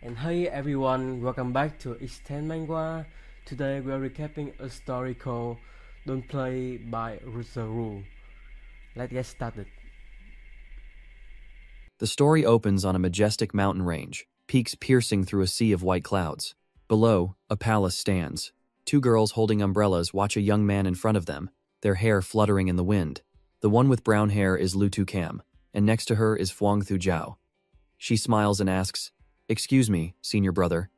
And hey everyone, welcome back to Extend Manhwa. Today we are recapping a story called Don't Play by the Rule. Let's get started. The story opens on a majestic mountain range, peaks piercing through a sea of white clouds. Below, a palace stands. Two girls holding umbrellas watch a young man in front of them, their hair fluttering in the wind. The one with brown hair is Lu Tu Cam, and next to her is Fuang Thu Jiao. She smiles and asks, "Excuse me, senior brother.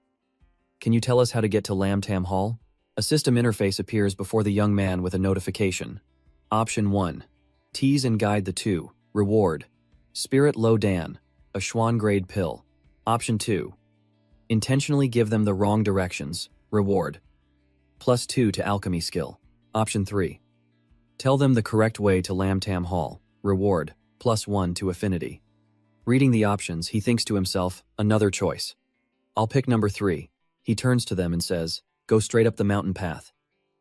Can you tell us how to get to Lam Tam Hall?" A system interface appears before the young man with a notification. Option 1. Tease and guide the two. Reward. Spirit Lo Dan, a Schwan grade pill. Option 2. Intentionally give them the wrong directions. Reward. +2 to alchemy skill. Option 3. Tell them the correct way to Lam Tam Hall. Reward. +1 to affinity. Reading the options, he thinks to himself, another choice. I'll pick number 3. He turns to them and says, go straight up the mountain path.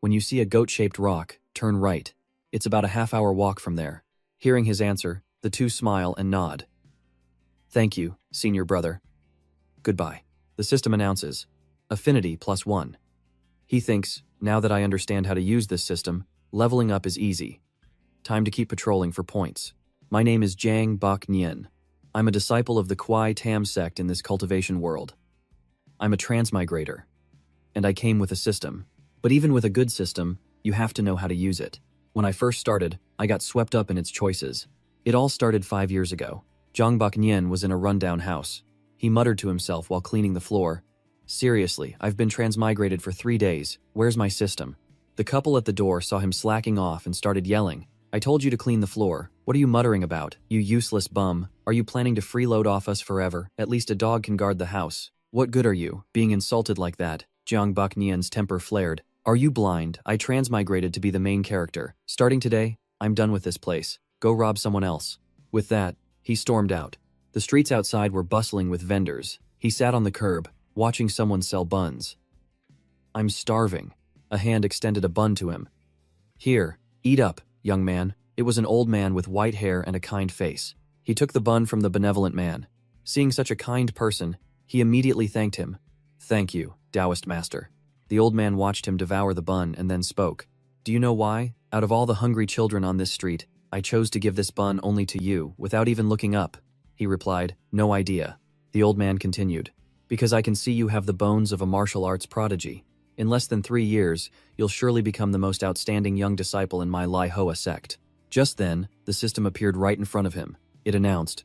When you see a goat-shaped rock, turn right. It's about a half-hour walk from there. Hearing his answer, the two smile and nod. Thank you, senior brother. Goodbye. The system announces, affinity +1. He thinks, now that I understand how to use this system, leveling up is easy. Time to keep patrolling for points. My name is Jiang Bak Nian. I'm a disciple of the Kwai Tam sect in this cultivation world. I'm a transmigrator. And I came with a system. But even with a good system, you have to know how to use it. When I first started, I got swept up in its choices. It all started 5 years ago. Jiang Bak Nian was in a rundown house. He muttered to himself while cleaning the floor. Seriously, I've been transmigrated for 3 days. Where's my system? The couple at the door saw him slacking off and started yelling. I told you to clean the floor. What are you muttering about, you useless bum? Are you planning to freeload off us forever? At least a dog can guard the house. What good are you, being insulted like that? Jiang Bak Nian's temper flared. Are you blind? I transmigrated to be the main character. Starting today, I'm done with this place. Go rob someone else. With that, he stormed out. The streets outside were bustling with vendors. He sat on the curb, watching someone sell buns. I'm starving. A hand extended a bun to him. Here, eat up, young man. It was an old man with white hair and a kind face. He took the bun from the benevolent man. Seeing such a kind person, he immediately thanked him. Thank you, Taoist master. The old man watched him devour the bun and then spoke. Do you know why? Out of all the hungry children on this street, I chose to give this bun only to you, without even looking up. He replied, no idea. The old man continued. Because I can see you have the bones of a martial arts prodigy. In less than 3 years, you'll surely become the most outstanding young disciple in my Lai Hoa sect. Just then, the system appeared right in front of him. It announced,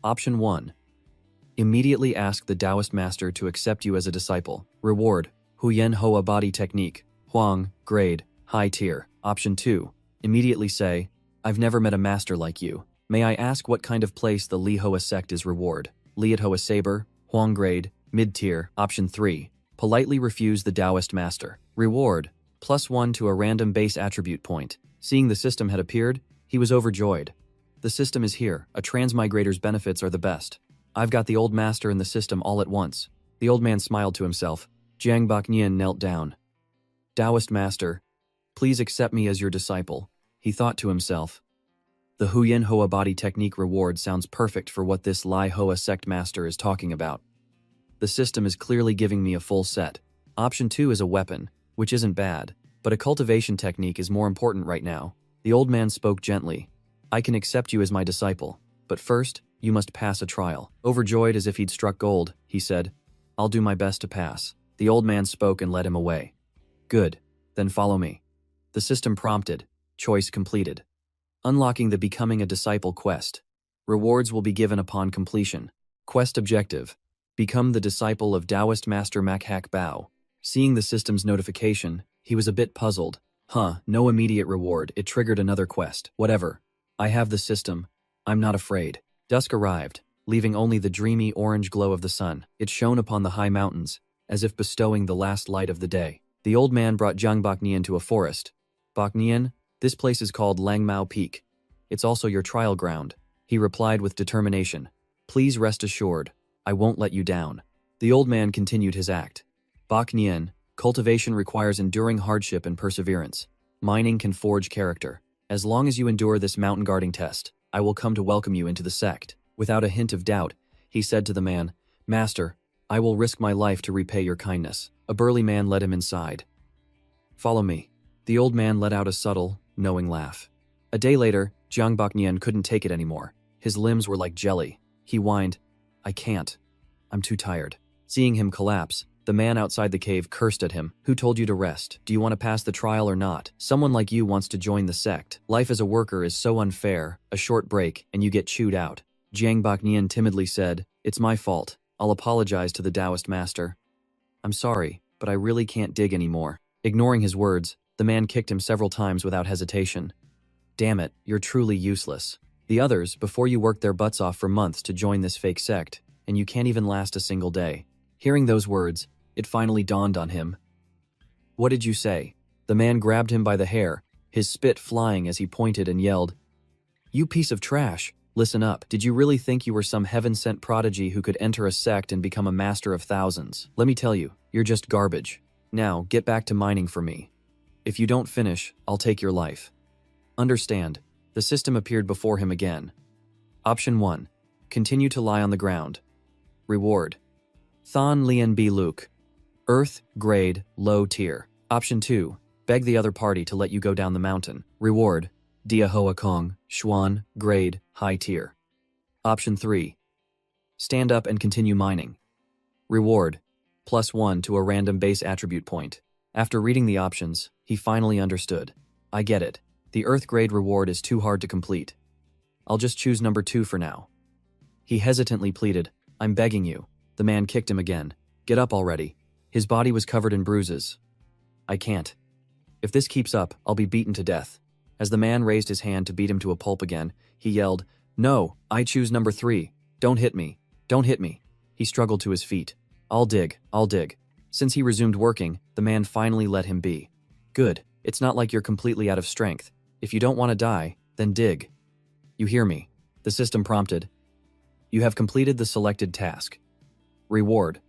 Option 1. Immediately ask the Taoist master to accept you as a disciple. Reward, Huyen Hoa body technique, Huang, grade, high tier. Option 2. Immediately say, I've never met a master like you. May I ask what kind of place the Li Hoa sect is reward? Liat Hoa saber, Huang grade, mid tier. Option 3. Politely refuse the Taoist master. Reward, +1 to a random base attribute point. Seeing the system had appeared, he was overjoyed. The system is here. A transmigrator's benefits are the best. I've got the old master and the system all at once. The old man smiled to himself. Jiang Bak Nian knelt down. Taoist master, please accept me as your disciple. He thought to himself. The Huyen Hoa body technique reward sounds perfect for what this Lai Hoa sect master is talking about. The system is clearly giving me a full set. Option 2 is a weapon, which isn't bad, but a cultivation technique is more important right now. The old man spoke gently. I can accept you as my disciple, but first, you must pass a trial. Overjoyed as if he'd struck gold, he said, I'll do my best to pass. The old man spoke and led him away. Good, then follow me. The system prompted. Choice completed. Unlocking the Becoming a Disciple quest. Rewards will be given upon completion. Quest objective. Become the disciple of Taoist Master Makhak Bao. Seeing the system's notification, he was a bit puzzled. No immediate reward. It triggered another quest. Whatever. I have the system. I'm not afraid. Dusk arrived, leaving only the dreamy orange glow of the sun. It shone upon the high mountains, as if bestowing the last light of the day. The old man brought Jiang Bak Nian to a forest. Bak Nian, this place is called Langmao Peak. It's also your trial ground. He replied with determination. Please rest assured, I won't let you down. The old man continued his act. Bak Nian, cultivation requires enduring hardship and perseverance. Mining can forge character. As long as you endure this mountain guarding test, I will come to welcome you into the sect. Without a hint of doubt, he said to the man, Master, I will risk my life to repay your kindness. A burly man led him inside. Follow me. The old man let out a subtle, knowing laugh. A day later, Jiang Baknian couldn't take it anymore. His limbs were like jelly. He whined, I can't. I'm too tired. Seeing him collapse, the man outside the cave cursed at him. Who told you to rest? Do you want to pass the trial or not? Someone like you wants to join the sect. Life as a worker is so unfair. A short break, and you get chewed out. Jiang Baknian timidly said, It's my fault. I'll apologize to the Taoist master. I'm sorry, but I really can't dig anymore. Ignoring his words, the man kicked him several times without hesitation. Damn it, you're truly useless. The others, before you worked their butts off for months to join this fake sect, and you can't even last a single day. Hearing those words, it finally dawned on him. What did you say? The man grabbed him by the hair, his spit flying as he pointed and yelled, You piece of trash! Listen up. Did you really think you were some heaven-sent prodigy who could enter a sect and become a master of thousands? Let me tell you, you're just garbage. Now, get back to mining for me. If you don't finish, I'll take your life. Understand. The system appeared before him again. Option 1. Continue to lie on the ground. Reward. Thon Lien B. Luke. Earth, grade, low tier. Option 2. Beg the other party to let you go down the mountain. Reward. Dia Hoa Kong, Xuan, grade, high tier. Option 3. Stand up and continue mining. Reward. +1 to a random base attribute point. After reading the options, he finally understood. I get it. The Earth grade reward is too hard to complete. I'll just choose number 2 for now. He hesitantly pleaded, I'm begging you. The man kicked him again. Get up already. His body was covered in bruises. I can't. If this keeps up, I'll be beaten to death. As the man raised his hand to beat him to a pulp again, he yelled, No, I choose number 3. Don't hit me. Don't hit me. He struggled to his feet. I'll dig. I'll dig. Since he resumed working, the man finally let him be. Good. It's not like you're completely out of strength. If you don't want to die, then dig. You hear me? The system prompted. You have completed the selected task. Reward.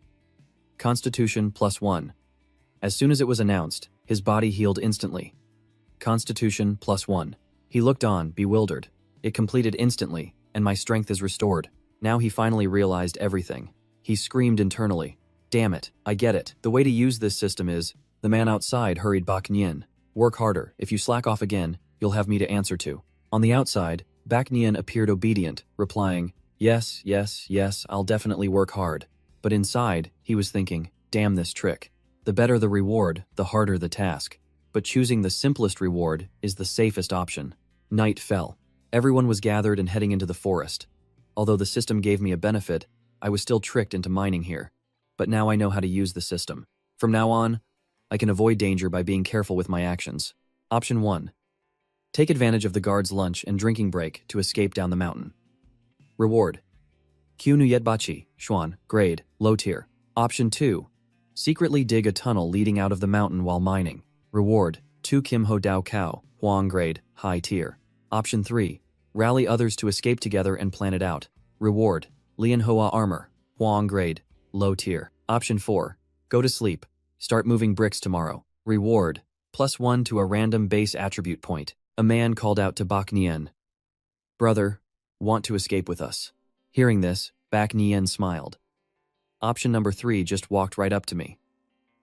Constitution +1. As soon as it was announced, his body healed instantly. Constitution +1. He looked on, bewildered. It completed instantly, and my strength is restored. Now he finally realized everything. He screamed internally. Damn it, I get it. The way to use this system is, the man outside hurried Bak Nien. Work harder. If you slack off again, you'll have me to answer to. On the outside, Bak Nien appeared obedient, replying, Yes, yes, yes, I'll definitely work hard. But inside, he was thinking, damn this trick. The better the reward, the harder the task. But choosing the simplest reward is the safest option. Night fell. Everyone was gathered and heading into the forest. Although the system gave me a benefit, I was still tricked into mining here. But now I know how to use the system. From now on, I can avoid danger by being careful with my actions. Option 1. Take advantage of the guard's lunch and drinking break to escape down the mountain. Reward. Q Nuyetbachi, Xuan, grade, low tier. Option 2. Secretly dig a tunnel leading out of the mountain while mining. Reward. 2 Kim Ho Dao Kao, Huang grade, high tier. Option 3. Rally others to escape together and plan it out. Reward. Lian Hoa armor, Huang grade, low tier. Option 4. Go to sleep. Start moving bricks tomorrow. Reward. +1 to a random base attribute point. A man called out to Bak Nien. Brother, want to escape with us? Hearing this, Bak Nien smiled. Option number 3 just walked right up to me.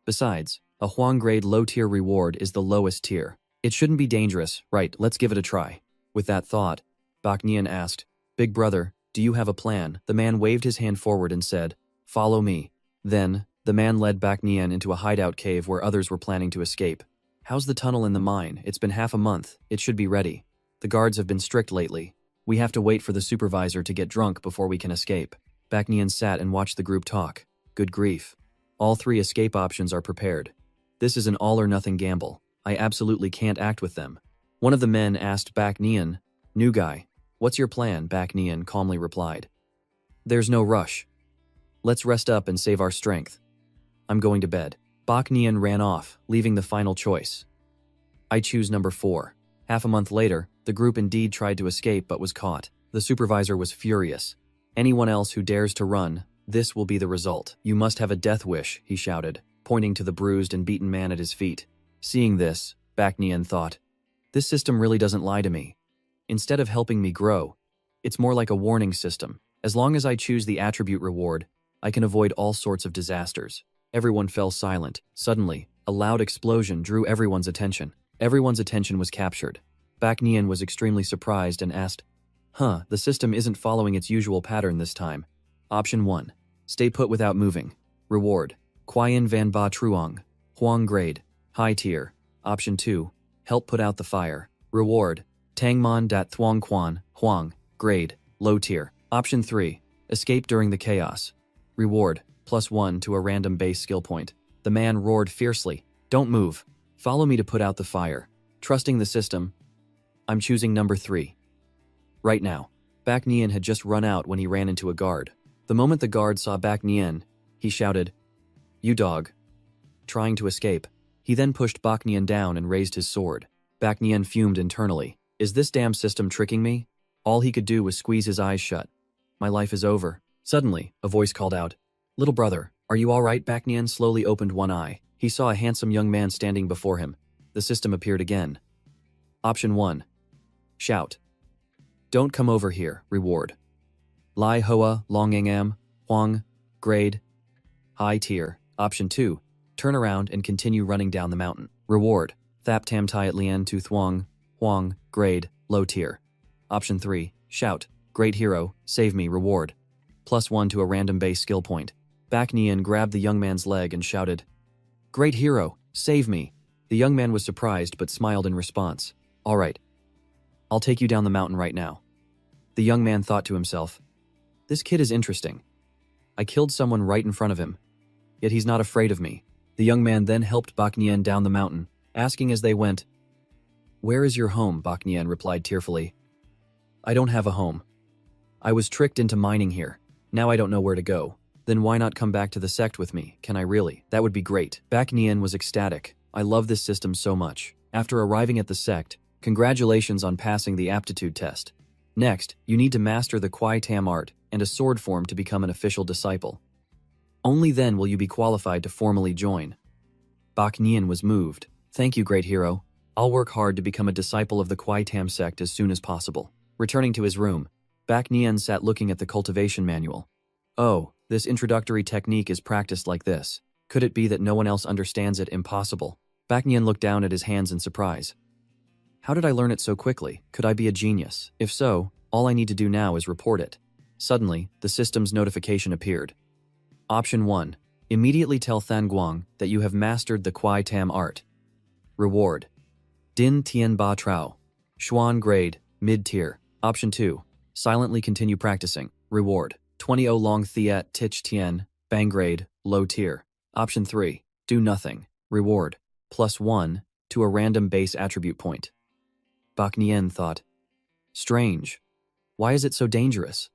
Besides, a Huang grade low tier reward is the lowest tier. It shouldn't be dangerous, right? Let's give it a try. With that thought, Bak Nien asked, Big brother, do you have a plan? The man waved his hand forward and said, Follow me. Then, the man led Bak Nien into a hideout cave where others were planning to escape. How's the tunnel in the mine? It's been half a month. It should be ready. The guards have been strict lately. We have to wait for the supervisor to get drunk before we can escape. Bak Nien sat and watched the group talk. Good grief. All 3 escape options are prepared. This is an all-or-nothing gamble. I absolutely can't act with them. One of the men asked Bak Nien, New guy, what's your plan? Bak Nien calmly replied. There's no rush. Let's rest up and save our strength. I'm going to bed. Bak Nien ran off, leaving the final choice. I choose number 4. Half a month later, the group indeed tried to escape but was caught. The supervisor was furious. Anyone else who dares to run, this will be the result. You must have a death wish, he shouted, pointing to the bruised and beaten man at his feet. Seeing this, Bak Nien thought, this system really doesn't lie to me. Instead of helping me grow, it's more like a warning system. As long as I choose the attribute reward, I can avoid all sorts of disasters. Everyone fell silent. Suddenly, a loud explosion drew everyone's attention. Everyone's attention was captured. Baek Nian was extremely surprised and asked, the system isn't following its usual pattern this time. Option 1. Stay put without moving. Reward. Quian Van Ba Truong. Huang grade. High tier. Option 2. Help put out the fire. Reward. Tangmon Dat Thuong Quan. Huang. Grade. Low tier. Option 3. Escape during the chaos. Reward. +1 to a random base skill point. The man roared fiercely. Don't move. Follow me to put out the fire. Trusting the system, I'm choosing number 3. Right now. Baek Nian had just run out when he ran into a guard. The moment the guard saw Baek Nian, he shouted, "You dog." Trying to escape. He then pushed Baek Nian down and raised his sword. Baek Nian fumed internally. Is this damn system tricking me? All he could do was squeeze his eyes shut. My life is over. Suddenly, a voice called out, "Little brother, are you all right?" Baek Nian slowly opened one eye. He saw a handsome young man standing before him. The system appeared again. Option 1. Shout. Don't come over here. Reward. Lai Hoa Longangam Huang. Grade. High tier. Option 2. Turn around and continue running down the mountain. Reward. Thap Tam Tiat Lian Tu Thuong. Huang. Grade. Low tier. Option 3. Shout. Great hero, save me. Reward. +1 to a random base skill point. Baek Nian grabbed the young man's leg and shouted, "Great hero, save me." The young man was surprised but smiled in response. "All right. I'll take you down the mountain right now." The young man thought to himself, "This kid is interesting. I killed someone right in front of him, yet he's not afraid of me." The young man then helped Baek Nian down the mountain, asking as they went, "Where is your home?" Baek Nian replied tearfully, "I don't have a home. I was tricked into mining here. Now I don't know where to go." "Then why not come back to the sect with me? Can I really?" "That would be great." Baek Nian was ecstatic. "I love this system so much." After arriving at the sect, congratulations on passing the aptitude test. Next, you need to master the Kwai Tam art and a sword form to become an official disciple. Only then will you be qualified to formally join. Baek Nian was moved. "Thank you, great hero. I'll work hard to become a disciple of the Kwai Tam sect as soon as possible." Returning to his room, Baek Nian sat looking at the cultivation manual. Oh, this introductory technique is practiced like this. Could it be that no one else understands it? Impossible. Baek Nian looked down at his hands in surprise. How did I learn it so quickly? Could I be a genius? If so, all I need to do now is report it. Suddenly, the system's notification appeared. Option 1. Immediately tell Than Guang that you have mastered the Kwai Tam art. Reward. Din Tien Ba Trao. Xuan grade, mid-tier. Option 2. Silently continue practicing. Reward. 20 O Long Thiat Tich Tien, Bang grade, low tier. Option 3. Do nothing. Reward. +1 to a random base attribute point. Baek Nian thought, strange. Why is it so dangerous?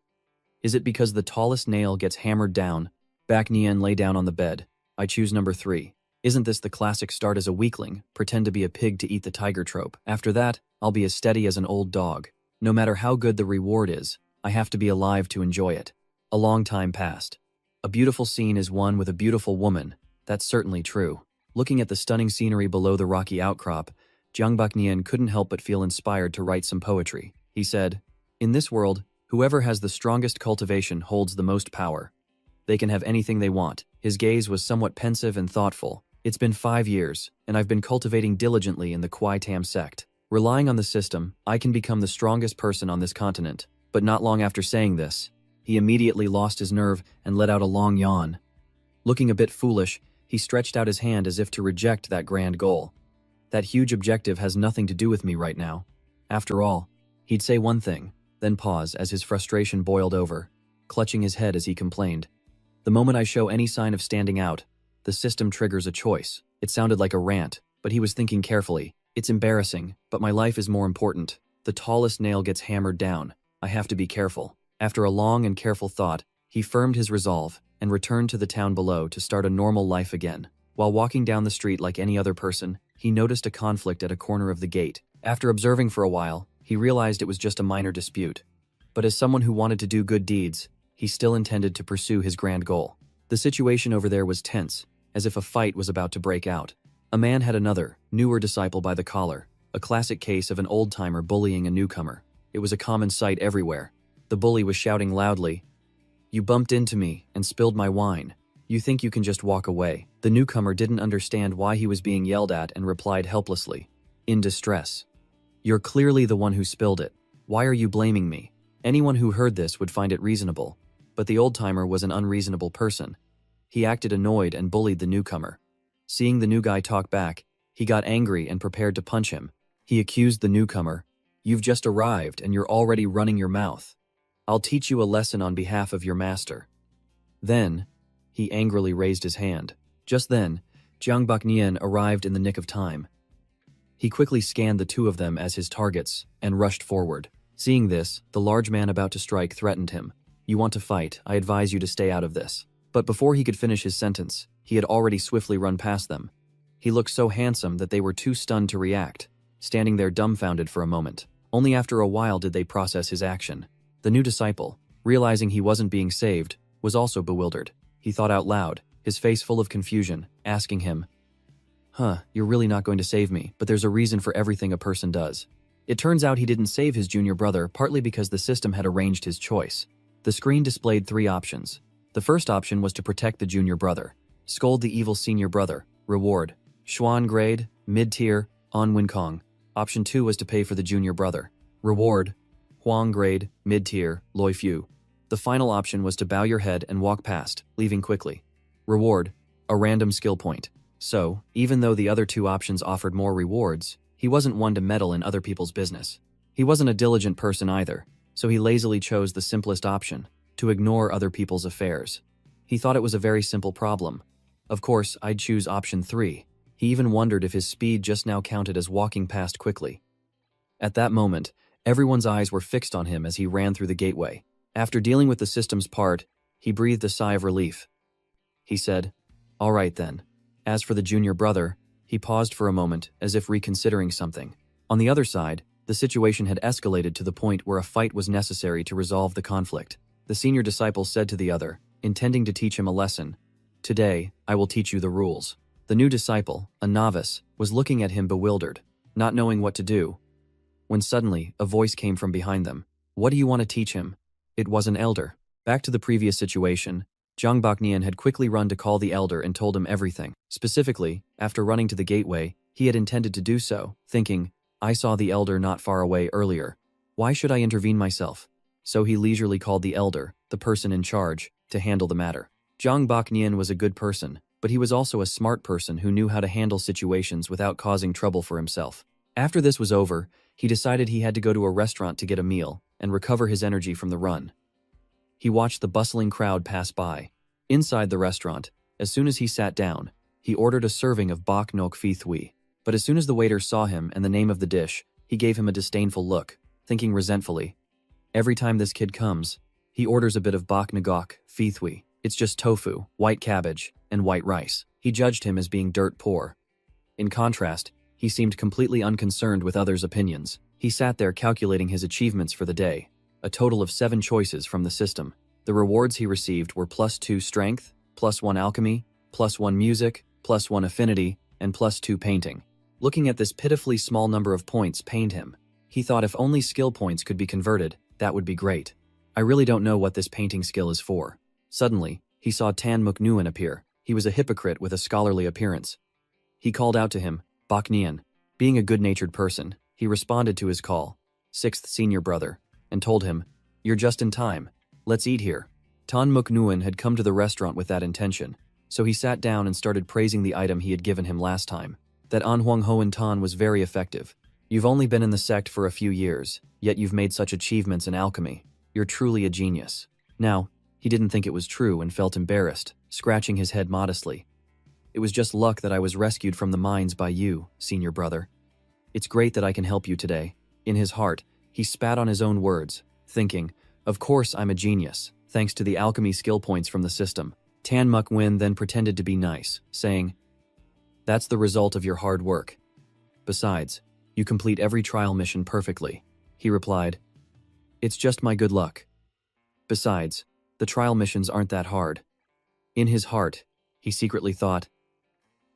Is it because the tallest nail gets hammered down? Baek Nian lay down on the bed. I choose number 3. Isn't this the classic start as a weakling, pretend to be a pig to eat the tiger trope? After that, I'll be as steady as an old dog. No matter how good the reward is, I have to be alive to enjoy it. A long time passed. A beautiful scene is one with a beautiful woman. That's certainly true. Looking at the stunning scenery below the rocky outcrop, Jiang Baek Nian couldn't help but feel inspired to write some poetry. He said, "In this world, whoever has the strongest cultivation holds the most power. They can have anything they want." His gaze was somewhat pensive and thoughtful. It's been 5 years, and I've been cultivating diligently in the Kwai Tam sect. Relying on the system, I can become the strongest person on this continent. But not long after saying this, he immediately lost his nerve and let out a long yawn. Looking a bit foolish, he stretched out his hand as if to reject that grand goal. That huge objective has nothing to do with me right now. After all, he'd say one thing, then pause as his frustration boiled over, clutching his head as he complained. The moment I show any sign of standing out, the system triggers a choice. It sounded like a rant, but he was thinking carefully. It's embarrassing, but my life is more important. The tallest nail gets hammered down. I have to be careful. After a long and careful thought, he firmed his resolve and returned to the town below to start a normal life again. While walking down the street like any other person, he noticed a conflict at a corner of the gate. After observing for a while, he realized it was just a minor dispute. But as someone who wanted to do good deeds, he still intended to pursue his grand goal. The situation over there was tense, as if a fight was about to break out. A man had another, newer disciple by the collar, a classic case of an old-timer bullying a newcomer. It was a common sight everywhere. The bully was shouting loudly, You bumped into me and spilled my wine. You think you can just walk away." The newcomer didn't understand why he was being yelled at and replied helplessly, in distress. "You're clearly the one who spilled it. Why are you blaming me?" Anyone who heard this would find it reasonable, but the old-timer was an unreasonable person. He acted annoyed and bullied the newcomer. Seeing the new guy talk back, he got angry and prepared to punch him. He accused the newcomer, "You've just arrived and you're already running your mouth. I'll teach you a lesson on behalf of your master." Then, he angrily raised his hand. Just then, Jiang Baknian arrived in the nick of time. He quickly scanned the two of them as his targets and rushed forward. Seeing this, the large man about to strike threatened him. "You want to fight, I advise you to stay out of this." But before he could finish his sentence, he had already swiftly run past them. He looked so handsome that they were too stunned to react, standing there dumbfounded for a moment. Only after a while did they process his action. The new disciple, realizing he wasn't being saved, was also bewildered. He thought out loud, his face full of confusion, asking him, "You're really not going to save me, but there's a reason for everything a person does." It turns out he didn't save his junior brother partly because the system had arranged his choice. The screen displayed 3 options. The first option was to protect the junior brother, scold the evil senior brother, reward, Xuan grade, mid-tier, on Winkong. Option 2 was to pay for the junior brother, reward, Huang grade, mid-tier, Loi Fu. The final option was to bow your head and walk past, leaving quickly. Reward, a random skill point. So, even though the other 2 options offered more rewards, he wasn't one to meddle in other people's business. He wasn't a diligent person either, so he lazily chose the simplest option, to ignore other people's affairs. He thought it was a very simple problem. Of course, I'd choose option 3. He even wondered if his speed just now counted as walking past quickly. At that moment, everyone's eyes were fixed on him as he ran through the gateway. After dealing with the system's part, he breathed a sigh of relief. He said, "All right then." As for the junior brother, he paused for a moment as if reconsidering something. On the other side, the situation had escalated to the point where a fight was necessary to resolve the conflict. The senior disciple said to the other, intending to teach him a lesson, "Today, I will teach you the rules." The new disciple, a novice, was looking at him bewildered, not knowing what to do, when suddenly a voice came from behind them. "What do you want to teach him?" It was an elder. Back to the previous situation, Jiang Baknian had quickly run to call the elder and told him everything. Specifically, after running to the gateway, he had intended to do so, thinking, "I saw the elder not far away earlier. Why should I intervene myself?" So he leisurely called the elder, the person in charge, to handle the matter. Jiang Baknian was a good person, but he was also a smart person who knew how to handle situations without causing trouble for himself. After this was over, he decided he had to go to a restaurant to get a meal and recover his energy from the run. He watched the bustling crowd pass by. Inside the restaurant, as soon as he sat down, he ordered a serving of bok nok phi thui. But as soon as the waiter saw him and the name of the dish, he gave him a disdainful look, thinking resentfully, "Every time this kid comes, he orders a bit of bok nagok phi thui. It's just tofu, white cabbage, and white rice." He judged him as being dirt poor. In contrast, he seemed completely unconcerned with others' opinions. He sat there calculating his achievements for the day, a total of 7 choices from the system. The rewards he received were +2 strength, +1 alchemy, +1 music, +1 affinity, and +2 painting. Looking at this pitifully small number of points pained him. He thought if only skill points could be converted, that would be great. "I really don't know what this painting skill is for." Suddenly, he saw Tan Muk Nguyen appear. He was a hypocrite with a scholarly appearance. He called out to him, "Bak Nian." Being a good-natured person, he responded to his call, 6th senior brother, and told him, "You're just in time. Let's eat here." Tan Muk Nguyen had come to the restaurant with that intention, so he sat down and started praising the item he had given him last time. That An Huang Hoan Tan was very effective. "You've only been in the sect for a few years, yet you've made such achievements in alchemy. You're truly a genius." Now, he didn't think it was true and felt embarrassed, scratching his head modestly. "It was just luck that I was rescued from the mines by you, senior brother. It's great that I can help you today." In his heart, he spat on his own words, thinking, "Of course I'm a genius, thanks to the alchemy skill points from the system." Tan Muk Nguyen then pretended to be nice, saying, "That's the result of your hard work. Besides, you complete every trial mission perfectly." He replied, "It's just my good luck. Besides, the trial missions aren't that hard." In his heart, he secretly thought,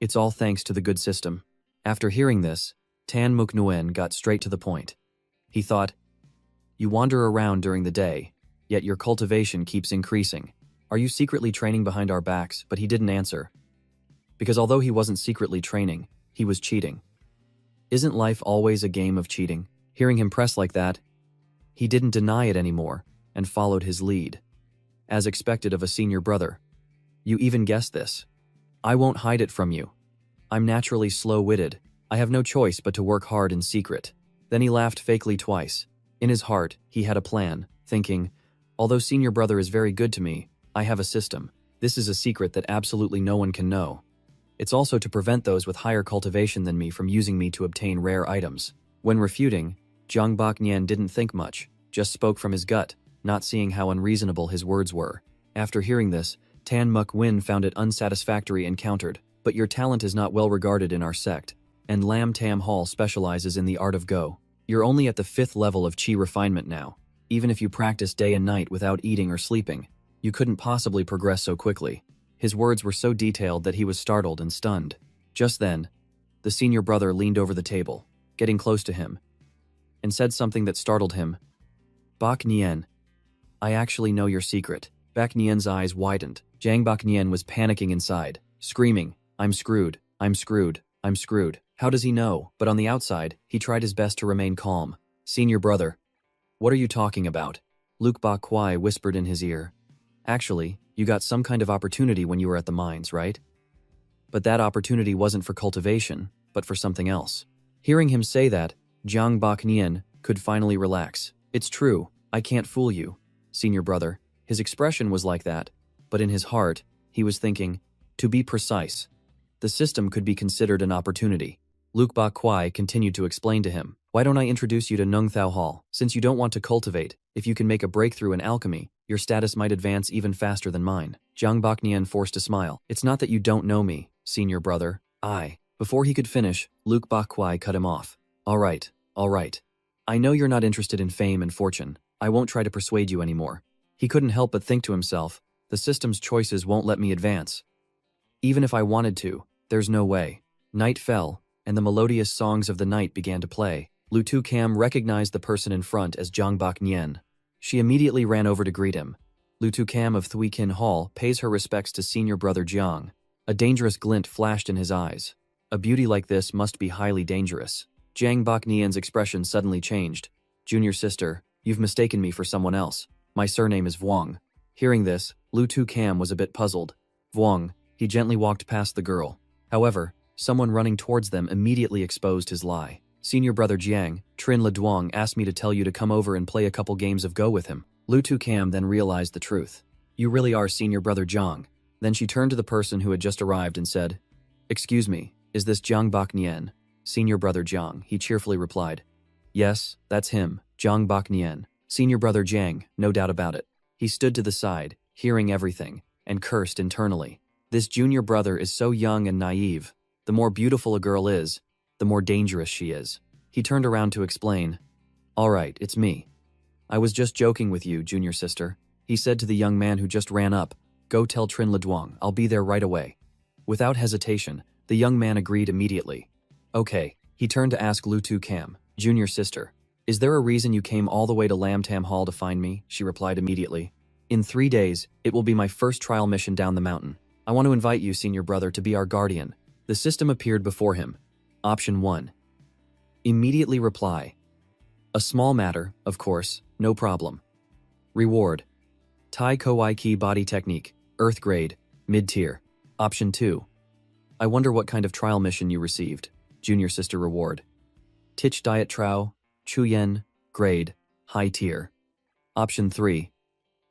"It's all thanks to the good system." After hearing this, Tan Muk Nguyen got straight to the point. He thought, "You wander around during the day, yet your cultivation keeps increasing. Are you secretly training behind our backs? But he didn't answer. Because although he wasn't secretly training, he was cheating. Isn't life always a game of cheating? Hearing him press like that, he didn't deny it anymore and followed his lead. As expected of a senior brother. You even guessed this. I won't hide it from you. I'm naturally slow-witted. I have no choice but to work hard in secret. Then he laughed fakely twice. In his heart, he had a plan, thinking, although senior brother is very good to me, I have a system. This is a secret that absolutely no one can know. It's also to prevent those with higher cultivation than me from using me to obtain rare items. When refuting, Zhang Baknian didn't think much, just spoke from his gut, not seeing how unreasonable his words were. After hearing this, Tan Muk Win found it unsatisfactory and countered, but your talent is not well regarded in our sect, and Lam Tam Hall specializes in the art of Go. You're only at the 5th level of Qi refinement now. Even if you practice day and night without eating or sleeping, you couldn't possibly progress so quickly. His words were so detailed that he was startled and stunned. Just then, the senior brother leaned over the table, getting close to him, and said something that startled him. Bak Nien, I actually know your secret. Bak Nien's eyes widened. Zhang Bak Nien was panicking inside, screaming, I'm screwed, I'm screwed, I'm screwed. How does he know? But on the outside, he tried his best to remain calm. Senior brother, what are you talking about? Luke Ba Kwai whispered in his ear. Actually, you got some kind of opportunity when you were at the mines, right? But that opportunity wasn't for cultivation, but for something else. Hearing him say that, Zhang Bak Nien could finally relax. It's true, I can't fool you, senior brother. His expression was like that, but in his heart, he was thinking, to be precise, the system could be considered an opportunity. Luke Ba Kwai continued to explain to him, why don't I introduce you to Nung Thao Hall? Since you don't want to cultivate, if you can make a breakthrough in alchemy, your status might advance even faster than mine. Zhang Baknian forced a smile. It's not that you don't know me, senior brother. Before he could finish, Luke Ba Kwai cut him off. All right. I know you're not interested in fame and fortune. I won't try to persuade you anymore. He couldn't help but think to himself, the system's choices won't let me advance. Even if I wanted to, there's no way. Night fell, and the melodious songs of the night began to play. Lu Tu Cam recognized the person in front as Zhang Bak Nien. She immediately ran over to greet him. Lu Tu Cam of Thui Kin Hall pays her respects to senior brother Jiang. A dangerous glint flashed in his eyes. A beauty like this must be highly dangerous. Zhang Bak Nien's expression suddenly changed. Junior sister, you've mistaken me for someone else. My surname is Vuong. Hearing this, Lu Tu Cam was a bit puzzled. Vuong, he gently walked past the girl. However, someone running towards them immediately exposed his lie. Senior brother Jiang, Trin Le Duong asked me to tell you to come over and play a couple games of Go with him. Lu Tu Cam then realized the truth. You really are senior brother Jiang. Then she turned to the person who had just arrived and said, Excuse me, is this Zhang Bak Nien? Senior brother Jiang, he cheerfully replied. Yes, that's him, Zhang Bak Nien. Senior brother Jiang, no doubt about it. He stood to the side, hearing everything, and cursed internally. This junior brother is so young and naive. The more beautiful a girl is, the more dangerous she is. He turned around to explain. All right, it's me. I was just joking with you, junior sister. He said to the young man who just ran up, Go tell Trin Le Duong, I'll be there right away. Without hesitation, the young man agreed immediately. Okay, he turned to ask Lu Tu Cam, junior sister, is there a reason you came all the way to Lam Tam Hall to find me? She replied immediately. In 3 days, it will be my first trial mission down the mountain. I want to invite you, senior brother, to be our guardian. The system appeared before him. Option 1. Immediately reply. A small matter, of course, no problem. Reward. Tai Kowai Ki Body Technique, Earth Grade, Mid-Tier. Option 2. I wonder what kind of trial mission you received. Junior sister reward. Tich Diet Trao, Chuyen, Grade, High Tier. Option 3.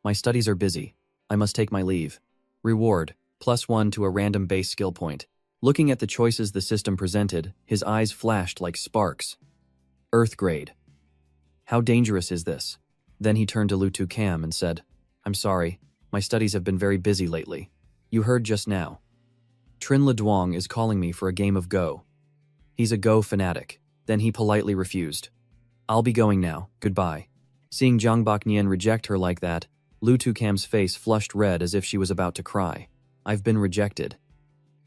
My studies are busy. I must take my leave. Reward, +1 to a random base skill point. Looking at the choices the system presented, his eyes flashed like sparks. Earth Grade. How dangerous is this? Then he turned to Lu Tu Cam and said, I'm sorry, my studies have been very busy lately. You heard just now. Trin Le Duong is calling me for a game of Go. He's a Go fanatic. Then he politely refused. I'll be going now, goodbye. Seeing Zhang Bak Nien reject her like that, Lu Tu Cam's face flushed red as if she was about to cry. I've been rejected.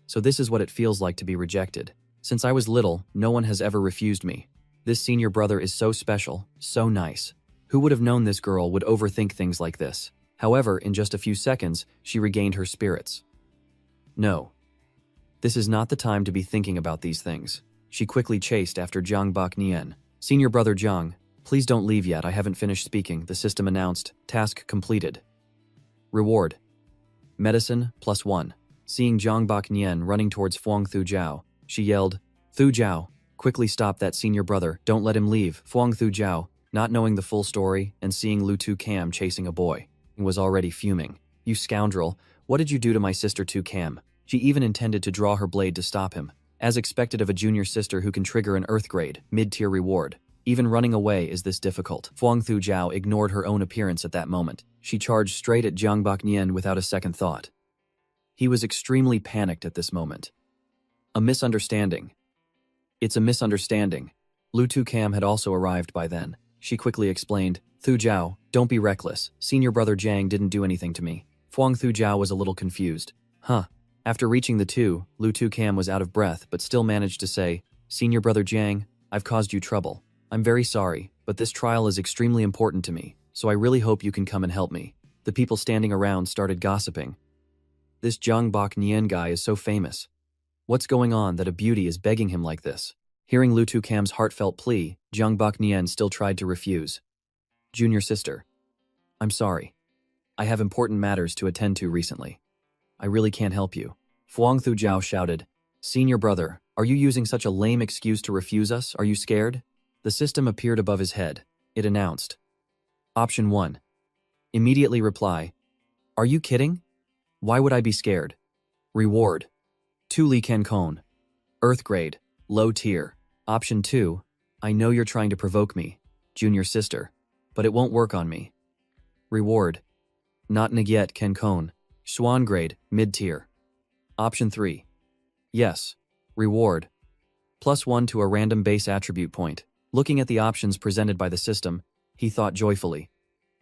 So this is what it feels like to be rejected. Since I was little, no one has ever refused me. This senior brother is so special, so nice. Who would have known this girl would overthink things like this? However, in just a few seconds, she regained her spirits. No. This is not the time to be thinking about these things. She quickly chased after Jiang Baknian. Senior brother Jiang, please don't leave yet, I haven't finished speaking, the system announced. Task completed. Reward. Medicine, +1. Seeing Jiang Baknian running towards Fuang Thujiao, she yelled, Thujiao, quickly stop that senior brother, don't let him leave. Fuang Thujiao, not knowing the full story and seeing Lu Tu Cam chasing a boy, was already fuming. You scoundrel, what did you do to my sister Tu Cam? She even intended to draw her blade to stop him. As expected of a junior sister who can trigger an Earth grade, mid-tier reward. Even running away is this difficult. Fuang Thujiao ignored her own appearance at that moment. She charged straight at Jiang Baknian without a second thought. He was extremely panicked at this moment. A misunderstanding. It's a misunderstanding. Lu Tu Cam had also arrived by then. She quickly explained, Thujiao, don't be reckless. Senior brother Jiang didn't do anything to me. Fuang Thujiao was a little confused. Huh. After reaching the two, Lu Tu Cam was out of breath but still managed to say, Senior brother Jiang, I've caused you trouble. I'm very sorry, but this trial is extremely important to me, so I really hope you can come and help me. The people standing around started gossiping. This Jiang Baknian guy is so famous. What's going on that a beauty is begging him like this? Hearing Lu Tu Cam's heartfelt plea, Jiang Baknian still tried to refuse. Junior sister. I'm sorry. I have important matters to attend to recently. I really can't help you. Fuang Thujiao shouted, Senior brother, are you using such a lame excuse to refuse us? Are you scared? The system appeared above his head. It announced. Option 1. Immediately reply. Are you kidding? Why would I be scared? Reward. 2 Li Ken Kon. Earth grade. Low tier. Option 2. I know you're trying to provoke me, junior sister, but it won't work on me. Reward. Not Nagyet Ken Kon. Swan grade, mid-tier. Option 3. Yes. Reward. +1 to a random base attribute point. Looking at the options presented by the system, he thought joyfully.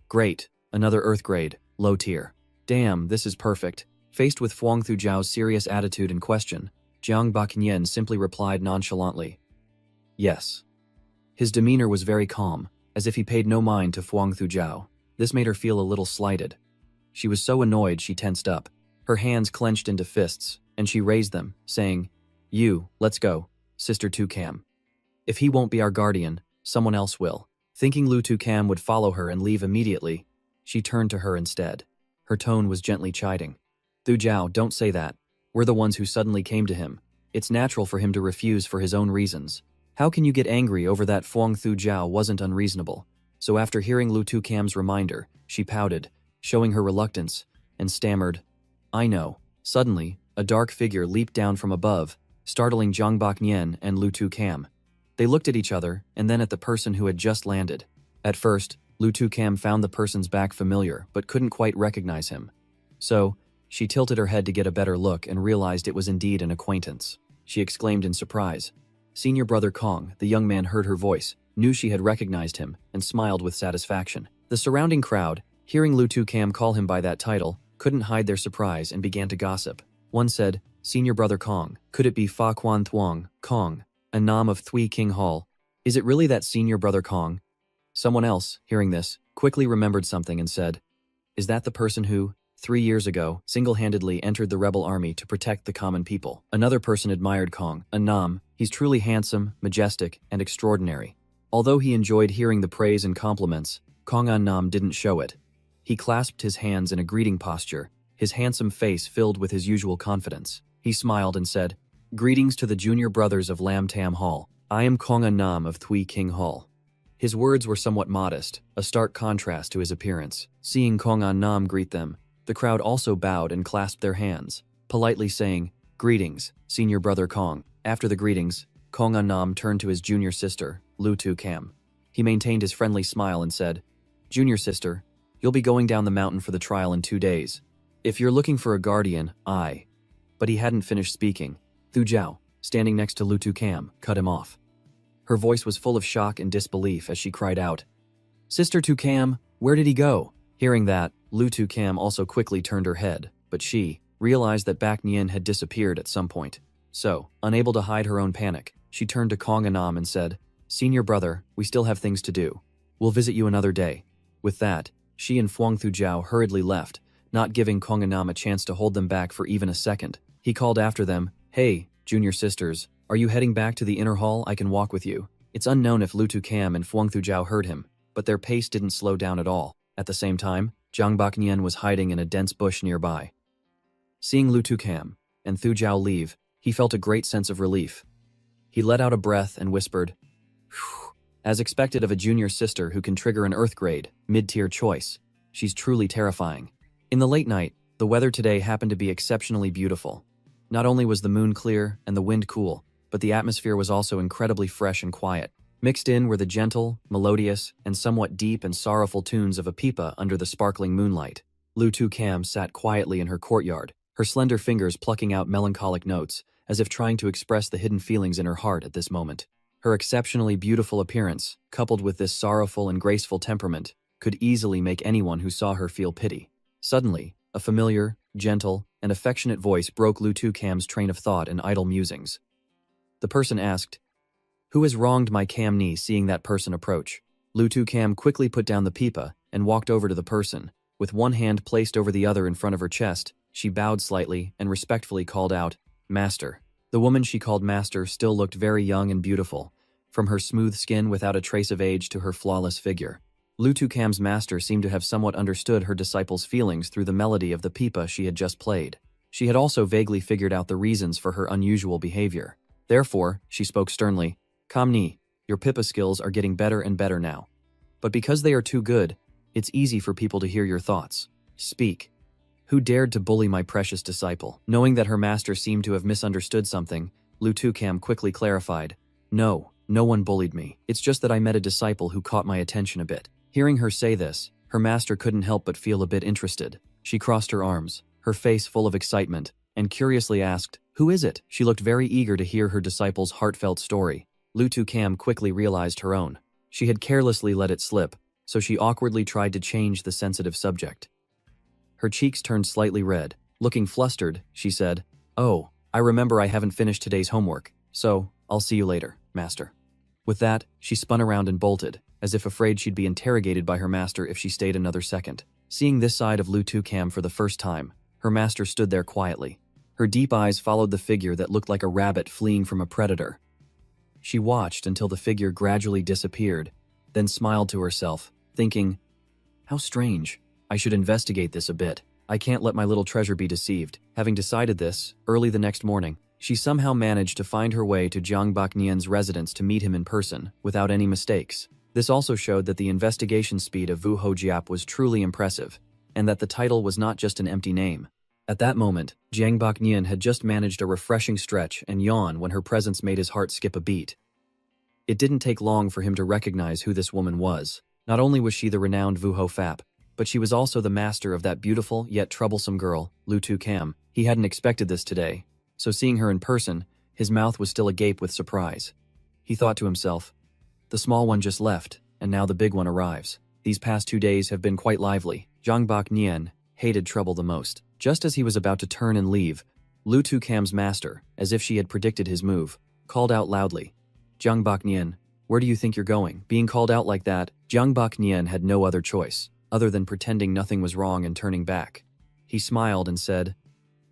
Great, another Earth grade, low tier. Damn, this is perfect. Faced with Fuang Thujiao's serious attitude and question, Jiang Baknian simply replied nonchalantly. Yes. His demeanor was very calm, as if he paid no mind to Fuang Thujiao. This made her feel a little slighted. She was so annoyed she tensed up. Her hands clenched into fists, and she raised them, saying, let's go, Sister Tu Cam. If he won't be our guardian, someone else will. Thinking Lu Tu Cam would follow her and leave immediately, she turned to her instead. Her tone was gently chiding. Thujiao, don't say that. We're the ones who suddenly came to him. It's natural for him to refuse for his own reasons. How can you get angry over that? Fuang Thujiao wasn't unreasonable. So after hearing Lu Tu Cam's reminder, she pouted, showing her reluctance, and stammered, I know. Suddenly, a dark figure leaped down from above, startling Jiang Baknian and Lu Tu Cam. They looked at each other and then at the person who had just landed. At first, Lu Tu Cam found the person's back familiar but couldn't quite recognize him. So, she tilted her head to get a better look and realized it was indeed an acquaintance. She exclaimed in surprise. Senior brother Kong, the young man heard her voice, knew she had recognized him, and smiled with satisfaction. The surrounding crowd, hearing Lu Tu Cam call him by that title, couldn't hide their surprise and began to gossip. One said, Senior brother Kong, could it be Fa Quan Thuong, Kong, a Nam of Thui King Hall? Is it really that senior brother Kong? Someone else, hearing this, quickly remembered something and said, Is that the person who, 3 years ago, single-handedly entered the rebel army to protect the common people? Another person admired Kong, a Nam. He's truly handsome, majestic, and extraordinary. Although he enjoyed hearing the praise and compliments, Kong An Nam didn't show it. He clasped his hands in a greeting posture, his handsome face filled with his usual confidence. He smiled and said, Greetings to the junior brothers of Lam Tam Hall. I am Kong An Nam of Thui King Hall. His words were somewhat modest, a stark contrast to his appearance. Seeing Kong An Nam greet them, the crowd also bowed and clasped their hands, politely saying, Greetings, senior brother Kong. After the greetings, Kong An Nam turned to his junior sister, Lu Tu Cam. He maintained his friendly smile and said, Junior sister, you'll be going down the mountain for the trial in 2 days. If you're looking for a guardian, But he hadn't finished speaking. Thujiao, standing next to Lu Tu Cam, cut him off. Her voice was full of shock and disbelief as she cried out, Sister Tu Cam, where did he go? Hearing that, Lu Tu Cam also quickly turned her head, but she realized that Baknian had disappeared at some point. So, unable to hide her own panic, she turned to Kong An Nam and said, Senior brother, we still have things to do. We'll visit you another day. With that, she and Fuang Thujiao hurriedly left, not giving Konganam a chance to hold them back for even a second. He called after them, "Hey, junior sisters, are you heading back to the inner hall? I can walk with you." It's unknown if Lutu Cam and Fuang Thujiao heard him, but their pace didn't slow down at all. At the same time, Jiang Baknian was hiding in a dense bush nearby. Seeing Lutu Cam and Thujiao leave, he felt a great sense of relief. He let out a breath and whispered, "Phew." As expected of a junior sister who can trigger an Earth grade, mid-tier choice. She's truly terrifying. In the late night, the weather today happened to be exceptionally beautiful. Not only was the moon clear and the wind cool, but the atmosphere was also incredibly fresh and quiet. Mixed in were the gentle, melodious, and somewhat deep and sorrowful tunes of a pipa under the sparkling moonlight. Lutu Cam sat quietly in her courtyard, her slender fingers plucking out melancholic notes, as if trying to express the hidden feelings in her heart at this moment. Her exceptionally beautiful appearance, coupled with this sorrowful and graceful temperament, could easily make anyone who saw her feel pity. Suddenly, a familiar, gentle, and affectionate voice broke Lutu Cam's train of thought and idle musings. The person asked, "Who has wronged my Cam knee?" Seeing that person approach, Lutu Cam quickly put down the pipa and walked over to the person. With one hand placed over the other in front of her chest, she bowed slightly and respectfully called out, "Master." The woman she called Master still looked very young and beautiful, from her smooth skin without a trace of age to her flawless figure. Lutu Cam's master seemed to have somewhat understood her disciple's feelings through the melody of the pipa she had just played. She had also vaguely figured out the reasons for her unusual behavior. Therefore, she spoke sternly, "Kamni, your pipa skills are getting better and better now. But because they are too good, it's easy for people to hear your thoughts. Speak. Who dared to bully my precious disciple?" Knowing that her master seemed to have misunderstood something, Lutu Cam quickly clarified, "No, no one bullied me. It's just that I met a disciple who caught my attention a bit." Hearing her say this, her master couldn't help but feel a bit interested. She crossed her arms, her face full of excitement, and curiously asked, "Who is it?" She looked very eager to hear her disciple's heartfelt story. Lutu Cam quickly realized her own. She had carelessly let it slip, so she awkwardly tried to change the sensitive subject. Her cheeks turned slightly red. Looking flustered, she said, "Oh, I remember I haven't finished today's homework, so I'll see you later, master." With that, she spun around and bolted, as if afraid she'd be interrogated by her master if she stayed another second. Seeing this side of Lutu Cam for the first time, her master stood there quietly. Her deep eyes followed the figure that looked like a rabbit fleeing from a predator. She watched until the figure gradually disappeared, then smiled to herself, thinking, "How strange. I should investigate this a bit. I can't let my little treasure be deceived." Having decided this, early the next morning, she somehow managed to find her way to Jiang Baknian's residence to meet him in person, without any mistakes. This also showed that the investigation speed of Vu Hojiap was truly impressive, and that the title was not just an empty name. At that moment, Jiang Baknian had just managed a refreshing stretch and yawn when her presence made his heart skip a beat. It didn't take long for him to recognize who this woman was. Not only was she the renowned Vu Ho Fap, but she was also the master of that beautiful yet troublesome girl, Lutu Cam. He hadn't expected this today, so seeing her in person, his mouth was still agape with surprise. He thought to himself, "The small one just left, and now the big one arrives. These past 2 days have been quite lively." Jiang Baknian hated trouble the most. Just as he was about to turn and leave, Lutu Cam's master, as if she had predicted his move, called out loudly, "Jiang Baknian, where do you think you're going?" Being called out like that, Jiang Baknian had no other choice, other than pretending nothing was wrong and turning back. He smiled and said,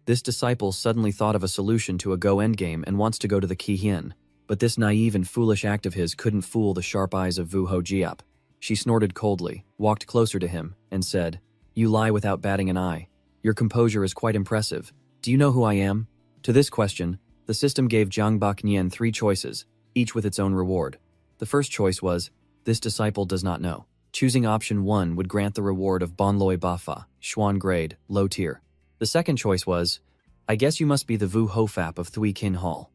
"This disciple suddenly thought of a solution to a go endgame and wants to go to the Kihin. But this naive and foolish act of his couldn't fool the sharp eyes of Vu Hojiap." She snorted coldly, walked closer to him, and said, "You lie without batting an eye. Your composure is quite impressive. Do you know who I am?" To this question, the system gave Jiang Baknian 3 choices, each with its own reward. The first choice was, "This disciple does not know." Choosing option 1 would grant the reward of Bonloi Bafa, Xuan grade, low tier. The second choice was, "I guess you must be the Vu Hofap of Thui Kin Hall."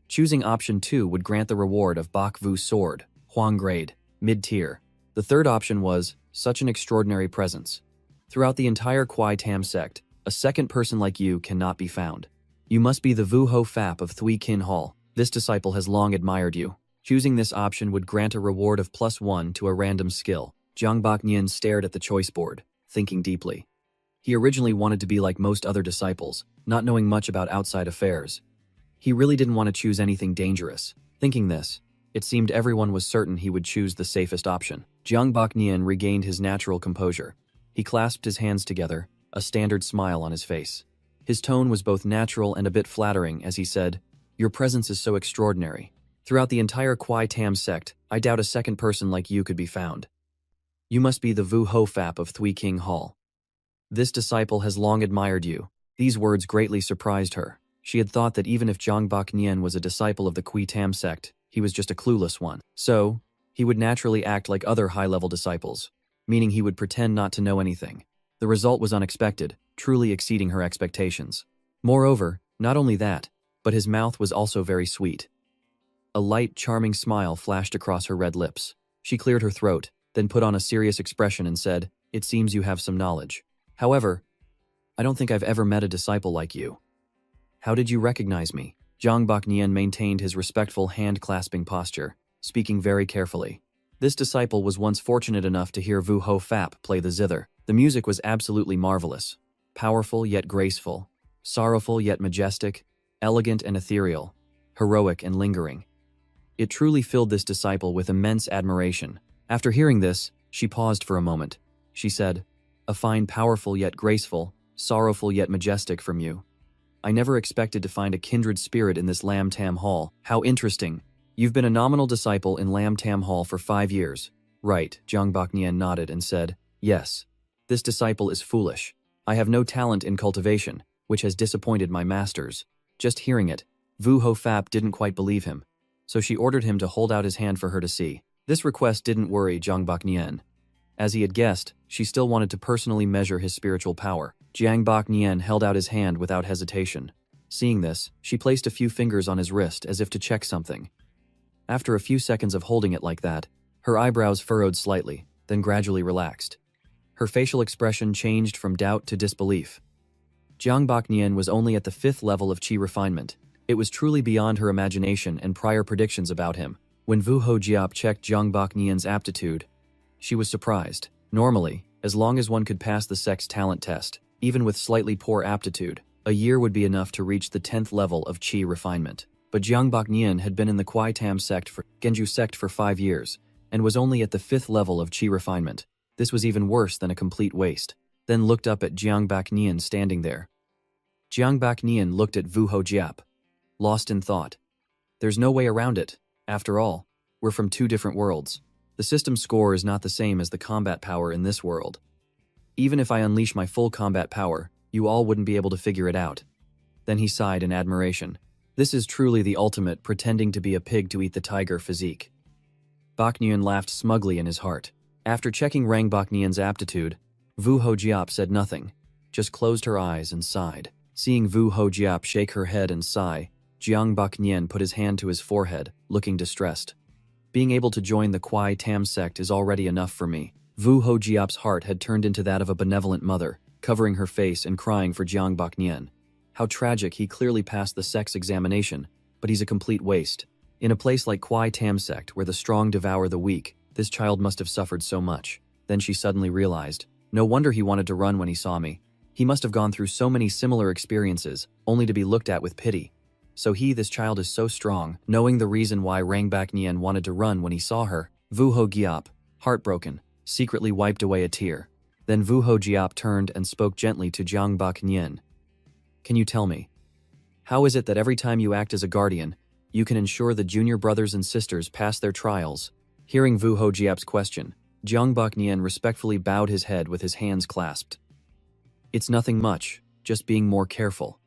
Choosing option 2 would grant the reward of Bak Vu Sword, Huang grade, mid-tier. The third option was, "Such an extraordinary presence. Throughout the entire Kwai Tam sect, a second person like you cannot be found. You must be the Vu Ho Fap of Thui Kin Hall. This disciple has long admired you." Choosing this option would grant a reward of +1 to a random skill. Jiang Baknian stared at the choice board, thinking deeply. He originally wanted to be like most other disciples, not knowing much about outside affairs. He really didn't want to choose anything dangerous. Thinking this, it seemed everyone was certain he would choose the safest option. Jiang Baknian regained his natural composure. He clasped his hands together, a standard smile on his face. His tone was both natural and a bit flattering as he said, "Your presence is so extraordinary. Throughout the entire Kwai Tam sect, I doubt a second person like you could be found. You must be the Vu Ho Fap of Three King Hall. This disciple has long admired you." These words greatly surprised her. She had thought that even if Jiang Baknian was a disciple of the Kwai Tam sect, he was just a clueless one. So, he would naturally act like other high-level disciples, meaning he would pretend not to know anything. The result was unexpected, truly exceeding her expectations. Moreover, not only that, but his mouth was also very sweet. A light, charming smile flashed across her red lips. She cleared her throat, then put on a serious expression and said, "It seems you have some knowledge. However, I don't think I've ever met a disciple like you. How did you recognize me?" Jiang Baknian maintained his respectful hand-clasping posture, speaking very carefully. This disciple was once fortunate enough to hear Vu Ho Fap play the zither. The music was absolutely marvelous. Powerful yet graceful, sorrowful yet majestic, elegant and ethereal, heroic and lingering. It truly filled this disciple with immense admiration. After hearing this, she paused for a moment. She said, "A fine, powerful yet graceful, sorrowful yet majestic from you. I never expected to find a kindred spirit in this Lam Tam Hall. How interesting. You've been a nominal disciple in Lam Tam Hall for 5 years. Right." Jiang Baknian nodded and said, "Yes. This disciple is foolish. I have no talent in cultivation, which has disappointed my masters." Just hearing it, Vu Ho Fap didn't quite believe him, so she ordered him to hold out his hand for her to see. This request didn't worry Jiang Baknian. As he had guessed, she still wanted to personally measure his spiritual power. Jiang Baknian held out his hand without hesitation. Seeing this, she placed a few fingers on his wrist as if to check something. After a few seconds of holding it like that, her eyebrows furrowed slightly, then gradually relaxed. Her facial expression changed from doubt to disbelief. Jiang Baknian was only at the 5th level of qi refinement. It was truly beyond her imagination and prior predictions about him. When Vu Ho Jiap checked Jiang Baknian's aptitude, she was surprised. Normally, as long as one could pass the sect's talent test, even with slightly poor aptitude, a year would be enough to reach the 10th level of qi refinement. But Jiang Baknian had been in the Kwai Tam Genju sect for 5 years, and was only at the 5th level of qi refinement. This was even worse than a complete waste. Then looked up at Jiang Baknian standing there. Jiang Baknian looked at Vu Ho Jiap, lost in thought. There's no way around it. After all, we're from 2 different worlds. The system score is not the same as the combat power in this world. Even if I unleash my full combat power, you all wouldn't be able to figure it out. Then he sighed in admiration. This is truly the ultimate pretending to be a pig to eat the tiger physique. Baknian laughed smugly in his heart. After checking Rang Baknian's aptitude, Vu Ho Jiap said nothing, just closed her eyes and sighed. Seeing Vu Ho Jiap shake her head and sigh, Jiang Baknian put his hand to his forehead, looking distressed. Being able to join the Kwai Tam sect is already enough for me. Vu Ho Jiap's heart had turned into that of a benevolent mother, covering her face and crying for Jiang Baknian. How tragic, he clearly passed the sect's examination, but he's a complete waste. In a place like Kwai Tam sect, where the strong devour the weak, this child must have suffered so much. Then she suddenly realized, no wonder he wanted to run when he saw me. He must have gone through so many similar experiences, only to be looked at with pity. So this child is so strong. Knowing the reason why Rang Baknian wanted to run when he saw her, Vu Ho Jiap, heartbroken, secretly wiped away a tear. Then Vu Ho Jiap turned and spoke gently to Jiang Baknian. Can you tell me, how is it that every time you act as a guardian, you can ensure the junior brothers and sisters pass their trials? Hearing Vu Ho Jiap's question, Jiang Baknian respectfully bowed his head with his hands clasped. It's nothing much, just being more careful.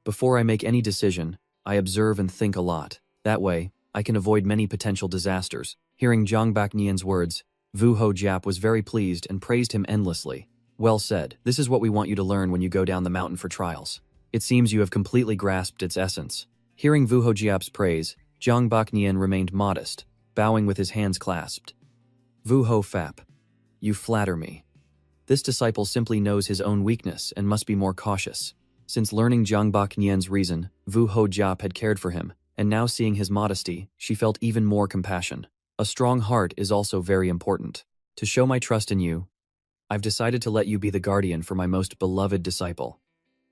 Before I make any decision, I observe and think a lot. That way, I can avoid many potential disasters. Hearing Jiang Baknian's words, Vu Ho Jiap was very pleased and praised him endlessly. Well said. This is what we want you to learn when you go down the mountain for trials. It seems you have completely grasped its essence. Hearing Vu Ho Jiap's praise, Jiang Baknian remained modest, bowing with his hands clasped. Vu Ho Fap, you flatter me. This disciple simply knows his own weakness and must be more cautious. Since learning Jiang Baknian's reason, Vu Ho Jiap had cared for him, and now seeing his modesty, she felt even more compassion. A strong heart is also very important. To show my trust in you, I've decided to let you be the guardian for my most beloved disciple.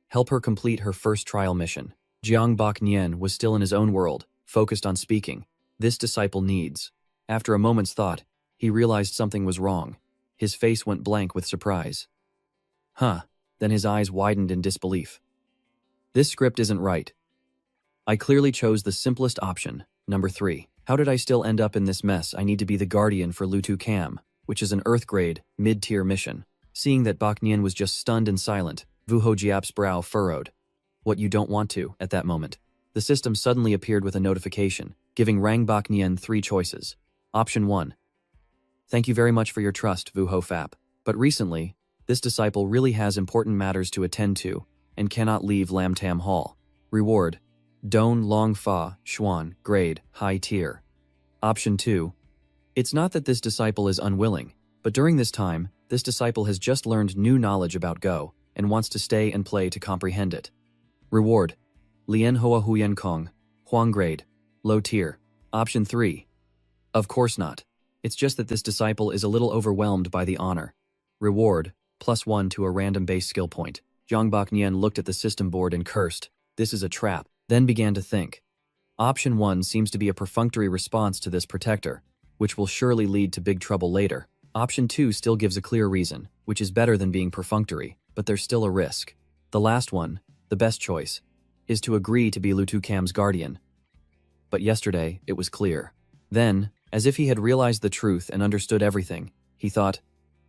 Help her complete her first trial mission. Jiang Baknian was still in his own world, focused on speaking. This disciple needs. After a moment's thought, he realized something was wrong. His face went blank with surprise. Huh, then his eyes widened in disbelief. This script isn't right. I clearly chose the simplest option, number 3. How did I still end up in this mess? I need to be the guardian for Lutu Cam, which is an Earth-grade, mid-tier mission. Seeing that Bak Nian was just stunned and silent, Vu Hojiap's brow furrowed. What you don't want to, at that moment. The system suddenly appeared with a notification, giving Rang Bak Nian 3 choices. Option 1. Thank you very much for your trust, Vu Ho Fap. But recently, this disciple really has important matters to attend to, and cannot leave Lam Tam Hall. Reward. Don Long Fa, Xuan, grade, high tier. Option 2. It's not that this disciple is unwilling, but during this time, this disciple has just learned new knowledge about Go, and wants to stay and play to comprehend it. Reward. Lien Hoa Huyen Kong, Huang grade, low tier. Option 3. Of course not. It's just that this disciple is a little overwhelmed by the honor. Reward. +1 to a random base skill point. Zhang Bak Nian looked at the system board and cursed. This is a trap. Then began to think. Option 1 seems to be a perfunctory response to this protector, which will surely lead to big trouble later. Option 2 still gives a clear reason, which is better than being perfunctory, but there's still a risk. The last one, the best choice, is to agree to be Lutu Cam's guardian. But yesterday, it was clear. Then, as if he had realized the truth and understood everything, he thought,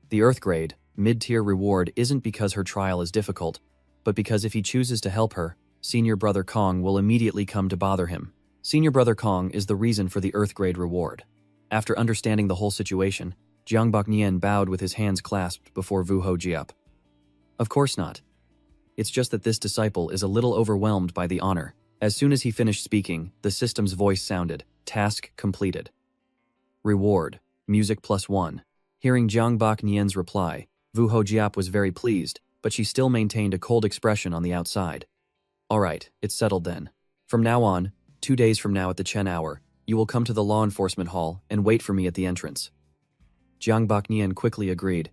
the Earth grade, mid-tier reward isn't because her trial is difficult, but because if he chooses to help her, Senior Brother Kong will immediately come to bother him. Senior Brother Kong is the reason for the Earth grade reward. After understanding the whole situation, Jiang Bak Nian bowed with his hands clasped before Vu Hojiap. Of course not. It's just that this disciple is a little overwhelmed by the honor. As soon as he finished speaking, the system's voice sounded, task completed. Reward, music +1. Hearing Jiang Bak Nian's reply, Vu Hojiap was very pleased, but she still maintained a cold expression on the outside. Alright, it's settled then. From now on, 2 days from now at the Chen hour, you will come to the law enforcement hall and wait for me at the entrance. Jiang Bak Nian quickly agreed.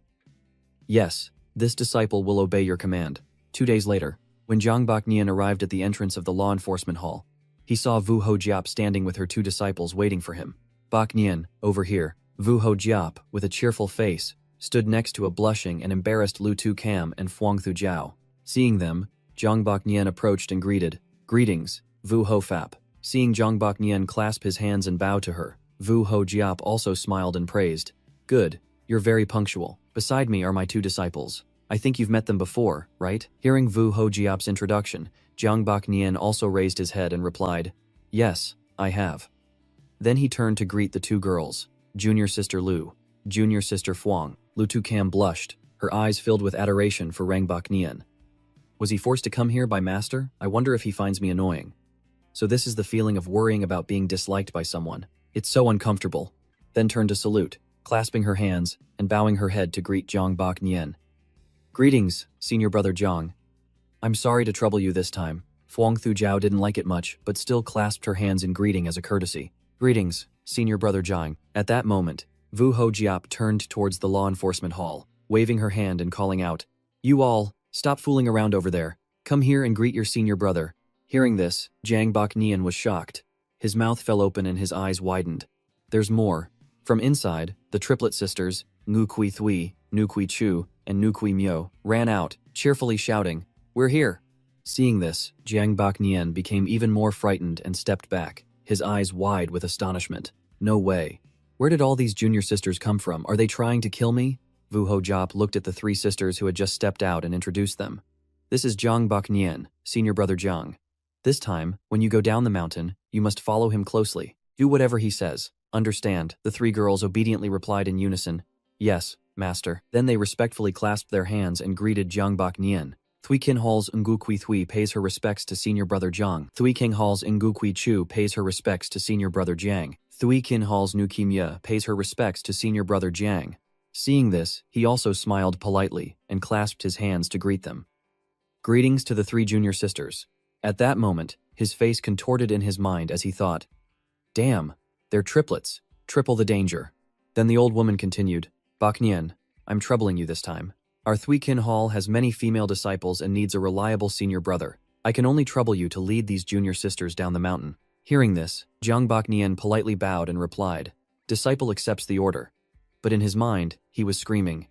Yes, this disciple will obey your command. 2 days later, when Jiang Bak Nian arrived at the entrance of the law enforcement hall, he saw Vu Hojiap standing with her 2 disciples waiting for him. Bak Nian, over here, Vu Hojiap, with a cheerful face, stood next to a blushing and embarrassed Lu Tu Cam and Fuang Thu Jiao. Seeing them, Jiang Bak Nian approached and greeted. Greetings, Vu Ho Fap. Seeing Jiang Bak Nian clasp his hands and bow to her, Vu Hojiap also smiled and praised. Good, you're very punctual. Beside me are my 2 disciples. I think you've met them before, right? Hearing Vu Hojiap's introduction, Jiang Bak Nian also raised his head and replied, Yes, I have. Then he turned to greet the 2 girls, Junior Sister Lu, Junior Sister Fuang. Lu Tu Cam blushed, her eyes filled with adoration for Rang Bak Nian. Was he forced to come here by Master? I wonder if he finds me annoying. So this is the feeling of worrying about being disliked by someone. It's so uncomfortable. Then turned to salute, clasping her hands and bowing her head to greet Jiang Bak Nian. Greetings, Senior Brother Jiang. I'm sorry to trouble you this time. Fuang Thu Jiao didn't like it much, but still clasped her hands in greeting as a courtesy. Greetings, Senior Brother Jiang. At that moment, Vu Hojiap turned towards the law enforcement hall, waving her hand and calling out, You all, stop fooling around over there. Come here and greet your senior brother. Hearing this, Jiang Bak Nian was shocked. His mouth fell open and his eyes widened. There's more. From inside, the triplet sisters, Ngu Kui Thui, Nu Kui Chu, and Nu Kui Myo, ran out, cheerfully shouting, We're here. Seeing this, Jiang Bak Nian became even more frightened and stepped back, his eyes wide with astonishment. No way. Where did all these junior sisters come from? Are they trying to kill me? Vu Hojiap looked at the 3 sisters who had just stepped out and introduced them. This is Jiang Bak Nian, Senior Brother Jiang. This time, when you go down the mountain, you must follow him closely. Do whatever he says. Understand, the 3 girls obediently replied in unison. Yes, Master. Then they respectfully clasped their hands and greeted Jiang Bak Nian. Thui Kin Hall's Ngu Kui Thui pays her respects to Senior Brother Jiang. Thui King Hall's Ngu Kui Chu pays her respects to Senior Brother Jiang. Thui Kin Hall's Nu Ki Mya pays her respects to Senior Brother Jiang. Seeing this, he also smiled politely and clasped his hands to greet them. Greetings to the 3 junior sisters. At that moment, his face contorted in his mind as he thought, Damn, they're triplets, triple the danger. Then the old woman continued, Bak Nian, I'm troubling you this time. Our Thui Kin Hall has many female disciples and needs a reliable senior brother. I can only trouble you to lead these junior sisters down the mountain. Hearing this, Jiang Bak Nian politely bowed and replied, Disciple accepts the order. but in his mind, he was screaming,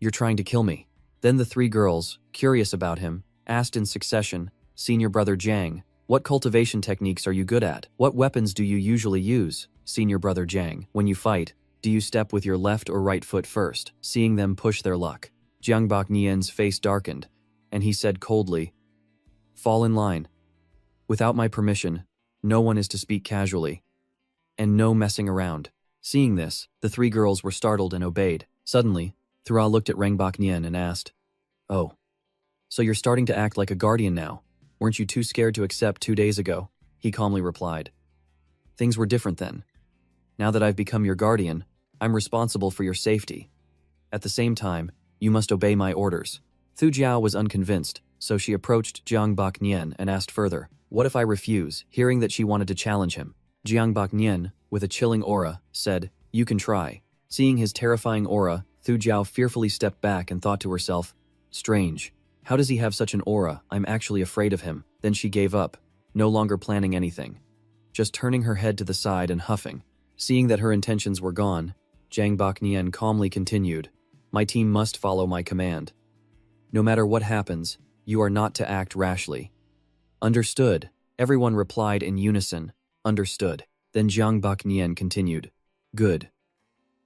"You're trying to kill me." Then the three girls, curious about him, asked in succession, "Senior brother Jiang, what cultivation techniques are you good at? What weapons do you usually use? Senior brother Jiang, when you fight, do you step with your left or right foot first?" Seeing them push their luck, Jiang Baknian's face darkened, and he said coldly, "Fall in line. Without my permission, no one is to speak casually. And no messing around." Seeing this, the three girls were startled and obeyed. Suddenly, Thura looked at Rengbok Nien and asked, "Oh, so you're starting to act like a guardian now? Weren't you too scared to accept 2 days ago?" He calmly replied, "Things were different then. Now that I've become your guardian, I'm responsible for your safety. At the same time, you must obey my orders." Thu Jiao was unconvinced, so she approached Jiang Bak Nien and asked further, "What if I refuse?" Hearing that she wanted to challenge him, Jiang Bak Nien, with a chilling aura, said, "You can try." Seeing his terrifying aura, Thu Jiao fearfully stepped back and thought to herself, "Strange. How does he have such an aura? I'm actually afraid of him." Then she gave up, no longer planning anything, just turning her head to the side and huffing. Seeing that her intentions were gone, Jiang Bak Nien calmly continued, "My team must follow my command. No matter what happens, you are not to act rashly." "Understood." Everyone replied in unison, "Understood." Then Jiang Bak Nien continued, "Good.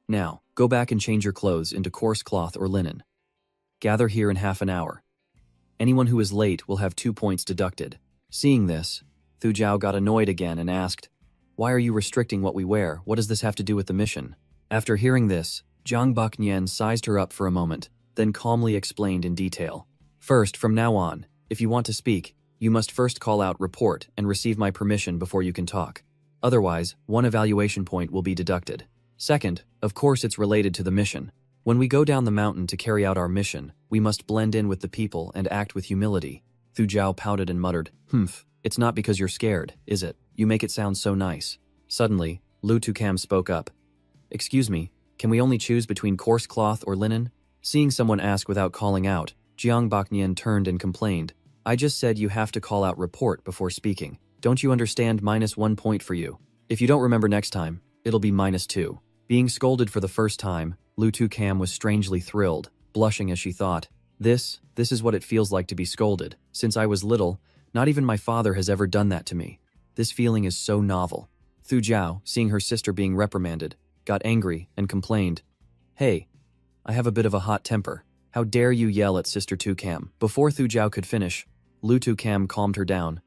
Now, go back and change your clothes into coarse cloth or linen. Gather here in half an hour. Anyone who is late will have 2 points deducted." Seeing this, Thu Jiao got annoyed again and asked, "Why are you restricting what we wear? What does this have to do with the mission?" After hearing this, Jiang Bak Nien sized her up for a moment, then calmly explained in detail. "First, from now on, if you want to speak, you must first call out 'report' and receive my permission before you can talk. Otherwise, 1 evaluation point will be deducted. Second, of course it's related to the mission. When we go down the mountain to carry out our mission, we must blend in with the people and act with humility." Thu Jiao pouted and muttered, "Humph, it's not because you're scared, is it? You make it sound so nice." Suddenly, Lu Tukam spoke up. "Excuse me, can we only choose between coarse cloth or linen?" Seeing someone ask without calling out, Jiang Baknian turned and complained, "I just said you have to call out 'report' before speaking. Don't you understand? -1 point for you. If you don't remember next time, it'll be -2. Being scolded for the first time, Lu Tukam was strangely thrilled, blushing as she thought, This is what it feels like to be scolded. Since I was little, not even my father has ever done that to me. This feeling is so novel." Thu Jiao, seeing her sister being reprimanded, got angry and complained, "Hey, I have a bit of a hot temper. How dare you yell at Sister Tukam?" Before Thu Jiao could finish, Lu Tukam calmed her down.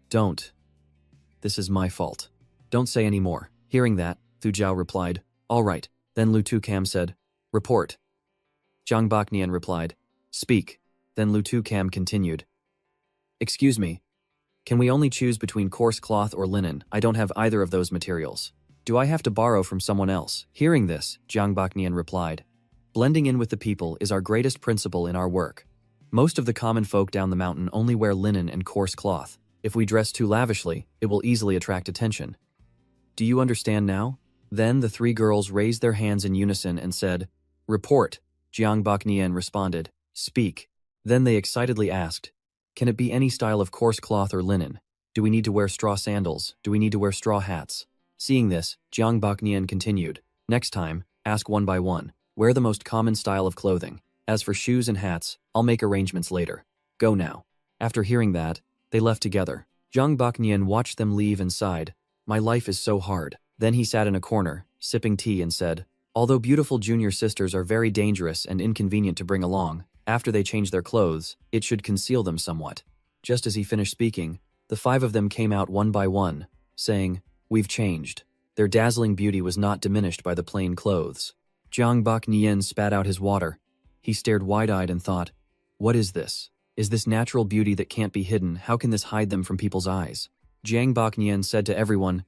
"Don't. This is my fault. Don't say any more." Hearing that, Thu Jiao replied, "All right." Then Lu Tukam said, "Report." Jiang Baknian replied, "Speak." Then Lu Tukam continued, "Excuse me, can we only choose between coarse cloth or linen? I don't have either of those materials. Do I have to borrow from someone else?" Hearing this, Jiang Baknian replied, "Blending in with the people is our greatest principle in our work. Most of the common folk down the mountain only wear linen and coarse cloth. If we dress too lavishly, it will easily attract attention. Do you understand now?" Then the three girls raised their hands in unison and said, "Report." Jiang Baknian responded, "Speak." Then they excitedly asked, "Can it be any style of coarse cloth or linen? Do we need to wear straw sandals? Do we need to wear straw hats?" Seeing this, Jiang Baknian continued, "Next time, ask one by one. Wear the most common style of clothing. As for shoes and hats, I'll make arrangements later. Go now." After hearing that, they left together. Jiang Baknian watched them leave and sighed, "My life is so hard." Then he sat in a corner, sipping tea and said, "Although beautiful junior sisters are very dangerous and inconvenient to bring along, after they change their clothes, it should conceal them somewhat." Just as he finished speaking, the 5 of them came out one by one, saying, "We've changed." Their dazzling beauty was not diminished by the plain clothes. Jiang Baknian spat out his water. He stared wide-eyed and thought, "What is this? Is this natural beauty that can't be hidden? How can this hide them from people's eyes?" Jiang Baknian said to everyone,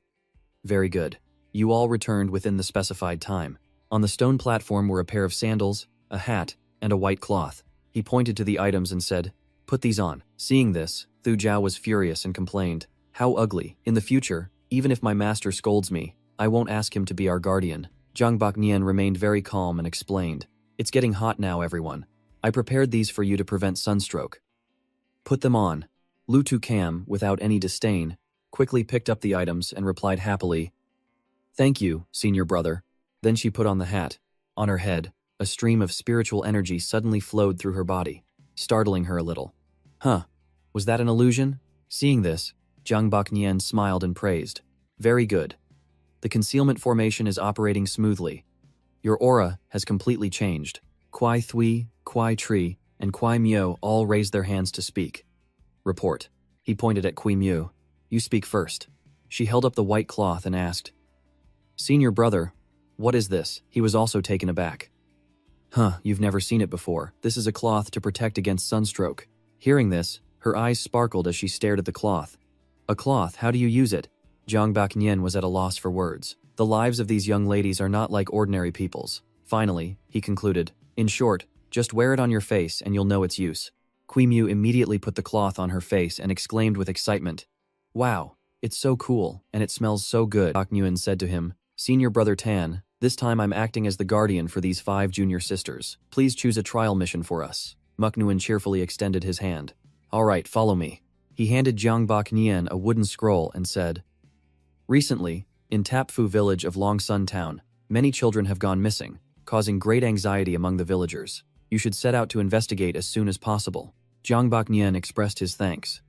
"Very good. You all returned within the specified time. On the stone platform were a pair of sandals, a hat, and a white cloth." He pointed to the items and said, "Put these on." Seeing this, Thu Jiao was furious and complained, "How ugly. In the future, even if my master scolds me, I won't ask him to be our guardian." Jiang Baknian remained very calm and explained, "It's getting hot now, everyone. I prepared these for you to prevent sunstroke. Put them on." Lu Tukam, without any disdain, quickly picked up the items and replied happily, "Thank you, senior brother. Then she put on the hat. On her head, a stream of spiritual energy suddenly flowed through her body, startling her a little. Huh, was that an illusion? Seeing this, Jiang Baknian smiled and praised. Very good. The concealment formation is operating smoothly. Your aura has completely changed. Kuai Thui, Kuai Tri, and Kuai Myo all raised their hands to speak. Report. He pointed at Kui Myo. You speak first. She held up the white cloth and asked, Senior brother, what is this? He was also taken aback. Huh, you've never seen it before. This is a cloth to protect against sunstroke. Hearing this, her eyes sparkled as she stared at the cloth. A cloth, how do you use it? Jiang Baknian was at a loss for words. The lives of these young ladies are not like ordinary people's. Finally, he concluded, in short, just wear it on your face and you'll know its use. Kui Myo immediately put the cloth on her face and exclaimed with excitement, Wow, it's so cool, and it smells so good. Baknian said to him, Senior brother Tan, this time I'm acting as the guardian for these 5 junior sisters. Please choose a trial mission for us. Muknuan cheerfully extended his hand. All right, follow me. He handed Jiang Baknian a wooden scroll and said, Recently, in Tapfu village of Longsun town, many children have gone missing, causing great anxiety among the villagers. You should set out to investigate as soon as possible. Jiang Baknian expressed his thanks.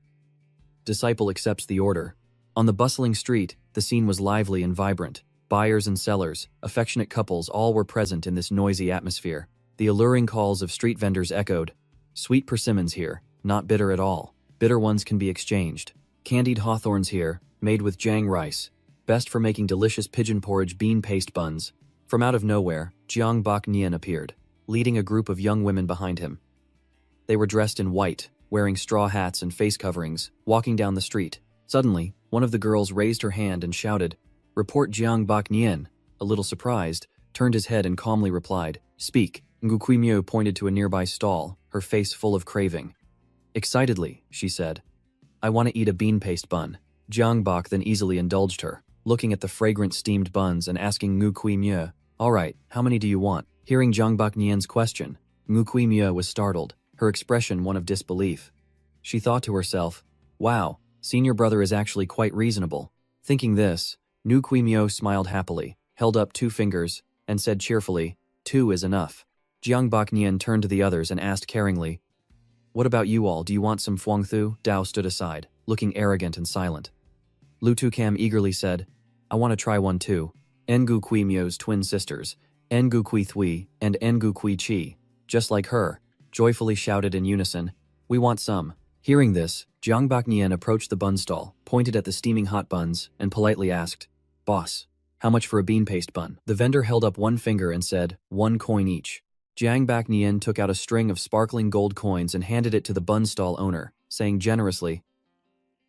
Disciple accepts the order. On the bustling street, the scene was lively and vibrant. Buyers and sellers, affectionate couples all were present in this noisy atmosphere. The alluring calls of street vendors echoed. Sweet persimmons here, not bitter at all. Bitter ones can be exchanged. Candied hawthorns here, made with jang rice. Best for making delicious pigeon porridge bean paste buns. From out of nowhere, Jiang Baknian appeared, leading a group of young women behind him. They were dressed in white, wearing straw hats and face coverings, walking down the street. Suddenly, one of the girls raised her hand and shouted, Report Jiang Baknian. A little surprised, turned his head and calmly replied, Speak. Ngu Kui Myo pointed to a nearby stall, her face full of craving. Excitedly, she said, I want to eat a bean paste bun. Jiang Bak then easily indulged her, looking at the fragrant steamed buns and asking Ngu Kui Myo, All right, how many do you want? Hearing Jiang Baknian's question, Ngu Kui Myo was startled, her expression one of disbelief. She thought to herself, Wow, senior brother is actually quite reasonable. Thinking this, Ngu Kui Myo smiled happily, held up 2 fingers, and said cheerfully, 2 is enough. Jiang Baknian turned to the others and asked caringly, What about you all, do you want some Fuangthu? Dao stood aside, looking arrogant and silent. Lu Tukam eagerly said, I want to try one too. Ngu Kui Myo's twin sisters, Ngu Kui Thui and Ngu Kui Chi, just like her, joyfully shouted in unison, We want some. Hearing this, Jiang Baknian approached the bun stall, pointed at the steaming hot buns, and politely asked, Boss, how much for a bean paste bun? The vendor held up 1 finger and said, 1 coin each. Jiang Baknian took out a string of sparkling gold coins and handed it to the bun stall owner, saying generously,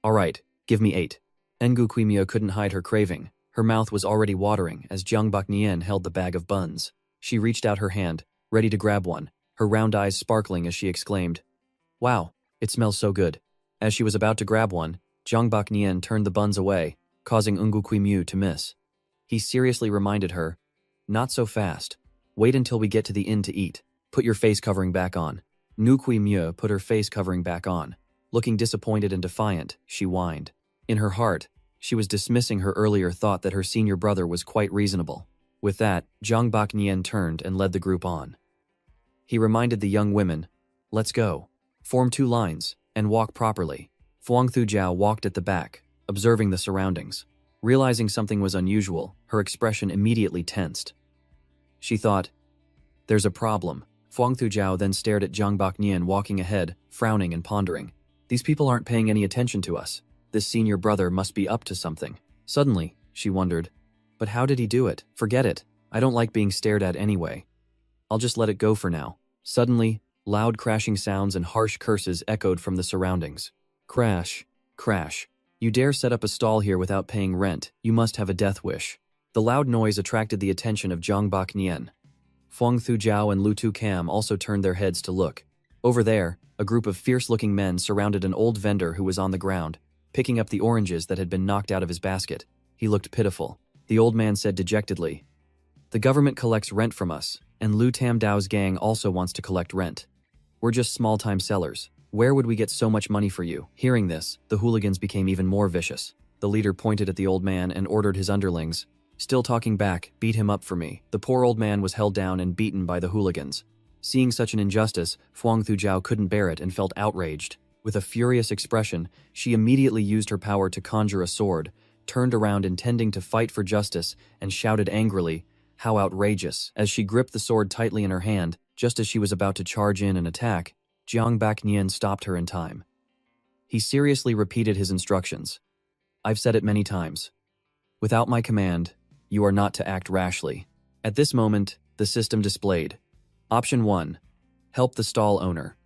All right, give me 8. Ngu Kui Myo couldn't hide her craving. Her mouth was already watering as Jiang Baknian held the bag of buns. She reached out her hand, ready to grab one, her round eyes sparkling as she exclaimed, Wow, it smells so good. As she was about to grab one, Jiang Baknian turned the buns away, causing Ngu Kui Myo to miss. He seriously reminded her, Not so fast. Wait until we get to the inn to eat. Put your face covering back on. Ngu Kui Myo put her face covering back on. Looking disappointed and defiant, she whined. In her heart, she was dismissing her earlier thought that her senior brother was quite reasonable. With that, Jiang Baknian turned and led the group on. He reminded the young women, Let's go. Form 2 lines, and walk properly. Fuangthu Jiao walked at the back, observing the surroundings. Realizing something was unusual, her expression immediately tensed. She thought, There's a problem. Fuangthu Jiao then stared at Jiang Baknian walking ahead, frowning and pondering. These people aren't paying any attention to us. This senior brother must be up to something. Suddenly, she wondered, But how did he do it? Forget it. I don't like being stared at anyway. I'll just let it go for now. Suddenly, loud crashing sounds and harsh curses echoed from the surroundings. Crash, crash. You dare set up a stall here without paying rent, you must have a death wish. The loud noise attracted the attention of Jiang Baknian. Fuangthu Jiao and Lu Tukam also turned their heads to look. Over there, a group of fierce-looking men surrounded an old vendor who was on the ground, picking up the oranges that had been knocked out of his basket. He looked pitiful. The old man said dejectedly, The government collects rent from us, and Lu Tam Dao's gang also wants to collect rent. We're just small-time sellers. Where would we get so much money for you? Hearing this, the hooligans became even more vicious. The leader pointed at the old man and ordered his underlings, Still talking back, beat him up for me. The poor old man was held down and beaten by the hooligans. Seeing such an injustice, Huang Thujiao couldn't bear it and felt outraged. With a furious expression, she immediately used her power to conjure a sword, turned around intending to fight for justice, and shouted angrily, "How outrageous!" As she gripped the sword tightly in her hand, just as she was about to charge in and attack, Jiang Baknian stopped her in time. He seriously repeated his instructions. "I've said it many times. Without my command, you are not to act rashly." At this moment, the system displayed. Option 1. Help the stall owner.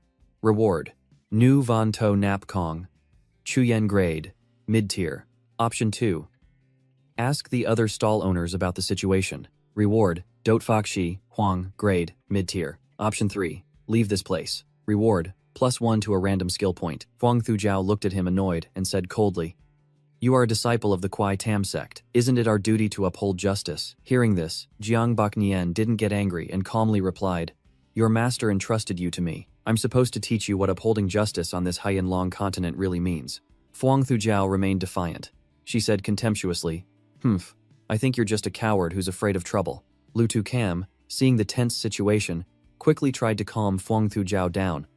Reward. Nu Van To Nap Kong. Chuyen grade. Mid-tier. Option 2. Ask the other stall owners about the situation. Reward. Dot Fakshi, Huang, grade, mid-tier. Option 3. Leave this place. Reward. +1 to a random skill point. Huang Thujiao looked at him annoyed and said coldly, "You are a disciple of the Kuai Tam sect. Isn't it our duty to uphold justice?" Hearing this, Jiang Baknian didn't get angry and calmly replied, "Your master entrusted you to me. I'm supposed to teach you what upholding justice on this Haiyan-long continent really means." Huang Thujiao remained defiant. She said contemptuously, "Humph, I think you're just a coward who's afraid of trouble." Lu Tu Cam, seeing the tense situation, quickly tried to calm Huang Thujiao down.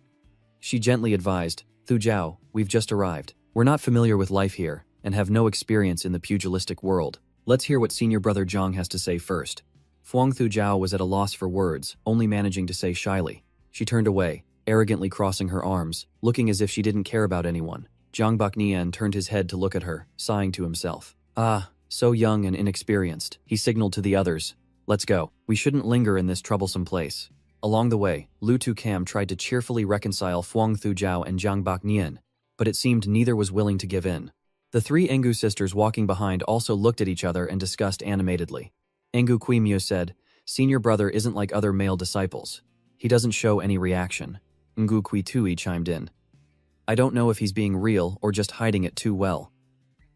She gently advised, "Thujiao, we've just arrived. We're not familiar with life here, and have no experience in the pugilistic world. Let's hear what senior brother Zhang has to say first." Huang Thujiao was at a loss for words, only managing to say shyly. She turned away, arrogantly crossing her arms, looking as if she didn't care about anyone. Jiang Baknian turned his head to look at her, sighing to himself. "Ah, so young and inexperienced." He signaled to the others, "Let's go. We shouldn't linger in this troublesome place." Along the way, Lu Tu Cam tried to cheerfully reconcile Huang Thujiao and Jiang Baknian, but it seemed neither was willing to give in. The three Engu sisters walking behind also looked at each other and discussed animatedly. Engu Kuimyo said, "Senior brother isn't like other male disciples. He doesn't show any reaction." Ngu Kui Tui chimed in, "I don't know if he's being real or just hiding it too well."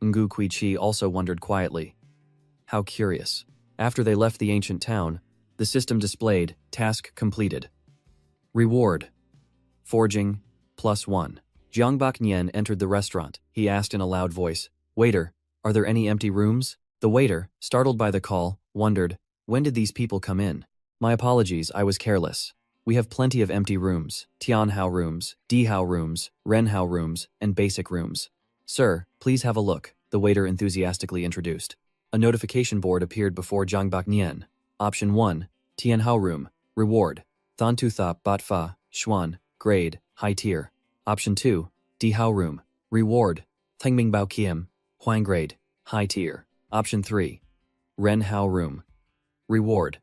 Ngu Kui Chi also wondered quietly. How curious. After they left the ancient town, the system displayed, task completed. Reward. Forging, +1. Jiang Baknian entered the restaurant. He asked in a loud voice, "Waiter, are there any empty rooms?" The waiter, startled by the call, wondered, "When did these people come in?" "My apologies, I was careless. We have plenty of empty rooms, Tianhao rooms, Dihao rooms, Renhao rooms, and basic rooms." "Sir, please have a look," the waiter enthusiastically introduced. A notification board appeared before Jiang Baknian. Option 1, Tianhao room. Reward. Thantu Thap Batfa, Xuan, grade, high tier. Option 2, Dihao room. Reward. Tengming Bao Kiem, Huang grade, high tier. Option 3, Renhao room. Reward.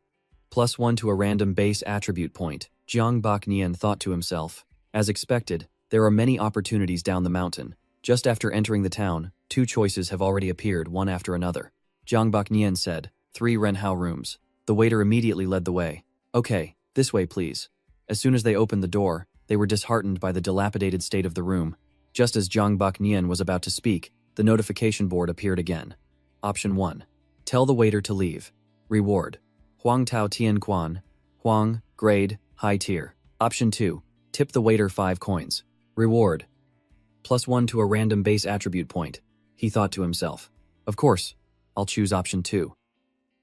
+1 to a random base attribute point. Jiang Baknian thought to himself. As expected, there are many opportunities down the mountain. Just after entering the town, 2 choices have already appeared one after another. Jiang Baknian said, 3 Renhao rooms. The waiter immediately led the way. "Okay, this way please." As soon as they opened the door, they were disheartened by the dilapidated state of the room. Just as Jiang Baknian was about to speak, the notification board appeared again. Option 1. Tell the waiter to leave. Reward. Huang Tao Tian Quan. Huang, grade, high tier. Option 2. Tip the waiter 5 coins. Reward. +1 to a random base attribute point. He thought to himself. Of course, I'll choose option 2.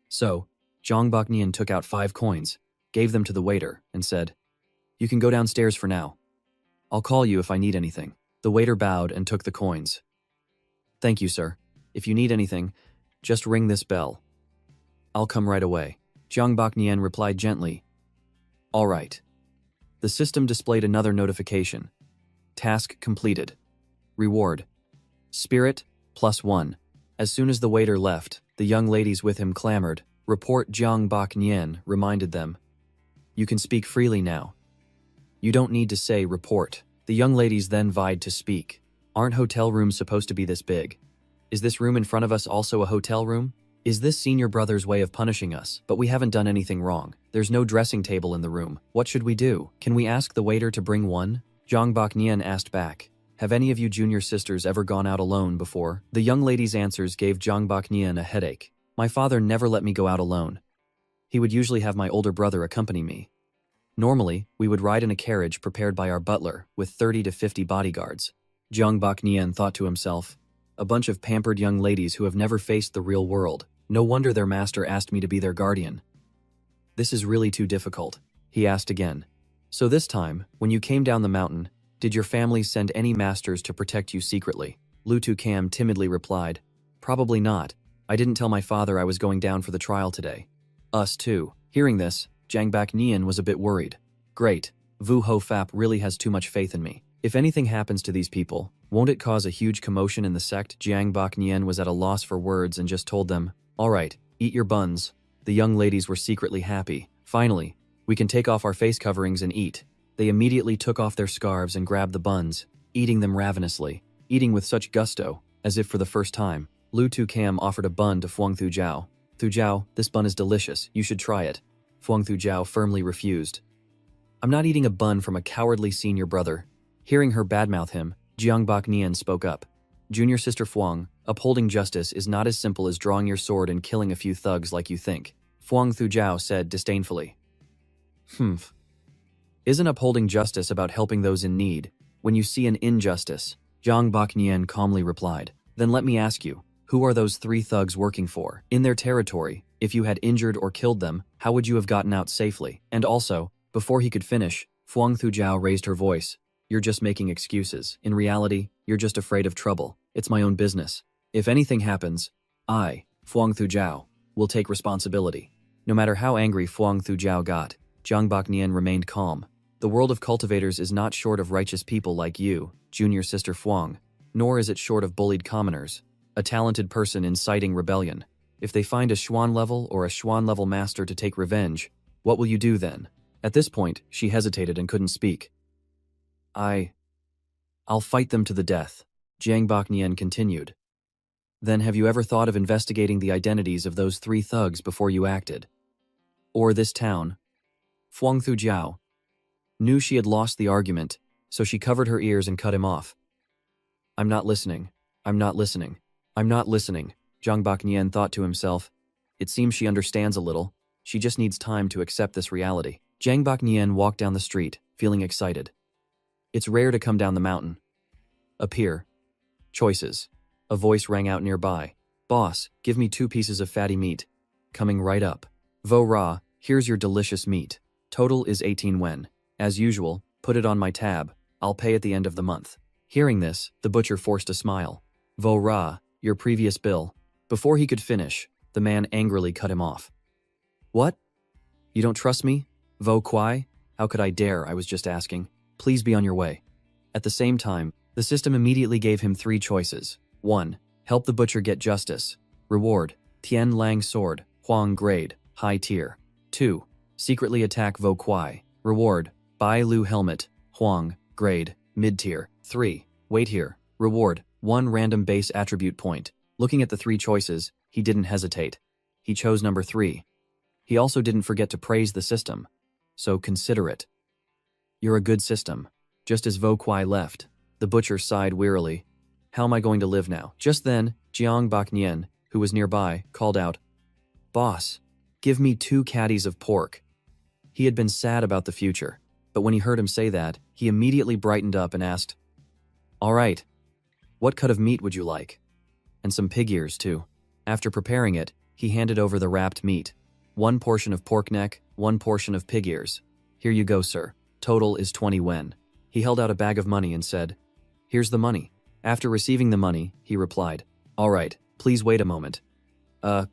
So, Jiang Baknian took out 5 coins, gave them to the waiter, and said, "You can go downstairs for now. I'll call you if I need anything." The waiter bowed and took the coins. "Thank you, sir. If you need anything, just ring this bell. I'll come right away." Jiang Baknian replied gently, "All right." The system displayed another notification. Task completed. Reward. Spirit, +1. As soon as the waiter left, the young ladies with him clamored. Report Jiang Baknian reminded them. "You can speak freely now. You don't need to say report." The young ladies then vied to speak. "Aren't hotel rooms supposed to be this big? Is this room in front of us also a hotel room? Is this senior brother's way of punishing us? But we haven't done anything wrong. There's no dressing table in the room. What should we do? Can we ask the waiter to bring one?" Jiang Baknian asked back. "Have any of you junior sisters ever gone out alone before?" The young ladies' answers gave Jiang Baknian a headache. "My father never let me go out alone. He would usually have my older brother accompany me. Normally, we would ride in a carriage prepared by our butler, with 30 to 50 bodyguards." Jiang Baknian thought to himself, "A bunch of pampered young ladies who have never faced the real world." No wonder their master asked me to be their guardian. This is really too difficult, he asked again. So this time, when you came down the mountain, did your family send any masters to protect you secretly? Lu Tukam timidly replied, Probably not. I didn't tell my father I was going down for the trial today. Us too. Hearing this, Jiang Bak Nian was a bit worried. Great. Vu Ho Fap really has too much faith in me. If anything happens to these people, won't it cause a huge commotion in the sect? Jiang Bak Nian was at a loss for words and just told them, All right, eat your buns. The young ladies were secretly happy. Finally, we can take off our face coverings and eat. They immediately took off their scarves and grabbed the buns, eating them ravenously, eating with such gusto, as if for the first time. Lu Tukam offered a bun to Fuang Thu Jiao. Thu Jiao, this bun is delicious, you should try it. Fuang Thu Jiao firmly refused. I'm not eating a bun from a cowardly senior brother. Hearing her badmouth him, Jiang Bak Nian spoke up. Junior sister Fuang, upholding justice is not as simple as drawing your sword and killing a few thugs like you think. Fuang Thu Jiao said disdainfully. Isn't upholding justice about helping those in need? When you see an injustice, Jiang Bak Nian calmly replied. Then let me ask you, who are those 3 thugs working for? In their territory, if you had injured or killed them, how would you have gotten out safely? And also, before he could finish, Fuang Thu Jiao raised her voice. You're just making excuses. In reality, you're just afraid of trouble. It's my own business. If anything happens, I, Fuang Thu Jiao, will take responsibility. No matter how angry Fuang Thu Jiao got, Jiang Bak Nian remained calm. The world of cultivators is not short of righteous people like you, junior sister Fuang, nor is it short of bullied commoners, a talented person inciting rebellion. If they find a Xuan level or a Xuan level master to take revenge, what will you do then? At this point, she hesitated and couldn't speak. I'll fight them to the death, Jiang Bak Nian continued. Then have you ever thought of investigating the identities of those 3 thugs before you acted? Or this town? Fuang Thu Jiao knew she had lost the argument, so she covered her ears and cut him off. I'm not listening. I'm not listening. I'm not listening, Jiang Bak Nian thought to himself. It seems she understands a little. She just needs time to accept this reality. Jiang Bak Nian walked down the street, feeling excited. It's rare to come down the mountain. Appear. Choices. A voice rang out nearby. Boss, give me 2 pieces of fatty meat. Coming right up. Vo Ra, here's your delicious meat. Total is 18 wen. As usual, put it on my tab. I'll pay at the end of the month. Hearing this, the butcher forced a smile. Vo Ra, your previous bill. Before he could finish, the man angrily cut him off. What? You don't trust me? Vo Kwai? How could I dare, I was just asking. Please be on your way. At the same time, the system immediately gave him 3 choices. 1. Help the butcher get justice. Reward. Tian Lang sword, Huang grade, high tier. 2. Secretly attack Vo Kwai. Reward. Bai Lu helmet, Huang grade, mid tier. 3. Wait here. Reward. 1 random base attribute point. Looking at the 3 choices, he didn't hesitate. He chose number 3. He also didn't forget to praise the system. So consider it. You're a good system. Just as Vo Kwai left, the butcher sighed wearily. How am I going to live now? Just then, Jiang Bak Nian, who was nearby, called out, Boss, give me 2 caddies of pork. He had been sad about the future, but when he heard him say that, he immediately brightened up and asked, All right, what cut of meat would you like? And some pig ears too. After preparing it, he handed over the wrapped meat. 1 portion of pork neck, 1 portion of pig ears. Here you go, sir. Total is 20 wen. He held out a bag of money and said, Here's the money. After receiving the money, he replied, All right, please wait a moment.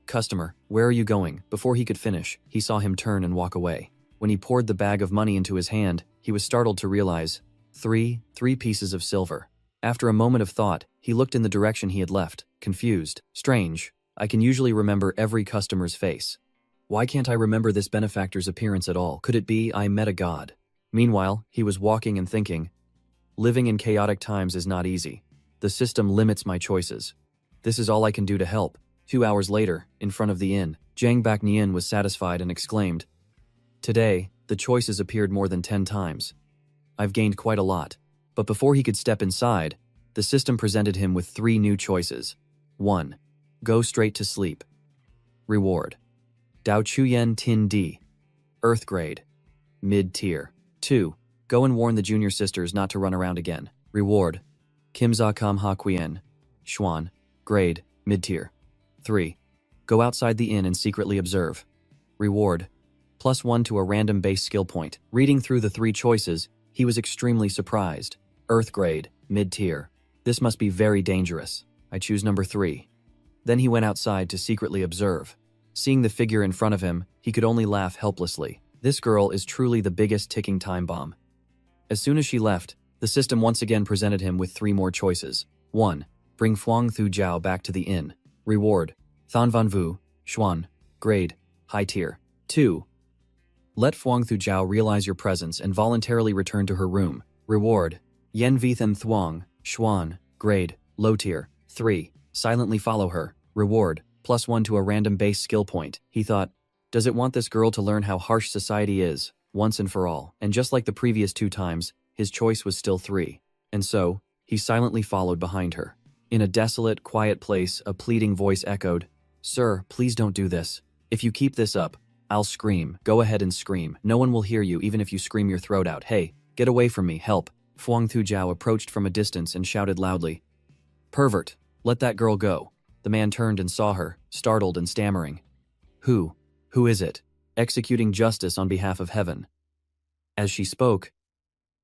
Customer, where are you going? Before he could finish, he saw him turn and walk away. When he poured the bag of money into his hand, he was startled to realize, 3 pieces of silver. After a moment of thought, he looked in the direction he had left, confused. Strange, I can usually remember every customer's face. Why can't I remember this benefactor's appearance at all? Could it be I met a god? Meanwhile, he was walking and thinking, living in chaotic times is not easy. The system limits my choices. This is all I can do to help. 2 hours later, in front of the inn, Jiang Bak Nian was satisfied and exclaimed, Today, the choices appeared more than 10 times. I've gained quite a lot. But before he could step inside, the system presented him with 3 new choices. 1. Go straight to sleep. Reward. Dao Chuyen Tin Di. Earth grade. Mid tier. 2. Go and warn the junior sisters not to run around again. Reward. Kimza Kam Ha Quyen. Xuan. Grade. Mid tier. 3. Go outside the inn and secretly observe. Reward: +1 to a random base skill point. Reading through the 3 choices, he was extremely surprised. Earth grade, mid-tier. This must be very dangerous. I choose number 3. Then he went outside to secretly observe. Seeing the figure in front of him, he could only laugh helplessly. This girl is truly the biggest ticking time bomb. As soon as she left, the system once again presented him with 3 more choices. 1. Bring Fuang Thu Jiao back to the inn. Reward: Than Van Vu, Xuan. Grade: high tier. 2. Let Fuang Thu Jiao realize your presence and voluntarily return to her room. Reward: Yen Vithan Thuong, Xuan. Grade: low tier. 3. Silently follow her. Reward: +1 to a random base skill point. He thought, does it want this girl to learn how harsh society is, once and for all? And just like the previous 2 times, his choice was still 3. And so, he silently followed behind her. In a desolate, quiet place, a pleading voice echoed, "Sir, please don't do this. If you keep this up, I'll scream. Go ahead and scream. No one will hear you even if you scream your throat out. Hey, get away from me, help." Fuang Thu Jiao approached from a distance and shouted loudly, "Pervert, let that girl go." The man turned and saw her, startled and stammering. Who is it? Executing justice on behalf of heaven." As she spoke,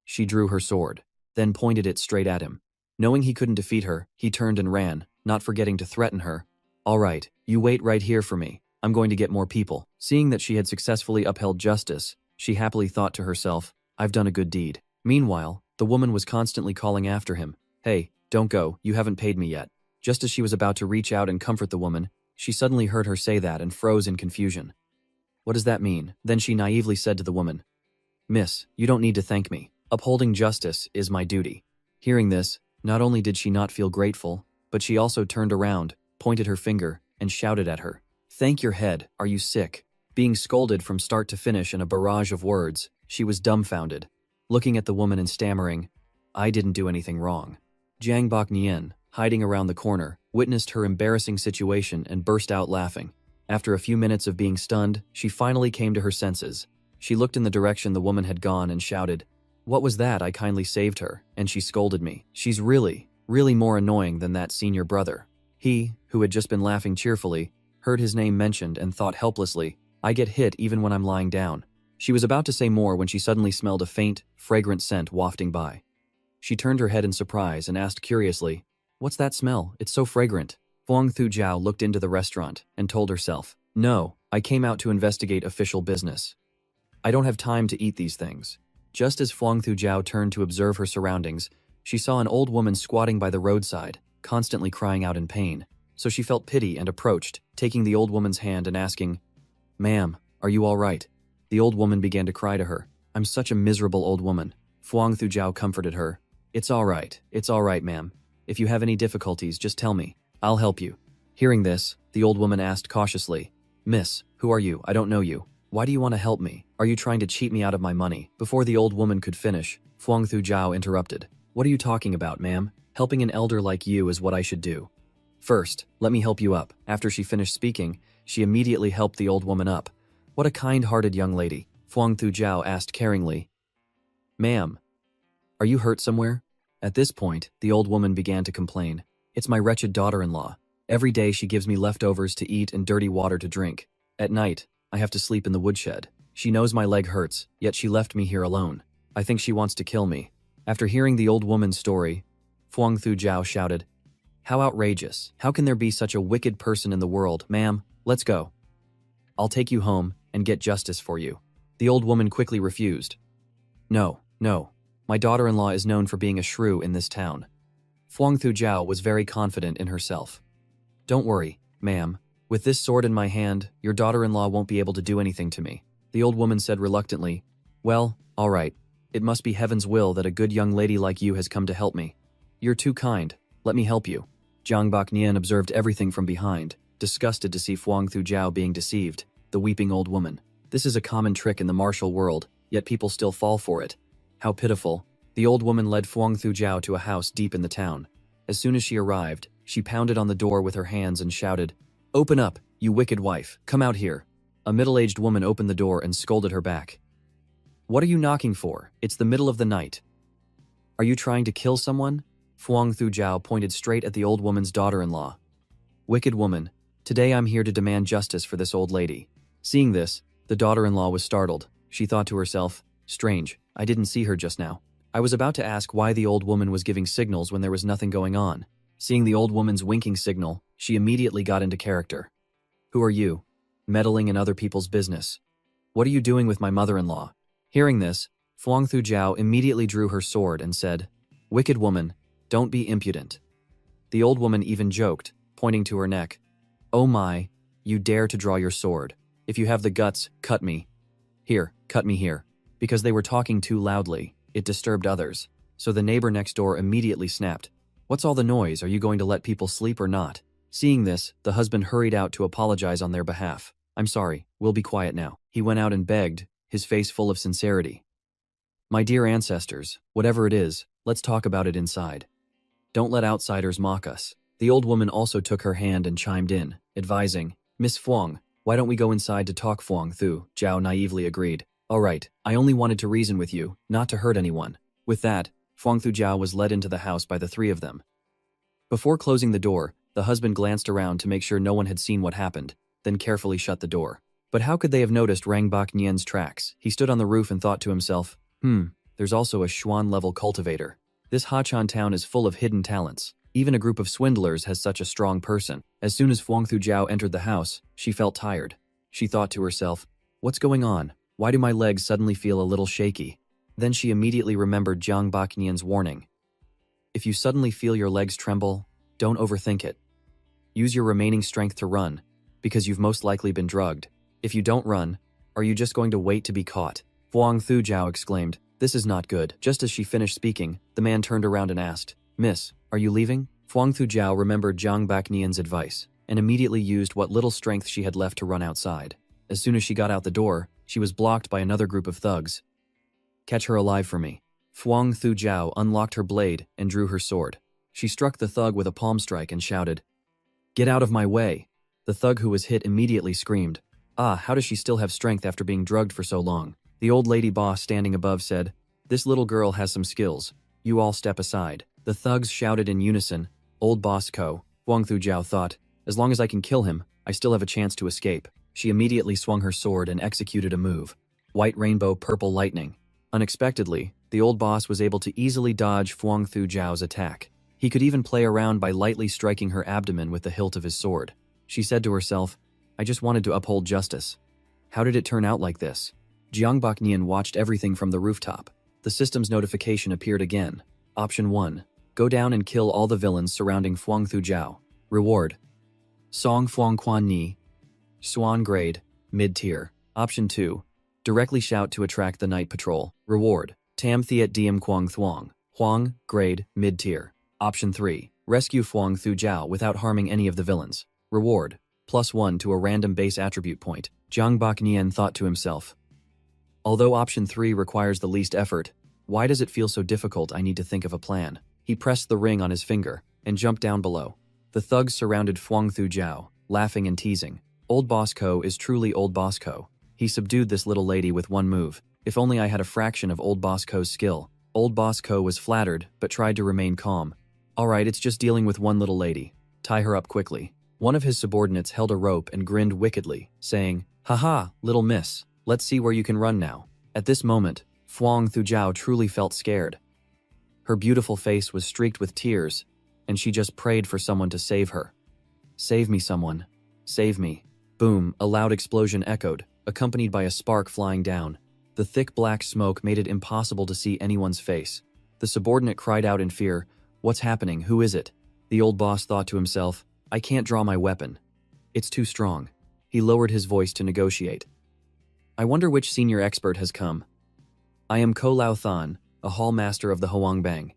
she drew her sword, then pointed it straight at him. Knowing he couldn't defeat her, he turned and ran, not forgetting to threaten her. "All right, you wait right here for me. I'm going to get more people." Seeing that she had successfully upheld justice, she happily thought to herself, "I've done a good deed." Meanwhile, the woman was constantly calling after him. "Hey, don't go, you haven't paid me yet." Just as she was about to reach out and comfort the woman, she suddenly heard her say that and froze in confusion. What does that mean? Then she naively said to the woman, "Miss, you don't need to thank me. Upholding justice is my duty." Hearing this, not only did she not feel grateful, but she also turned around, pointed her finger, and shouted at her, "Thank your head, are you sick?" Being scolded from start to finish in a barrage of words, she was dumbfounded, looking at the woman and stammering, "I didn't do anything wrong." Jiang Bok Nian, hiding around the corner, witnessed her embarrassing situation and burst out laughing. After a few minutes of being stunned, she finally came to her senses. She looked in the direction the woman had gone and shouted, "What was that? I kindly saved her, and she scolded me. She's really more annoying than that senior brother." He, who had just been laughing cheerfully, heard his name mentioned and thought helplessly, "I get hit even when I'm lying down." She was about to say more when she suddenly smelled a faint, fragrant scent wafting by. She turned her head in surprise and asked curiously, "What's that smell? It's so fragrant." Fuang Thu Jiao looked into the restaurant and told herself, "No, I came out to investigate official business. I don't have time to eat these things." Just as Fuang Thu Jiao turned to observe her surroundings, she saw an old woman squatting by the roadside, constantly crying out in pain. So she felt pity and approached, taking the old woman's hand and asking, "Ma'am, are you all right?" The old woman began to cry to her. "I'm such a miserable old woman." Fuang Thu Jiao comforted her. It's all right, ma'am. If you have any difficulties, just tell me. I'll help you." Hearing this, the old woman asked cautiously, "Miss, who are you? I don't know you. Why do you want to help me? Are you trying to cheat me out of my money?" Before the old woman could finish, Fuang Thu Jiao interrupted. "What are you talking about, ma'am? Helping an elder like you is what I should do. First, let me help you up." After she finished speaking, she immediately helped the old woman up. "What a kind-hearted young lady." Fuang Thu Jiao asked caringly, "Ma'am, are you hurt somewhere?" At this point, the old woman began to complain. "It's my wretched daughter-in-law. Every day she gives me leftovers to eat and dirty water to drink. At night, I have to sleep in the woodshed. She knows my leg hurts, yet she left me here alone. I think she wants to kill me." After hearing the old woman's story, Fuang Thu Jiao shouted, "How outrageous! How can there be such a wicked person in the world? Ma'am, let's go. I'll take you home and get justice for you." The old woman quickly refused. No. My daughter-in-law is known for being a shrew in this town." Fuang Thu Jiao was very confident in herself. "Don't worry, ma'am. With this sword in my hand, your daughter-in-law won't be able to do anything to me." The old woman said reluctantly, "Well, all right. It must be heaven's will that a good young lady like you has come to help me. You're too kind. Let me help you." Jiang Bok Nian observed everything from behind, disgusted to see Fuang Thu Jiao being deceived, the weeping old woman. This is a common trick in the martial world, yet people still fall for it. How pitiful. The old woman led Fuang Thu Jiao to a house deep in the town. As soon as she arrived, she pounded on the door with her hands and shouted, "Open up, you wicked wife, come out here." A middle-aged woman opened the door and scolded her back. "What are you knocking for? It's the middle of the night. Are you trying to kill someone?" Fuang Thu Jiao pointed straight at the old woman's daughter-in-law. "Wicked woman, Today I'm here to demand justice for this old lady. Seeing this, the daughter-in-law was startled. She thought to herself, strange, I didn't see her just now. I was about to ask why the old woman was giving signals when there was nothing going on. Seeing the old woman's winking signal, she immediately got into character. Who are you? Meddling in other people's business. What are you doing with my mother-in-law? Hearing this, Fuang Thujiao immediately drew her sword and said, Wicked woman, don't be impudent. The old woman even joked, pointing to her neck. Oh my, you dare to draw your sword. If you have the guts, cut me. Here, cut me here. Because they were talking too loudly, it disturbed others. So the neighbor next door immediately snapped. What's all the noise? Are you going to let people sleep or not? Seeing this, the husband hurried out to apologize on their behalf. I'm sorry, we'll be quiet now. He went out and begged, his face full of sincerity. My dear ancestors, whatever it is, let's talk about it inside. Don't let outsiders mock us. The old woman also took her hand and chimed in, advising, Miss Fuang, why don't we go inside to talk? Fuang Thu Jiao naively agreed. All right, I only wanted to reason with you, not to hurt anyone. With that, Fuang Thu Jiao was led into the house by the three of them. Before closing the door, the husband glanced around to make sure no one had seen what happened, then carefully shut the door. But how could they have noticed Rang Bak Nian's tracks? He stood on the roof and thought to himself, there's also a Xuan-level cultivator. This Hachan town is full of hidden talents. Even a group of swindlers has such a strong person. As soon as Fuang Thu Jiao entered the house, she felt tired. She thought to herself, what's going on? Why do my legs suddenly feel a little shaky? Then she immediately remembered Jiang Baknian's warning. If you suddenly feel your legs tremble, don't overthink it. Use your remaining strength to run, because you've most likely been drugged. If you don't run, are you just going to wait to be caught? Fuang Thu Jiao exclaimed, this is not good. Just as she finished speaking, the man turned around and asked, Miss, are you leaving? Fuang Thu Jiao remembered Jiang Baknian's advice, and immediately used what little strength she had left to run outside. As soon as she got out the door, she was blocked by another group of thugs. Catch her alive for me. Fuang Thu Jiao unlocked her blade and drew her sword. She struck the thug with a palm strike and shouted, Get out of my way! The thug who was hit immediately screamed, how does she still have strength after being drugged for so long? The old lady boss standing above said, This little girl has some skills. You all step aside. The thugs shouted in unison, Old boss Ko. Fuang Thu Jiao thought, as long as I can kill him, I still have a chance to escape. She immediately swung her sword and executed a move. White rainbow purple lightning. Unexpectedly, the old boss was able to easily dodge Fuang Thu Jiao's attack. He could even play around by lightly striking her abdomen with the hilt of his sword. She said to herself, I just wanted to uphold justice. How did it turn out like this? Jiang Baknian watched everything from the rooftop. The system's notification appeared again. Option 1. Go down and kill all the villains surrounding Fuang Thu Jiao. Reward. Song Fuang Quan Ni. Swan grade, mid-tier. Option 2. Directly shout to attract the night patrol. Reward. Tam Thiet Diem Quang Thuong. Huang, grade, mid-tier. Option 3. Rescue Fuang Thu Jiao without harming any of the villains. Reward. +1 to a random base attribute point. Jiang Baknian thought to himself. Although option 3 requires the least effort, why does it feel so difficult? I need to think of a plan. He pressed the ring on his finger and jumped down below. The thugs surrounded Fuang Thu Jiao, laughing and teasing. Old Boss Ko is truly Old Boss Ko. He subdued this little lady with one move. If only I had a fraction of Old Boss Ko's skill. Old Boss Ko was flattered, but tried to remain calm. Alright, it's just dealing with one little lady. Tie her up quickly. One of his subordinates held a rope and grinned wickedly, saying, Haha, little miss, let's see where you can run now. At this moment, Fuang Thu Jiao truly felt scared. Her beautiful face was streaked with tears, and she just prayed for someone to save her. Save me, someone. Save me. Boom, a loud explosion echoed, accompanied by a spark flying down. The thick black smoke made it impossible to see anyone's face. The subordinate cried out in fear, What's happening? Who is it? The old boss thought to himself, I can't draw my weapon. It's too strong. He lowered his voice to negotiate. I wonder which senior expert has come. I am Ko Lao Than, a hall master of the Hoang Bang.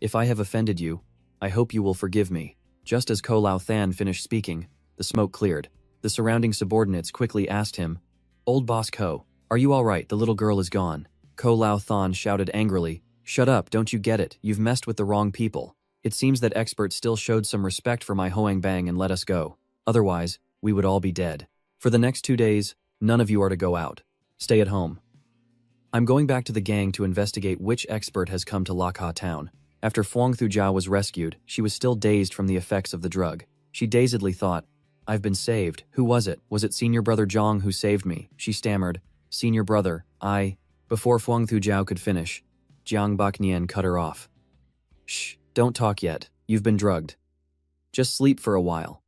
If I have offended you, I hope you will forgive me. Just as Ko Lao Than finished speaking, the smoke cleared. The surrounding subordinates quickly asked him, Old Boss Ko, are you all right? The little girl is gone. Ko Lao Than shouted angrily, Shut up, don't you get it? You've messed with the wrong people. It seems that expert still showed some respect for my Hoang Bang and let us go. Otherwise, we would all be dead. For the next 2 days, none of you are to go out. Stay at home. I'm going back to the gang to investigate which expert has come to Lakha town. After Fuang Thu Jiao was rescued, she was still dazed from the effects of the drug. She dazedly thought, I've been saved. Who was it? Was it senior brother Zhang who saved me? She stammered. Senior brother, Before Fuang Thujiao could finish, Jiang Baknian cut her off. Shh, don't talk yet. You've been drugged. Just sleep for a while.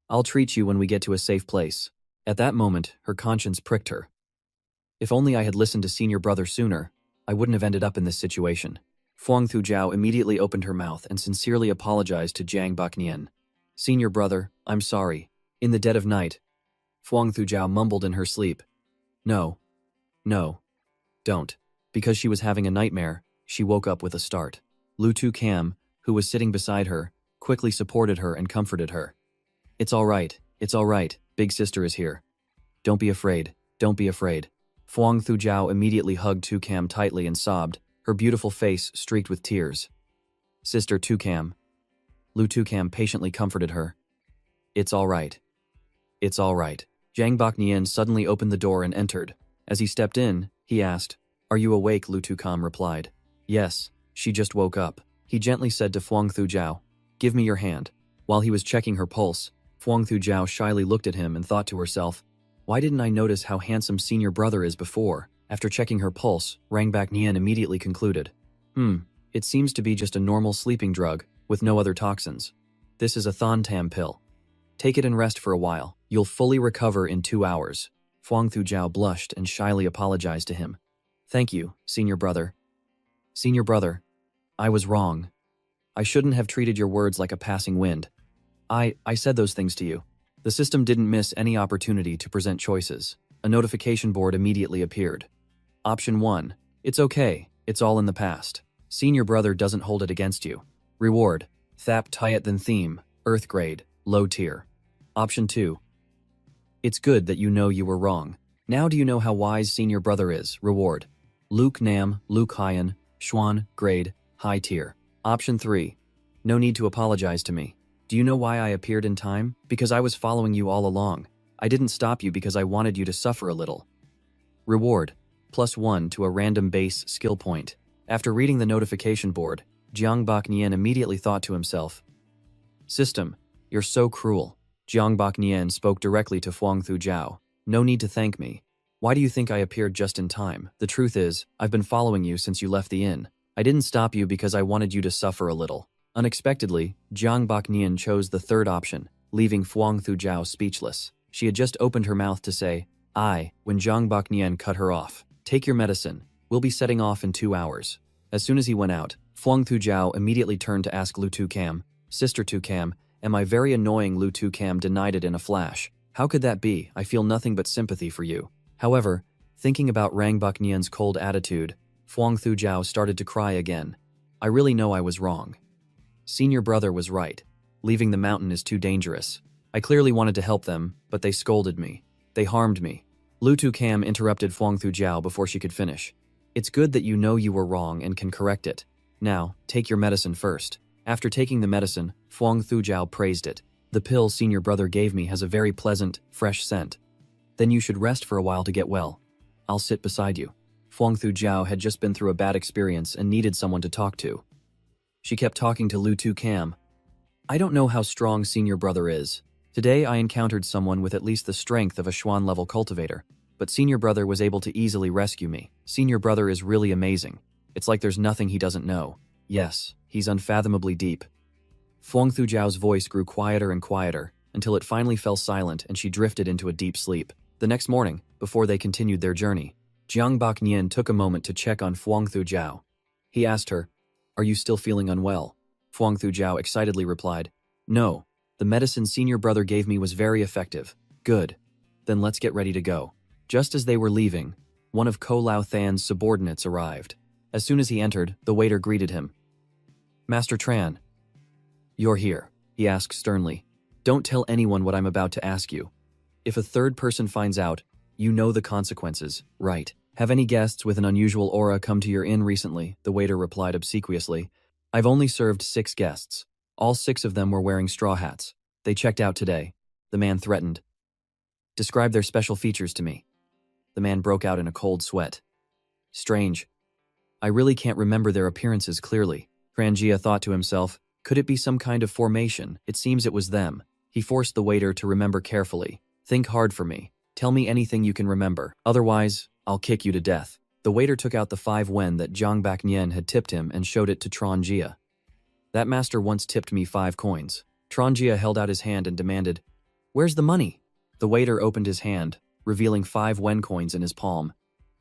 I'll treat you when we get to a safe place. At that moment, her conscience pricked her. If only I had listened to senior brother sooner, I wouldn't have ended up in this situation. Fuang Thujiao immediately opened her mouth and sincerely apologized to Jiang Baknian. Senior brother, I'm sorry. In the dead of night, Fuang Thujiao mumbled in her sleep. No, don't. Because she was having a nightmare, she woke up with a start. Lu Tu Cam, who was sitting beside her, quickly supported her and comforted her. It's all right, big sister is here. Don't be afraid. Fuang Thujiao immediately hugged Tu Cam tightly and sobbed, her beautiful face streaked with tears. Sister Tu Cam. Lu Tu Cam patiently comforted her. It's all right. Jiang Baknian suddenly opened the door and entered. As he stepped in, he asked, Are you awake? Lu Tu Cam replied. Yes, she just woke up. He gently said to Fuang Thujiao, Give me your hand. While he was checking her pulse, Fuang Thujiao shyly looked at him and thought to herself, Why didn't I notice how handsome senior brother is before? After checking her pulse, Rang Baknian immediately concluded, It seems to be just a normal sleeping drug, with no other toxins. This is a Thontam pill. Take it and rest for a while. You'll fully recover in 2 hours. Fuang Thujiao blushed and shyly apologized to him. Thank you, senior brother. Senior brother, I was wrong. I shouldn't have treated your words like a passing wind. I said those things to you. The system didn't miss any opportunity to present choices. A notification board immediately appeared. Option 1. It's okay. It's all in the past. Senior brother doesn't hold it against you. Reward. Thap Tyat than theme. Earth grade. Low tier. Option 2. It's good that you know you were wrong. Now do you know how wise senior brother is? Reward. Luke Nam, Luke Hyan, Xuan, grade, high tier. Option 3. No need to apologize to me. Do you know why I appeared in time? Because I was following you all along. I didn't stop you because I wanted you to suffer a little. Reward. +1 to a random base skill point. After reading the notification board, Jiang Baknian immediately thought to himself, System, you're so cruel. Jiang Baknian spoke directly to Fuang Thujiao. No need to thank me. Why do you think I appeared just in time? The truth is, I've been following you since you left the inn. I didn't stop you because I wanted you to suffer a little. Unexpectedly, Jiang Baknian chose the third option, leaving Fuang Thujiao speechless. She had just opened her mouth to say, when Jiang Baknian cut her off. Take your medicine. We'll be setting off in 2 hours. As soon as he went out, Fuang Thujiao immediately turned to ask Lu Tu Cam, Sister Tu Cam, am I very annoying? Lu Tu Cam denied it in a flash. How could that be? I feel nothing but sympathy for you. However, thinking about Rang Baknian's cold attitude, Fuang Thujiao started to cry again. I really know I was wrong. Senior brother was right. Leaving the mountain is too dangerous. I clearly wanted to help them, but they scolded me. They harmed me. Lu Tu Cam interrupted Fuang Thujiao before she could finish. It's good that you know you were wrong and can correct it. Now, take your medicine first. After taking the medicine, Fuang Thujiao praised it. The pill senior brother gave me has a very pleasant, fresh scent. Then you should rest for a while to get well. I'll sit beside you. Fuang Thujiao had just been through a bad experience and needed someone to talk to. She kept talking to Lu Tu Cam. I don't know how strong senior brother is. Today I encountered someone with at least the strength of a Xuan-level cultivator, but senior brother was able to easily rescue me. Senior brother is really amazing. It's like there's nothing he doesn't know. Yes, he's unfathomably deep. Fuang Thujiao's voice grew quieter and quieter, until it finally fell silent and she drifted into a deep sleep. The next morning, before they continued their journey, Jiang Baknian took a moment to check on Fuang Thujiao. He asked her, Are you still feeling unwell? Fuang Thujiao excitedly replied, No, the medicine senior brother gave me was very effective. Good. Then let's get ready to go. Just as they were leaving, one of Ko Lao Than's subordinates arrived. As soon as he entered, the waiter greeted him. Master Tran. You're here, he asked sternly. Don't tell anyone what I'm about to ask you. If a third person finds out, you know the consequences, right? Have any guests with an unusual aura come to your inn recently? The waiter replied obsequiously. I've only served 6 guests. All 6 of them were wearing straw hats. They checked out today. The man threatened. Describe their special features to me. The man broke out in a cold sweat. Strange. I really can't remember their appearances clearly. Frangia thought to himself, could it be some kind of formation? It seems it was them. He forced the waiter to remember carefully. Think hard for me. Tell me anything you can remember. Otherwise, I'll kick you to death. The waiter took out the 5 wen that Jiang Baknian had tipped him and showed it to Tronjia. That master once tipped me 5 coins. Tronjia held out his hand and demanded, "Where's the money?" The waiter opened his hand, revealing 5 wen coins in his palm.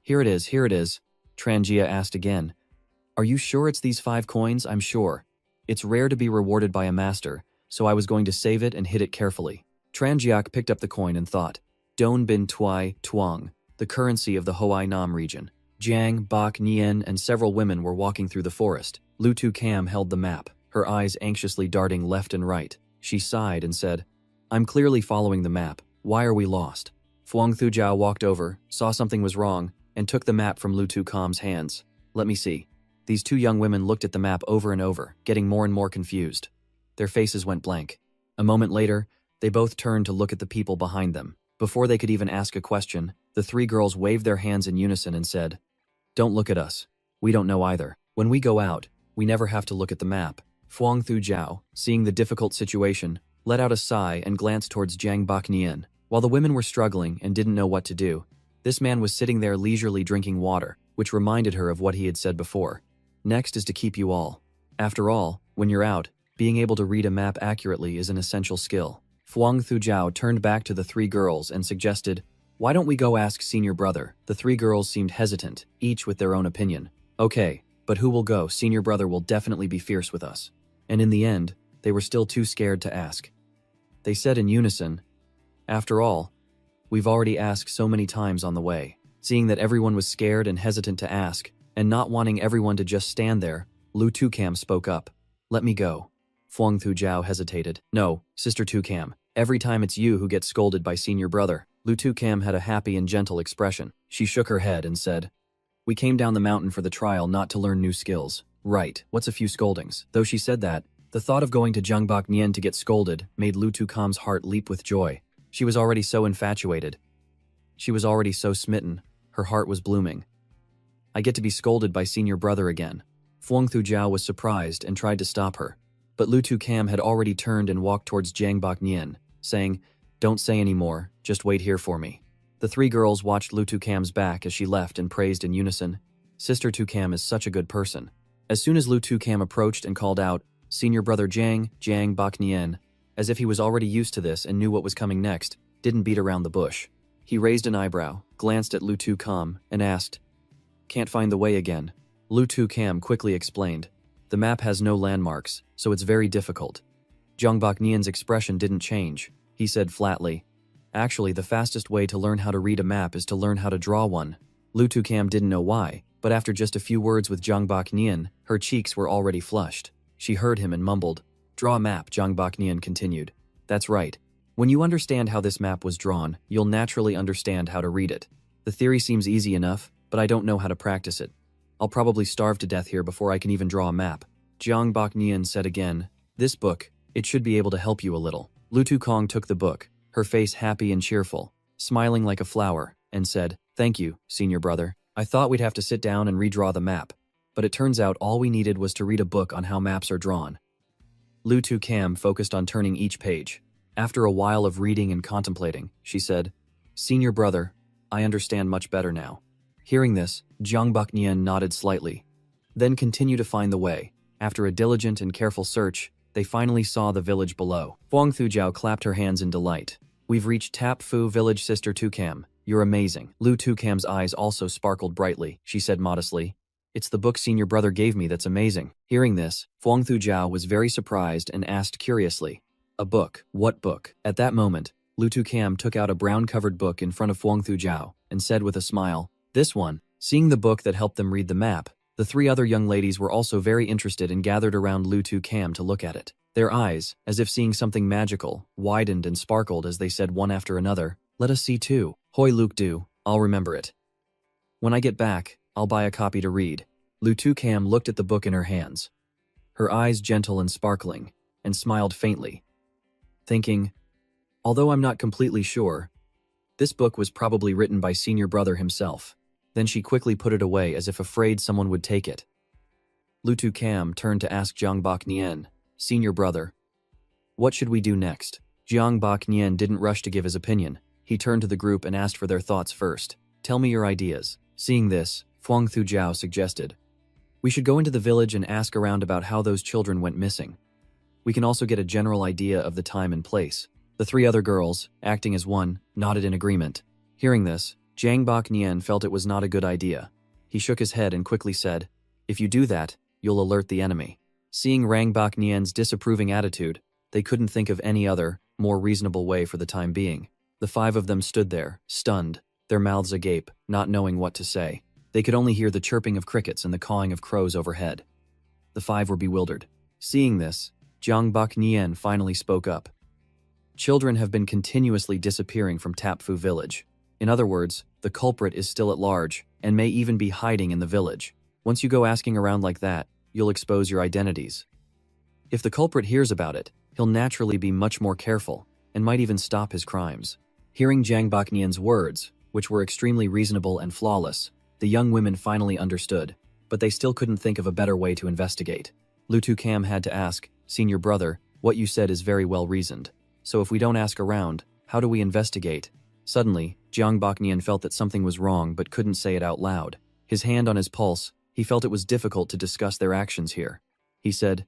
Here it is, here it is. Tronjia asked again. Are you sure it's these 5 coins? I'm sure. It's rare to be rewarded by a master, so I was going to save it and hid it carefully. Tranjiak picked up the coin and thought, Don Bin Tuai Tuang, the currency of the Hoai Nam region. Jiang, Bak Nien, and several women were walking through the forest. Lu Tu Cam held the map, her eyes anxiously darting left and right. She sighed and said, I'm clearly following the map. Why are we lost? Fuang Thujiao walked over, saw something was wrong, and took the map from Lu Tu Cam's hands. Let me see. These 2 young women looked at the map over and over, getting more and more confused. Their faces went blank. A moment later, they both turned to look at the people behind them. Before they could even ask a question, the 3 girls waved their hands in unison and said, Don't look at us. We don't know either. When we go out, we never have to look at the map. Fuang Thujiao, seeing the difficult situation, let out a sigh and glanced towards Jiang Baknian. While the women were struggling and didn't know what to do, this man was sitting there leisurely drinking water, which reminded her of what he had said before. Next is to keep you all. After all, when you're out, being able to read a map accurately is an essential skill. Fuang Thujiao turned back to the 3 girls and suggested, Why don't we go ask senior brother? The 3 girls seemed hesitant, each with their own opinion. Okay, but who will go? Senior brother will definitely be fierce with us. And in the end, they were still too scared to ask. They said in unison, After all, we've already asked so many times on the way. Seeing that everyone was scared and hesitant to ask, and not wanting everyone to just stand there, Lu Tucam spoke up. Let me go. Fuang Thujiao hesitated. No, Sister Tucam. Every time it's you who gets scolded by senior brother. Lu Tucam had a happy and gentle expression. She shook her head and said, We came down the mountain for the trial, not to learn new skills. Right, what's a few scoldings? Though she said that, the thought of going to Zhangbak Nian to get scolded made Lu Tucam's heart leap with joy. She was already so infatuated. She was already so smitten. Her heart was blooming. I get to be scolded by senior brother again. Fuang Thujiao was surprised and tried to stop her. But Lu Tucam had already turned and walked towards Zhangbak Nian, saying, Don't say any more, just wait here for me. The 3 girls watched Lu Tucam's back as she left and praised in unison, Sister Tucam is such a good person. As soon as Lu Tucam approached and called out, Senior brother Jiang Bak Nian, as if he was already used to this and knew what was coming next, didn't beat around the bush. He raised an eyebrow, glanced at Lu Tucam, and asked, Can't find the way again. Lu Tucam quickly explained, The map has no landmarks, so it's very difficult. Zhang Baknian's expression didn't change. He said flatly, Actually, the fastest way to learn how to read a map is to learn how to draw one. Lu Tucam didn't know why, but after just a few words with Zhang Baknian, her cheeks were already flushed. She heard him and mumbled, Draw a map, Zhang Baknian continued. That's right. When you understand how this map was drawn, you'll naturally understand how to read it. The theory seems easy enough, but I don't know how to practice it. I'll probably starve to death here before I can even draw a map. Zhang Baknian said again, This book, it should be able to help you a little. Lu Tukong took the book, her face happy and cheerful, smiling like a flower, and said, Thank you, senior brother. I thought we'd have to sit down and redraw the map, but it turns out all we needed was to read a book on how maps are drawn. Lu Tucam focused on turning each page. After a while of reading and contemplating, she said, Senior brother, I understand much better now. Hearing this, Zhang Baknian nodded slightly, then continued to find the way. After a diligent and careful search, they finally saw the village below. Fuang Thujiao clapped her hands in delight. We've reached Tap Fu village, Sister Tucam. You're amazing. Lu Tucam's eyes also sparkled brightly. She said modestly, It's the book senior brother gave me that's amazing. Hearing this, Fuang Thujiao was very surprised and asked curiously, A book? What book? At that moment, Lu Tucam took out a brown-covered book in front of Fuang Thujiao and said with a smile, This one. Seeing the book that helped them read the map, the 3 other young ladies were also very interested and gathered around Lu Tucam to look at it. Their eyes, as if seeing something magical, widened and sparkled as they said one after another, Let us see too. Hoi Luke do, I'll remember it. When I get back, I'll buy a copy to read. Lu Tucam looked at the book in her hands, her eyes gentle and sparkling, and smiled faintly, thinking, Although I'm not completely sure, this book was probably written by senior brother himself. Then she quickly put it away as if afraid someone would take it. Lu Tucam turned to ask Zhang Baknian, Senior brother, what should we do next? Jiang Bak Nian didn't rush to give his opinion. He turned to the group and asked for their thoughts first. Tell me your ideas. Seeing this, Fuang Thujiao suggested, we should go into the village and ask around about how those children went missing. We can also get a general idea of the time and place. The three other girls, acting as one, nodded in agreement. Hearing this, Jiang Bak Nian felt it was not a good idea. He shook his head and quickly said, if you do that, you'll alert the enemy. Seeing Rang Bak Nian's disapproving attitude, they couldn't think of any other, more reasonable way for the time being. The five of them stood there, stunned, their mouths agape, not knowing what to say. They could only hear the chirping of crickets and the cawing of crows overhead. The five were bewildered. Seeing this, Jiang Bak Nian finally spoke up. Children have been continuously disappearing from Tapfu village. In other words, the culprit is still at large, and may even be hiding in the village. Once you go asking around like that, you'll expose your identities. If the culprit hears about it, he'll naturally be much more careful, and might even stop his crimes. Hearing Jiang Bak Nian's words, which were extremely reasonable and flawless, the young women finally understood, but they still couldn't think of a better way to investigate. Lutu Cam had to ask, Senior brother, what you said is very well reasoned. So if we don't ask around, how do we investigate? Suddenly, Jiang Bak Nian felt that something was wrong but couldn't say it out loud. His hand on his pulse, he felt it was difficult to discuss their actions here. He said,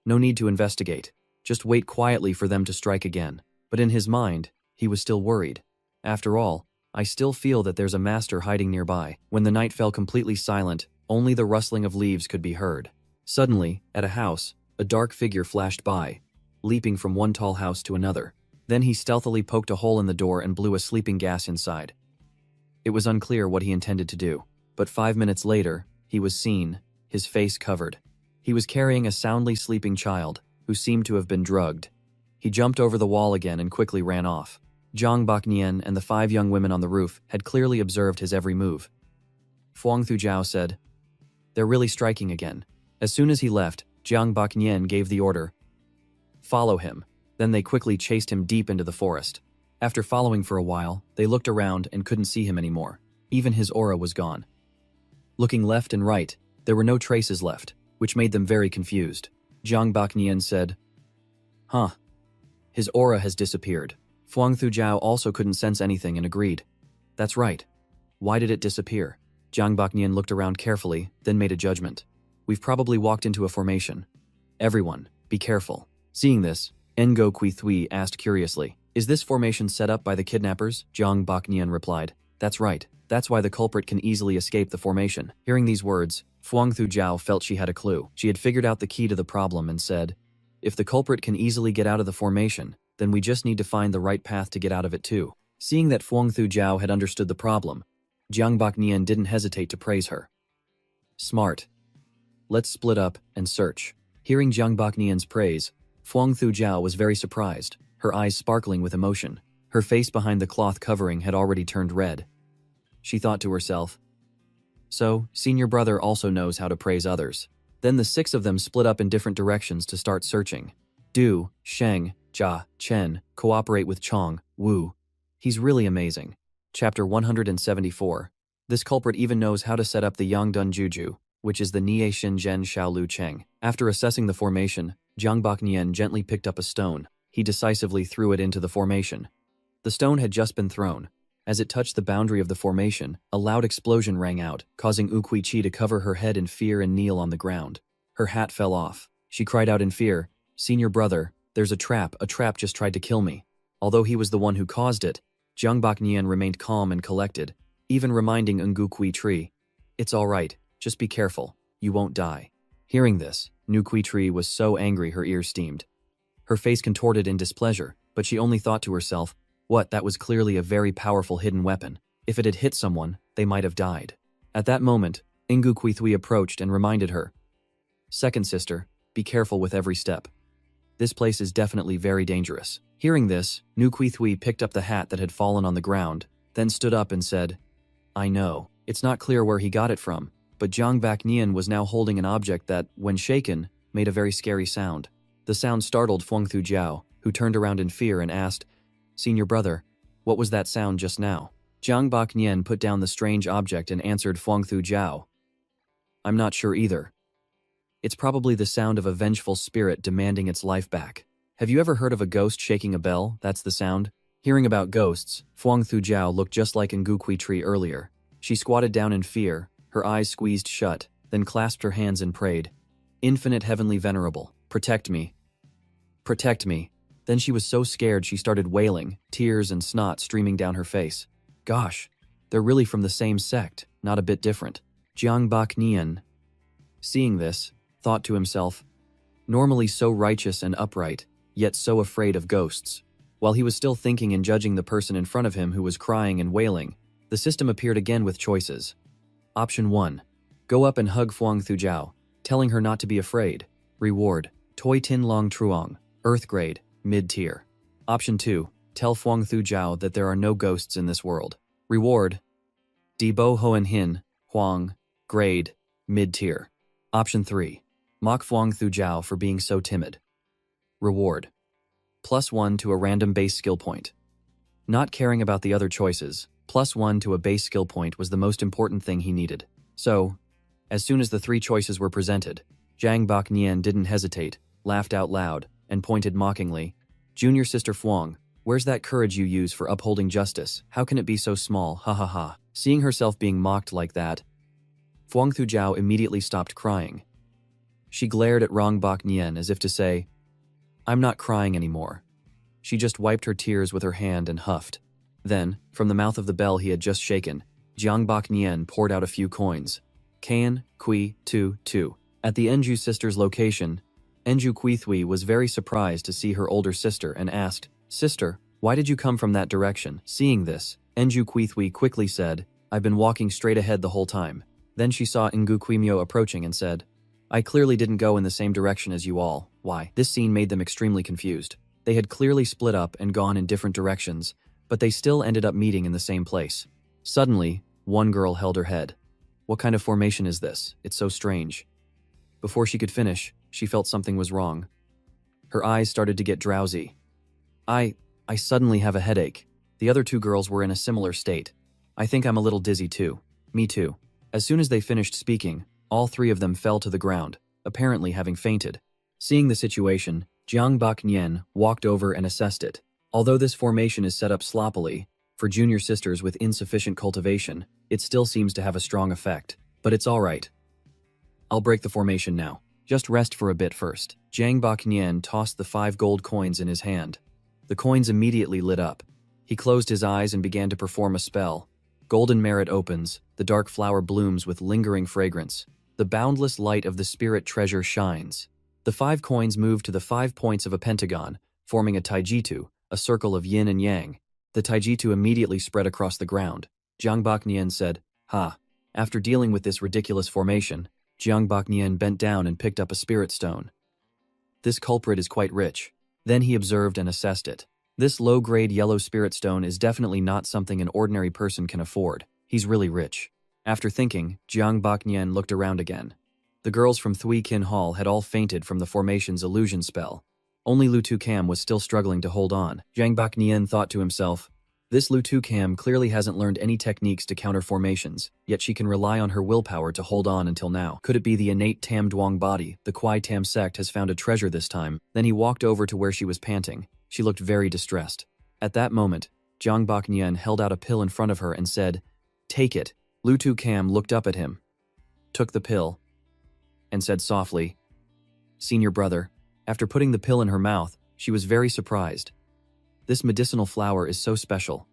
no need to investigate. Just wait quietly for them to strike again. But in his mind, he was still worried. After all, I still feel that there's a master hiding nearby. When the night fell completely silent, only the rustling of leaves could be heard. Suddenly, at a house, a dark figure flashed by, leaping from one tall house to another. Then he stealthily poked a hole in the door and blew a sleeping gas inside. It was unclear what he intended to do, but 5 minutes later, he was seen, his face covered. He was carrying a soundly sleeping child, who seemed to have been drugged. He jumped over the wall again and quickly ran off. Jiang Bak Nian and the 5 young women on the roof had clearly observed his every move. Fuang Thujiao said, they're really striking again. As soon as he left, Jiang Bak Nian gave the order, follow him. Then they quickly chased him deep into the forest. After following for a while, they looked around and couldn't see him anymore. Even his aura was gone. Looking left and right, there were no traces left, which made them very confused. Jiang Bak Nian said, huh. His aura has disappeared. Fuang Thujiao also couldn't sense anything and agreed. That's right. Why did it disappear? Jiang Bak Nian looked around carefully, then made a judgment. We've probably walked into a formation. Everyone, be careful. Seeing this, Ngo Kui Thui asked curiously, is this formation set up by the kidnappers? Jiang Bak Nian replied, that's right. That's why the culprit can easily escape the formation. Hearing these words, Fuang Thujiao felt she had a clue. She had figured out the key to the problem and said, if the culprit can easily get out of the formation, then we just need to find the right path to get out of it too. Seeing that Fuang Thujiao had understood the problem, Jiang Bak Nian didn't hesitate to praise her. Smart. Let's split up and search. Hearing Jiang Bak Nian's praise, Fuang Thujiao was very surprised, her eyes sparkling with emotion. Her face behind the cloth covering had already turned red. She thought to herself, so, senior brother also knows how to praise others. Then the 6 of them split up in different directions to start searching. Du, Sheng, Jia, Chen, cooperate with Chong, Wu. He's really amazing. Chapter 174. This culprit even knows how to set up the Yangdun Juju, which is the Nie Shin Zhen Xiaolu Cheng. After assessing the formation, Jiang Bak Nian gently picked up a stone. He decisively threw it into the formation. The stone had just been thrown. As it touched the boundary of the formation, a loud explosion rang out, causing U Kui Chi to cover her head in fear and kneel on the ground. Her hat fell off. She cried out in fear, senior brother, there's a trap just tried to kill me. Although he was the one who caused it, Jiang Bak Nian remained calm and collected, even reminding Ngu Kui Tree, it's alright, just be careful, you won't die. Hearing this, Ngu Kui Tree was so angry her ears steamed. Her face contorted in displeasure, but she only thought to herself, what, that was clearly a very powerful hidden weapon. If it had hit someone, they might have died. At that moment, Ngu Kui Thui approached and reminded her, second sister, be careful with every step. This place is definitely very dangerous. Hearing this, Ngu Kui Thui picked up the hat that had fallen on the ground, then stood up and said, I know, it's not clear where he got it from, but Jiang Bak Nian was now holding an object that, when shaken, made a very scary sound. The sound startled Fuang Thujiao, who turned around in fear and asked, senior brother, what was that sound just now? Jiang Bak Nian put down the strange object and answered Fuang Thujiao, I'm not sure either. It's probably the sound of a vengeful spirit demanding its life back. Have you ever heard of a ghost shaking a bell? That's the sound. Hearing about ghosts, Fuang Thujiao looked just like Ngukui Tree earlier. She squatted down in fear, her eyes squeezed shut, then clasped her hands and prayed. Infinite Heavenly Venerable, protect me. Protect me. Then she was so scared she started wailing, tears and snot streaming down her face. Gosh, they're really from the same sect, not a bit different. Jiang Bak Nian, seeing this, thought to himself, normally so righteous and upright, yet so afraid of ghosts. While he was still thinking and judging the person in front of him who was crying and wailing, the system appeared again with choices. Option 1. Go up and hug Fuang Thujiao, telling her not to be afraid. Reward, Toi Tin Long Truong, Earth Grade, Mid-Tier. Option 2. Tell Fuang Thujiao that there are no ghosts in this world. Reward, Di Bo Hoen Hin, Huang, Grade, Mid-Tier. Option 3. Mock Fuang Thujiao for being so timid. Reward, +1 to a random base skill point. Not caring about the other choices, +1 to a base skill point was the most important thing he needed. So, as soon as the 3 choices were presented, Jiang Bak Nian didn't hesitate, laughed out loud, and pointed mockingly. Junior Sister Fuang, where's that courage you use for upholding justice? How can it be so small? Ha ha ha. Seeing herself being mocked like that, Fuang Thujiao immediately stopped crying. She glared at Rong Bak Nian as if to say, I'm not crying anymore. She just wiped her tears with her hand and huffed. Then, from the mouth of the bell he had just shaken, Jiang Bak Nian poured out a few coins. Kan, Kui, Tu. At the Enju sisters' location, Enju Kuithui was very surprised to see her older sister and asked, Sister, why did you come from that direction? Seeing this, Enju Kuithui quickly said, I've been walking straight ahead the whole time. Then she saw Ngu Kuimyo approaching and said, I clearly didn't go in the same direction as you all. Why? This scene made them extremely confused. They had clearly split up and gone in different directions, but they still ended up meeting in the same place. Suddenly, one girl held her head. What kind of formation is this? It's so strange. Before she could finish, she felt something was wrong. Her eyes started to get drowsy. I suddenly have a headache. The other 2 girls were in a similar state. I think I'm a little dizzy too. Me too. As soon as they finished speaking, all 3 of them fell to the ground, apparently having fainted. Seeing the situation, Jiang Bak Nian walked over and assessed it. Although this formation is set up sloppily, for junior sisters with insufficient cultivation, it still seems to have a strong effect. But it's alright. I'll break the formation now. Just rest for a bit first. Jiang Bak Nian tossed the 5 gold coins in his hand. The coins immediately lit up. He closed his eyes and began to perform a spell. Golden merit opens, the dark flower blooms with lingering fragrance. The boundless light of the spirit treasure shines. The 5 coins move to the 5 points of a pentagon, forming a taijitu, a circle of yin and yang. The taijitu immediately spread across the ground. Jiang Bak Nian said, Ha. After dealing with this ridiculous formation, Jiang Bak Nian bent down and picked up a spirit stone. This culprit is quite rich. Then he observed and assessed it. This low-grade yellow spirit stone is definitely not something an ordinary person can afford. He's really rich. After thinking, Jiang Bak Nian looked around again. The girls from Thui Kin Hall had all fainted from the formation's illusion spell. Only Lu Tu Cam was still struggling to hold on. Jiang Bak Nian thought to himself, this Lu Tu Cam clearly hasn't learned any techniques to counter formations, yet she can rely on her willpower to hold on until now. Could it be the innate Tam Duong body? The Kwai Tam sect has found a treasure this time. Then he walked over to where she was panting. She looked very distressed. At that moment, Jiang Bak Nian held out a pill in front of her and said, Take it. Lu Tu Cam looked up at him, took the pill, and said softly, Senior brother. After putting the pill in her mouth, she was very surprised. This medicinal flower is so special.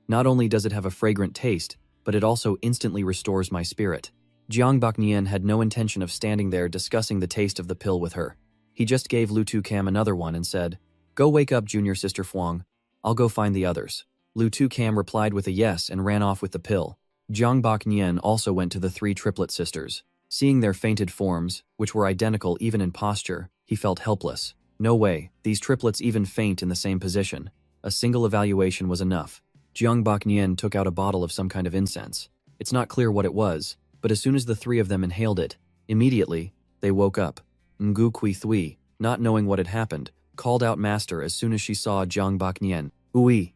Not only does it have a fragrant taste, but it also instantly restores my spirit. Jiang Bak Nian had no intention of standing there discussing the taste of the pill with her. He just gave Lu Tu Cam another one and said, Go wake up junior sister Fuang. I'll go find the others. Lu Tu Cam replied with a yes and ran off with the pill. Jiang Bak Nian also went to the 3 triplet sisters. Seeing their fainted forms, which were identical even in posture, he felt helpless. No way, these triplets even faint in the same position. A single evaluation was enough. Jiang Bak Nian took out a bottle of some kind of incense. It's not clear what it was, but as soon as the 3 of them inhaled it, immediately, they woke up. Ngu Kui Thui, not knowing what had happened, called out Master as soon as she saw Jiang Bak Nian. Ui.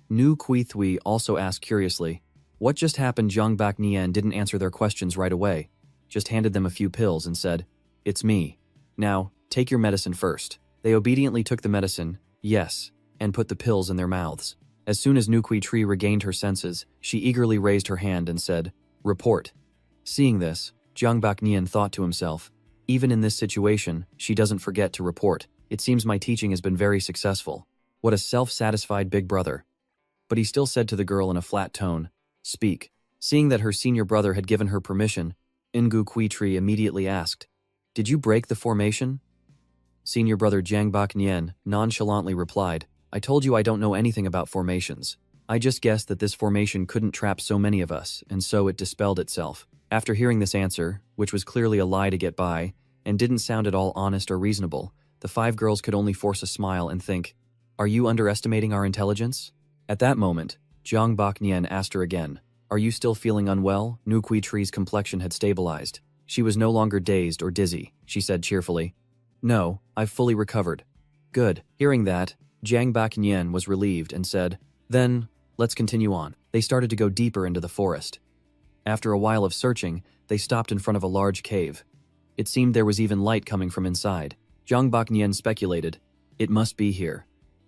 Nu Kui Thui also asked curiously, What just happened? Jiang Bak Nian didn't answer their questions right away, just handed them a few pills and said, It's me. Now, take your medicine first. They obediently took the medicine, yes, and put the pills in their mouths. As soon as Nukui Tree regained her senses, she eagerly raised her hand and said, "Report." Seeing this, Jiang Baknian thought to himself, even in this situation, she doesn't forget to report. It seems my teaching has been very successful. What a self-satisfied big brother. But he still said to the girl in a flat tone, "Speak." Seeing that her senior brother had given her permission, Ngu Kui Tree immediately asked, "Did you break the formation?" Senior brother Jiang Baknian nonchalantly replied, "I told you I don't know anything about formations. I just guessed that this formation couldn't trap so many of us, and so it dispelled itself." After hearing this answer, which was clearly a lie to get by, and didn't sound at all honest or reasonable, the 5 girls could only force a smile and think, "Are you underestimating our intelligence?" At that moment, Jiang Baknian asked her again, "Are you still feeling unwell?" Nukui Tree's complexion had stabilized. She was no longer dazed or dizzy, she said cheerfully. "No, I've fully recovered." "Good." Hearing that, Jiang Baknian was relieved and said, "Then, let's continue on." They started to go deeper into the forest. After a while of searching, they stopped in front of a large cave. It seemed there was even light coming from inside. Jiang Baknian speculated, "It must be here."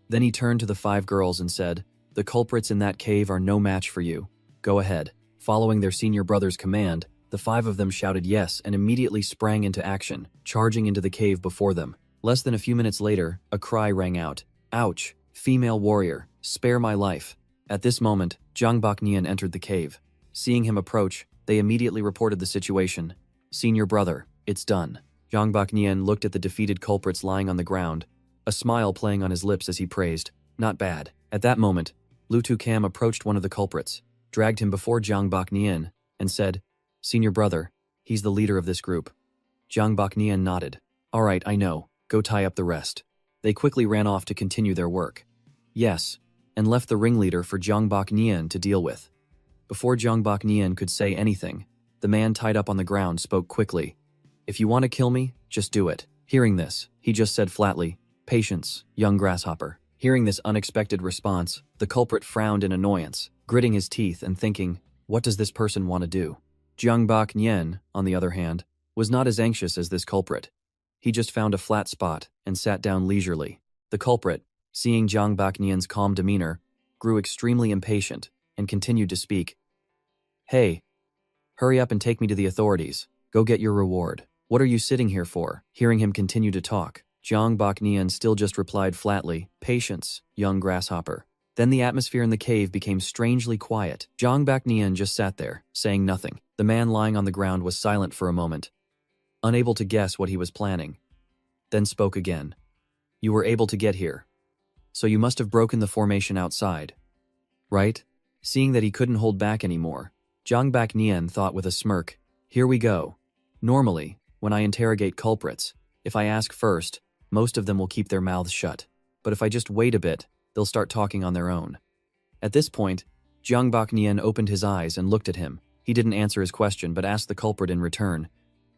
Then he turned to the 5 girls and said, "The culprits in that cave are no match for you. Go ahead." Following their senior brother's command, the 5 of them shouted yes and immediately sprang into action, charging into the cave before them. Less than a few minutes later, a cry rang out, "Ouch! Female warrior, spare my life." At this moment, Jiang Baknian entered the cave. Seeing him approach, they immediately reported the situation. "Senior brother, it's done." Jiang Baknian looked at the defeated culprits lying on the ground, a smile playing on his lips as he praised, "Not bad." At that moment, Lu Tu Cam approached one of the culprits, dragged him before Jiang Baknian, and said, "Senior brother, he's the leader of this group." Jiang Baknian nodded. "All right, I know. Go tie up the rest." They quickly ran off to continue their work. Yes, and left the ringleader for Jiang Baknian to deal with. Before Jiang Baknian could say anything, the man tied up on the ground spoke quickly. "If you want to kill me, just do it." Hearing this, he just said flatly, "Patience, young grasshopper." Hearing this unexpected response, the culprit frowned in annoyance, gritting his teeth and thinking, what does this person want to do? Jiang Baknian, on the other hand, was not as anxious as this culprit. He just found a flat spot and sat down leisurely. The culprit, seeing Jiang Baknian's calm demeanor, grew extremely impatient and continued to speak. "Hey, hurry up and take me to the authorities. Go get your reward. What are you sitting here for?" Hearing him continue to talk, Jiang Baknian still just replied flatly, "Patience, young grasshopper." Then the atmosphere in the cave became strangely quiet. Jiang Baknian just sat there, saying nothing. The man lying on the ground was silent for a moment, unable to guess what he was planning. Then spoke again. "You were able to get here. So you must have broken the formation outside, right?" Seeing that he couldn't hold back anymore, Jiang Baknian thought with a smirk, "Here we go. Normally, when I interrogate culprits, if I ask first, most of them will keep their mouths shut. But if I just wait a bit, they'll start talking on their own." At this point, Jiang Baknian opened his eyes and looked at him. He didn't answer his question but asked the culprit in return,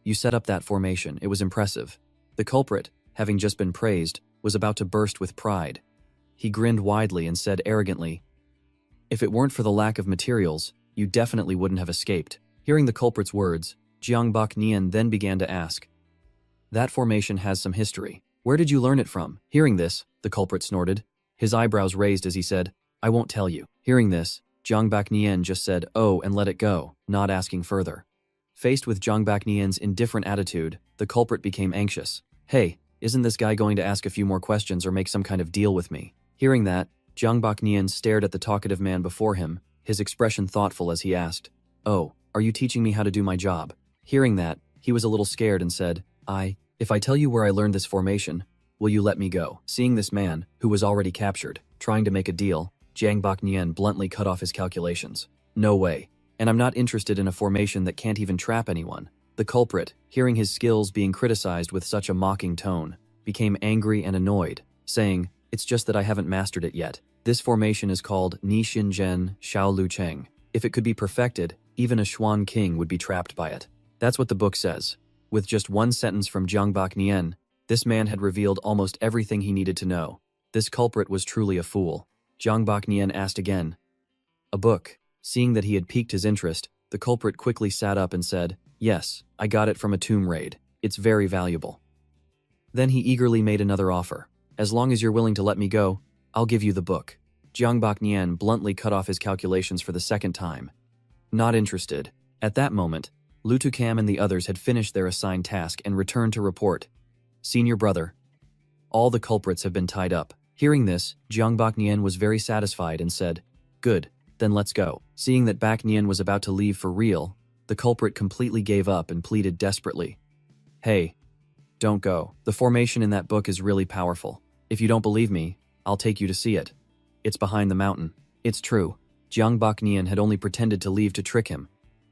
"You set up that formation, it was impressive." The culprit, having just been praised, was about to burst with pride. He grinned widely and said arrogantly, "If it weren't for the lack of materials, you definitely wouldn't have escaped." Hearing the culprit's words, Jiang Baknian then began to ask, "That formation has some history. Where did you learn it from?" Hearing this, the culprit snorted. His eyebrows raised as he said, "I won't tell you." Hearing this, Jiang Baknian just said, "Oh," and let it go, not asking further. Faced with Jiang Baknian's indifferent attitude, the culprit became anxious. "Hey, isn't this guy going to ask a few more questions or make some kind of deal with me?" Hearing that, Jiang Baknian stared at the talkative man before him, his expression thoughtful as he asked, "Oh, are you teaching me how to do my job?" Hearing that, he was a little scared and said, If I tell you where I learned this formation, will you let me go?" Seeing this man, who was already captured, trying to make a deal, Jiang Baknian bluntly cut off his calculations. "No way. And I'm not interested in a formation that can't even trap anyone." The culprit, hearing his skills being criticized with such a mocking tone, became angry and annoyed, saying, "It's just that I haven't mastered it yet. This formation is called Ni Xin Zhen Xiao Lu Cheng. If it could be perfected, even a Xuan king would be trapped by it." That's what the book says. With just one sentence from Jiang Baknian, this man had revealed almost everything he needed to know. This culprit was truly a fool. Jiang Baknian asked again, "A book?" Seeing that he had piqued his interest, the culprit quickly sat up and said, "Yes, I got it from a tomb raid. It's very valuable." Then he eagerly made another offer. As long as you're willing to let me go, I'll give you the book. Jiang Baknian bluntly cut off his calculations for the second time. Not interested. At that moment, Lu Tukam and the others had finished their assigned task and returned to report. Senior brother. All the culprits have been tied up. Hearing this, Jiang Baknian was very satisfied and said, Good, then let's go. Seeing that Baknian was about to leave for real, the culprit completely gave up and pleaded desperately. Hey, don't go. The formation in that book is really powerful. If you don't believe me, I'll take you to see it. It's behind the mountain. It's true. Jiang Baknian had only pretended to leave to trick him,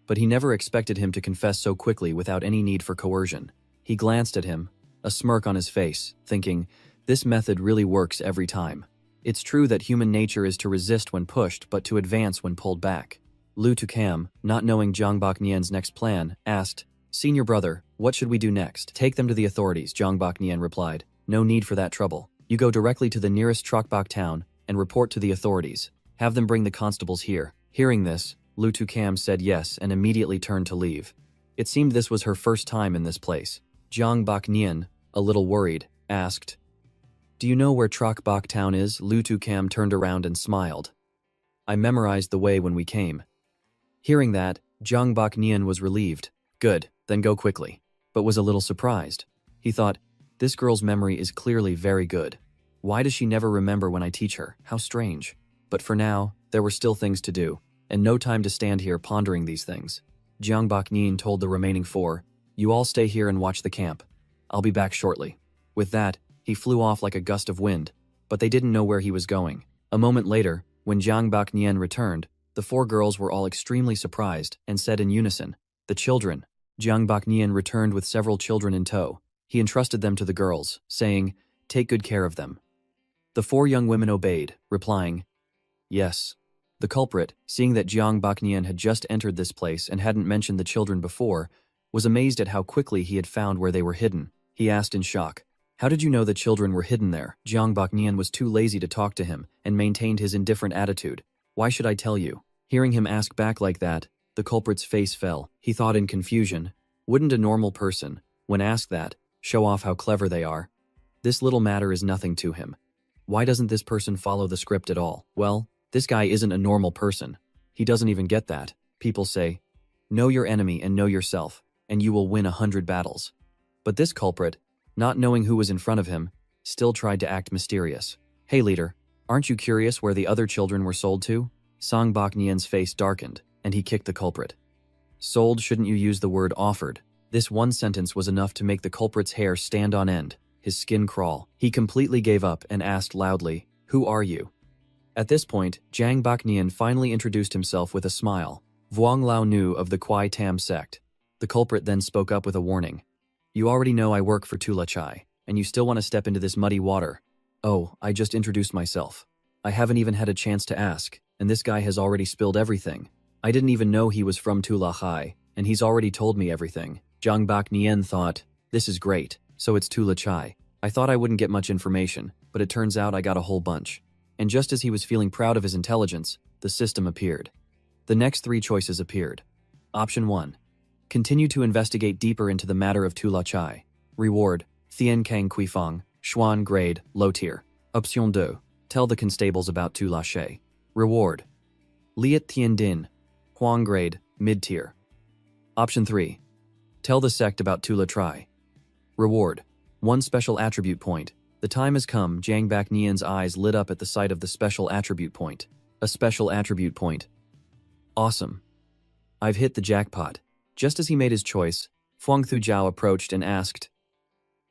but he never expected him to confess so quickly without any need for coercion. He glanced at him, a smirk on his face, thinking, this method really works every time. It's true that human nature is to resist when pushed but to advance when pulled back. Lu Tukam, not knowing Jiang Baknian's next plan, asked, Senior brother, what should we do next? Take them to the authorities, Jiang Baknian replied. No need for that trouble. You go directly to the nearest Trokbok town and report to the authorities. Have them bring the constables here. Hearing this, Lu Tukam said yes and immediately turned to leave. It seemed this was her first time in this place. Jiang Baknian, a little worried, asked, Do you know where Trokbok town is? Lu Tukam turned around and smiled. I memorized the way when we came. Hearing that, Jiang Baknian was relieved. Good, then go quickly. But was a little surprised. He thought, this girl's memory is clearly very good. Why does she never remember when I teach her? How strange. But for now, there were still things to do, and no time to stand here pondering these things. Jiang Baknian told the remaining four, You all stay here and watch the camp. I'll be back shortly. With that, he flew off like a gust of wind, but they didn't know where he was going. A moment later, when Jiang Baknian returned, the four girls were all extremely surprised and said in unison, The children. Jiang Baknian returned with several children in tow. He entrusted them to the girls, saying, Take good care of them. The four young women obeyed, replying, Yes. The culprit, seeing that Jiang Baknian had just entered this place and hadn't mentioned the children before, was amazed at how quickly he had found where they were hidden. He asked in shock, How did you know the children were hidden there? Jiang Baknian was too lazy to talk to him and maintained his indifferent attitude. Why should I tell you? Hearing him ask back like that, the culprit's face fell. He thought in confusion, wouldn't a normal person, when asked that, show off how clever they are? This little matter is nothing to him. Why doesn't this person follow the script at all? Well, this guy isn't a normal person. He doesn't even get that. People say, know your enemy and know yourself, and you will win 100 battles. But this culprit, not knowing who was in front of him, still tried to act mysterious. Hey leader, aren't you curious where the other children were sold to? Song Baknian's face darkened, and he kicked the culprit. Sold, shouldn't you use the word offered? This one sentence was enough to make the culprit's hair stand on end, his skin crawl. He completely gave up and asked loudly, Who are you? At this point, Jiang Baknian finally introduced himself with a smile. Vuong Lao Nu of the Kwai Tam sect. The culprit then spoke up with a warning. You already know I work for Tula Chai, and you still want to step into this muddy water. Oh, I just introduced myself. I haven't even had a chance to ask, and this guy has already spilled everything. I didn't even know he was from Tula Chai, and he's already told me everything. Jiang Baknian thought, this is great, so it's Tula Chai. I thought I wouldn't get much information, but it turns out I got a whole bunch. And just as he was feeling proud of his intelligence, the system appeared. The next three choices appeared. Option 1. Continue to investigate deeper into the matter of Tula Chai. Reward, Thien Kang Kuifang, Xuan grade, low tier. Option 2. Tell the constables about Tula Chai. Reward, Liat Thien Din, Huang grade, mid tier. Option 3. Tell the sect about Tula Chai. Reward, 1 special attribute point. The time has come. Jiang Baknian's eyes lit up at the sight of the special attribute point. A special attribute point. Awesome. I've hit the jackpot. Just as he made his choice, Fuang Thujiao approached and asked,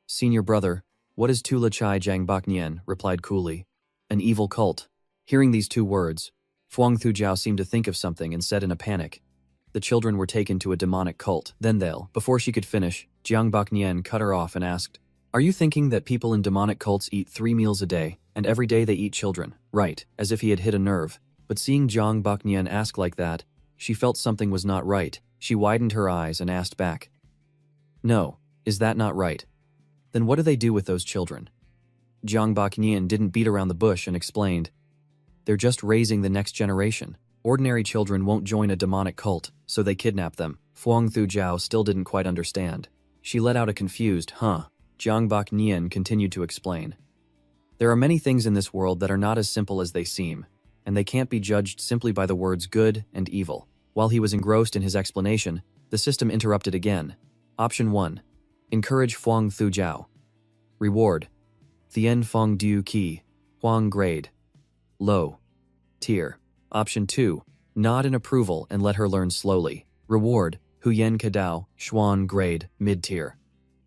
Senior brother, what is Tula Chai? Jiang Baknian replied coolly. An evil cult. Hearing these 2 words, Fuang Thujiao seemed to think of something and said in a panic, the children were taken to a demonic cult. Then before she could finish, Jiang Baknian cut her off and asked, Are you thinking that people in demonic cults eat 3 meals a day, and every day they eat children? Right, as if he had hit a nerve. But seeing Jiang Baknian ask like that, she felt something was not right. She widened her eyes and asked back, No, is that not right? Then what do they do with those children? Jiang Baknian didn't beat around the bush and explained, They're just raising the next generation. Ordinary children won't join a demonic cult, so they kidnap them. Fuang Thujiao still didn't quite understand. She let out a confused, huh? Jiang Bak Nian continued to explain. There are many things in this world that are not as simple as they seem, and they can't be judged simply by the words good and evil. While he was engrossed in his explanation, the system interrupted again. Option 1. Encourage Fuang Thu Jiao. Reward. Thien Feng Du Qi. Huang grade. Low. Tier. Option 2. Nod in approval and let her learn slowly. Reward. Huyen Kadao. Xuan grade. Mid-tier.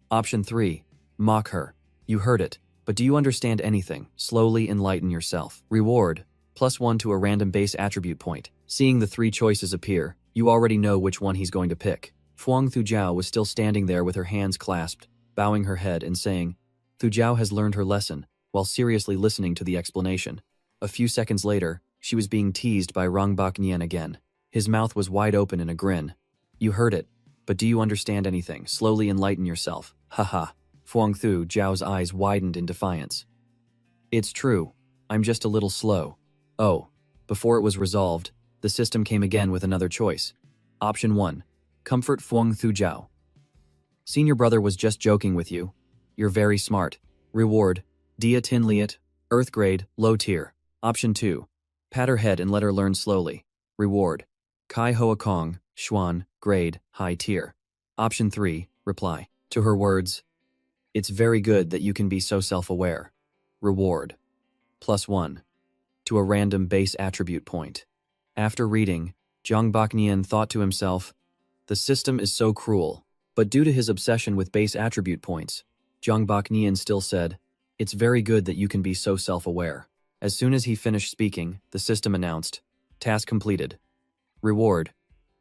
Option 3. Mock her. You heard it, but do you understand anything? Slowly enlighten yourself. Reward. +1 to a random base attribute point. Seeing the 3 choices appear, you already know which one he's going to pick. Fuang Thu Jiao was still standing there with her hands clasped, bowing her head and saying, Thu Jiao has learned her lesson, while seriously listening to the explanation. A few seconds later, she was being teased by Rongbak Nian again. His mouth was wide open in a grin. You heard it, but do you understand anything? Slowly enlighten yourself. Haha. Fuang Thu Jiao's eyes widened in defiance. It's true. I'm just a little slow. Oh. Before it was resolved, the system came again with another choice. Option 1. Comfort Fuang Thu Jiao. Senior brother was just joking with you. You're very smart. Reward. Dia Tin Liat. Earth grade, low tier. Option 2. Pat her head and let her learn slowly. Reward. Kai Hoa Kong, Xuan, grade, high tier. Option 3. Reply to her words. It's very good that you can be so self-aware. Reward. +1. To a random base attribute point. After reading, Jiang Bak Nian thought to himself, the system is so cruel. But due to his obsession with base attribute points, Jiang Bak Nian still said, it's very good that you can be so self-aware. As soon as he finished speaking, the system announced, task completed. Reward.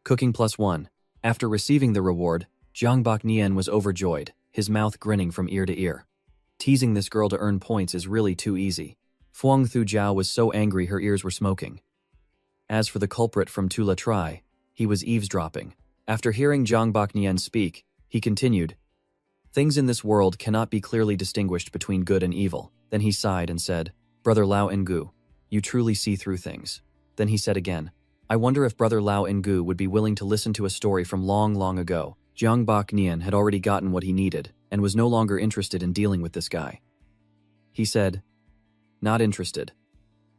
Cooking +1. After receiving the reward, Jiang Bak Nian was overjoyed, his mouth grinning from ear to ear. Teasing this girl to earn points is really too easy. Fuang Thu Jiao was so angry her ears were smoking. As for the culprit from Tula Tri, he was eavesdropping. After hearing Jiang Bak Nian speak, he continued, things in this world cannot be clearly distinguished between good and evil. Then he sighed and said, Brother Lao Engu, you truly see through things. Then he said again, I wonder if Brother Lao Engu would be willing to listen to a story from long, long ago. Jiang Bak Nian had already gotten what he needed and was no longer interested in dealing with this guy. He said, not interested.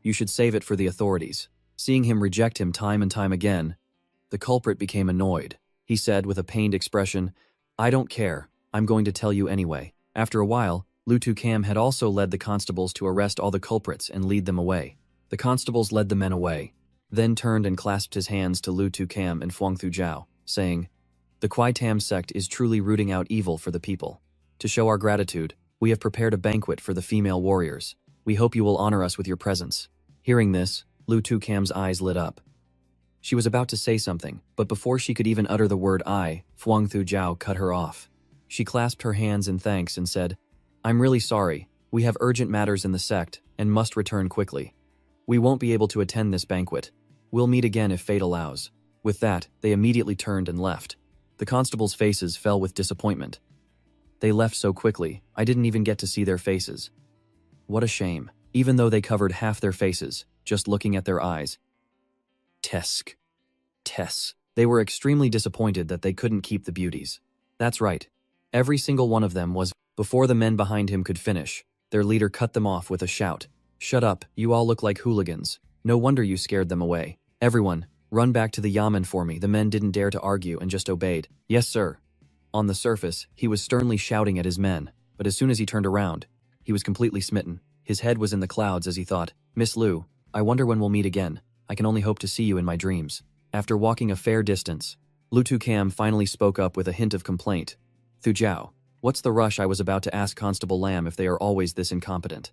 You should save it for the authorities. Seeing him reject him time and time again, the culprit became annoyed. He said with a pained expression, I don't care, I'm going to tell you anyway. After a while, Lu Tu Cam had also led the constables to arrest all the culprits and lead them away. The constables led the men away, then turned and clasped his hands to Lu Tu Cam and Fuang Thu Jiao, saying, the Kwai Tam sect is truly rooting out evil for the people. To show our gratitude, we have prepared a banquet for the female warriors. We hope you will honor us with your presence. Hearing this, Lu Tu Cam's eyes lit up. She was about to say something, but before she could even utter the word I, Fuang Thu Jiao cut her off. She clasped her hands in thanks and said, I'm really sorry. We have urgent matters in the sect and must return quickly. We won't be able to attend this banquet. We'll meet again if fate allows. With that, they immediately turned and left. The constables' faces fell with disappointment. They left so quickly, I didn't even get to see their faces. What a shame. Even though they covered half their faces, just looking at their eyes. Tesk. They were extremely disappointed that they couldn't keep the beauties. That's right. Every single one of them was. Before the men behind him could finish, their leader cut them off with a shout. Shut up, you all look like hooligans. No wonder you scared them away. Everyone, run back to the yamen for me. The men didn't dare to argue and just obeyed. Yes, sir. On the surface, he was sternly shouting at his men, but as soon as he turned around, he was completely smitten. His head was in the clouds as he thought, Miss Lu, I wonder when we'll meet again. I can only hope to see you in my dreams. After walking a fair distance, Lu Tu Cam finally spoke up with a hint of complaint. Thu Jiao, what's the rush? I was about to ask Constable Lam if they are always this incompetent.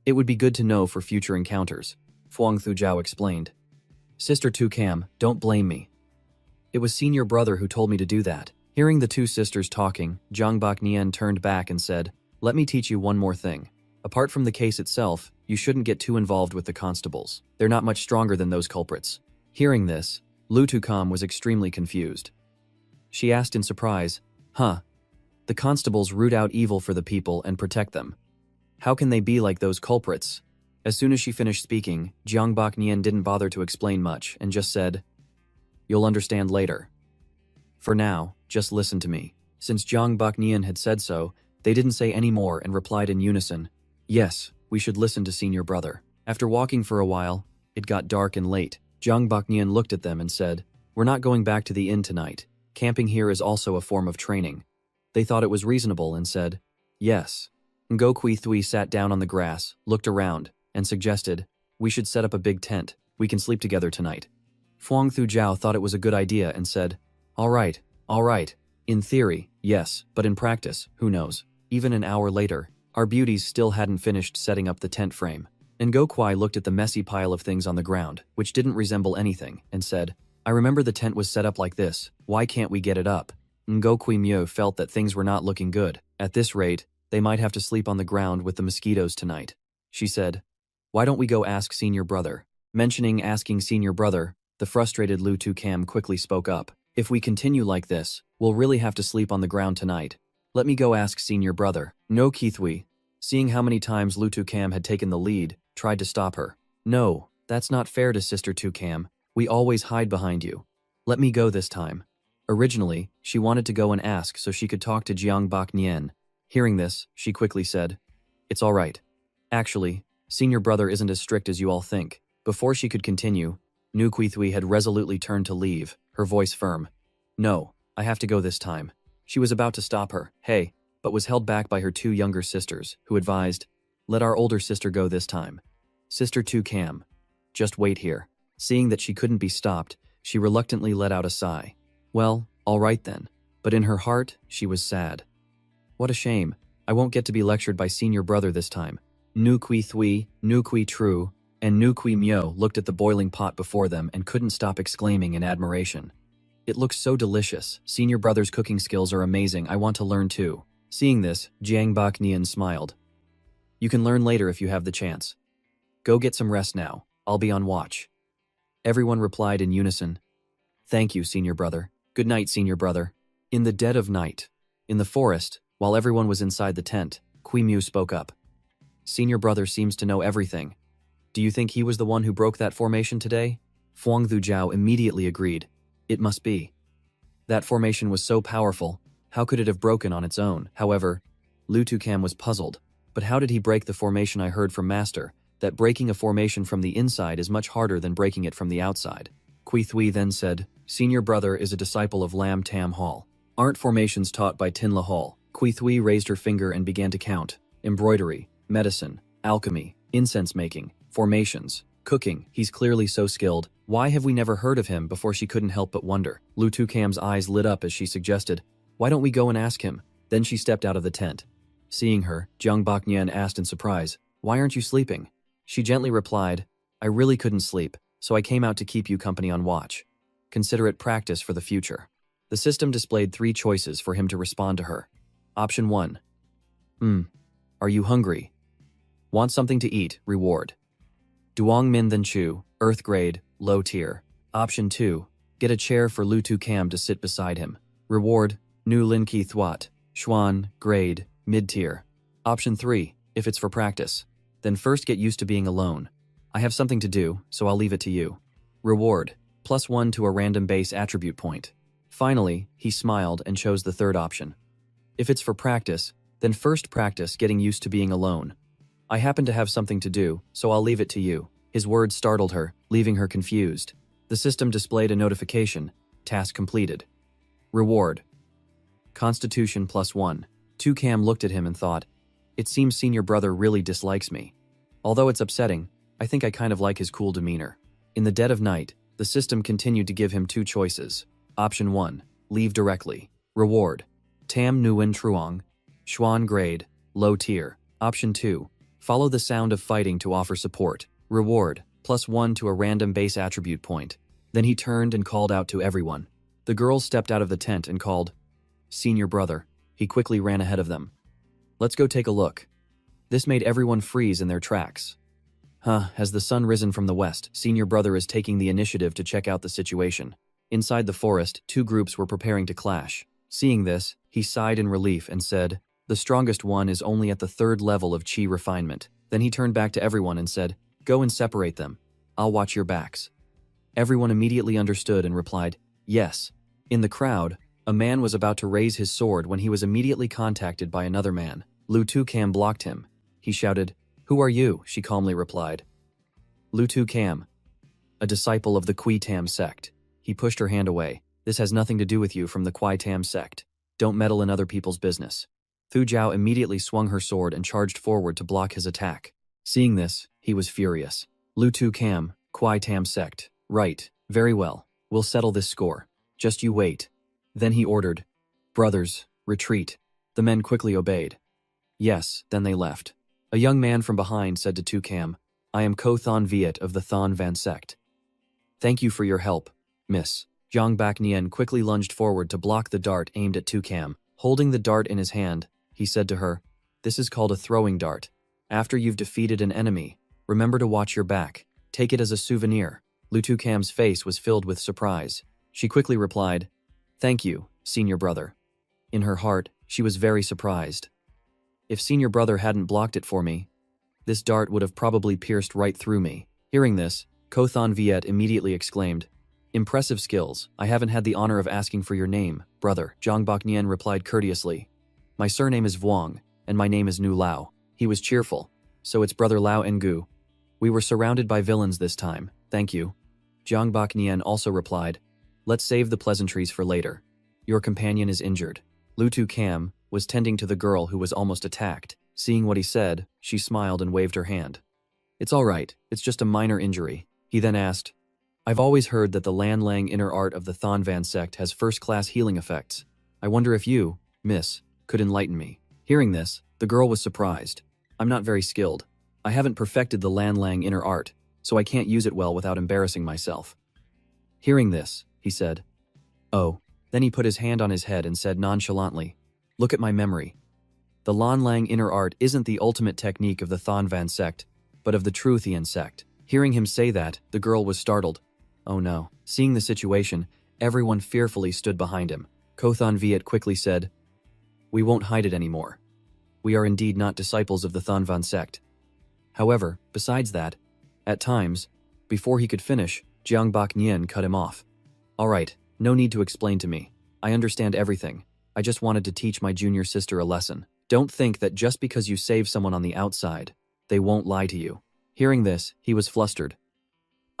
It would be good to know for future encounters, Fuang Thu Jiao explained. Sister Tu Cam, don't blame me. It was senior brother who told me to do that. Hearing the two sisters talking, Jiang Bak Nian turned back and said, let me teach you one more thing. Apart from the case itself, you shouldn't get too involved with the constables. They're not much stronger than those culprits. Hearing this, Lu Tu Cam was extremely confused. She asked in surprise, huh? The constables root out evil for the people and protect them. How can they be like those culprits? As soon as she finished speaking, Jiang Bak Nian didn't bother to explain much and just said, you'll understand later. For now, just listen to me. Since Jiang Bak Nian had said so, They didn't say any more and replied in unison, "Yes, we should listen to senior brother." After walking for a while, it got dark and late. Jiang Baknian looked at them and said, "We're not going back to the inn tonight. Camping here is also a form of training." They thought it was reasonable and said, "Yes." Ngokui Thui sat down on the grass, looked around, and suggested, "We should set up a big tent. We can sleep together tonight." Fuang Thu Jiao thought it was a good idea and said, all right. In theory, yes, but in practice, who knows?" Even an hour later, our beauties still hadn't finished setting up the tent frame. Ngokwai looked at the messy pile of things on the ground, which didn't resemble anything, and said, "I remember the tent was set up like this. Why can't we get it up?" Ngokui Myo felt that things were not looking good. At this rate, they might have to sleep on the ground with the mosquitoes tonight. She said, "Why don't we go ask senior brother?" Mentioning asking senior brother, the frustrated Lu Tu Cam quickly spoke up. "If we continue like this, we'll really have to sleep on the ground tonight. Let me go ask senior brother." No Keithui, seeing how many times Lu Tu Cam had taken the lead, tried to stop her. "No, that's not fair to Sister Tu Cam. We always hide behind you. Let me go this time." Originally, she wanted to go and ask so she could talk to Jiang Bak Nien. Hearing this, she quickly said, "It's all right. Actually, senior brother isn't as strict as you all think." Before she could continue, Nu Kuithui had resolutely turned to leave, her voice firm. "No, I have to go this time." She was about to stop her, hey, but was held back by her two younger sisters, who advised, "Let our older sister go this time. Sister Tu Cam, just wait here." Seeing that she couldn't be stopped, she reluctantly let out a sigh. Well, all right then. But in her heart, she was sad. What a shame. I won't get to be lectured by senior brother this time. Nu Kui Thui, Nu Kui Tru, and Nu Kui Myo looked at the boiling pot before them and couldn't stop exclaiming in admiration. "It looks so delicious. Senior brother's cooking skills are amazing. I want to learn too." Seeing this, Jiang Bak Nian smiled. "You can learn later if you have the chance. Go get some rest now. I'll be on watch." Everyone replied in unison, "Thank you, senior brother. Good night, senior brother." In the dead of night, in the forest, while everyone was inside the tent, Kui Mu spoke up. "Senior brother seems to know everything. Do you think he was the one who broke that formation today?" Fuang Thu Jiao immediately agreed. It must be. That formation was so powerful, how could it have broken on its own? However, Lu Tu Cam was puzzled. But how did he break the formation? I heard from Master that breaking a formation from the inside is much harder than breaking it from the outside. Kui Thui then said, "Senior brother is a disciple of Lam Tam Hall. Aren't formations taught by Tinla Hall?" Kui Thui raised her finger and began to count. Embroidery, medicine, alchemy, incense making, formations, cooking. He's clearly so skilled. Why have we never heard of him before? She couldn't help but wonder. Lu Tu Cam's eyes lit up as she suggested, "Why don't we go and ask him?" Then she stepped out of the tent. Seeing her, Jiang Bak Nian asked in surprise, "Why aren't you sleeping?" She gently replied, "I really couldn't sleep, so I came out to keep you company on watch. Consider it practice for the future." The system displayed 3 choices for him to respond to her. Option 1. Are you hungry? Want something to eat, reward. Duong Min Then Chu, Earth Grade, Low Tier. Option 2. Get a chair for Lu Tu Cam to sit beside him. Reward, Nu Lin Ki Thuat, Xuan, Grade, Mid Tier. Option 3. If it's for practice, then first get used to being alone. I have something to do, so I'll leave it to you. Reward, +1 to a random base attribute point. Finally, he smiled and chose the third option. If it's for practice, then first practice getting used to being alone. I happen to have something to do, so I'll leave it to you. His words startled her, leaving her confused. The system displayed a notification. Task completed. Reward. Constitution +1. Tu Cam looked at him and thought, it seems senior brother really dislikes me. Although it's upsetting, I think I kind of like his cool demeanor. In the dead of night, the system continued to give him 2 choices. Option 1. Leave directly. Reward. Tam Nguyen Truong. Xuan Grade. Low Tier. Option 2. Follow the sound of fighting to offer support. Reward. +1 to a random base attribute point. Then he turned and called out to everyone. The girls stepped out of the tent and called, "Senior brother." He quickly ran ahead of them. "Let's go take a look." This made everyone freeze in their tracks. Has the sun risen from the west? Senior brother is taking the initiative to check out the situation. Inside the forest, 2 groups were preparing to clash. Seeing this, he sighed in relief and said, "The strongest one is only at the 3rd level of chi refinement." Then he turned back to everyone and said, "Go and separate them. I'll watch your backs." Everyone immediately understood and replied, "Yes." In the crowd, A man was about to raise his sword when he was immediately contacted by another man. Lu Cam blocked him. He shouted, "Who are you?" She calmly replied, "Lu Cam, a disciple of the Qui Tam sect." He pushed her hand away. "This has nothing to do with you from the Qui Tam sect. Don't meddle in other people's business." Thu Jiao immediately swung her sword and charged forward to block his attack. Seeing this, he was furious. "Lu Cam, Qui Tam sect. Right, very well. We'll settle this score. Just you wait." Then he ordered, "Brothers, retreat." The men quickly obeyed. Yes, then they left. A young man from behind said to Tu Cam, "I am Ko Thon Viet of the Thon Van sect. Thank you for your help, miss." Jiang Bak Nian quickly lunged forward to block the dart aimed at Tu Cam. Holding the dart in his hand, he said to her, "This is called a throwing dart. After you've defeated an enemy, remember to watch your back. Take it as a souvenir." Lu Tu Cam's face was filled with surprise. She quickly replied, "Thank you, senior brother." In her heart, she was very surprised. If senior brother hadn't blocked it for me, this dart would have probably pierced right through me. Hearing this, Ko Thon Viet immediately exclaimed, "Impressive skills. I haven't had the honor of asking for your name, brother." Jiang Bak Nian replied courteously, "My surname is Vuong, and my name is Nu Lao." He was cheerful. "So it's brother Lao Ngu. We were surrounded by villains this time, thank you." Jiang Bak Nian also replied, "Let's save the pleasantries for later. Your companion is injured." Lu Cam was tending to the girl who was almost attacked. Seeing what he said, she smiled and waved her hand. "It's all right, it's just a minor injury." He then asked, "I've always heard that the Lan Lang inner art of the Thon Van sect has first-class healing effects. I wonder if you, miss, could enlighten me." Hearing this, the girl was surprised. "I'm not very skilled. I haven't perfected the Lan Lang inner art, so I can't use it well without embarrassing myself." Hearing this, he said, "Oh." Then he put his hand on his head and said nonchalantly, "Look at my memory. The Lan Lang inner art isn't the ultimate technique of the Thon Van sect, but of the Truthian sect." Hearing him say that, the girl was startled. Oh no. Seeing the situation, everyone fearfully stood behind him. Ko Thon Viet quickly said, "We won't hide it anymore. We are indeed not disciples of the Thon Van sect. However, besides that, at times, before he could finish, Jiang Bak Nian cut him off. "All right, no need to explain to me. I understand everything. I just wanted to teach my junior sister a lesson. Don't think that just because you save someone on the outside, they won't lie to you." Hearing this, he was flustered.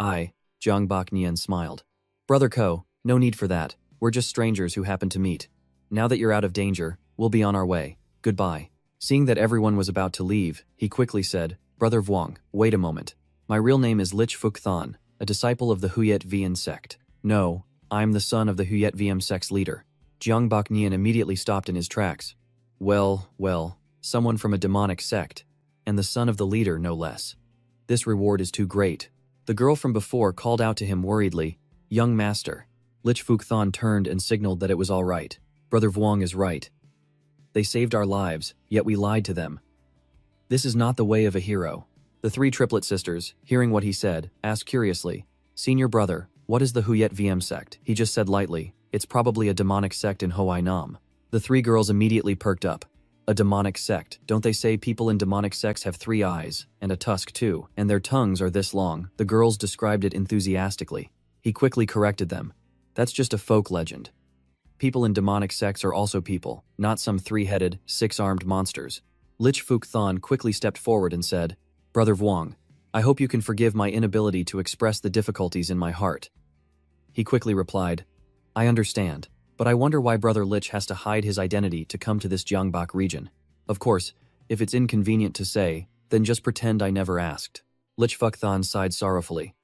Jiang Bak Nian smiled. "Brother Ko, no need for that. We're just strangers who happen to meet. Now that you're out of danger, we'll be on our way. Goodbye." Seeing that everyone was about to leave, he quickly said, "Brother Vuong, wait a moment. My real name is Lich Fuk Thon, a disciple of the Huyet Vian sect. No, I'm the son of the Huyet Vian sect's leader." Jiang Bak Nian immediately stopped in his tracks. Well, someone from a demonic sect, and the son of the leader no less. This reward is too great. The girl from before called out to him worriedly, "Young master." Lich Fuk Thon turned and signaled that it was all right. Brother Vuong is right. They saved our lives, yet we lied to them. This is not the way of a hero. The three triplet sisters, hearing what he said, asked curiously, "Senior brother, what is the Huyet VM sect?" He just said lightly, "It's probably a demonic sect in Hoai Nam." The three girls immediately perked up. A demonic sect. Don't they say people in demonic sects have 3 eyes, and a tusk too, and their tongues are this long? The girls described it enthusiastically. He quickly corrected them. That's just a folk legend. People in demonic sects are also people, not some 3-headed, 6-armed monsters. Lich Fuk Thon quickly stepped forward and said, "Brother Vuong, I hope you can forgive my inability to express the difficulties in my heart." He quickly replied, "I understand. But I wonder why Brother Lich has to hide his identity to come to this Jiangbak region. Of course, if it's inconvenient to say, then just pretend I never asked." Lich Fuk Thon sighed sorrowfully.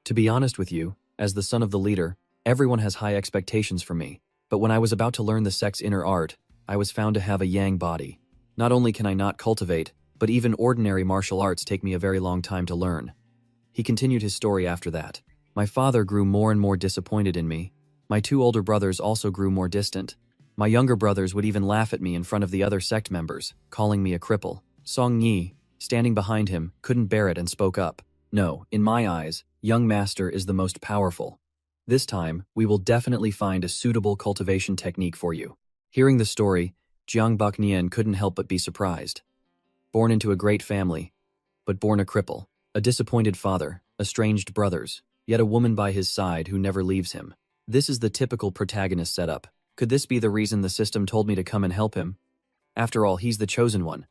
"To be honest with you, as the son of the leader, everyone has high expectations for me. But when I was about to learn the sect's inner art, I was found to have a yang body. Not only can I not cultivate, but even ordinary martial arts take me a very long time to learn." He continued his story after that. "My father grew more and more disappointed in me. My 2 older brothers also grew more distant. My younger brothers would even laugh at me in front of the other sect members, calling me a cripple. Song Yi, standing behind him, couldn't bear it and spoke up. No, in my eyes, young master is the most powerful. This time, we will definitely find a suitable cultivation technique for you." Hearing the story, Jiang Bak Nian couldn't help but be surprised. Born into a great family, but born a cripple, a disappointed father, estranged brothers, yet a woman by his side who never leaves him. This is the typical protagonist setup. Could this be the reason the system told me to come and help him? After all, he's the chosen one.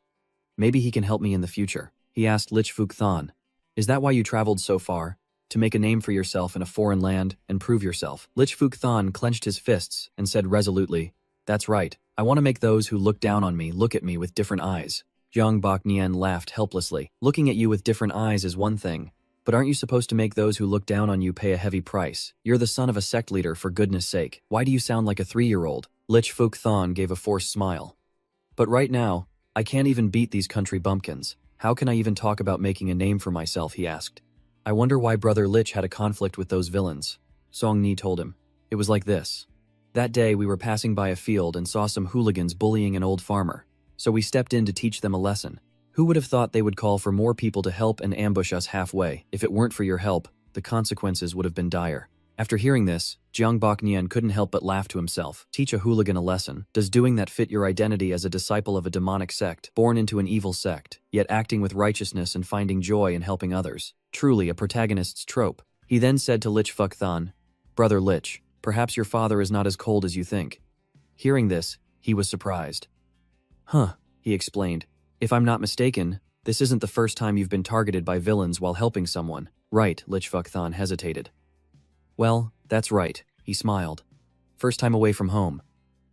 Maybe he can help me in the future. He asked Lich Fuk Than. Is that why you traveled so far? To make a name for yourself in a foreign land and prove yourself? Lich Fuk Than clenched his fists and said resolutely, That's right. I want to make those who look down on me look at me with different eyes. Jiang Bak Nian laughed helplessly. Looking at you with different eyes is one thing, but aren't you supposed to make those who look down on you pay a heavy price? You're the son of a sect leader, for goodness sake. Why do you sound like a 3-year-old? Lich Fuk Than gave a forced smile. But right now, I can't even beat these country bumpkins. How can I even talk about making a name for myself, he asked. I wonder why Brother Lich had a conflict with those villains. Song Ni told him. It was like this. That day we were passing by a field and saw some hooligans bullying an old farmer. So we stepped in to teach them a lesson. Who would have thought they would call for more people to help and ambush us halfway? If it weren't for your help, the consequences would have been dire. After hearing this, Jiang Bak Nian couldn't help but laugh to himself. Teach a hooligan a lesson. Does doing that fit your identity as a disciple of a demonic sect, born into an evil sect, yet acting with righteousness and finding joy in helping others? Truly a protagonist's trope. He then said to Lich Fuk Than, Brother Lich, perhaps your father is not as cold as you think. Hearing this, he was surprised. Huh, he explained. If I'm not mistaken, this isn't the first time you've been targeted by villains while helping someone. Right, Lich Fuk Than hesitated. Well, that's right, he smiled. First time away from home.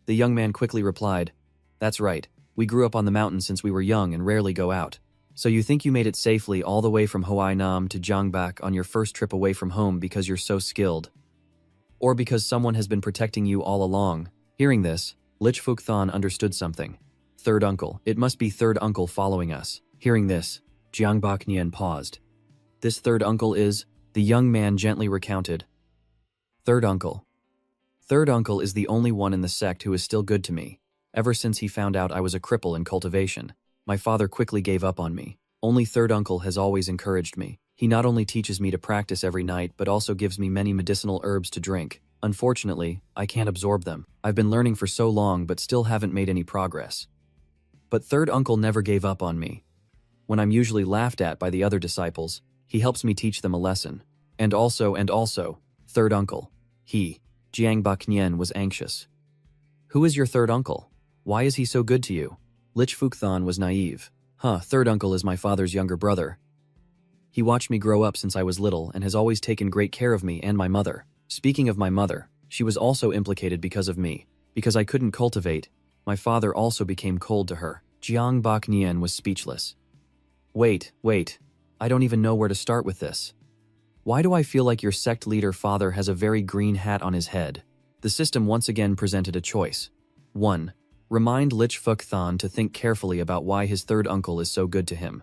The young man quickly replied, That's right, we grew up on the mountain since we were young and rarely go out. So you think you made it safely all the way from Hoai Nam to Jiangbak on your first trip away from home because you're so skilled? Or because someone has been protecting you all along? Hearing this, Lich Fuk Than understood something. Third uncle. It must be third uncle following us. Hearing this, Jiang Bak Nian paused. This third uncle is, the young man gently recounted. Third uncle. Third uncle is the only one in the sect who is still good to me. Ever since he found out I was a cripple in cultivation, my father quickly gave up on me. Only third uncle has always encouraged me. He not only teaches me to practice every night but also gives me many medicinal herbs to drink. Unfortunately, I can't absorb them. I've been learning for so long but still haven't made any progress. But third uncle never gave up on me. When I'm usually laughed at by the other disciples, he helps me teach them a lesson. And also, third uncle. He, Jiang Bak Nian, was anxious. Who is your third uncle? Why is he so good to you? Lich Fuk Than was naive. Third uncle is my father's younger brother. He watched me grow up since I was little and has always taken great care of me and my mother. Speaking of my mother, she was also implicated because of me. Because I couldn't cultivate, my father also became cold to her. Jiang Bak Nian was speechless. Wait, I don't even know where to start with this. Why do I feel like your sect leader father has a very green hat on his head? The system once again presented a choice. 1. Remind Lich Fuk Than to think carefully about why his third uncle is so good to him.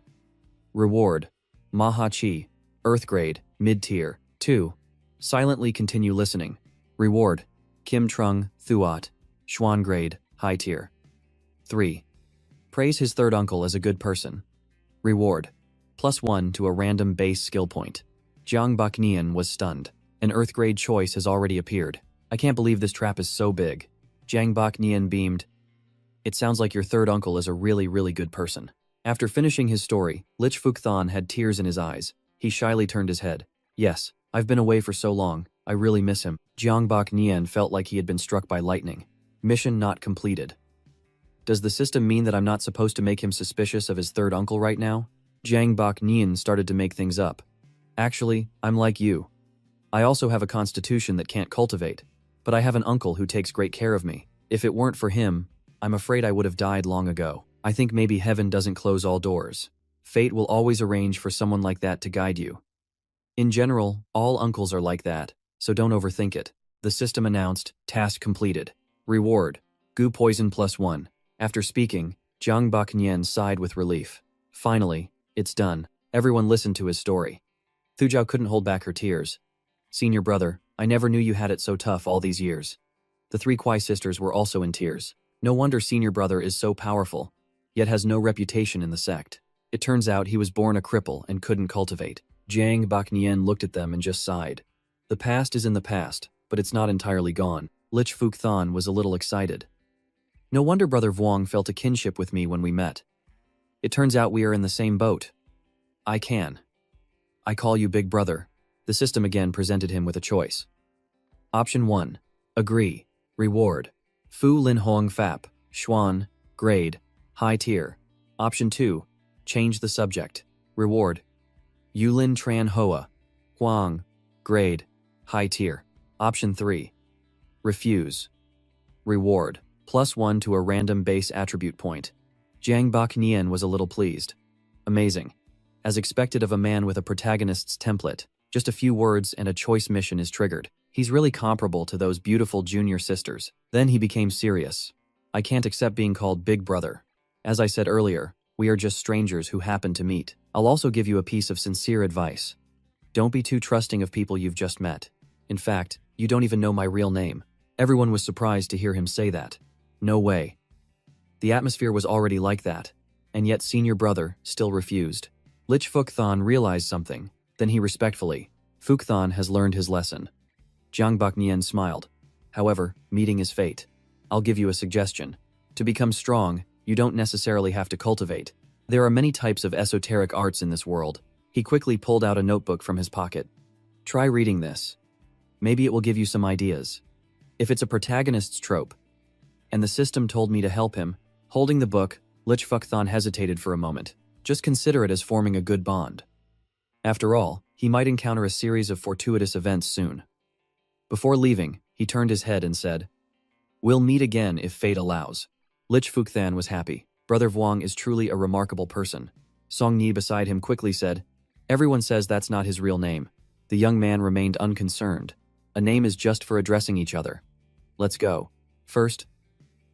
Reward: Maha Chi, Earth Grade, Mid-Tier. 2. Silently continue listening. Reward: Kim Trung, Thuat, Xuan Grade, High Tier. 3. Praise his third uncle as a good person. Reward: +1 to a random base skill point. Jiang Bak Nian was stunned. An Earth Grade choice has already appeared. I can't believe this trap is so big. Jiang Bak Nian beamed. It sounds like your third uncle is a really, really good person. After finishing his story, Lich Fuk Than had tears in his eyes. He shyly turned his head. Yes, I've been away for so long. I really miss him. Jiang Bak Nian felt like he had been struck by lightning. Mission not completed. Does the system mean that I'm not supposed to make him suspicious of his third uncle right now? Jiang Bak Nian started to make things up. Actually, I'm like you. I also have a constitution that can't cultivate, but I have an uncle who takes great care of me. If it weren't for him, I'm afraid I would have died long ago. I think maybe heaven doesn't close all doors. Fate will always arrange for someone like that to guide you. In general, all uncles are like that, so don't overthink it. The system announced, task completed. Reward: Goo Poison +1. After speaking, Jiang Bak Nian sighed with relief. Finally, it's done. Everyone listened to his story. Thujiao couldn't hold back her tears. Senior brother, I never knew you had it so tough all these years. The 3 Kwai sisters were also in tears. No wonder senior brother is so powerful, yet has no reputation in the sect. It turns out he was born a cripple and couldn't cultivate. Jiang Bak Nian looked at them and just sighed. The past is in the past, but it's not entirely gone. Lich Fuk Than was a little excited. No wonder Brother Vuong felt a kinship with me when we met. It turns out we are in the same boat. I call you Big Brother. The system again presented him with a choice. Option 1. Agree. Reward: Fu Lin Hoang Fap, Xuan, grade, high tier. Option 2, change the subject. Reward. Yulin Tran Hoa, Huang, grade, high tier. Option 3, refuse. Reward, +1 to a random base attribute point. Jiang Bak Nian was a little pleased. Amazing. As expected of a man with a protagonist's template, just a few words and a choice mission is triggered. He's really comparable to those beautiful junior sisters. Then he became serious. I can't accept being called Big Brother. As I said earlier, we are just strangers who happen to meet. I'll also give you a piece of sincere advice. Don't be too trusting of people you've just met. In fact, you don't even know my real name. Everyone was surprised to hear him say that. No way. The atmosphere was already like that, and yet senior brother still refused. Lich Fukthan realized something, then he respectfully. Fukthan has learned his lesson. Jiang Baknian smiled. However, meeting is fate. I'll give you a suggestion. To become strong, you don't necessarily have to cultivate. There are many types of esoteric arts in this world. He quickly pulled out a notebook from his pocket. Try reading this. Maybe it will give you some ideas. If it's a protagonist's trope, and the system told me to help him, holding the book, Lich Fukthan hesitated for a moment. Just consider it as forming a good bond. After all, he might encounter a series of fortuitous events soon. Before leaving, he turned his head and said, "We'll meet again if fate allows." Lich Fukthan was happy. Brother Vuong is truly a remarkable person. Song Ni beside him quickly said, "Everyone says that's not his real name." The young man remained unconcerned. A name is just for addressing each other. Let's go. First,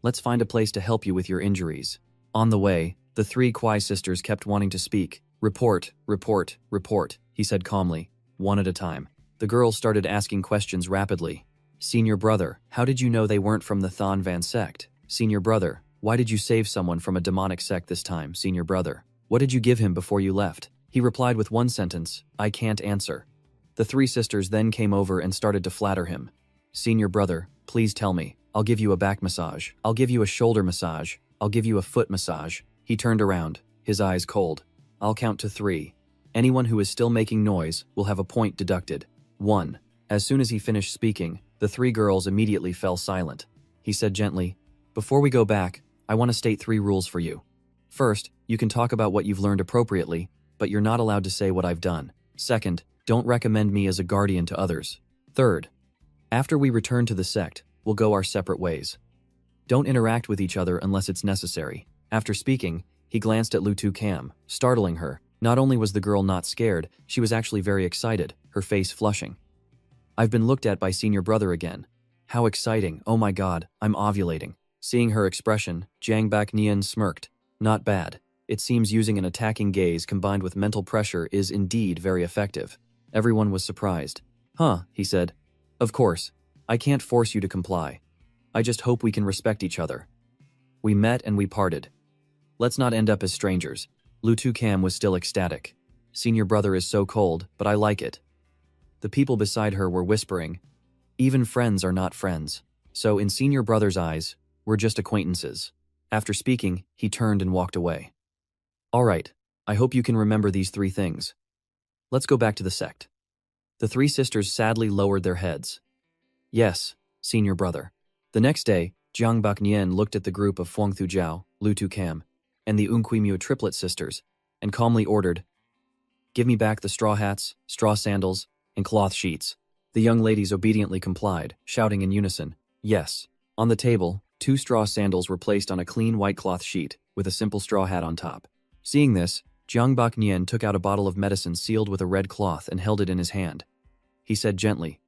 let's find a place to help you with your injuries. On the way, the three Kwai sisters kept wanting to speak. Report, report, report, he said calmly, one at a time. The girls started asking questions rapidly. Senior brother, how did you know they weren't from the Than Van sect? Senior brother, why did you save someone from a demonic sect this time? Senior brother, what did you give him before you left? He replied with one sentence, I can't answer. The three sisters then came over and started to flatter him. Senior brother, please tell me. I'll give you a back massage. I'll give you a shoulder massage. I'll give you a foot massage. He turned around, his eyes cold. I'll count to 3. Anyone who is still making noise will have a point deducted. 1. As soon as he finished speaking, the 3 girls immediately fell silent. He said gently, before we go back, I want to state 3 rules for you. First, you can talk about what you've learned appropriately, but you're not allowed to say what I've done. Second, don't recommend me as a guardian to others. Third, after we return to the sect, we'll go our separate ways. Don't interact with each other unless it's necessary. After speaking, he glanced at Lu Tu Cam, startling her. Not only was the girl not scared, she was actually very excited, her face flushing. I've been looked at by senior brother again. How exciting, oh my god, I'm ovulating. Seeing her expression, Jiang Bak Nian smirked. Not bad. It seems using an attacking gaze combined with mental pressure is indeed very effective. Everyone was surprised. Huh, he said. Of course, I can't force you to comply. I just hope we can respect each other. We met and we parted. Let's not end up as strangers. Lu Tu Cam was still ecstatic. Senior brother is so cold, but I like it. The people beside her were whispering, even friends are not friends. So in senior brother's eyes, we're just acquaintances. After speaking, he turned and walked away. All right, I hope you can remember these 3 things. Let's go back to the sect. The 3 sisters sadly lowered their heads. Yes, senior brother. The next day, Jiang Bak Nian looked at the group of Fuang Thu Jiao, Lu Tu Cam, and the Unqimu triplet sisters, and calmly ordered, give me back the straw hats, straw sandals, and cloth sheets. The young ladies obediently complied, shouting in unison, yes. On the table, 2 straw sandals were placed on a clean white cloth sheet, with a simple straw hat on top. Seeing this, Jiang Bak Nian took out a bottle of medicine sealed with a red cloth and held it in his hand. He said gently,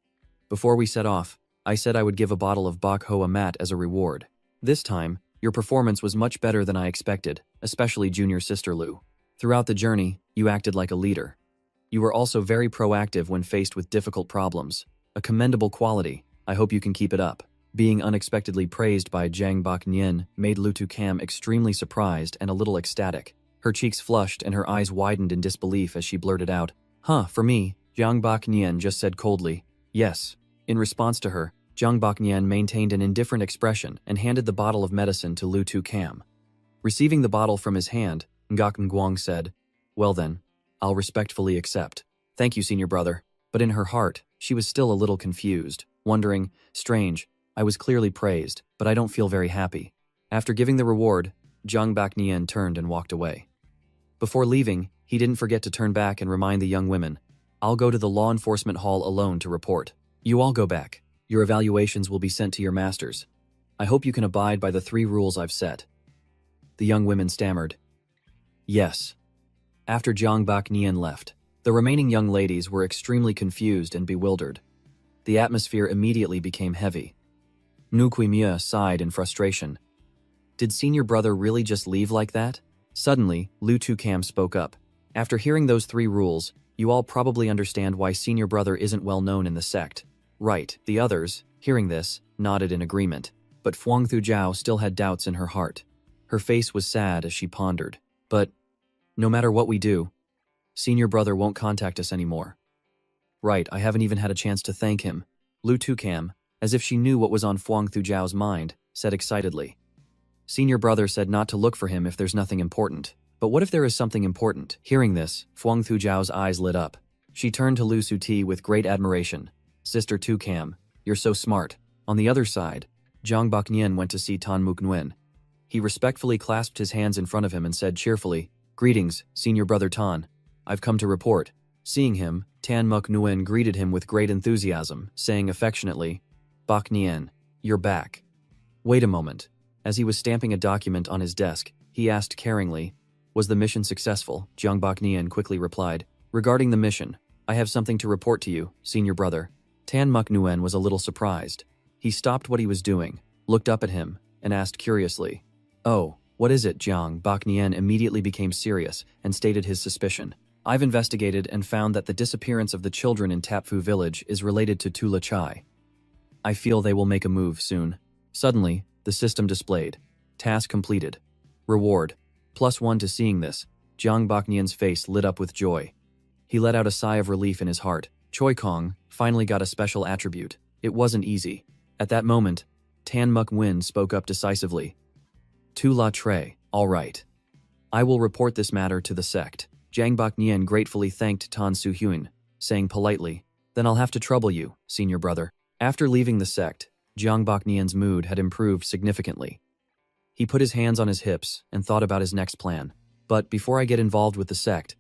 before we set off, I said I would give a bottle of Bak Hoa Mat as a reward. This time, your performance was much better than I expected, especially junior sister Lu. Throughout the journey, you acted like a leader. You were also very proactive when faced with difficult problems. A commendable quality. I hope you can keep it up. Being unexpectedly praised by Jiang Bak Nian made Lu Tu Cam extremely surprised and a little ecstatic. Her cheeks flushed and her eyes widened in disbelief as she blurted out, for me, Jiang Bak Nian just said coldly, yes. In response to her, Jiang Bak Nian maintained an indifferent expression and handed the bottle of medicine to Lu Tu Cam. Receiving the bottle from his hand, Ngak Nguang said, well then, I'll respectfully accept. Thank you, senior brother. But in her heart, she was still a little confused, wondering, strange, I was clearly praised, but I don't feel very happy. After giving the reward, Zhang Baknian turned and walked away. Before leaving, he didn't forget to turn back and remind the young women, I'll go to the law enforcement hall alone to report. You all go back. Your evaluations will be sent to your masters. I hope you can abide by the 3 rules I've set. The young women stammered. Yes. After Zhang Baknian left, the remaining young ladies were extremely confused and bewildered. The atmosphere immediately became heavy. Nu Mia sighed in frustration. Did senior brother really just leave like that? Suddenly, Lu Tukam spoke up. After hearing those 3 rules, you all probably understand why senior brother isn't well known in the sect. Right, the others, hearing this, nodded in agreement. But Fuang Thujiao still had doubts in her heart. Her face was sad as she pondered. But, no matter what we do, senior brother won't contact us anymore. Right, I haven't even had a chance to thank him. Lu Tukam, as if she knew what was on Fuang Thujiao's mind, said excitedly. Senior brother said not to look for him if there's nothing important. But what if there is something important? Hearing this, Fuang Thujiao's eyes lit up. She turned to Lu Suti with great admiration. Sister Tukam, you're so smart. On the other side, Zhang Baknian went to see Tan Muk Nguyen. He respectfully clasped his hands in front of him and said cheerfully, Greetings, senior brother Tan. I've come to report. Seeing him, Tan Muk Nguyen greeted him with great enthusiasm, saying affectionately, Baknian, you're back. Wait a moment. As he was stamping a document on his desk, he asked caringly, Was the mission successful? Zhang Baknian quickly replied, Regarding the mission, I have something to report to you, senior brother. Tan Muk Nguyen was a little surprised. He stopped what he was doing, looked up at him, and asked curiously, Oh, what is it? Zhang Baknian immediately became serious and stated his suspicion. I've investigated and found that the disappearance of the children in Tapfu village is related to Tula Chai. I feel they will make a move soon. Suddenly, the system displayed. Task completed. Reward. +1 to seeing this. Zhang Baknian's face lit up with joy. He let out a sigh of relief in his heart. Choi Kong finally got a special attribute. It wasn't easy. At that moment, Tan Muk Nguyen spoke up decisively. Tu La Tre, all right. I will report this matter to the sect. Zhang Baknian gratefully thanked Tan Su Hyun, saying politely, Then I'll have to trouble you, senior brother. After leaving the sect, Zhang Baknian's mood had improved significantly. He put his hands on his hips and thought about his next plan. But before I get involved with the sect,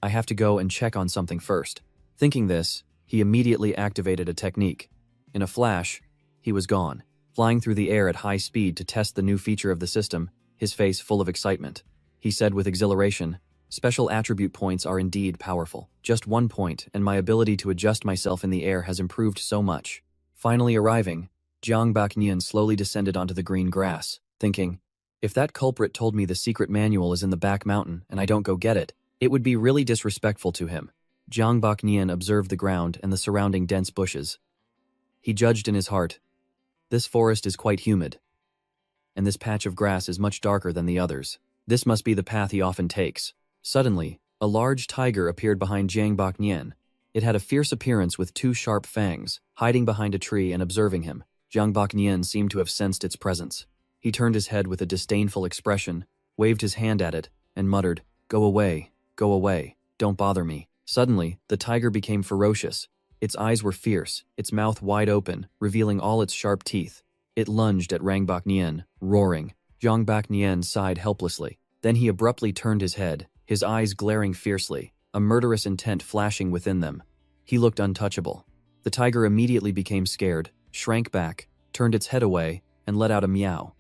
I have to go and check on something first. Thinking this, he immediately activated a technique. In a flash, he was gone, flying through the air at high speed to test the new feature of the system, his face full of excitement. He said with exhilaration, Special attribute points are indeed powerful. Just 1 point, and my ability to adjust myself in the air has improved so much. Finally arriving, Zhang Baknian slowly descended onto the green grass, thinking, if that culprit told me the secret manual is in the back mountain and I don't go get it, it would be really disrespectful to him. Zhang Baknian observed the ground and the surrounding dense bushes. He judged in his heart, this forest is quite humid, and this patch of grass is much darker than the others. This must be the path he often takes. Suddenly, a large tiger appeared behind Zhang Baknian. It had a fierce appearance with 2 sharp fangs, hiding behind a tree and observing him. Zhang Baknian seemed to have sensed its presence. He turned his head with a disdainful expression, waved his hand at it, and muttered, Go away, don't bother me. Suddenly, the tiger became ferocious. Its eyes were fierce, its mouth wide open, revealing all its sharp teeth. It lunged at Zhang Baknian, roaring. Zhang Baknian sighed helplessly. Then he abruptly turned his head, his eyes glaring fiercely, a murderous intent flashing within them. He looked untouchable. The tiger immediately became scared, shrank back, turned its head away, and let out a meow.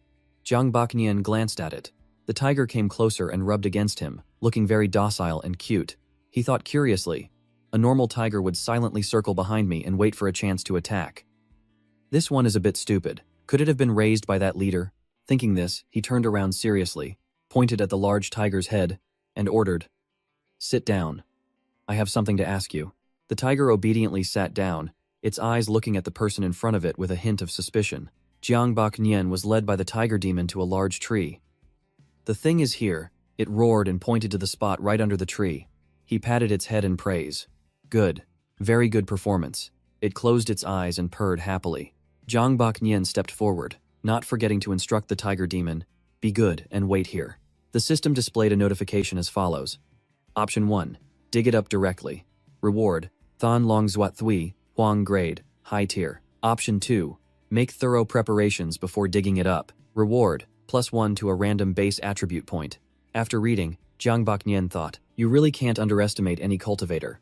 Zhang Baknian glanced at it. The tiger came closer and rubbed against him, looking very docile and cute. He thought curiously, a normal tiger would silently circle behind me and wait for a chance to attack. This one is a bit stupid. Could it have been raised by that leader? Thinking this, he turned around seriously, pointed at the large tiger's head, and ordered, Sit down. I have something to ask you. The tiger obediently sat down, its eyes looking at the person in front of it with a hint of suspicion. Zhang Baknian was led by the tiger demon to a large tree. The thing is here, it roared and pointed to the spot right under the tree. He patted its head in praise. Good. Very good performance. It closed its eyes and purred happily. Zhang Baknian stepped forward, not forgetting to instruct the tiger demon, Be good and wait here. The system displayed a notification as follows. Option 1. Dig it up directly. Reward. Thon Long Zwat Thui, Huang Grade, High Tier. Option 2. Make thorough preparations before digging it up. Reward, +1 to a random base attribute point. After reading, Jiang Baknian thought, you really can't underestimate any cultivator.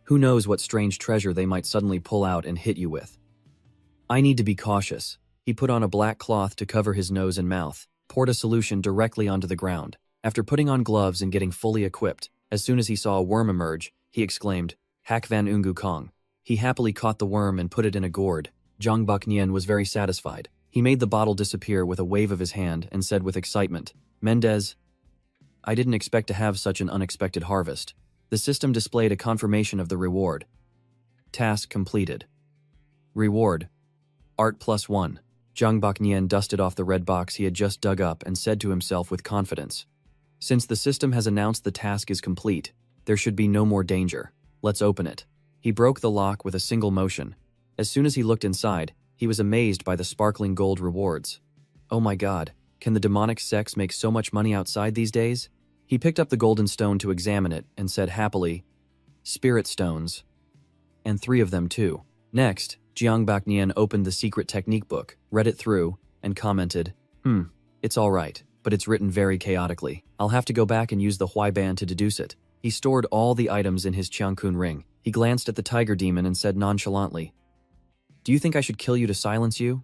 Who knows what strange treasure they might suddenly pull out and hit you with. I need to be cautious. He put on a black cloth to cover his nose and mouth, poured a solution directly onto the ground. After putting on gloves and getting fully equipped, as soon as he saw a worm emerge, he exclaimed, Hak van Ungu Kong. He happily caught the worm and put it in a gourd. Jiang Baknian was very satisfied. He made the bottle disappear with a wave of his hand and said with excitement, Mendez, I didn't expect to have such an unexpected harvest. The system displayed a confirmation of the reward. Task completed. Reward. Art +1. Jiang Baknian dusted off the red box he had just dug up and said to himself with confidence, since the system has announced the task is complete, there should be no more danger. Let's open it. He broke the lock with a single motion. As soon as he looked inside, he was amazed by the sparkling gold rewards. Oh my god, can the demonic sex make so much money outside these days? He picked up the golden stone to examine it and said happily, Spirit stones. And 3 of them too. Next, Jiang Baknian opened the secret technique book, read it through, and commented, it's alright, but it's written very chaotically. I'll have to go back and use the Huaiban to deduce it. He stored all the items in his Qiangkun ring. He glanced at the tiger demon and said nonchalantly, Do you think I should kill you to silence you?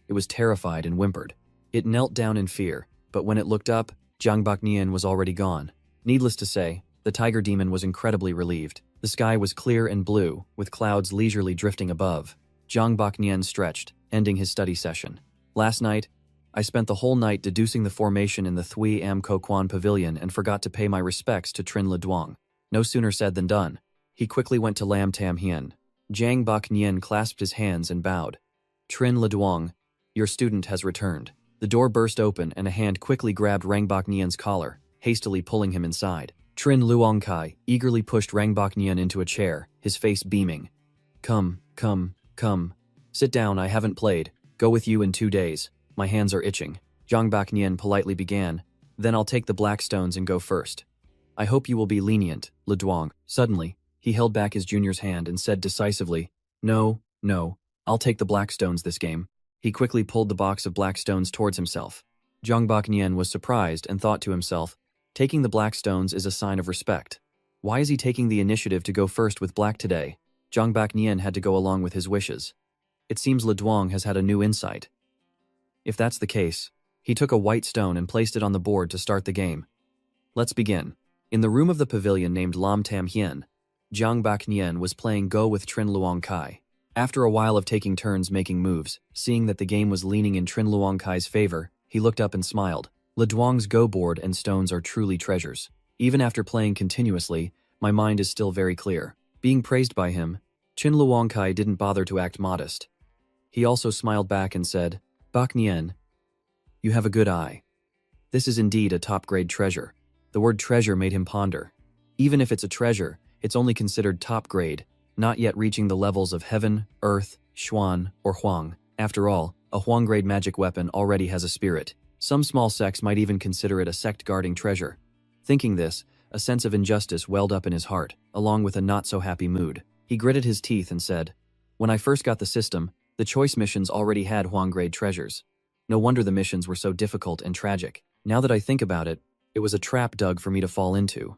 It was terrified and whimpered. It knelt down in fear, but when it looked up, Jiang Baknian was already gone. Needless to say, the tiger demon was incredibly relieved. The sky was clear and blue, with clouds leisurely drifting above. Jiang Baknian stretched, ending his study session. Last night, I spent the whole night deducing the formation in the Thui Am Ko Kwan Pavilion and forgot to pay my respects to Trin Le Duong. No sooner said than done. He quickly went to Lam Tam Hien. Jiang Baknian clasped his hands and bowed. Trin Le Duong, your student has returned. The door burst open and a hand quickly grabbed Rang Baknian's collar, hastily pulling him inside. Trin Luongkai eagerly pushed Rang Baknian into a chair, his face beaming. Come. Sit down, I haven't played. Go with you in 2 days. My hands are itching. Jiang Baknian politely began. Then I'll take the black stones and go first. I hope you will be lenient, Le Duong. Suddenly, he held back his junior's hand and said decisively, No, I'll take the black stones this game. He quickly pulled the box of black stones towards himself. Jiang Baknian was surprised and thought to himself, taking the black stones is a sign of respect. Why is he taking the initiative to go first with black today? Jiang Baknian had to go along with his wishes. It seems Le Duong has had a new insight. If that's the case, he took a white stone and placed it on the board to start the game. Let's begin. In the room of the pavilion named Lam Tam Hien, Jiang Baknian was playing Go with Trin Luongkai. After a while of taking turns making moves, seeing that the game was leaning in Trin Luongkai's favor, he looked up and smiled. Le Duong's Go board and stones are truly treasures. Even after playing continuously, my mind is still very clear. Being praised by him, Trin Luongkai didn't bother to act modest. He also smiled back and said, Baknian, you have a good eye. This is indeed a top-grade treasure. The word treasure made him ponder. Even if it's a treasure, it's only considered top-grade, not yet reaching the levels of heaven, earth, Xuan, or Huang. After all, a Huang-grade magic weapon already has a spirit. Some small sects might even consider it a sect-guarding treasure. Thinking this, a sense of injustice welled up in his heart, along with a not-so-happy mood. He gritted his teeth and said, When I first got the system, the choice missions already had Huang-grade treasures. No wonder the missions were so difficult and tragic. Now that I think about it, it was a trap dug for me to fall into.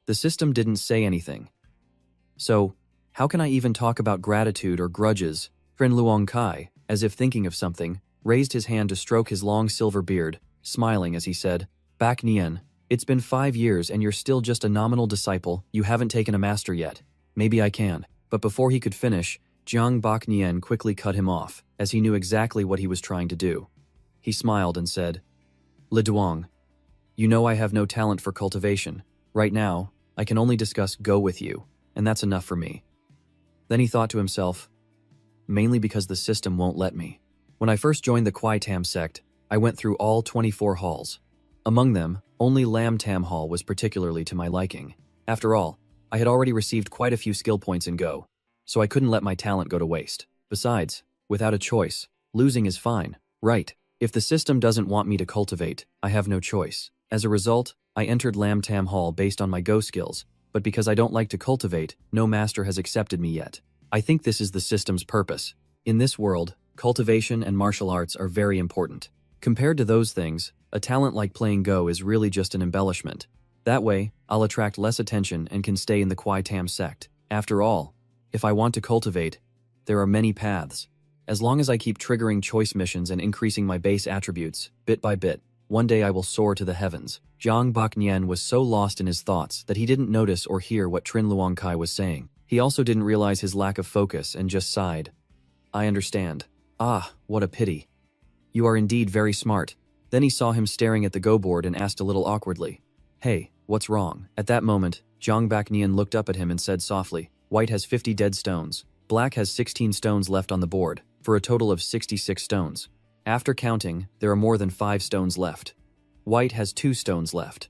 The system didn't say anything. So, how can I even talk about gratitude or grudges? Trin Luongkai, as if thinking of something, raised his hand to stroke his long silver beard, smiling as he said, Baknian, it's been 5 years and you're still just a nominal disciple, you haven't taken a master yet. Maybe I can. But before he could finish, Jiang Baknian quickly cut him off, as he knew exactly what he was trying to do. He smiled and said, Le Duong, you know I have no talent for cultivation. Right now, I can only discuss Go with you, and that's enough for me. Then he thought to himself, mainly because the system won't let me. When I first joined the Kwai Tam sect, I went through all 24 halls. Among them, only Lam Tam Hall was particularly to my liking. After all, I had already received quite a few skill points in Go, so I couldn't let my talent go to waste. Besides, without a choice, losing is fine, right? If the system doesn't want me to cultivate, I have no choice. As a result, I entered Lam Tam Hall based on my Go skills, but because I don't like to cultivate, no master has accepted me yet. I think this is the system's purpose. In this world, cultivation and martial arts are very important. Compared to those things, a talent like playing Go is really just an embellishment. That way, I'll attract less attention and can stay in the Kwai Tam sect. After all, if I want to cultivate, there are many paths. As long as I keep triggering choice missions and increasing my base attributes, bit by bit, one day I will soar to the heavens. Jiang Baknian was so lost in his thoughts that he didn't notice or hear what Trin Luongkai was saying. He also didn't realize his lack of focus and just sighed. I understand. Ah, what a pity. You are indeed very smart. Then he saw him staring at the Go board and asked a little awkwardly, Hey, what's wrong? At that moment, Jiang Baknian looked up at him and said softly, White has 50 dead stones. Black has 16 stones left on the board, for a total of 66 stones. After counting, there are more than 5 stones left. White has 2 stones left.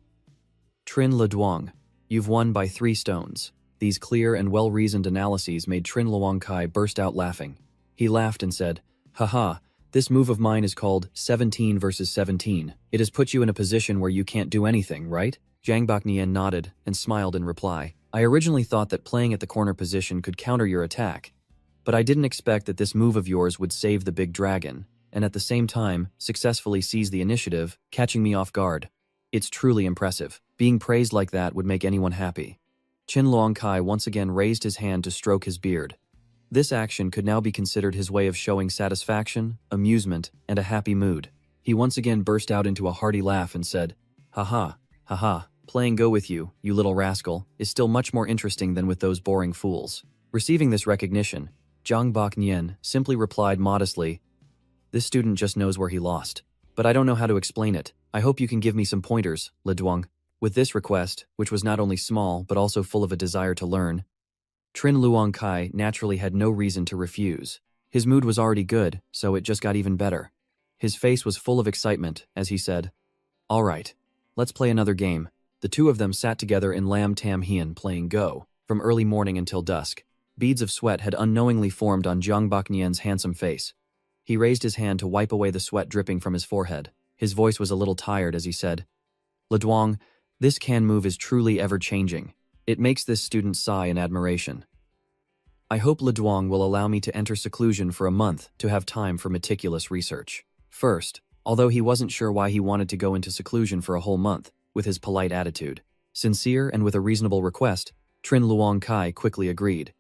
Trin Leduang, you've won by 3 stones. These clear and well-reasoned analyses made Trin Luongkai burst out laughing. He laughed and said, Haha, this move of mine is called 17 versus 17. It has put you in a position where you can't do anything, right? Jiang Baknian nodded and smiled in reply. I originally thought that playing at the corner position could counter your attack, but I didn't expect that this move of yours would save the big dragon, and at the same time, successfully seize the initiative, catching me off guard. It's truly impressive. Being praised like that would make anyone happy. Qin Luongkai once again raised his hand to stroke his beard. This action could now be considered his way of showing satisfaction, amusement, and a happy mood. He once again burst out into a hearty laugh and said, Haha, haha, playing Go with you, you little rascal, is still much more interesting than with those boring fools. Receiving this recognition, Jiang Baknian simply replied modestly, This student just knows where he lost. But I don't know how to explain it. I hope you can give me some pointers, Leduang. With this request, which was not only small but also full of a desire to learn, Trin Luongkai naturally had no reason to refuse. His mood was already good, so it just got even better. His face was full of excitement as he said, All right, let's play another game. The two of them sat together in Lam Tam Hien playing Go, from early morning until dusk. Beads of sweat had unknowingly formed on Jiang Baknian's handsome face. He raised his hand to wipe away the sweat dripping from his forehead. His voice was a little tired as he said, Leduang, this can move is truly ever-changing. It makes this student sigh in admiration. I hope Leduang will allow me to enter seclusion for a month to have time for meticulous research. First, although he wasn't sure why he wanted to go into seclusion for a whole month, with his polite attitude, sincere and with a reasonable request, Trin Luongkai quickly agreed.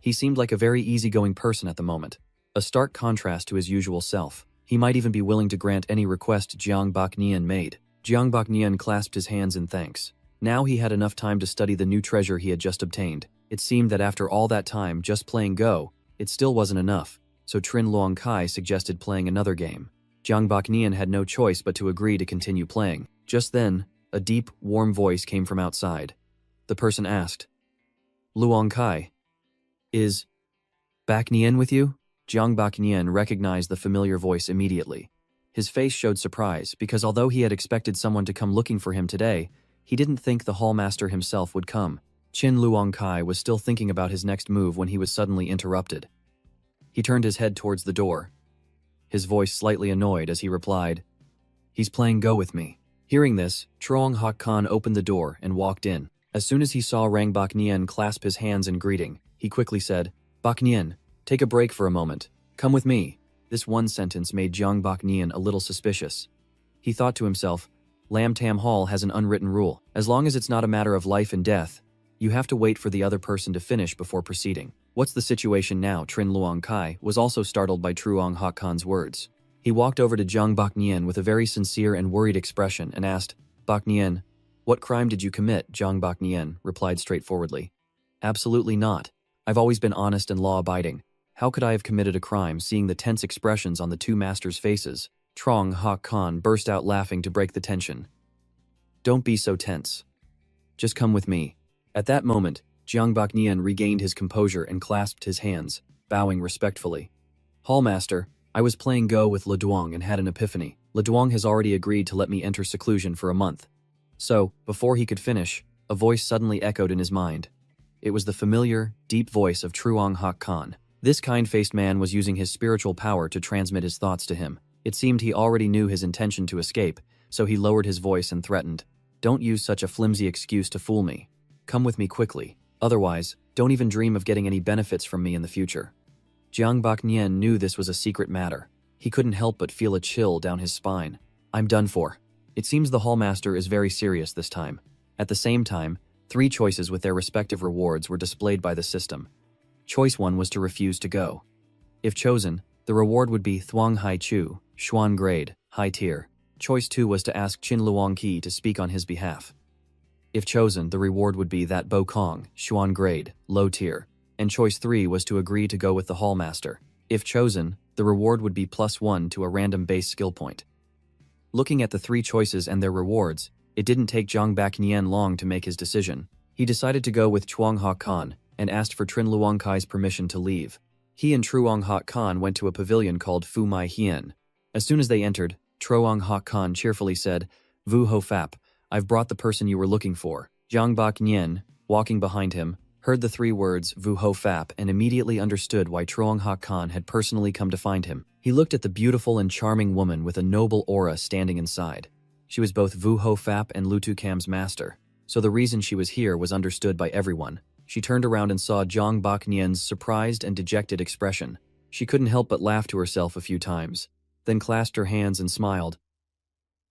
He seemed like a very easygoing person at the moment, a stark contrast to his usual self. He might even be willing to grant any request Jiang Baknian made. Jiang Baknian clasped his hands in thanks. Now he had enough time to study the new treasure he had just obtained. It seemed that after all that time just playing Go, it still wasn't enough, so Trin Luongkai suggested playing another game. Jiang Baknian had no choice but to agree to continue playing. Just then, a deep, warm voice came from outside. The person asked, Luongkai, is Baknian with you? Jiang Baknian recognized the familiar voice immediately. His face showed surprise because although he had expected someone to come looking for him today, he didn't think the hallmaster himself would come. Qin Luongkai was still thinking about his next move when he was suddenly interrupted. He turned his head towards the door, his voice slightly annoyed as he replied, He's playing Go with me. Hearing this, Truong Hak Khan opened the door and walked in. As soon as he saw Rang Baknian clasp his hands in greeting, he quickly said, Baknian, take a break for a moment. Come with me. This one sentence made Jiang Baknian a little suspicious. He thought to himself, Lam Tam Hall has an unwritten rule. As long as it's not a matter of life and death, you have to wait for the other person to finish before proceeding. What's the situation now? Trin Luongkai was also startled by Truong Hak Khan's words. He walked over to Jiang Baknian with a very sincere and worried expression and asked, Baknian, what crime did you commit? Jiang Baknian replied straightforwardly. Absolutely not. I've always been honest and law-abiding. How could I have committed a crime seeing the tense expressions on the two masters' faces? Truong Hak Khan burst out laughing to break the tension. Don't be so tense. Just come with me. At that moment, Jiang Baknian regained his composure and clasped his hands, bowing respectfully. Hallmaster, I was playing Go with Leduang and had an epiphany. Leduang has already agreed to let me enter seclusion for a month. So, before he could finish, a voice suddenly echoed in his mind. It was the familiar, deep voice of Truong Hak Khan. This kind-faced man was using his spiritual power to transmit his thoughts to him. It seemed he already knew his intention to escape, so he lowered his voice and threatened, Don't use such a flimsy excuse to fool me. Come with me quickly. Otherwise, don't even dream of getting any benefits from me in the future. Jiang Baknian knew this was a secret matter. He couldn't help but feel a chill down his spine. I'm done for. It seems the Hallmaster is very serious this time. At the same time, 3 choices with their respective rewards were displayed by the system. Choice 1 was to refuse to go. If chosen, the reward would be Thuong Hai Chu, Xuan grade, high tier. Choice 2 was to ask Qin Luong Qi to speak on his behalf. If chosen, the reward would be that Bo Kong, Xuan grade, low tier. And choice 3 was to agree to go with the Hallmaster. If chosen, the reward would be +1 to a random base skill point. Looking at the 3 choices and their rewards, it didn't take Jiang Baknian long to make his decision. He decided to go with Chuang Ha Khan and asked for Trin Luong Kai's permission to leave. He and Truong Ha Khan went to a pavilion called Fu Mai Hien. As soon as they entered, Truong Ha Khan cheerfully said, Vu Ho Fap, I've brought the person you were looking for. Jiang Baknian, walking behind him, heard the 3 words Vu Ho Fap and immediately understood why Truong Ha Khan had personally come to find him. He looked at the beautiful and charming woman with a noble aura standing inside. She was both Vu Ho Fap and Lutu Kam's master, so the reason she was here was understood by everyone. She turned around and saw Jiang Baknian's surprised and dejected expression. She couldn't help but laugh to herself a few times, then clasped her hands and smiled.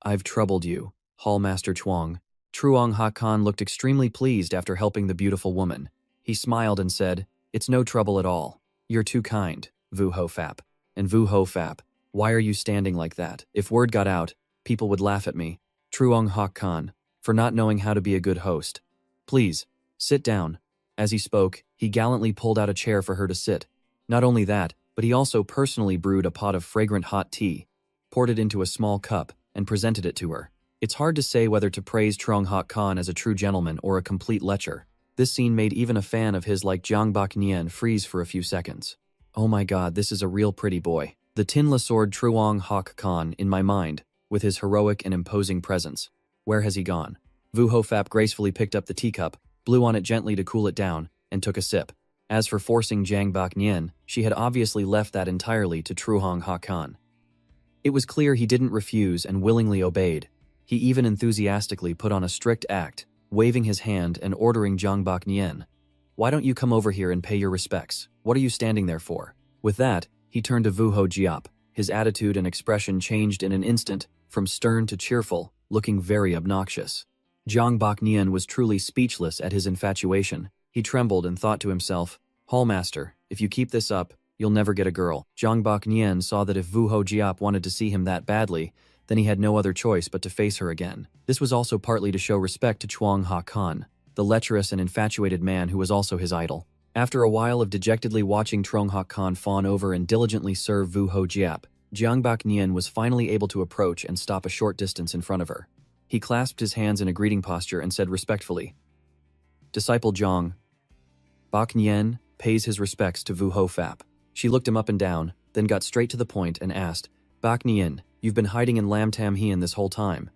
I've troubled you, Hallmaster Chuang. Truong Ha Khan looked extremely pleased after helping the beautiful woman. He smiled and said, It's no trouble at all. You're too kind, Vu Ho Fap. And Vu Ho Fap, why are you standing like that? If word got out, people would laugh at me. Truong Ha Khan, for not knowing how to be a good host. Please, sit down. As he spoke, he gallantly pulled out a chair for her to sit. Not only that, but he also personally brewed a pot of fragrant hot tea, poured it into a small cup, and presented it to her. It's hard to say whether to praise Truong Ha Khan as a true gentleman or a complete lecher. This scene made even a fan of his like Jiang Baknian freeze for a few seconds. Oh my god, this is a real pretty boy. The Tinla Sword Truong Ha Khan in my mind, with his heroic and imposing presence. Where has he gone? Vu Ho Fap gracefully picked up the teacup, blew on it gently to cool it down, and took a sip. As for forcing Jiang Baknian, she had obviously left that entirely to Truong Ha Khan. It was clear he didn't refuse and willingly obeyed. He even enthusiastically put on a strict act, waving his hand and ordering Jiang Baknian, Why don't you come over here and pay your respects? What are you standing there for? With that, he turned to Vu Ho Jiap. His attitude and expression changed in an instant, from stern to cheerful, looking very obnoxious. Jiang Baknian was truly speechless at his infatuation. He trembled and thought to himself, Hallmaster, if you keep this up, you'll never get a girl. Jiang Baknian saw that if Vu Ho Jiap wanted to see him that badly, then he had no other choice but to face her again. This was also partly to show respect to Chuang Ha Khan, the lecherous and infatuated man who was also his idol. After a while of dejectedly watching Truong Ha Khan fawn over and diligently serve Vu Ho Jiap, Jiang Baknian was finally able to approach and stop a short distance in front of her. He clasped his hands in a greeting posture and said respectfully, Disciple Jiang Baknian pays his respects to Vu Ho Fap. She looked him up and down, then got straight to the point and asked, Baknian, you've been hiding in Lam Tam Hien this whole time.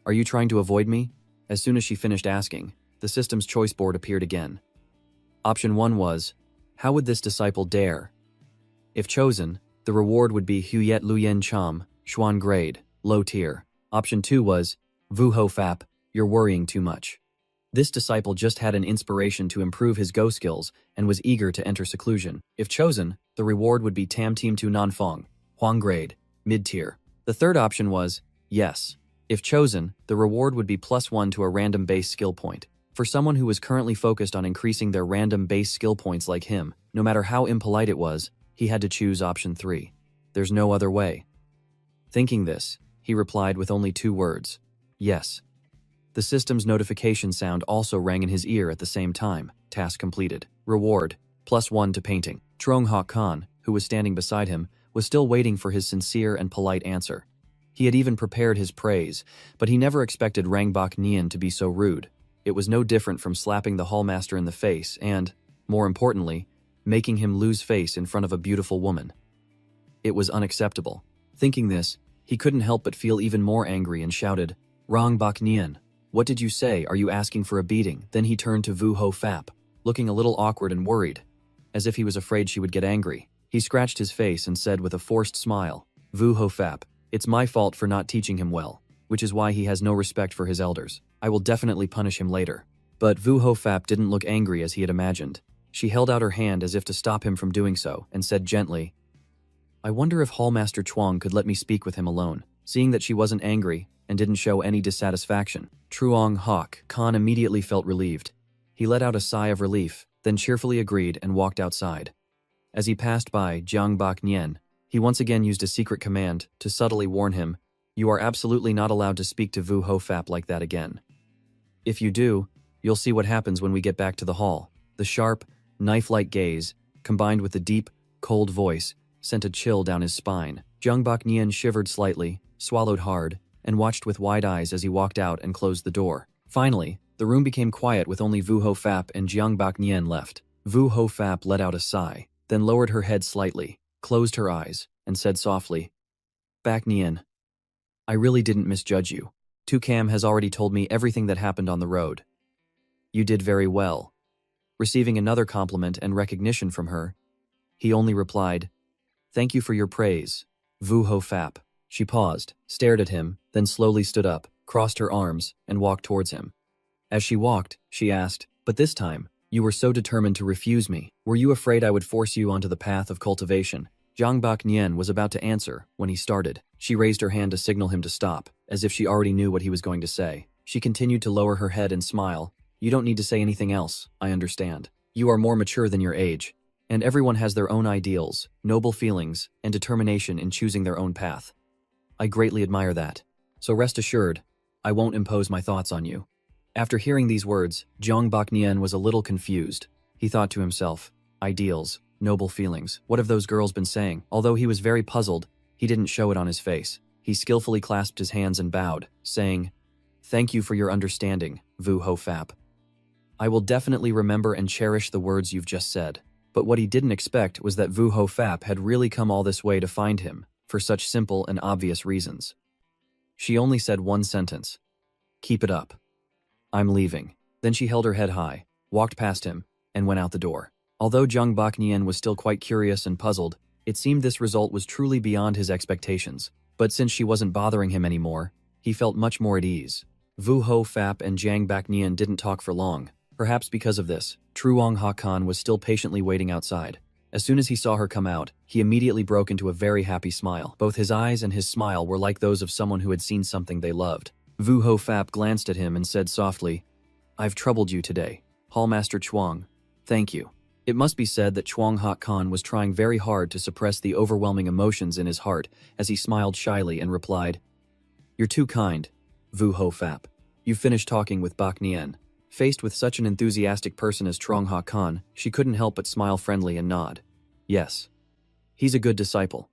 Are you trying to avoid me? As soon as she finished asking, the system's choice board appeared again. Option 1 was, how would this disciple dare? If chosen, the reward would be Huyet Luyen Cham, Xuan grade, low tier. Option 2 was, Vu Ho Fap, you're worrying too much. This disciple just had an inspiration to improve his Go skills and was eager to enter seclusion. If chosen, the reward would be Tam Team 2 Nanfong, Huang grade, mid-tier. The third option was, yes. If chosen, the reward would be +1 to a random base skill point. For someone who was currently focused on increasing their random base skill points like him, no matter how impolite it was, he had to choose option 3. There's no other way. Thinking this, he replied with only 2 words, yes. The system's notification sound also rang in his ear at the same time. Task completed. Reward, +1 to painting. Truong Ha Khan, who was standing beside him, was still waiting for his sincere and polite answer. He had even prepared his praise, but he never expected Rang Baknian to be so rude. It was no different from slapping the Hallmaster in the face and, more importantly, making him lose face in front of a beautiful woman. It was unacceptable. Thinking this, he couldn't help but feel even more angry and shouted, Rang Baknian, what did you say? Are you asking for a beating? Then he turned to Vu Ho Fap, looking a little awkward and worried, as if he was afraid she would get angry. He scratched his face and said with a forced smile, Vu Ho Fap, it's my fault for not teaching him well, which is why he has no respect for his elders. I will definitely punish him later. But Vu Ho Fap didn't look angry as he had imagined. She held out her hand as if to stop him from doing so, and said gently, I wonder if Hallmaster Chuang could let me speak with him alone. Seeing that she wasn't angry and didn't show any dissatisfaction, Truong Hawk Khan immediately felt relieved. He let out a sigh of relief, then cheerfully agreed and walked outside. As he passed by Jiang Bak Nian, he once again used a secret command to subtly warn him, you are absolutely not allowed to speak to Vu Ho Fap like that again. If you do, you'll see what happens when we get back to the hall. The sharp, knife-like gaze, combined with the deep, cold voice, sent a chill down his spine. Jiang Bak Nian shivered slightly, swallowed hard, and watched with wide eyes as he walked out and closed the door. Finally, the room became quiet with only Vu Ho Fap and Jiang Bak Nian left. Vu Ho Fap let out a sigh, then lowered her head slightly, closed her eyes, and said softly, Bak Nian, I really didn't misjudge you. Tu Cam has already told me everything that happened on the road. You did very well. Receiving another compliment and recognition from her, he only replied, Thank you for your praise, Vu Ho Fap. She paused, stared at him, then slowly stood up, crossed her arms, and walked towards him. As she walked, she asked, But this time, you were so determined to refuse me. Were you afraid I would force you onto the path of cultivation? Jiang Bak Nian was about to answer when he started. She raised her hand to signal him to stop, as if she already knew what he was going to say. She continued to lower her head and smile. You don't need to say anything else, I understand. You are more mature than your age, and everyone has their own ideals, noble feelings, and determination in choosing their own path. I greatly admire that. So rest assured, I won't impose my thoughts on you. After hearing these words, Jiang Bak Nian was a little confused. He thought to himself, ideals, noble feelings, what have those girls been saying? Although he was very puzzled, he didn't show it on his face. He skillfully clasped his hands and bowed, saying, Thank you for your understanding, Vu Ho Fap. I will definitely remember and cherish the words you've just said. But what he didn't expect was that Vu Ho Fap had really come all this way to find him, for such simple and obvious reasons. She only said one sentence. Keep it up. I'm leaving. Then she held her head high, walked past him, and went out the door. Although Jiang Bak Nian was still quite curious and puzzled, it seemed this result was truly beyond his expectations. But since she wasn't bothering him anymore, he felt much more at ease. Vu Ho Fap and Jiang Bak Nian didn't talk for long. Perhaps because of this, Truong Hakan was still patiently waiting outside. As soon as he saw her come out, he immediately broke into a very happy smile. Both his eyes and his smile were like those of someone who had seen something they loved. Vu Ho Fap glanced at him and said softly, I've troubled you today, Hallmaster Chuang. Thank you. It must be said that Chuang Hak Khan was trying very hard to suppress the overwhelming emotions in his heart as he smiled shyly and replied, You're too kind, Vu Ho Fap. You've finished talking with Bak Nian. Faced with such an enthusiastic person as Truong Ha Khan, she couldn't help but smile friendly and nod. Yes. He's a good disciple.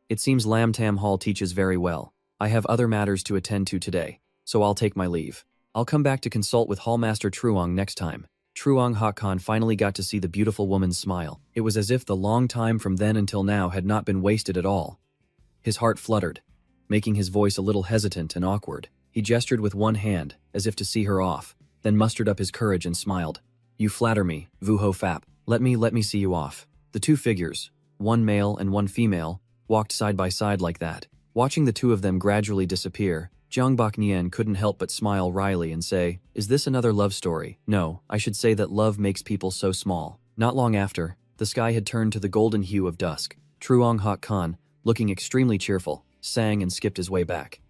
It seems Lam Tam Hall teaches very well. I have other matters to attend to today, so I'll take my leave. I'll come back to consult with Hallmaster Truong next time. Truong Ha Khan finally got to see the beautiful woman's smile. It was as if the long time from then until now had not been wasted at all. His heart fluttered, making his voice a little hesitant and awkward. He gestured with one hand, as if to see her off, then mustered up his courage and smiled. You flatter me, Vu Ho Fap. Let me see you off. The two figures, one male and one female, walked side by side like that. Watching the two of them gradually disappear, Jiang Bak Nian couldn't help but smile wryly and say, Is this another love story? No, I should say that love makes people so small. Not long after, the sky had turned to the golden hue of dusk. Truong Hak Khan, looking extremely cheerful, sang and skipped his way back.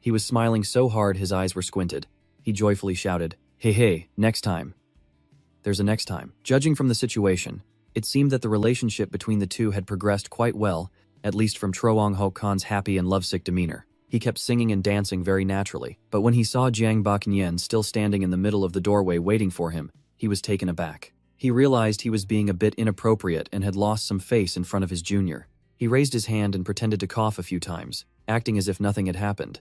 He was smiling so hard his eyes were squinted. He joyfully shouted, Hey, next time. There's a next time. Judging from the situation, it seemed that the relationship between the two had progressed quite well, at least from Truong Ho Khan's happy and lovesick demeanor. He kept singing and dancing very naturally, but when he saw Jiang Bak Nian still standing in the middle of the doorway waiting for him, he was taken aback. He realized he was being a bit inappropriate and had lost some face in front of his junior. He raised his hand and pretended to cough a few times, acting as if nothing had happened.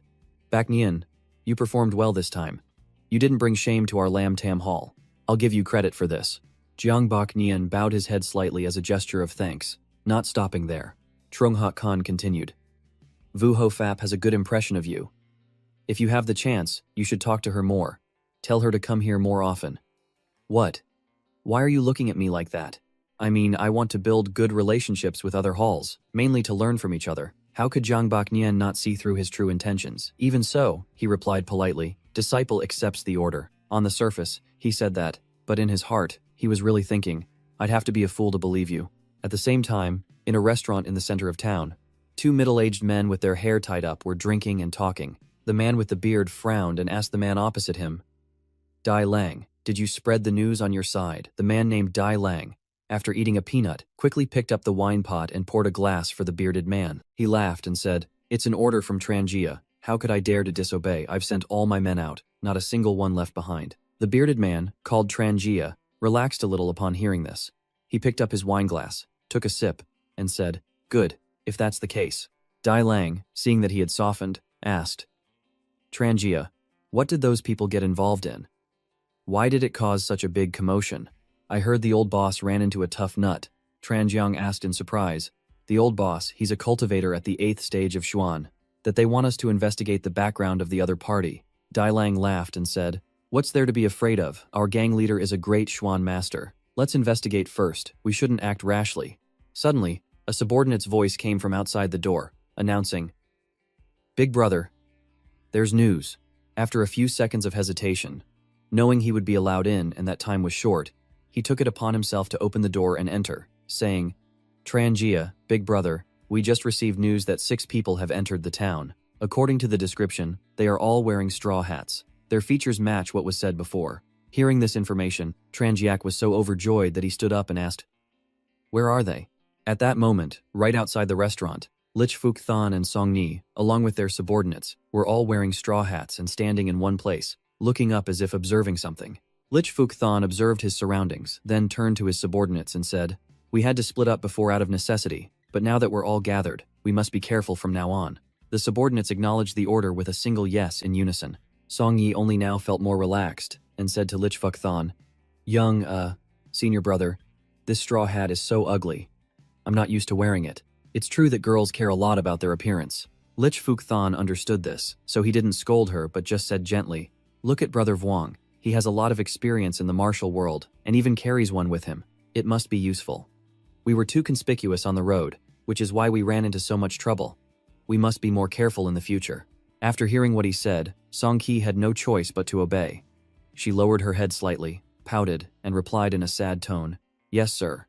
Bak Nian, you performed well this time. You didn't bring shame to our Lam Tam Hall. I'll give you credit for this. Jiang Bak Nian bowed his head slightly as a gesture of thanks, not stopping there. Truong Ha Khan continued. Vu Ho Fap has a good impression of you. If you have the chance, you should talk to her more. Tell her to come here more often. What? Why are you looking at me like that? I mean, I want to build good relationships with other halls, mainly to learn from each other. How could Jiang Bak Nian not see through his true intentions? Even so, he replied politely, disciple accepts the order. On the surface, he said that, but in his heart, He was really thinking, I'd have to be a fool to believe you. At the same time, in a restaurant in the center of town, two middle-aged men with their hair tied up were drinking and talking. The man with the beard frowned and asked the man opposite him, Dai Lang, did you spread the news on your side? The man named Dai Lang, after eating a peanut, quickly picked up the wine pot and poured a glass for the bearded man. He laughed and said, It's an order from Trangia. How could I dare to disobey? I've sent all my men out, not a single one left behind. The bearded man, called Trangia, relaxed a little upon hearing this. He picked up his wine glass, took a sip, and said, Good, if that's the case. Dai Lang, seeing that he had softened, asked, Trangia, what did those people get involved in? Why did it cause such a big commotion? I heard the old boss ran into a tough nut. Tranjiang asked in surprise. The old boss, he's a cultivator at the 8th stage of Xuan. That they want us to investigate the background of the other party. Dai Lang laughed and said, What's there to be afraid of? Our gang leader is a great Xuan master. Let's investigate first. We shouldn't act rashly. Suddenly, a subordinate's voice came from outside the door, announcing, Big brother, there's news. After a few seconds of hesitation, knowing he would be allowed in and that time was short, he took it upon himself to open the door and enter, saying, Trangia, big brother, we just received news that 6 people have entered the town. According to the description, they are all wearing straw hats. Their features match what was said before. Hearing this information, Trangiak was so overjoyed that he stood up and asked, Where are they? At that moment, right outside the restaurant, Lich Fuk Than and Song Ni, along with their subordinates, were all wearing straw hats and standing in one place, looking up as if observing something. Lich Fuk Than observed his surroundings, then turned to his subordinates and said, We had to split up before out of necessity, but now that we're all gathered, we must be careful from now on. The subordinates acknowledged the order with a single yes in unison. Song Yi only now felt more relaxed, and said to Lich Fuk Than, Young, senior brother, this straw hat is so ugly. I'm not used to wearing it. It's true that girls care a lot about their appearance. Lich Fuk Than understood this, so he didn't scold her but just said gently, Look at Brother Vuong. He has a lot of experience in the martial world, and even carries one with him. It must be useful. We were too conspicuous on the road, which is why we ran into so much trouble. We must be more careful in the future. After hearing what he said, Song Ki had no choice but to obey. She lowered her head slightly, pouted, and replied in a sad tone, Yes, sir.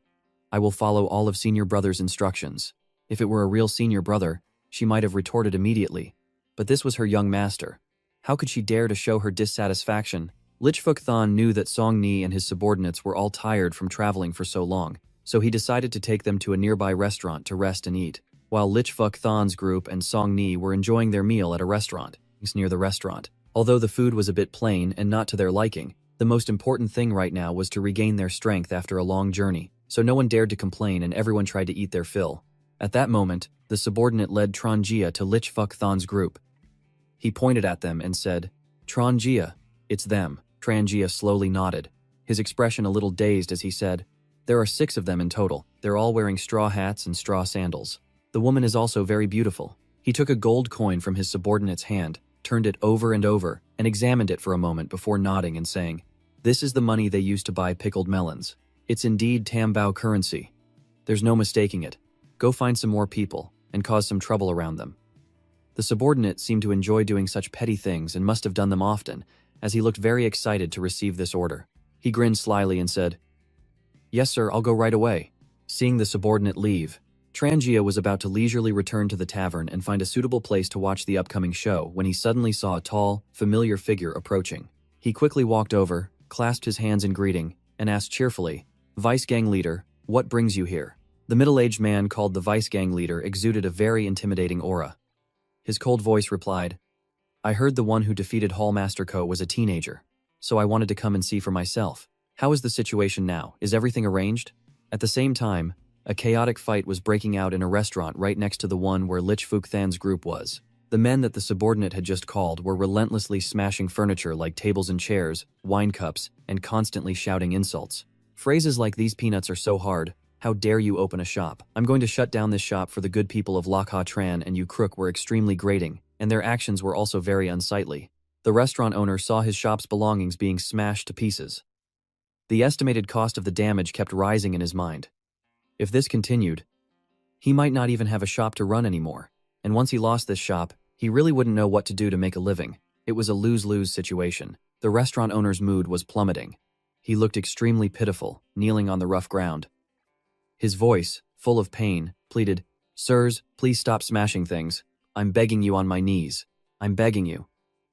I will follow all of senior brother's instructions. If it were a real senior brother, she might have retorted immediately. But this was her young master. How could she dare to show her dissatisfaction? Lich Fuk Than knew that Song Ni and his subordinates were all tired from traveling for so long, so he decided to take them to a nearby restaurant to rest and eat, while Lich Fuk Than's group and Song Ni were enjoying their meal at a restaurant near the restaurant. Although the food was a bit plain and not to their liking, the most important thing right now was to regain their strength after a long journey, so no one dared to complain and everyone tried to eat their fill. At that moment, the subordinate led Trangia to Lich Fuk Than's group. He pointed at them and said, Trangia, it's them. Trangia slowly nodded, his expression a little dazed as he said, There are 6 of them in total. They're all wearing straw hats and straw sandals. The woman is also very beautiful. He took a gold coin from his subordinate's hand, turned it over and over, and examined it for a moment before nodding and saying, This is the money they used to buy pickled melons. It's indeed Tambao currency. There's no mistaking it. Go find some more people, and cause some trouble around them. The subordinate seemed to enjoy doing such petty things and must have done them often, as he looked very excited to receive this order. He grinned slyly and said, Yes, sir, I'll go right away. Seeing the subordinate leave, Trangia was about to leisurely return to the tavern and find a suitable place to watch the upcoming show when he suddenly saw a tall, familiar figure approaching. He quickly walked over, clasped his hands in greeting, and asked cheerfully, Vice Gang Leader, what brings you here? The middle-aged man called the Vice Gang Leader exuded a very intimidating aura. His cold voice replied, I heard the one who defeated Hallmaster Ko was a teenager, so I wanted to come and see for myself. How is the situation now? Is everything arranged? At the same time, a chaotic fight was breaking out in a restaurant right next to the one where Lich Fuk Than's group was. The men that the subordinate had just called were relentlessly smashing furniture like tables and chairs, wine cups, and constantly shouting insults. Phrases like these peanuts are so hard. How dare you open a shop? I'm going to shut down this shop for the good people of Lak Ha Tran and you crook were extremely grating, and their actions were also very unsightly. The restaurant owner saw his shop's belongings being smashed to pieces. The estimated cost of the damage kept rising in his mind. If this continued, he might not even have a shop to run anymore, and once he lost this shop, he really wouldn't know what to do to make a living. It was a lose-lose situation. The restaurant owner's mood was plummeting. He looked extremely pitiful, kneeling on the rough ground. His voice, full of pain, pleaded, "Sirs, please stop smashing things. I'm begging you on my knees. I'm begging you."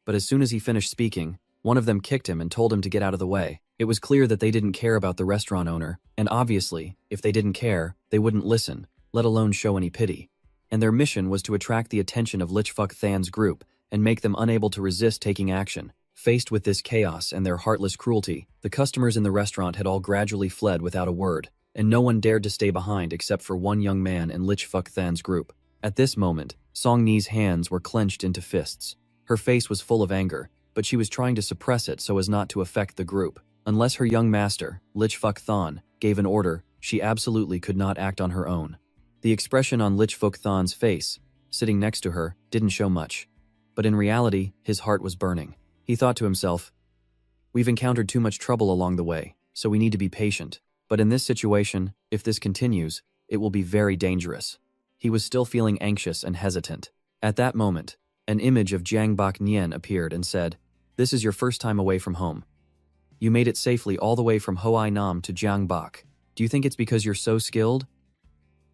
But as soon as he finished speaking, one of them kicked him and told him to get out of the way. It was clear that they didn't care about the restaurant owner, and obviously, if they didn't care, they wouldn't listen, let alone show any pity. And their mission was to attract the attention of Lichfuck Than's group and make them unable to resist taking action. Faced with this chaos and their heartless cruelty, the customers in the restaurant had all gradually fled without a word, and no one dared to stay behind except for one young man in Lichfuck Than's group. At this moment, Song Ni's hands were clenched into fists. Her face was full of anger, but she was trying to suppress it so as not to affect the group. Unless her young master, Lichfuck Than, gave an order, she absolutely could not act on her own. The expression on Lichfuck Than's face, sitting next to her, didn't show much. But in reality, his heart was burning. He thought to himself, "We've encountered too much trouble along the way, so we need to be patient. But in this situation, if this continues, it will be very dangerous." He was still feeling anxious and hesitant. At that moment, an image of Jiang Bak Nian appeared and said, "This is your first time away from home. You made it safely all the way from Hoai Nam to Jiang Bak. Do you think it's because you're so skilled?"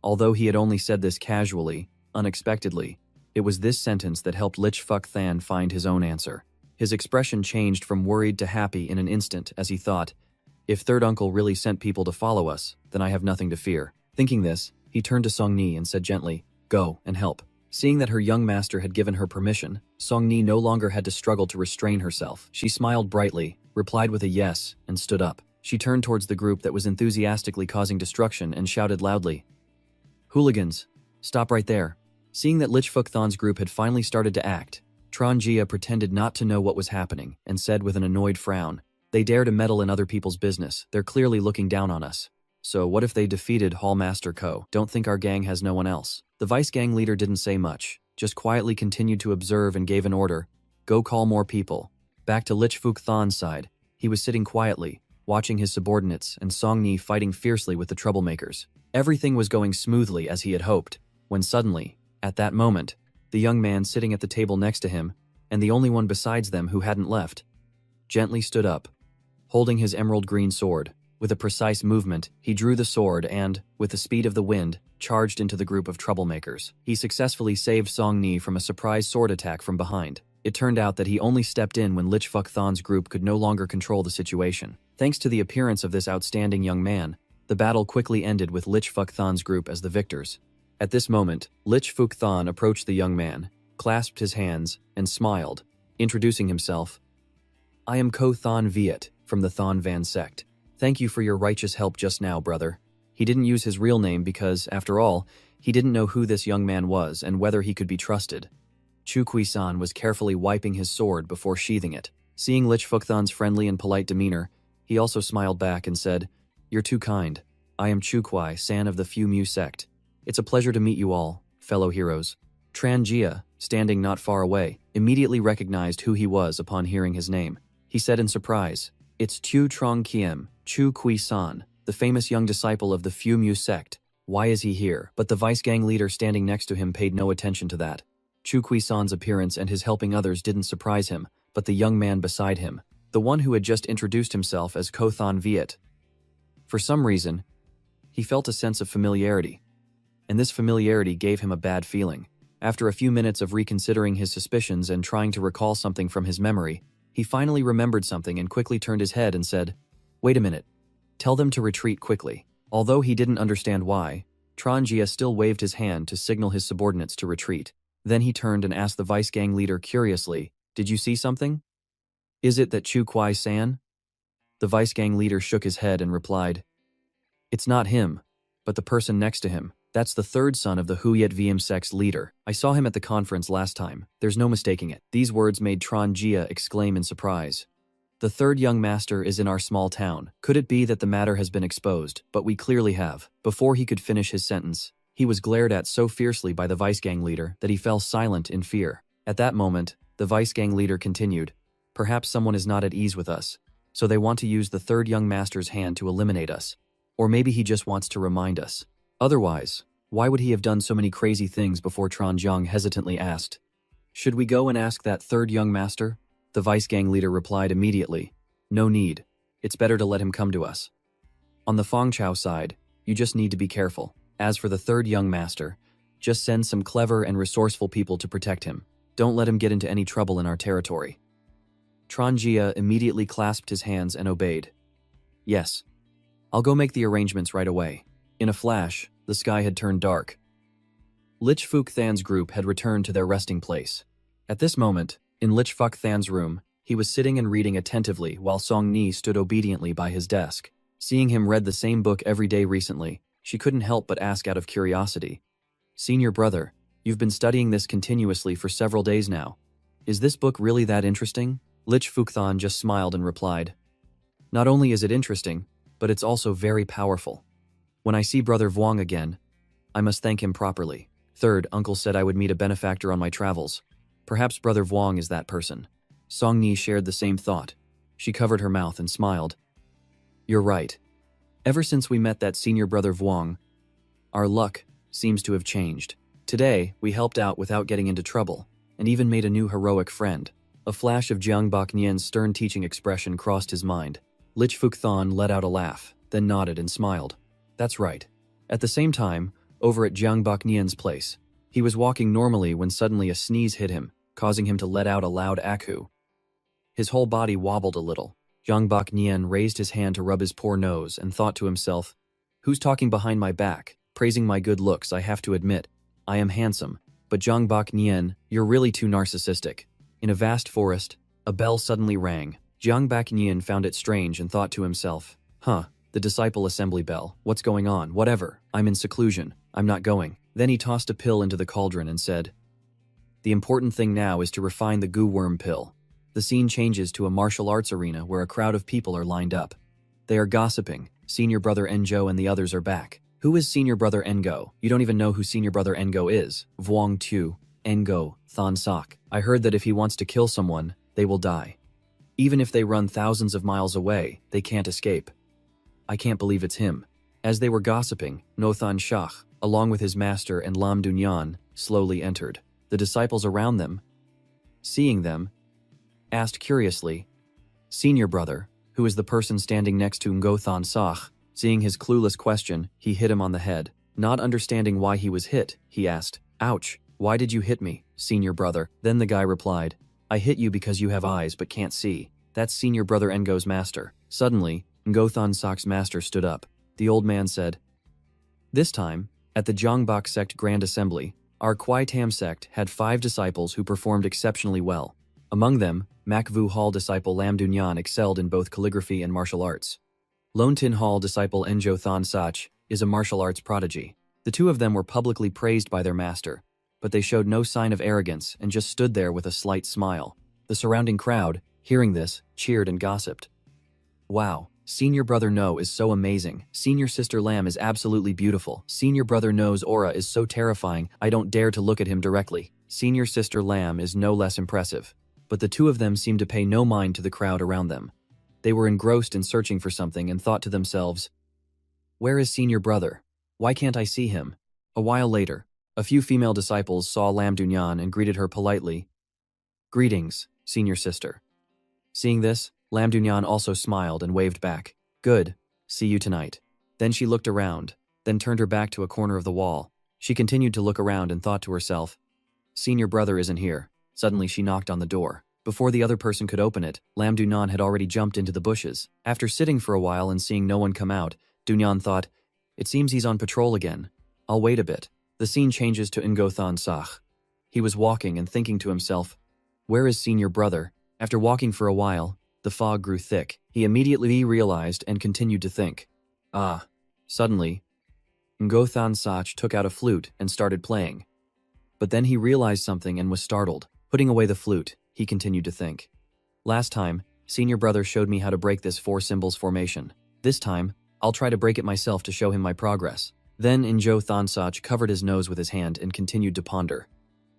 Although he had only said this casually, unexpectedly, it was this sentence that helped Lichfuck Than find his own answer. His expression changed from worried to happy in an instant as he thought, "If Third Uncle really sent people to follow us, then I have nothing to fear." Thinking this, he turned to Song Ni and said gently, "Go and help." Seeing that her young master had given her permission, Song Ni no longer had to struggle to restrain herself. She smiled brightly, replied with a yes, and stood up. She turned towards the group that was enthusiastically causing destruction and shouted loudly, "Hooligans, stop right there." Seeing that Lichfuck Than's group had finally started to act, Tranjia pretended not to know what was happening and said with an annoyed frown, "They dare to meddle in other people's business. They're clearly looking down on us. So what if they defeated Hallmaster Ko? Don't think our gang has no one else." The vice gang leader didn't say much, just quietly continued to observe and gave an order, "Go call more people." Back to Lichfuck Than's side, he was sitting quietly, watching his subordinates and Song Ni fighting fiercely with the troublemakers. Everything was going smoothly as he had hoped, when suddenly, at that moment, the young man sitting at the table next to him, and the only one besides them who hadn't left, gently stood up, holding his emerald green sword. With a precise movement, he drew the sword and, with the speed of the wind, charged into the group of troublemakers. He successfully saved Song Ni from a surprise sword attack from behind. It turned out that he only stepped in when Lichfuck Than's group could no longer control the situation. Thanks to the appearance of this outstanding young man, the battle quickly ended with Lichfuck Than's group as the victors. At this moment, Lichfuck Than approached the young man, clasped his hands, and smiled, introducing himself. "I am Ko Than Viet, from the Than Van sect. Thank you for your righteous help just now, brother." He didn't use his real name because, after all, he didn't know who this young man was and whether he could be trusted. Chu Kui-san was carefully wiping his sword before sheathing it. Seeing Lichfuck Than's friendly and polite demeanor, he also smiled back and said, "You're too kind. I am Chu Kui, San of the Fu Mu sect. It's a pleasure to meet you all, fellow heroes." Tranjia, standing not far away, immediately recognized who he was upon hearing his name. He said in surprise, "It's Tu Trong Kiem, Chu Kui-san, the famous young disciple of the Fu Mu sect. Why is he here?" But the vice gang leader standing next to him paid no attention to that. Chu Kui-san's appearance and his helping others didn't surprise him, but the young man beside him, the one who had just introduced himself as Ko Than Viet. For some reason, he felt a sense of familiarity, and this familiarity gave him a bad feeling. After a few minutes of reconsidering his suspicions and trying to recall something from his memory, he finally remembered something and quickly turned his head and said, "Wait a minute. Tell them to retreat quickly." Although he didn't understand why, Tranjia still waved his hand to signal his subordinates to retreat. Then he turned and asked the vice gang leader curiously, "Did you see something? Is it that Chu Kui-san?" The vice gang leader shook his head and replied, "It's not him, but the person next to him. That's the third son of the Huyet VM sect's leader. I saw him at the conference last time. There's no mistaking it." These words made Tranjia exclaim in surprise. "The third young master is in our small town. Could it be that the matter has been exposed? But we clearly have." Before he could finish his sentence, he was glared at so fiercely by the vice gang leader that he fell silent in fear. At that moment, the vice gang leader continued, "Perhaps someone is not at ease with us, so they want to use the third young master's hand to eliminate us. Or maybe he just wants to remind us. Otherwise, why would he have done so many crazy things?" Before Tranjiang hesitantly asked, "Should we go and ask that third young master?" The vice gang leader replied immediately, "No need. It's better to let him come to us. On the Feng Chao side, you just need to be careful. As for the third young master, just send some clever and resourceful people to protect him. Don't let him get into any trouble in our territory. Tranjia immediately clasped his hands and obeyed. Yes. I'll go make the arrangements right away. In a flash, the sky had turned dark. Lich Fuk Than's group had returned to their resting place. At this moment, in Lich Fuk Than's room, he was sitting and reading attentively while Song Ni stood obediently by his desk. Seeing him read the same book every day recently, she couldn't help but ask out of curiosity. Senior brother, you've been studying this continuously for several days now. Is this book really that interesting? Lich Fukthan just smiled and replied. Not only is it interesting, but it's also very powerful. When I see Brother Vuong again, I must thank him properly. Third, Uncle said I would meet a benefactor on my travels. Perhaps Brother Vuong is that person. Song Ni shared the same thought. She covered her mouth and smiled. You're right. Ever since we met that senior Brother Vuong, our luck seems to have changed. Today, we helped out without getting into trouble, and even made a new heroic friend. A flash of Jiang Bak Nian's stern teaching expression crossed his mind. Lich Fukthan let out a laugh, then nodded and smiled. That's right. At the same time, over at Jiang Bak Nian's place, he was walking normally when suddenly a sneeze hit him, causing him to let out a loud akhu. His whole body wobbled a little. Jiang Bak Nian raised his hand to rub his poor nose and thought to himself, who's talking behind my back, praising my good looks? I have to admit, I am handsome, but Jiang Bak Nian, you're really too narcissistic. In a vast forest, a bell suddenly rang. Jiang Bak Nian found it strange and thought to himself, the disciple assembly bell, what's going on? Whatever, I'm in seclusion, I'm not going. Then he tossed a pill into the cauldron and said, the important thing now is to refine the goo worm pill. The scene changes to a martial arts arena where a crowd of people are lined up. They are gossiping. Senior Brother Enjo and the others are back. Who is Senior Brother Engo? You don't even know who Senior Brother Engo is. Vuong Tu, Engo, Than Sok. I heard that if he wants to kill someone, they will die. Even if they run thousands of miles away, they can't escape. I can't believe it's him. As they were gossiping, Nothan Shah, along with his master and Lam Dunyan, slowly entered. The disciples around them, seeing them, asked curiously, Senior Brother, who is the person standing next to Ngothan Sah? Seeing his clueless question, he hit him on the head. Not understanding why he was hit, he asked, ouch, why did you hit me, Senior Brother? Then the guy replied, I hit you because you have eyes but can't see. That's Senior Brother Engo's master. Suddenly, Ngothan Sah's master stood up. The old man said, this time, at the Jongbok sect Grand Assembly, our Kwai Tam sect had 5 disciples who performed exceptionally well. Among them, Makvu Hall disciple Lam Dunyan excelled in both calligraphy and martial arts. Lone Tin Hall disciple Enjo Than Sach is a martial arts prodigy. The two of them were publicly praised by their master, but they showed no sign of arrogance and just stood there with a slight smile. The surrounding crowd, hearing this, cheered and gossiped. Wow, Senior Brother No is so amazing. Senior Sister Lam is absolutely beautiful. Senior Brother No's aura is so terrifying, I don't dare to look at him directly. Senior Sister Lam is no less impressive. But the two of them seemed to pay no mind to the crowd around them. They were engrossed in searching for something and thought to themselves, where is Senior Brother? Why can't I see him? A while later, a few female disciples saw Lam Dunyan and greeted her politely. Greetings, Senior Sister. Seeing this, Lam Dunyan also smiled and waved back. Good, see you tonight. Then she looked around, then turned her back to a corner of the wall. She continued to look around and thought to herself, Senior Brother isn't here. Suddenly she knocked on the door. Before the other person could open it, Lam Dunyan had already jumped into the bushes. After sitting for a while and seeing no one come out, Dunyan thought, it seems he's on patrol again. I'll wait a bit. The scene changes to Ngothan Sah. He was walking and thinking to himself, where is Senior Brother? After walking for a while, the fog grew thick. He immediately realized and continued to think. Suddenly, Ngothan Sach took out a flute and started playing. But then he realized something and was startled. Putting away the flute, he continued to think. Last time, Senior Brother showed me how to break this 4 symbols formation. This time, I'll try to break it myself to show him my progress. Then Injo Thansach covered his nose with his hand and continued to ponder.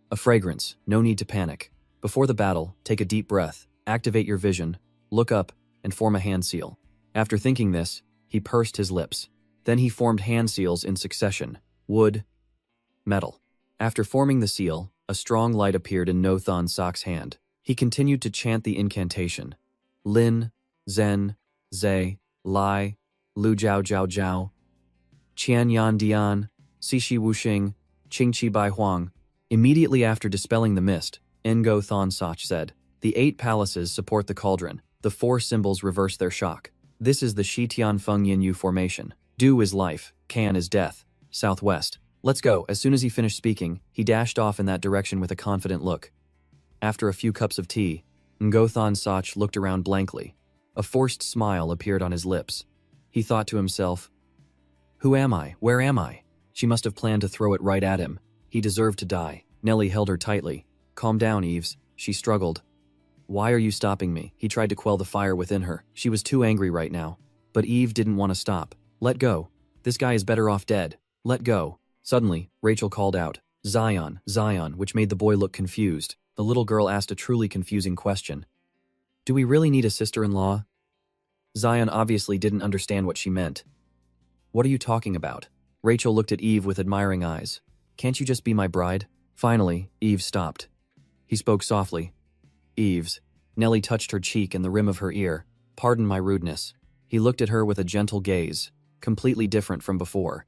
A fragrance, no need to panic. Before the battle, take a deep breath, activate your vision, look up, and form a hand seal. After thinking this, he pursed his lips. Then he formed hand seals in succession, wood, metal. After forming the seal, a strong light appeared in No Than Sok's hand. He continued to chant the incantation. Lin, Zen, Zai, Lai, Lu Jiao Jiao Jiao, Qian Yan Dian, Xixi Wuxing, Qingqi Bai Huang. Immediately after dispelling the mist, Ngo Thon Sach said, "The 8 palaces support the cauldron. The 4 symbols reverse their shock. This is the Shitian Feng Yin Yu formation. Du is life, Kan is death. Southwest. Let's go." As soon as he finished speaking, he dashed off in that direction with a confident look. After a few cups of tea, Ngo Thon Sach looked around blankly. A forced smile appeared on his lips. He thought to himself, "Who am I? Where am I?" She must have planned to throw it right at him. He deserved to die. Nellie held her tightly. "Calm down, Eves," she struggled. "Why are you stopping me?" He tried to quell the fire within her. She was too angry right now. But Eve didn't want to stop. "Let go. This guy is better off dead. Let go." Suddenly, Rachel called out, "Zion, Zion," which made the boy look confused. The little girl asked a truly confusing question. "Do we really need a sister-in-law?" Zion obviously didn't understand what she meant. "What are you talking about?" Rachel looked at Eve with admiring eyes. "Can't you just be my bride?" Finally, Eve stopped. He spoke softly. "Eves." Nellie touched her cheek and the rim of her ear. "Pardon my rudeness." He looked at her with a gentle gaze, completely different from before.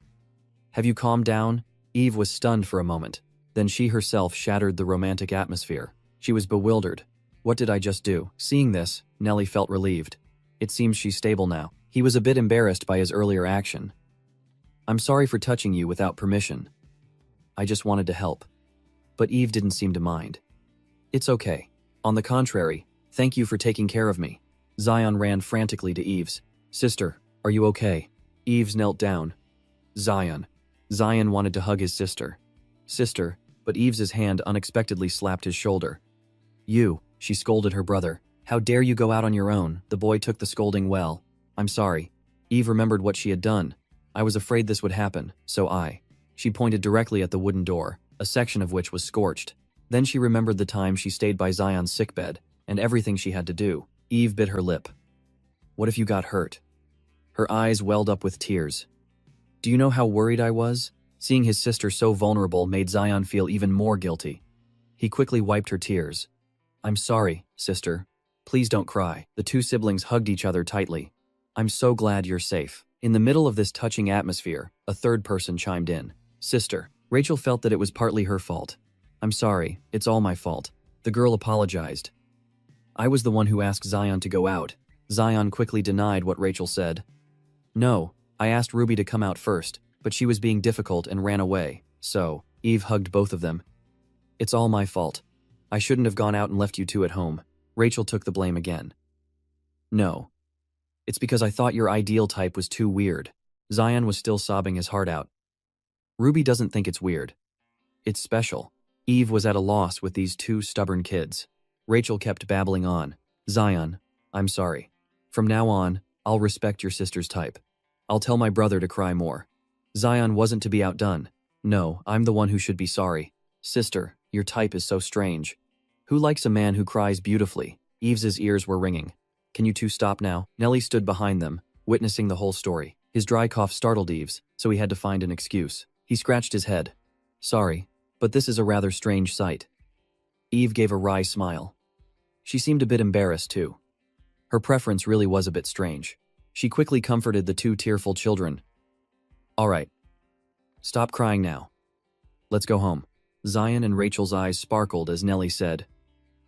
"Have you calmed down?" Eve was stunned for a moment. Then she herself shattered the romantic atmosphere. She was bewildered. What did I just do? Seeing this, Nellie felt relieved. It seems she's stable now. He was a bit embarrassed by his earlier action. "I'm sorry for touching you without permission. I just wanted to help." But Eve didn't seem to mind. "It's okay. On the contrary, thank you for taking care of me." Zion ran frantically to Eve's. "Sister, are you okay?" Eves knelt down. "Zion." Zion wanted to hug his sister. "Sister," but Eve's hand unexpectedly slapped his shoulder. "You," she scolded her brother. "How dare you go out on your own?" The boy took the scolding well. "I'm sorry." Eve remembered what she had done. "I was afraid this would happen, so I." She pointed directly at the wooden door, a section of which was scorched. Then she remembered the time she stayed by Zion's sickbed, and everything she had to do. Eve bit her lip. "What if you got hurt?" Her eyes welled up with tears. "Do you know how worried I was?" Seeing his sister so vulnerable made Zion feel even more guilty. He quickly wiped her tears. "I'm sorry, sister. Please don't cry." The 2 siblings hugged each other tightly. "I'm so glad you're safe." In the middle of this touching atmosphere, a 3rd person chimed in. "Sister." Rachel felt that it was partly her fault. "I'm sorry, it's all my fault." The girl apologized. "I was the one who asked Zion to go out." Zion quickly denied what Rachel said. "No, I asked Ruby to come out first, but she was being difficult and ran away, so." Eve hugged both of them. "It's all my fault. I shouldn't have gone out and left you 2 at home." Rachel took the blame again. "No. It's because I thought your ideal type was too weird." Zion was still sobbing his heart out. "Ruby doesn't think it's weird. It's special." Eve was at a loss with these 2 stubborn kids. Rachel kept babbling on. "Zion, I'm sorry. From now on, I'll respect your sister's type. I'll tell my brother to cry more." Zion wasn't to be outdone. "No, I'm the one who should be sorry. Sister, your type is so strange. Who likes a man who cries beautifully?" Eve's ears were ringing. "Can you 2 stop now?" Nellie stood behind them, witnessing the whole story. His dry cough startled Eves, so he had to find an excuse. He scratched his head. "Sorry, but this is a rather strange sight." Eve gave a wry smile. She seemed a bit embarrassed too. Her preference really was a bit strange. She quickly comforted the 2 tearful children. "All right. Stop crying now. Let's go home." Zion and Rachel's eyes sparkled as Nellie said,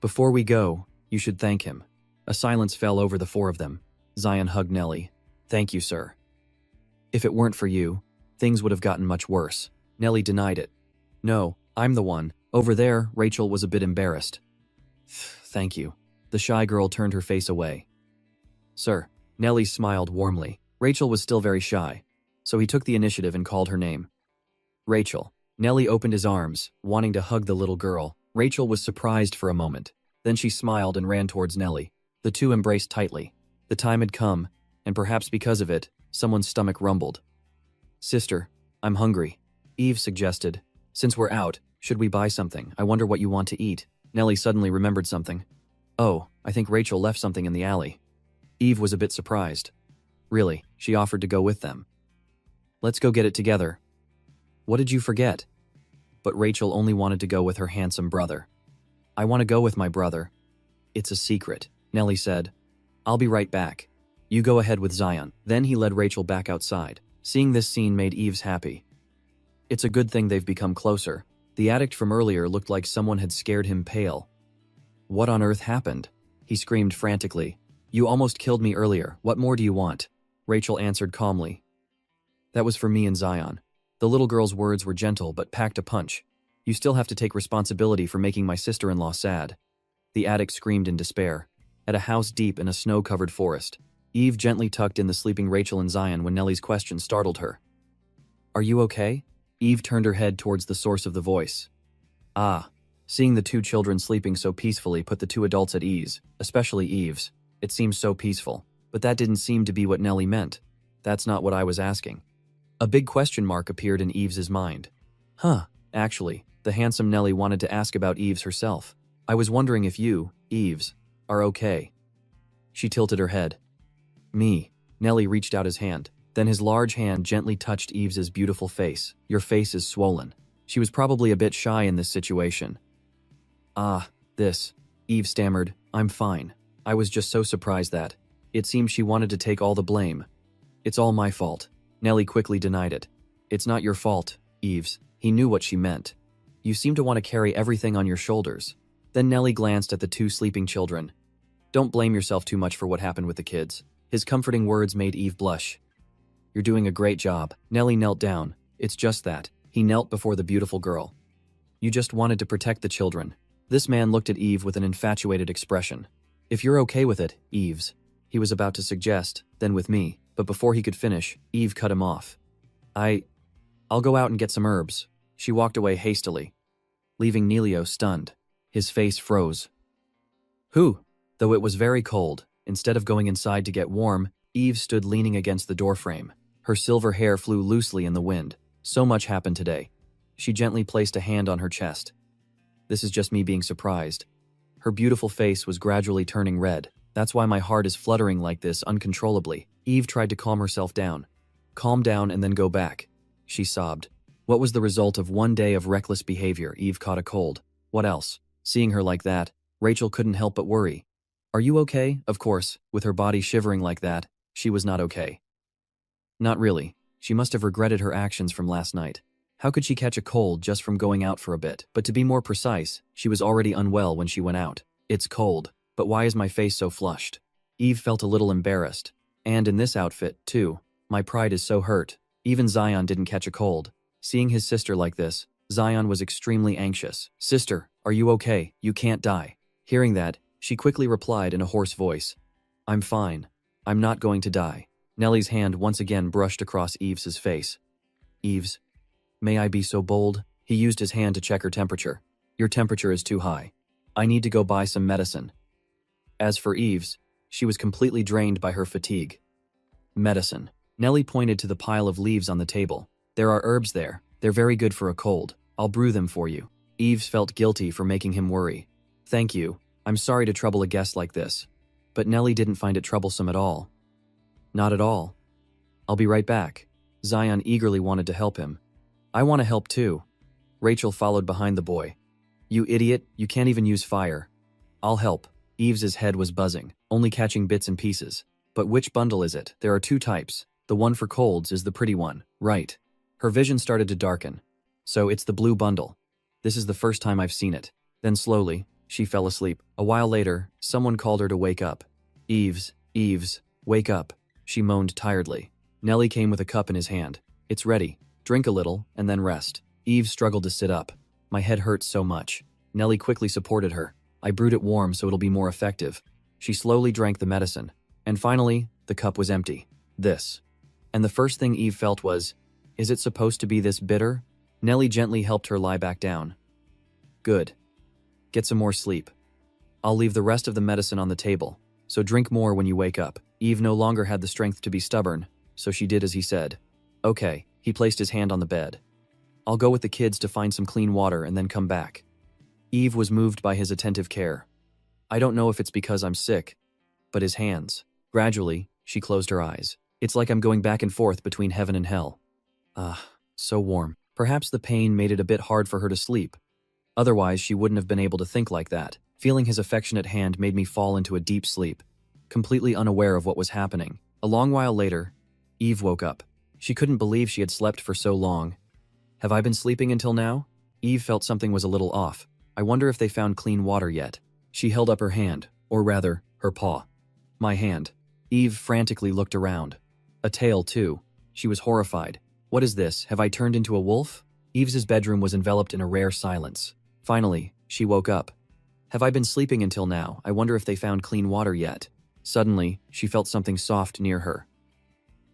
"Before we go, you should thank him." A silence fell over the 4 of them. Zion hugged Nellie. "Thank you, sir. If it weren't for you, things would have gotten much worse." Nellie denied it. "No, I'm the one." Over there, Rachel was a bit embarrassed. "Thank you." The shy girl turned her face away. "Sir." Nellie smiled warmly. Rachel was still very shy, so he took the initiative and called her name. "Rachel." Nellie opened his arms, wanting to hug the little girl. Rachel was surprised for a moment. Then she smiled and ran towards Nellie. The 2 embraced tightly. The time had come, and perhaps because of it, someone's stomach rumbled. "Sister, I'm hungry." Eve suggested, "Since we're out, should we buy something? I wonder what you want to eat." Nellie suddenly remembered something. "Oh, I think Rachel left something in the alley." Eve was a bit surprised. Really, she offered to go with them. "Let's go get it together." "What did you forget?" But Rachel only wanted to go with her handsome brother. "I want to go with my brother." "It's a secret," Nellie said. "I'll be right back. You go ahead with Zion. Then he led Rachel back outside. Seeing this scene made Eves happy. It's a good thing they've become closer. The addict from earlier looked like someone had scared him pale. What on earth happened? He screamed frantically. You almost killed me earlier. What more do you want? Rachel answered calmly. That was for me and Zion. The little girl's words were gentle but packed a punch. You still have to take responsibility for making my sister-in-law sad. The addict screamed in despair. At a house deep in a snow-covered forest, Eve gently tucked in the sleeping Rachel and Zion when Nellie's question startled her. Are you okay? Eve turned her head towards the source of the voice. Ah. Seeing the two children sleeping so peacefully put the two adults at ease, especially Eve's. It seemed so peaceful. But that didn't seem to be what Nellie meant. That's not what I was asking. A big question mark appeared in Eve's mind. Actually, the handsome Nellie wanted to ask about Eve's herself. I was wondering if you, Eve's, are okay. She tilted her head. Me. Nellie reached out his hand. Then his large hand gently touched Eve's beautiful face. Your face is swollen. She was probably a bit shy in this situation. Eve stammered. I'm fine. I was just so surprised that. It seemed she wanted to take all the blame. It's all my fault. Nellie quickly denied it. It's not your fault, Eve's. He knew what she meant. You seem to want to carry everything on your shoulders. Then Nellie glanced at the two sleeping children. Don't blame yourself too much for what happened with the kids. His comforting words made Eve blush. You're doing a great job. Nellie knelt down. It's just that. He knelt before the beautiful girl. You just wanted to protect the children. This man looked at Eve with an infatuated expression. If you're okay with it, Eve's. He was about to suggest, then with me, but before he could finish, Eve cut him off. I'll go out and get some herbs. She walked away hastily, leaving Nelio stunned. His face froze. Though it was very cold, instead of going inside to get warm, Eve stood leaning against the doorframe. Her silver hair flew loosely in the wind. So much happened today. She gently placed a hand on her chest. This is just me being surprised. Her beautiful face was gradually turning red. That's why my heart is fluttering like this uncontrollably. Eve tried to calm herself down. Calm down and then go back. She sobbed. What was the result of one day of reckless behavior? Eve caught a cold. What else? Seeing her like that, Rachel couldn't help but worry. Are you okay? Of course, with her body shivering like that, she was not okay. Not really. She must have regretted her actions from last night. How could she catch a cold just from going out for a bit? But to be more precise, she was already unwell when she went out. It's cold, but why is my face so flushed? Eve felt a little embarrassed. And in this outfit, too. My pride is so hurt. Even Zion didn't catch a cold. Seeing his sister like this, Zion was extremely anxious. Sister, are you okay? You can't die. Hearing that, she quickly replied in a hoarse voice. I'm fine. I'm not going to die. Nellie's hand once again brushed across Eve's face. Eve's, may I be so bold? He used his hand to check her temperature. Your temperature is too high. I need to go buy some medicine. As for Eve's, she was completely drained by her fatigue. Medicine. Nellie pointed to the pile of leaves on the table. There are herbs there. They're very good for a cold. I'll brew them for you. Eves felt guilty for making him worry. Thank you. I'm sorry to trouble a guest like this. But Nellie didn't find it troublesome at all. Not at all. I'll be right back. Zion eagerly wanted to help him. I want to help too. Rachel followed behind the boy. You idiot, you can't even use fire. I'll help. Eves' head was buzzing, only catching bits and pieces. But which bundle is it? There are two types. The one for colds is the pretty one, right? Her vision started to darken. So it's the blue bundle. This is the first time I've seen it. Then slowly, she fell asleep. A while later, someone called her to wake up. Eves, wake up. She moaned tiredly. Nellie came with a cup in his hand. It's ready. Drink a little, and then rest. Eve struggled to sit up. My head hurts so much. Nellie quickly supported her. I brewed it warm so it'll be more effective. She slowly drank the medicine. And finally, the cup was empty. This. And the first thing Eve felt was, is it supposed to be this bitter? Nellie gently helped her lie back down. Good. Get some more sleep. I'll leave the rest of the medicine on the table, so drink more when you wake up. Eve no longer had the strength to be stubborn, so she did as he said. Okay, he placed his hand on the bed. I'll go with the kids to find some clean water and then come back. Eve was moved by his attentive care. I don't know if it's because I'm sick, but his hands. Gradually, she closed her eyes. It's like I'm going back and forth between heaven and hell. So warm. Perhaps the pain made it a bit hard for her to sleep. Otherwise, she wouldn't have been able to think like that. Feeling his affectionate hand made me fall into a deep sleep. completely unaware of what was happening. A long while later, Eve woke up. She couldn't believe she had slept for so long. Have I been sleeping until now? Eve felt something was a little off. I wonder if they found clean water yet. She held up her hand, or rather, her paw. My hand. Eve frantically looked around. A tail, too. She was horrified. What is this? Have I turned into a wolf? Eve's bedroom was enveloped in a rare silence. Finally, she woke up. Have I been sleeping until now? I wonder if they found clean water yet. Suddenly, she felt something soft near her.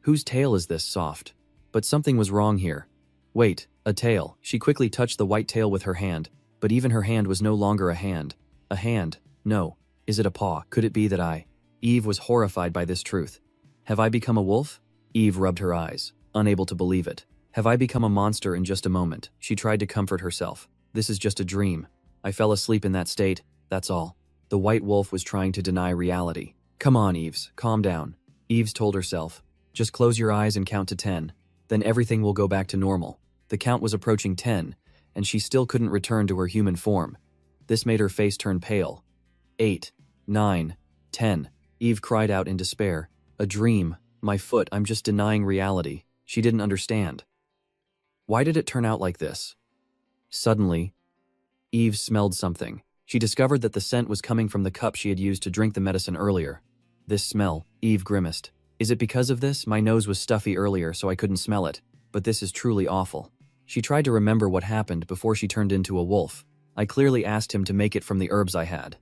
Whose tail is this soft? But something was wrong here. Wait, a tail. She quickly touched the white tail with her hand, but even her hand was no longer a hand. A hand. No. Is it a paw? Could it be that I... Eve was horrified by this truth. Have I become a wolf? Eve rubbed her eyes, unable to believe it. Have I become a monster in just a moment? She tried to comfort herself. This is just a dream. I fell asleep in that state, that's all. The white wolf was trying to deny reality. Come on, Eves, calm down. Eves told herself. Just close your eyes and count to 10. Then everything will go back to normal. The count was approaching 10, and she still couldn't return to her human form. This made her face turn pale. 8, 9, 10. Eve cried out in despair. A dream. My foot, I'm just denying reality. She didn't understand. Why did it turn out like this? Suddenly, Eve smelled something. She discovered that the scent was coming from the cup she had used to drink the medicine earlier. This smell, Eve grimaced. Is it because of this? My nose was stuffy earlier, so I couldn't smell it. But this is truly awful. She tried to remember what happened before she turned into a wolf. I clearly asked him to make it from the herbs I had.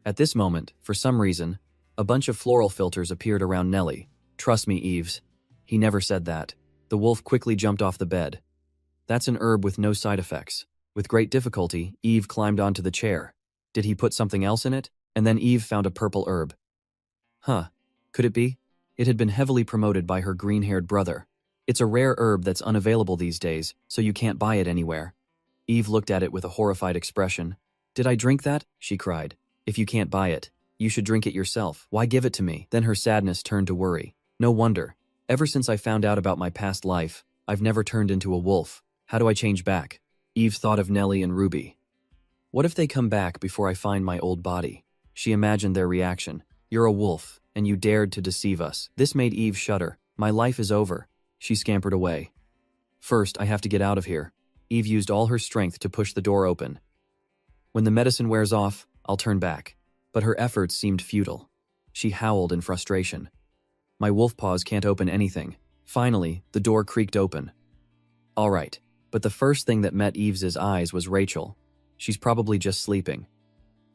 At this moment, for some reason, a bunch of floral filters appeared around Nellie. Trust me, Eves. He never said that. The wolf quickly jumped off the bed. That's an herb with no side effects. With great difficulty, Eve climbed onto the chair. Did he put something else in it? And then Eve found a purple herb. Huh. Could it be? It had been heavily promoted by her green-haired brother. It's a rare herb that's unavailable these days, so you can't buy it anywhere. Eve looked at it with a horrified expression. Did I drink that? She cried. If you can't buy it, you should drink it yourself. Why give it to me? Then her sadness turned to worry. No wonder. Ever since I found out about my past life, I've never turned into a wolf. How do I change back? Eve thought of Nellie and Ruby. What if they come back before I find my old body? She imagined their reaction. You're a wolf, and you dared to deceive us. This made Eve shudder. My life is over. She scampered away. First, I have to get out of here. Eve used all her strength to push the door open. When the medicine wears off, I'll turn back. But her efforts seemed futile. She howled in frustration. My wolf paws can't open anything. Finally, the door creaked open. All right, but the first thing that met Eve's eyes was Rachel. She's probably just sleeping.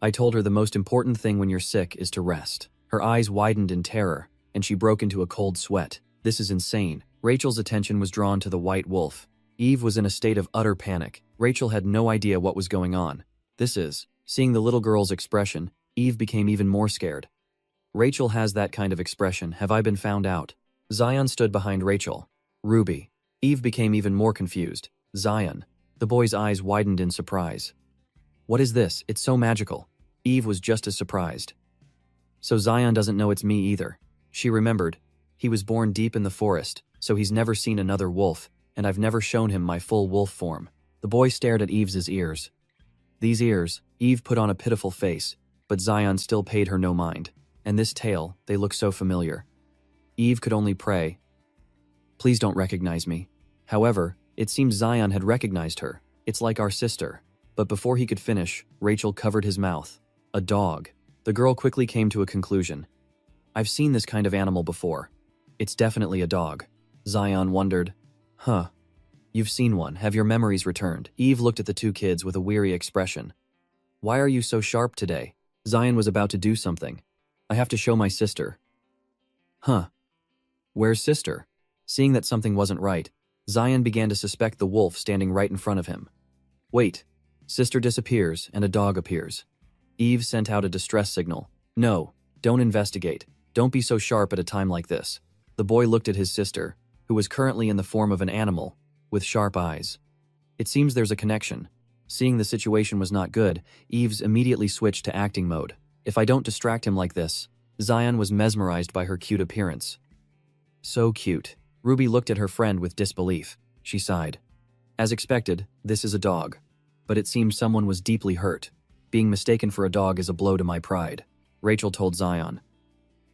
I told her the most important thing when you're sick is to rest. Her eyes widened in terror, and she broke into a cold sweat. This is insane. Rachel's attention was drawn to the white wolf. Eve was in a state of utter panic. Rachel had no idea what was going on. Seeing the little girl's expression, Eve became even more scared. Rachel has that kind of expression. Have I been found out? Zion stood behind Rachel. Ruby. Eve became even more confused. Zion. The boy's eyes widened in surprise. What is this? It's so magical. Eve was just as surprised. So Zion doesn't know it's me either. She remembered. He was born deep in the forest, so he's never seen another wolf, and I've never shown him my full wolf form. The boy stared at Eve's ears. These ears, Eve put on a pitiful face, but Zion still paid her no mind. And this tail, they look so familiar. Eve could only pray. Please don't recognize me. However, it seemed Zion had recognized her. It's like our sister. But before he could finish, Rachel covered his mouth. A dog. The girl quickly came to a conclusion. I've seen this kind of animal before. It's definitely a dog. Zion wondered. Huh. You've seen one. Have your memories returned? Eve looked at the two kids with a weary expression. Why are you so sharp today? Zion was about to do something. I have to show my sister. Huh. Where's sister? Seeing that something wasn't right, Zion began to suspect the wolf standing right in front of him. Wait. Sister disappears and a dog appears. Eve sent out a distress signal. No, don't investigate. Don't be so sharp at a time like this. The boy looked at his sister, who was currently in the form of an animal, with sharp eyes. It seems there's a connection. Seeing the situation was not good, Eve's immediately switched to acting mode. If I don't distract him like this, Zion was mesmerized by her cute appearance. So cute. Ruby looked at her friend with disbelief. She sighed. As expected, this is a dog. But it seems someone was deeply hurt. Being mistaken for a dog is a blow to my pride. Rachel told Zion.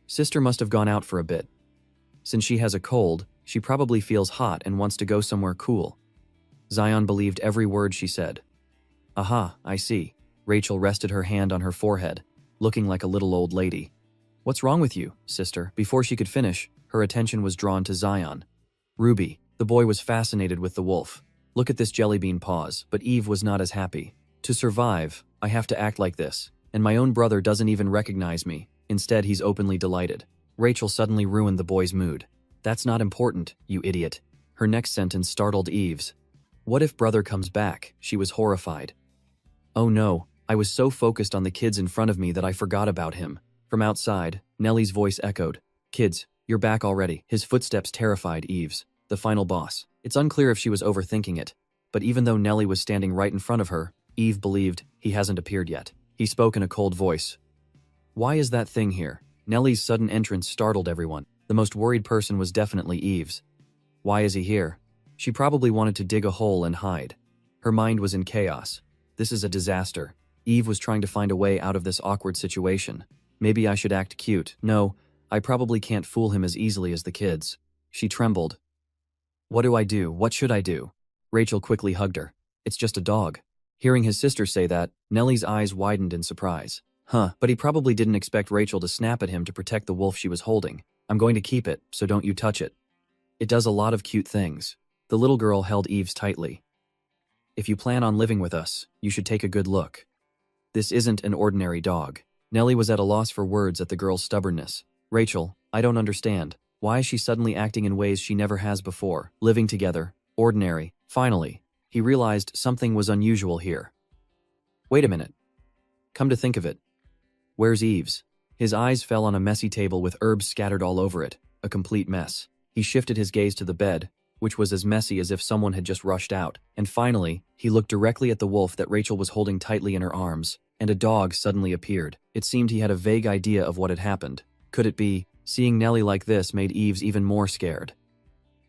Sister must have gone out for a bit. Since she has a cold, she probably feels hot and wants to go somewhere cool. Zion believed every word she said. Aha, I see. Rachel rested her hand on her forehead, looking like a little old lady. What's wrong with you, sister? Before she could finish, her attention was drawn to Zion. Ruby, the boy was fascinated with the wolf. Look at this jellybean paws, but Eve was not as happy. To survive, I have to act like this, and my own brother doesn't even recognize me. Instead, he's openly delighted. Rachel suddenly ruined the boy's mood. That's not important, you idiot. Her next sentence startled Eve's. What if brother comes back? She was horrified. Oh no, I was so focused on the kids in front of me that I forgot about him. From outside, Nellie's voice echoed. Kids, you're back already. His footsteps terrified Eve's, the final boss. It's unclear if she was overthinking it, but even though Nellie was standing right in front of her, Eve believed he hasn't appeared yet. He spoke in a cold voice. Why is that thing here? Nellie's sudden entrance startled everyone. The most worried person was definitely Eve's. Why is he here? She probably wanted to dig a hole and hide. Her mind was in chaos. This is a disaster. Eve was trying to find a way out of this awkward situation. Maybe I should act cute. No, I probably can't fool him as easily as the kids. She trembled. What do I do? What should I do? Rachel quickly hugged her. It's just a dog. Hearing his sister say that, Nellie's eyes widened in surprise. But he probably didn't expect Rachel to snap at him to protect the wolf she was holding. I'm going to keep it, so don't you touch it. It does a lot of cute things. The little girl held Eve's tightly. If you plan on living with us, you should take a good look. This isn't an ordinary dog. Nellie was at a loss for words at the girl's stubbornness. Rachel, I don't understand. Why is she suddenly acting in ways she never has before? Living together. Ordinary. Finally, he realized something was unusual here. Wait a minute. Come to think of it. Where's Eve's? His eyes fell on a messy table with herbs scattered all over it, a complete mess. He shifted his gaze to the bed, which was as messy as if someone had just rushed out. And finally, he looked directly at the wolf that Rachel was holding tightly in her arms, and a dog suddenly appeared. It seemed he had a vague idea of what had happened. Could it be? Seeing Nellie like this made Eve's even more scared.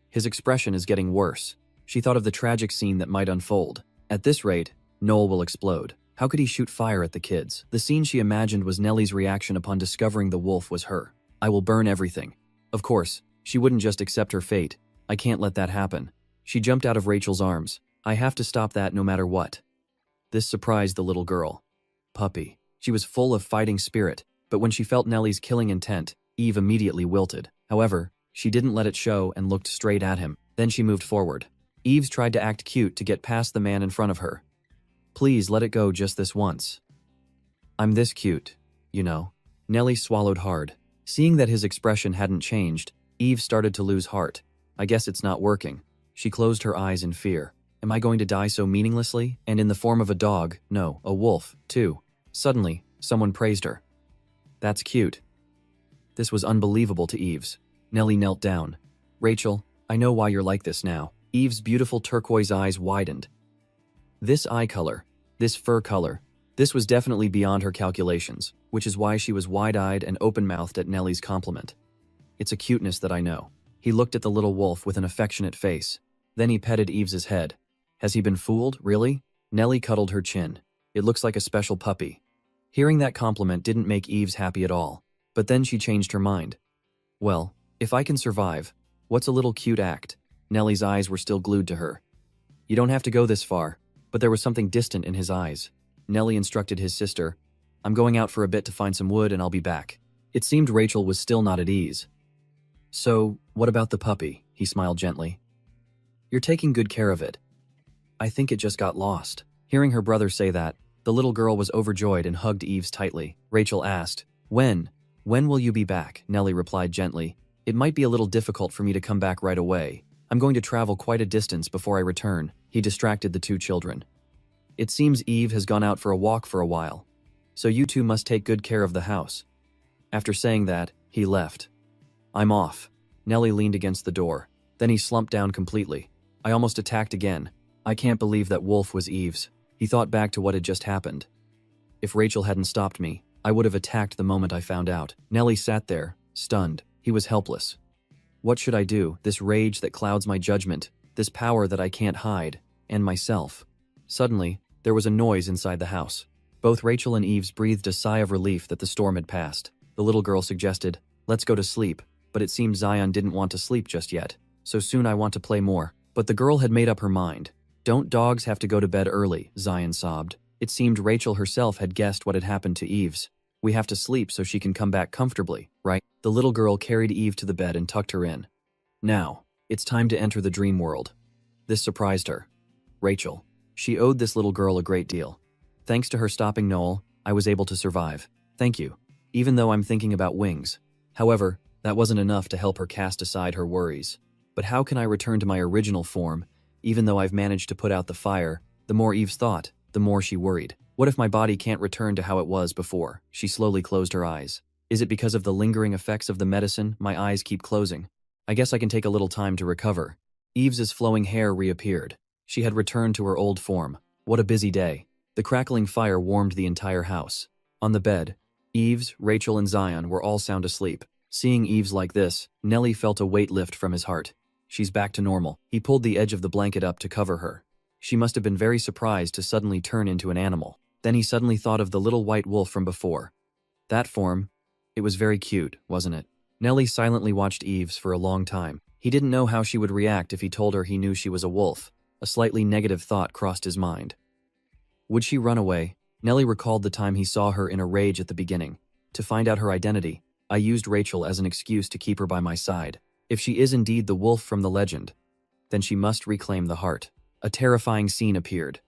His expression is getting worse. She thought of the tragic scene that might unfold. At this rate, Noel will explode. How could he shoot fire at the kids? The scene she imagined was Nellie's reaction upon discovering the wolf was her. I will burn everything. Of course, she wouldn't just accept her fate. I can't let that happen. She jumped out of Rachel's arms. I have to stop that no matter what. This surprised the little girl. Puppy. She was full of fighting spirit, but when she felt Nellie's killing intent, Eve immediately wilted. However, she didn't let it show and looked straight at him. Then she moved forward. Eve's tried to act cute to get past the man in front of her. Please let it go just this once. I'm this cute, you know. Nellie swallowed hard. Seeing that his expression hadn't changed, Eve started to lose heart. I guess it's not working. She closed her eyes in fear. Am I going to die so meaninglessly? And in the form of a dog? No, a wolf, too. Suddenly, someone praised her. That's cute. This was unbelievable to Eve's. Nellie knelt down. Rachel, I know why you're like this now. Eve's beautiful turquoise eyes widened. This eye color, this fur color, this was definitely beyond her calculations, which is why she was wide-eyed and open-mouthed at Nellie's compliment. It's a cuteness that I know. He looked at the little wolf with an affectionate face. Then he petted Eve's head. Has he been fooled, really? Nellie cuddled her chin. It looks like a special puppy. Hearing that compliment didn't make Eve's happy at all, but then she changed her mind. Well, if I can survive, what's a little cute act? Nellie's eyes were still glued to her. You don't have to go this far. But there was something distant in his eyes. Nellie instructed his sister, I'm going out for a bit to find some wood and I'll be back. It seemed Rachel was still not at ease. So, what about the puppy? He smiled gently. You're taking good care of it. I think it just got lost. Hearing her brother say that, the little girl was overjoyed and hugged Eve's tightly. Rachel asked, When will you be back? Nellie replied gently. It might be a little difficult for me to come back right away. I'm going to travel quite a distance before I return. He distracted the two children. It seems Eve has gone out for a walk for a while, so you two must take good care of the house. After saying that, he left. I'm off. Nellie leaned against the door. Then he slumped down completely. I almost attacked again. I can't believe that wolf was Eve's. He thought back to what had just happened. If Rachel hadn't stopped me, I would have attacked the moment I found out. Nellie sat there, stunned. He was helpless. What should I do? This rage that clouds my judgment, this power that I can't hide, and myself. Suddenly, there was a noise inside the house. Both Rachel and Eve's breathed a sigh of relief that the storm had passed. The little girl suggested, Let's go to sleep. But it seemed Zion didn't want to sleep just yet. So soon I want to play more. But the girl had made up her mind. Don't dogs have to go to bed early, Zion sobbed. It seemed Rachel herself had guessed what had happened to Eve's. We have to sleep so she can come back comfortably, right? The little girl carried Eve to the bed and tucked her in. Now, it's time to enter the dream world. This surprised her. Rachel. She owed this little girl a great deal. Thanks to her stopping Noel, I was able to survive. Thank you. Even though I'm thinking about wings. However, that wasn't enough to help her cast aside her worries. But how can I return to my original form, even though I've managed to put out the fire? The more Eve thought, the more she worried. What if my body can't return to how it was before? She slowly closed her eyes. Is it because of the lingering effects of the medicine my eyes keep closing? I guess I can take a little time to recover. Eve's flowing hair reappeared. She had returned to her old form. What a busy day. The crackling fire warmed the entire house. On the bed, Eve's, Rachel, and Zion were all sound asleep. Seeing Eve's like this, Nelly felt a weight lift from his heart. She's back to normal. He pulled the edge of the blanket up to cover her. She must have been very surprised to suddenly turn into an animal. Then he suddenly thought of the little white wolf from before. That form, it was very cute, wasn't it? Nelly silently watched Eve's for a long time. He didn't know how she would react if he told her he knew she was a wolf. A slightly negative thought crossed his mind. Would she run away? Nelly recalled the time he saw her in a rage at the beginning. To find out her identity, I used Rachel as an excuse to keep her by my side. If she is indeed the wolf from the legend, then she must reclaim the heart. A terrifying scene appeared.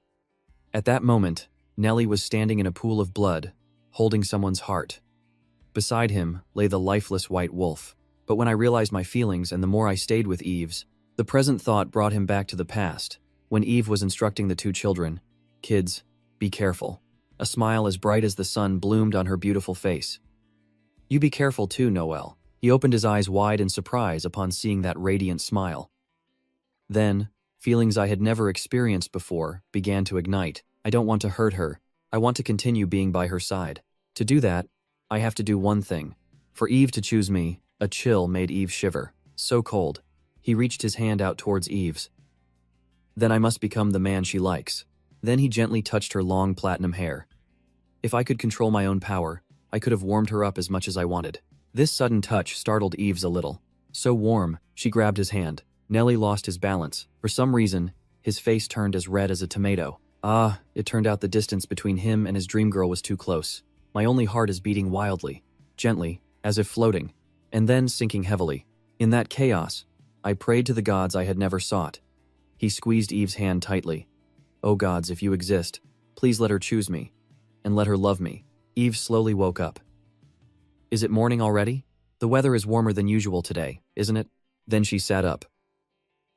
At that moment, Nelly was standing in a pool of blood, holding someone's heart. Beside him lay the lifeless white wolf. But when I realized my feelings and the more I stayed with Eve's, the present thought brought him back to the past, when Eve was instructing the two children, "Kids, be careful." A smile as bright as the sun bloomed on her beautiful face. "You be careful too, Noel." He opened his eyes wide in surprise upon seeing that radiant smile. Then, feelings I had never experienced before began to ignite. I don't want to hurt her. I want to continue being by her side. To do that, I have to do one thing. For Eve to choose me, a chill made Eve shiver. So cold. He reached his hand out towards Eve's. Then I must become the man she likes. Then he gently touched her long platinum hair. If I could control my own power, I could have warmed her up as much as I wanted. This sudden touch startled Eve's a little. So warm, she grabbed his hand. Nelly lost his balance. For some reason, his face turned as red as a tomato. It turned out the distance between him and his dream girl was too close. My only heart is beating wildly, gently, as if floating, and then sinking heavily. In that chaos, I prayed to the gods I had never sought. He squeezed Eve's hand tightly. "Oh gods, if you exist, please let her choose me, and let her love me." Eve slowly woke up. "Is it morning already? The weather is warmer than usual today, isn't it?" Then she sat up.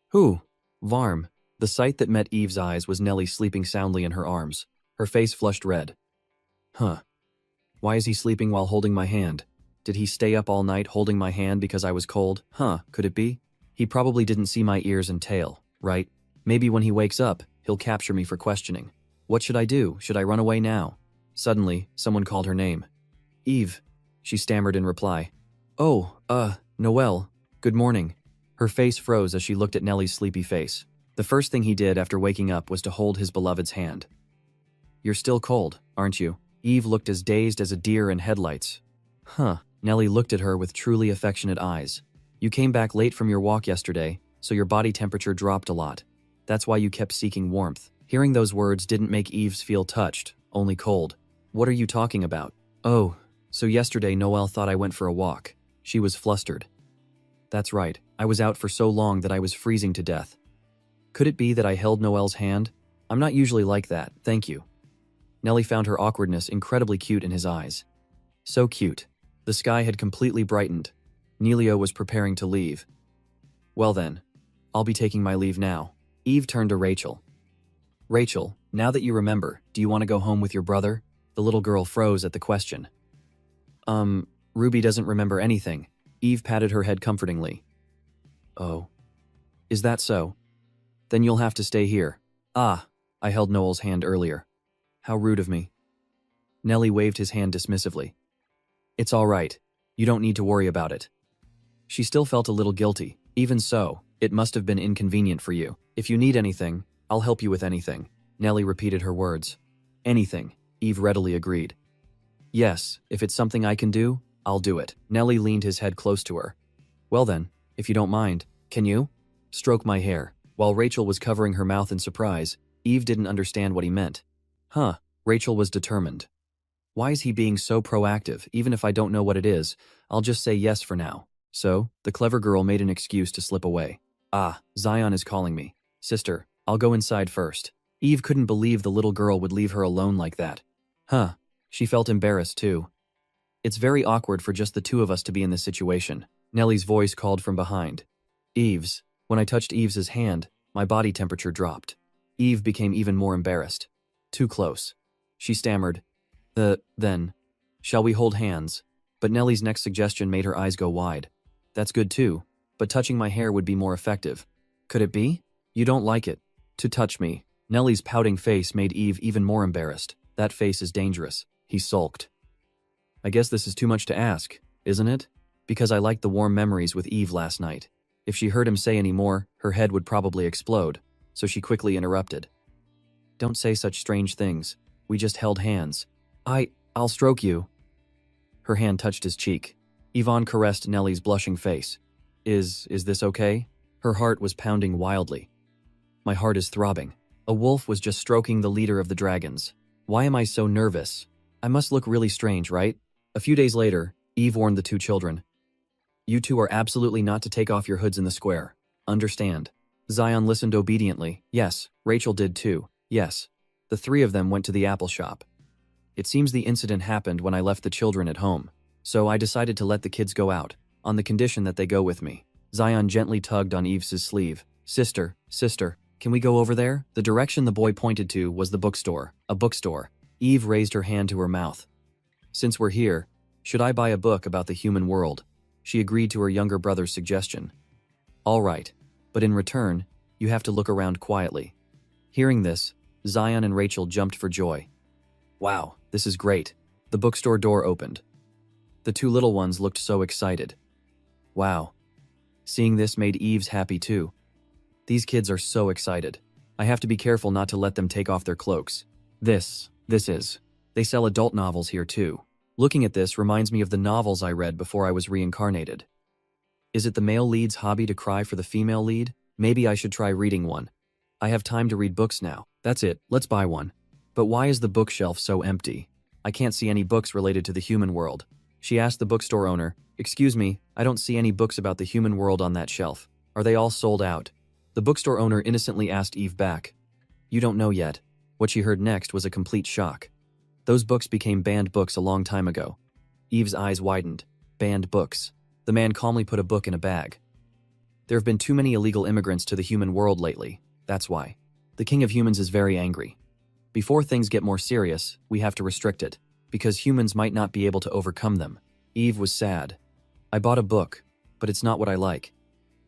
"Who? Varm." The sight that met Eve's eyes was Nelly sleeping soundly in her arms. Her face flushed red. "Huh. Why is he sleeping while holding my hand? Did he stay up all night holding my hand because I was cold? Could it be? He probably didn't see my ears and tail, right? Maybe when he wakes up, he'll capture me for questioning. What should I do? Should I run away now?" Suddenly, someone called her name. "Eve," she stammered in reply. "Oh, Noel, good morning." Her face froze as she looked at Nelly's sleepy face. The first thing he did after waking up was to hold his beloved's hand. "You're still cold, aren't you?" Eve looked as dazed as a deer in headlights. Nelly looked at her with truly affectionate eyes. "You came back late from your walk yesterday, so your body temperature dropped a lot. That's why you kept seeking warmth." Hearing those words didn't make Eve feel touched, only cold. "What are you talking about?" "Oh, so yesterday Noel thought I went for a walk." She was flustered. "That's right, I was out for so long that I was freezing to death. Could it be that I held Noel's hand? I'm not usually like that, thank you." Nelly found her awkwardness incredibly cute in his eyes. So cute. The sky had completely brightened. Neelio was preparing to leave. "Well then, I'll be taking my leave now." Eve turned to Rachel. "Rachel, now that you remember, do you want to go home with your brother?" The little girl froze at the question. Ruby doesn't remember anything." Eve patted her head comfortingly. "Oh. Is that so? Then you'll have to stay here." I held Noel's hand earlier. How rude of me." Nelly waved his hand dismissively. "It's all right. You don't need to worry about it." She still felt a little guilty. "Even so, it must have been inconvenient for you. If you need anything, I'll help you with anything." Nelly repeated her words. "Anything," Eve readily agreed. "Yes, if it's something I can do, I'll do it. Nelly leaned his head close to her. Well then, if you don't mind, can you stroke my hair? While Rachel was covering her mouth in surprise, Eve didn't understand what he meant. Huh, Rachel was determined. Why is he being so proactive? Even if I don't know what it is, I'll just say yes for now. So, the clever girl made an excuse to slip away. Ah, Zion is calling me. Sister, I'll go inside first. Eve couldn't believe the little girl would leave her alone like that. Huh, she felt embarrassed too. It's very awkward for just the two of us to be in this situation. Nellie's voice called from behind. Eve's. When I touched Eve's hand, my body temperature dropped. Eve became even more embarrassed. Too close. She stammered. Then. Shall we hold hands? But Nellie's next suggestion made her eyes go wide. That's good too, but touching my hair would be more effective. Could it be? You don't like it. To touch me. Nellie's pouting face made Eve even more embarrassed. That face is dangerous. He sulked. I guess this is too much to ask, isn't it? Because I liked the warm memories with Eve last night. If she heard him say any more, her head would probably explode, so she quickly interrupted. Don't say such strange things. We just held hands. I'll stroke you. Her hand touched his cheek. Yvonne caressed Nellie's blushing face. Is this okay? Her heart was pounding wildly. My heart is throbbing. A wolf was just stroking the leader of the dragons. Why am I so nervous? I must look really strange, right? A few days later, Eve warned the two children. You two are absolutely not to take off your hoods in the square. Understand? Zion listened obediently. Yes, Rachel did too. Yes. The three of them went to the apple shop. It seems the incident happened when I left the children at home, so I decided to let the kids go out, on the condition that they go with me. Zion gently tugged on Eve's sleeve. Sister, can we go over there? The direction the boy pointed to was the bookstore. A bookstore. Eve raised her hand to her mouth. Since we're here, should I buy a book about the human world? She agreed to her younger brother's suggestion. All right, but in return, you have to look around quietly. Hearing this, Zion and Rachel jumped for joy. Wow, this is great. The bookstore door opened. The two little ones looked so excited. Wow. Seeing this made Eve's happy too. These kids are so excited. I have to be careful not to let them take off their cloaks. This is. They sell adult novels here too. Looking at this reminds me of the novels I read before I was reincarnated. Is it the male lead's hobby to cry for the female lead? Maybe I should try reading one. I have time to read books now. That's it, let's buy one. But why is the bookshelf so empty? I can't see any books related to the human world. She asked the bookstore owner, Excuse me, I don't see any books about the human world on that shelf. Are they all sold out? The bookstore owner innocently asked Eve back. You don't know yet. What she heard next was a complete shock. Those books became banned books a long time ago. Eve's eyes widened. Banned books. The man calmly put a book in a bag. There have been too many illegal immigrants to the human world lately. That's why. The king of humans is very angry. Before things get more serious, we have to restrict it, because humans might not be able to overcome them. Eve was sad. I bought a book, but it's not what I like.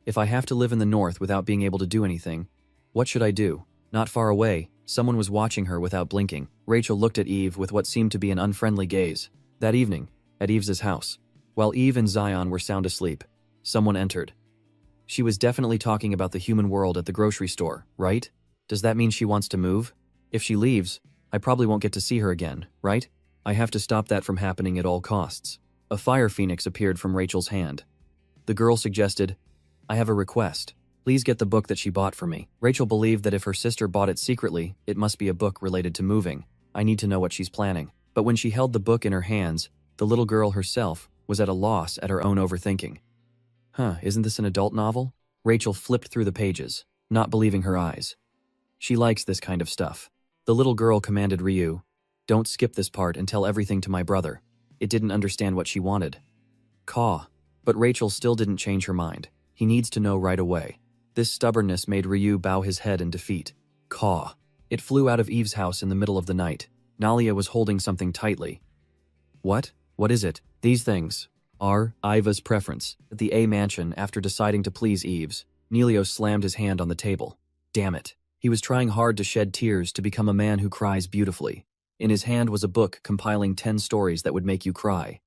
If I have to live in the north without being able to do anything, what should I do? Not far away, someone was watching her without blinking. Rachel looked at Eve with what seemed to be an unfriendly gaze. That evening, at Eve's house, while Eve and Zion were sound asleep, someone entered. She was definitely talking about the human world at the grocery store, right? Does that mean she wants to move? If she leaves, I probably won't get to see her again, right? I have to stop that from happening at all costs. A fire phoenix appeared from Rachel's hand. The girl suggested, I have a request. Please get the book that she bought for me. Rachel believed that if her sister bought it secretly, it must be a book related to moving. I need to know what she's planning. But when she held the book in her hands, the little girl herself was at a loss at her own overthinking. Isn't this an adult novel? Rachel flipped through the pages, not believing her eyes. She likes this kind of stuff. The little girl commanded Ryu, Don't skip this part and tell everything to my brother. It didn't understand what she wanted. Caw. But Rachel still didn't change her mind. He needs to know right away. This stubbornness made Ryu bow his head in defeat. Caw. It flew out of Eve's house in the middle of the night. Nalia was holding something tightly. What? What is it? These things are Iva's preference. At the A mansion, after deciding to please Eve's, Neelio slammed his hand on the table. Damn it. He was trying hard to shed tears to become a man who cries beautifully. In his hand was a book compiling 10 stories that would make you cry.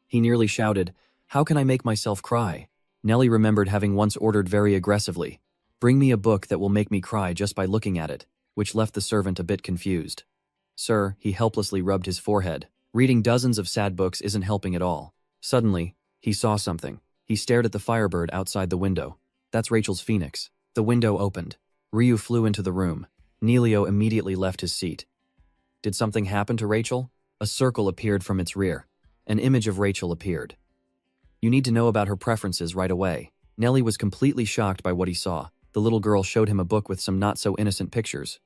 He nearly shouted, How can I make myself cry? Nellie remembered having once ordered very aggressively, Bring me a book that will make me cry just by looking at it, which left the servant a bit confused. Sir, he helplessly rubbed his forehead. Reading dozens of sad books isn't helping at all. Suddenly, he saw something. He stared at the firebird outside the window. That's Rachel's phoenix. The window opened. Ryu flew into the room. Neelio immediately left his seat. Did something happen to Rachel? A circle appeared from its rear. An image of Rachel appeared. You need to know about her preferences right away. Nelly was completely shocked by what he saw. The little girl showed him a book with some not-so-innocent pictures.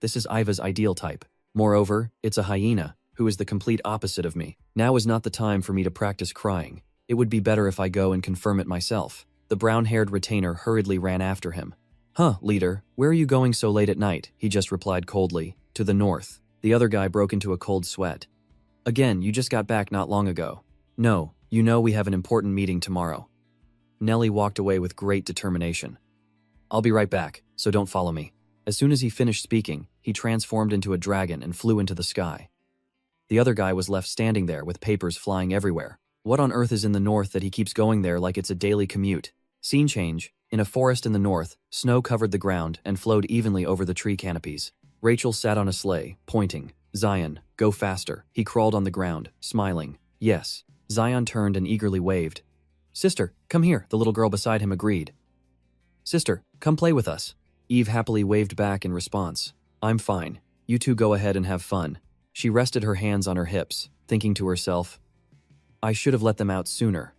This is Iva's ideal type. Moreover, it's a hyena, who is the complete opposite of me. Now is not the time for me to practice crying. It would be better if I go and confirm it myself. The brown-haired retainer hurriedly ran after him. Leader, where are you going so late at night? He just replied coldly. To the north. The other guy broke into a cold sweat. Again, you just got back not long ago. No, you know we have an important meeting tomorrow. Nelly walked away with great determination. I'll be right back, so don't follow me. As soon as he finished speaking, he transformed into a dragon and flew into the sky. The other guy was left standing there with papers flying everywhere. What on earth is in the north that he keeps going there like it's a daily commute? Scene change. In a forest in the north, snow covered the ground and flowed evenly over the tree canopies. Rachel sat on a sleigh, pointing. Zion, go faster. He crawled on the ground, smiling. Yes. Zion turned and eagerly waved. Sister, come here, the little girl beside him agreed. Sister, come play with us. Eve happily waved back in response. I'm fine. You two go ahead and have fun. She rested her hands on her hips, thinking to herself, I should have let them out sooner.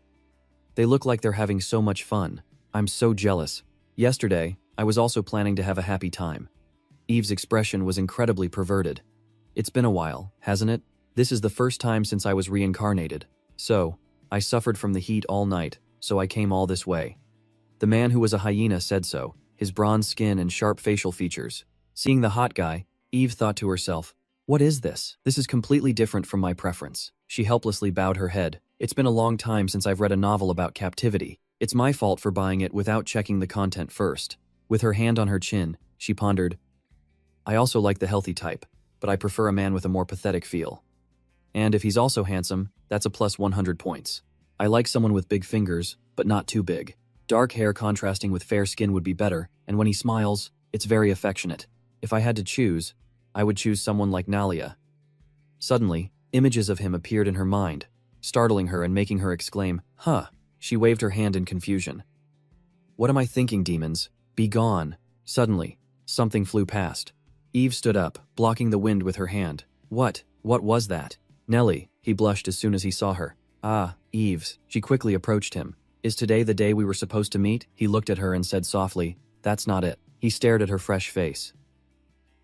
They look like they're having so much fun. I'm so jealous. Yesterday, I was also planning to have a happy time. Eve's expression was incredibly perverted. It's been a while, hasn't it? This is the first time since I was reincarnated. So, I suffered from the heat all night, so I came all this way. The man who was a hyena said so, his bronze skin and sharp facial features. Seeing the hot guy, Eve thought to herself, what is this? This is completely different from my preference. She helplessly bowed her head. It's been a long time since I've read a novel about captivity. It's my fault for buying it without checking the content first. With her hand on her chin, she pondered, I also like the healthy type, but I prefer a man with a more pathetic feel. And if he's also handsome, that's a plus 100 points. I like someone with big fingers, but not too big. Dark hair contrasting with fair skin would be better, and when he smiles, it's very affectionate. If I had to choose, I would choose someone like Nalia. Suddenly, images of him appeared in her mind, startling her and making her exclaim, She waved her hand in confusion. What am I thinking, demons? Be gone. Suddenly, something flew past. Eve stood up, blocking the wind with her hand. What was that? Nelly, he blushed as soon as he saw her. Eves. She quickly approached him. Is today the day we were supposed to meet? He looked at her and said softly, That's not it. He stared at her fresh face.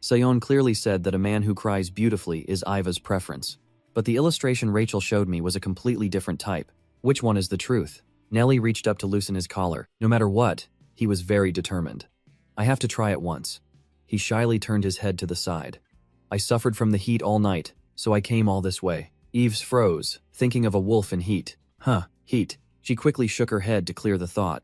Sayon clearly said that a man who cries beautifully is Iva's preference. But the illustration Rachel showed me was a completely different type. Which one is the truth? Nelly reached up to loosen his collar. No matter what, he was very determined. I have to try it once. He shyly turned his head to the side. I suffered from the heat all night, so I came all this way. Eves froze, thinking of a wolf in heat. Heat. She quickly shook her head to clear the thought.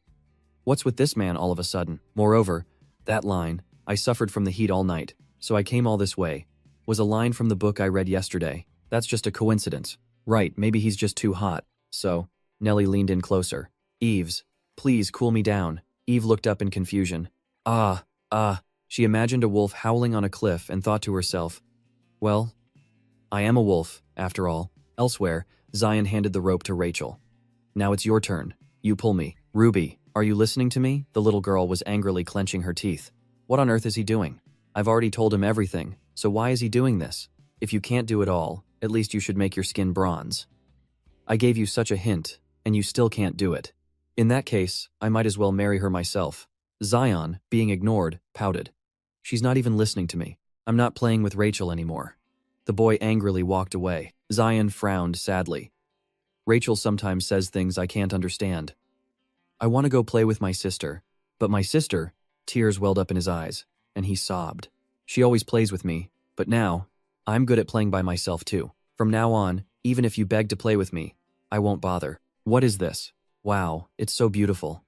What's with this man all of a sudden? Moreover, that line, I suffered from the heat all night, so I came all this way, was a line from the book I read yesterday. That's just a coincidence. Right, maybe he's just too hot. So, Nelly leaned in closer. Eves, please cool me down. Eve looked up in confusion. She imagined a wolf howling on a cliff and thought to herself, well, I am a wolf, after all. Elsewhere, Zion handed the rope to Rachel. Now it's your turn. You pull me. Ruby, are you listening to me? The little girl was angrily clenching her teeth. What on earth is he doing? I've already told him everything, so why is he doing this? If you can't do it all, at least you should make your skin bronze. I gave you such a hint, and you still can't do it. In that case, I might as well marry her myself. Zion, being ignored, pouted. She's not even listening to me. I'm not playing with Rachel anymore. The boy angrily walked away. Zion frowned sadly. Rachel sometimes says things I can't understand. I want to go play with my sister. But my sister, tears welled up in his eyes, and he sobbed. She always plays with me, but now, I'm good at playing by myself too. From now on, even if you beg to play with me, I won't bother. What is this? Wow, it's so beautiful.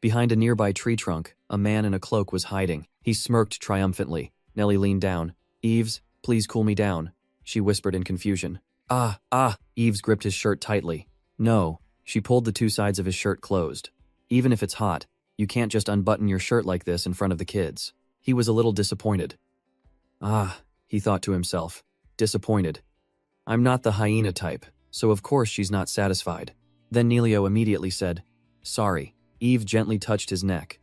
Behind a nearby tree trunk, a man in a cloak was hiding. He smirked triumphantly. Nelly leaned down. Eves, please cool me down, she whispered in confusion. Eves gripped his shirt tightly. No, she pulled the two sides of his shirt closed. Even if it's hot, you can't just unbutton your shirt like this in front of the kids. He was a little disappointed. He thought to himself. Disappointed. I'm not the hyena type, so of course she's not satisfied. Then Nelio immediately said, "Sorry." Eve gently touched his neck.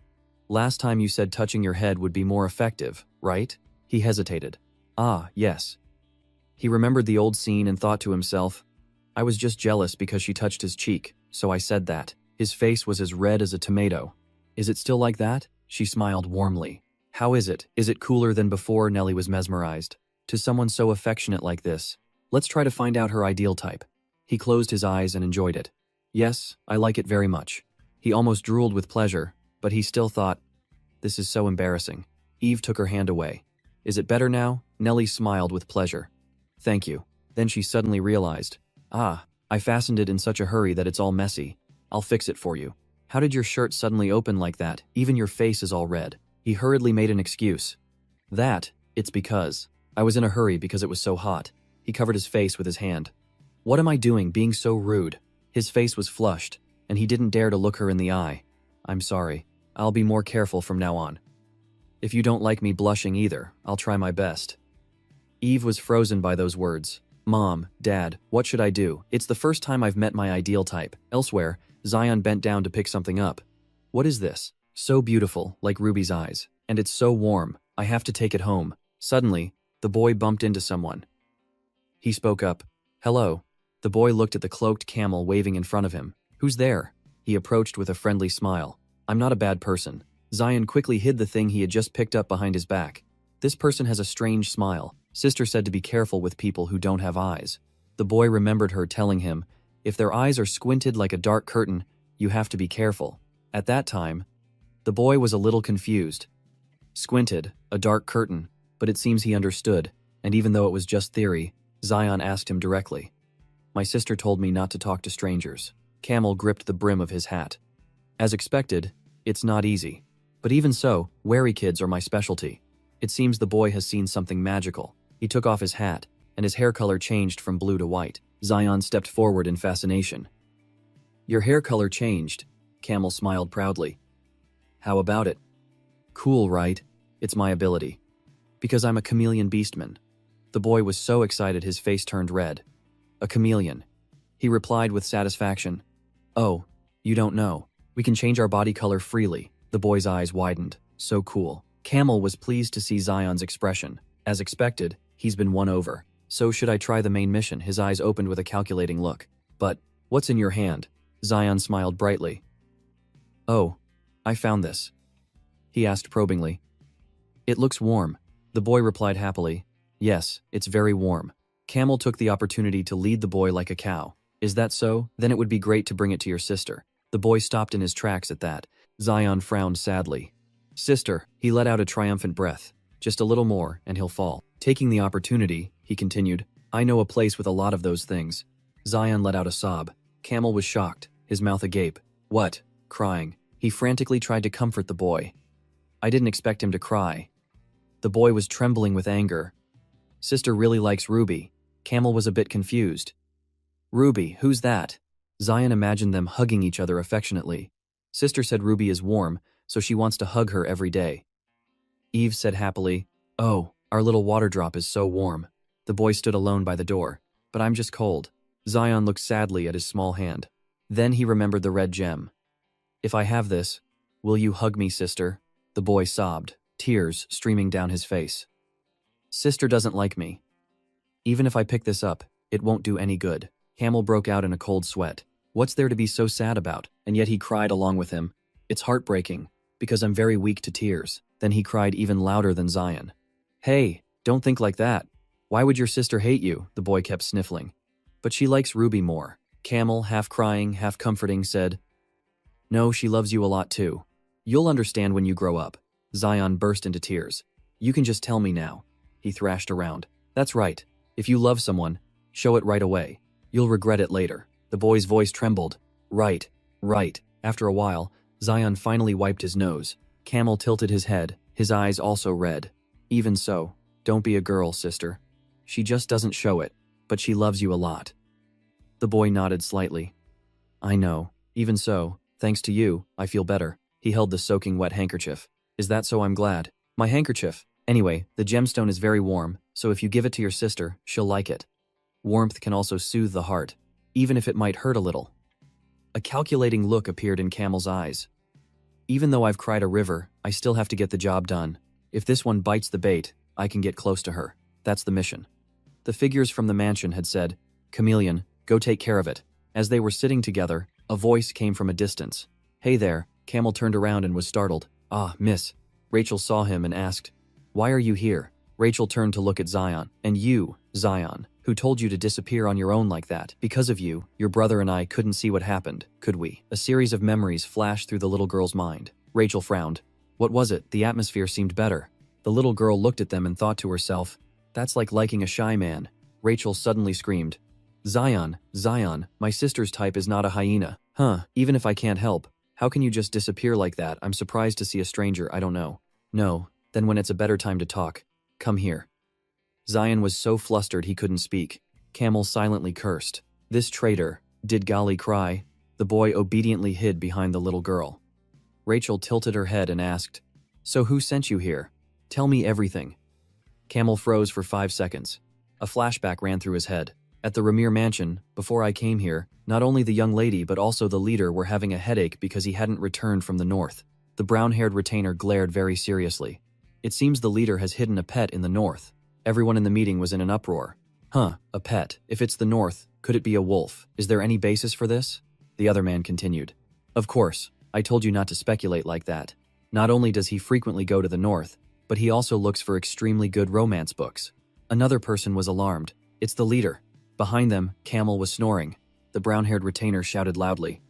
"Last time you said touching your head would be more effective, right?" He hesitated. "Ah, yes." He remembered the old scene and thought to himself, "I was just jealous because she touched his cheek, so I said that." His face was as red as a tomato. "Is it still like that?" She smiled warmly. "How is it? Is it cooler than before?" Nellie was mesmerized. To someone so affectionate like this. Let's try to find out her ideal type. He closed his eyes and enjoyed it. "Yes, I like it very much." He almost drooled with pleasure, but he still thought, "This is so embarrassing." Eve took her hand away. "Is it better now?" Nellie smiled with pleasure. "Thank you." Then she suddenly realized, "Ah, I fastened it in such a hurry that it's all messy. I'll fix it for you." "How did your shirt suddenly open like that? Even your face is all red." He hurriedly made an excuse. It's because I was in a hurry because it was so hot." He covered his face with his hand. "What am I doing, being so rude?" His face was flushed, and he didn't dare to look her in the eye. "I'm sorry. I'll be more careful from now on. If you don't like me blushing either, I'll try my best." Eve was frozen by those words. "Mom, Dad, what should I do? It's the first time I've met my ideal type." Elsewhere, Zion bent down to pick something up. "What is this? So beautiful, like Ruby's eyes. And it's so warm. I have to take it home." Suddenly, the boy bumped into someone. He spoke up. "Hello." The boy looked at the cloaked camel waving in front of him. "Who's there?" He approached with a friendly smile. "I'm not a bad person." Zion quickly hid the thing he had just picked up behind his back. "This person has a strange smile. Sister said to be careful with people who don't have eyes." The boy remembered her telling him, "If their eyes are squinted like a dark curtain, you have to be careful." At that time, the boy was a little confused. Squinted, a dark curtain, but it seems he understood, and even though it was just theory, Zion asked him directly. "My sister told me not to talk to strangers." Camel gripped the brim of his hat. "As expected, it's not easy. But even so, wary kids are my specialty." It seems the boy has seen something magical. He took off his hat, and his hair color changed from blue to white. Zion stepped forward in fascination. "Your hair color changed." Camel smiled proudly. "How about it?" "Cool, right? It's my ability. Because I'm a chameleon beastman." The boy was so excited his face turned red. "A chameleon." He replied with satisfaction. "Oh, you don't know. We can change our body color freely." The boy's eyes widened. "So cool." Camel was pleased to see Zion's expression. As expected, he's been won over. "So should I try the main mission?" His eyes opened with a calculating look. "But, what's in your hand?" Zion smiled brightly. "Oh, I found this." He asked probingly. "It looks warm." The boy replied happily. "Yes, it's very warm." Camel took the opportunity to lead the boy like a cow. "Is that so? Then it would be great to bring it to your sister." The boy stopped in his tracks at that. Zion frowned sadly. "Sister," he let out a triumphant breath. "Just a little more, and he'll fall." Taking the opportunity, he continued, "I know a place with a lot of those things." Zion let out a sob. Camel was shocked, his mouth agape. "What?" Crying. He frantically tried to comfort the boy. "I didn't expect him to cry." The boy was trembling with anger. "Sister really likes Ruby." Camel was a bit confused. "Ruby, who's that?" Zion imagined them hugging each other affectionately. Sister said Ruby is warm, so she wants to hug her every day. Eve said happily, "Oh, our little water drop is so warm." The boy stood alone by the door. "But I'm just cold." Zion looked sadly at his small hand. Then he remembered the red gem. "If I have this, will you hug me, sister?" The boy sobbed, tears streaming down his face. "Sister doesn't like me. Even if I pick this up, it won't do any good." Camel broke out in a cold sweat. What's there to be so sad about? And yet he cried along with him. "It's heartbreaking, because I'm very weak to tears." Then he cried even louder than Zion. "Hey, don't think like that. Why would your sister hate you?" The boy kept sniffling. "But she likes Ruby more." Camel, half crying, half comforting, said, "No, she loves you a lot too. You'll understand when you grow up." Zion burst into tears. "You can just tell me now." He thrashed around. "That's right. If you love someone, show it right away. You'll regret it later." The boy's voice trembled. Right. After a while, Zion finally wiped his nose. Camel tilted his head, his eyes also red. "Even so, don't be a girl, sister. She just doesn't show it, but she loves you a lot." The boy nodded slightly. "I know. Even so, thanks to you, I feel better." He held the soaking wet handkerchief. "Is that so? I'm glad." "My handkerchief. Anyway, the gemstone is very warm, so if you give it to your sister, she'll like it. Warmth can also soothe the heart." even if it might hurt a little. A calculating look appeared in Camel's eyes. Even though I've cried a river, I still have to get the job done. If this one bites the bait, I can get close to her. That's the mission. The figures from the mansion had said, "Chameleon, go take care of it." As they were sitting together, a voice came from a distance. "Hey there." Camel turned around and was startled. "Ah, miss." Rachel saw him and asked, "Why are you here?" Rachel turned to look at Zion. "And you, Zion, who told you to disappear on your own like that? Because of you, your brother and I couldn't see what happened, could we?" A series of memories flashed through the little girl's mind. Rachel frowned. What was it? The atmosphere seemed better. The little girl looked at them and thought to herself, "That's like liking a shy man." Rachel suddenly screamed, Zion, my sister's type is not a hyena." "Huh, even if I can't help, how can you just disappear like that? I'm surprised to see a stranger I don't know." "No, then when it's a better time to talk, come here." Zion was so flustered he couldn't speak. Camel silently cursed. "This traitor." Did Gali cry? The boy obediently hid behind the little girl. Rachel tilted her head and asked, "So who sent you here? Tell me everything." Camel froze for 5 seconds. A flashback ran through his head. At the Ramir mansion, before I came here, not only the young lady but also the leader were having a headache because he hadn't returned from the north. The brown-haired retainer glared very seriously. "It seems the leader has hidden a pet in the north." Everyone in the meeting was in an uproar. "Huh, a pet. If it's the north, could it be a wolf? Is there any basis for this?" The other man continued. "Of course, I told you not to speculate like that. Not only does he frequently go to the north, but he also looks for extremely good romance books." Another person was alarmed. "It's the leader." Behind them, Camel was snoring. The brown-haired retainer shouted loudly,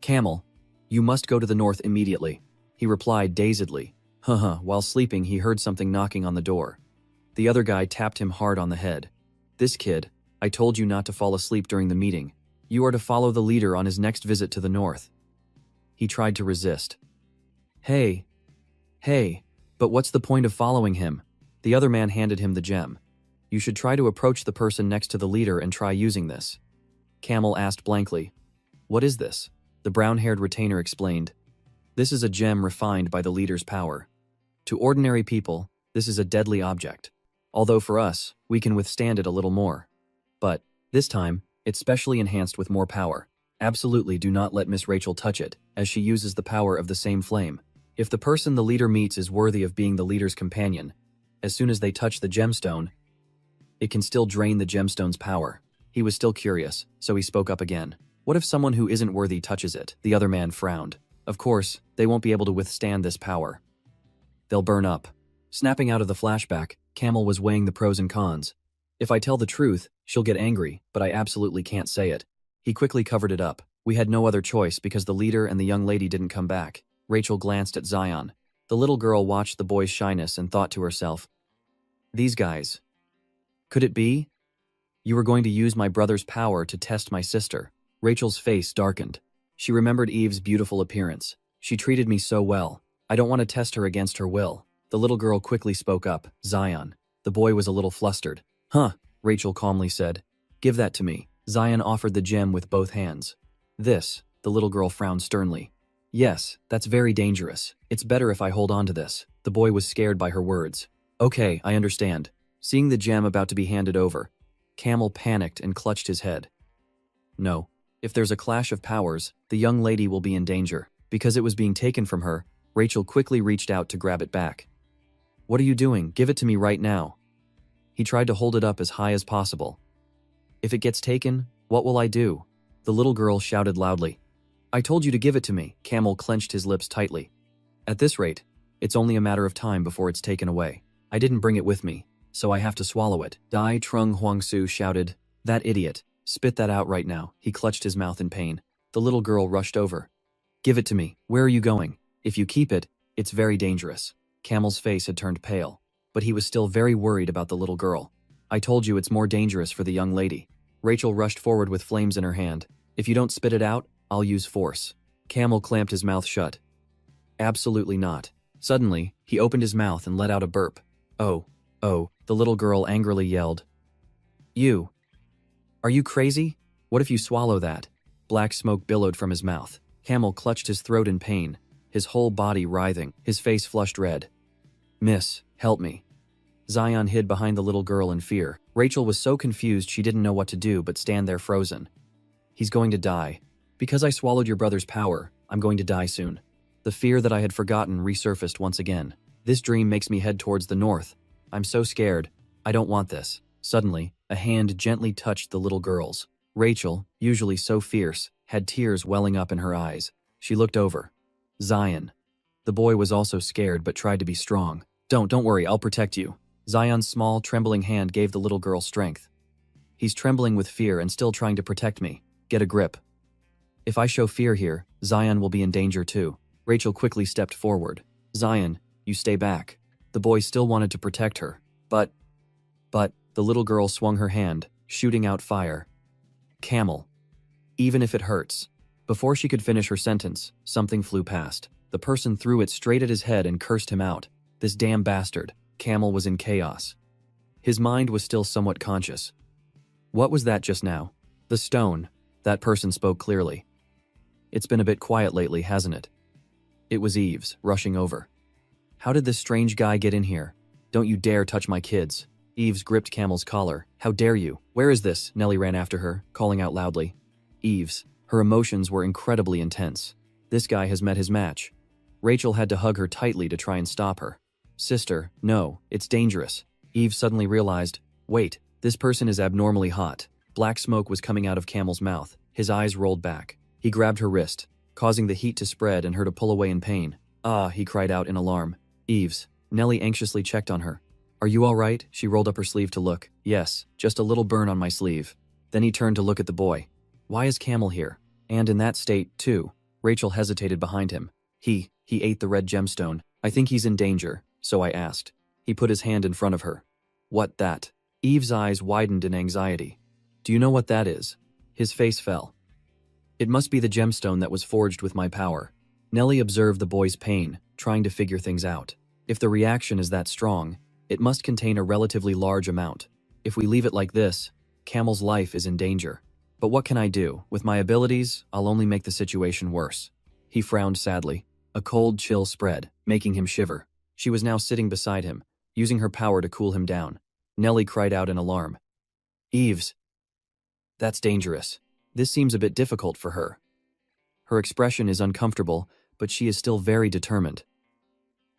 "Camel, you must go to the north immediately." He replied dazedly. While sleeping, he heard something knocking on the door. The other guy tapped him hard on the head. "This kid, I told you not to fall asleep during the meeting. You are to follow the leader on his next visit to the north." He tried to resist. Hey, but what's the point of following him?" The other man handed him the gem. "You should try to approach the person next to the leader and try using this." Camel asked blankly, "What is this?" The brown-haired retainer explained, "This is a gem refined by the leader's power. To ordinary people, this is a deadly object. Although for us, we can withstand it a little more. But, this time, it's specially enhanced with more power. Absolutely do not let Miss Rachel touch it, as she uses the power of the same flame. If the person the leader meets is worthy of being the leader's companion, as soon as they touch the gemstone, it can still drain the gemstone's power." He was still curious, so he spoke up again. "What if someone who isn't worthy touches it?" The other man frowned. "Of course, they won't be able to withstand this power. They'll burn up." Snapping out of the flashback, Camel was weighing the pros and cons. "If I tell the truth, she'll get angry, but I absolutely can't say it." He quickly covered it up. "We had no other choice because the leader and the young lady didn't come back." Rachel glanced at Zion. The little girl watched the boy's shyness and thought to herself, "These guys. Could it be? You were going to use my brother's power to test my sister." Rachel's face darkened. She remembered Eve's beautiful appearance. "She treated me so well. I don't want to test her against her will." The little girl quickly spoke up, "Zion." The boy was a little flustered. "Huh," Rachel calmly said. "Give that to me." Zion offered the gem with both hands. "This," the little girl frowned sternly. "Yes, that's very dangerous. It's better if I hold on to this." The boy was scared by her words. "Okay, I understand." Seeing the gem about to be handed over, Camel panicked and clutched his head. No. If there's a clash of powers, the young lady will be in danger. Because it was being taken from her, Rachel quickly reached out to grab it back. "What are you doing? Give it to me right now." He tried to hold it up as high as possible. "If it gets taken, what will I do?" The little girl shouted loudly. "I told you to give it to me." Camel clenched his lips tightly. "At this rate, it's only a matter of time before it's taken away. I didn't bring it with me, so I have to swallow it." Dai Trung Huangsu shouted, "That idiot. Spit that out right now." He clutched his mouth in pain. The little girl rushed over. "Give it to me. Where are you going? If you keep it, it's very dangerous." Camel's face had turned pale, but he was still very worried about the little girl. "I told you it's more dangerous for the young lady." Rachel rushed forward with flames in her hand. "If you don't spit it out, I'll use force." Camel clamped his mouth shut. "Absolutely not." Suddenly, he opened his mouth and let out a burp. Oh, the little girl angrily yelled. "You! Are you crazy? What if you swallow that?" Black smoke billowed from his mouth. Camel clutched his throat in pain, his whole body writhing, his face flushed red. "Miss, help me." Zion hid behind the little girl in fear. Rachel was so confused she didn't know what to do but stand there frozen. He's going to die. Because I swallowed your brother's power, I'm going to die soon. The fear that I had forgotten resurfaced once again. This dream makes me head towards the north. I'm so scared. I don't want this. Suddenly, a hand gently touched the little girl's. Rachel, usually so fierce, had tears welling up in her eyes. She looked over. Zion. The boy was also scared but tried to be strong. Don't worry, I'll protect you. Zion's small, trembling hand gave the little girl strength. He's trembling with fear and still trying to protect me. Get a grip. If I show fear here, Zion will be in danger too. Rachel quickly stepped forward. Zion, you stay back. The boy still wanted to protect her. But, the little girl swung her hand, shooting out fire. Camel. Even if it hurts. Before she could finish her sentence, something flew past. The person threw it straight at his head and cursed him out. This damn bastard. Camel was in chaos. His mind was still somewhat conscious. What was that just now? The stone. That person spoke clearly. It's been a bit quiet lately, hasn't it? It was Eves, rushing over. How did this strange guy get in here? Don't you dare touch my kids. Eves gripped Camel's collar. How dare you? Where is this? Nellie ran after her, calling out loudly. Eves. Her emotions were incredibly intense. This guy has met his match. Rachel had to hug her tightly to try and stop her. Sister, no, it's dangerous. Eve suddenly realized, wait, this person is abnormally hot. Black smoke was coming out of Camel's mouth. His eyes rolled back. He grabbed her wrist, causing the heat to spread and her to pull away in pain. Ah, he cried out in alarm. Eves. Nellie anxiously checked on her. Are you all right? She rolled up her sleeve to look. Yes, just a little burn on my sleeve. Then he turned to look at the boy. Why is Camel here? And in that state, too. Rachel hesitated behind him. He ate the red gemstone. I think he's in danger, so I asked. He put his hand in front of her. What that? Eve's eyes widened in anxiety. Do you know what that is? His face fell. It must be the gemstone that was forged with my power. Nellie observed the boy's pain, trying to figure things out. If the reaction is that strong, it must contain a relatively large amount. If we leave it like this, Camel's life is in danger. But what can I do? With my abilities, I'll only make the situation worse. He frowned sadly. A cold chill spread, making him shiver. She was now sitting beside him, using her power to cool him down. Nellie cried out in alarm. Eves. That's dangerous. This seems a bit difficult for her. Her expression is uncomfortable, but she is still very determined.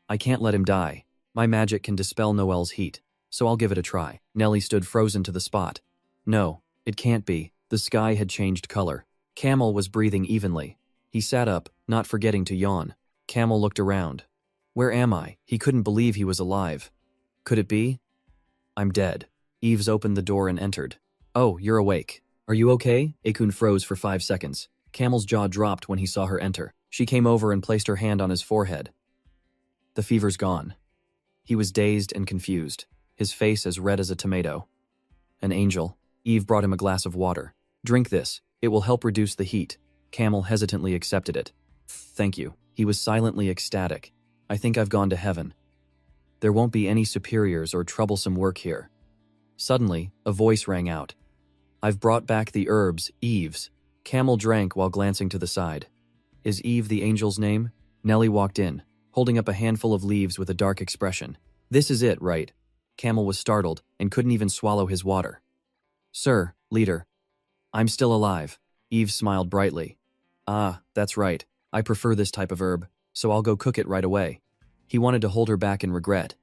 I can't let him die. My magic can dispel Noel's heat, so I'll give it a try. Nellie stood frozen to the spot. No, it can't be. The sky had changed color. Camel was breathing evenly. He sat up, not forgetting to yawn. Camel looked around. Where am I? He couldn't believe he was alive. Could it be? I'm dead. Eves opened the door and entered. Oh, you're awake. Are you okay? Akun froze for 5 seconds. Camel's jaw dropped when he saw her enter. She came over and placed her hand on his forehead. The fever's gone. He was dazed and confused, his face as red as a tomato. An angel. Eve brought him a glass of water. Drink this. It will help reduce the heat. Camel hesitantly accepted it. Thank you. He was silently ecstatic. I think I've gone to heaven. There won't be any superiors or troublesome work here. Suddenly, a voice rang out. I've brought back the herbs, Eve's. Camel drank while glancing to the side. Is Eve the angel's name? Nellie walked in, holding up a handful of leaves with a dark expression. This is it, right? Camel was startled and couldn't even swallow his water. Sir, leader. I'm still alive. Eve smiled brightly. Ah, that's right. I prefer this type of herb, so I'll go cook it right away. He wanted to hold her back in regret.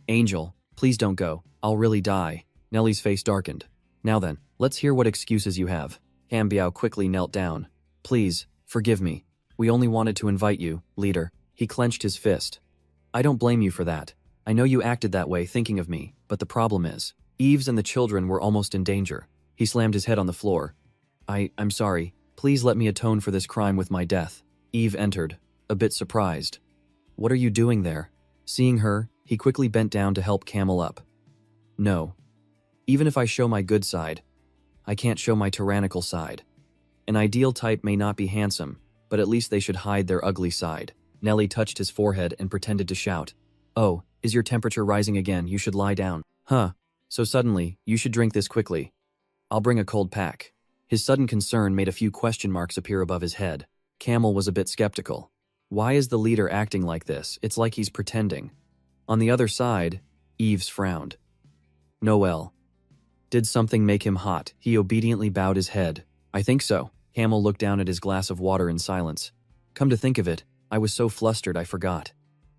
Angel, please don't go. I'll really die. Nellie's face darkened. Now then, let's hear what excuses you have. Cambiao quickly knelt down. Please, forgive me. We only wanted to invite you, leader. He clenched his fist. I don't blame you for that. I know you acted that way thinking of me, but the problem is, Eves and the children were almost in danger. He slammed his head on the floor. I'm sorry. Please let me atone for this crime with my death. Eve entered, a bit surprised. What are you doing there? Seeing her, he quickly bent down to help Camel up. No. Even if I show my good side, I can't show my tyrannical side. An ideal type may not be handsome, but at least they should hide their ugly side. Nellie touched his forehead and pretended to shout. Oh, is your temperature rising again? You should lie down. Huh. So suddenly, you should drink this quickly. I'll bring a cold pack. His sudden concern made a few question marks appear above his head. Camel was a bit skeptical. Why is the leader acting like this? It's like he's pretending. On the other side, Eves frowned. Noel. Did something make him hot? He obediently bowed his head. I think so. Camel looked down at his glass of water in silence. Come to think of it, I was so flustered I forgot.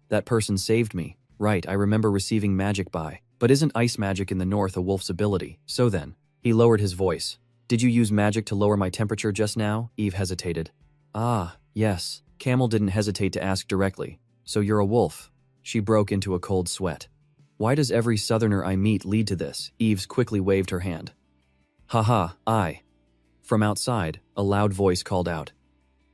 That person saved me. Right, I remember receiving magic by. But isn't ice magic in the north a wolf's ability? So then, he lowered his voice. Did you use magic to lower my temperature just now? Eve hesitated. Ah, yes. Camel didn't hesitate to ask directly. So you're a wolf. She broke into a cold sweat. Why does every southerner I meet lead to this? Eves quickly waved her hand. Haha, I. From outside, a loud voice called out.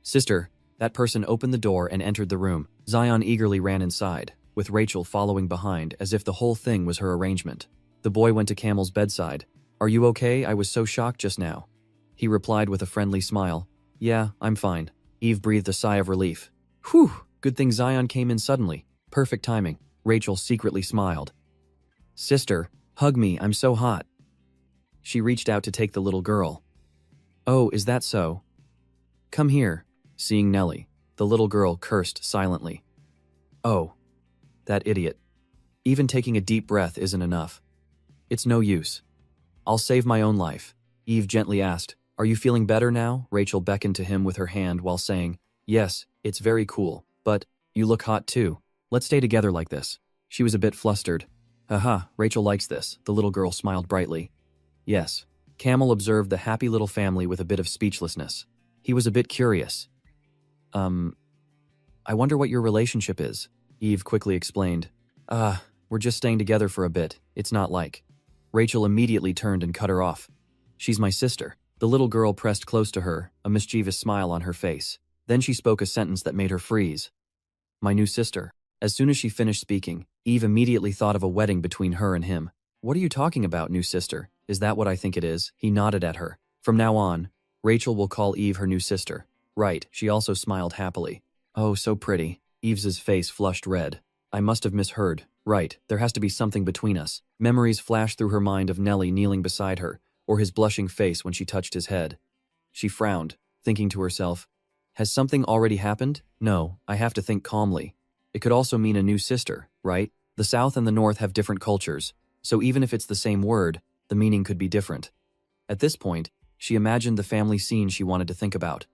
Sister, that person opened the door and entered the room. Zion eagerly ran inside, with Rachel following behind as if the whole thing was her arrangement. The boy went to Camel's bedside. Are you okay? I was so shocked just now. He replied with a friendly smile. Yeah, I'm fine. Eve breathed a sigh of relief. Whew, good thing Zion came in suddenly. Perfect timing. Rachel secretly smiled. Sister, hug me, I'm so hot. She reached out to take the little girl. Oh, is that so? Come here. Seeing Nellie, the little girl cursed silently. Oh, that idiot. Even taking a deep breath isn't enough. It's no use. I'll save my own life. Eve gently asked, Are you feeling better now? Rachel beckoned to him with her hand while saying, Yes, it's very cool, but you look hot too. Let's stay together like this. She was a bit flustered. Haha, Rachel likes this, the little girl smiled brightly. Yes. Camel observed the happy little family with a bit of speechlessness. He was a bit curious. I wonder what your relationship is, Eve quickly explained. We're just staying together for a bit, it's not like. Rachel immediately turned and cut her off. She's my sister. The little girl pressed close to her, a mischievous smile on her face. Then she spoke a sentence that made her freeze. My new sister. As soon as she finished speaking, Eve immediately thought of a wedding between her and him. What are you talking about, new sister? Is that what I think it is? He nodded at her. From now on, Rachel will call Eve her new sister. Right, she also smiled happily. Oh, so pretty. Eve's face flushed red. I must have misheard. Right, there has to be something between us. Memories flashed through her mind of Nellie kneeling beside her, or his blushing face when she touched his head. She frowned, thinking to herself, has something already happened? No, I have to think calmly. It could also mean a new sister, right? The South and the North have different cultures, so even if it's the same word, the meaning could be different. At this point, she imagined the family scene she wanted to think about.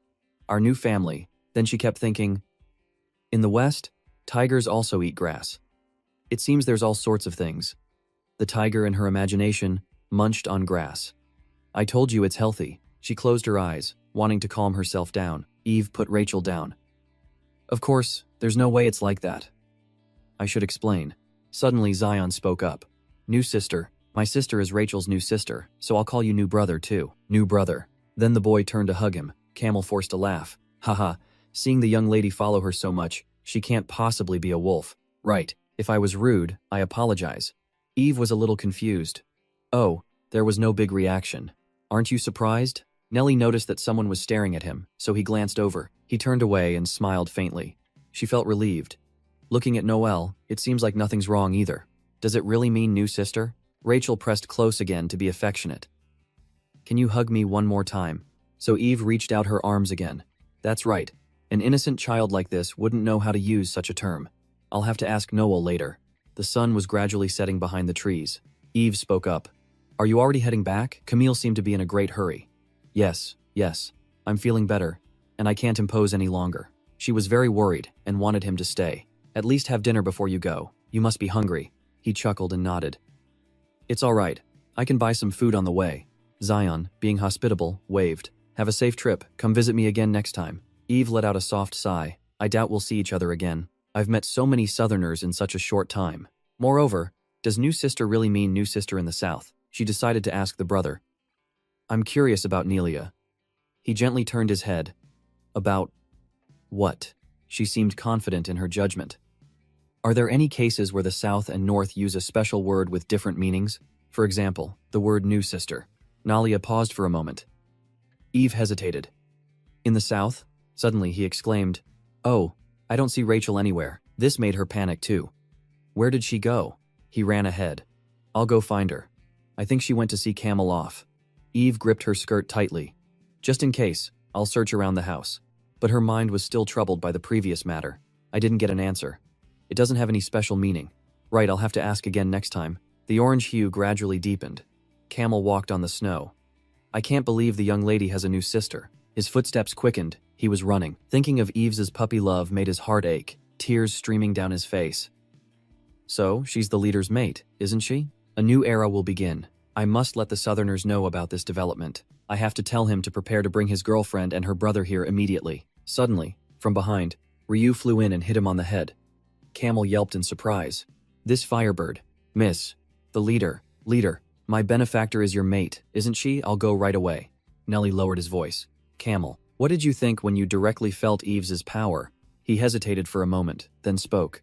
Our new family. Then she kept thinking, in the West, tigers also eat grass. It seems there's all sorts of things. The tiger in her imagination munched on grass. I told you it's healthy. She closed her eyes, wanting to calm herself down. Eve put Rachel down. Of course, there's no way it's like that. I should explain. Suddenly Zion spoke up. New sister. My sister is Rachel's new sister, so I'll call you new brother too. New brother. Then the boy turned to hug him. Camel forced a laugh. Haha, seeing the young lady follow her so much, she can't possibly be a wolf. Right, if I was rude, I apologize. Eve was a little confused. Oh, there was no big reaction. Aren't you surprised? Nellie noticed that someone was staring at him, so he glanced over. He turned away and smiled faintly. She felt relieved. Looking at Noelle, it seems like nothing's wrong either. Does it really mean new sister? Rachel pressed close again to be affectionate. Can you hug me one more time? So Eve reached out her arms again. That's right. An innocent child like this wouldn't know how to use such a term. I'll have to ask Noel later. The sun was gradually setting behind the trees. Eve spoke up. Are you already heading back? Camille seemed to be in a great hurry. Yes. I'm feeling better, and I can't impose any longer. She was very worried and wanted him to stay. At least have dinner before you go. You must be hungry. He chuckled and nodded. It's all right. I can buy some food on the way. Zion, being hospitable, waved. Have a safe trip. Come visit me again next time. Eve let out a soft sigh. I doubt we'll see each other again. I've met so many Southerners in such a short time. Moreover, does new sister really mean new sister in the South? She decided to ask the brother. I'm curious about Nelia. He gently turned his head. About what? She seemed confident in her judgment. Are there any cases where the South and North use a special word with different meanings? For example, the word new sister. Nalia paused for a moment. Eve hesitated. In the South? Suddenly he exclaimed, Oh, I don't see Rachel anywhere. This made her panic too. Where did she go? He ran ahead. I'll go find her. I think she went to see Camel off. Eve gripped her skirt tightly. Just in case, I'll search around the house. But her mind was still troubled by the previous matter. I didn't get an answer. It doesn't have any special meaning. Right, I'll have to ask again next time. The orange hue gradually deepened. Camel walked on the snow. I can't believe the young lady has a new sister. His footsteps quickened. He was running. Thinking of Eve's puppy love made his heart ache, tears streaming down his face. So, she's the leader's mate, isn't she? A new era will begin. I must let the Southerners know about this development. I have to tell him to prepare to bring his girlfriend and her brother here immediately. Suddenly, from behind, Ryu flew in and hit him on the head. Camel yelped in surprise. This Firebird. Miss. The leader. Leader. My benefactor is your mate, isn't she? I'll go right away. Nelly lowered his voice. Camel. What did you think when you directly felt Eve's power? He hesitated for a moment, then spoke.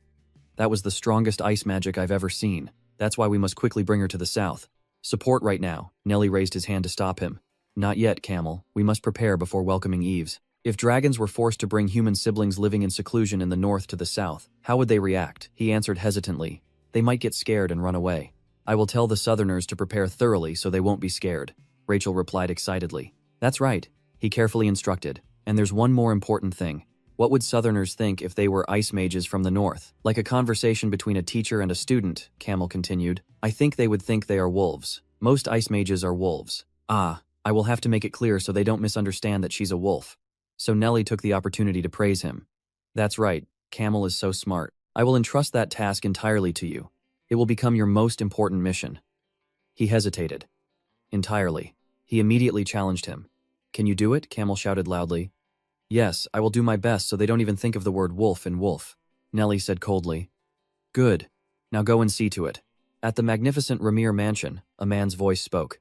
That was the strongest ice magic I've ever seen. That's why we must quickly bring her to the south. Support right now. Nelly raised his hand to stop him. Not yet, Camel. We must prepare before welcoming Eve's. If dragons were forced to bring human siblings living in seclusion in the north to the south, how would they react? He answered hesitantly. They might get scared and run away. I will tell the Southerners to prepare thoroughly so they won't be scared. Rachel replied excitedly. That's right, he carefully instructed. And there's one more important thing. What would Southerners think if they were ice mages from the north? Like a conversation between a teacher and a student, Camel continued. I think they would think they are wolves. Most ice mages are wolves. Ah, I will have to make it clear so they don't misunderstand that she's a wolf. So Nelly took the opportunity to praise him. That's right, Camel is so smart. I will entrust that task entirely to you. It will become your most important mission. He hesitated. Entirely. He immediately challenged him. Can you do it? Camel shouted loudly. Yes, I will do my best so they don't even think of the word wolf in wolf, Nelly said coldly. Good. Now go and see to it. At the magnificent Ramir mansion, a man's voice spoke.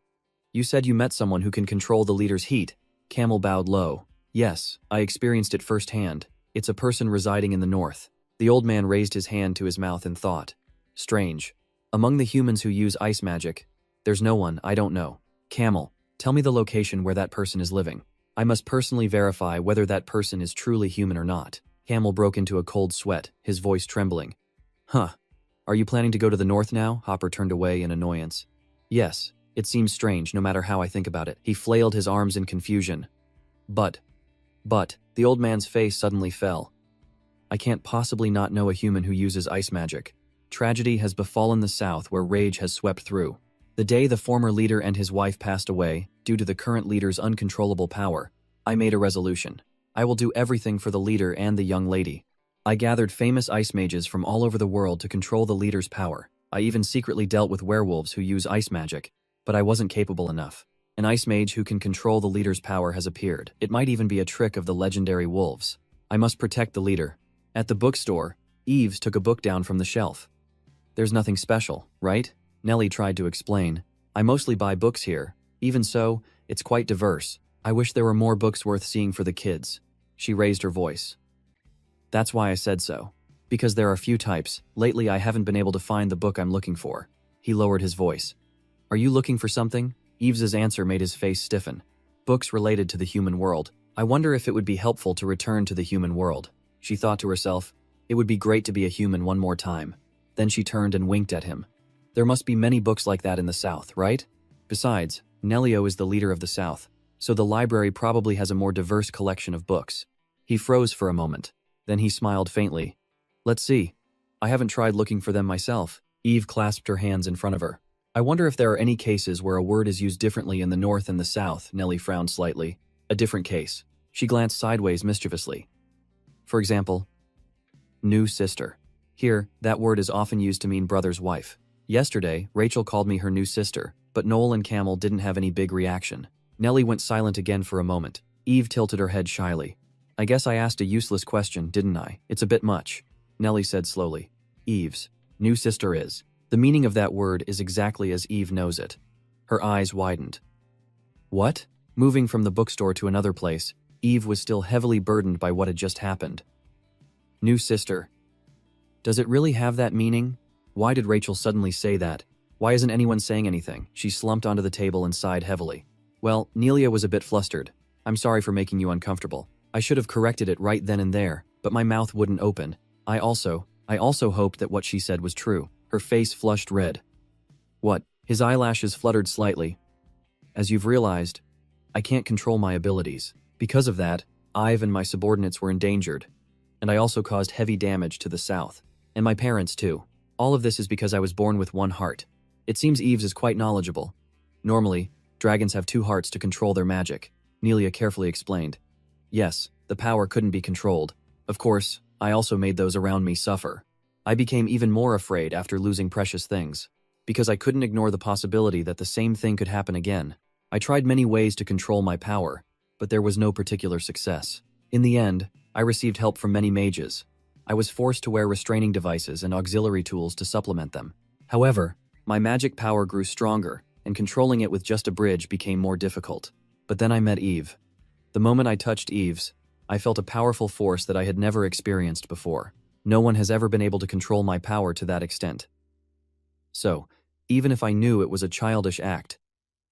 You said you met someone who can control the leader's heat. Camel bowed low. Yes, I experienced it firsthand. It's a person residing in the north. The old man raised his hand to his mouth in thought. Strange. Among the humans who use ice magic, there's no one I don't know. Camel, tell me the location where that person is living. I must personally verify whether that person is truly human or not. Camel broke into a cold sweat, his voice trembling. Huh. Are you planning to go to the north now? Hopper turned away in annoyance. Yes, it seems strange no matter how I think about it. He flailed his arms in confusion. But, the old man's face suddenly fell. I can't possibly not know a human who uses ice magic. Tragedy has befallen the south where rage has swept through. The day the former leader and his wife passed away, due to the current leader's uncontrollable power, I made a resolution. I will do everything for the leader and the young lady. I gathered famous ice mages from all over the world to control the leader's power. I even secretly dealt with werewolves who use ice magic, but I wasn't capable enough. An ice mage who can control the leader's power has appeared. It might even be a trick of the legendary wolves. I must protect the leader. At the bookstore, Eves took a book down from the shelf. There's nothing special, right? Nelly tried to explain. I mostly buy books here. Even so, it's quite diverse. I wish there were more books worth seeing for the kids. She raised her voice. That's why I said so. Because there are few types. Lately I haven't been able to find the book I'm looking for. He lowered his voice. Are you looking for something? Eves's answer made his face stiffen. Books related to the human world. I wonder if it would be helpful to return to the human world. She thought to herself, it would be great to be a human one more time. Then she turned and winked at him. There must be many books like that in the South, right? Besides, Nellio is the leader of the South, so the library probably has a more diverse collection of books. He froze for a moment. Then he smiled faintly. Let's see. I haven't tried looking for them myself. Eve clasped her hands in front of her. I wonder if there are any cases where a word is used differently in the North and the South. Nelly frowned slightly. A different case. She glanced sideways mischievously. For example, new sister. Here, that word is often used to mean brother's wife. Yesterday, Rachel called me her new sister, but Noel and Camel didn't have any big reaction. Nelly went silent again for a moment. Eve tilted her head shyly. I guess I asked a useless question, didn't I? It's a bit much. Nelly said slowly. Eve's new sister is. The meaning of that word is exactly as Eve knows it. Her eyes widened. What? Moving from the bookstore to another place, Eve was still heavily burdened by what had just happened. New sister. Does it really have that meaning? Why did Rachel suddenly say that? Why isn't anyone saying anything? She slumped onto the table and sighed heavily. Well, Nelia was a bit flustered. I'm sorry for making you uncomfortable. I should have corrected it right then and there, but my mouth wouldn't open. I also hoped that what she said was true. Her face flushed red. What? His eyelashes fluttered slightly. As you've realized, I can't control my abilities. Because of that, Ive and my subordinates were endangered. And I also caused heavy damage to the South. And my parents too. All of this is because I was born with one heart. It seems Eves is quite knowledgeable. Normally, dragons have two hearts to control their magic. Nelia carefully explained. Yes, the power couldn't be controlled. Of course, I also made those around me suffer. I became even more afraid after losing precious things, because I couldn't ignore the possibility that the same thing could happen again. I tried many ways to control my power, but there was no particular success. In the end, I received help from many mages. I was forced to wear restraining devices and auxiliary tools to supplement them. However, my magic power grew stronger, and controlling it with just a bridge became more difficult. But then I met Eve. The moment I touched Eve's, I felt a powerful force that I had never experienced before. No one has ever been able to control my power to that extent. So, even if I knew it was a childish act,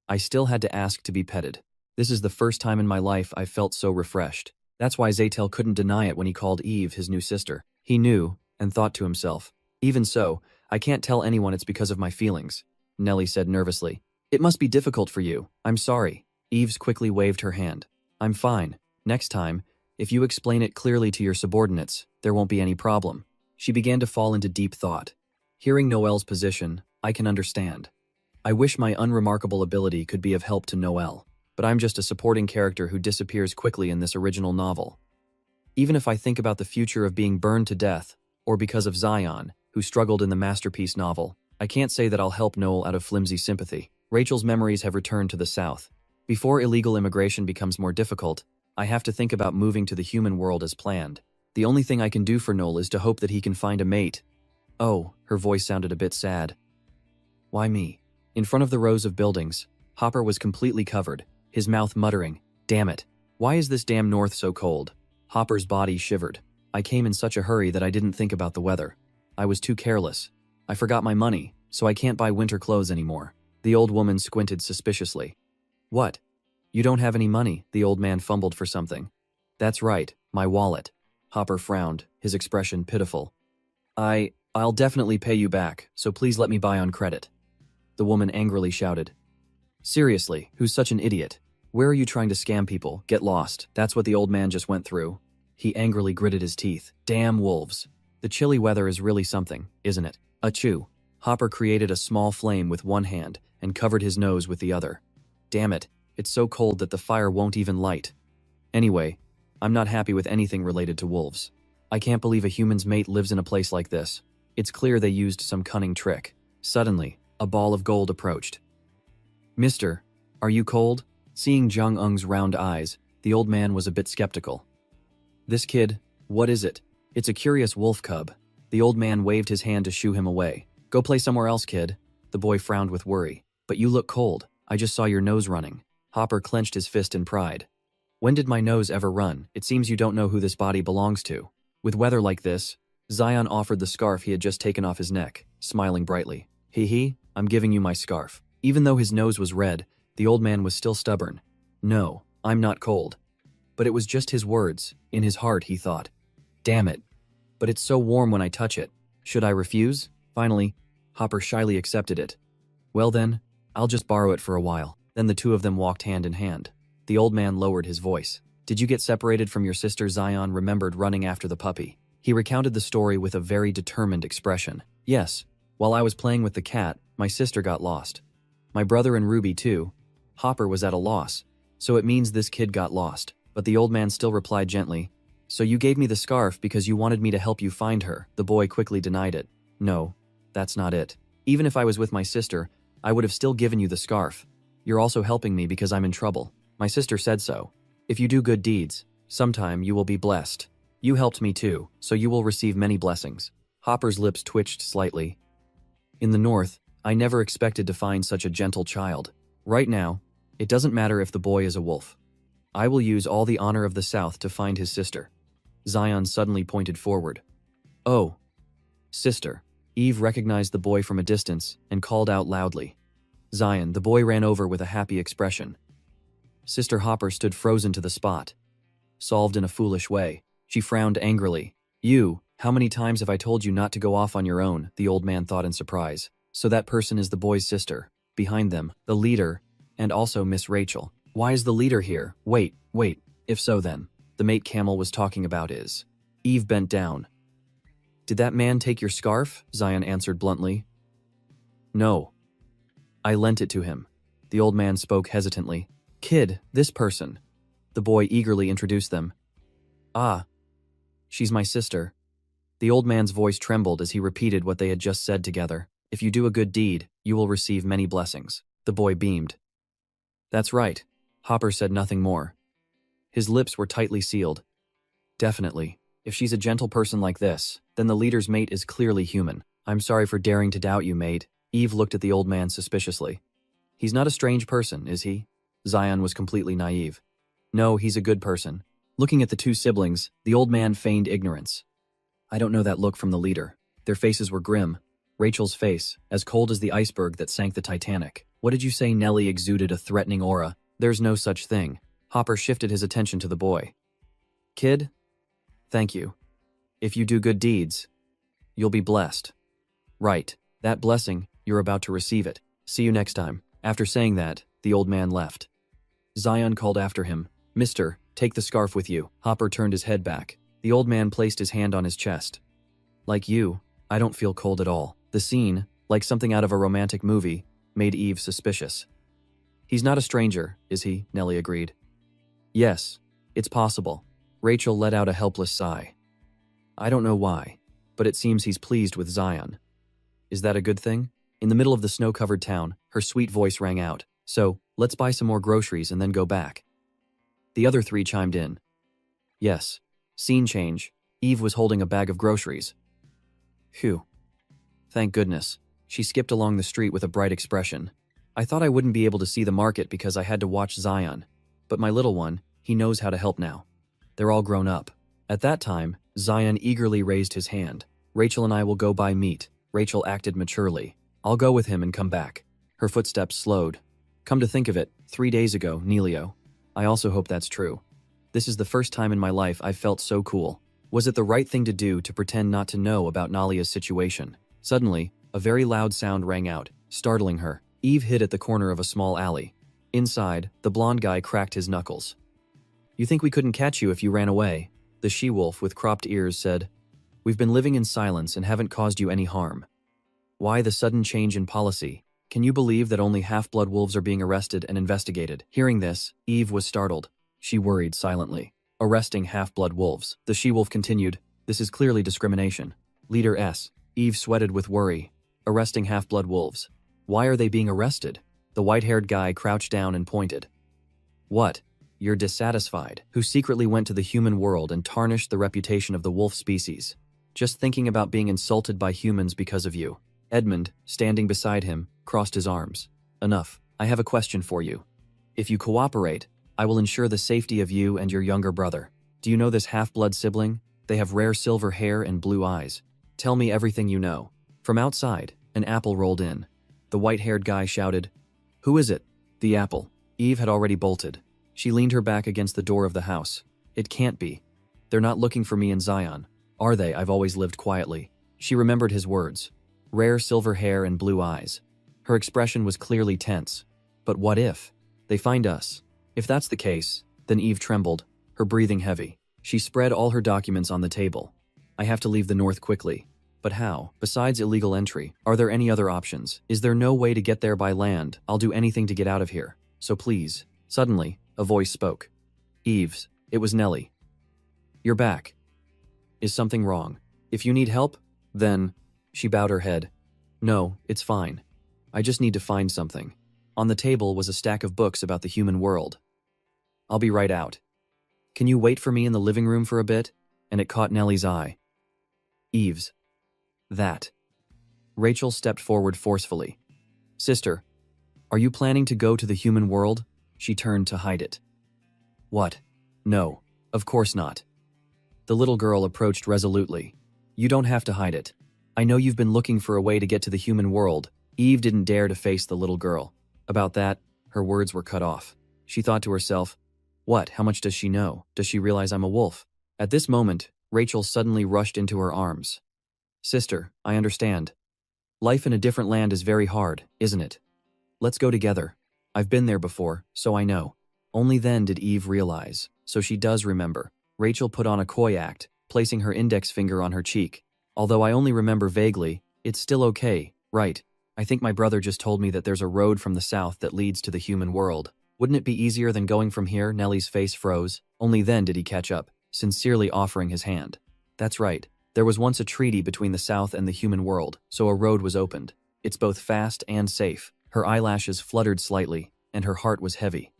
I still had to ask to be petted. This is the first time in my life I felt so refreshed. That's why Zaytel couldn't deny it when he called Eve his new sister. He knew, and thought to himself, even so, I can't tell anyone it's because of my feelings, Nellie said nervously. It must be difficult for you. I'm sorry. Eves quickly waved her hand. I'm fine. Next time, if you explain it clearly to your subordinates, there won't be any problem. She began to fall into deep thought. Hearing Noelle's position, I can understand. I wish my unremarkable ability could be of help to Noelle, but I'm just a supporting character who disappears quickly in this original novel. Even if I think about the future of being burned to death, or because of Zion, who struggled in the masterpiece novel, I can't say that I'll help Noel out of flimsy sympathy. Rachel's memories have returned to the south. Before illegal immigration becomes more difficult, I have to think about moving to the human world as planned. The only thing I can do for Noel is to hope that he can find a mate. Oh, her voice sounded a bit sad. Why me? In front of the rows of buildings, Hopper was completely covered, his mouth muttering, damn it, why is this damn north so cold? Hopper's body shivered. I came in such a hurry that I didn't think about the weather. I was too careless. I forgot my money, so I can't buy winter clothes anymore. The old woman squinted suspiciously. What? You don't have any money? The old man fumbled for something. That's right, my wallet. Hopper frowned, his expression pitiful. I'll definitely pay you back, so please let me buy on credit. The woman angrily shouted. Seriously, who's such an idiot? Where are you trying to scam people? Get lost. That's what the old man just went through. He angrily gritted his teeth. Damn wolves. The chilly weather is really something, isn't it? Achoo. Hopper created a small flame with one hand and covered his nose with the other. Damn it, it's so cold that the fire won't even light. Anyway, I'm not happy with anything related to wolves. I can't believe a human's mate lives in a place like this. It's clear they used some cunning trick. Suddenly, a ball of gold approached. Mister, are you cold? Seeing Jung Eung's round eyes, the old man was a bit skeptical. This kid, what is it? It's a curious wolf cub. The old man waved his hand to shoo him away. Go play somewhere else, kid. The boy frowned with worry. But you look cold. I just saw your nose running. Hopper clenched his fist in pride. When did my nose ever run? It seems you don't know who this body belongs to. With weather like this, Zion offered the scarf he had just taken off his neck, smiling brightly. Hee, I'm giving you my scarf. Even though his nose was red, the old man was still stubborn. No, I'm not cold. But it was just his words. In his heart, he thought. Damn it. But it's so warm when I touch it. Should I refuse? Finally, Hopper shyly accepted it. Well then, I'll just borrow it for a while. Then the two of them walked hand in hand. The old man lowered his voice. Did you get separated from your sister? Zion remembered running after the puppy. He recounted the story with a very determined expression. Yes, while I was playing with the cat, my sister got lost. My brother and Ruby too. Hopper was at a loss. So it means this kid got lost. But the old man still replied gently. So you gave me the scarf because you wanted me to help you find her. The boy quickly denied it. No, that's not it. Even if I was with my sister, I would have still given you the scarf. You're also helping me because I'm in trouble. My sister said so. If you do good deeds, sometime you will be blessed. You helped me too, so you will receive many blessings. Hopper's lips twitched slightly. In the north, I never expected to find such a gentle child. Right now, it doesn't matter if the boy is a wolf. I will use all the honor of the south to find his sister. Zion suddenly pointed forward. Oh, sister. Eve recognized the boy from a distance and called out loudly. Zion, the boy ran over with a happy expression. Sister Hopper stood frozen to the spot. Solved in a foolish way. She frowned angrily. You, how many times have I told you not to go off on your own? The old man thought in surprise. So that person is the boy's sister. Behind them, the leader, and also Miss Rachel. Why is the leader here? Wait. If so then, the mate Camel was talking about is. Eve bent down. Did that man take your scarf? Zion answered bluntly. No. I lent it to him. The old man spoke hesitantly. Kid, this person. The boy eagerly introduced them. Ah, she's my sister. The old man's voice trembled as he repeated what they had just said together. If you do a good deed, you will receive many blessings. The boy beamed. That's right. Hopper said nothing more. His lips were tightly sealed. Definitely. If she's a gentle person like this, then the leader's mate is clearly human. I'm sorry for daring to doubt you, mate. Eve looked at the old man suspiciously. He's not a strange person, is he? Zion was completely naive. No, he's a good person. Looking at the two siblings, the old man feigned ignorance. I don't know that look from the leader. Their faces were grim. Rachel's face, as cold as the iceberg that sank the Titanic. What did you say? Nellie exuded a threatening aura. There's no such thing. Hopper shifted his attention to the boy. Kid? Thank you. If you do good deeds, you'll be blessed. Right. That blessing, you're about to receive it. See you next time. After saying that, the old man left. Zion called after him. Mister, take the scarf with you. Hopper turned his head back. The old man placed his hand on his chest. Like you, I don't feel cold at all. The scene, like something out of a romantic movie, made Eve suspicious. He's not a stranger, is he? Nellie agreed. Yes, it's possible. Rachel let out a helpless sigh. I don't know why, but it seems he's pleased with Zion. Is that a good thing? In the middle of the snow-covered town, her sweet voice rang out. So, let's buy some more groceries and then go back. The other three chimed in. Yes. Scene change. Eve was holding a bag of groceries. Phew. Thank goodness. She skipped along the street with a bright expression. I thought I wouldn't be able to see the market because I had to watch Zion. But my little one, he knows how to help now. They're all grown up. At that time, Zion eagerly raised his hand. Rachel and I will go buy meat. Rachel acted maturely. I'll go with him and come back. Her footsteps slowed. Come to think of it, 3 days ago, Nelio. I also hope that's true. This is the first time in my life I've felt so cool. Was it the right thing to do to pretend not to know about Nalia's situation? Suddenly, a very loud sound rang out, startling her. Eve hid at the corner of a small alley. Inside, the blonde guy cracked his knuckles. You think we couldn't catch you if you ran away? The she-wolf with cropped ears said. We've been living in silence and haven't caused you any harm. Why the sudden change in policy? Can you believe that only half-blood wolves are being arrested and investigated? Hearing this, Eve was startled. She worried silently. Arresting half-blood wolves. The she-wolf continued. This is clearly discrimination. Leader S. Eve sweated with worry. Arresting half-blood wolves. Why are they being arrested? The white-haired guy crouched down and pointed. What? You're dissatisfied. Who secretly went to the human world and tarnished the reputation of the wolf species. Just thinking about being insulted by humans because of you. Edmund, standing beside him, crossed his arms. Enough. I have a question for you. If you cooperate, I will ensure the safety of you and your younger brother. Do you know this half-blood sibling? They have rare silver hair and blue eyes. Tell me everything you know. From outside, an apple rolled in. The white-haired guy shouted, Who is it? The apple. Eve had already bolted. She leaned her back against the door of the house. It can't be. They're not looking for me and Zion. Are they? I've always lived quietly. She remembered his words. Rare silver hair and blue eyes. Her expression was clearly tense. But what if they find us? If that's the case, then Eve trembled, her breathing heavy. She spread all her documents on the table. I have to leave the north quickly. But how? Besides illegal entry, are there any other options? Is there no way to get there by land? I'll do anything to get out of here. So please. Suddenly, a voice spoke. Eves. It was Nellie. You're back. Is something wrong? If you need help, then... She bowed her head. No, it's fine. I just need to find something. On the table was a stack of books about the human world. I'll be right out. Can you wait for me in the living room for a bit? And it caught Nellie's eye. Eves. That. Rachel stepped forward forcefully. Sister, are you planning to go to the human world? She turned to hide it. What? No, of course not. The little girl approached resolutely. You don't have to hide it. I know you've been looking for a way to get to the human world. Eve didn't dare to face the little girl. About that, her words were cut off. She thought to herself, what? How much does she know? Does she realize I'm a wolf? At this moment, Rachel suddenly rushed into her arms. Sister, I understand. Life in a different land is very hard, isn't it? Let's go together. I've been there before, so I know. Only then did Eve realize, so she does remember. Rachel put on a coy act, placing her index finger on her cheek. Although I only remember vaguely, it's still okay, right? I think my brother just told me that there's a road from the south that leads to the human world. Wouldn't it be easier than going from here? Nelly's face froze. Only then did he catch up, sincerely offering his hand. That's right. There was once a treaty between the South and the human world, so a road was opened. It's both fast and safe. Her eyelashes fluttered slightly, and her heart was heavy.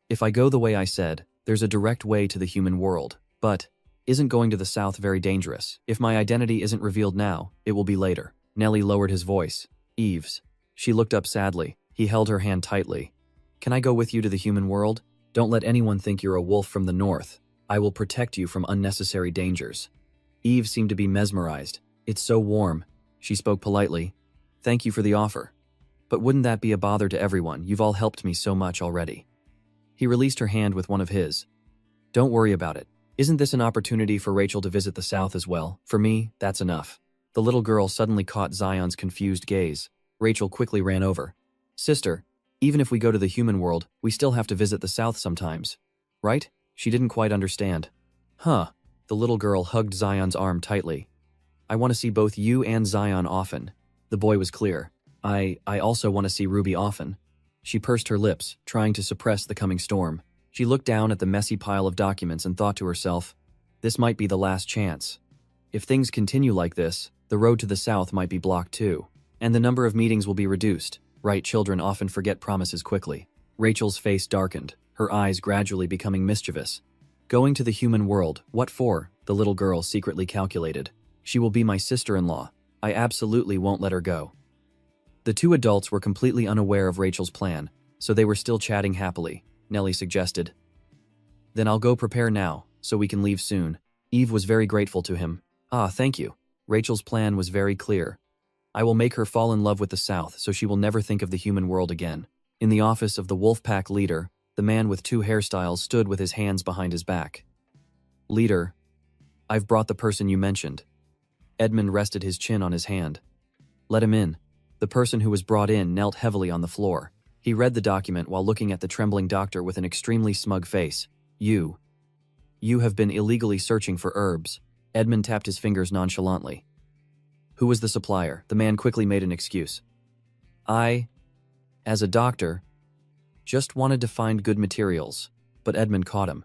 If I go the way I said, there's a direct way to the human world. But, isn't going to the South very dangerous? If my identity isn't revealed now, it will be later. Nelly lowered his voice. Eves. She looked up sadly. He held her hand tightly. Can I go with you to the human world? Don't let anyone think you're a wolf from the north. I will protect you from unnecessary dangers. Eve seemed to be mesmerized. It's so warm. She spoke politely. Thank you for the offer. But wouldn't that be a bother to everyone? You've all helped me so much already. He released her hand with one of his. Don't worry about it. Isn't this an opportunity for Rachel to visit the South as well? For me, that's enough. The little girl suddenly caught Zion's confused gaze. Rachel quickly ran over. Sister, even if we go to the human world, we still have to visit the South sometimes. Right? She didn't quite understand. Huh. The little girl hugged Zion's arm tightly. I want to see both you and Zion often. The boy was clear. I also want to see Ruby often. She pursed her lips, trying to suppress the coming storm. She looked down at the messy pile of documents and thought to herself, this might be the last chance. If things continue like this, the road to the South might be blocked too. And the number of meetings will be reduced. Right, children often forget promises quickly. Rachel's face darkened, her eyes gradually becoming mischievous. Going to the human world, what for? The little girl secretly calculated. She will be my sister-in-law. I absolutely won't let her go. The two adults were completely unaware of Rachel's plan, so they were still chatting happily. Nelly suggested. Then I'll go prepare now, so we can leave soon. Eve was very grateful to him. Ah, thank you. Rachel's plan was very clear. I will make her fall in love with the South so she will never think of the human world again. In the office of the Wolfpack leader, the man with two hairstyles stood with his hands behind his back. Leader, I've brought the person you mentioned. Edmund rested his chin on his hand. Let him in. The person who was brought in knelt heavily on the floor. He read the document while looking at the trembling doctor with an extremely smug face. You have been illegally searching for herbs. Edmund tapped his fingers nonchalantly. Who was the supplier? The man quickly made an excuse. I, as a doctor, just wanted to find good materials, but Edmund caught him.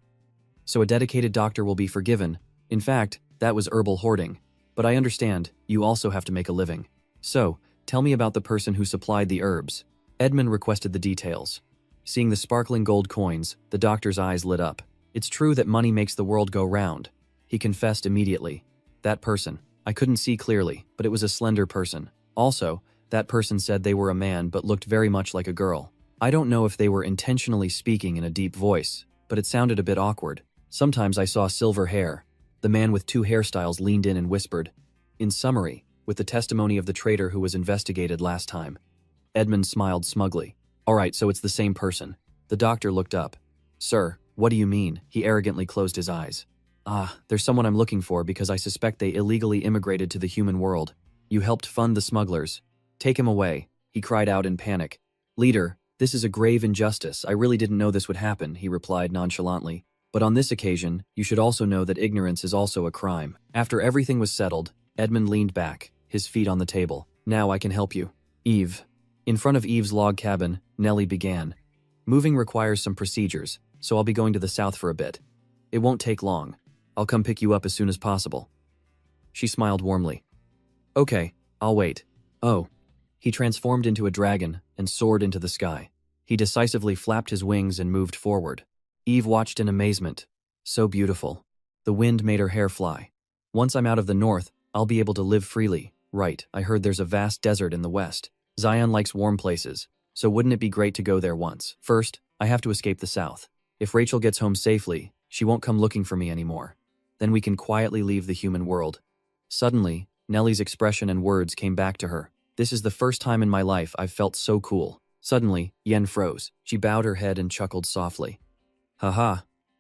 So a dedicated doctor will be forgiven. In fact, that was herbal hoarding. But I understand, you also have to make a living. So, tell me about the person who supplied the herbs. Edmund requested the details. Seeing the sparkling gold coins, the doctor's eyes lit up. It's true that money makes the world go round. He confessed immediately. That person. I couldn't see clearly, but it was a slender person. Also, that person said they were a man but looked very much like a girl. I don't know if they were intentionally speaking in a deep voice, but it sounded a bit awkward. Sometimes I saw silver hair. The man with two hairstyles leaned in and whispered. In summary, with the testimony of the traitor who was investigated last time. Edmund smiled smugly. All right, so it's the same person. The doctor looked up. Sir, what do you mean? He arrogantly closed his eyes. Ah, there's someone I'm looking for because I suspect they illegally immigrated to the human world. You helped fund the smugglers. Take him away, he cried out in panic. Leader, this is a grave injustice. I really didn't know this would happen, he replied nonchalantly. But on this occasion, you should also know that ignorance is also a crime. After everything was settled, Edmund leaned back, his feet on the table. Now I can help you. Eve. In front of Eve's log cabin, Nelly began. Moving requires some procedures, so I'll be going to the South for a bit. It won't take long. I'll come pick you up as soon as possible. She smiled warmly. Okay, I'll wait. Oh. He transformed into a dragon and soared into the sky. He decisively flapped his wings and moved forward. Eve watched in amazement. So beautiful. The wind made her hair fly. Once I'm out of the north, I'll be able to live freely. Right, I heard there's a vast desert in the west. Zion likes warm places, so wouldn't it be great to go there once? First, I have to escape the south. If Rachel gets home safely, she won't come looking for me anymore. Then we can quietly leave the human world. Suddenly, Nelly's expression and words came back to her. This is the first time in my life I've felt so cool. Suddenly, Yen froze. She bowed her head and chuckled softly. Haha,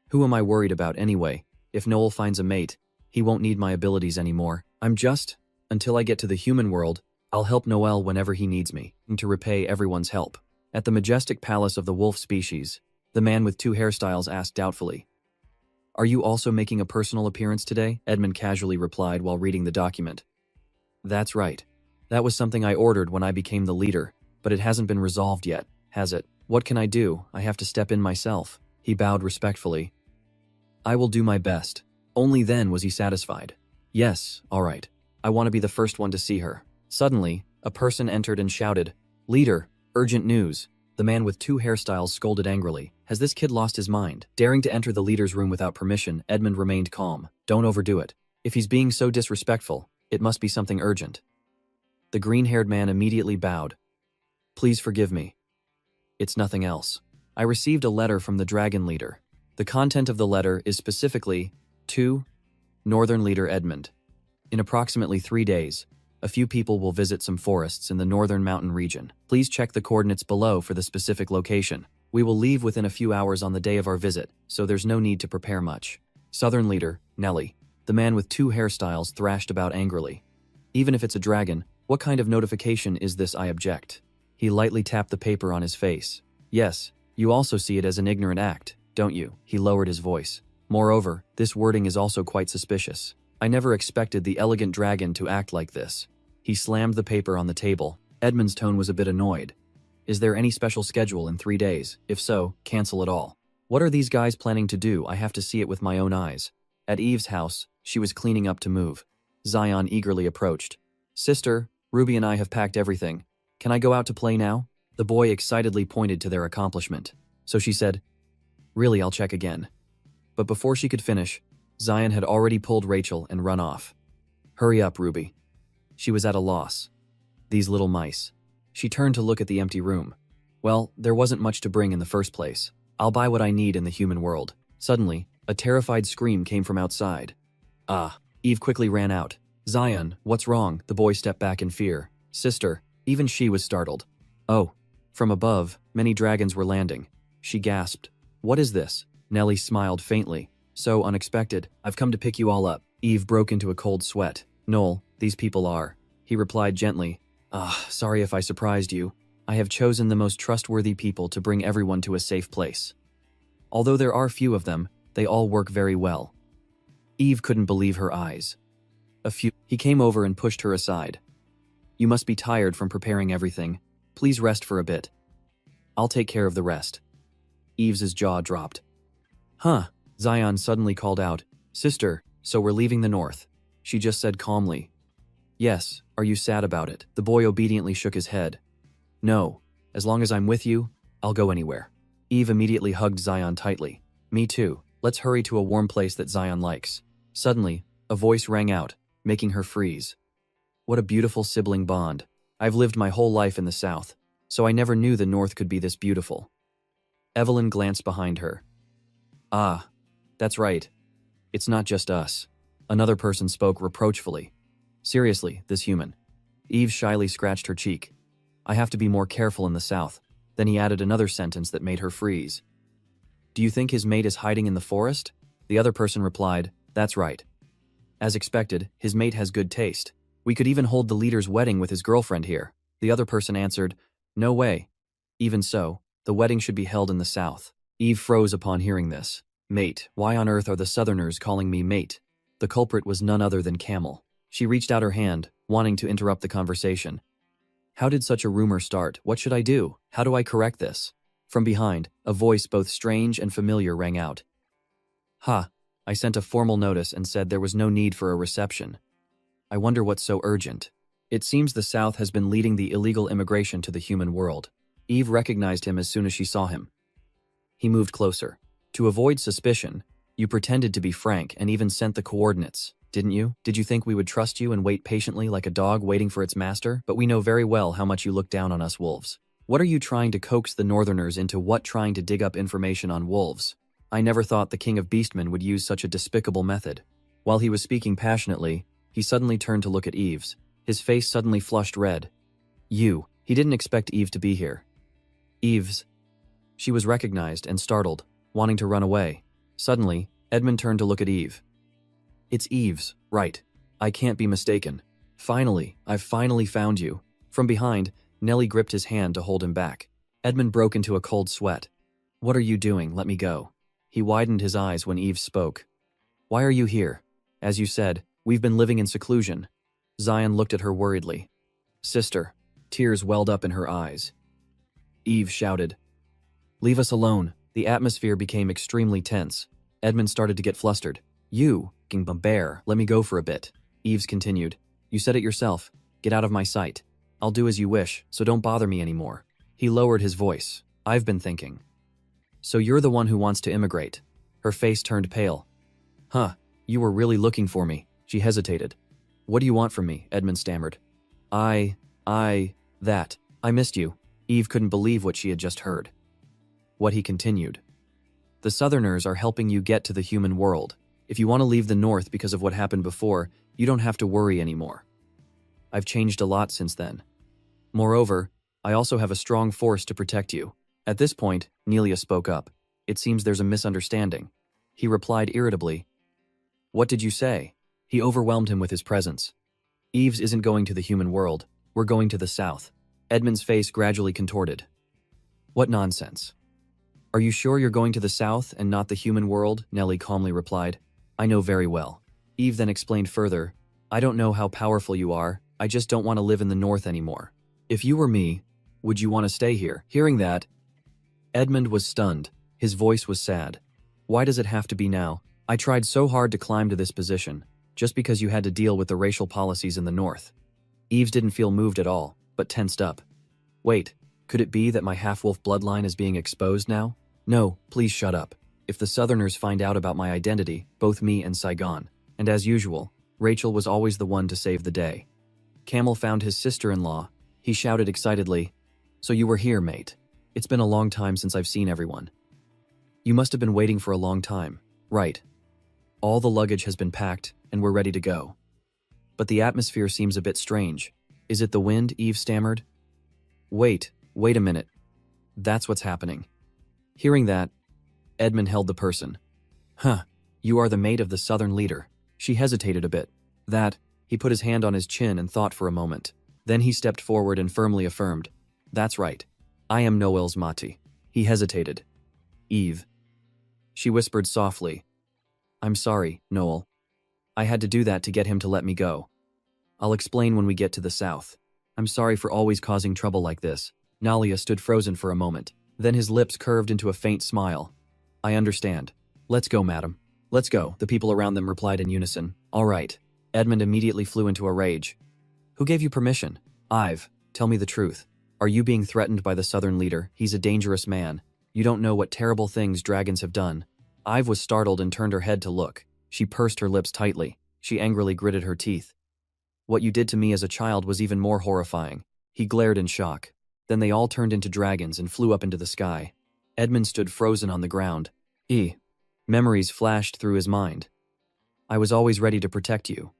who am I worried about anyway? If Noel finds a mate, he won't need my abilities anymore. Until I get to the human world, I'll help Noel whenever he needs me, and to repay everyone's help. At the majestic palace of the wolf species, the man with two hairstyles asked doubtfully. Are you also making a personal appearance today? Edmund casually replied while reading the document. That's right. That was something I ordered when I became the leader, but it hasn't been resolved yet, has it? What can I do? I have to step in myself. He bowed respectfully. I will do my best. Only then was he satisfied. Yes, all right. I want to be the first one to see her. Suddenly, a person entered and shouted, Leader, urgent news. The man with 2 hairstyles scolded angrily. Has this kid lost his mind? Daring to enter the leader's room without permission, Edmund remained calm. Don't overdo it. If he's being so disrespectful, it must be something urgent. The green-haired man immediately bowed. Please forgive me. It's nothing else. I received a letter from the dragon leader. The content of the letter is specifically to Northern Leader Edmund. In approximately 3 days, a few people will visit some forests in the northern mountain region. Please check the coordinates below for the specific location. We will leave within a few hours on the day of our visit, so there's no need to prepare much. Southern Leader, Nelly. The man with 2 hairstyles thrashed about angrily. Even if it's a dragon, what kind of notification is this? I object. He lightly tapped the paper on his face. Yes, you also see it as an ignorant act, don't you? He lowered his voice. Moreover, this wording is also quite suspicious. I never expected the elegant dragon to act like this. He slammed the paper on the table. Edmund's tone was a bit annoyed. Is there any special schedule in 3 days? If so, cancel it all. What are these guys planning to do? I have to see it with my own eyes. At Eve's house, she was cleaning up to move. Zion eagerly approached. Sister, Ruby and I have packed everything. Can I go out to play now? The boy excitedly pointed to their accomplishment. So she said, Really, I'll check again. But before she could finish, Zion had already pulled Rachel and run off. Hurry up, Ruby. She was at a loss. These little mice. She turned to look at the empty room. Well, there wasn't much to bring in the first place. I'll buy what I need in the human world. Suddenly, a terrified scream came from outside. Ah, Eve quickly ran out. Zion, what's wrong? The boy stepped back in fear. Sister, even she was startled. Oh, from above, many dragons were landing. She gasped. What is this? Nellie smiled faintly. So unexpected. I've come to pick you all up. Eve broke into a cold sweat. Noel, these people are. He replied gently. Sorry if I surprised you. I have chosen the most trustworthy people to bring everyone to a safe place. Although there are few of them, they all work very well. Eve couldn't believe her eyes. He came over and pushed her aside. You must be tired from preparing everything. Please rest for a bit. I'll take care of the rest. Eve's jaw dropped. Huh, Zion suddenly called out. Sister, so we're leaving the north. She just said calmly. Yes, are you sad about it? The boy obediently shook his head. No, as long as I'm with you, I'll go anywhere. Eve immediately hugged Zion tightly. Me too. Let's hurry to a warm place that Zion likes. Suddenly, a voice rang out, making her freeze. What a beautiful sibling bond. I've lived my whole life in the south, so I never knew the north could be this beautiful. Evelyn glanced behind her. Ah, that's right. It's not just us. Another person spoke reproachfully. Seriously, this human. Eve shyly scratched her cheek. I have to be more careful in the south. Then he added another sentence that made her freeze. Do you think his mate is hiding in the forest? The other person replied, That's right. As expected, his mate has good taste. We could even hold the leader's wedding with his girlfriend here. The other person answered, No way. Even so, the wedding should be held in the south. Eve froze upon hearing this. Mate, why on earth are the southerners calling me mate? The culprit was none other than Camel. She reached out her hand, wanting to interrupt the conversation. How did such a rumor start? What should I do? How do I correct this? From behind, a voice both strange and familiar rang out. I sent a formal notice and said there was no need for a reception. I wonder what's so urgent. It seems the South has been leading the illegal immigration to the human world. Eve recognized him as soon as she saw him. He moved closer. To avoid suspicion, you pretended to be frank and even sent the coordinates, didn't you? Did you think we would trust you and wait patiently like a dog waiting for its master? But we know very well how much you look down on us wolves. What are you trying to coax the northerners into? Trying to dig up information on wolves? I never thought the king of beastmen would use such a despicable method. While he was speaking passionately, he suddenly turned to look at Eve's. His face suddenly flushed red. He didn't expect Eve to be here. Eve's. She was recognized and startled, wanting to run away. Suddenly, Edmund turned to look at Eve. It's Eve's, right. I can't be mistaken. Finally, I've finally found you. From behind, Nellie gripped his hand to hold him back. Edmund broke into a cold sweat. What are you doing? Let me go. He widened his eyes when Eve spoke. Why are you here? As you said, we've been living in seclusion. Zion looked at her worriedly. Sister. Tears welled up in her eyes. Eve shouted. Leave us alone. The atmosphere became extremely tense. Edmund started to get flustered. You, King Bear, let me go for a bit. Eves continued. You said it yourself. Get out of my sight. I'll do as you wish, so don't bother me anymore. He lowered his voice. I've been thinking. So you're the one who wants to immigrate. Her face turned pale. Huh, you were really looking for me. She hesitated. What do you want from me? Edmund stammered. I missed you. Eve couldn't believe what she had just heard. What he continued. The Southerners are helping you get to the human world. If you want to leave the North because of what happened before, you don't have to worry anymore. I've changed a lot since then. Moreover, I also have a strong force to protect you. At this point, Nelia spoke up. It seems there's a misunderstanding. He replied irritably. What did you say? He overwhelmed him with his presence. Eves isn't going to the human world. We're going to the South. Edmund's face gradually contorted. What nonsense. Are you sure you're going to the South and not the human world? Nellie calmly replied. I know very well. Eve then explained further. I don't know how powerful you are. I just don't want to live in the North anymore. If you were me, would you want to stay here? Hearing that, Edmund was stunned. His voice was sad. Why does it have to be now? I tried so hard to climb to this position, just because you had to deal with the racial policies in the North. Eves didn't feel moved at all, but tensed up. Wait, could it be that my half-wolf bloodline is being exposed now? No, please shut up. If the Southerners find out about my identity, both me and Saigon. And as usual, Rachel was always the one to save the day. Camel found his sister-in-law. He shouted excitedly, So you were here, mate. It's been a long time since I've seen everyone. You must have been waiting for a long time. Right. All the luggage has been packed, and we're ready to go. But the atmosphere seems a bit strange. Is it the wind? Eve stammered. Wait a minute. That's what's happening. Hearing that, Edmund held the person. Huh, you are the mate of the Southern leader. She hesitated a bit. He put his hand on his chin and thought for a moment. Then he stepped forward and firmly affirmed. That's right. I am Noel's Mati. He hesitated. Eve. She whispered softly. I'm sorry, Noel. I had to do that to get him to let me go. I'll explain when we get to the South. I'm sorry for always causing trouble like this. Nalia stood frozen for a moment. Then his lips curved into a faint smile. I understand. Let's go, madam. Let's go, the people around them replied in unison. All right. Edmund immediately flew into a rage. Who gave you permission? Ive, tell me the truth. Are you being threatened by the Southern leader? He's a dangerous man. You don't know what terrible things dragons have done. Ive was startled and turned her head to look. She pursed her lips tightly. She angrily gritted her teeth. What you did to me as a child was even more horrifying. He glared in shock. Then they all turned into dragons and flew up into the sky. Edmund stood frozen on the ground. Memories flashed through his mind. I was always ready to protect you.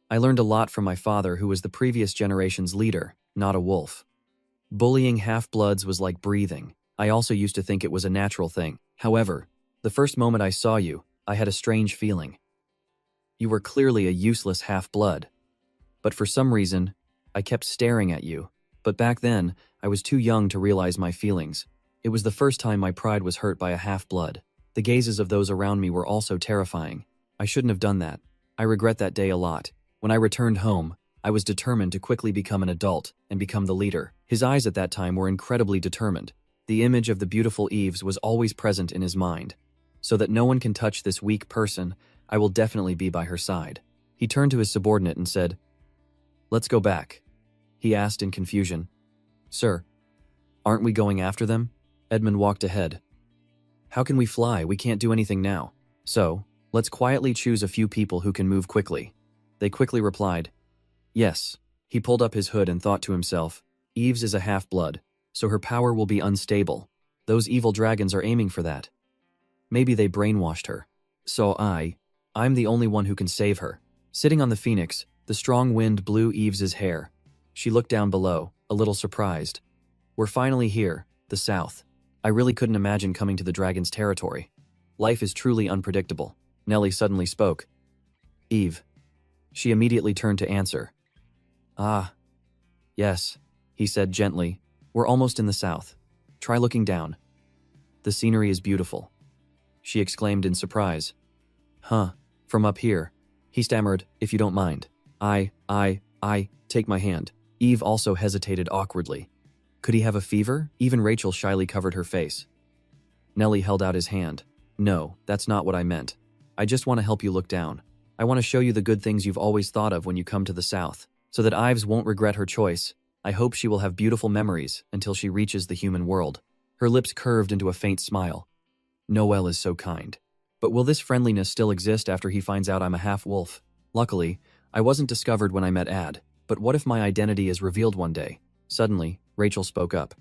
I learned a lot from my father, who was the previous generation's leader, not a wolf. Bullying half-bloods was like breathing. I also used to think it was a natural thing. However, the first moment I saw you, I had a strange feeling. You were clearly a useless half-blood. But for some reason, I kept staring at you. But back then, I was too young to realize my feelings. It was the first time my pride was hurt by a half-blood. The gazes of those around me were also terrifying. I shouldn't have done that. I regret that day a lot. When I returned home, I was determined to quickly become an adult and become the leader. His eyes at that time were incredibly determined. The image of the beautiful Eves was always present in his mind. So that no one can touch this weak person, I will definitely be by her side. He turned to his subordinate and said, Let's go back. He asked in confusion. Sir, aren't we going after them? Edmund walked ahead. How can we fly? We can't do anything now. So, let's quietly choose a few people who can move quickly. They quickly replied, Yes. He pulled up his hood and thought to himself, Eves is a half-blood, so her power will be unstable. Those evil dragons are aiming for that. Maybe they brainwashed her. So I'm the only one who can save her. Sitting on the phoenix, the strong wind blew Eves's hair. She looked down below, a little surprised. We're finally here, the South. I really couldn't imagine coming to the dragon's territory. Life is truly unpredictable. Nellie suddenly spoke. Eve. She immediately turned to answer. Yes, he said gently. We're almost in the South. Try looking down. The scenery is beautiful. She exclaimed in surprise. From up here. He stammered, if you don't mind. Take my hand. Eve also hesitated awkwardly. Could he have a fever? Even Rachel shyly covered her face. Nellie held out his hand. No, that's not what I meant. I just want to help you look down. I want to show you the good things you've always thought of when you come to the South, so that Ives won't regret her choice. I hope she will have beautiful memories until she reaches the human world. Her lips curved into a faint smile. Noel is so kind. But will this friendliness still exist after he finds out I'm a half-wolf? Luckily, I wasn't discovered when I met Ad, but what if my identity is revealed one day? Suddenly, Rachel spoke up.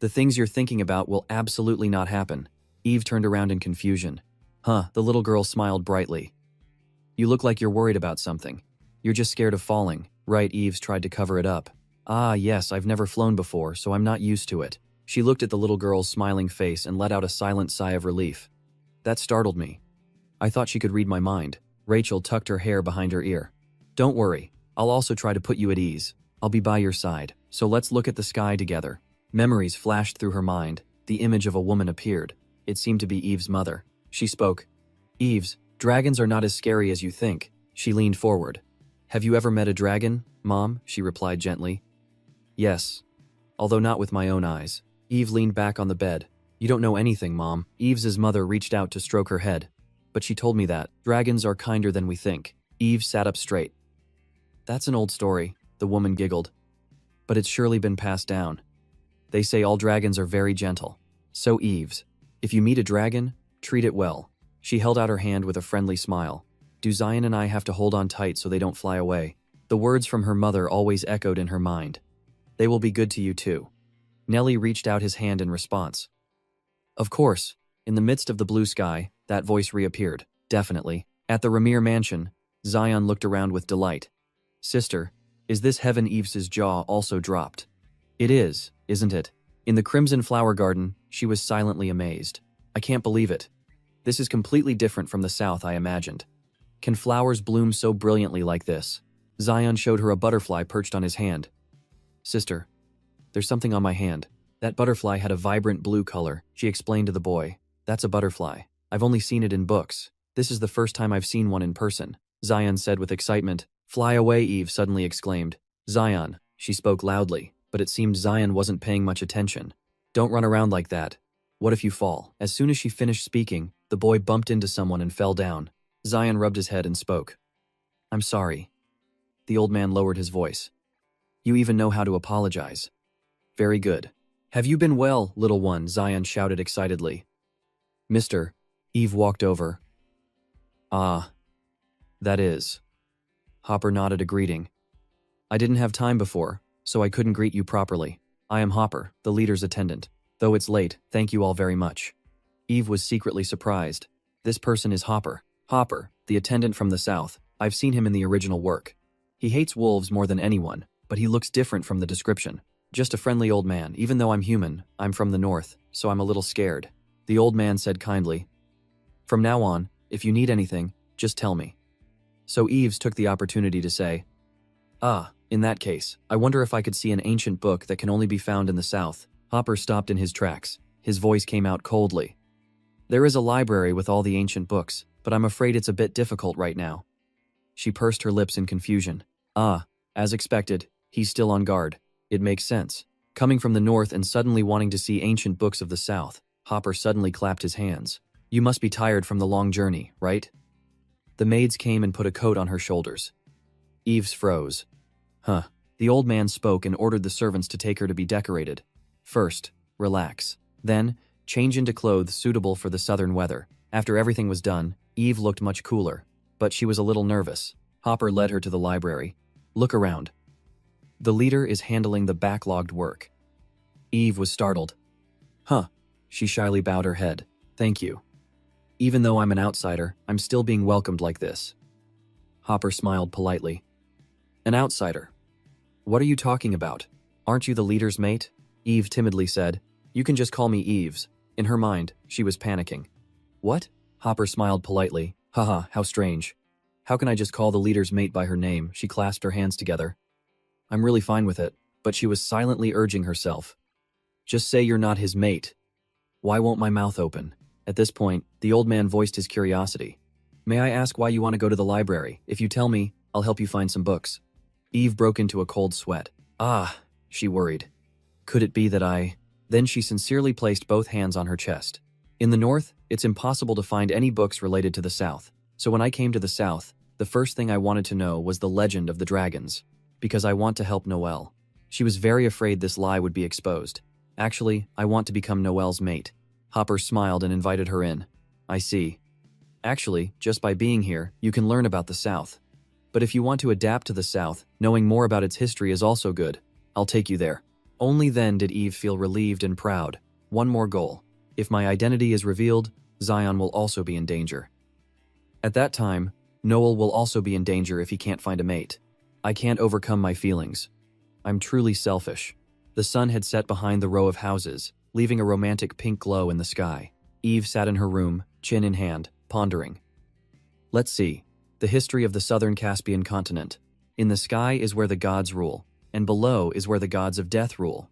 The things you're thinking about will absolutely not happen. Eve turned around in confusion. Huh, the little girl smiled brightly. You look like you're worried about something. You're just scared of falling, right? Eves tried to cover it up. Ah, yes, I've never flown before, so I'm not used to it. She looked at the little girl's smiling face and let out a silent sigh of relief. That startled me. I thought she could read my mind. Rachel tucked her hair behind her ear. Don't worry, I'll also try to put you at ease. I'll be by your side, so let's look at the sky together. Memories flashed through her mind. The image of a woman appeared. It seemed to be Eve's mother. She spoke. Eves, dragons are not as scary as you think. She leaned forward. Have you ever met a dragon, Mom? She replied gently. Yes, although not with my own eyes. Eve leaned back on the bed. You don't know anything, Mom. Eve's mother reached out to stroke her head. But she told me that dragons are kinder than we think. Eve sat up straight. That's an old story, the woman giggled. But it's surely been passed down. They say all dragons are very gentle. So Eves, if you meet a dragon, treat it well. She held out her hand with a friendly smile. Do Zion and I have to hold on tight so they don't fly away? The words from her mother always echoed in her mind. They will be good to you too. Nellie reached out his hand in response. Of course, in the midst of the blue sky, that voice reappeared. Definitely. At the Ramir mansion, Zion looked around with delight. Sister, is this heaven? Eves's jaw also dropped. It is, isn't it? In the Crimson Flower Garden, she was silently amazed. I can't believe it. This is completely different from the South I imagined. Can flowers bloom so brilliantly like this? Zion showed her a butterfly perched on his hand. Sister, there's something on my hand. That butterfly had a vibrant blue color, she explained to the boy. That's a butterfly. I've only seen it in books. This is the first time I've seen one in person, Zion said with excitement. Fly away, Eve suddenly exclaimed. Zion, she spoke loudly, but it seemed Zion wasn't paying much attention. Don't run around like that. What if you fall? As soon as she finished speaking, the boy bumped into someone and fell down. Zion rubbed his head and spoke. I'm sorry. The old man lowered his voice. You even know how to apologize. Very good. Have you been well, little one? Zion shouted excitedly. Mister, Eve walked over. Ah, that is. Hopper nodded a greeting. I didn't have time before, so I couldn't greet you properly. I am Hopper, the leader's attendant. Though it's late, thank you all very much. Eve was secretly surprised. This person is Hopper. Hopper, the attendant from the South. I've seen him in the original work. He hates wolves more than anyone, but he looks different from the description. Just a friendly old man. Even though I'm human, I'm from the North, so I'm a little scared. The old man said kindly. From now on, if you need anything, just tell me. So Eves took the opportunity to say, in that case, I wonder if I could see an ancient book that can only be found in the South. Hopper stopped in his tracks. His voice came out coldly. There is a library with all the ancient books, but I'm afraid it's a bit difficult right now. She pursed her lips in confusion. As expected, he's still on guard. It makes sense. Coming from the North and suddenly wanting to see ancient books of the South, Hopper suddenly clapped his hands. You must be tired from the long journey, right? The maids came and put a coat on her shoulders. Eves froze. The old man spoke and ordered the servants to take her to be decorated. First, relax. Then, change into clothes suitable for the southern weather. After everything was done, Eve looked much cooler, but she was a little nervous. Hopper led her to the library. Look around. The leader is handling the backlogged work. Eve was startled. She shyly bowed her head. Thank you. Even though I'm an outsider, I'm still being welcomed like this. Hopper smiled politely. An outsider? What are you talking about? Aren't you the leader's mate? Eve timidly said. You can just call me Eves. In her mind, she was panicking. What? Hopper smiled politely. Haha, how strange. How can I just call the leader's mate by her name? She clasped her hands together. I'm really fine with it, but she was silently urging herself. Just say you're not his mate. Why won't my mouth open? At this point, the old man voiced his curiosity. May I ask why you want to go to the library? If you tell me, I'll help you find some books. Eve broke into a cold sweat. She worried. Could it be that Then she sincerely placed both hands on her chest. In the north, it's impossible to find any books related to the south. So when I came to the south, the first thing I wanted to know was the legend of the dragons, because I want to help Noelle. She was very afraid this lie would be exposed. Actually, I want to become Noelle's mate. Hopper smiled and invited her in. I see. Actually, just by being here, you can learn about the South. But if you want to adapt to the South, knowing more about its history is also good. I'll take you there. Only then did Eve feel relieved and proud. One more goal. If my identity is revealed, Zion will also be in danger. At that time, Noel will also be in danger if he can't find a mate. I can't overcome my feelings. I'm truly selfish. The sun had set behind the row of houses, leaving a romantic pink glow in the sky. Eve sat in her room, chin in hand, pondering. Let's see. The history of the southern Caspian continent. In the sky is where the gods rule, and below is where the gods of death rule.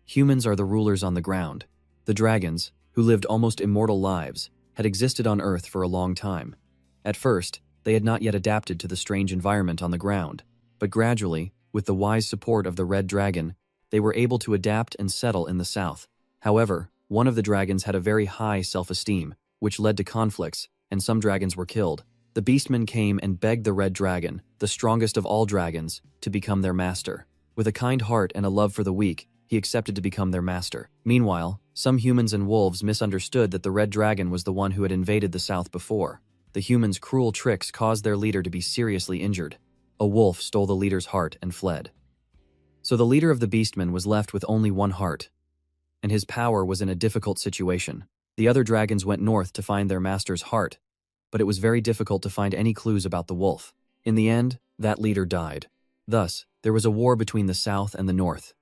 Humans are the rulers on the ground. The dragons, who lived almost immortal lives, had existed on Earth for a long time. At first, they had not yet adapted to the strange environment on the ground, but gradually, with the wise support of the red dragon, they were able to adapt and settle in the south. However, one of the dragons had a very high self-esteem, which led to conflicts, and some dragons were killed. The beastmen came and begged the red dragon, the strongest of all dragons, to become their master. With a kind heart and a love for the weak, he accepted to become their master. Meanwhile, some humans and wolves misunderstood that the red dragon was the one who had invaded the south before. The humans' cruel tricks caused their leader to be seriously injured. A wolf stole the leader's heart and fled. So the leader of the beastmen was left with only one heart, and his power was in a difficult situation. The other dragons went north to find their master's heart, but it was very difficult to find any clues about the wolf. In the end, that leader died. Thus, there was a war between the south and the north.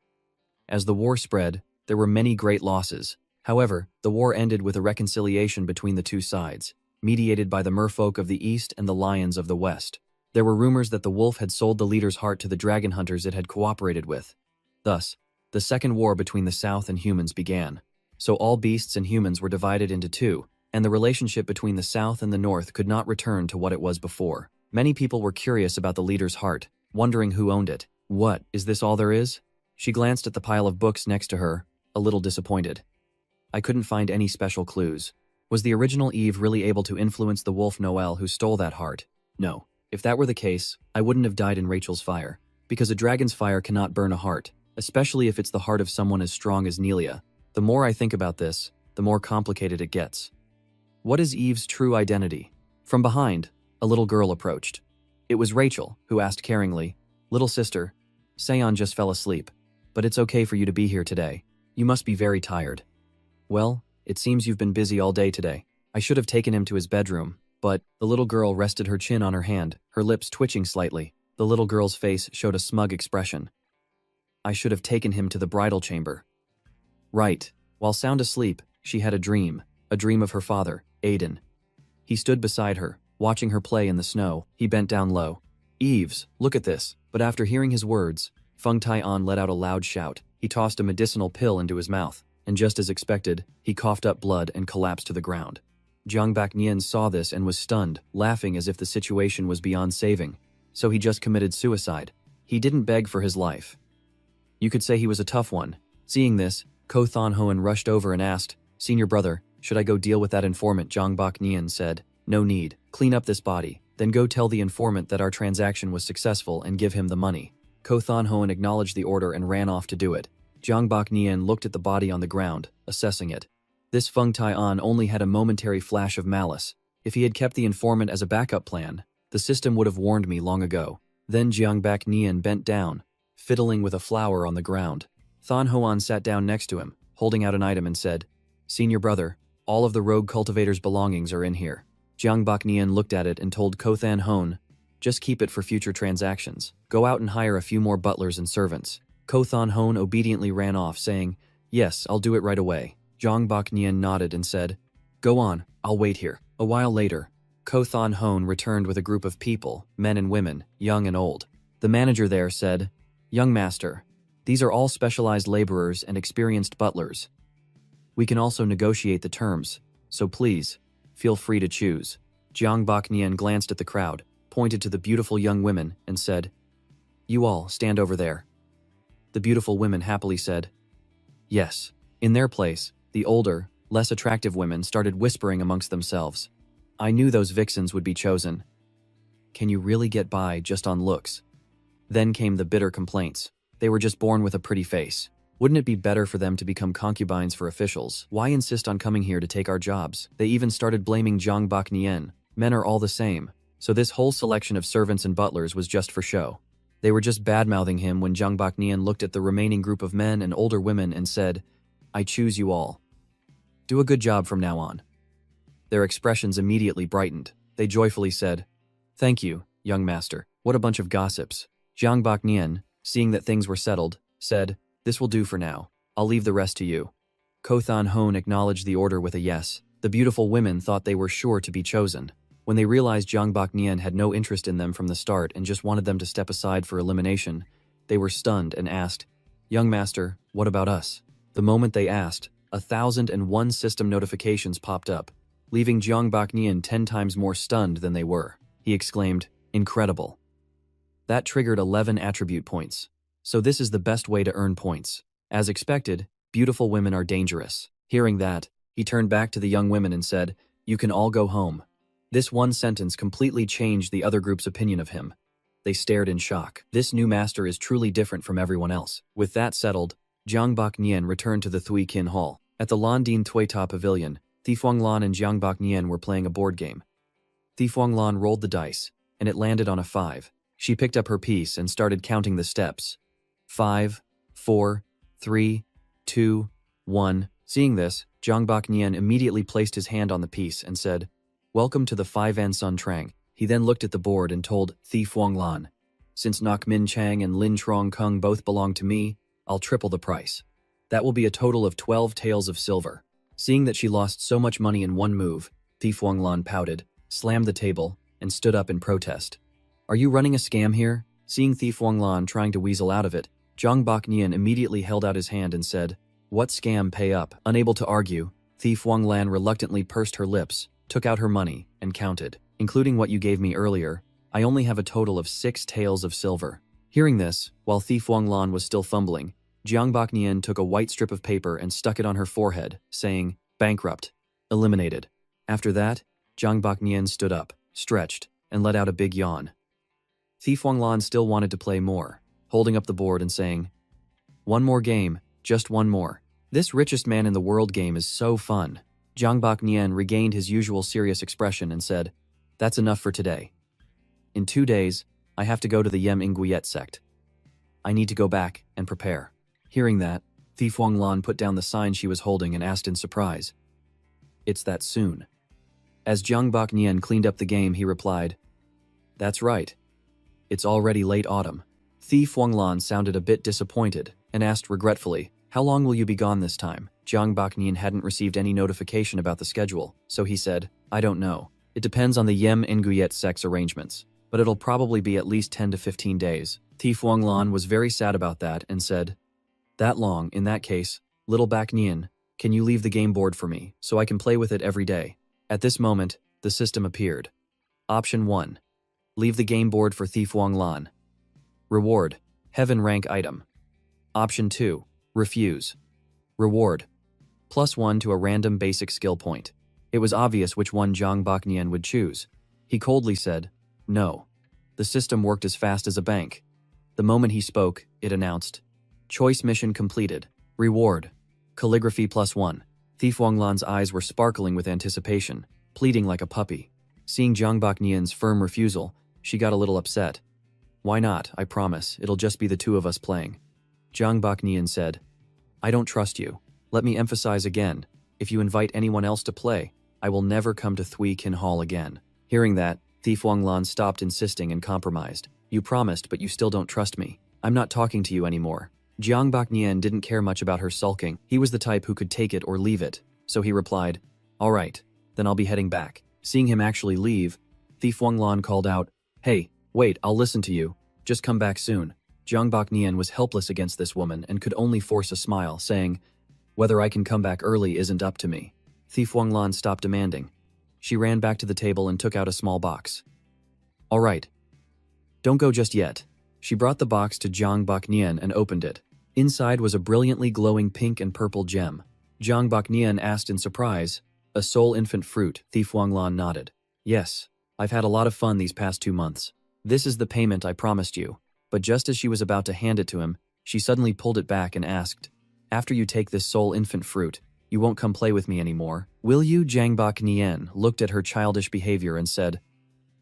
As the war spread, there were many great losses. However, the war ended with a reconciliation between the two sides, mediated by the merfolk of the east and the lions of the west. There were rumors that the wolf had sold the leader's heart to the dragon hunters it had cooperated with. Thus, the second war between the south and humans began. So all beasts and humans were divided into two, and the relationship between the south and the north could not return to what it was before. Many people were curious about the leader's heart, wondering who owned it. What, is this all there is? She glanced at the pile of books next to her, a little disappointed. I couldn't find any special clues. Was the original Eve really able to influence the wolf Noelle who stole that heart? No. If that were the case, I wouldn't have died in Rachel's fire, because a dragon's fire cannot burn a heart, especially if it's the heart of someone as strong as Nelia. The more I think about this, the more complicated it gets. What is Eve's true identity? From behind, a little girl approached. It was Rachel, who asked caringly, "Little sister, Seon just fell asleep, but it's okay for you to be here today. You must be very tired." "Well, it seems you've been busy all day today. I should have taken him to his bedroom." But the little girl rested her chin on her hand, her lips twitching slightly. The little girl's face showed a smug expression. "I should have taken him to the bridal chamber." Right. While sound asleep, she had a dream of her father, Aiden. He stood beside her, watching her play in the snow. He bent down low. "Eves, look at this." But after hearing his words, Feng Tai-an let out a loud shout. He tossed a medicinal pill into his mouth, and just as expected, he coughed up blood and collapsed to the ground. Jiang Baknian saw this and was stunned, laughing as if the situation was beyond saving. So he just committed suicide. He didn't beg for his life. You could say he was a tough one. Seeing this, Ko Thon Hoen rushed over and asked, "Senior brother, should I go deal with that informant?" Jiang Baknian said, "No need. Clean up this body. Then go tell the informant that our transaction was successful and give him the money." Ko Thon Hoen acknowledged the order and ran off to do it. Jiang Baknian looked at the body on the ground, assessing it. This Feng Tai-an only had a momentary flash of malice. If he had kept the informant as a backup plan, the system would have warned me long ago. Then Jiang Baknian bent down, fiddling with a flower on the ground. Thon Hoan sat down next to him, holding out an item and said, "Senior brother, all of the rogue cultivator's belongings are in here." Jiang Baknian looked at it and told Ko Than Hoan, "Just keep it for future transactions. Go out and hire a few more butlers and servants." Ko Than Hoan obediently ran off, saying, "Yes, I'll do it right away." Jiang Baknian nodded and said, "Go on, I'll wait here." A while later, Ko Than Hoan returned with a group of people, men and women, young and old. The manager there said, "Young master, these are all specialized laborers and experienced butlers. We can also negotiate the terms, so please, feel free to choose." Jiang Baknian glanced at the crowd, pointed to the beautiful young women, and said, "You all stand over there." The beautiful women happily said, "Yes." In their place, the older, Less attractive women started whispering amongst themselves. I knew those vixens would be chosen. Can you really get by just on looks? Then came the bitter complaints. They were just born with a pretty face. Wouldn't it be better for them to become concubines for officials? Why insist on coming here to take our jobs? They even started blaming Zhang Baknian. Men are all the same. So this whole selection of servants and butlers was just for show. They were just bad-mouthing him when Zhang Baknian looked at the remaining group of men and older women and said, I choose you all. Do a good job from now on. Their expressions immediately brightened. They joyfully said, Thank you, young master. What a bunch of gossips. Zhang Baknian, seeing that things were settled, said, This will do for now. I'll leave the rest to you. Kothan Hone acknowledged the order with a yes. The beautiful women thought they were sure to be chosen. When they realized Zhang Baknian had no interest in them from the start and just wanted them to step aside for elimination, they were stunned and asked, Young master, what about us? The moment they asked, 1,001 system notifications popped up, leaving Zhang Baknian 10 times more stunned than they were. He exclaimed, Incredible. That triggered 11 attribute points. So this is the best way to earn points. As expected, beautiful women are dangerous. Hearing that, he turned back to the young women and said, You can all go home. This one sentence completely changed the other group's opinion of him. They stared in shock. This new master is truly different from everyone else. With that settled, Zhang Baknian returned to the Thui Kin Hall. At the Lan Din Tui Ta Pavilion, Thifuanglan and Zhang Baknian were playing a board game. Thifuanglan rolled the dice, and it landed on a 5. She picked up her piece and started counting the steps. 5, 4, 3, 2, 1. Seeing this, Zhang Baknian immediately placed his hand on the piece and said, Welcome to the 5N Sun Trang. He then looked at the board and told Thifuanglan, Since Nok Min Chang and Lin Trong Kung both belong to me, I'll triple the price. That will be a total of 12 taels of silver. Seeing that she lost so much money in one move, Thifuanglan pouted, slammed the table, and stood up in protest. Are you running a scam here? Seeing Thifuanglan trying to weasel out of it, Zhang Baknian immediately held out his hand and said, What scam, pay up? Unable to argue, Thifuanglan reluctantly pursed her lips, took out her money, and counted. Including what you gave me earlier, I only have a total of 6 taels of silver. Hearing this, while Thifuanglan was still fumbling, Zhang Baknian took a white strip of paper and stuck it on her forehead, saying, Bankrupt. Eliminated. After that, Zhang Baknian stood up, stretched, and let out a big yawn. Thifuanglan still wanted to play more, holding up the board and saying, One more game, just one more. This richest man in the world game is so fun. Zhang Baknian regained his usual serious expression and said, That's enough for today. In 2 days, I have to go to the Yem Inguyet sect. I need to go back and prepare. Hearing that, Thifuanglan put down the sign she was holding and asked in surprise, It's that soon? As Zhang Baknian cleaned up the game, he replied, That's right. It's already late autumn. Thifuanglan sounded a bit disappointed and asked regretfully, How long will you be gone this time? Zhang Baknian hadn't received any notification about the schedule, so he said, I don't know. It depends on the Yem Inguyet sect's arrangements, but it'll probably be at least 10 to 15 days. Thifuanglan was very sad about that and said, That long, in that case, little Baknian, can you leave the game board for me, so I can play with it every day? At this moment, the system appeared. Option 1. Leave the game board for Thifuanglan. Reward. Heaven rank item. Option 2. Refuse. Reward. +1 to a random basic skill point. It was obvious which one Zhang Baknian would choose. He coldly said, No. The system worked as fast as a bank. The moment he spoke, it announced, Choice mission completed. Reward. Calligraphy +1. Thifuanglan's eyes were sparkling with anticipation, pleading like a puppy. Seeing Zhang Baknian's firm refusal, she got a little upset. Why not? I promise, it'll just be the two of us playing. Zhang Baknian said, I don't trust you. Let me emphasize again, if you invite anyone else to play, I will never come to Thui Kin Hall again. Hearing that, Thifuanglan stopped insisting and compromised. You promised, but you still don't trust me. I'm not talking to you anymore. Zhang Baknian didn't care much about her sulking. He was the type who could take it or leave it, so he replied, All right, then I'll be heading back. Seeing him actually leave, Thifuanglan called out, Hey, wait, I'll listen to you. Just come back soon. Zhang Baknian was helpless against this woman and could only force a smile, saying, Whether I can come back early isn't up to me. Thifuanglan stopped demanding. She ran back to the table and took out a small box. All right. Don't go just yet. She brought the box to Zhang Baknian and opened it. Inside was a brilliantly glowing pink and purple gem. Jiang Baknian asked in surprise. A soul infant fruit, Thief Wanglan nodded. Yes, I've had a lot of fun these past 2 months. This is the payment I promised you. But just as she was about to hand it to him, she suddenly pulled it back and asked, after you take this soul infant fruit, you won't come play with me anymore, will you? Jiang Baknian looked at her childish behavior and said,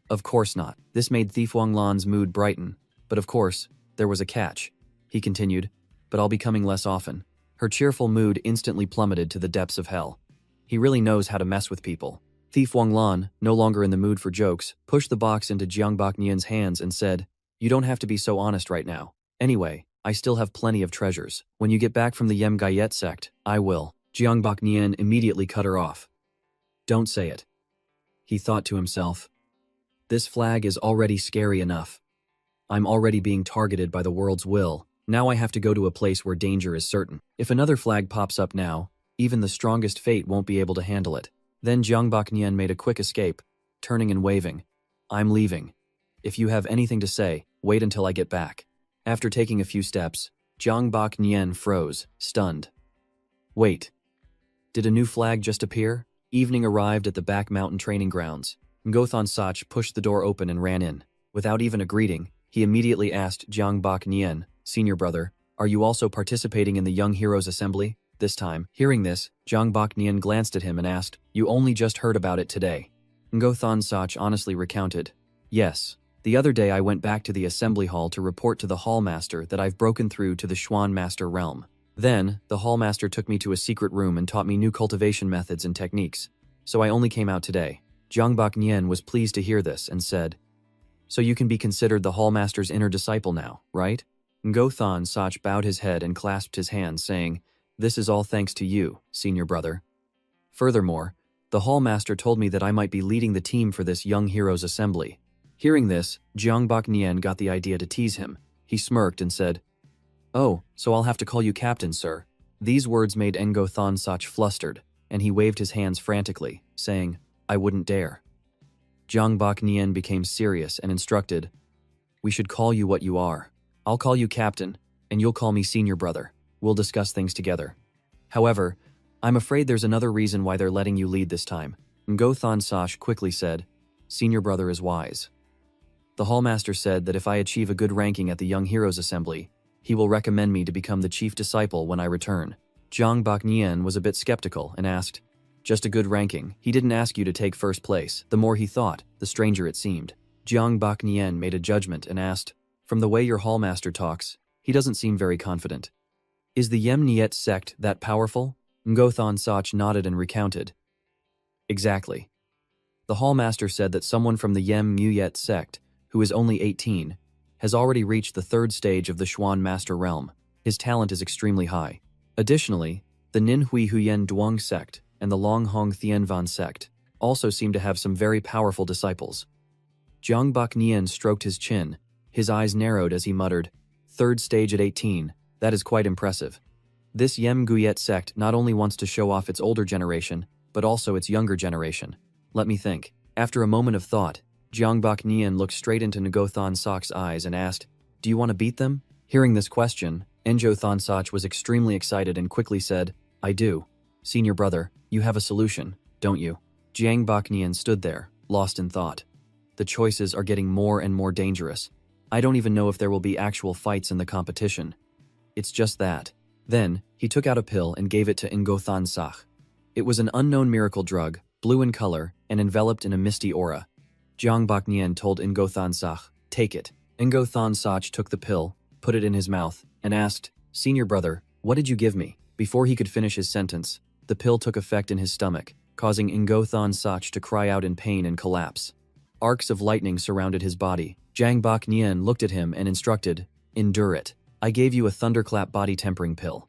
of course not. This made Thief Wanglan's mood brighten. But of course, there was a catch. He continued, but I'll be coming less often. Her cheerful mood instantly plummeted to the depths of hell. He really knows how to mess with people. Thief Wanglan, no longer in the mood for jokes, pushed the box into Jiang Baknian's hands and said, you don't have to be so honest right now. Anyway, I still have plenty of treasures. When you get back from the Yem Gayet sect, I will. Jiang Baknian immediately cut her off. Don't say it. He thought to himself. This flag is already scary enough. I'm already being targeted by the world's will. Now I have to go to a place where danger is certain. If another flag pops up now, even the strongest fate won't be able to handle it. Then Jiang Baknian made a quick escape, turning and waving. I'm leaving. If you have anything to say, wait until I get back. After taking a few steps, Jiang Baknian froze, stunned. Wait. Did a new flag just appear? Evening arrived at the back mountain training grounds. Ngothon Sach pushed the door open and ran in. Without even a greeting, he immediately asked Jiang Baknian, senior brother, are you also participating in the Young Heroes Assembly? This time, hearing this, Jiang Baknian glanced at him and asked, you only just heard about it today. Ngothon Sach honestly recounted, yes. The other day I went back to the assembly hall to report to the hallmaster that I've broken through to the Xuan Master realm. Then, the hallmaster took me to a secret room and taught me new cultivation methods and techniques. So I only came out today. Jiang Baknian was pleased to hear this and said, so you can be considered the hallmaster's inner disciple now, right? Ngothon Sach bowed his head and clasped his hands, saying, this is all thanks to you, senior brother. Furthermore, the hallmaster told me that I might be leading the team for this Young Heroes Assembly. Hearing this, Jiang Baknian got the idea to tease him. He smirked and said, oh, so I'll have to call you captain, sir. These words made Ngothon Sach flustered, and he waved his hands frantically, saying, I wouldn't dare. Jiang Baknian became serious and instructed, we should call you what you are. I'll call you captain, and you'll call me senior brother. We'll discuss things together. However, I'm afraid there's another reason why they're letting you lead this time. Ngothon Sach quickly said, senior brother is wise. The hallmaster said that if I achieve a good ranking at the Young Heroes Assembly, he will recommend me to become the chief disciple when I return. Jiang Baknian was a bit skeptical and asked, just a good ranking. He didn't ask you to take first place. The more he thought, the stranger it seemed. Jiang Baknian made a judgment and asked, from the way your hallmaster talks, he doesn't seem very confident. Is the Yem Niet sect that powerful? Ngothon Sach nodded and recounted. Exactly. The hallmaster said that someone from the Yem Muyet sect, who is only 18, has already reached the 3rd stage of the Xuan Master Realm. His talent is extremely high. Additionally, the Nin Hui Huyen Duong sect and the Long Hong Thien Van sect also seem to have some very powerful disciples. Jiang Baknian stroked his chin. His eyes narrowed as he muttered, 3rd stage at 18, that is quite impressive. This Yem Guyet sect not only wants to show off its older generation, but also its younger generation. Let me think. After a moment of thought, Jiang Baknian looked straight into Ngothon Sach's eyes and asked, do you want to beat them? Hearing this question, Ngothon Sach was extremely excited and quickly said, I do. Senior brother, you have a solution, don't you? Jiang Baknian stood there, lost in thought. The choices are getting more and more dangerous. I don't even know if there will be actual fights in the competition. It's just that. Then, he took out a pill and gave it to Ngothon Sach. It was an unknown miracle drug, blue in color, and enveloped in a misty aura. Jiang Baknian told Ngothon Sach, take it. Ngothon Sach took the pill, put it in his mouth, and asked, senior brother, what did you give me? Before he could finish his sentence, the pill took effect in his stomach, causing Ngothon Sach to cry out in pain and collapse. Arcs of lightning surrounded his body. Jiang Baknian looked at him and instructed, endure it. I gave you a thunderclap body tempering pill.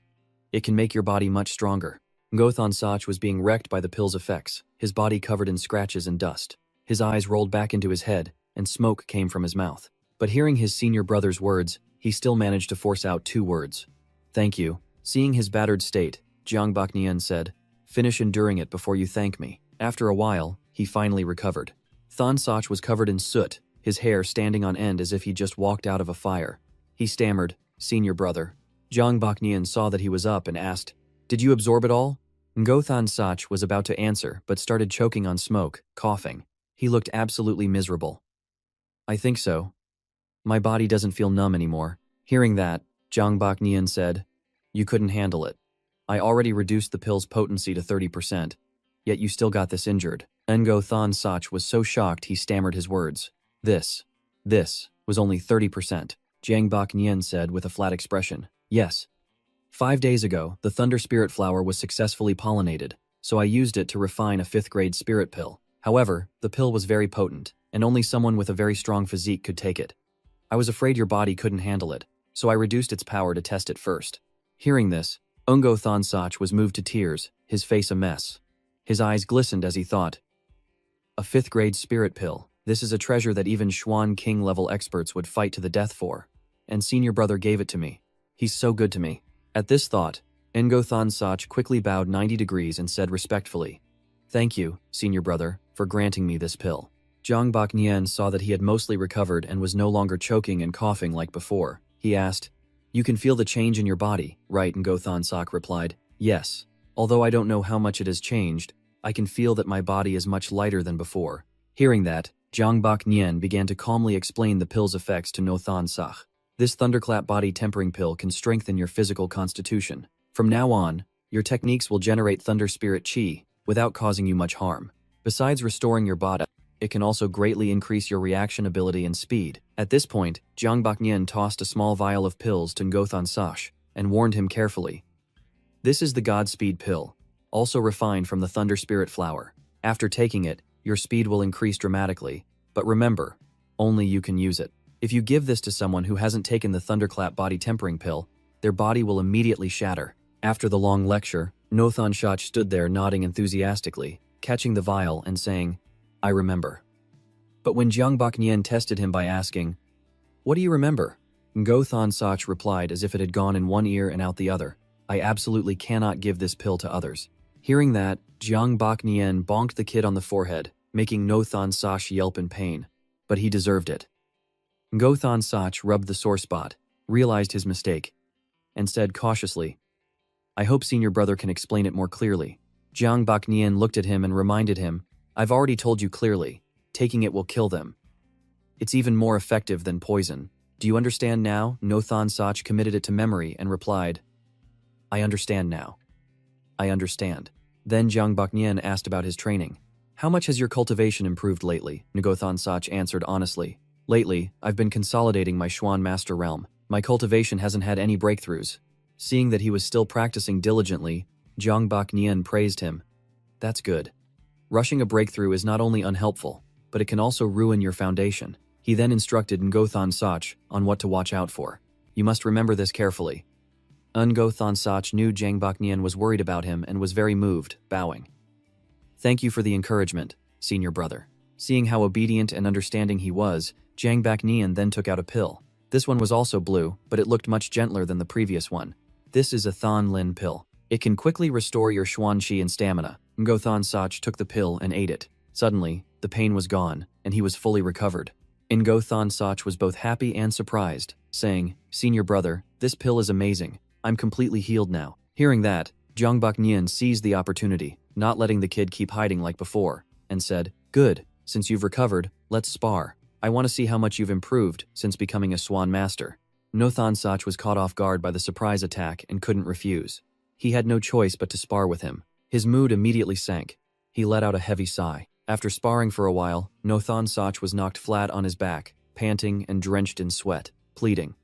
It can make your body much stronger. Ngothon Sach was being wrecked by the pill's effects, his body covered in scratches and dust. His eyes rolled back into his head, and smoke came from his mouth. But hearing his senior brother's words, he still managed to force out 2 words. Thank you. Seeing his battered state, Jiang Baknian said, finish enduring it before you thank me. After a while, he finally recovered. Thon Sach was covered in soot, his hair standing on end as if he just walked out of a fire. He stammered, senior brother. Jiang Baknian saw that he was up and asked, did you absorb it all? Ngothan Sach was about to answer but started choking on smoke, coughing. He looked absolutely miserable. I think so. My body doesn't feel numb anymore. Hearing that, Jongbok Nian said, You couldn't handle it. I already reduced the pill's potency to 30%, yet you still got this injured. Ngothan Sach was so shocked he stammered his words. This was only 30%, Jongbok Nian said with a flat expression. Yes. 5 days ago, the Thunder Spirit flower was successfully pollinated, so I used it to refine a 5th grade spirit pill. However, the pill was very potent, and only someone with a very strong physique could take it. I was afraid your body couldn't handle it, so I reduced its power to test it first. Hearing this, Ngothan Sach was moved to tears, his face a mess. His eyes glistened as he thought, a 5th grade spirit pill. This is a treasure that even Xuan King level experts would fight to the death for. And senior brother gave it to me. He's so good to me. At this thought, Ngothan Sach quickly bowed 90 degrees and said respectfully, Thank you, senior brother, for granting me this pill. Jongbok Nian saw that he had mostly recovered and was no longer choking and coughing like before. He asked, You can feel the change in your body, right? Ngothan Sach replied, Yes. Although I don't know how much it has changed, I can feel that my body is much lighter than before. Hearing that, Jongbok Nian began to calmly explain the pill's effects to Ngothan Sach. This thunderclap body tempering pill can strengthen your physical constitution. From now on, your techniques will generate thunder spirit chi without causing you much harm. Besides restoring your body, it can also greatly increase your reaction ability and speed. At this point, Jongbok Nian tossed a small vial of pills to Ngothan Sach and warned him carefully. This is the Godspeed pill, also refined from the Thunder Spirit flower. After taking it, your speed will increase dramatically, but remember, only you can use it. If you give this to someone who hasn't taken the Thunderclap body tempering pill, their body will immediately shatter. After the long lecture, Ngothan Sach stood there nodding enthusiastically, catching the vial and saying, I remember. But when Jongbok Nian tested him by asking, What do you remember? Ngothan Sach replied as if it had gone in one ear and out the other, I absolutely cannot give this pill to others. Hearing that, Jongbok Nian bonked the kid on the forehead, making Ngothan Sach yelp in pain. But he deserved it. Ngothan Sach rubbed the sore spot, realized his mistake, and said cautiously, I hope senior brother can explain it more clearly. Jongbok Nian looked at him and reminded him, I've already told you clearly, taking it will kill them. It's even more effective than poison. Do you understand now? Ngothan Sach committed it to memory and replied, I understand now. I understand. Then Jongbok Nian asked about his training. How much has your cultivation improved lately? Ngothan Sach answered honestly. Lately, I've been consolidating my Xuan Master Realm. My cultivation hasn't had any breakthroughs. Seeing that he was still practicing diligently, Jongbok Nian praised him. That's good. Rushing a breakthrough is not only unhelpful, but it can also ruin your foundation. He then instructed Ngothan Sach on what to watch out for. You must remember this carefully. Ngothan Sach knew Jongbok Nian was worried about him and was very moved, bowing. Thank you for the encouragement, senior brother. Seeing how obedient and understanding he was, Jongbok Nian then took out a pill. This one was also blue, but it looked much gentler than the previous one. This is a Thon Lin pill. It can quickly restore your Xuan Qi and stamina. Ngothan Sach took the pill and ate it. Suddenly, the pain was gone, and he was fully recovered. Ngothan Sach was both happy and surprised, saying, Senior brother, this pill is amazing. I'm completely healed now. Hearing that, Jongbok Nian seized the opportunity, not letting the kid keep hiding like before, and said, Good, since you've recovered, let's spar. I want to see how much you've improved since becoming a Swan Master. Ngothan Sach was caught off guard by the surprise attack and couldn't refuse. He had no choice but to spar with him. His mood immediately sank. He let out a heavy sigh. After sparring for a while, Ngothan Sach was knocked flat on his back, panting and drenched in sweat, pleading.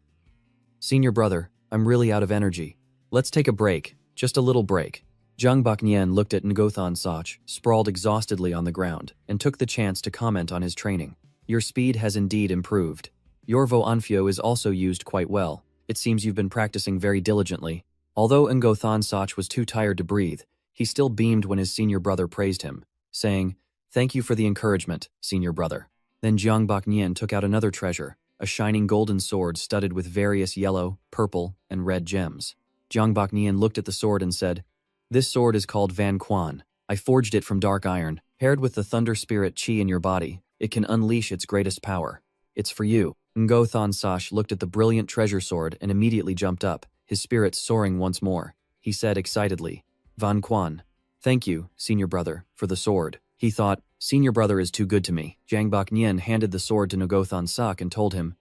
Senior brother, I'm really out of energy. Let's take a break, just a little break. Jongbok Nian looked at Ngothan Sach, sprawled exhaustedly on the ground, and took the chance to comment on his training. Your speed has indeed improved. Your Vo Anfyo is also used quite well. It seems you've been practicing very diligently. Although Ngothan Sach was too tired to breathe, he still beamed when his senior brother praised him, saying, Thank you for the encouragement, senior brother. Then Jongbok Nian took out another treasure, a shining golden sword studded with various yellow, purple, and red gems. Jongbok Nian looked at the sword and said, This sword is called Van Quan. I forged it from dark iron. Paired with the thunder spirit chi in your body, it can unleash its greatest power. It's for you. Ngothan Sach looked at the brilliant treasure sword and immediately jumped up, his spirits soaring once more. He said excitedly, Van Quan, Thank you, senior brother, for the sword. He thought, senior brother is too good to me. Jiang Baknian handed the sword to Ngothan Sak and told him,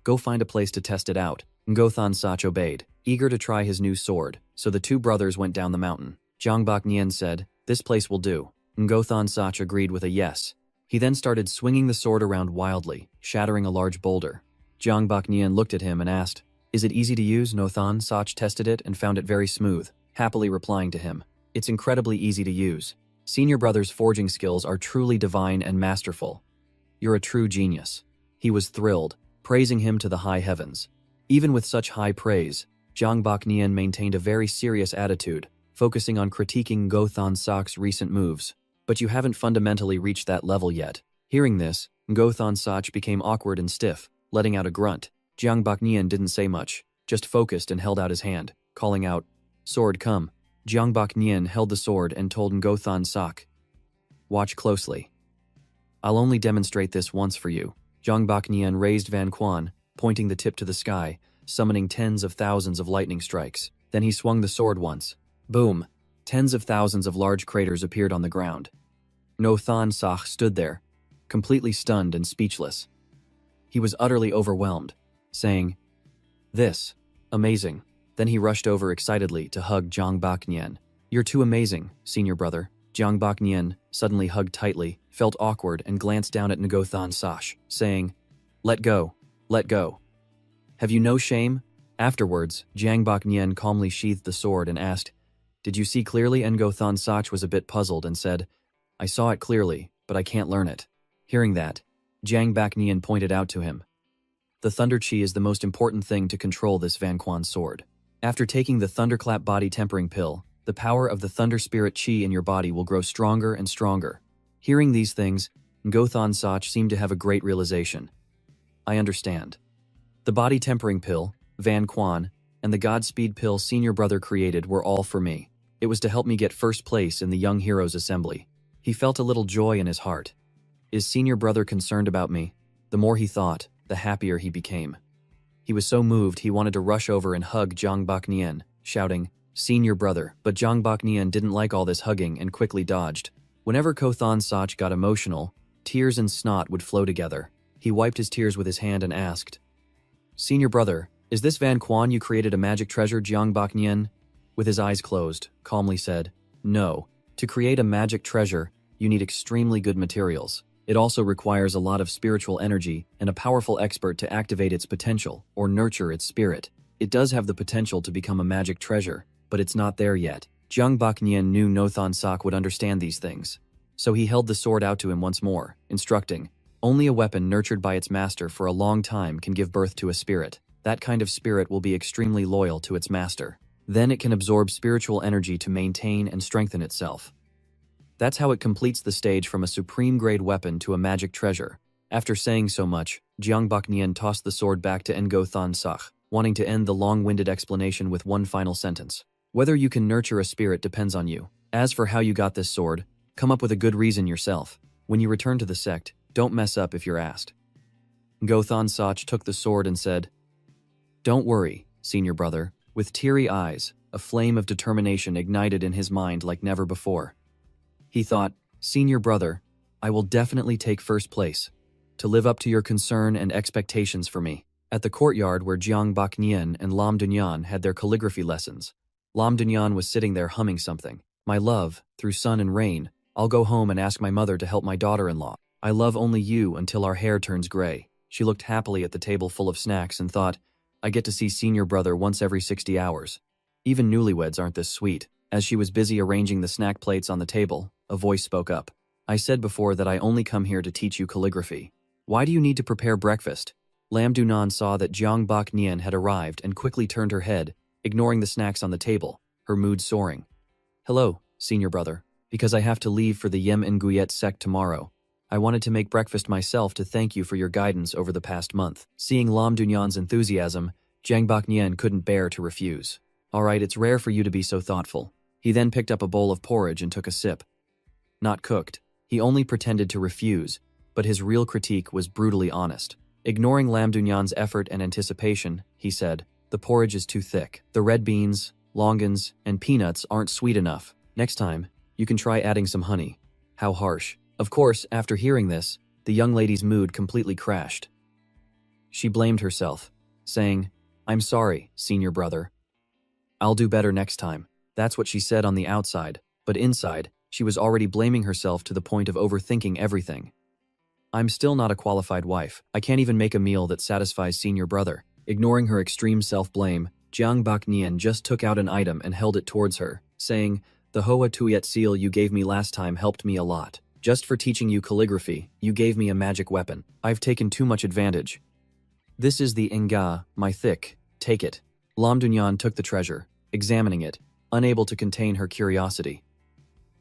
go find a place to test it out. Ngothan Sak obeyed, eager to try his new sword, so the two brothers went down the mountain. Jiang Baknian said, this place will do. Ngothan Sak agreed with a yes. He then started swinging the sword around wildly, shattering a large boulder. Jiang Baknian looked at him and asked, is it easy to use? Ngothan Sak tested it and found it very smooth, happily replying to him, it's incredibly easy to use. Senior brother's forging skills are truly divine and masterful. You're a true genius. He was thrilled, praising him to the high heavens. Even with such high praise, Jiang Baknian maintained a very serious attitude, focusing on critiquing Ngothan Sak's recent moves. But you haven't fundamentally reached that level yet. Hearing this, Ngothan Sak became awkward and stiff, letting out a grunt. Jiang Baknian didn't say much, just focused and held out his hand, calling out, sword come. Jiang Baknian held the sword and told Ngothan Sak, watch closely. I'll only demonstrate this once for you. Jiang Baknian raised Van Quan, pointing the tip to the sky, summoning tens of thousands of lightning strikes. Then he swung the sword once. Boom! Tens of thousands of large craters appeared on the ground. Ngothan Sak stood there, completely stunned and speechless. He was utterly overwhelmed, saying, this, amazing. Then he rushed over excitedly to hug Jiang Baknian. You're too amazing, senior brother. Jiang Baknian suddenly hugged tightly, felt awkward and glanced down at Ngothan Sak, saying, let go, let go. Have you no shame? Afterwards, Jiang Baknian calmly sheathed the sword and asked, did you see clearly? Ngothan Sak was a bit puzzled and said, I saw it clearly, but I can't learn it. Hearing that, Jiang Baknian pointed out to him, the Thunder Chi is the most important thing to control this Van Quan sword. After taking the Thunderclap body tempering pill, the power of the Thunder Spirit Chi in your body will grow stronger and stronger. Hearing these things, Ngothan Sak seemed to have a great realization. I understand. The body tempering pill, Van Quan, and the Godspeed pill senior brother created were all for me. It was to help me get first place in the Young Heroes Assembly. He felt a little joy in his heart. Is senior brother concerned about me? The more he thought, the happier he became. He was so moved he wanted to rush over and hug Jiang Baknian, shouting, senior brother, but Jiang Baknian didn't like all this hugging and quickly dodged. Whenever Ngothan Sak got emotional, tears and snot would flow together. He wiped his tears with his hand and asked, senior brother, is this Van Quan you created a magic treasure? Jiang Baknian, with his eyes closed, calmly said, no. To create a magic treasure, you need extremely good materials. It also requires a lot of spiritual energy and a powerful expert to activate its potential or nurture its spirit. It does have the potential to become a magic treasure, but it's not there yet. Jiang Baknian knew Ngothan Sak would understand these things. So he held the sword out to him once more, instructing, only a weapon nurtured by its master for a long time can give birth to a spirit. That kind of spirit will be extremely loyal to its master. Then it can absorb spiritual energy to maintain and strengthen itself. That's how it completes the stage from a supreme-grade weapon to a magic treasure. After saying so much, Jiang Baknian tossed the sword back to Ngothan Sak, wanting to end the long-winded explanation with one final sentence. Whether you can nurture a spirit depends on you. As for how you got this sword, come up with a good reason yourself. When you return to the sect, don't mess up if you're asked. Ngothan Sak took the sword and said, don't worry, senior brother. With teary eyes, a flame of determination ignited in his mind like never before. He thought, senior brother, I will definitely take first place, to live up to your concern and expectations for me. At the courtyard where Jiang Baknian and Lam Dunyan had their calligraphy lessons, Lam Dunyan was sitting there humming something. My love, through sun and rain, I'll go home and ask my mother to help my daughter-in-law. I love only you until our hair turns gray. She looked happily at the table full of snacks and thought, I get to see senior brother once every 60 hours. Even newlyweds aren't this sweet. As she was busy arranging the snack plates on the table, a voice spoke up. I said before that I only come here to teach you calligraphy. Why do you need to prepare breakfast? Lam Dunan saw that Jiang Baknian had arrived and quickly turned her head, ignoring the snacks on the table, her mood soaring. Hello, senior brother. Because I have to leave for the Yem Nguyet sect tomorrow, I wanted to make breakfast myself to thank you for your guidance over the past month. Seeing Lam Dunyan's enthusiasm, Jiang Baknian couldn't bear to refuse. Alright, it's rare for you to be so thoughtful. He then picked up a bowl of porridge and took a sip. Not cooked. He only pretended to refuse, but his real critique was brutally honest. Ignoring Lam Dunyan's effort and anticipation, he said, the porridge is too thick. The red beans, longans, and peanuts aren't sweet enough. Next time, You can try adding some honey. How harsh. Of course, after hearing this, the young lady's mood completely crashed. She blamed herself, saying, "I'm sorry, senior brother. I'll do better next time." That's what she said on the outside, but inside, she was already blaming herself to the point of overthinking everything. I'm still not a qualified wife. I can't even make a meal that satisfies senior brother. Ignoring her extreme self-blame, Jiang Baknian just took out an item and held it towards her, saying, "The Hoa Tuyet seal you gave me last time helped me a lot. Just for teaching you calligraphy, you gave me a magic weapon. I've taken too much advantage. This is the Nga, my thick. Take it." Lam Dunyan took the treasure, examining it, unable to contain her curiosity.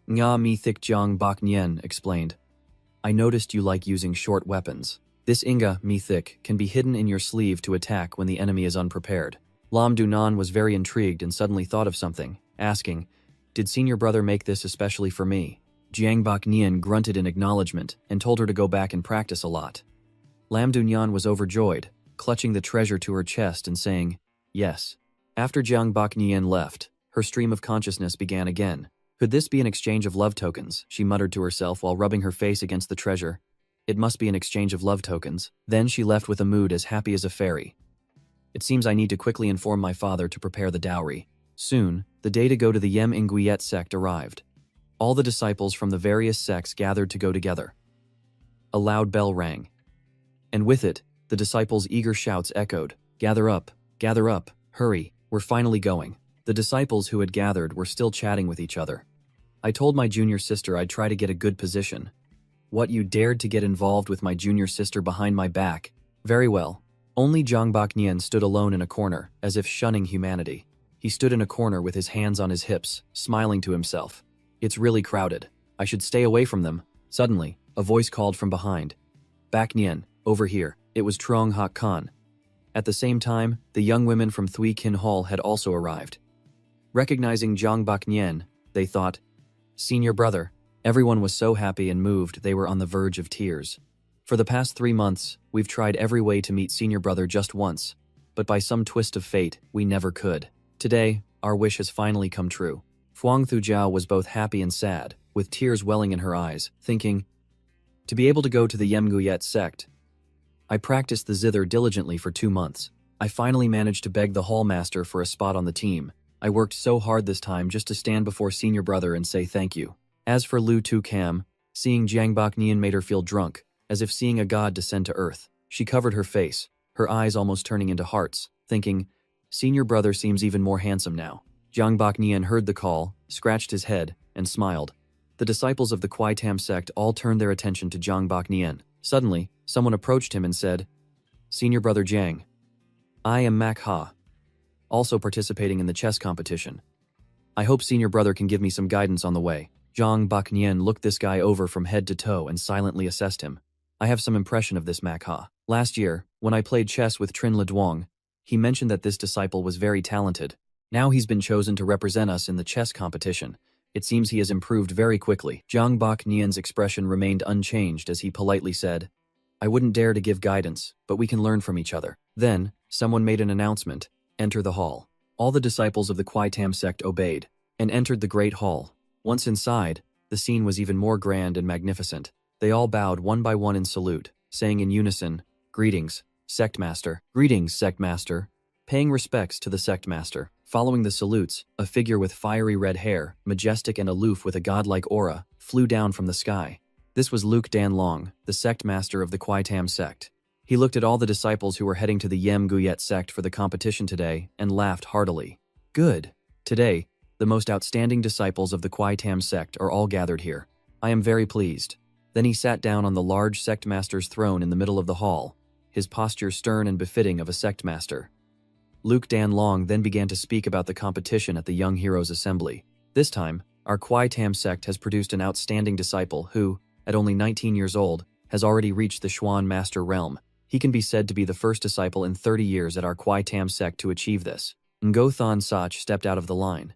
"Nga mi thick," Jiang Baknian explained. "I noticed you like using short weapons. This Nga mi thick can be hidden in your sleeve to attack when the enemy is unprepared." Lam Dunan was very intrigued and suddenly thought of something, asking, "Did senior brother make this especially for me?" Jiang Baknian grunted in acknowledgement and told her to go back and practice a lot. Lam Dunyan was overjoyed, clutching the treasure to her chest and saying, "Yes." After Jiang Baknian left, her stream of consciousness began again. Could this be an exchange of love tokens? She muttered to herself while rubbing her face against the treasure. It must be an exchange of love tokens. Then she left with a mood as happy as a fairy. It seems I need to quickly inform my father to prepare the dowry. Soon, the day to go to the Yem Inguyet sect arrived. All the disciples from the various sects gathered to go together. A loud bell rang. And with it, the disciples' eager shouts echoed, gather up, hurry, we're finally going." The disciples who had gathered were still chatting with each other. "I told my junior sister I'd try to get a good position." "What, you dared to get involved with my junior sister behind my back?" "Very well." Only Jiang Baknian stood alone in a corner, as if shunning humanity. He stood in a corner with his hands on his hips, smiling to himself. "It's really crowded. I should stay away from them." Suddenly, a voice called from behind. "Baknian, over here." It was Trong Hak Khan. At the same time, the young women from Thuy Kin Hall had also arrived. Recognizing Jiang Baknian, they thought, "Senior brother." Everyone was so happy and moved they were on the verge of tears. "For the past 3 months, we've tried every way to meet senior brother just once, but by some twist of fate, we never could. Today, our wish has finally come true." Fuang Thujiao was both happy and sad, with tears welling in her eyes, thinking, "To be able to go to the Yemguyet sect. I practiced the zither diligently for 2 months. I finally managed to beg the hallmaster for a spot on the team. I worked so hard this time just to stand before senior brother and say thank you." As for Lu Tu Cam, seeing Jiang Baknian made her feel drunk, as if seeing a god descend to earth. She covered her face, her eyes almost turning into hearts, thinking, "Senior brother seems even more handsome now." Jiang Baknian heard the call, scratched his head, and smiled. The disciples of the Kwai Tam sect all turned their attention to Jiang Baknian. Suddenly, someone approached him and said, "Senior brother Jiang. I am Mak Ha, also participating in the chess competition. I hope senior brother can give me some guidance on the way." Jiang Baknian looked this guy over from head to toe and silently assessed him. "I have some impression of this Mak Ha. Last year, when I played chess with Trin Le Duong, he mentioned that this disciple was very talented. Now he's been chosen to represent us in the chess competition. It seems he has improved very quickly." Jiang Baknian's expression remained unchanged as he politely said, "I wouldn't dare to give guidance, but we can learn from each other." Then, someone made an announcement, "Enter the hall." All the disciples of the Kwai Tam sect obeyed, and entered the great hall. Once inside, the scene was even more grand and magnificent. They all bowed one by one in salute, saying in unison, "Greetings, sect master." "Greetings, sect master." Paying respects to the sect master. Following the salutes, a figure with fiery red hair, majestic and aloof with a godlike aura, flew down from the sky. This was Luke Dan Long, the sect master of the Kwai Tam sect. He looked at all the disciples who were heading to the Yem Guyet sect for the competition today and laughed heartily. "Good. Today, the most outstanding disciples of the Kwai Tam sect are all gathered here. I am very pleased." Then he sat down on the large sect master's throne in the middle of the hall, his posture stern and befitting of a sect master. Luke Dan Long then began to speak about the competition at the Young Heroes Assembly. "This time, our Kwai Tam sect has produced an outstanding disciple who, at only 19 years old, has already reached the Xuan Master realm. He can be said to be the first disciple in 30 years at our Kwai Tam sect to achieve this." Ngo Thon Sach stepped out of the line.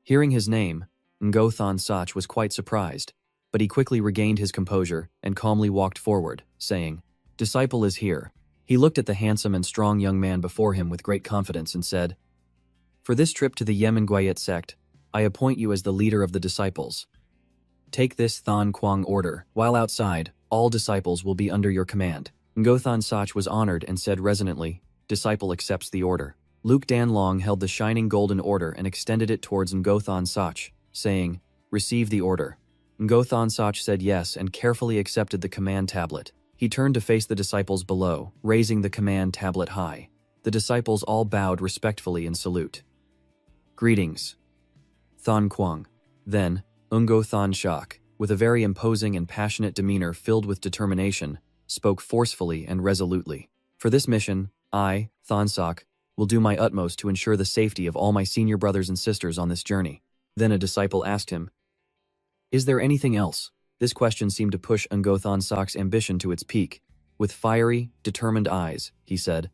Hearing his name, Ngo Thon Sach was quite surprised, but he quickly regained his composure and calmly walked forward, saying, "Disciple is here." He looked at the handsome and strong young man before him with great confidence and said, "For this trip to the Yemen Guyet sect, I appoint you as the leader of the disciples. Take this Thon Quang order. While outside, all disciples will be under your command. Ngothon Sach was honored and said resonantly, disciple accepts the order. Luke Dan Long held the shining golden order and extended it towards Ngothon Sach, saying, receive the order. Ngothon Sach said yes and carefully accepted the command tablet. He turned to face the disciples below, raising the command tablet high. The disciples all bowed respectfully in salute. Greetings. Thon Quang. Then, Ngothon Shak, with a very imposing and passionate demeanor filled with determination, spoke forcefully and resolutely. For this mission, I, Thon Sak, will do my utmost to ensure the safety of all my senior brothers and sisters on this journey. Then a disciple asked him, is there anything else? This question seemed to push Ngothon Sak's ambition to its peak. With fiery, determined eyes, he said,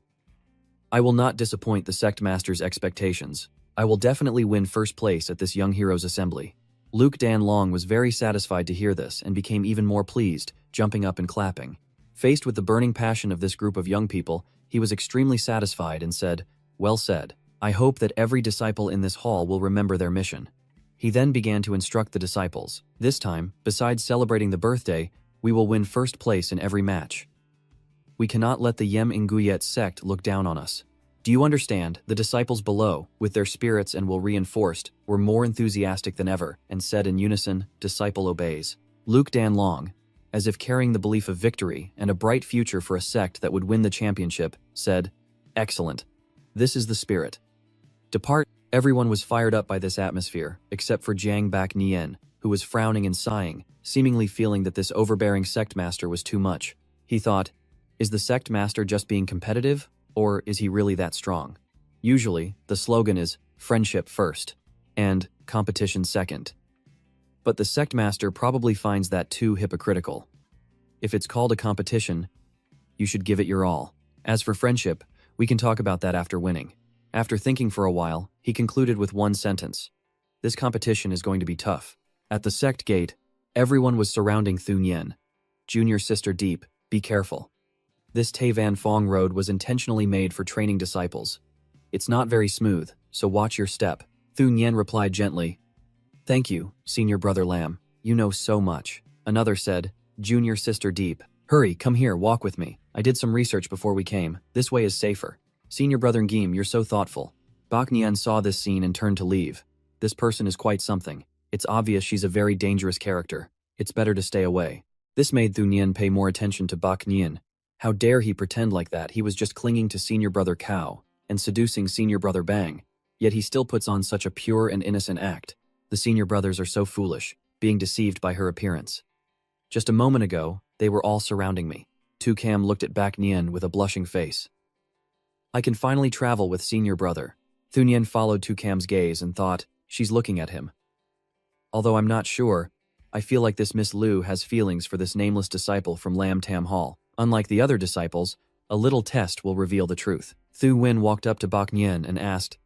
I will not disappoint the sect master's expectations. I will definitely win first place at this young heroes assembly. Luke Dan Long was very satisfied to hear this and became even more pleased, jumping up and clapping. Faced with the burning passion of this group of young people, he was extremely satisfied and said, well said. I hope that every disciple in this hall will remember their mission. He then began to instruct the disciples. This time, besides celebrating the birthday, we will win first place in every match. We cannot let the Yem Inguyet sect look down on us. Do you understand? The disciples below, with their spirits and will reinforced, were more enthusiastic than ever, and said in unison, disciple obeys. Luke Dan Long, as if carrying the belief of victory and a bright future for a sect that would win the championship, said, excellent. This is the spirit. Depart. Everyone was fired up by this atmosphere, except for Jiang Bak Nien, who was frowning and sighing, seemingly feeling that this overbearing sect master was too much. He thought, is the sect master just being competitive, or is he really that strong? Usually, the slogan is friendship first, and competition second. But the sect master probably finds that too hypocritical. If it's called a competition, you should give it your all. As for friendship, we can talk about that after winning. After thinking for a while, he concluded with one sentence. This competition is going to be tough. At the sect gate, everyone was surrounding Thun Yen. Junior sister Deep, be careful. This Tai Van Fong road was intentionally made for training disciples. It's not very smooth, so watch your step. Thun Yen replied gently. Thank you, senior brother Lam. You know so much. Another said, Junior sister Deep. Hurry, come here, walk with me. I did some research before we came. This way is safer. Senior brother Ngim, you're so thoughtful. Bak Nian saw this scene and turned to leave. This person is quite something. It's obvious she's a very dangerous character. It's better to stay away. This made Thu Nian pay more attention to Bak Nian. How dare he pretend like that? He was just clinging to senior brother Cao and seducing senior brother Bang. Yet he still puts on such a pure and innocent act. The senior brothers are so foolish, being deceived by her appearance. Just a moment ago, they were all surrounding me. Tu Cam looked at Bak Nian with a blushing face. I can finally travel with senior brother. Thu Nian followed Tu Cam's gaze and thought, she's looking at him. Although I'm not sure, I feel like this Miss Liu has feelings for this nameless disciple from Lam Tam Hall. Unlike the other disciples, a little test will reveal the truth. Thu Wen walked up to Bak Nian and asked,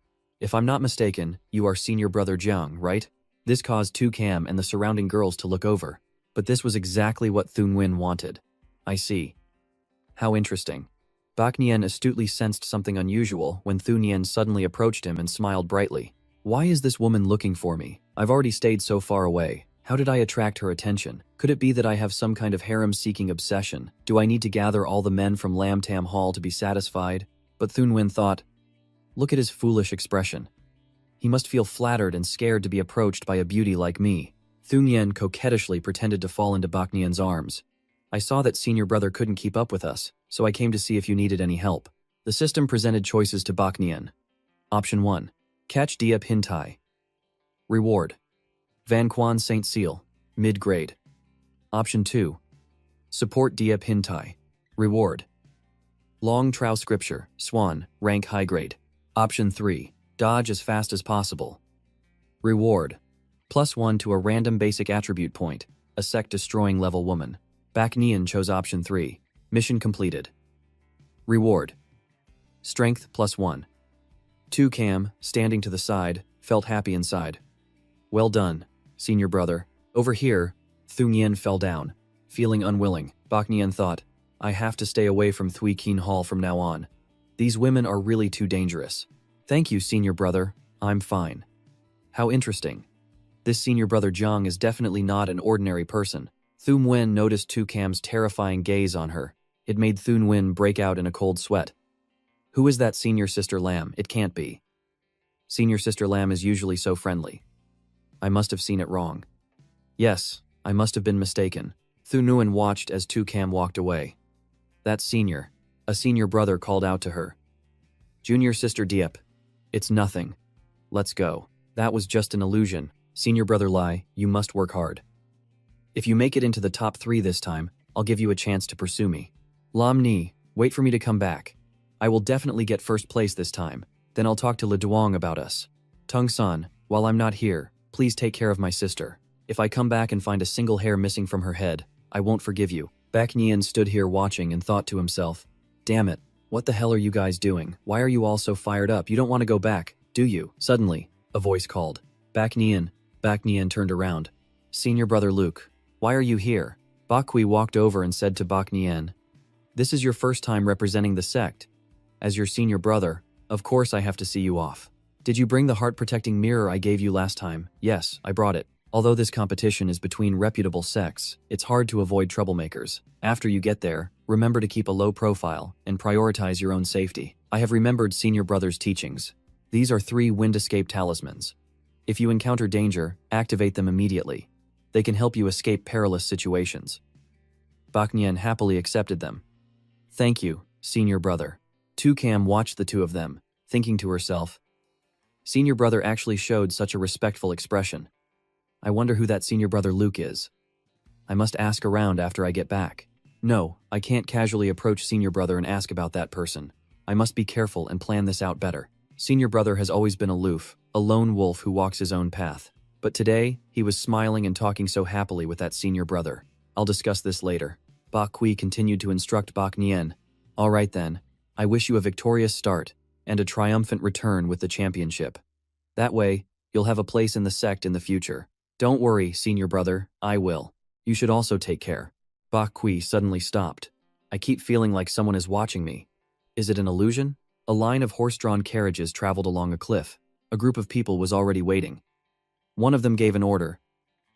if I'm not mistaken, you are senior brother Jiang, right? This caused Tu Cam and the surrounding girls to look over. But this was exactly what Thu Wen wanted. I see. How interesting. Bak Nian astutely sensed something unusual when Thu Nian suddenly approached him and smiled brightly. Why is this woman looking for me? I've already stayed so far away. How did I attract her attention? Could it be that I have some kind of harem-seeking obsession? Do I need to gather all the men from Lam Tam Hall to be satisfied? But Thun Wen thought, look at his foolish expression. He must feel flattered and scared to be approached by a beauty like me. Thun Yen coquettishly pretended to fall into Bak Nian's arms. I saw that senior brother couldn't keep up with us, so I came to see if you needed any help. The system presented choices to Bak Nian. Option 1. Catch Diep Hintai. Reward. Van Quan Saint Seal. Mid-grade. Option 2. Support Diep Hintai. Reward. Long Trao Scripture. Swan. Rank high grade. Option 3. Dodge as fast as possible. Reward. +1 to a random basic attribute point. A sect-destroying level woman. Bak Nian chose option 3. Mission completed. Reward. Strength +1. Tu Cam, standing to the side, felt happy inside. Well done, senior brother. Over here, Thu Yen fell down, feeling unwilling. Bak Nian thought, I have to stay away from Thui Keen Hall from now on. These women are really too dangerous. Thank you, senior brother. I'm fine. How interesting. This senior brother Jiang is definitely not an ordinary person. Thun Wen noticed Tu Cam's terrifying gaze on her. It made Thun Wen break out in a cold sweat. Who is that senior sister Lam? It can't be. Senior sister Lam is usually so friendly. I must have seen it wrong. Yes, I must have been mistaken. Thun Wen watched as Tu Cam walked away. That's senior. A senior brother called out to her. Junior sister Diep. It's nothing. Let's go. That was just an illusion. Senior brother Lai, you must work hard. If you make it into the top 3 this time, I'll give you a chance to pursue me. Lam Ni, wait for me to come back. I will definitely get first place this time. Then I'll talk to Le Duong about us. Tung San, while I'm not here, please take care of my sister. If I come back and find a single hair missing from her head, I won't forgive you. Bak Nian stood here watching and thought to himself, damn it, what the hell are you guys doing? Why are you all so fired up? You don't want to go back, do you? Suddenly, a voice called. Bak Nian. Bak Nian turned around. Senior brother Luke, why are you here? Bak Kui walked over and said to Bak Nian, this is your first time representing the sect. As your senior brother, of course I have to see you off. Did you bring the heart-protecting mirror I gave you last time? Yes, I brought it. Although this competition is between reputable sects, it's hard to avoid troublemakers. After you get there, remember to keep a low profile and prioritize your own safety. I have remembered senior brother's teachings. These are 3 wind escape talismans. If you encounter danger, activate them immediately. They can help you escape perilous situations. Bak Nian happily accepted them. Thank you, senior brother. Tu Cam watched the two of them, thinking to herself, senior brother actually showed such a respectful expression. I wonder who that senior brother Luke is. I must ask around after I get back. No, I can't casually approach senior brother and ask about that person. I must be careful and plan this out better. Senior brother has always been aloof, a lone wolf who walks his own path. But today, he was smiling and talking so happily with that senior brother. I'll discuss this later. Bak Kui continued to instruct Bak Nian. All right then, I wish you a victorious start and a triumphant return with the championship. That way, you'll have a place in the sect in the future. Don't worry, senior brother, I will. You should also take care. Bak Kui suddenly stopped. I keep feeling like someone is watching me. Is it an illusion? A line of horse-drawn carriages traveled along a cliff. A group of people was already waiting. One of them gave an order.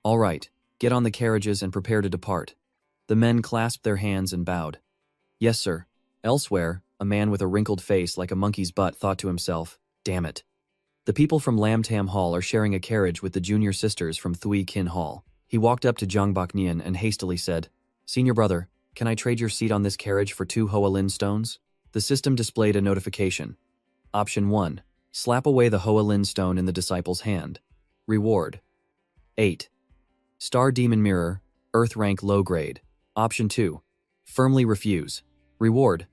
All right, get on the carriages and prepare to depart. The men clasped their hands and bowed. Yes, sir. Elsewhere, a man with a wrinkled face like a monkey's butt thought to himself, damn it. The people from Lam Tam Hall are sharing a carriage with the junior sisters from Thui Kin Hall. He walked up to Zhang Bak Nian and hastily said, Senior brother, can I trade your seat on this carriage for 2 Hoa Lin stones? The system displayed a notification. Option 1. Slap away the Hoa Lin stone in the disciple's hand. Reward. 8. Star Demon Mirror, Earth rank low grade. Option 2. Firmly refuse. Reward.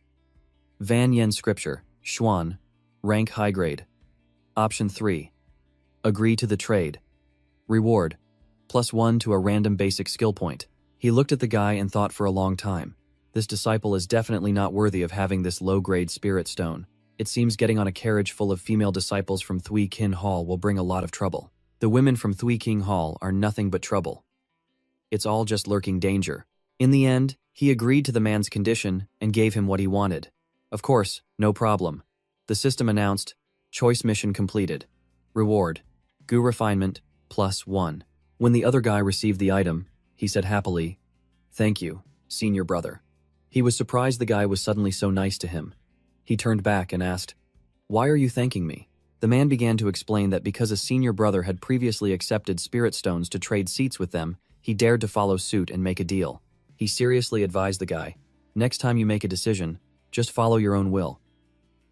Van Yen Scripture, Xuan, rank high grade. Option 3. Agree to the trade. Reward. +1 to a random basic skill point. He looked at the guy and thought for a long time. This disciple is definitely not worthy of having this low-grade spirit stone. It seems getting on a carriage full of female disciples from Thui Kin Hall will bring a lot of trouble. The women from Thui King Hall are nothing but trouble. It's all just lurking danger. In the end, he agreed to the man's condition and gave him what he wanted. Of course, no problem. The system announced, choice mission completed. Reward. Gu refinement, +1. When the other guy received the item, he said happily, Thank you, senior brother. He was surprised the guy was suddenly so nice to him. He turned back and asked, Why are you thanking me? The man began to explain that because a senior brother had previously accepted spirit stones to trade seats with them, he dared to follow suit and make a deal. He seriously advised the guy, next time you make a decision, just follow your own will.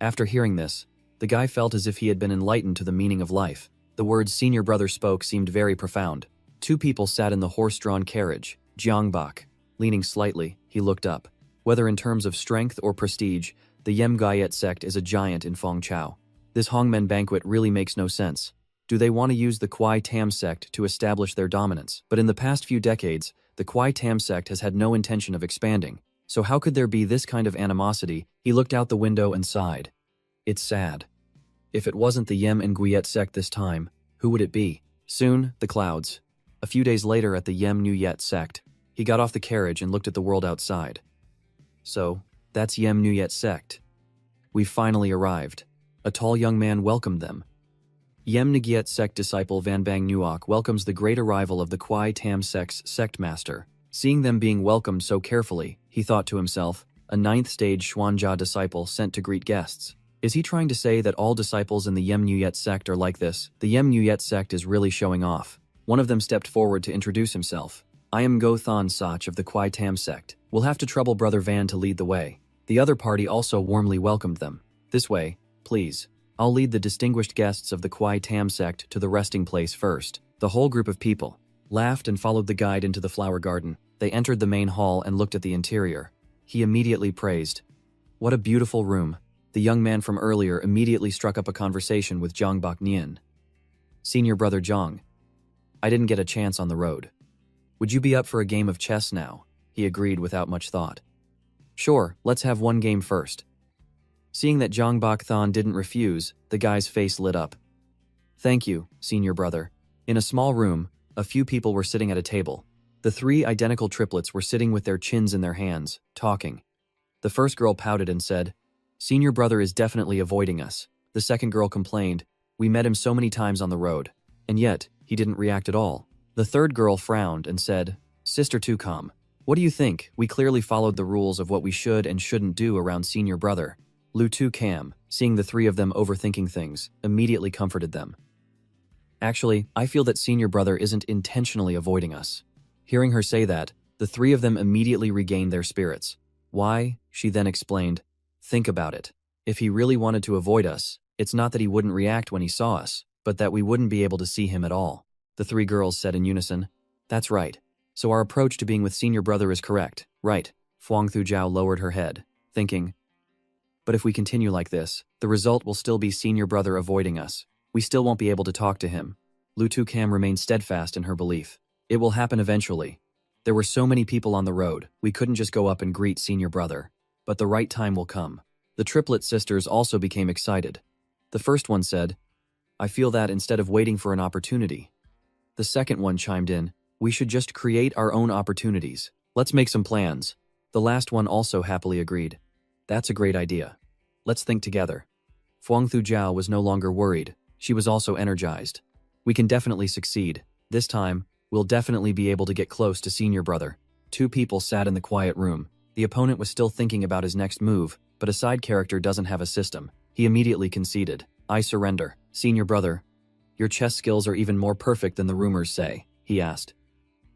After hearing this, the guy felt as if he had been enlightened to the meaning of life. The words senior brother spoke seemed very profound. 2 people sat in the horse-drawn carriage. Jiangbak. Leaning slightly, he looked up. Whether in terms of strength or prestige, the Yem Gayet sect is a giant in Fengchao. This Hongmen banquet really makes no sense. Do they want to use the Kwai Tam sect to establish their dominance? But in the past few decades, the Kwai Tam sect has had no intention of expanding. So how could there be this kind of animosity? He looked out the window and sighed. It's sad. If it wasn't the Yem and Guyet sect this time, who would it be? Soon, the clouds. A few days later at the Yem Nuyet sect, he got off the carriage and looked at the world outside. So, that's Yem Nuyet sect. We've finally arrived. A tall young man welcomed them. Yem Ngiet sect disciple Van Bang Nuok welcomes the great arrival of the Kwai Tam sect's sect master. Seeing them being welcomed so carefully, he thought to himself, a ninth stage Xuanja disciple sent to greet guests. Is he trying to say that all disciples in the Yem Nuyet sect are like this? The Yem Nuyet sect is really showing off. One of them stepped forward to introduce himself. I am Go Thon Sach of the Kwai Tam sect. We'll have to trouble Brother Van to lead the way. The other party also warmly welcomed them. This way, please. I'll lead the distinguished guests of the Kwai Tam sect to the resting place first. The whole group of people laughed and followed the guide into the flower garden. They entered the main hall and looked at the interior. He immediately praised. What a beautiful room. The young man from earlier immediately struck up a conversation with Zhang Bak Nian. Senior brother Zhang. I didn't get a chance on the road. Would you be up for a game of chess now? He agreed without much thought. Sure, let's have one game first. Seeing that Zhang Bak Thon didn't refuse, the guy's face lit up. Thank you, senior brother. In a small room, a few people were sitting at a table. The three identical triplets were sitting with their chins in their hands, talking. The first girl pouted and said, Senior brother is definitely avoiding us. The second girl complained, we met him so many times on the road. And yet, he didn't react at all. The third girl frowned and said, Sister Tukam, what do you think? We clearly followed the rules of what we should and shouldn't do around senior brother. Lu Tu Cam, seeing the three of them overthinking things, immediately comforted them. Actually, I feel that senior brother isn't intentionally avoiding us. Hearing her say that, the three of them immediately regained their spirits. Why? She then explained. Think about it. If he really wanted to avoid us, it's not that he wouldn't react when he saw us, but that we wouldn't be able to see him at all. The three girls said in unison. That's right. So our approach to being with senior brother is correct, right? Fuang Thu Jiao lowered her head, thinking, but if we continue like this, the result will still be senior brother avoiding us. We still won't be able to talk to him. Lu Tu Cam remained steadfast in her belief. It will happen eventually. There were so many people on the road, we couldn't just go up and greet senior brother. But the right time will come. The triplet sisters also became excited. The first one said, I feel that instead of waiting for an opportunity. The second one chimed in, we should just create our own opportunities. Let's make some plans. The last one also happily agreed. That's a great idea. Let's think together. Fuang Thu Jiao was no longer worried. She was also energized. We can definitely succeed. This time, we'll definitely be able to get close to senior brother. Two people sat in the quiet room. The opponent was still thinking about his next move, but a side character doesn't have a system. He immediately conceded. I surrender. Senior brother, your chess skills are even more perfect than the rumors say, he asked.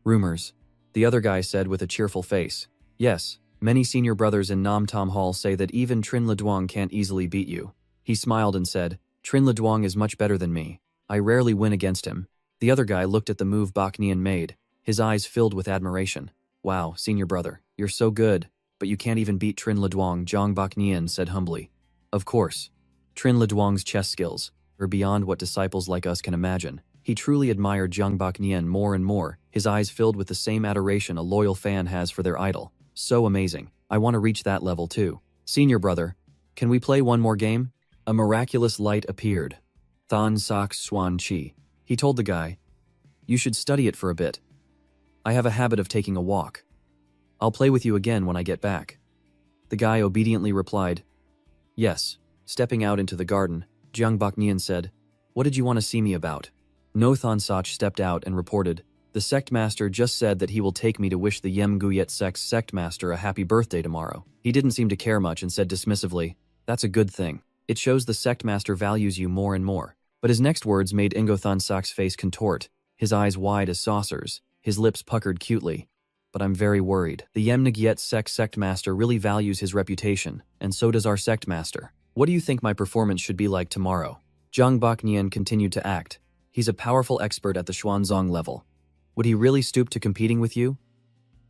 Rumors? The other guy said with a cheerful face. Yes. Many senior brothers in Nam Tom Hall say that even Trin Leduang can't easily beat you. He smiled and said, Trin Leduang is much better than me. I rarely win against him. The other guy looked at the move Bak Nian made, his eyes filled with admiration. Wow, senior brother, you're so good, but you can't even beat Trin Leduang, Zhang Bak Nian said humbly. Of course. Trin Leduang's chess skills are beyond what disciples like us can imagine. He truly admired Zhang Bak Nian more and more, his eyes filled with the same adoration a loyal fan has for their idol. So amazing. I want to reach that level too. Senior brother, can we play one more game? A miraculous light appeared. Than Sak Swan Chi. He told the guy, you should study it for a bit. I have a habit of taking a walk. I'll play with you again when I get back. The guy obediently replied, yes. Stepping out into the garden, Jiang Baknian said, what did you want to see me about? No Than Sach stepped out and reported, the sect master just said that he will take me to wish the Yem Guyet sect's sect master a happy birthday tomorrow. He didn't seem to care much and said dismissively, that's a good thing. It shows the sect master values you more and more. But his next words made Ingo Than Sach's face contort, his eyes wide as saucers, his lips puckered cutely. But I'm very worried. The Yem Guyet sect master really values his reputation, and so does our sect master. What do you think my performance should be like tomorrow? Zhang Baknian continued to act. He's a powerful expert at the Xuanzong level. Would he really stoop to competing with you?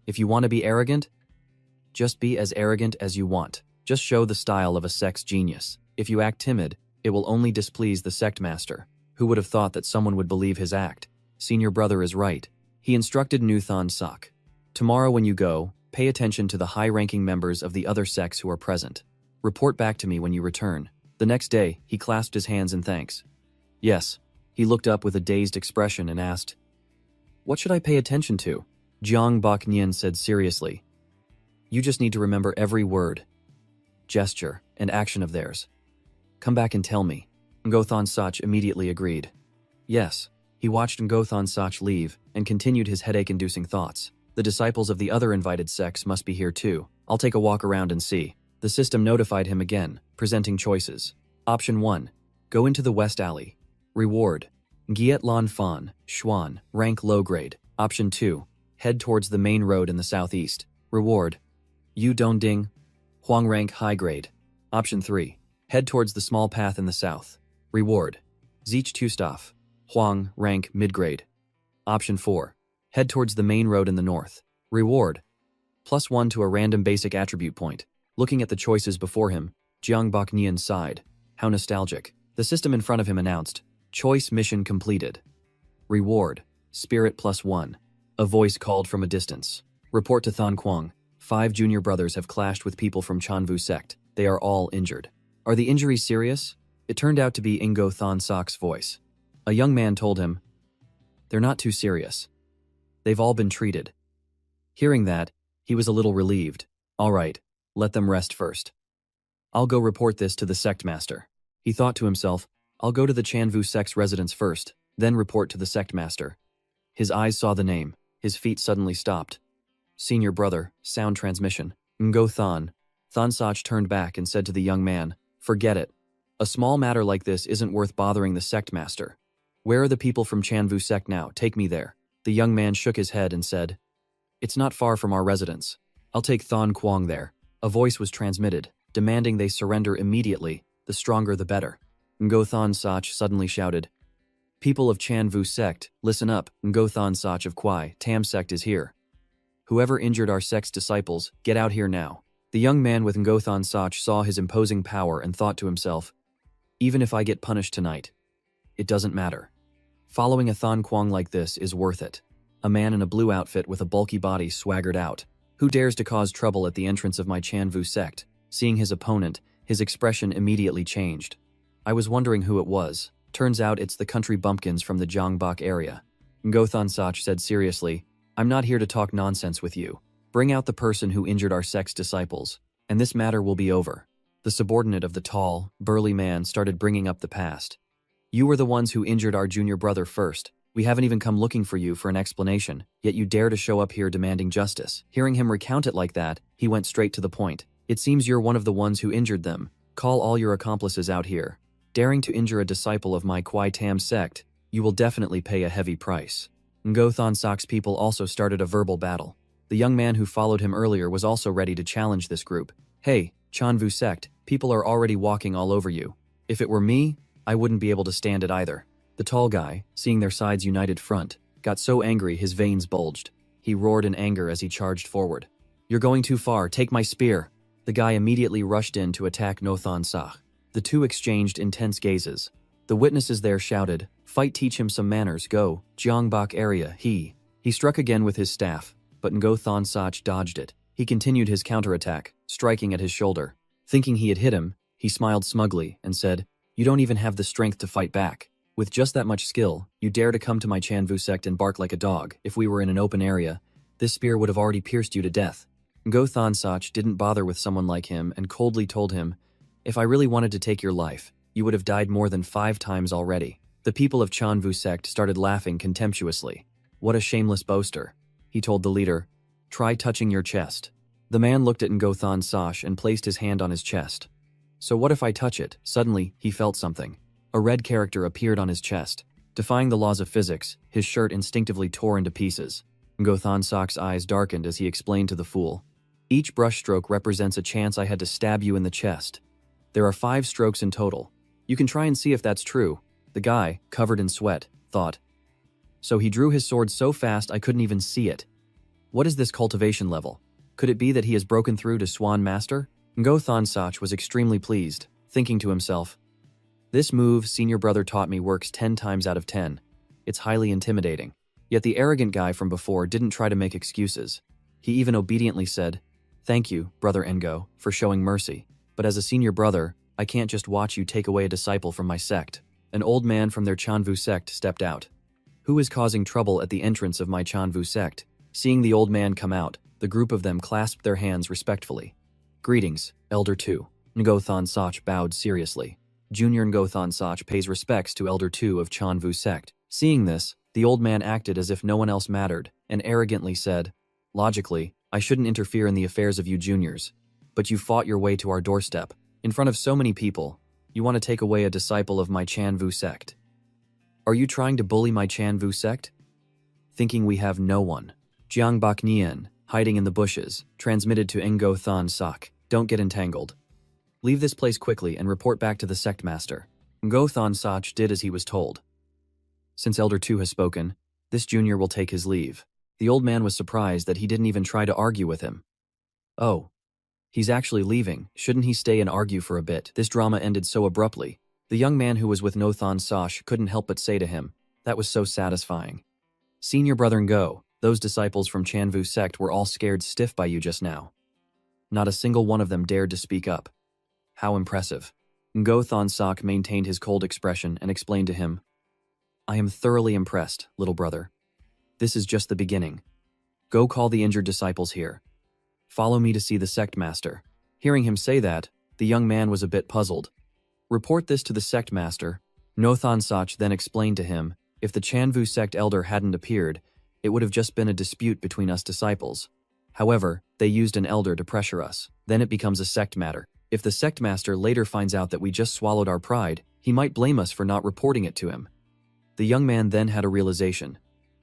If you want to be arrogant, just be as arrogant as you want. Just show the style of a sect's genius. If you act timid, it will only displease the sect master. Who would have thought that someone would believe his act? Senior brother is right. He instructed Nu Than Sak. Tomorrow when you go, pay attention to the high-ranking members of the other sects who are present. Report back to me when you return. The next day, he clasped his hands in thanks. Yes. He looked up with a dazed expression and asked, what should I pay attention to? Jiang Baknian said seriously. You just need to remember every word, gesture, and action of theirs. Come back and tell me. Ngothon Sach immediately agreed. Yes. He watched Ngothon Sach leave and continued his headache-inducing thoughts. The disciples of the other invited sects must be here too. I'll take a walk around and see. The system notified him again, presenting choices. Option 1. Go into the West Alley. Reward. Giet Lan Fan, Xuan, rank low grade. Option 2. Head towards the main road in the southeast. Reward. Yu Dongding, Huang rank high grade. Option 3. Head towards the small path in the south. Reward. Zeech Tustaf, Huang rank mid grade. Option 4. Head towards the main road in the north. Reward. +1 to a random basic attribute point. Looking at the choices before him, Jiang Baknian sighed. How nostalgic. The system in front of him announced, choice mission completed. Reward. Spirit +1. A voice called from a distance. Report to Than Quang. 5 junior brothers have clashed with people from Chanvu sect. They are all injured. Are the injuries serious? It turned out to be Ingo Thon Sok's voice. A young man told him, they're not too serious. They've all been treated. Hearing that, he was a little relieved. All right, let them rest first. I'll go report this to the sect master. He thought to himself, I'll go to the Chanvu sect's residence first, then report to the sect master. His eyes saw the name. His feet suddenly stopped. Senior brother, sound transmission. Ngo Than. Than Sach turned back and said to the young man, forget it. A small matter like this isn't worth bothering the sect master. Where are the people from Chanvu sect now? Take me there. The young man shook his head and said, it's not far from our residence. I'll take Than Quang there. A voice was transmitted, demanding they surrender immediately, the stronger the better. Ngo Than Sach suddenly shouted, people of Chanvu sect, listen up. Ngo Than Sach of Kwai Tam sect is here. Whoever injured our sect's disciples, get out here now. The young man with Ngo Than Sach saw his imposing power and thought to himself, even if I get punished tonight, it doesn't matter. Following a Than Quang like this is worth it. A man in a blue outfit with a bulky body swaggered out. Who dares to cause trouble at the entrance of my Chanvu sect? Seeing his opponent, his expression immediately changed. I was wondering who it was. Turns out it's the country bumpkins from the Jongbok area. Ngo Than Sach said seriously, I'm not here to talk nonsense with you. Bring out the person who injured our sect's disciples, and this matter will be over. The subordinate of the tall, burly man started bringing up the past. You were the ones who injured our junior brother first. We haven't even come looking for you for an explanation, yet you dare to show up here demanding justice. Hearing him recount it like that, he went straight to the point. It seems you're one of the ones who injured them. Call all your accomplices out here. Daring to injure a disciple of my Kwai Tam sect, you will definitely pay a heavy price. Ngo Than Sok's people also started a verbal battle. The young man who followed him earlier was also ready to challenge this group. Hey, Chanvu sect, people are already walking all over you. If it were me, I wouldn't be able to stand it either. The tall guy, seeing their sides united front, got so angry his veins bulged. He roared in anger as he charged forward. You're going too far, take my spear. The guy immediately rushed in to attack Ngo Than Sach. The two exchanged intense gazes. The witnesses there shouted, fight, teach him some manners, go, Jongbok area, he struck again with his staff, but Ngo Than Sach dodged it. He continued his counterattack, striking at his shoulder. Thinking he had hit him, he smiled smugly and said, you don't even have the strength to fight back. With just that much skill, you dare to come to my Chanvu sect and bark like a dog. If we were in an open area, this spear would have already pierced you to death. Ngo Than Sach didn't bother with someone like him and coldly told him, if I really wanted to take your life, you would have died more than 5 times already. The people of Chanvu sect started laughing contemptuously. What a shameless boaster. He told the leader, try touching your chest. The man looked at Ngo Than Sach and placed his hand on his chest. So what if I touch it? Suddenly, he felt something. A red character appeared on his chest. Defying the laws of physics, his shirt instinctively tore into pieces. Ngo Than Sach's eyes darkened as he explained to the fool. Each brushstroke represents a chance I had to stab you in the chest. There are 5 strokes in total. You can try and see if that's true. The guy, covered in sweat, thought. So he drew his sword so fast I couldn't even see it. What is this cultivation level? Could it be that he has broken through to Swan Master? Ngo Than Sach was extremely pleased, thinking to himself, this move senior brother taught me works 10 times out of 10. It's highly intimidating. Yet the arrogant guy from before didn't try to make excuses. He even obediently said, thank you, brother Ngo, for showing mercy. But as a senior brother, I can't just watch you take away a disciple from my sect. An old man from their Chanvu sect stepped out. Who is causing trouble at the entrance of my Chanvu sect? Seeing the old man come out, the group of them clasped their hands respectfully. Greetings, Elder 2. Ngo Than Sach bowed seriously. Junior Ngothon Sach pays respects to Elder 2 of Chanvu sect. Seeing this, the old man acted as if no one else mattered, and arrogantly said, "Logically, I shouldn't interfere in the affairs of you juniors. But you fought your way to our doorstep. In front of so many people, you want to take away a disciple of my Chanvu sect. Are you trying to bully my Chanvu sect? Thinking we have no one." Jiang Baknian, hiding in the bushes, transmitted to Ngothon Sach, "Don't get entangled. Leave this place quickly and report back to the sect master." Ngothon Sach did as he was told. Since Elder 2 has spoken, this junior will take his leave. The old man was surprised that he didn't even try to argue with him. Oh, he's actually leaving. Shouldn't he stay and argue for a bit? This drama ended so abruptly. The young man who was with Ngothon Sach couldn't help but say to him, "That was so satisfying. Senior brother Ngo, those disciples from Chanvu sect were all scared stiff by you just now. Not a single one of them dared to speak up. How impressive." Ngothon Sach maintained his cold expression and explained to him, "I am thoroughly impressed, little brother. This is just the beginning. Go call the injured disciples here. Follow me to see the sect master." Hearing him say that, the young man was a bit puzzled. Report this to the sect master. Ngothon Sach then explained to him, if the Chanvu sect elder hadn't appeared, it would have just been a dispute between us disciples. However, they used an elder to pressure us. Then it becomes a sect matter. If the sect master later finds out that we just swallowed our pride, he might blame us for not reporting it to him. The young man then had a realization.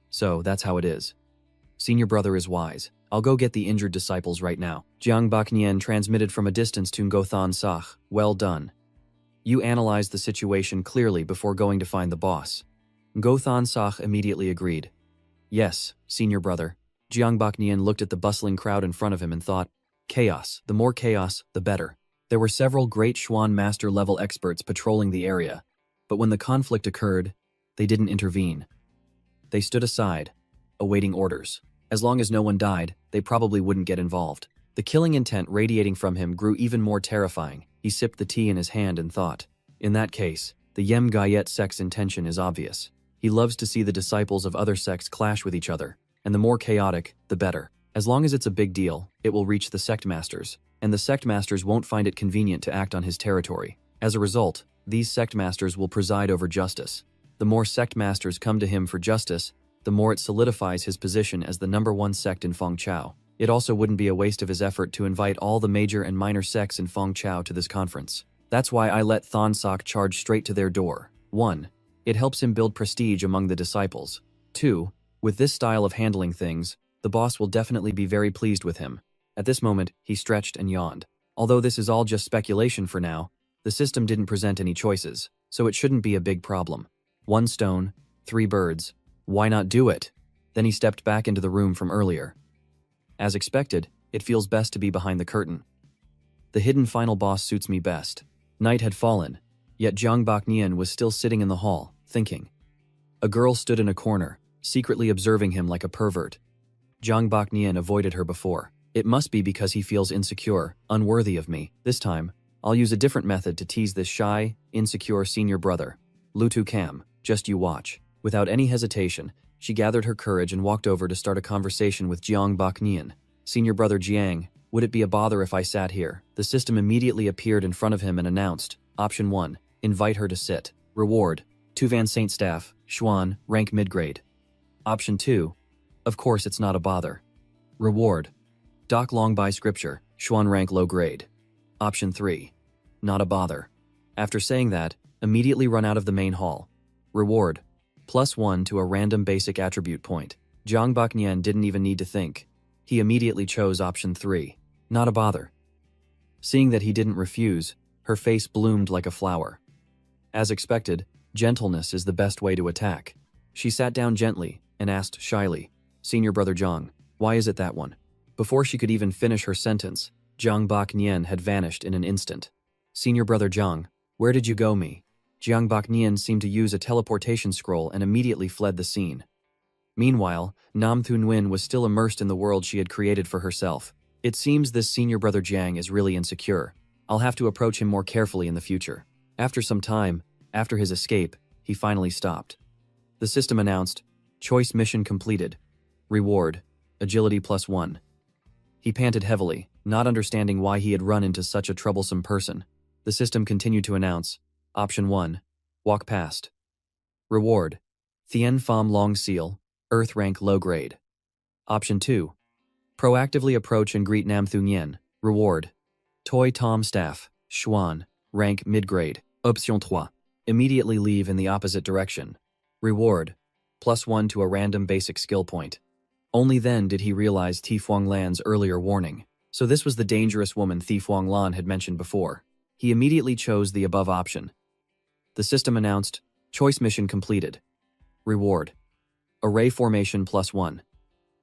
So, that's how it is. Senior brother is wise. I'll go get the injured disciples right now. Jiang Baknian transmitted from a distance to Ngothon Sach. Well done. You analyzed the situation clearly before going to find the boss. Ngothon Sach immediately agreed. Yes, senior brother. Jiang Baknian looked at the bustling crowd in front of him and thought, chaos. The more chaos, the better. There were several great Xuan master-level experts patrolling the area, but when the conflict occurred, they didn't intervene. They stood aside, awaiting orders. As long as no one died, they probably wouldn't get involved. The killing intent radiating from him grew even more terrifying. He sipped the tea in his hand and thought, in that case, the Yem Gayet sect's intention is obvious. He loves to see the disciples of other sects clash with each other, and the more chaotic, the better. As long as it's a big deal, it will reach the sect masters, and the sect masters won't find it convenient to act on his territory. As a result, these sect masters will preside over justice. The more sect masters come to him for justice, the more it solidifies his position as the #1 sect in Fengchao. It also wouldn't be a waste of his effort to invite all the major and minor sects in Fengchao to this conference. That's why I let Thon Sok charge straight to their door. 1. It helps him build prestige among the disciples. 2. With this style of handling things, the boss will definitely be very pleased with him. At this moment, he stretched and yawned. Although this is all just speculation for now, the system didn't present any choices, so it shouldn't be a big problem. 1 stone, 3 birds. Why not do it? Then he stepped back into the room from earlier. As expected, it feels best to be behind the curtain. The hidden final boss suits me best. Night had fallen, yet Jiang Baknian was still sitting in the hall, thinking. A girl stood in a corner, secretly observing him like a pervert. Jiang Baknian avoided her before. It must be because he feels insecure, unworthy of me. This time, I'll use a different method to tease this shy, insecure senior brother. Lutu Cam, just you watch. Without any hesitation, she gathered her courage and walked over to start a conversation with Jiang Baknian. Senior brother Jiang, would it be a bother if I sat here? The system immediately appeared in front of him and announced, Option 1, invite her to sit. Reward, 2 Van Saint staff, Xuan, rank mid-grade. Option 2, of course it's not a bother. Reward, Doc Long by scripture, Xuan rank low grade. Option 3, not a bother. After saying that, immediately run out of the main hall. Reward, +1 to a random basic attribute point. Jiang Baknian didn't even need to think. He immediately chose option 3, not a bother. Seeing that he didn't refuse, her face bloomed like a flower. As expected, gentleness is the best way to attack. She sat down gently and asked shyly, Senior brother Jiang, why is it that one? Before she could even finish her sentence, Jiang Baknian had vanished in an instant. Senior brother Jiang, where did you go me? Jiang Baknian seemed to use a teleportation scroll and immediately fled the scene. Meanwhile, Nam Thu Nguyen was still immersed in the world she had created for herself. It seems this senior brother Jiang is really insecure. I'll have to approach him more carefully in the future. After some time, after his escape, he finally stopped. The system announced, Choice mission completed. Reward, Agility +1. He panted heavily, not understanding why he had run into such a troublesome person. The system continued to announce, Option 1. Walk past. Reward. Thien Pham Long Seal, Earth Rank Low Grade. Option 2. Proactively approach and greet Nam Thu Nyen. Reward. Toi Tom Staff, Xuan, Rank Mid-Grade. Option 3. Immediately leave in the opposite direction. Reward. +1 to a random basic skill point. Only then did he realize Thi Phuong Lan's earlier warning. So this was the dangerous woman Thi Phuong Lan had mentioned before. He immediately chose the above option. The system announced, choice mission completed. Reward. Array formation +1.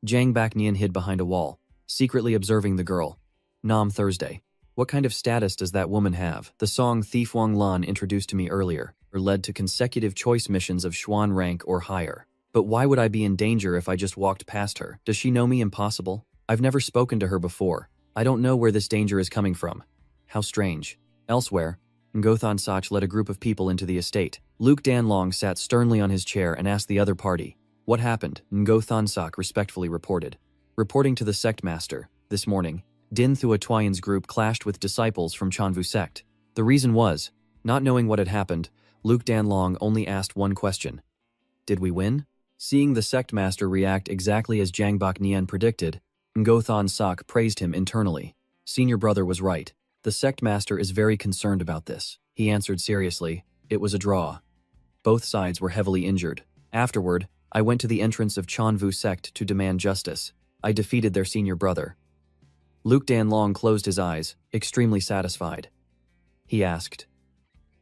Jang Bak Nien hid behind a wall, secretly observing the girl. Nam Thursday. What kind of status does that woman have? The song Thi Phuong Lan introduced to me earlier, or led to consecutive choice missions of Xuan rank or higher. But why would I be in danger if I just walked past her? Does she know me? Impossible. I've never spoken to her before. I don't know where this danger is coming from. How strange. Elsewhere, Ngothan Sach led a group of people into the estate. Luke Danlong sat sternly on his chair and asked the other party, what happened? Ngothan Sach respectfully reported. Reporting to the sect master, this morning, Din Thua Tuyen's group clashed with disciples from Chanvu sect. The reason was, not knowing what had happened, Luke Danlong only asked one question. Did we win? Seeing the sect master react exactly as Jang Bak Nien predicted, Ngothan Sak praised him internally. Senior brother was right. The sect master is very concerned about this. He answered seriously, it was a draw. Both sides were heavily injured. Afterward, I went to the entrance of Chanvu sect to demand justice. I defeated their senior brother. Luke Danlong closed his eyes, extremely satisfied. He asked.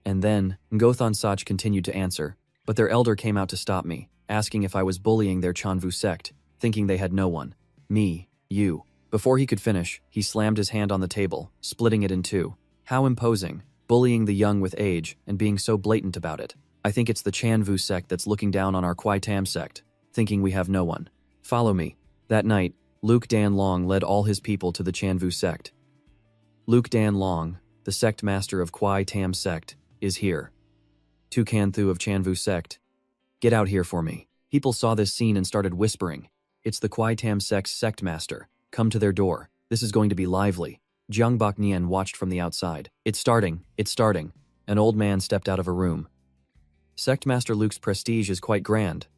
And then, Ngothan Sach continued to answer, but their elder came out to stop me, asking if I was bullying their Chanvu sect, thinking they had no one. Me, you. Before he could finish, he slammed his hand on the table, splitting it in two. How imposing, bullying the young with age and being so blatant about it. I think it's the Chanvu sect that's looking down on our Kwai Tam sect, thinking we have no one. Follow me. That night, Luke Danlong led all his people to the Chanvu sect. Luke Danlong, the sect master of Kwai Tam sect, is here. Tukan Thu of Chanvu sect. Get out here for me. People saw this scene and started whispering. It's the Kwai Tam sect's sect master. Come to their door. This is going to be lively. Jiang Bak Nien watched from the outside. It's starting. An old man stepped out of a room. Sect Master Luke's prestige is quite grand.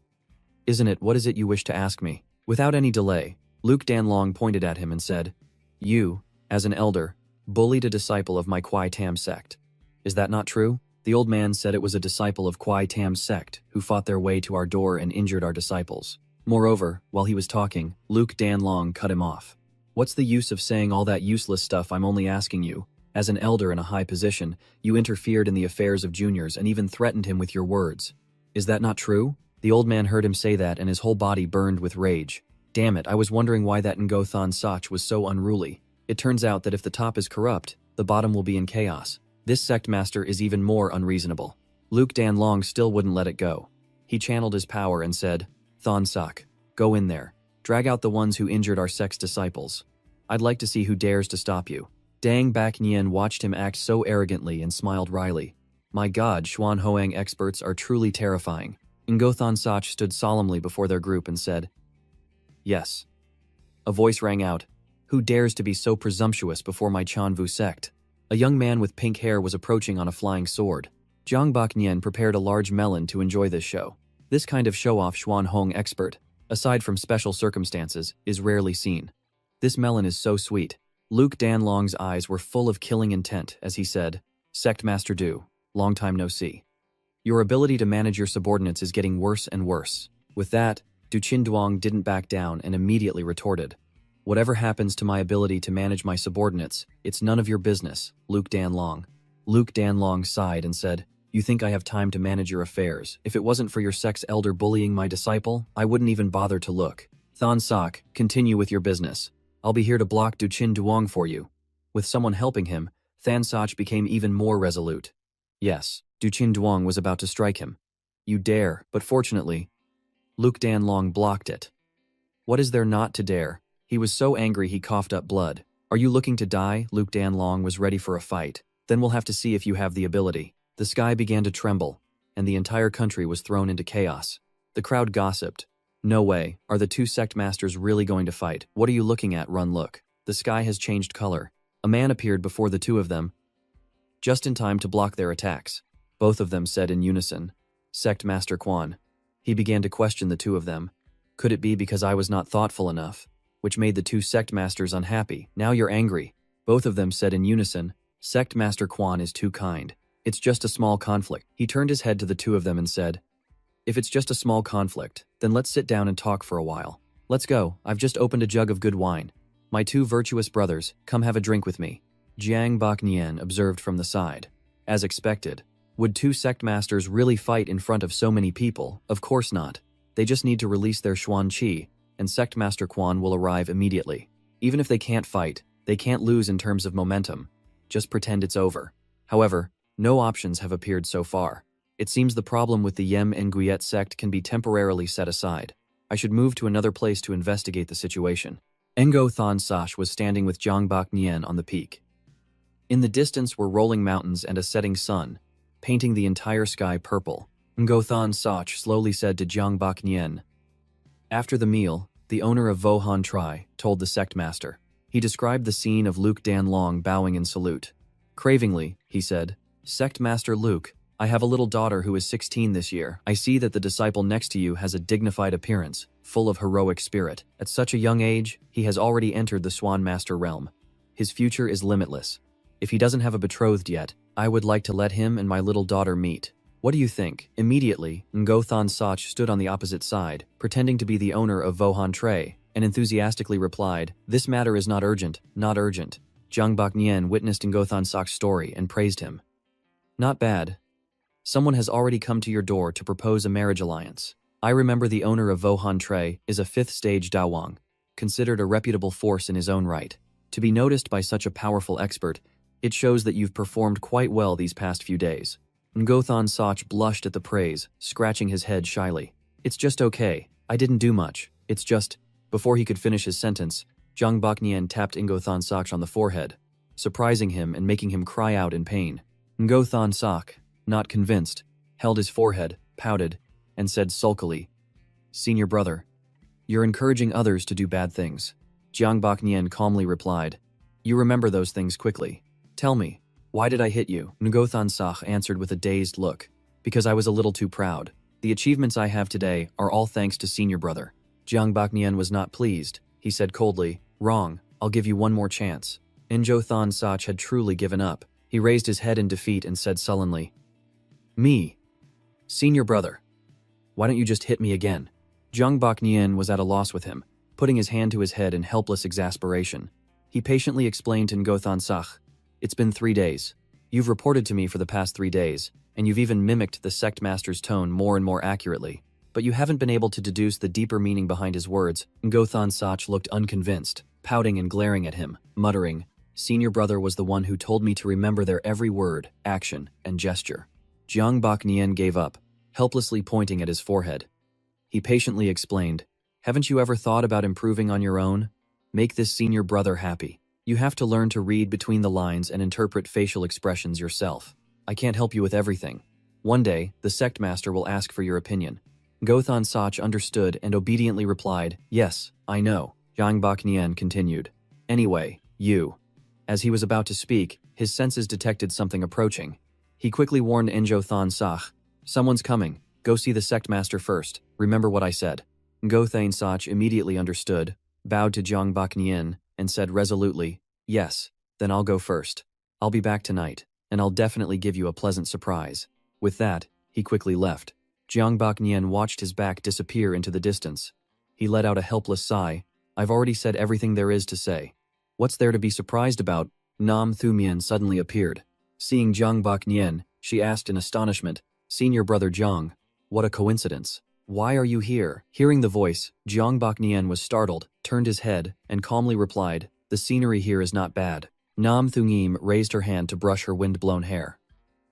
Isn't it? What is it you wish to ask me? Without any delay, Luke Danlong pointed at him and said, you, as an elder, bullied a disciple of my Kwai Tam sect. Is that not true? The old man said it was a disciple of Kwai Tam's sect who fought their way to our door and injured our disciples. Moreover, while he was talking, Luke Danlong cut him off. What's the use of saying all that useless stuff? I'm only asking you. As an elder in a high position, you interfered in the affairs of juniors and even threatened him with your words. Is that not true? The old man heard him say that and his whole body burned with rage. Damn it, I was wondering why that Ngothan Sach was so unruly. It turns out that if the top is corrupt, the bottom will be in chaos. This sect master is even more unreasonable. Luke Danlong still wouldn't let it go. He channeled his power and said, Thon Sak, go in there. Drag out the ones who injured our sect's disciples. I'd like to see who dares to stop you. Dang Bak Nien watched him act so arrogantly and smiled wryly. My god, Xuan Hoang experts are truly terrifying. Ngothan Sach stood solemnly before their group and said, Yes. A voice rang out, Who dares to be so presumptuous before my Chanvu sect? A young man with pink hair was approaching on a flying sword. Jiang Bak Nien prepared a large melon to enjoy this show. This kind of show-off Xuan Hong expert, aside from special circumstances, is rarely seen. This melon is so sweet. Luke Danlong's eyes were full of killing intent as he said, Sect Master Du, long time no see. Your ability to manage your subordinates is getting worse and worse. With that, Du Qin Duong didn't back down and immediately retorted. Whatever happens to my ability to manage my subordinates, it's none of your business, Luke Danlong. Luke Danlong sighed and said, You think I have time to manage your affairs? If it wasn't for your sect's elder bullying my disciple, I wouldn't even bother to look. Thon Sak, continue with your business. I'll be here to block Du Qin Duong for you. With someone helping him, Than Sach became even more resolute. Yes, Du Qin Duong was about to strike him. You dare, but fortunately, Luke Danlong blocked it. What is there not to dare? He was so angry he coughed up blood. Are you looking to die? Luke Danlong was ready for a fight. Then we'll have to see if you have the ability. The sky began to tremble, and the entire country was thrown into chaos. The crowd gossiped. No way, are the two sect masters really going to fight? What are you looking at? Run look. The sky has changed color. A man appeared before the two of them, just in time to block their attacks. both of them said in unison. Sect Master Quan. He began to question the two of them. Could it be because I was not thoughtful enough, which made the two sect masters unhappy? Now you're angry. Both of them said in unison. Sect Master Quan is too kind. It's just a small conflict. He turned his head to the two of them and said, if it's just a small conflict, then let's sit down and talk for a while. Let's go. I've just opened a jug of good wine. My two virtuous brothers, come have a drink with me. Jiang Baknian observed from the side. As expected. Would two sect masters really fight in front of so many people? Of course not. They just need to release their Xuan Qi, and Sect Master Quan will arrive immediately. Even if they can't fight, they can't lose in terms of momentum. Just pretend it's over. However, no options have appeared so far. It seems the problem with the Yem Nguyen sect can be temporarily set aside. I should move to another place to investigate the situation. Ngo Thon Sash was standing with Jiang Bak Nien on the peak. In the distance were rolling mountains and a setting sun, painting the entire sky purple. Ngo Thon Sash slowly said to Jiang Bak Nien. After the meal, the owner of Vohan Tri told the sect master. He described the scene of Luke Dan Long bowing in salute. Cravingly, he said, Sect Master Luke, I have a little daughter who is 16 this year. I see that the disciple next to you has a dignified appearance, full of heroic spirit. At such a young age, he has already entered the Swan Master realm. His future is limitless. If he doesn't have a betrothed yet, I would like to let him and my little daughter meet. What do you think? Immediately, Ngo Thon Sach stood on the opposite side, pretending to be the owner of Vohan Tre, and enthusiastically replied, This matter is not urgent, not urgent. Jiang Bak Nien witnessed Ngo Thon Sach's story and praised him. Not bad. Someone has already come to your door to propose a marriage alliance. I remember the owner of Vohan Tre is a 5th stage Dawang, considered a reputable force in his own right. To be noticed by such a powerful expert, it shows that you've performed quite well these past few days. Ngo Thon Sach blushed at the praise, scratching his head shyly. It's just okay. I didn't do much. It's just... Before he could finish his sentence, Jiang Bak Nien tapped Ngo Thon Sach on the forehead, surprising him and making him cry out in pain. Ngo Thon Sach, not convinced, held his forehead, pouted, and said sulkily, Senior brother, you're encouraging others to do bad things. Jiang Bak Nien calmly replied, You remember those things quickly. Tell me, why did I hit you? Ngo Thon Sach answered with a dazed look. Because I was a little too proud. The achievements I have today are all thanks to Senior brother. Jiang Bak Nien was not pleased. He said coldly, Wrong, I'll give you one more chance. Ngo Thon Sach had truly given up. He raised his head in defeat and said sullenly, Me? Senior brother. Why don't you just hit me again? Jiang Bak Nien was at a loss with him, putting his hand to his head in helpless exasperation. He patiently explained to Ngo Thon Sach, It's been 3 days. You've reported to me for the past 3 days, and you've even mimicked the sect master's tone more and more accurately. But you haven't been able to deduce the deeper meaning behind his words. Ngo Thon Sach looked unconvinced, pouting and glaring at him, muttering, Senior brother was the one who told me to remember their every word, action, and gesture. Jiang Bak Nien gave up, helplessly pointing at his forehead. He patiently explained, Haven't you ever thought about improving on your own? Make this senior brother happy. You have to learn to read between the lines and interpret facial expressions yourself. I can't help you with everything. One day, the sect master will ask for your opinion. Ngo Thon Sach understood and obediently replied, Yes, I know. Jiang Bak Nien continued. Anyway, you. As he was about to speak, his senses detected something approaching. He quickly warned Ngo Thon Sach, Someone's coming. Go see the sect master first. Remember what I said. Ngo Thon Sach immediately understood, bowed to Jiang Bak Nien, and said resolutely, Yes, then I'll go first. I'll be back tonight, and I'll definitely give you a pleasant surprise. With that, he quickly left. Jiang Bak Nien watched his back disappear into the distance. He let out a helpless sigh. I've already said everything there is to say. What's there to be surprised about? Nam Thu Mien suddenly appeared. Seeing Jiang Bak Nien, she asked in astonishment, Senior brother Jiang, what a coincidence. Why are you here? Hearing the voice, Jiang Bak Nien was startled, turned his head, and calmly replied, The scenery here is not bad. Nam Thu Ngim raised her hand to brush her wind-blown hair.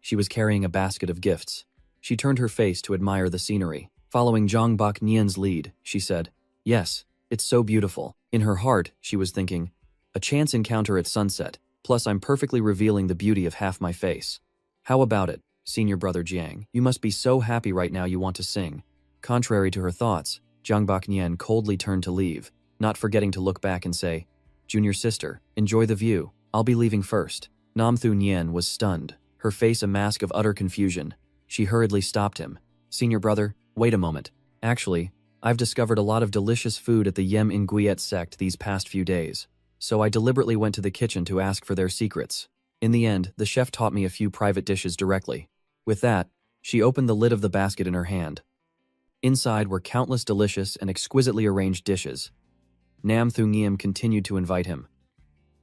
She was carrying a basket of gifts. She turned her face to admire the scenery. Following Jiang Bak Nien's lead, she said, Yes, it's so beautiful. In her heart, she was thinking, A chance encounter at sunset, plus I'm perfectly revealing the beauty of half my face. How about it, Senior brother Jiang? You must be so happy right now you want to sing. Contrary to her thoughts, Jiang Bak Nien coldly turned to leave, not forgetting to look back and say, Junior sister, enjoy the view. I'll be leaving first. Nam Thu Nien was stunned. her face a mask of utter confusion. She hurriedly stopped him. "Senior brother, wait a moment. Actually, I've discovered a lot of delicious food at the Yem Nguyen sect these past few days. So I deliberately went to the kitchen to ask for their secrets. In the end, the chef taught me a few private dishes directly." With that, she opened the lid of the basket in her hand. Inside were countless delicious and exquisitely arranged dishes. Nam Thu Ngiem continued to invite him.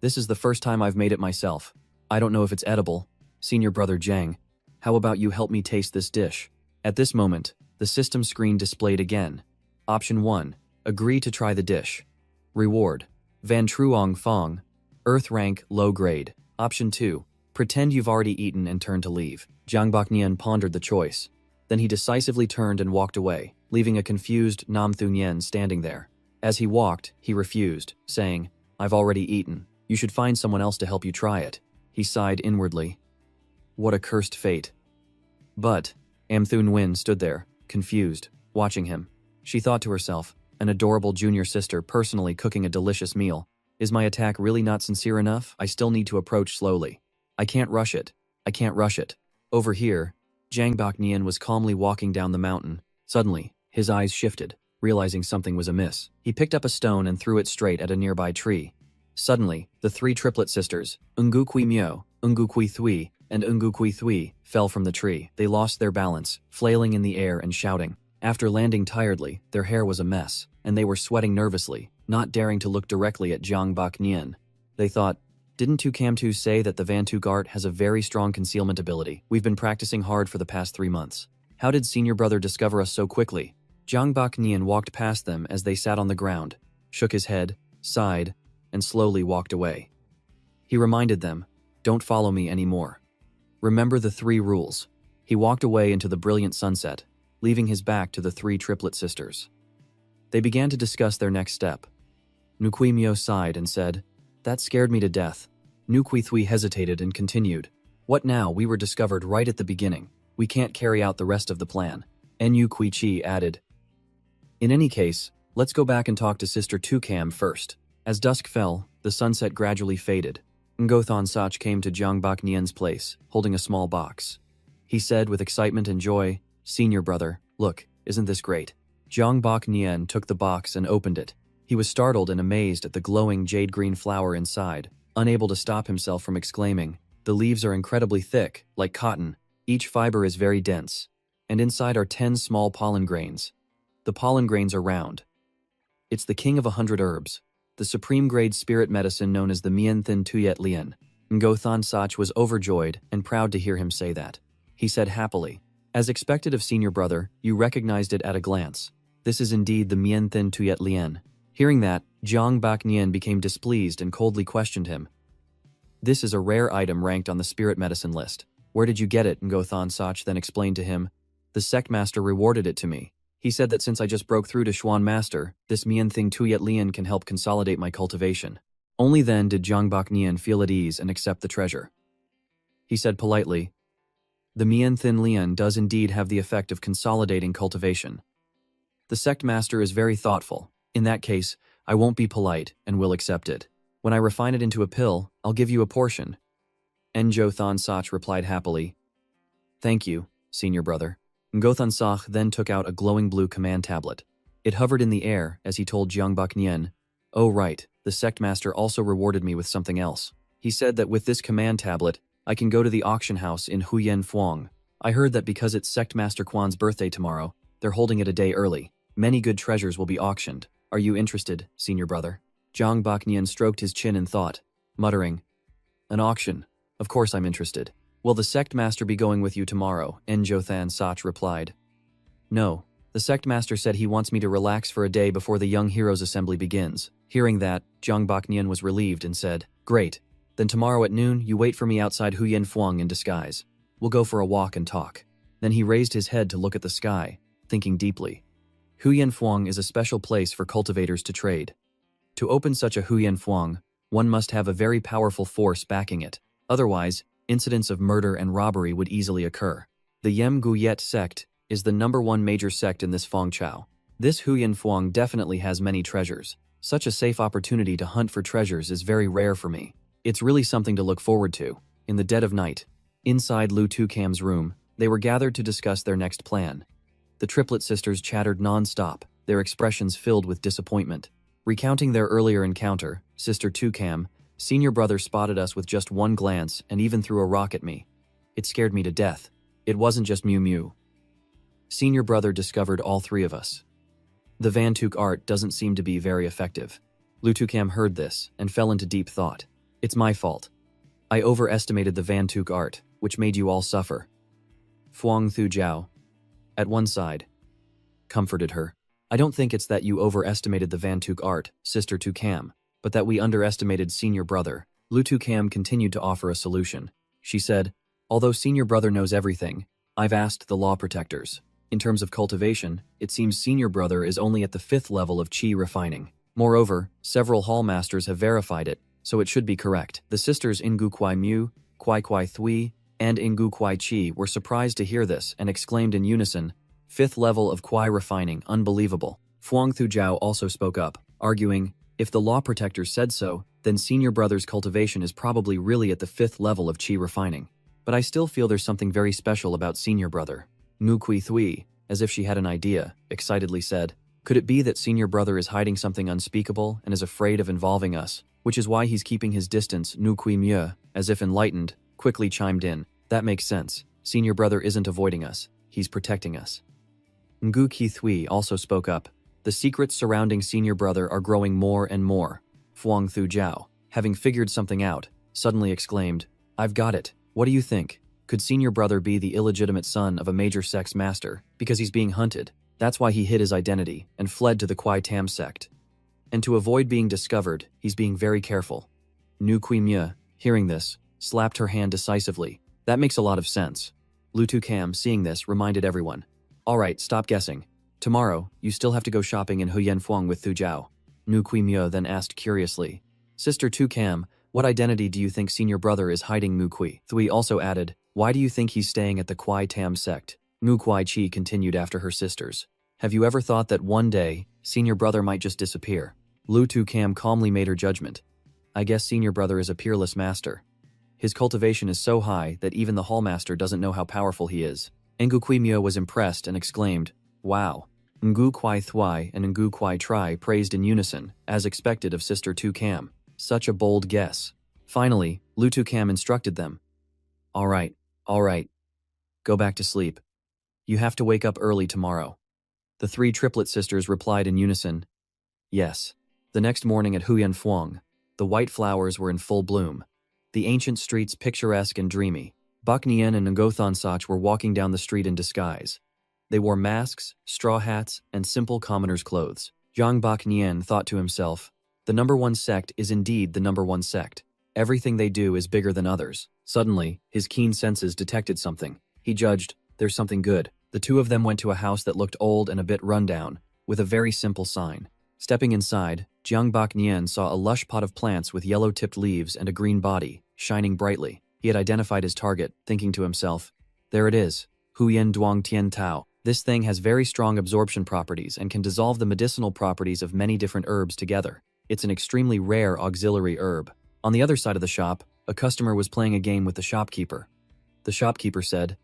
"This is the first time I've made it myself. I don't know if it's edible. Senior brother Zhang, how about you help me taste this dish?" At this moment, the system screen displayed again. Option 1. Agree to try the dish. Reward. Van Truong Fong. Earth rank low grade. Option 2. Pretend you've already eaten and turn to leave. Jiang Baknian pondered the choice. Then he decisively turned and walked away, leaving a confused Nam Thu Ngien standing there. As he walked, he refused, saying, "I've already eaten. You should find someone else to help you try it." He sighed inwardly. What a cursed fate. But Am Thu Nguyen stood there, confused, watching him. She thought to herself, an adorable junior sister personally cooking a delicious meal. Is my attack really not sincere enough? I still need to approach slowly. I can't rush it. I can't rush it. Over here, Jiang Baknian was calmly walking down the mountain. Suddenly, his eyes shifted, realizing something was amiss. He picked up a stone and threw it straight at a nearby tree. Suddenly, the three triplet sisters, Ungu Kui Myo, Ungu Kui Thui, and Ungu Kui Thui, fell from the tree. They lost their balance, flailing in the air and shouting. After landing tiredly, their hair was a mess, and they were sweating nervously, not daring to look directly at Jiang Baknian. They thought, "Didn't Tu Cam Tu say that the Van Tu Gart has a very strong concealment ability? We've been practicing hard for the past 3 months. How did senior brother discover us so quickly?" Jiang Baknian walked past them as they sat on the ground, shook his head, sighed, and slowly walked away. He reminded them, "Don't follow me anymore. Remember the 3 rules." He walked away into the brilliant sunset, leaving his back to the 3 triplet sisters. They began to discuss their next step. Nukui Myo sighed and said, "That scared me to death." Nukui Thui hesitated and continued, "What now? We were discovered right at the beginning. We can't carry out the rest of the plan." Nu Kui Chi added, "In any case, let's go back and talk to Sister Tukam first." As dusk fell, the sunset gradually faded. Ngothon Sach came to Jiang Baknian's place, holding a small box. He said with excitement and joy, "Senior brother, look, isn't this great?" Jiang Baknian took the box and opened it. He was startled and amazed at the glowing jade-green flower inside, unable to stop himself from exclaiming, "The leaves are incredibly thick, like cotton. Each fiber is very dense. And inside are 10 small pollen grains. The pollen grains are round. It's the king of 100 herbs, the supreme-grade spirit medicine known as the Mien Thin Tuyet Lien." Ngothon Sach was overjoyed and proud to hear him say that. He said happily, "As expected of senior brother, you recognized it at a glance. This is indeed the Mien Thin Tuyet Lien." Hearing that, Jiang Baknian became displeased and coldly questioned him. "This is a rare item ranked on the spirit medicine list. Where did you get it?" Ngothon Sach then explained to him. "The sect master rewarded it to me. He said that since I just broke through to Xuan Master, this Mien Thing Tuyet Lien can help consolidate my cultivation." Only then did Jiang Baknian feel at ease and accept the treasure. He said politely, "The Mien Thin Lien does indeed have the effect of consolidating cultivation. The sect master is very thoughtful. In that case, I won't be polite and will accept it. When I refine it into a pill, I'll give you a portion." Ngothon Sach replied happily, "Thank you, senior brother." Ngothon Sach then took out a glowing blue command tablet. It hovered in the air as he told Jiang Baknian, "Oh right, the sect master also rewarded me with something else. He said that with this command tablet, I can go to the auction house in Huyen Phuong. I heard that because it's sect master Quan's birthday tomorrow, they're holding it a day early. Many good treasures will be auctioned. Are you interested, senior brother?" Jiang Baknian stroked his chin in thought, muttering, "An auction? Of course I'm interested. Will the sect master be going with you tomorrow?" Ngothon Sach replied. "No. The sect master said he wants me to relax for a day before the Young Heroes Assembly begins." Hearing that, Jiang Baknian was relieved and said, "Great. Then tomorrow at noon, you wait for me outside Huyen Phuong in disguise. We'll go for a walk and talk." Then he raised his head to look at the sky, thinking deeply. Huyen Phuong is a special place for cultivators to trade. To open such a Huyen Phuong, one must have a very powerful force backing it. Otherwise, incidents of murder and robbery would easily occur. The Yem Guyet sect is the #1 major sect in this Fong Chao. This Huyen Phuong definitely has many treasures. Such a safe opportunity to hunt for treasures is very rare for me. It's really something to look forward to. In the dead of night, Inside Lu Tucam's room, they were gathered to discuss their next plan. The triplet sisters chattered non-stop, their expressions filled with disappointment. Recounting their earlier encounter, Sister Tucam, senior brother spotted us with just one glance and even threw a rock at me. It scared me to death. It wasn't just Mew Mew. Senior brother discovered all three of us. The Vantuk art doesn't seem to be very effective. Lu Tucam heard this and fell into deep thought. It's my fault. I overestimated the Vantuk art, which made you all suffer. Fuang Thu Jiao, at one side, comforted her. I don't think it's that you overestimated the Vantuk art, Sister Tucam, but that we underestimated senior brother. Lu Tucam continued to offer a solution. She said, although senior brother knows everything, I've asked the law protectors. In terms of cultivation, it seems senior brother is only at the 5th level of chi refining. Moreover, several hall masters have verified it, so it should be correct. The sisters Ingu Kwai Mu, Kwai Kwai Thui, and Ingu Kwai Chi were surprised to hear this and exclaimed in unison, 5th level of Kwai refining, unbelievable. Fuang Thu Jiao also spoke up, arguing, if the law protectors said so, then senior brother's cultivation is probably really at the 5th level of chi refining. But I still feel there's something very special about senior brother. Ngu Kui Thui, as if she had an idea, excitedly said, could it be that senior brother is hiding something unspeakable and is afraid of involving us, which is why he's keeping his distance? Ngu Kui Mye, as if enlightened, quickly chimed in, that makes sense. Senior brother isn't avoiding us, he's protecting us. Ngu Ki Thui also spoke up. The secrets surrounding senior brother are growing more and more. Fuang Thu Jiao, having figured something out, suddenly exclaimed, I've got it. What do you think? Could senior brother be the illegitimate son of a major sex master because he's being hunted? That's why he hid his identity and fled to the Kwai Tam sect. And to avoid being discovered, he's being very careful. Nu Kui Mye, hearing this, slapped her hand decisively. That makes a lot of sense. Lu Tucam, seeing this, reminded everyone. Alright, stop guessing. Tomorrow, you still have to go shopping in Huyen Fuang with Thu Jiao. Nu Kui Mye then asked curiously. Sister Tucam, what identity do you think senior brother is hiding? Ngu Kui Thui also added, why do you think he's staying at the Kwai Tam sect? Ngu Kwai Chi continued after her sisters. Have you ever thought that one day, senior brother might just disappear? Lu Tucam calmly made her judgment. I guess senior brother is a peerless master. His cultivation is so high that even the hallmaster doesn't know how powerful he is. Ngu Kui Mye was impressed and exclaimed, wow. Ngu Kwai Thui and Ngu Kwai Tri praised in unison, as expected of Sister Tucam. Such a bold guess. Finally, Lu Tucam instructed them. All right. Go back to sleep. You have to wake up early tomorrow. The three triplet sisters replied in unison. Yes. The next morning at Huyen Fuang, the white flowers were in full bloom. The ancient streets picturesque and dreamy. Bak Nien and Ngothan Sach were walking down the street in disguise. They wore masks, straw hats, and simple commoner's clothes. Zhang Bak Nien thought to himself, the number one sect is indeed the number one sect. Everything they do is bigger than others. Suddenly, his keen senses detected something. He judged, there's something good. The two of them went to a house that looked old and a bit rundown, with a very simple sign. Stepping inside, Jiang Bak Nien saw a lush pot of plants with yellow-tipped leaves and a green body, shining brightly. He had identified his target, thinking to himself, there it is, Huyen Duang Tian Tao. This thing has very strong absorption properties and can dissolve the medicinal properties of many different herbs together. It's an extremely rare auxiliary herb. On the other side of the shop, a customer was playing a game with the shopkeeper. The shopkeeper said,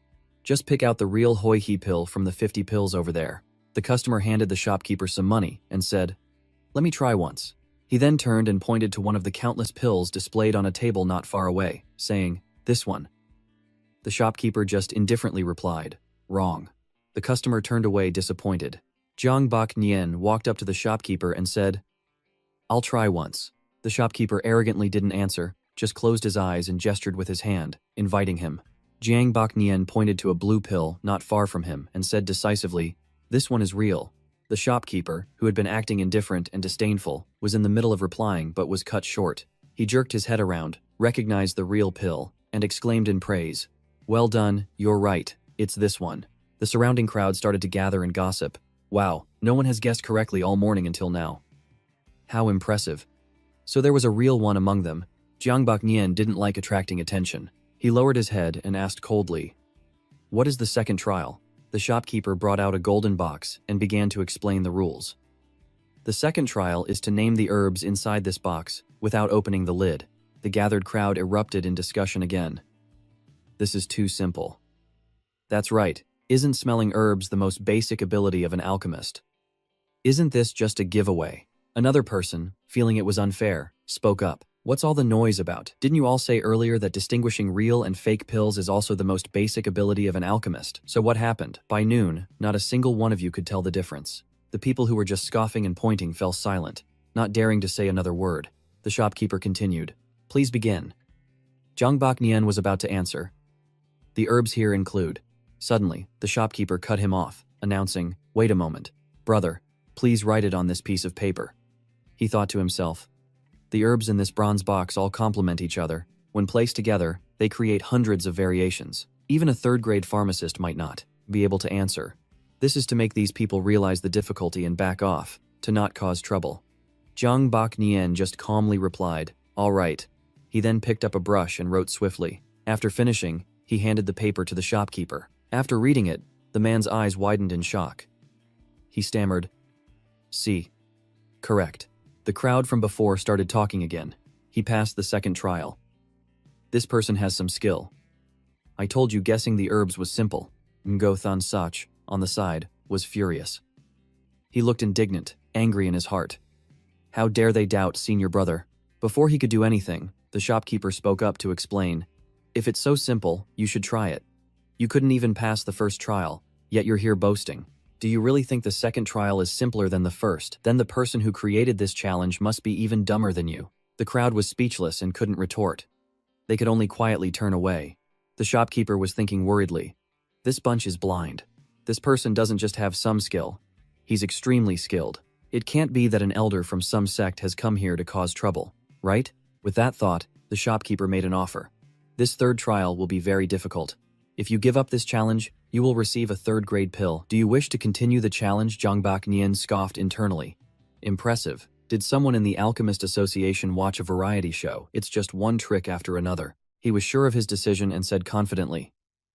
just pick out the real Hoi He pill from the 50 pills over there. The customer handed the shopkeeper some money and said, let me try once. He then turned and pointed to one of the countless pills displayed on a table not far away, saying, this one. The shopkeeper just indifferently replied, wrong. The customer turned away disappointed. Jiang Bak Nien walked up to the shopkeeper and said, I'll try once. The shopkeeper arrogantly didn't answer, just closed his eyes and gestured with his hand, inviting him. Jiang Bak Nien pointed to a blue pill not far from him and said decisively, this one is real. The shopkeeper, who had been acting indifferent and disdainful, was in the middle of replying but was cut short. He jerked his head around, recognized the real pill, and exclaimed in praise, well done, you're right, it's this one. The surrounding crowd started to gather and gossip. Wow, no one has guessed correctly all morning until now. How impressive. So there was a real one among them. Jiang Bak Nien didn't like attracting attention. He lowered his head and asked coldly, what is the second trial? The shopkeeper brought out a golden box and began to explain the rules. The second trial is to name the herbs inside this box without opening the lid. The gathered crowd erupted in discussion again. This is too simple. That's right. Isn't smelling herbs the most basic ability of an alchemist? Isn't this just a giveaway? Another person, feeling it was unfair, spoke up. What's all the noise about? Didn't you all say earlier that distinguishing real and fake pills is also the most basic ability of an alchemist? So what happened? By noon, not a single one of you could tell the difference. The people who were just scoffing and pointing fell silent, not daring to say another word. The shopkeeper continued. Please begin. Zhangbak Nian was about to answer. The herbs here include. Suddenly, the shopkeeper cut him off, announcing, wait a moment. Brother, please write it on this piece of paper. He thought to himself. The herbs in this bronze box all complement each other. When placed together, they create hundreds of variations. Even a third-grade pharmacist might not be able to answer. This is to make these people realize the difficulty and back off, to not cause trouble. Zhangbak Nian just calmly replied, all right. He then picked up a brush and wrote swiftly. After finishing, he handed the paper to the shopkeeper. After reading it, the man's eyes widened in shock. He stammered, "See. Correct." The crowd from before started talking again. He passed the second trial. This person has some skill. I told you guessing the herbs was simple. Ngo Than Sach, on the side, was furious. He looked indignant, angry in his heart. How dare they doubt senior brother? Before he could do anything, the shopkeeper spoke up to explain. If it's so simple, you should try it. You couldn't even pass the first trial, yet you're here boasting. Do you really think the second trial is simpler than the first? Then the person who created this challenge must be even dumber than you. The crowd was speechless and couldn't retort. They could only quietly turn away. The shopkeeper was thinking worriedly. This bunch is blind. This person doesn't just have some skill. He's extremely skilled. It can't be that an elder from some sect has come here to cause trouble, right? With that thought, the shopkeeper made an offer. This third trial will be very difficult. If you give up this challenge, you will receive a third-grade pill. Do you wish to continue the challenge? Zhangbak Nian scoffed internally. Impressive. Did someone in the Alchemist Association watch a variety show? It's just one trick after another. He was sure of his decision and said confidently,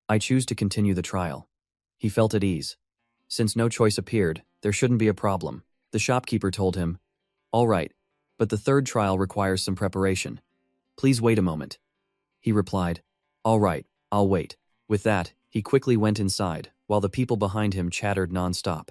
I choose to continue the trial. He felt at ease. Since no choice appeared, there shouldn't be a problem. The shopkeeper told him, all right, but the third trial requires some preparation. Please wait a moment. He replied, all right, I'll wait. With that, he quickly went inside, while the people behind him chattered non-stop.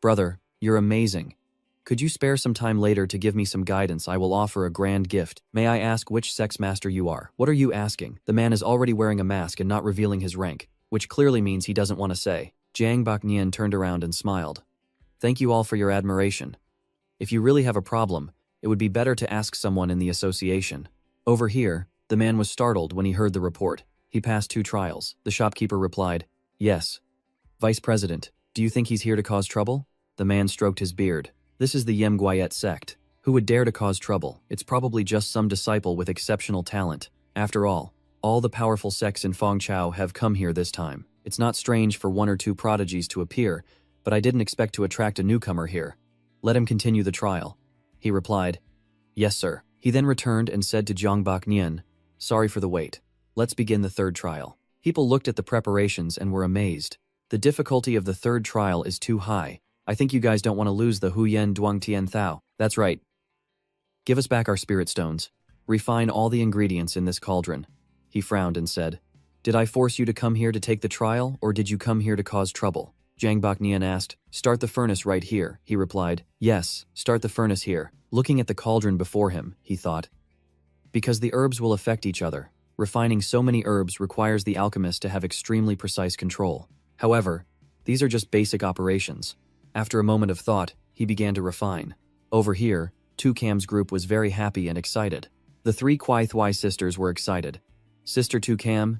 Brother, you're amazing. Could you spare some time later to give me some guidance? I will offer a grand gift. May I ask which sex master you are? What are you asking? The man is already wearing a mask and not revealing his rank, which clearly means he doesn't want to say. Zhangbak Nian turned around and smiled. Thank you all for your admiration. If you really have a problem, it would be better to ask someone in the association. Over here, the man was startled when he heard the report. He passed 2 trials. The shopkeeper replied, yes. Vice President, do you think he's here to cause trouble? The man stroked his beard. This is the Yemguayet sect. Who would dare to cause trouble? It's probably just some disciple with exceptional talent. After all the powerful sects in Fengchao have come here this time. It's not strange for 1 or 2 prodigies to appear, but I didn't expect to attract a newcomer here. Let him continue the trial. He replied, yes, sir. He then returned and said to Zhangbak Nian, sorry for the wait. Let's begin the third trial. People looked at the preparations and were amazed. The difficulty of the third trial is too high. I think you guys don't want to lose the Huyen Duang Tian Thao. That's right. Give us back our spirit stones. Refine all the ingredients in this cauldron. He frowned and said, did I force you to come here to take the trial, or did you come here to cause trouble? Zhangbak Nian asked, start the furnace right here. He replied, yes, start the furnace here. Looking at the cauldron before him, he thought, because the herbs will affect each other. Refining so many herbs requires the alchemist to have extremely precise control. However, these are just basic operations. After a moment of thought, he began to refine. Over here, Tucam's group was very happy and excited. The 3 Kwai Thwai sisters were excited. Sister Tucam,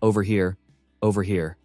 over here, over here.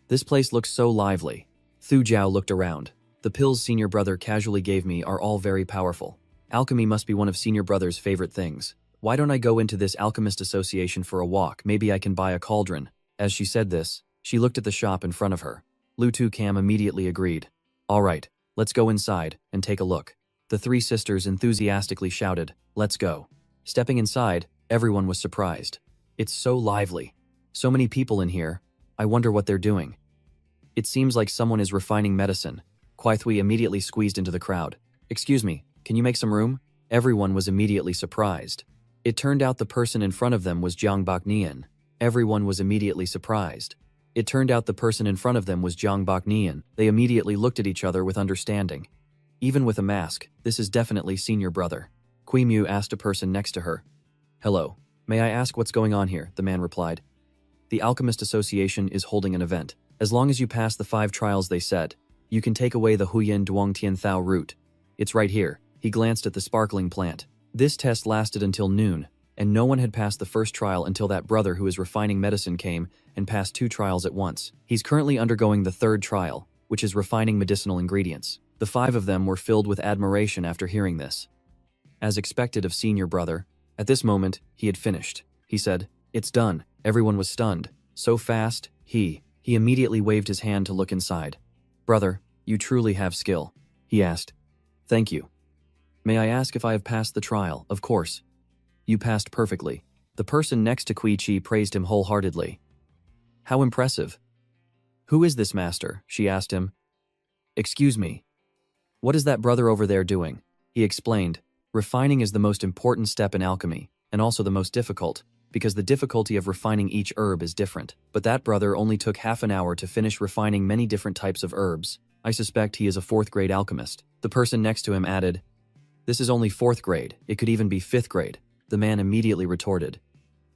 This place looks so lively. Thu Jiao looked around. The pills senior brother casually gave me are all very powerful. Alchemy must be one of senior brother's favorite things. Why don't I go into this alchemist association for a walk? Maybe I can buy a cauldron. As she said this, she looked at the shop in front of her. Lu Tucam immediately agreed. All right, let's go inside and take a look. The 3 sisters enthusiastically shouted, let's go. Stepping inside, everyone was surprised. It's so lively. So many people in here. I wonder what they're doing. It seems like someone is refining medicine. Kwai Thui immediately squeezed into the crowd. Excuse me, can you make some room? Everyone was immediately surprised. It turned out the person in front of them was Zhangbak Nian. Everyone was immediately surprised. It turned out the person in front of them was Jiang Baknian. They immediately looked at each other with understanding. Even with a mask, this is definitely senior brother. Kui Mu asked a person next to her. Hello. May I ask what's going on here? The man replied. The Alchemist Association is holding an event. As long as you pass the 5 trials they set, you can take away the Huyan Duong Tian Thao root. It's right here. He glanced at the sparkling plant. This test lasted until noon, and no one had passed the first trial until that brother who is refining medicine came and passed 2 trials at once. He's currently undergoing the 3rd trial, which is refining medicinal ingredients. The 5 of them were filled with admiration after hearing this. As expected of senior brother, at this moment, he had finished. He said, "It's done." Everyone was stunned. So fast, he immediately waved his hand to look inside. "Brother, you truly have skill," he asked. "Thank you. May I ask if I have passed the trial?" "Of course. You passed perfectly." The person next to Kui Chi praised him wholeheartedly. "How impressive." "Who is this master?" she asked him. "Excuse me. What is that brother over there doing?" He explained. Refining is the most important step in alchemy, and also the most difficult, because the difficulty of refining each herb is different. But that brother only took half an hour to finish refining many different types of herbs. I suspect he is a 4th grade alchemist. The person next to him added, "This is only 4th grade, it could even be 5th grade. The man immediately retorted,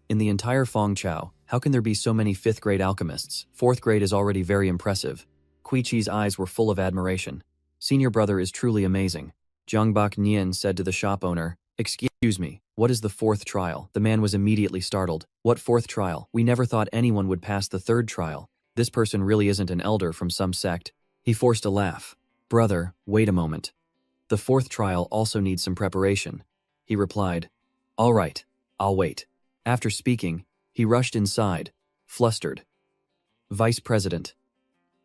"In the entire Fong Chao, how can there be so many 5th grade alchemists? 4th grade is already very impressive." Kui Chi's eyes were full of admiration. Senior brother is truly amazing. Jiang Bak Nian said to the shop owner, "Excuse me, what is the 4th trial?" The man was immediately startled. "What 4th trial? We never thought anyone would pass the 3rd trial. This person really isn't an elder from some sect." He forced a laugh. "Brother, wait a moment. The 4th trial also needs some preparation," he replied. "All right, I'll wait." After speaking, he rushed inside, flustered. "Vice President.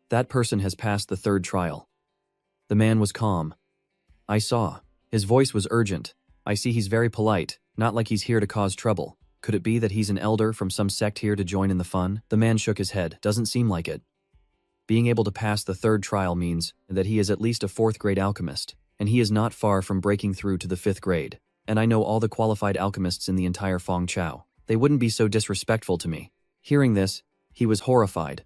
That person has passed the 3rd trial." The man was calm. "I saw." His voice was urgent. "I see he's very polite, not like he's here to cause trouble. Could it be that he's an elder from some sect here to join in the fun?" The man shook his head. "Doesn't seem like it. Being able to pass the 3rd trial means that he is at least a 4th grade alchemist, and he is not far from breaking through to the 5th grade. And I know all the qualified alchemists in the entire Fong Chao. They wouldn't be so disrespectful to me." Hearing this, he was horrified.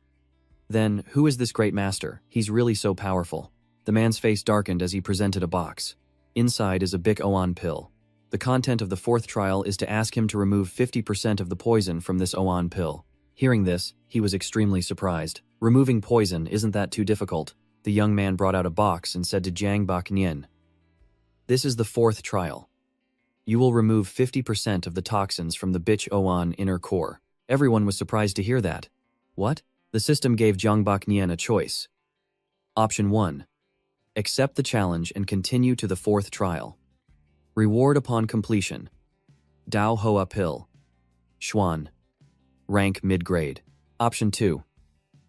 "Then, who is this great master? He's really so powerful." The man's face darkened as he presented a box. Inside is a Bic Oan pill. The content of the 4th trial is to ask him to remove 50% of the poison from this Oan pill. Hearing this, he was extremely surprised. "Removing poison, isn't that too difficult?" The young man brought out a box and said to Jiang Bak Nian, "This is the 4th trial. You will remove 50% of the toxins from the Bich Oan inner core." Everyone was surprised to hear that. What? The system gave Jiang Bak Nian a choice. Option 1. Accept the challenge and continue to the 4th trial. Reward upon completion. Dao Hoa pill. Xuan. Rank mid-grade. Option 2.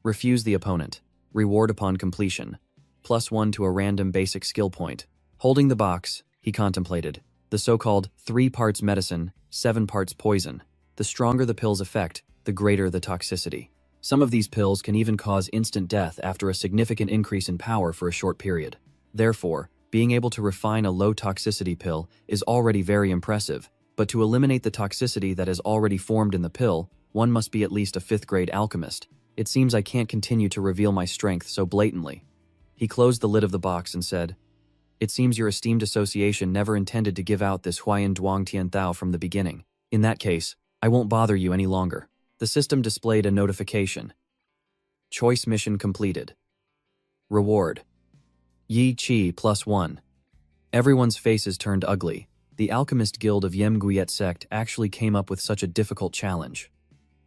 Refuse the opponent. Reward upon completion. +1 to a random basic skill point. Holding the box, he contemplated. The so-called 3 parts medicine, 7 parts poison. The stronger the pill's effect, the greater the toxicity. Some of these pills can even cause instant death after a significant increase in power for a short period. Therefore, being able to refine a low-toxicity pill is already very impressive, but to eliminate the toxicity that has already formed in the pill, one must be at least a 5th-grade alchemist. It seems I can't continue to reveal my strength so blatantly. He closed the lid of the box and said, "It seems your esteemed association never intended to give out this Huayan Duong Tian Thao from the beginning. In that case, I won't bother you any longer." The system displayed a notification. Choice mission completed. Reward. Yi Chi +1. Everyone's faces turned ugly. The Alchemist Guild of Yem Guyet sect actually came up with such a difficult challenge.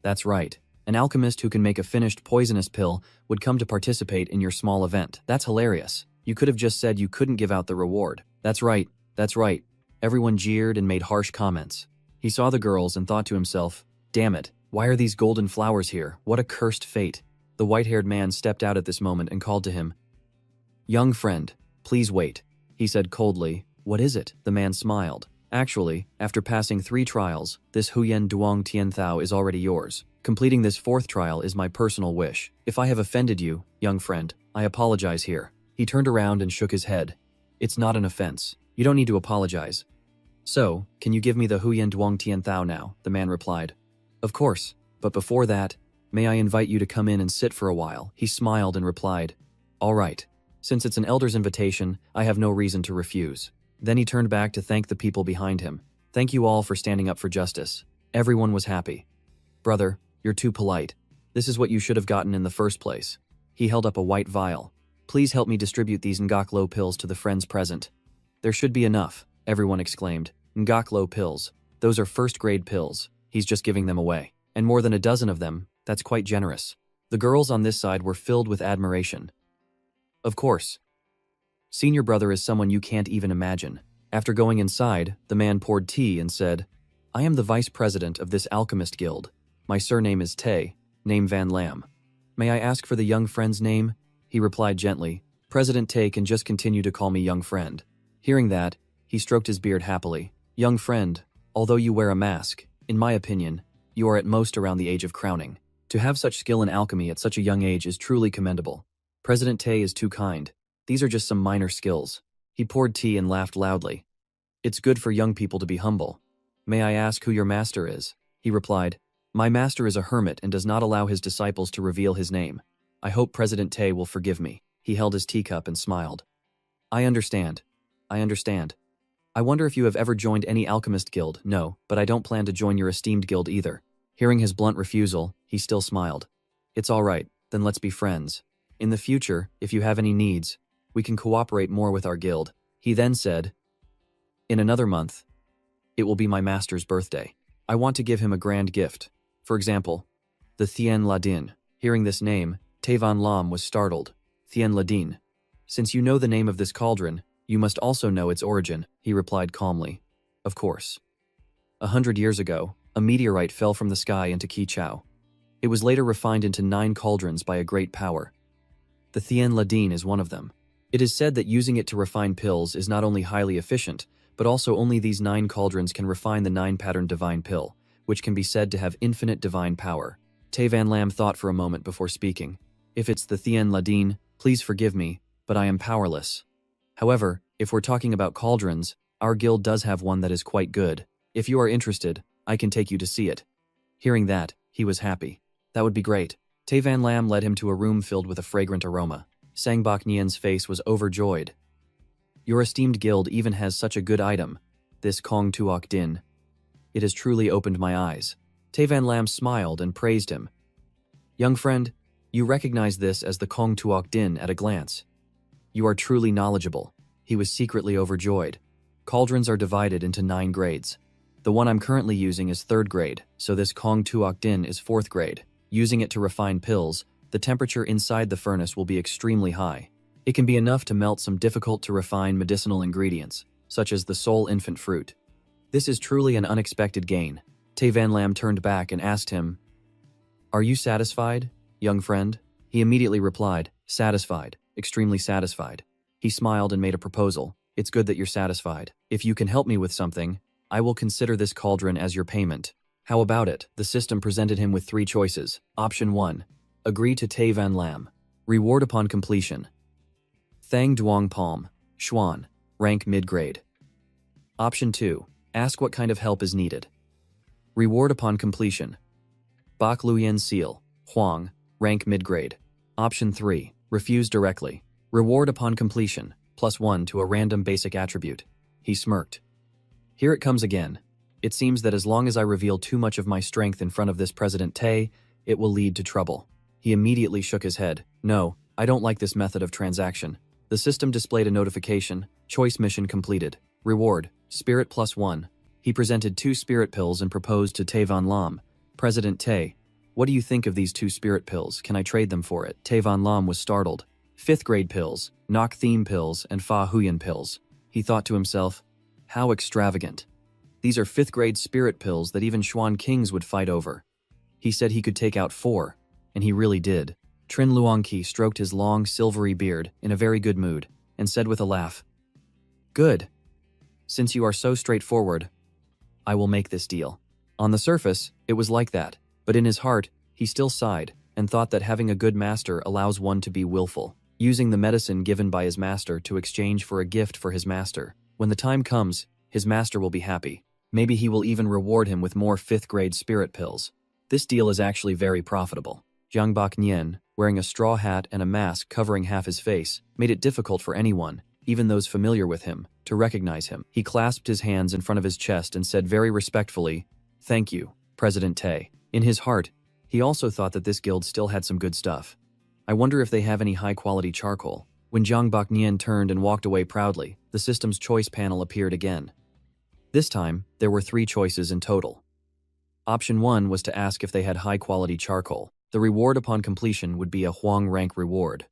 That's right. An alchemist who can make a finished poisonous pill would come to participate in your small event. That's hilarious. You could have just said you couldn't give out the reward. That's right. That's right. Everyone jeered and made harsh comments. He saw the girls and thought to himself, "Damn it. Why are these golden flowers here? What a cursed fate." The white-haired man stepped out at this moment and called to him. "Young friend, please wait," he said coldly. "What is it?" The man smiled. "Actually, after passing 3 trials, this Huyan Duong Tian Thao is already yours. Completing this 4th trial is my personal wish. If I have offended you, young friend, I apologize here." He turned around and shook his head. "It's not an offense. You don't need to apologize." "So, can you give me the Huyan Duong Tian Thao now?" the man replied. "Of course. But before that, may I invite you to come in and sit for a while? He smiled and replied, all right. Since it's an elder's invitation, I have no reason to refuse. Then he turned back to thank the people behind him. Thank you all for standing up for justice. Everyone was happy. Brother, you're too polite. This is what you should have gotten in the first place. He held up a white vial. Please help me distribute these Ngaklo pills to the friends present. There should be enough, everyone exclaimed. Ngaklo pills. Those are first-grade pills. He's just giving them away. And more than a dozen of them, that's quite generous. The girls on this side were filled with admiration. Of course. Senior brother is someone you can't even imagine. After going inside, the man poured tea and said, I am the vice president of this alchemist guild. My surname is Tay, name Van Lam. May I ask for the young friend's name? He replied gently. President Tay can just continue to call me young friend. Hearing that, he stroked his beard happily. Young friend, although you wear a mask, in my opinion, you are at most around the age of crowning. To have such skill in alchemy at such a young age is truly commendable. President Tay is too kind. These are just some minor skills. He poured tea and laughed loudly. It's good for young people to be humble. May I ask who your master is? He replied. My master is a hermit and does not allow his disciples to reveal his name. I hope President Tay will forgive me. He held his teacup and smiled. I understand. I understand. I wonder if you have ever joined any alchemist guild. No, but I don't plan to join your esteemed guild either. Hearing his blunt refusal, he still smiled. It's all right, then let's be friends. In the future, if you have any needs, we can cooperate more with our guild. He then said, in another month, it will be my master's birthday. I want to give him a grand gift. For example, the Thien Ladin. Hearing this name, Tavan Lam was startled. Thien Ladin. Since you know the name of this cauldron, you must also know its origin, he replied calmly. Of course. 100 years ago, a meteorite fell from the sky into Qichao. It was later refined into 9 cauldrons by a great power. The Thien Ladin is one of them. It is said that using it to refine pills is not only highly efficient, but also only these 9 cauldrons can refine the 9-pattern divine pill, which can be said to have infinite divine power. Tay Van Lam thought for a moment before speaking. If it's the Thien Ladin, please forgive me, but I am powerless. However, if we're talking about cauldrons, our guild does have one that is quite good. If you are interested, I can take you to see it. Hearing that, he was happy. That would be great. Tay Van Lam led him to a room filled with a fragrant aroma. Sangbok Nian's face was overjoyed. Your esteemed guild even has such a good item, this Kong Tuok Din. It has truly opened my eyes. Tay Van Lam smiled and praised him. Young friend, you recognize this as the Kong Tuok Din at a glance. You are truly knowledgeable. He was secretly overjoyed. Cauldrons are divided into 9 grades. The one I'm currently using is 3rd grade, so this Kong Tuok Din is 4th grade. Using it to refine pills, the temperature inside the furnace will be extremely high. It can be enough to melt some difficult-to-refine medicinal ingredients, such as the soul infant fruit. This is truly an unexpected gain. Tay Van Lam turned back and asked him, Are you satisfied, young friend? He immediately replied, Satisfied, extremely satisfied. He smiled and made a proposal. It's good that you're satisfied. If you can help me with something, I will consider this cauldron as your payment. How about it? The system presented him with 3 choices. Option 1. Agree to Tay Van Lam. Reward upon completion. Thang Duong Palm. Xuan. Rank mid-grade. Option 2. Ask what kind of help is needed. Reward upon completion. Bak Luyen Seal. Huang. Rank mid-grade. Option 3. Refuse directly. Reward upon completion. +1 to a random basic attribute. He smirked. Here it comes again. It seems that as long as I reveal too much of my strength in front of this President Tay, it will lead to trouble. He immediately shook his head. No, I don't like this method of transaction. The system displayed a notification. Choice mission completed. Reward, Spirit +1. He presented 2 spirit pills and proposed to Tay Van Lam. President Tay, what do you think of these 2 spirit pills? Can I trade them for it? Tay Van Lam was startled. 5th grade pills, Nok theme pills, and Fa Huyan pills. He thought to himself, how extravagant. These are 5th grade spirit pills that even Xuan kings would fight over. He said he could take out 4, and he really did. Trin Luangqi stroked his long, silvery beard in a very good mood, and said with a laugh, Good. Since you are so straightforward, I will make this deal. On the surface, it was like that, but in his heart, he still sighed, and thought that having a good master allows one to be willful, using the medicine given by his master to exchange for a gift for his master. When the time comes, his master will be happy. Maybe he will even reward him with more 5th grade spirit pills. This deal is actually very profitable. Jiang Bak Nian, wearing a straw hat and a mask covering half his face, made it difficult for anyone, even those familiar with him, to recognize him. He clasped his hands in front of his chest and said very respectfully, "Thank you, President Tay." In his heart, he also thought that this guild still had some good stuff. I wonder if they have any high-quality charcoal. When Jiang Bak Nian turned and walked away proudly, the system's choice panel appeared again. This time, there were 3 choices in total. Option 1 was to ask if they had high-quality charcoal. The reward upon completion would be a Huang rank reward.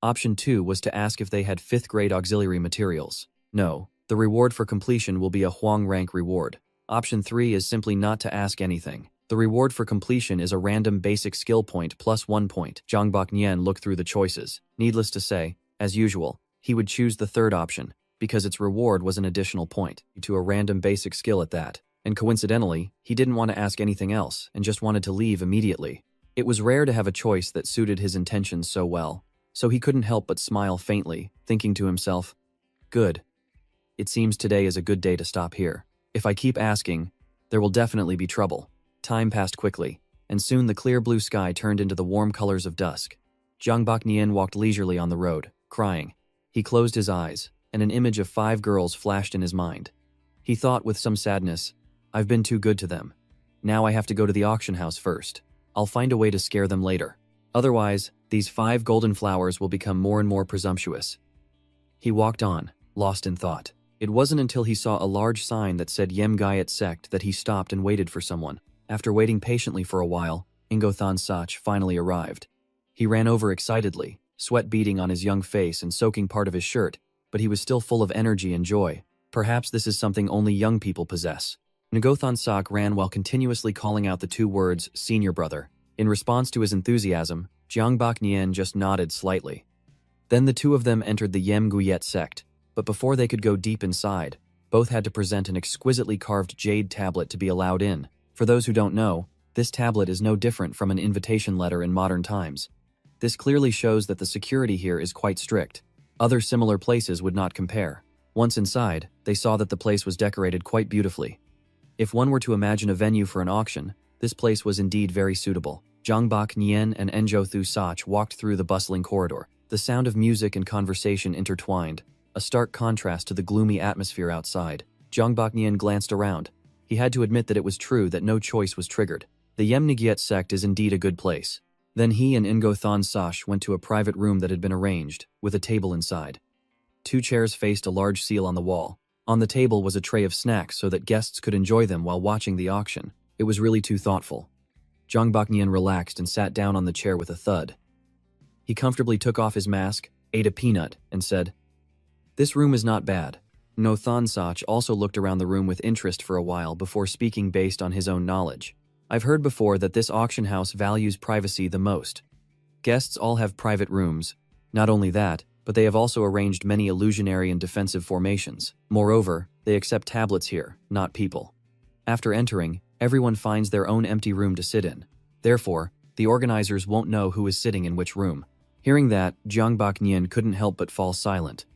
Option 2 was to ask if they had 5th grade auxiliary materials. No, the reward for completion will be a Huang rank reward. Option 3 is simply not to ask anything. The reward for completion is a random basic skill point plus 1 point. Jiang Bak Nian looked through the choices. Needless to say, as usual, he would choose the third option, because its reward was an additional point, to a random basic skill at that. And coincidentally, he didn't want to ask anything else and just wanted to leave immediately. It was rare to have a choice that suited his intentions so well, so he couldn't help but smile faintly, thinking to himself, "Good. It seems today is a good day to stop here. If I keep asking, there will definitely be trouble." Time passed quickly, and soon the clear blue sky turned into the warm colors of dusk. Jiang Bak Nian walked leisurely on the road, crying. He closed his eyes, and an image of 5 girls flashed in his mind. He thought with some sadness, "I've been too good to them. Now I have to go to the auction house first. I'll find a way to scare them later. Otherwise, these 5 golden flowers will become more and more presumptuous." He walked on, lost in thought. It wasn't until he saw a large sign that said Yem Gayet Sect that he stopped and waited for someone. After waiting patiently for a while, Ingothan Sach finally arrived. He ran over excitedly, sweat beading on his young face and soaking part of his shirt, but he was still full of energy and joy. Perhaps this is something only young people possess. Ngothan Sak ran while continuously calling out the 2 words, "Senior brother." In response to his enthusiasm, Jiang Bak Nian just nodded slightly. Then the 2 of them entered the Yem Guyet sect, but before they could go deep inside, both had to present an exquisitely carved jade tablet to be allowed in. For those who don't know, this tablet is no different from an invitation letter in modern times. This clearly shows that the security here is quite strict. Other similar places would not compare. Once inside, they saw that the place was decorated quite beautifully. If one were to imagine a venue for an auction, this place was indeed very suitable. Jiang Bak Nian and Enjothu Sach walked through the bustling corridor. The sound of music and conversation intertwined, a stark contrast to the gloomy atmosphere outside. Jiang Bak Nian glanced around. He had to admit that it was true that no choice was triggered. The Yem Ngyet sect is indeed a good place. Then he and Ingothan Sach went to a private room that had been arranged, with a table inside. 2 chairs faced a large seal on the wall. On the table was a tray of snacks so that guests could enjoy them while watching the auction. It was really too thoughtful. Jiang Bak Nian relaxed and sat down on the chair with a thud. He comfortably took off his mask, ate a peanut, and said, "This room is not bad." Ngothan Sach also looked around the room with interest for a while before speaking based on his own knowledge. "I've heard before that this auction house values privacy the most. Guests all have private rooms. Not only that, but they have also arranged many illusionary and defensive formations. Moreover, they accept tablets here, not people. After entering, everyone finds their own empty room to sit in. Therefore, the organizers won't know who is sitting in which room." Hearing that, Jiang Bak Nian couldn't help but fall silent.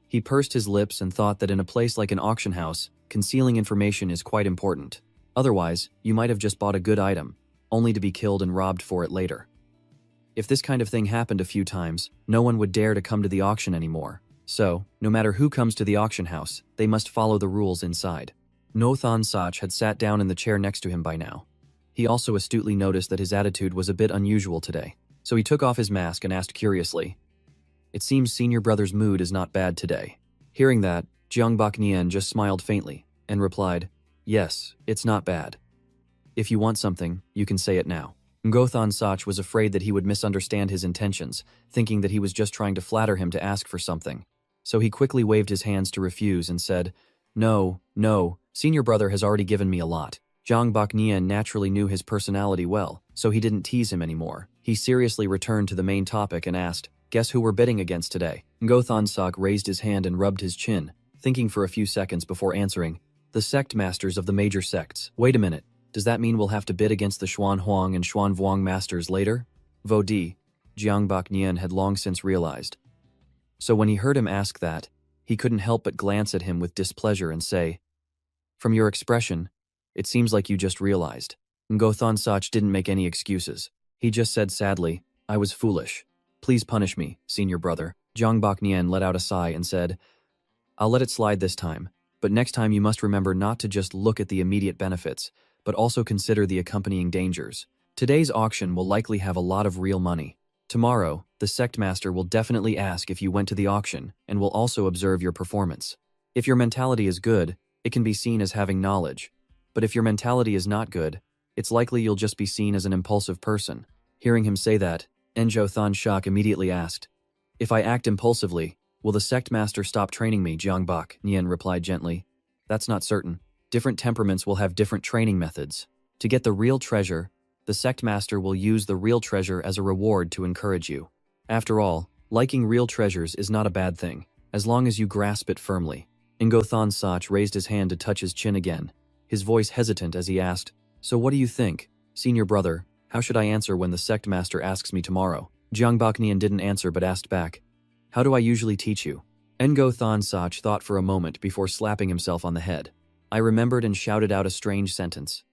He pursed his lips and thought that in a place like an auction house, concealing information is quite important. Otherwise, you might have just bought a good item, only to be killed and robbed for it later. If this kind of thing happened a few times, no one would dare to come to the auction anymore. So, no matter who comes to the auction house, they must follow the rules inside. Ngothan Sach had sat down in the chair next to him by now. He also astutely noticed that his attitude was a bit unusual today, so he took off his mask and asked curiously, "It seems senior brother's mood is not bad today." Hearing that, Jiang Bak Nian just smiled faintly and replied, "Yes, it's not bad. If you want something, you can say it now." Ngothan Sach was afraid that he would misunderstand his intentions, thinking that he was just trying to flatter him to ask for something. So he quickly waved his hands to refuse and said, No, senior brother has already given me a lot." Jiang Bak Nian naturally knew his personality well, so he didn't tease him anymore. He seriously returned to the main topic and asked, "Guess who we're bidding against today?" Ngothan Sach raised his hand and rubbed his chin, thinking for a few seconds before answering, "The sect masters of the major sects." "Wait a minute. Does that mean we'll have to bid against the Xuan Huang and Xuan Vuong masters later?" Vodi, Jiang Bak Nian had long since realized. So when he heard him ask that, he couldn't help but glance at him with displeasure and say, "From your expression, it seems like you just realized." Ngothan Sach didn't make any excuses. He just said sadly, I was foolish. Please punish me, senior brother. Jiang Baknian let out a sigh and said, I'll let it slide this time, but next time you must remember not to just look at the immediate benefits, but also consider the accompanying dangers. Today's auction will likely have a lot of real money. Tomorrow, the sect master will definitely ask if you went to the auction and will also observe your performance. If your mentality is good, it can be seen as having knowledge. But if your mentality is not good, it's likely you'll just be seen as an impulsive person. Hearing him say that, Enjo Than Shak immediately asked, If I act impulsively, will the sect master stop training me? Jiang Bak Nian replied gently. That's not certain. Different temperaments will have different training methods. To get the real treasure, the sect master will use the real treasure as a reward to encourage you. After all, liking real treasures is not a bad thing, as long as you grasp it firmly. Ngothan Sach raised his hand to touch his chin again, his voice hesitant as he asked, So what do you think, senior brother? How should I answer when the sect master asks me tomorrow? Jiang Baknian didn't answer but asked back, How do I usually teach you? Ngothan Sach thought for a moment before slapping himself on the head. I remembered and shouted out a strange sentence.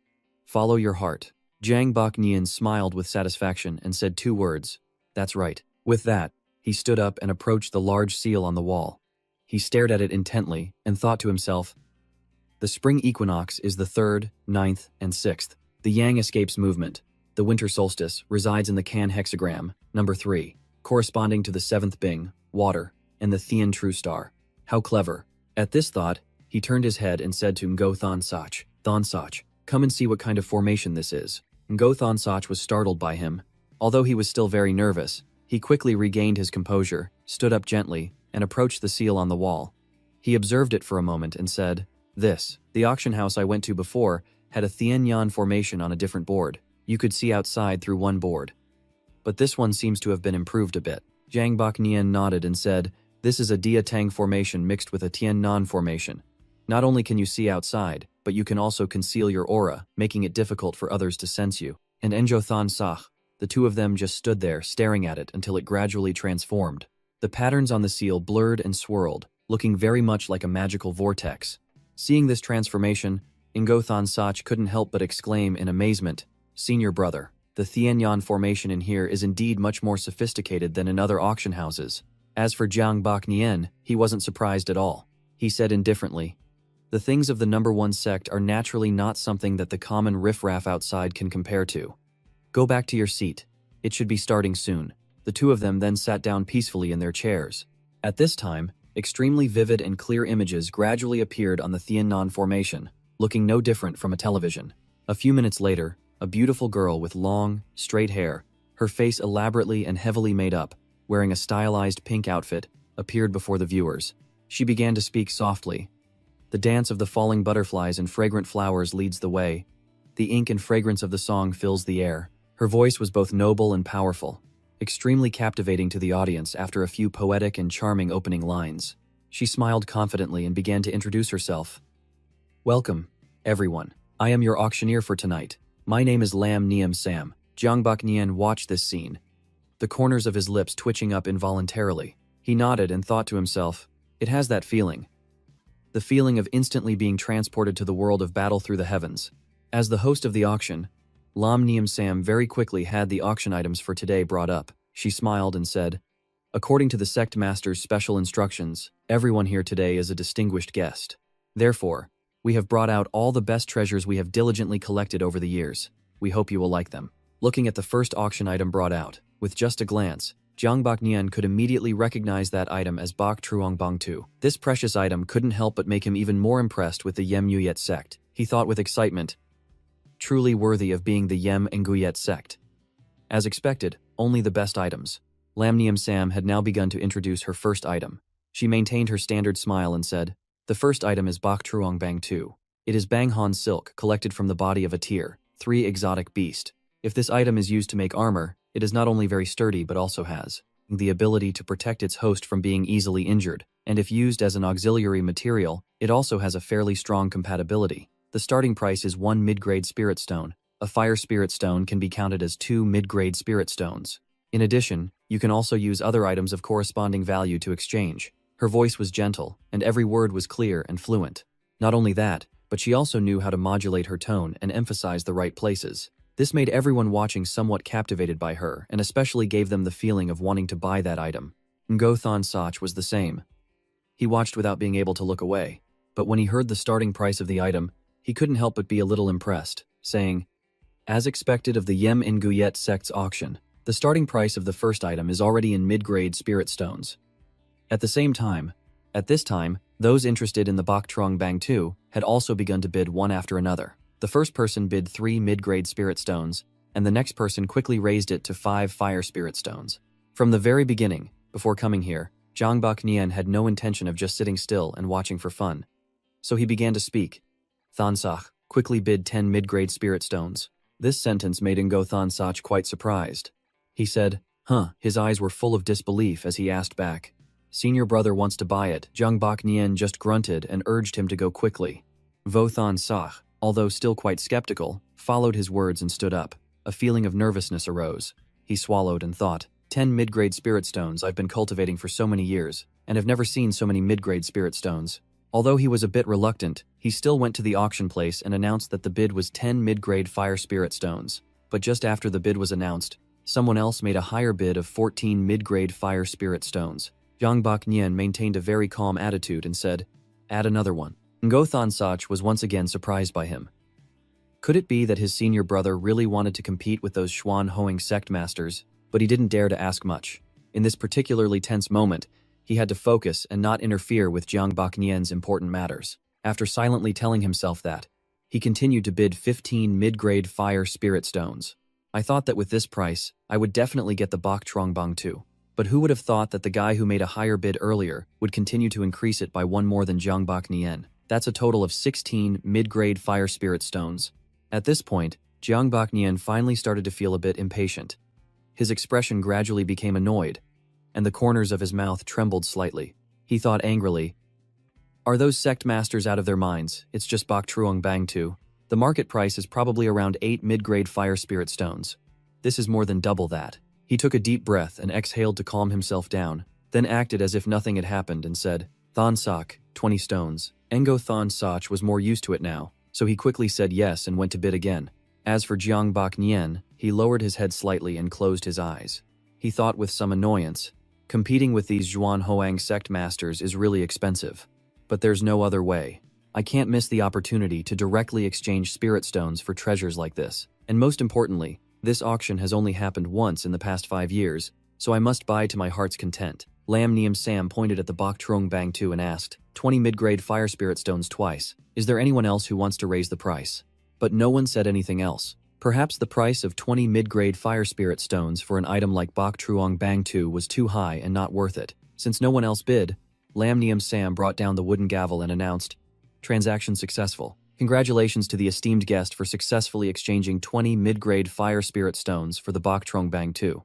Follow your heart. Jiang Baknian smiled with satisfaction and said 2 words. That's right. With that, he stood up and approached the large seal on the wall. He stared at it intently and thought to himself, The spring equinox is the 3rd, 9th, and 6th. The yang escapes movement. The winter solstice resides in the Can hexagram, number 3, corresponding to the 7th Bing, water, and the Thean true star. How clever. At this thought, he turned his head and said to Ngothan Sach, Than Sach, come and see what kind of formation this is. Ngothan Sach was startled by him. Although he was still very nervous, he quickly regained his composure, stood up gently, and approached the seal on the wall. He observed it for a moment and said, The auction house I went to before had a Thean Yan formation on a different board. You could see outside through one board. But this one seems to have been improved a bit. Jiang Baknian nodded and said, This is a Dia Tang formation mixed with a Tian Nan formation. Not only can you see outside, but you can also conceal your aura, making it difficult for others to sense you. And Enjo Than Sach, the 2 of them just stood there staring at it until it gradually transformed. The patterns on the seal blurred and swirled, looking very much like a magical vortex. Seeing this transformation, Ngothan Sach couldn't help but exclaim in amazement, Senior brother, the Tianyan formation in here is indeed much more sophisticated than in other auction houses. As for Jiang Baknian, he wasn't surprised at all. He said indifferently, The things of the number 1 sect are naturally not something that the common riffraff outside can compare to. Go back to your seat. It should be starting soon. The 2 of them then sat down peacefully in their chairs. At this time, extremely vivid and clear images gradually appeared on the Tiannan formation, looking no different from a television. A few minutes later, a beautiful girl with long, straight hair, her face elaborately and heavily made up, wearing a stylized pink outfit, appeared before the viewers. She began to speak softly. The dance of the falling butterflies and fragrant flowers leads the way. The ink and fragrance of the song fills the air. Her voice was both noble and powerful, extremely captivating to the audience after a few poetic and charming opening lines. She smiled confidently and began to introduce herself. Welcome, everyone. I am your auctioneer for tonight. My name is Lam Niam Sam. Jiang Baknian watched this scene, the corners of his lips twitching up involuntarily. He nodded and thought to himself, It has that feeling. The feeling of instantly being transported to the world of battle through the heavens. As the host of the auction, Lam Niam Sam very quickly had the auction items for today brought up. She smiled and said, According to the sect master's special instructions, everyone here today is a distinguished guest. Therefore, we have brought out all the best treasures we have diligently collected over the years. We hope you will like them. Looking at the first auction item brought out, with just a glance, Jiang Baknian could immediately recognize that item as Bak Truong Bang Tu. This precious item couldn't help but make him even more impressed with the Yem Nuyet sect. He thought with excitement, truly worthy of being the Yem Nguyet sect. As expected, only the best items. Lam Niam Sam had now begun to introduce her first item. She maintained her standard smile and said, The first item is Bak Truong Bang Tu. It is Banghan silk collected from the body of a Tier 3 exotic beast. If this item is used to make armor, it is not only very sturdy but also has the ability to protect its host from being easily injured, and if used as an auxiliary material, it also has a fairly strong compatibility. The starting price is 1 mid-grade spirit stone. A fire spirit stone can be counted as 2 mid-grade spirit stones. In addition, you can also use other items of corresponding value to exchange. Her voice was gentle, and every word was clear and fluent. Not only that, but she also knew how to modulate her tone and emphasize the right places. This made everyone watching somewhat captivated by her and especially gave them the feeling of wanting to buy that item. Ngo Soch was the same. He watched without being able to look away, but when he heard the starting price of the item, he couldn't help but be a little impressed, saying, "As expected of the Yem Inguyet sect's auction, the starting price of the first item is already in mid-grade spirit stones." At this time, those interested in the Bok Trong Bang 2 had also begun to bid one after another. The first person bid 3 mid-grade spirit stones, and the next person quickly raised it to 5 fire spirit stones. From the very beginning, before coming here, Zhang Bak Nian had no intention of just sitting still and watching for fun. So he began to speak. Thon Sach quickly bid 10 mid-grade spirit stones. This sentence made Ngo Thon Sach quite surprised. He said, "Huh," his eyes were full of disbelief as he asked back. "Senior brother wants to buy it." Zhang Bak Nian just grunted and urged him to go quickly. Vo Thon Sach, although still quite skeptical, followed his words and stood up. A feeling of nervousness arose. He swallowed and thought, 10 mid-grade spirit stones I've been cultivating for so many years, and have never seen so many mid-grade spirit stones. Although he was a bit reluctant, he still went to the auction place and announced that the bid was 10 mid-grade fire spirit stones. But just after the bid was announced, someone else made a higher bid of 14 mid-grade fire spirit stones. Zhang Bak Nian maintained a very calm attitude and said, "Add another one." Ngo Thon Sach was once again surprised by him. Could it be that his senior brother really wanted to compete with those Xuan Hoang sect masters, but he didn't dare to ask much? In this particularly tense moment, he had to focus and not interfere with Zhang Bak Nian's important matters. After silently telling himself that, he continued to bid 15 mid-grade fire spirit stones. "I thought that with this price, I would definitely get the Bok Trong Bang 2. But who would have thought that the guy who made a higher bid earlier would continue to increase it by one more than Zhang Bak Nian? That's a total of 16 mid-grade fire spirit stones." At this point, Zhang Bak Nian finally started to feel a bit impatient. His expression gradually became annoyed, and the corners of his mouth trembled slightly. He thought angrily, "Are those sect masters out of their minds? It's just Bok Truong Bang 2. The market price is probably around 8 mid-grade fire spirit stones. This is more than double that." He took a deep breath and exhaled to calm himself down, then acted as if nothing had happened and said, "Thon Sach, 20 stones." Ngo Thon Sach was more used to it now, so he quickly said yes and went to bid again. As for Zhang Bak Nian, he lowered his head slightly and closed his eyes. He thought with some annoyance, competing with these Xuan Hoang sect masters is really expensive. But there's no other way. I can't miss the opportunity to directly exchange spirit stones for treasures like this. And most importantly, this auction has only happened once in the past 5 years, so I must buy to my heart's content. Lam Neum Sam pointed at the Bok Trong Bang 2 and asked, 20 mid-grade fire spirit stones twice. Is there anyone else who wants to raise the price? But no one said anything else. Perhaps the price of 20 mid-grade fire spirit stones for an item like Bok Truong Bang 2 was too high and not worth it. Since no one else bid, Lam Neum Sam brought down the wooden gavel and announced, "Transaction successful. Congratulations to the esteemed guest for successfully exchanging 20 mid-grade fire spirit stones for the Bok Trong Bang 2.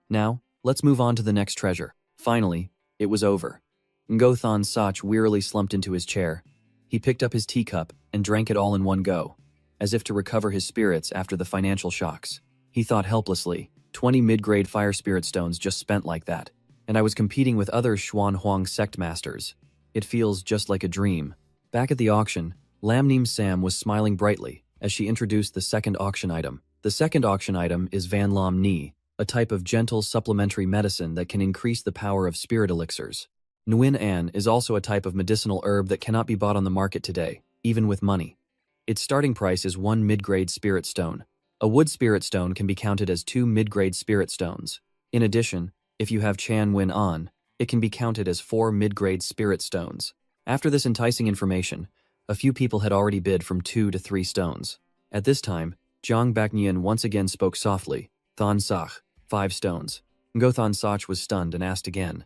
Now, let's move on to the next treasure." Finally, it was over. Ngo Thon Sach wearily slumped into his chair. He picked up his teacup and drank it all in one go, as if to recover his spirits after the financial shocks. He thought helplessly, 20 mid-grade fire spirit stones just spent like that, and I was competing with other Xuan Hoang sect masters. It feels just like a dream. Back at the auction, Lam Neum Sam was smiling brightly as she introduced the second auction item. The second auction item is Van Lam Ni, a type of gentle supplementary medicine that can increase the power of spirit elixirs. Nguyen An is also a type of medicinal herb that cannot be bought on the market today, even with money. Its starting price is 1 mid-grade spirit stone. A wood spirit stone can be counted as 2 mid-grade spirit stones. In addition, if you have Chan Nguyen An, it can be counted as 4 mid-grade spirit stones. After this enticing information, a few people had already bid from 2 to 3 stones. At this time, Zhang Bak Nian once again spoke softly, "Thon Sach, 5 stones." Ngo Thon Sach was stunned and asked again,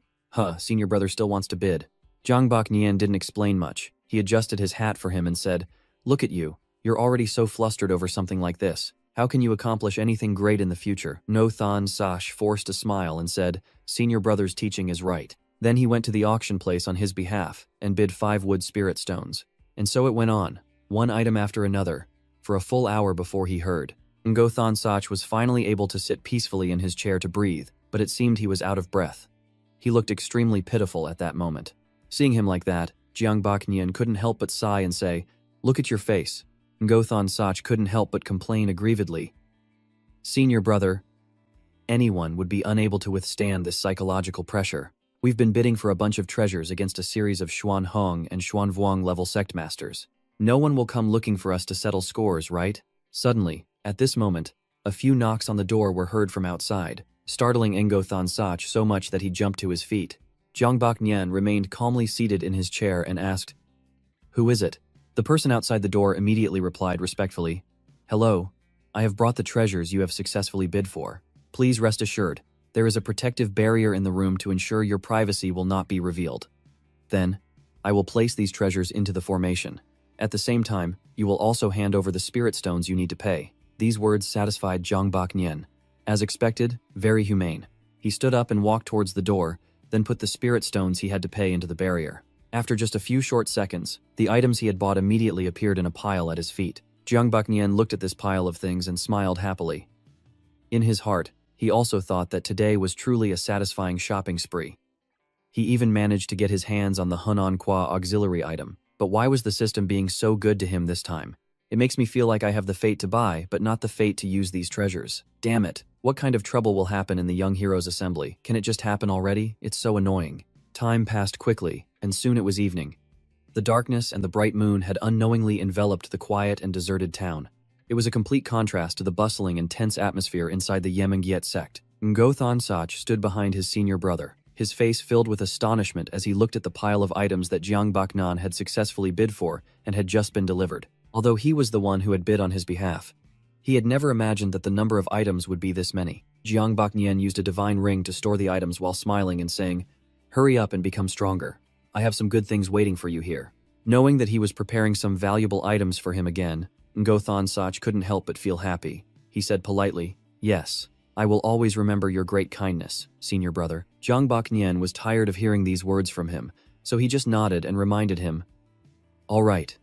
Senior brother still wants to bid." Zhang Bak Nian didn't explain much. He adjusted his hat for him and said, "Look at you. You're already so flustered over something like this. How can you accomplish anything great in the future?" Ngo Thon Sach forced a smile and said, "Senior brother's teaching is right." Then he went to the auction place on his behalf and bid 5 wood spirit stones. And so it went on, one item after another, for a full hour before he heard. Ngo Thon Sach was finally able to sit peacefully in his chair to breathe, but it seemed he was out of breath. He looked extremely pitiful at that moment. Seeing him like that, Zhang Bak Nian couldn't help but sigh and say, Look at your face. Ngothon Sach couldn't help but complain aggrievedly. Senior brother, anyone would be unable to withstand this psychological pressure. We've been bidding for a bunch of treasures against a series of Xuan Hong and Xuan Vuong level sect masters. No one will come looking for us to settle scores, right? Suddenly, at this moment, a few knocks on the door were heard from outside, startling Ngothon Sach so much that he jumped to his feet. Zhongbok Nian remained calmly seated in his chair and asked, "Who is it?" The person outside the door immediately replied respectfully, "Hello, I have brought the treasures you have successfully bid for. Please rest assured, there is a protective barrier in the room to ensure your privacy will not be revealed. Then, I will place these treasures into the formation. At the same time, you will also hand over the spirit stones you need to pay." These words satisfied Zhongbok Nian. As expected, very humane. He stood up and walked towards the door, then put the spirit stones he had to pay into the barrier. After just a few short seconds, the items he had bought immediately appeared in a pile at his feet. Zhongbok Nian looked at this pile of things and smiled happily. In his heart, he also thought that today was truly a satisfying shopping spree. He even managed to get his hands on the Hunan Kwa auxiliary item. But why was the system being so good to him this time? It makes me feel like I have the fate to buy, but not the fate to use these treasures. Damn it. What kind of trouble will happen in the Young Heroes Assembly? Can it just happen already? It's so annoying. Time passed quickly, and soon it was evening. The darkness and the bright moon had unknowingly enveloped the quiet and deserted town. It was a complete contrast to the bustling and tense atmosphere inside the Yemengiet sect. Ngothon Sach stood behind his senior brother, his face filled with astonishment as he looked at the pile of items that Zhongbok Nian had successfully bid for and had just been delivered. Although he was the one who had bid on his behalf, he had never imagined that the number of items would be this many. Zhongbok Nian used a divine ring to store the items while smiling and saying, "Hurry up and become stronger. I have some good things waiting for you here." Knowing that he was preparing some valuable items for him again, Ngothon Sach couldn't help but feel happy. He said politely, "Yes, I will always remember your great kindness, senior brother." Zhongbok Nian was tired of hearing these words from him, so he just nodded and reminded him, All right.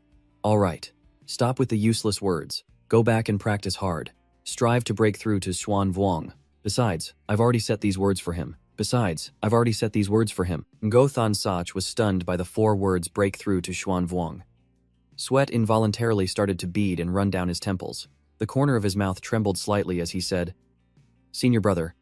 Stop with the useless words. Go back and practice hard. Strive to break through to Xuan Vuong. Besides, I've already set these words for him. Ngothon Sach was stunned by the 4 words break through to Xuan Vuong. Sweat involuntarily started to bead and run down his temples. The corner of his mouth trembled slightly as he said, "Senior brother,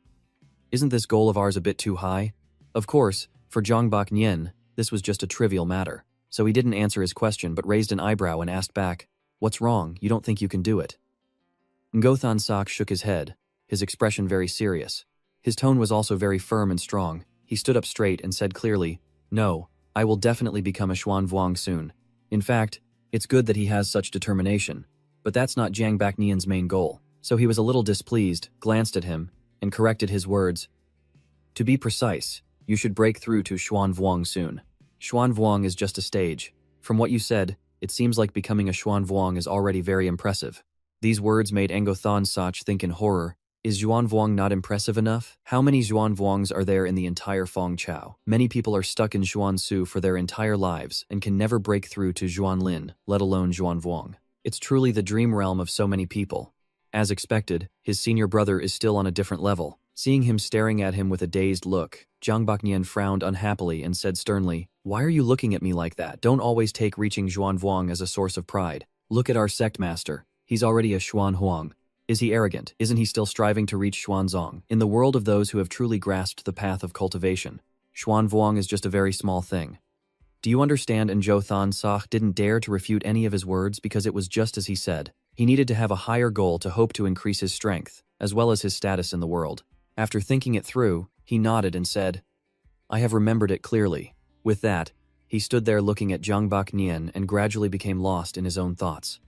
isn't this goal of ours a bit too high?" Of course, for Zhongbok Nian, this was just a trivial matter, so he didn't answer his question but raised an eyebrow and asked back, "What's wrong? You don't think you can do it?" Ngothon Sach shook his head, his expression very serious. His tone was also very firm and strong. He stood up straight and said clearly, "No, I will definitely become a Xuan Vuong soon. In fact, it's good that he has such determination, but that's not Zhongbok Nian's main goal." So he was a little displeased, glanced at him, and corrected his words. "To be precise, you should break through to Xuan Vuong soon. Xuan Vuong is just a stage. From what you said, it seems like becoming a Xuan Vuong is already very impressive." These words made Ngothon Sach think in horror. Is Xuan Vuong not impressive enough? How many Xuan Vuongs are there in the entire Fong Chao? Many people are stuck in Xuan Su for their entire lives and can never break through to Xuan Lin, let alone Xuan Vuong. It's truly the dream realm of so many people. As expected, his senior brother is still on a different level. Seeing him staring at him with a dazed look, Zhongbok Nian frowned unhappily and said sternly, "Why are you looking at me like that? Don't always take reaching Xuan Vuong as a source of pride. Look at our sect master. He's already a Xuan Huang. Is he arrogant? Isn't he still striving to reach Xuanzong? In the world of those who have truly grasped the path of cultivation, Xuan Vuong is just a very small thing. Do you understand?" And Ngothon Sach didn't dare to refute any of his words because it was just as he said. He needed to have a higher goal to hope to increase his strength, as well as his status in the world. After thinking it through, he nodded and said, "I have remembered it clearly." With that, he stood there looking at Zhongbok Nian and gradually became lost in his own thoughts.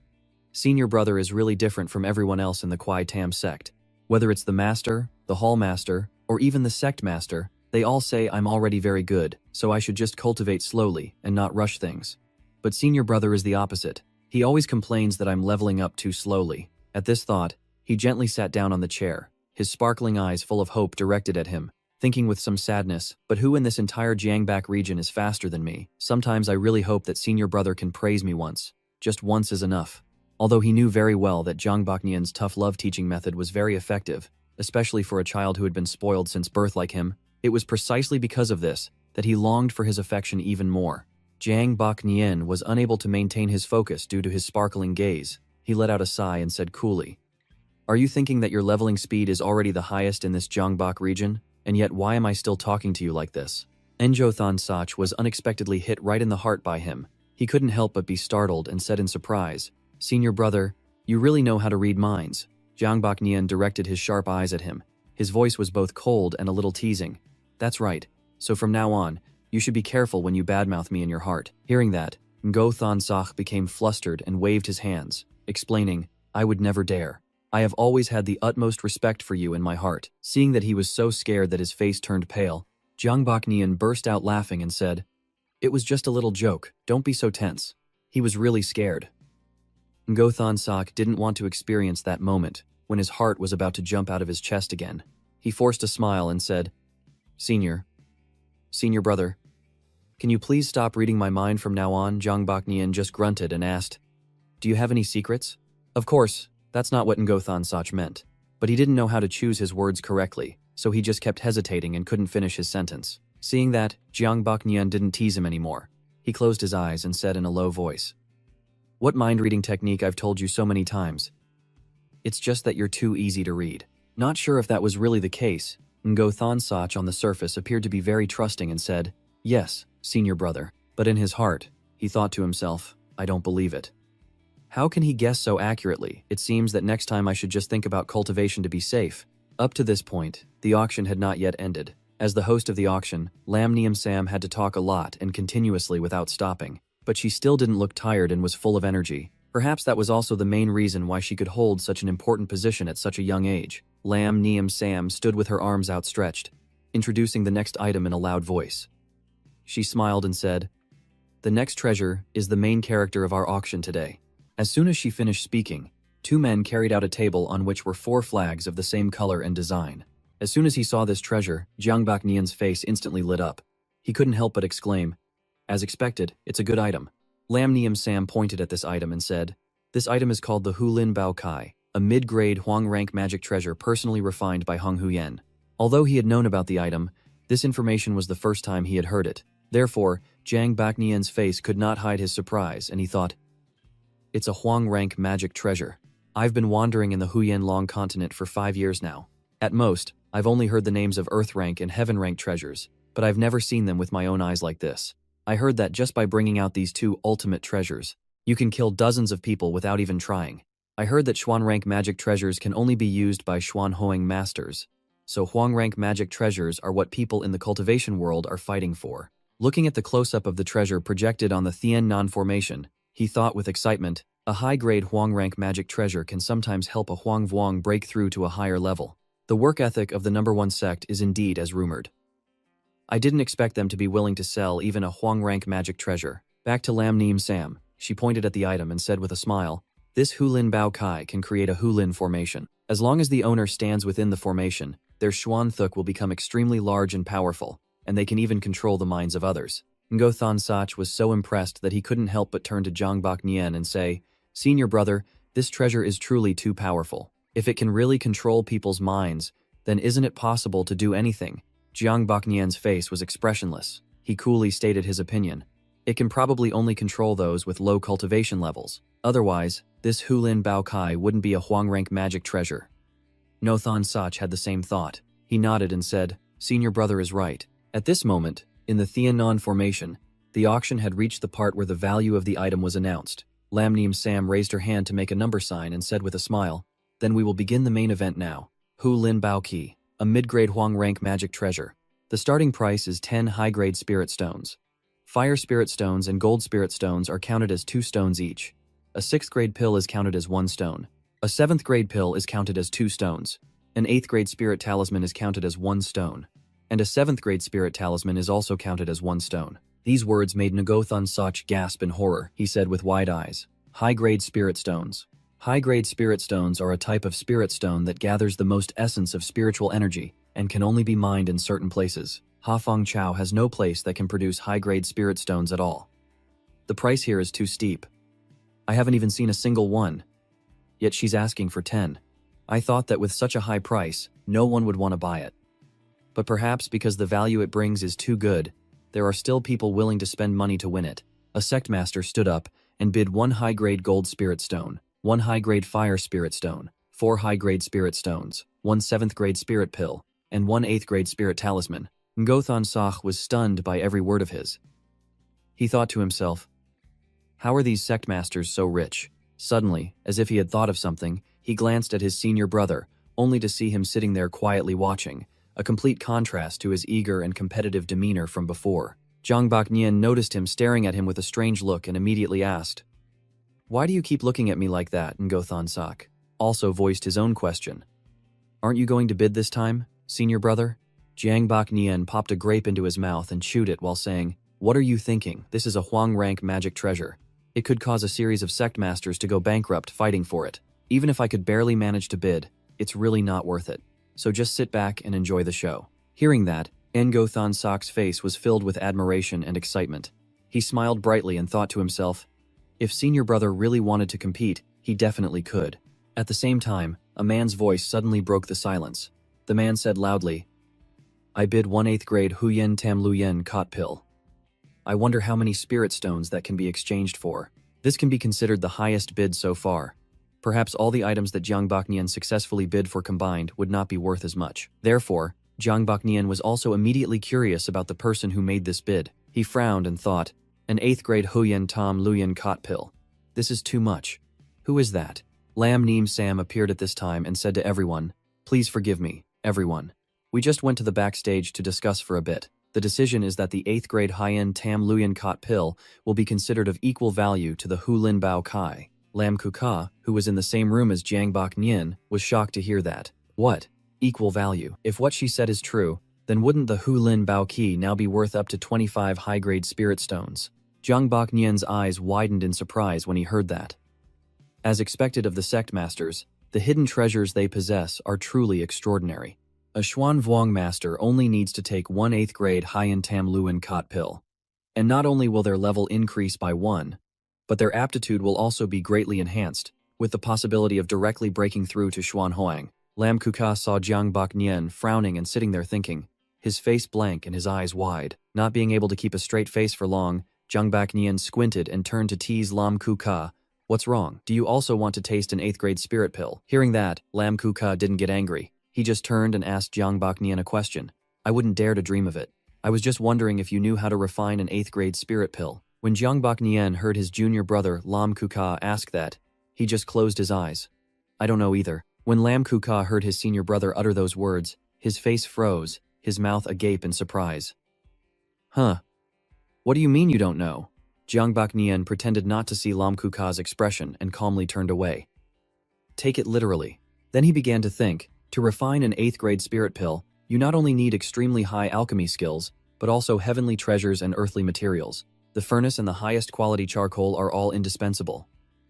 Senior brother is really different from everyone else in the Kwai Tam sect. Whether it's the master, the hall master, or even the sect master, they all say I'm already very good, so I should just cultivate slowly and not rush things. But senior brother is the opposite. He always complains that I'm leveling up too slowly. At this thought, he gently sat down on the chair, his sparkling eyes full of hope directed at him, thinking with some sadness, but who in this entire Jiangbak region is faster than me? Sometimes I really hope that senior brother can praise me once. Just once is enough. Although he knew very well that Zhongbok Nian's tough love teaching method was very effective, especially for a child who had been spoiled since birth like him, it was precisely because of this that he longed for his affection even more. Jiang Baknian was unable to maintain his focus due to his sparkling gaze. He let out a sigh and said coolly, "Are you thinking that your leveling speed is already the highest in this Jongbok region? And yet why am I still talking to you like this?" Enjothan Sach was unexpectedly hit right in the heart by him. He couldn't help but be startled and said in surprise, "Senior brother, you really know how to read minds." Jiang Baknian directed his sharp eyes at him. His voice was both cold and a little teasing. "That's right. So from now on, you should be careful when you badmouth me in your heart." Hearing that, Ngothan Sach became flustered and waved his hands, explaining, "I would never dare. I have always had the utmost respect for you in my heart." Seeing that he was so scared that his face turned pale, Jiang Baknian burst out laughing and said, "It was just a little joke, don't be so tense." He was really scared. Ngothan Sach didn't want to experience that moment when his heart was about to jump out of his chest again. He forced a smile and said, Senior brother, can you please stop reading my mind from now on?" Jiang Baknian just grunted and asked, "Do you have any secrets?" Of course, that's not what Ngothan Sach meant, but he didn't know how to choose his words correctly, so he just kept hesitating and couldn't finish his sentence. Seeing that, Jiang Baknian didn't tease him anymore. He closed his eyes and said in a low voice, "What mind-reading technique I've told you so many times. It's just that you're too easy to read." Not sure if that was really the case, Ngothan Sach on the surface appeared to be very trusting and said, "Yes, senior brother." But in his heart, he thought to himself, "I don't believe it. How can he guess so accurately? It seems that next time I should just think about cultivation to be safe." Up to this point, the auction had not yet ended. As the host of the auction, Lam Neum Sam had to talk a lot and continuously without stopping, but she still didn't look tired and was full of energy. Perhaps that was also the main reason why she could hold such an important position at such a young age. Lam Neum Sam stood with her arms outstretched, introducing the next item in a loud voice. She smiled and said, "The next treasure is the main character of our auction today." As soon as she finished speaking, two men carried out a table on which were 4 flags of the same color and design. As soon as he saw this treasure, Jiang Baknian's face instantly lit up. He couldn't help but exclaim, "As expected, it's a good item." Lam Neum Sam pointed at this item and said, "This item is called the Hulin Bao Kai, a mid-grade Huang rank magic treasure personally refined by Hong Huyen." Although he had known about the item, this information was the first time he had heard it. Therefore, Jiang Baknian's face could not hide his surprise, and he thought, "It's a Huang rank magic treasure. I've been wandering in the Huyen Long continent for 5 years now. At most, I've only heard the names of Earth rank and Heaven rank treasures, but I've never seen them with my own eyes like this. I heard that just by bringing out these 2 ultimate treasures, you can kill dozens of people without even trying. I heard that Xuan rank magic treasures can only be used by Xuan Hoang masters, so Huang rank magic treasures are what people in the cultivation world are fighting for." Looking at the close-up of the treasure projected on the Thien Non formation, he thought with excitement, a high-grade Huang rank magic treasure can sometimes help a Huang Vuong break through to a higher level. The work ethic of the #1 sect is indeed as rumored. I didn't expect them to be willing to sell even a Huang rank magic treasure. Back to Lam Neum Sam, she pointed at the item and said with a smile, "This Hulin Bao Kai can create a Hulin formation. As long as the owner stands within the formation, their Xuan Thuk will become extremely large and powerful, and they can even control the minds of others." Ngothan Sach was so impressed that he couldn't help but turn to Jiang Baknian and say, "Senior brother, this treasure is truly too powerful. If it can really control people's minds, then isn't it possible to do anything?" Jiang Baknian's face was expressionless. He coolly stated his opinion. "It can probably only control those with low cultivation levels. Otherwise, this Hulin Bao Kai wouldn't be a Huang rank magic treasure." Ngothan Sach had the same thought. He nodded and said, "Senior brother is right." At this moment, in the Thien Non formation, the auction had reached the part where the value of the item was announced. Lam Neum Sam raised her hand to make a number sign and said with a smile, "Then we will begin the main event now. Hulin Bao Ki, a mid-grade Huang rank magic treasure. The starting price is 10 high-grade spirit stones. Fire spirit stones and gold spirit stones are counted as 2 stones each. A 6th grade pill is counted as 1 stone. A 7th grade pill is counted as 2 stones. An 8th grade spirit talisman is counted as 1 stone. And a 7th grade spirit talisman is also counted as 1 stone." These words made Ngothan Sach gasp in horror. He said with wide eyes, "High-grade spirit stones. High-grade spirit stones are a type of spirit stone that gathers the most essence of spiritual energy and can only be mined in certain places. Hafeng Chao has no place that can produce high-grade spirit stones at all. The price here is too steep. I haven't even seen a single one. Yet she's asking for 10. I thought that with such a high price, no one would want to buy it. But perhaps because the value it brings is too good, there are still people willing to spend money to win it." A sect master stood up and bid 1 high-grade gold spirit stone, 1 high-grade fire spirit stone, 4 high-grade spirit stones, 1 7th-grade spirit pill, and 1 8th-grade spirit talisman. Ngothon Sakh was stunned by every word of his. He thought to himself, how are these sect masters so rich? Suddenly, as if he had thought of something, he glanced at his senior brother, only to see him sitting there quietly watching, a complete contrast to his eager and competitive demeanor from before. Zhang Baknian noticed him staring at him with a strange look and immediately asked, "Why do you keep looking at me like that?" Ngothon Sakh also voiced his own question. "Aren't you going to bid this time, senior brother?" Jiang Baknian popped a grape into his mouth and chewed it while saying, "What are you thinking? This is a Huang rank magic treasure. It could cause a series of sect masters to go bankrupt fighting for it. Even if I could barely manage to bid, it's really not worth it. So just sit back and enjoy the show." Hearing that, Ngothon Sakh's face was filled with admiration and excitement. He smiled brightly and thought to himself, if senior brother really wanted to compete, he definitely could. At the same time, a man's voice suddenly broke the silence. The man said loudly, "I bid 1 8th-grade Huyen Tam Luyen Cot Pill. I wonder how many spirit stones that can be exchanged for. This can be considered the highest bid so far. Perhaps all the items that Jiang Baknian successfully bid for combined would not be worth as much." Therefore, Jiang Baknian was also immediately curious about the person who made this bid. He frowned and thought, an 8th-grade Huyen Tam Luyen Cot Pill. This is too much. Who is that? Lam Neem Sam appeared at this time and said to everyone, "Please forgive me, everyone. We just went to the backstage to discuss for a bit. The decision is that the 8th-grade Huyen Tam Luyen Cot Pill will be considered of equal value to the Hu Lin Bao Kai." Lam Kuka, who was in the same room as Jiang Baknian, was shocked to hear that. What? Equal value? If what she said is true, then wouldn't the Hu Lin Bao Ki now be worth up to 25 high-grade spirit stones? Jiang Baknian's eyes widened in surprise when he heard that. As expected of the sect masters, the hidden treasures they possess are truly extraordinary. A Xuan Vuong master only needs to take 1 8th-grade Huyen Tam Luyen Cot Pill. And not only will their level increase by 1, but their aptitude will also be greatly enhanced, with the possibility of directly breaking through to Xuan Hoang. Lam Kuka saw Jiang Baknian frowning and sitting there thinking, his face blank and his eyes wide. Not being able to keep a straight face for long, Jiang Baknian squinted and turned to tease Lam Kuka. "What's wrong? Do you also want to taste an 8th-grade spirit pill?" Hearing that, Lam Kuka didn't get angry. He just turned and asked Jiang Baknian a question. "I wouldn't dare to dream of it. I was just wondering if you knew how to refine an 8th-grade spirit pill." When Jiang Baknian heard his junior brother Lam Kuka ask that, he just closed his eyes. "I don't know either." When Lam Kuka heard his senior brother utter those words, his face froze, his mouth agape in surprise. "Huh? What do you mean you don't know?" Jiang Baknian pretended not to see Lam Kuka's expression and calmly turned away. "Take it literally." Then he began to think, to refine an 8th-grade spirit pill, you not only need extremely high alchemy skills, but also heavenly treasures and earthly materials. The furnace and the highest quality charcoal are all indispensable.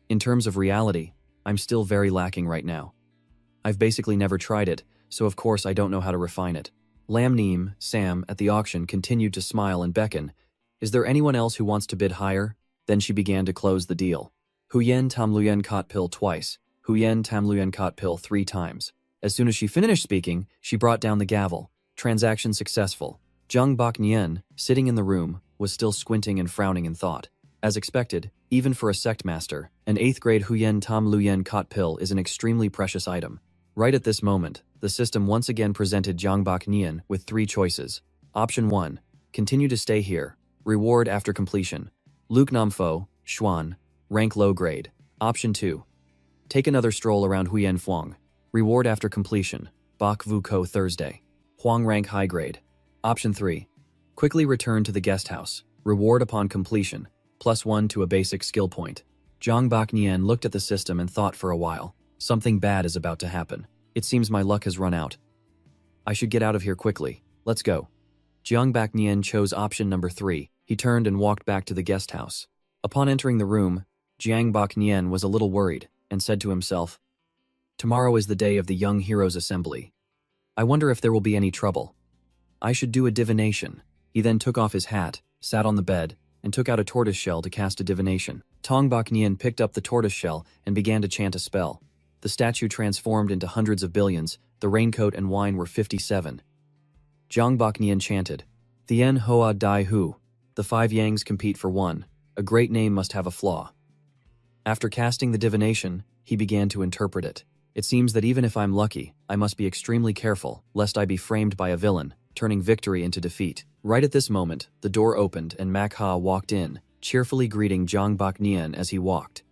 In terms of reality, I'm still very lacking right now. I've basically never tried it, so of course I don't know how to refine it. Lam Neem, Sam, at the auction continued to smile and beckon. "Is there anyone else who wants to bid higher?" Then she began to close the deal. Huyen Tam Luyen Cot Pill twice, Huyen Tam Luyen Cot Pill 3 times. As soon as she finished speaking, she brought down the gavel. Transaction successful. Jiang Baknian, sitting in the room, was still squinting and frowning in thought. As expected, even for a sect master, an 8th-grade Huyen Tam Luyen Cot Pill is an extremely precious item. Right at this moment, the system once again presented Jiang Baknian with 3 choices. Option 1. Continue to stay here. Reward after completion. Luke Namfo, Xuan. Rank low grade. Option 2. Take another stroll around Huyen Fuang. Reward after completion. Bak Vu Ko Thursday. Huang rank high grade. Option 3. Quickly return to the guest house. Reward upon completion. +1 to a basic skill point. Jiang Baknian looked at the system and thought for a while. Something bad is about to happen. It seems my luck has run out. I should get out of here quickly. Let's go. Jiang Baknian chose option number 3. He turned and walked back to the guest house. Upon entering the room, Jiang Baknian was a little worried and said to himself, "Tomorrow is the day of the Young Heroes Assembly. I wonder if there will be any trouble. I should do a divination." He then took off his hat, sat on the bed, and took out a tortoise shell to cast a divination. Tong Baknian picked up the tortoise shell and began to chant a spell. The statue transformed into hundreds of billions. The raincoat and wine were 57. Jiang Baknian chanted, "Thien Hoa Dai Hu. The 5 Yangs compete for 1. A great name must have a flaw. After casting the divination, he began to interpret it. It seems that even if I'm lucky, I must be extremely careful, lest I be framed by a villain, turning victory into defeat. Right at this moment, the door opened and Manhwa walked in, cheerfully greeting Jang Bak-nien as he walked.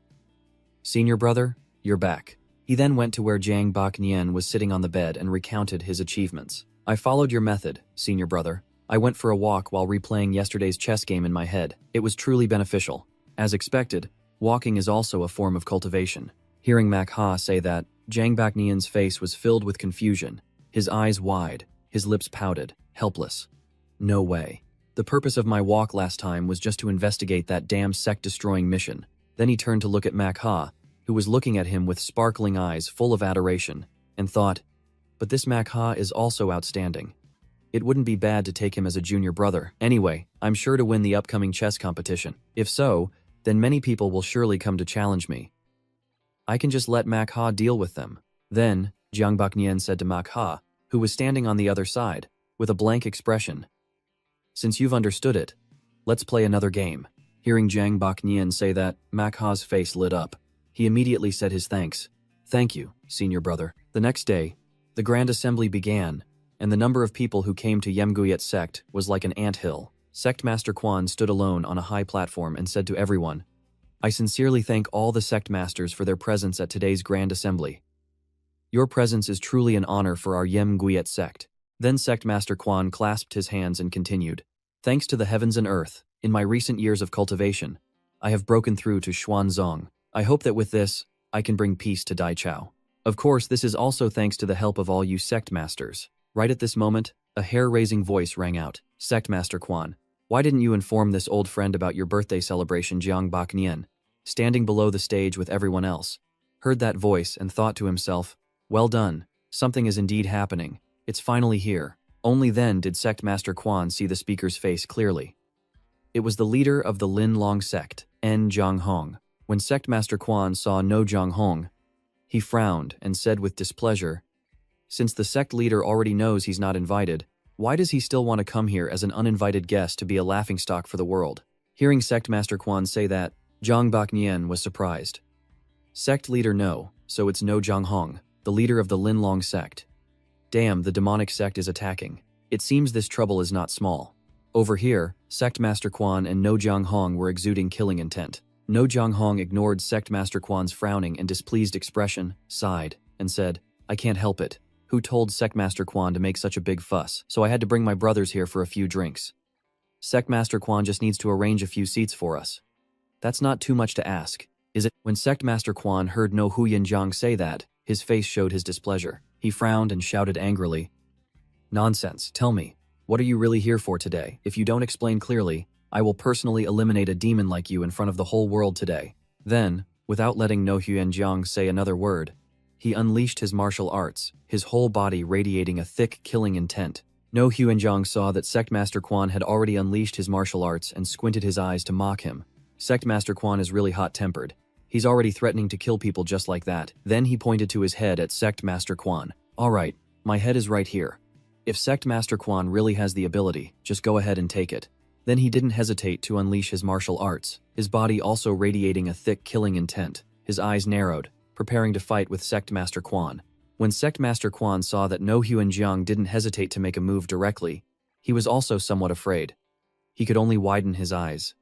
"Senior brother, you're back." He then went to where Jang Bak-nien was sitting on the bed and recounted his achievements. "I followed your method, senior brother. I went for a walk while replaying yesterday's chess game in my head. It was truly beneficial. As expected, walking is also a form of cultivation." Hearing Manhwa say that, Jang Bak-nien's face was filled with confusion, his eyes wide, his lips pouted, helpless. "No way. The purpose of my walk last time was just to investigate that damn sect-destroying mission." Then he turned to look at Manhwa, who was looking at him with sparkling eyes full of adoration, and thought, but this Manhwa is also outstanding. It wouldn't be bad to take him as a junior brother. Anyway, I'm sure to win the upcoming chess competition. If so, then many people will surely come to challenge me. I can just let Manhwa deal with them. Then, Jang Bak-nien said to Manhwa, who was standing on the other side, with a blank expression, "Since you've understood it, let's play another game." Hearing Jang Bak-nien say that, Manhwa's face lit up. He immediately said his thanks. "Thank you, senior brother." The next day, the Grand Assembly began, and the number of people who came to Yemguyet sect was like an anthill. Sect Master Quan stood alone on a high platform and said to everyone, "I sincerely thank all the sect masters for their presence at today's Grand Assembly. Your presence is truly an honor for our Yemguyet sect." Then Sect Master Quan clasped his hands and continued, "Thanks to the heavens and earth, in my recent years of cultivation, I have broken through to Xuanzong. I hope that with this, I can bring peace to Daichao. Of course, this is also thanks to the help of all you sect masters." Right at this moment, a hair-raising voice rang out. "Sect Master Quan, why didn't you inform this old friend about your birthday celebration?" Jiang Bak-nien, standing below the stage with everyone else, heard that voice and thought to himself, "Well done, something is indeed happening. It's finally here." Only then did Sect Master Quan see the speaker's face clearly. It was the leader of the Lin Long sect, En Zhonghong. When Sect Master Quan saw No Zhonghong, he frowned and said with displeasure, "Since the sect leader already knows he's not invited, why does he still want to come here as an uninvited guest to be a laughingstock for the world?" Hearing Sect Master Quan say that, Jang Bak-nien was surprised. Sect leader no, so it's No Zhonghong, the leader of the Lin Long sect. Damn, the demonic sect is attacking. It seems this trouble is not small. Over here, Sect Master Quan and No Zhonghong were exuding killing intent. No Zhonghong ignored Sect Master Quan's frowning and displeased expression, sighed, and said, "I can't help it. Who told Sect Master Quan to make such a big fuss? So I had to bring my brothers here for a few drinks. Sect Master Quan just needs to arrange a few seats for us. That's not too much to ask, is it?" When Sect Master Quan heard No Huyanjiang say that, his face showed his displeasure. He frowned and shouted angrily, "Nonsense, tell me, what are you really here for today? If you don't explain clearly, I will personally eliminate a demon like you in front of the whole world today." Then, without letting No Huyanjiang say another word, he unleashed his martial arts, his whole body radiating a thick, killing intent. No Huyanjiang saw that Sect Master Quan had already unleashed his martial arts and squinted his eyes to mock him. Sect Master Quan is really hot-tempered. He's already threatening to kill people just like that. Then he pointed to his head at Sect Master Quan. "Alright, my head is right here. If Sect Master Quan really has the ability, just go ahead and take it." Then he didn't hesitate to unleash his martial arts, his body also radiating a thick killing intent. His eyes narrowed, preparing to fight with Sect Master Quan. When Sect Master Quan saw that No Huyanjiang didn't hesitate to make a move directly, he was also somewhat afraid. He could only widen his eyes.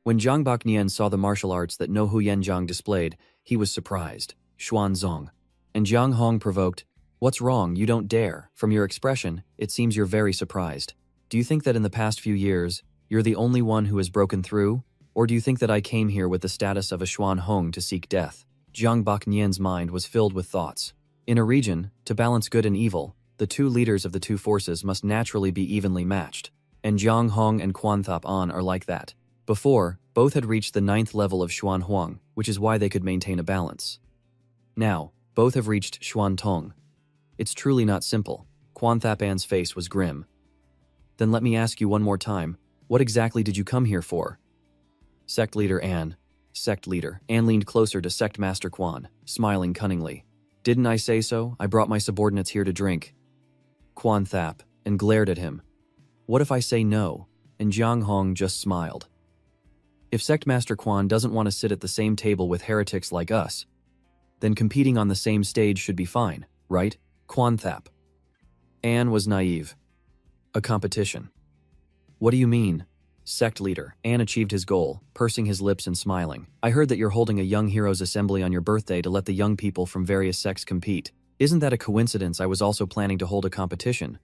When Zhang Bak-nien saw the martial arts that No Huyanjiang displayed, he was surprised. Xuanzong. And Jiang Hong provoked, "What's wrong? You don't dare. From your expression, it seems you're very surprised. Do you think that in the past few years, you're the only one who has broken through? Or do you think that I came here with the status of a Xuan Hong to seek death?" Jiang Bak-nien's mind was filled with thoughts. In a region, to balance good and evil, the two leaders of the two forces must naturally be evenly matched. And Jiang Hong and Quan Thap An are like that. Before, both had reached the 9th level of Xuan Huang, which is why they could maintain a balance. Now, both have reached Xuan Tong. It's truly not simple. Quan Thap An's face was grim. "Then let me ask you one more time, what exactly did you come here for?" Sect Leader An. Sect Leader An leaned closer to Sect Master Quan, smiling cunningly. "Didn't I say so? I brought my subordinates here to drink." Quan Thap, and glared at him. "What if I say no?" And Jiang Hong just smiled. If Sect Master Quan doesn't want to sit at the same table with heretics like us, then competing on the same stage should be fine, right? Quan Thap. Anne was naive. A competition. What do you mean? Sect leader. Anne achieved his goal, pursing his lips and smiling. I heard that you're holding a young heroes assembly on your birthday to let the young people from various sects compete. Isn't that a coincidence? I was also planning to hold a competition.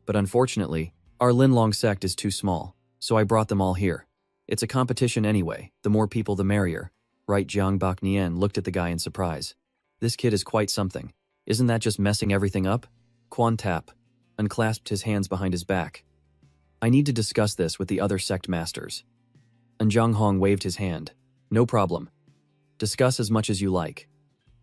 But unfortunately, our Linlong sect is too small, so I brought them all here. It's a competition anyway, the more people the merrier. Right? Jiang Bak Nian looked at the guy in surprise. This kid is quite something. Isn't that just messing everything up? Quan Tap unclasped his hands behind his back. I need to discuss this with the other sect masters. And Zhang Hong waved his hand. No problem. Discuss as much as you like.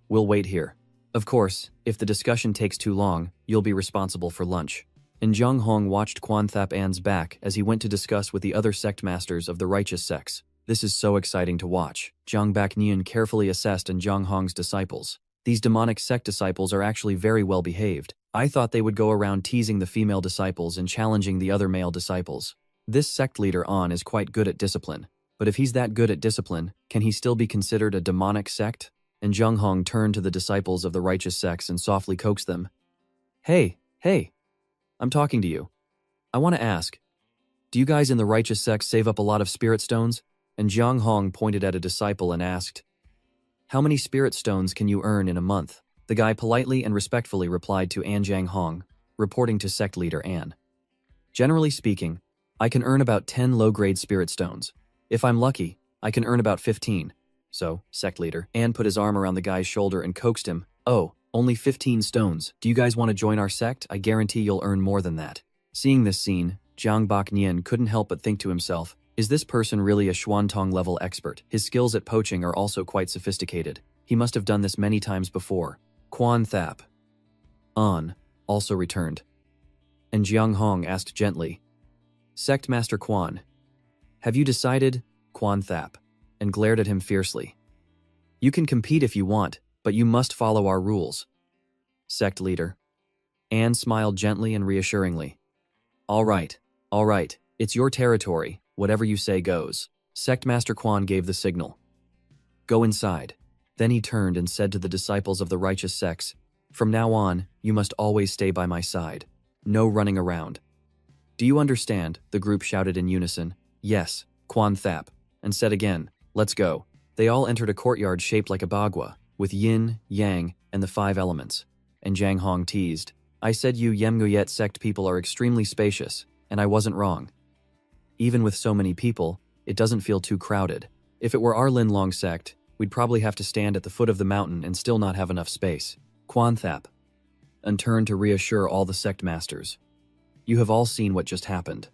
We'll wait here. Of course, if the discussion takes too long, you'll be responsible for lunch. And Zhang Hong watched Quan Thap An's back as he went to discuss with the other sect masters of the righteous sects. This is so exciting to watch. Jiang Bak Nian carefully assessed and Zhang Hong's disciples. These demonic sect disciples are actually very well behaved. I thought they would go around teasing the female disciples and challenging the other male disciples. This sect leader An is quite good at discipline. But if he's that good at discipline, can he still be considered a demonic sect? And Zhang Hong turned to the disciples of the righteous sects and softly coaxed them. Hey, I'm talking to you. I want to ask, do you guys in the righteous sects save up a lot of spirit stones? And Zhang Hong pointed at a disciple and asked, how many spirit stones can you earn in a month? The guy politely and respectfully replied to An Zhang Hong, reporting to sect leader An. Generally speaking, I can earn about 10 low-grade spirit stones. If I'm lucky, I can earn about 15. So, sect leader An put his arm around the guy's shoulder and coaxed him. Oh, only 15 stones. Do you guys want to join our sect? I guarantee you'll earn more than that. Seeing this scene, Jiang Bak Nian couldn't help but think to himself, is this person really a Xuantong level expert? His skills at poaching are also quite sophisticated. He must have done this many times before. Quan Thap An also returned. And Jiang Hong asked gently, Sect Master Quan, have you decided? Quan Thap and glared at him fiercely. You can compete if you want, but you must follow our rules. Sect leader An smiled gently and reassuringly. All right, it's your territory. Whatever you say goes. Sect Master Quan gave the signal. Go inside. Then he turned and said to the disciples of the righteous sects, from now on, you must always stay by my side. No running around. Do you understand? The group shouted in unison. Yes, Quan Thap, and said again, let's go. They all entered a courtyard shaped like a bagua, with yin, yang, and the 5 elements. And Zhang Hong teased, I said you Yemguyet sect people are extremely spacious, and I wasn't wrong. Even with so many people, it doesn't feel too crowded. If it were our Linlong sect, we'd probably have to stand at the foot of the mountain and still not have enough space. Quan Thap and turned to reassure all the sect masters. You have all seen what just happened.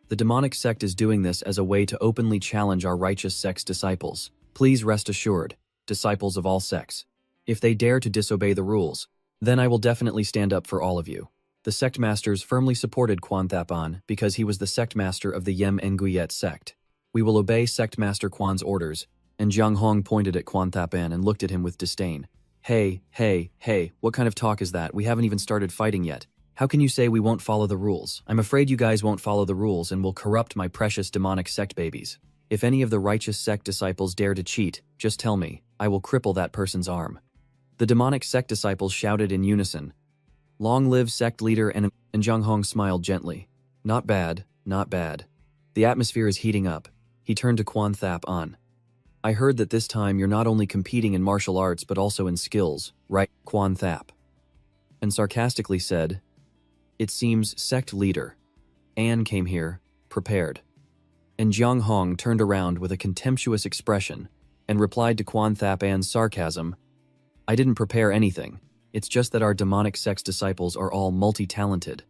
The demonic sect is doing this as a way to openly challenge our righteous sect's disciples. Please rest assured, disciples of all sects. If they dare to disobey the rules, then I will definitely stand up for all of you. The sect masters firmly supported Quan Thap An because he was the sect master of the Yem Nguyet sect. We will obey sect master Quan's orders, and Zhang Hong pointed at Quan Thap An and looked at him with disdain. Hey, what kind of talk is that? We haven't even started fighting yet. How can you say we won't follow the rules? I'm afraid you guys won't follow the rules and will corrupt my precious demonic sect babies. If any of the righteous sect disciples dare to cheat, just tell me, I will cripple that person's arm. The demonic sect disciples shouted in unison. Long live sect leader and Zhang Hong smiled gently. Not bad. The atmosphere is heating up. He turned to Quan Thap An. I heard that this time you're not only competing in martial arts but also in skills, right? Quan Thap. And sarcastically said, it seems sect leader An came here, prepared. And Zhang Hong turned around with a contemptuous expression and replied to Quan Thap An's sarcasm, I didn't prepare anything. It's just that our demonic sect's disciples are all multi-talented.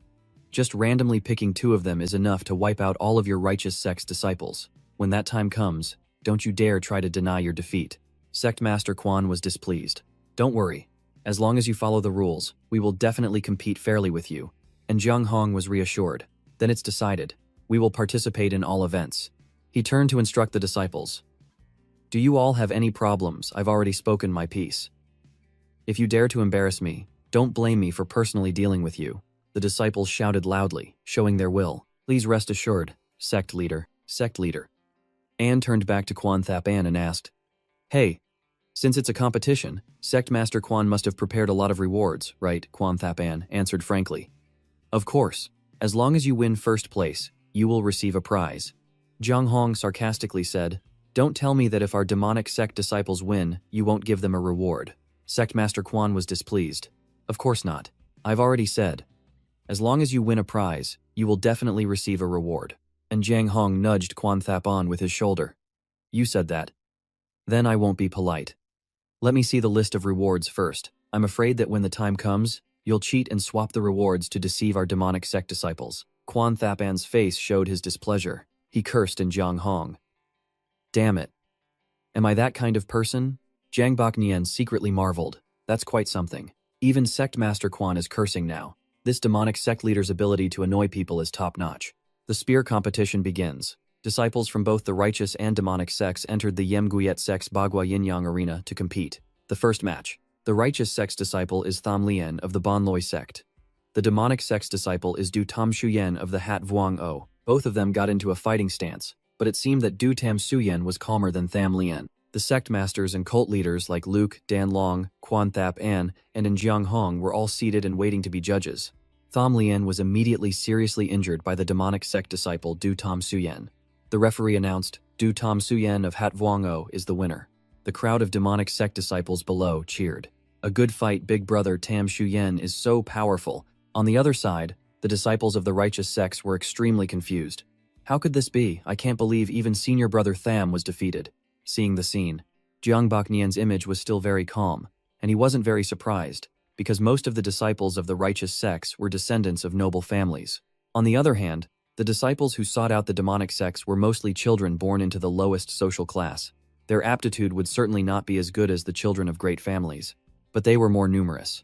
Just randomly picking 2 of them is enough to wipe out all of your righteous sect's disciples. When that time comes, don't you dare try to deny your defeat. Sect Master Quan was displeased. Don't worry. As long as you follow the rules, we will definitely compete fairly with you. And Zhang Hong was reassured. Then it's decided. We will participate in all events. He turned to instruct the disciples. Do you all have any problems? I've already spoken my piece. If you dare to embarrass me, don't blame me for personally dealing with you. The disciples shouted loudly, showing their will. Please rest assured, sect leader. Anne turned back to Quan Thap Ann and asked, "Hey, since it's a competition, Sect Master Quan must have prepared a lot of rewards, right?" Quan Thap Ann answered frankly. "Of course. As long as you win first place, you will receive a prize." Jiang Hong sarcastically said, "Don't tell me that if our demonic sect disciples win, you won't give them a reward." Sect Master Quan was displeased. "Of course not. I've already said. As long as you win a prize, you will definitely receive a reward." And Jiang Hong nudged Quan Thap An with his shoulder. "You said that. Then I won't be polite. Let me see the list of rewards first. I'm afraid that when the time comes, you'll cheat and swap the rewards to deceive our demonic sect disciples." Quan Thap An's face showed his displeasure. He cursed in Jiang Hong. "Damn it. Am I that kind of person?" Jiang Baknian secretly marveled. That's quite something. Even Sect Master Quan is cursing now. This demonic sect leader's ability to annoy people is top-notch. The spear competition begins. Disciples from both the righteous and demonic sects entered the Yemguyet sect's Bagua Yin-Yang arena to compete. The first match. The righteous sect's disciple is Tham Lien of the Bonloi sect. The demonic sect's disciple is Du Tam Shuyen of the Hat Vuong O. Both of them got into a fighting stance, but it seemed that Du Tam Shuyen was calmer than Tham Lien. The sect masters and cult leaders like Luke, Dan Long, Quan Thap An, and Jiang Hong were all seated and waiting to be judges. Tham Lien was immediately seriously injured by the demonic sect disciple Du Tam Shuyen. The referee announced, Du Tam Shuyen of Hat Vuong O is the winner. The crowd of demonic sect disciples below cheered. A good fight, big brother Tam Shuyen is so powerful. On the other side, the disciples of the righteous sects were extremely confused. How could this be? I can't believe even senior brother Tham was defeated. Seeing the scene, Jiang Baknian's image was still very calm, and he wasn't very surprised, because most of the disciples of the righteous sects were descendants of noble families. On the other hand, the disciples who sought out the demonic sects were mostly children born into the lowest social class. Their aptitude would certainly not be as good as the children of great families, but they were more numerous.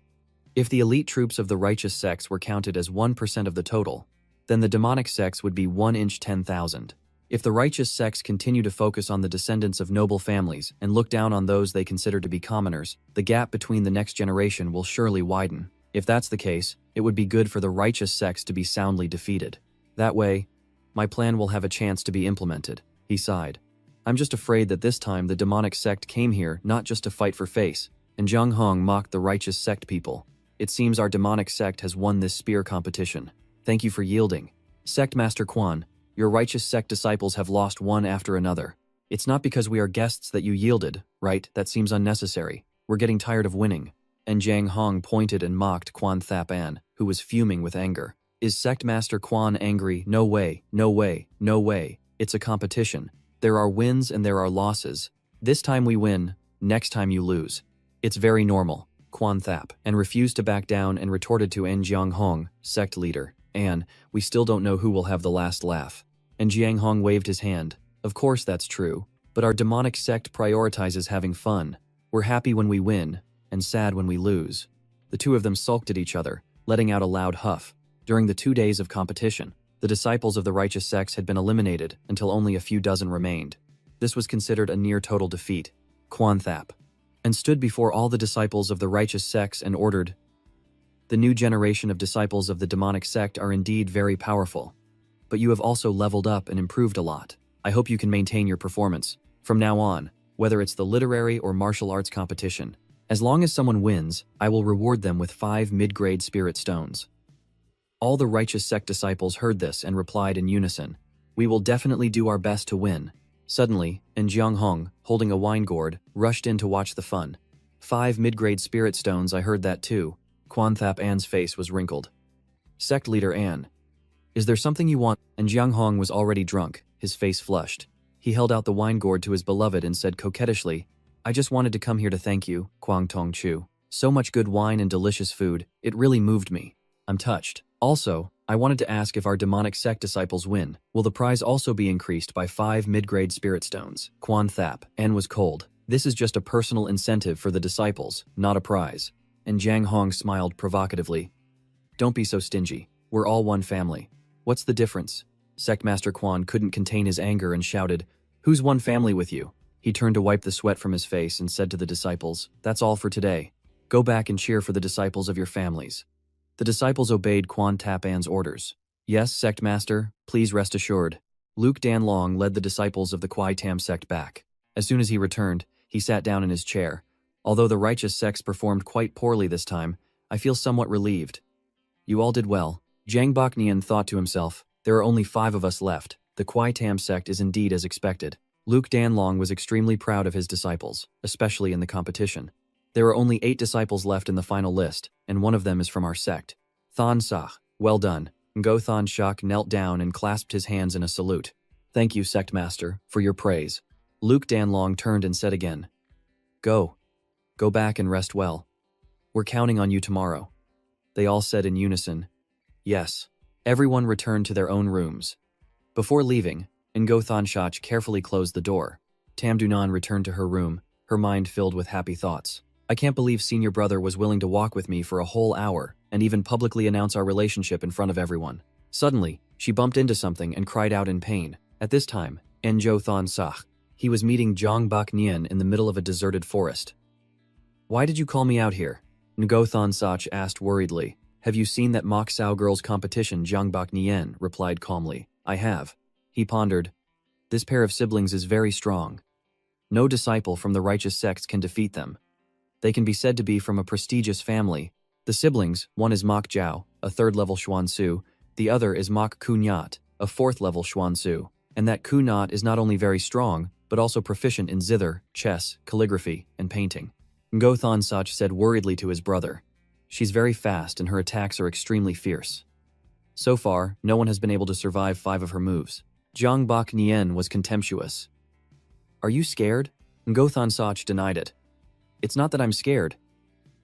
If the elite troops of the righteous sects were counted as 1% of the total, then the demonic sects would be 1 inch 10,000. If the righteous sects continue to focus on the descendants of noble families and look down on those they consider to be commoners, the gap between the next generation will surely widen. If that's the case, it would be good for the righteous sects to be soundly defeated. That way, my plan will have a chance to be implemented, he sighed. I'm just afraid that this time the demonic sect came here not just to fight for face, and Jiang Hong mocked the righteous sect people. It seems our demonic sect has won this spear competition. Thank you for yielding. Sect Master Quan, your righteous sect disciples have lost one after another. It's not because we are guests that you yielded, right? That seems unnecessary. We're getting tired of winning. And Jiang Hong pointed and mocked Quan Thap An, who was fuming with anger. Is Sect Master Quan angry? No way, no way, no way. It's a competition. There are wins and there are losses. This time we win, next time you lose. It's very normal. Quan Thap and refused to back down and retorted to An Jiang Hong, sect leader. An, we still don't know who will have the last laugh. And Jiang Hong waved his hand. Of course that's true, but our demonic sect prioritizes having fun. We're happy when we win, and sad when we lose. The two of them sulked at each other, letting out a loud huff. During the 2 days of competition, the disciples of the righteous sects had been eliminated until only a few dozen remained. This was considered a near-total defeat. Quan Thap and stood before all the disciples of the righteous sects and ordered, "The new generation of disciples of the demonic sect are indeed very powerful. But you have also leveled up and improved a lot. I hope you can maintain your performance. From now on, whether it's the literary or martial arts competition, as long as someone wins, I will reward them with 5 mid-grade spirit stones." All the righteous sect disciples heard this and replied in unison, "We will definitely do our best to win." Suddenly, Jiang Hong, holding a wine gourd, rushed in to watch the fun. 5 mid-grade spirit stones, I heard that too. Quan Thap An's face was wrinkled. Sect leader An, is there something you want? And Jiang Hong was already drunk, his face flushed. He held out the wine gourd to his beloved and said coquettishly, "I just wanted to come here to thank you, Kwang Tong Chu. So much good wine and delicious food, it really moved me. I'm touched. Also, I wanted to ask if our demonic sect disciples win, will the prize also be increased by 5 mid-grade spirit stones?" Quan Thap An was cold. This is just a personal incentive for the disciples, not a prize. And Jiang Hong smiled provocatively. Don't be so stingy. We're all one family. What's the difference? Sect Master Quan couldn't contain his anger and shouted, "Who's one family with you?" He turned to wipe the sweat from his face and said to the disciples, "That's all for today. Go back and cheer for the disciples of your families." The disciples obeyed Quan Thap An's orders. "Yes, Sect Master, please rest assured. Luke Danlong led the disciples of the Kwai Tam sect back. As soon as he returned, he sat down in his chair. Although the righteous sects performed quite poorly this time, I feel somewhat relieved. You all did well. Zhang Baknian thought to himself, there are only 5 of us left. The Kwai Tam sect is indeed as expected. Luke Danlong was extremely proud of his disciples, especially in the competition. There are only 8 disciples left in the final list, and one of them is from our sect. Thon Sah, well done. Ngo Thon Shak knelt down and clasped his hands in a salute. Thank you, sect master, for your praise. Luke Danlong turned and said again, Go back and rest well. We're counting on you tomorrow. They all said in unison, Yes. Everyone returned to their own rooms. Before leaving, Ngo Thon Shach carefully closed the door. Tam Dunan returned to her room, her mind filled with happy thoughts. I can't believe senior brother was willing to walk with me for a whole hour and even publicly announce our relationship in front of everyone. Suddenly, she bumped into something and cried out in pain. At this time, Enjo Thon Sah. He was meeting Zhang Bak Nian in the middle of a deserted forest. Why did you call me out here? Ngo Thon Sach asked worriedly. Have you seen that mock Sao girls competition? Zhang Bak Nian replied calmly. I have. He pondered. This pair of siblings is very strong. No disciple from the righteous sects can defeat them. They can be said to be from a prestigious family. The siblings, one is Mok Jiao, a 3rd-level Xuansu, the other is Mok Kunyat, a 4th-level Xuansu, and that Kunat is not only very strong, but also proficient in zither, chess, calligraphy, and painting. Ngo Thon Sach said worriedly to his brother. She's very fast and her attacks are extremely fierce. So far, no one has been able to survive 5 of her moves. Zhang Bak Nian was contemptuous. Are you scared? Ngo Thon Sach denied it. It's not that I'm scared.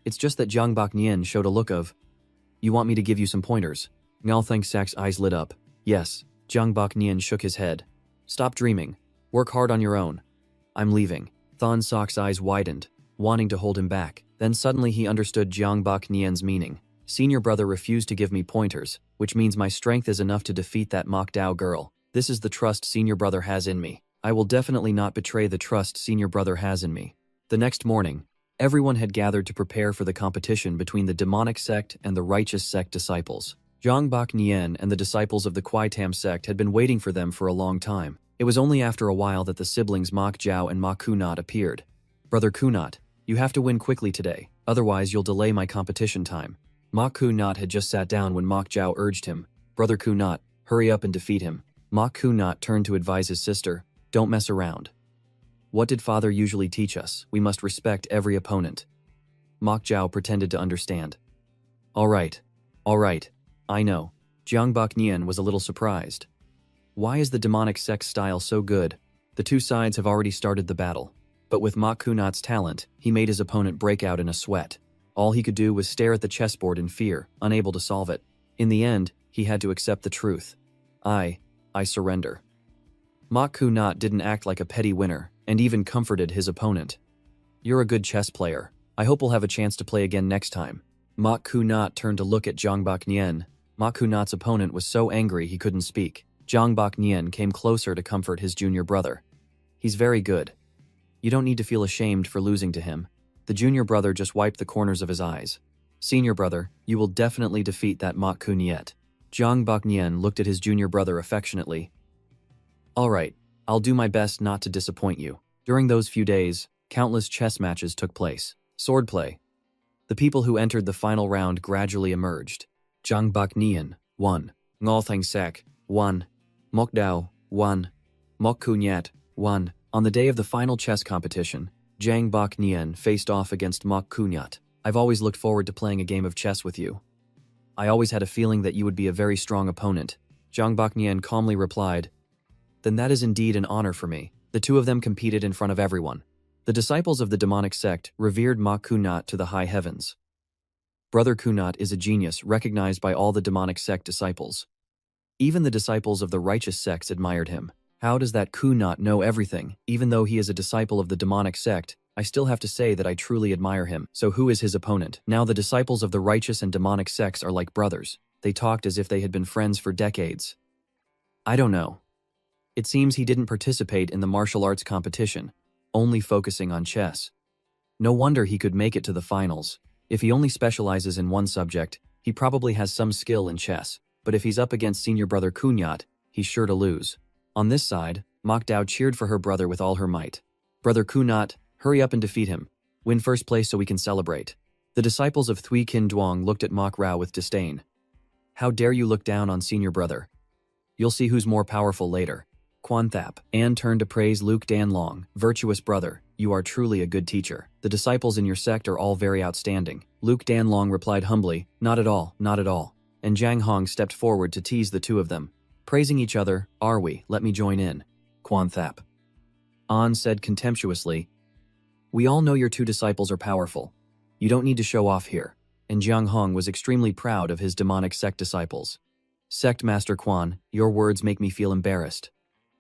It's just that Zhang Bak Nian showed a look of, you want me to give you some pointers? Ngal Thang Sak's eyes lit up. Yes. Zhang Bak Nian shook his head. Stop dreaming. Work hard on your own. I'm leaving. Thon Sak's eyes widened, wanting to hold him back. Then suddenly he understood Zhang Bak Nian's meaning. Senior brother refused to give me pointers, which means my strength is enough to defeat that Mok Dao girl. This is the trust senior brother has in me. I will definitely not betray the trust senior brother has in me. The next morning, everyone had gathered to prepare for the competition between the demonic sect and the righteous sect disciples. Zhang Bak Nian and the disciples of the Kwai Tam sect had been waiting for them for a long time. It was only after a while that the siblings Mok Jiao and Mok Kunat appeared. Brother Kunat, you have to win quickly today, otherwise you'll delay my competition time. Mok Kunat had just sat down when Mok Jiao urged him. Brother Kunat, hurry up and defeat him. Mok Kunat turned to advise his sister, don't mess around. What did father usually teach us? We must respect every opponent. Mok Jiao pretended to understand. All right, I know. Zhang Bak Nian was a little surprised. Why is the demonic sect style so good? The 2 sides have already started the battle. But with Mok Kunat's talent, he made his opponent break out in a sweat. All he could do was stare at the chessboard in fear, unable to solve it. In the end, he had to accept the truth. I surrender. Mok Kunat didn't act like a petty winner, and even comforted his opponent. You're a good chess player. I hope we'll have a chance to play again next time. Mok Kunat turned to look at Zhang Bak Nian. Mok Kunat's opponent was so angry he couldn't speak. Zhang Bak Nian came closer to comfort his junior brother. He's very good. You don't need to feel ashamed for losing to him. The junior brother just wiped the corners of his eyes. Senior brother, you will definitely defeat that Mok Kunyet. Zhang Bak Nian looked at his junior brother affectionately. All right, I'll do my best not to disappoint you. During those few days, countless chess matches took place. Swordplay. The people who entered the final round gradually emerged. Zhang Bak Nian, 1. Ngol Thang Sak, 1. Mok Dao, 1. Mok Kunyat, 1. On the day of the final chess competition, Zhang Bak Nian faced off against Mok Kunyat. I've always looked forward to playing a game of chess with you. I always had a feeling that you would be a very strong opponent. Zhang Bak Nian calmly replied, Then that is indeed an honor for me. The 2 of them competed in front of everyone. The disciples of the demonic sect revered Mok Kunat to the high heavens. Brother Kunat is a genius recognized by all the demonic sect disciples. Even the disciples of the righteous sects admired him. How does that Kunat know everything? Even though he is a disciple of the demonic sect, I still have to say that I truly admire him. So who is his opponent? Now the disciples of the righteous and demonic sects are like brothers. They talked as if they had been friends for decades. I don't know. It seems he didn't participate in the martial arts competition, only focusing on chess. No wonder he could make it to the finals. If he only specializes in one subject, he probably has some skill in chess. But if he's up against senior brother Kunyat, he's sure to lose. On this side, Mok Dao cheered for her brother with all her might. Brother Kunat, hurry up and defeat him. Win first place so we can celebrate. The disciples of Thui Kin Duong looked at Mok Rao with disdain. How dare you look down on senior brother? You'll see who's more powerful later. Quan Thap. Anne turned to praise Luke Dan Long. Virtuous brother, you are truly a good teacher. The disciples in your sect are all very outstanding. Luke Dan Long replied humbly, not at all, not at all. And Jiang Hong stepped forward to tease the two of them. Praising each other, are we? Let me join in. Quan Thap. An said contemptuously, we all know your two disciples are powerful. You don't need to show off here. And Jiang Hong was extremely proud of his demonic sect disciples. Sect Master Quan, your words make me feel embarrassed.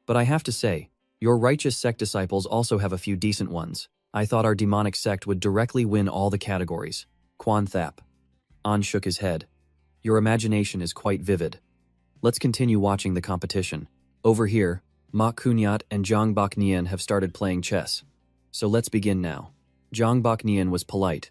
But I have to say, your righteous sect disciples also have a few decent ones. I thought our demonic sect would directly win all the categories. Quan Thap. An shook his head. Your imagination is quite vivid. Let's continue watching the competition. Over here, Mok Kunyat and Zhang Bak Nian have started playing chess. So let's begin now. Zhang Bak Nian was polite.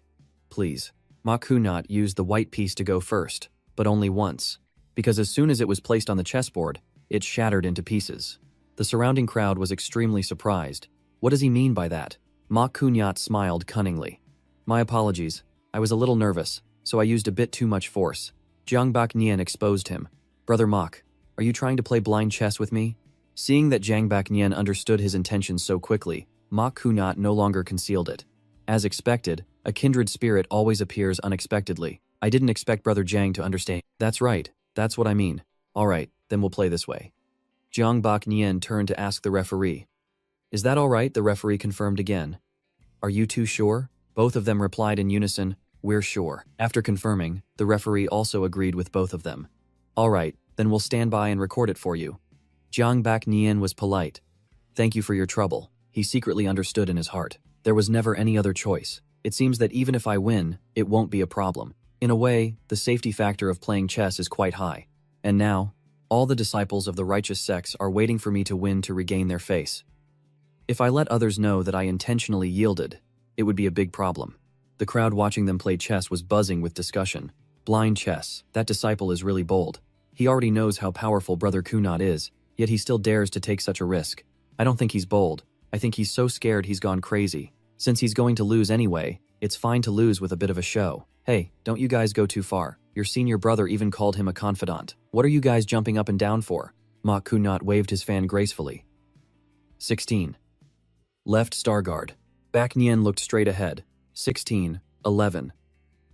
Please. Mok Kunyat used the white piece to go first, but only once, because as soon as it was placed on the chessboard, it shattered into pieces. The surrounding crowd was extremely surprised. What does he mean by that? Mok Kunyat smiled cunningly. My apologies. I was a little nervous, so I used a bit too much force. Zhang Bak Nian exposed him. Brother Mok, are you trying to play blind chess with me? Seeing that Zhang Bak Nian understood his intentions so quickly, Mok Kunyat no longer concealed it. As expected, a kindred spirit always appears unexpectedly. I didn't expect Brother Zhang to understand. That's right, that's what I mean. Alright, then we'll play this way. Zhang Bak Nian turned to ask the referee. Is that alright? The referee confirmed again. Are you two sure? Both of them replied in unison, we're sure. After confirming, the referee also agreed with both of them. Alright, then we'll stand by and record it for you. Zhang Bak Nian was polite. Thank you for your trouble. He secretly understood in his heart. There was never any other choice. It seems that even if I win, it won't be a problem. In a way, the safety factor of playing chess is quite high. And now, all the disciples of the righteous sects are waiting for me to win to regain their face. If I let others know that I intentionally yielded, it would be a big problem. The crowd watching them play chess was buzzing with discussion. Blind chess, that disciple is really bold. He already knows how powerful Brother Kunat is, yet he still dares to take such a risk. I don't think he's bold. I think he's so scared he's gone crazy. Since he's going to lose anyway, it's fine to lose with a bit of a show. Hey, don't you guys go too far. Your senior brother even called him a confidant. What are you guys jumping up and down for? Mok Kunat waved his fan gracefully. 16. Left Starguard. Bak Nian looked straight ahead. 16, 11.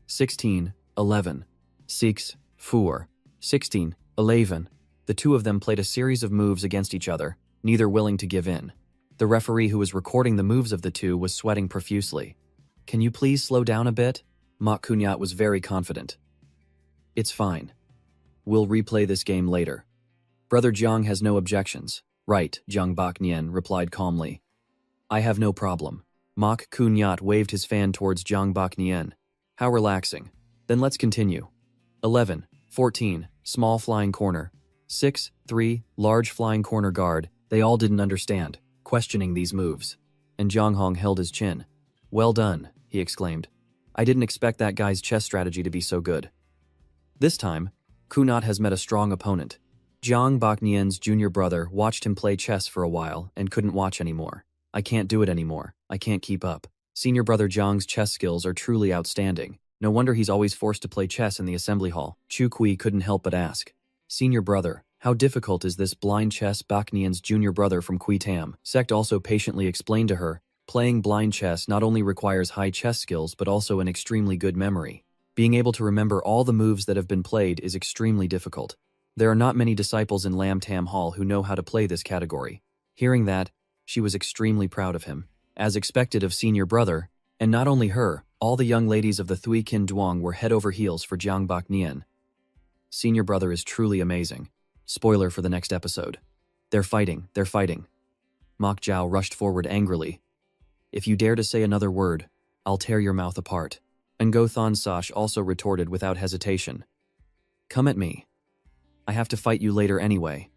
16, 11. 6, 4. 16, 11. The two of them played a series of moves against each other, neither willing to give in. The referee who was recording the moves of the two was sweating profusely. Can you please slow down a bit? Mok Kunyat was very confident. It's fine. We'll replay this game later. Brother Jiang has no objections. Right, Zhang Bak Nian replied calmly. I have no problem. Mok Kunyat waved his fan towards Zhang Bak Nian. How relaxing. Then let's continue. 11, 14, small flying corner. 6, 3, large flying corner guard. They all didn't understand, questioning these moves. And Jiang Hong held his chin. Well done, he exclaimed. I didn't expect that guy's chess strategy to be so good. This time, Kunat has met a strong opponent. Zhang Bak Nian's junior brother watched him play chess for a while and couldn't watch anymore. I can't do it anymore. I can't keep up. Senior brother Zhang's chess skills are truly outstanding. No wonder he's always forced to play chess in the assembly hall. Chu Kui couldn't help but ask. Senior brother, how difficult is this blind chess? Bak Nian's junior brother from Kui Tam sect also patiently explained to her, playing blind chess not only requires high chess skills but also an extremely good memory. Being able to remember all the moves that have been played is extremely difficult. There are not many disciples in Lam Tam Hall who know how to play this category. Hearing that, she was extremely proud of him. As expected of senior brother, and not only her, all the young ladies of the Thui Kin Duong were head over heels for Zhang Bak Nian. Senior brother is truly amazing. Spoiler for the next episode. They're fighting. Mok Jiao rushed forward angrily. If you dare to say another word, I'll tear your mouth apart. And Go Thon Sash also retorted without hesitation. Come at me. I have to fight you later anyway.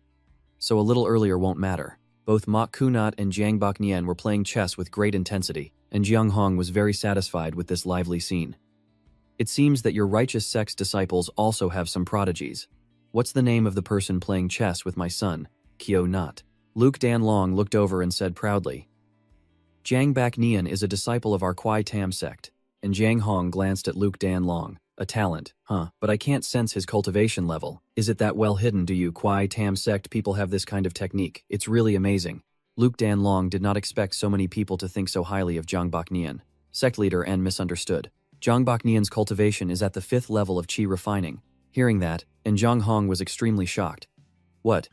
So a little earlier won't matter. Both Mok Kunat and Zhang Bak Nian were playing chess with great intensity, and Jiang Hong was very satisfied with this lively scene. It seems that your righteous sect's disciples also have some prodigies. What's the name of the person playing chess with my son, Kyo Nat? Luke Dan Long looked over and said proudly. Jiang Bak Nian is a disciple of our Kwai Tam sect, and Jiang Hong glanced at Luke Dan Long. A talent, huh? But I can't sense his cultivation level. Is it that well hidden? Do you Kwai Tam sect people have this kind of technique? It's really amazing. Luke Dan Long did not expect so many people to think so highly of Jiang Bak Nian. Sect leader and misunderstood. Jiang Bak Nian's cultivation is at the 5th level of qi refining. Hearing that, and Jiang Hong was extremely shocked. What?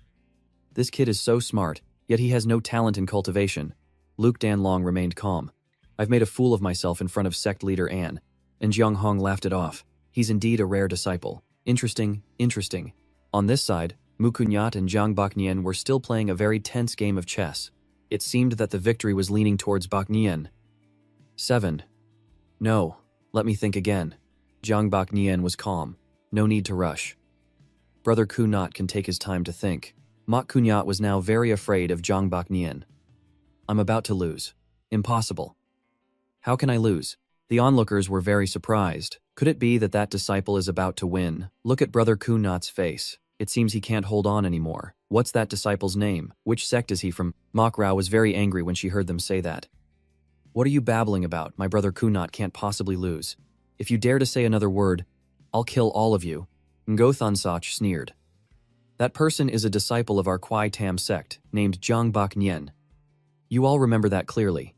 This kid is so smart, yet he has no talent in cultivation. Luke Dan Long remained calm. I've made a fool of myself in front of sect leader An. And Jiang Hong laughed it off. He's indeed a rare disciple. Interesting, interesting. On this side, Mu Kunyat and Jiang Bak Nian were still playing a very tense game of chess. It seemed that the victory was leaning towards Bak Nian. 7. No, let me think again. Jiang Bak Nian was calm. No need to rush. Brother Kunyat can take his time to think. Mak Kunyat was now very afraid of Jiang Bak Nian. I'm about to lose. Impossible. How can I lose? The onlookers were very surprised. Could it be that that disciple is about to win? Look at Brother Kunyat's face. It seems he can't hold on anymore. What's that disciple's name? Which sect is he from? Mak Rao was very angry when she heard them say that. What are you babbling about? My brother Kunyat can't possibly lose. If you dare to say another word, I'll kill all of you. Ngo Thansach sneered. That person is a disciple of our Kwai Tam sect, named Jiang Bak Nian. You all remember that clearly.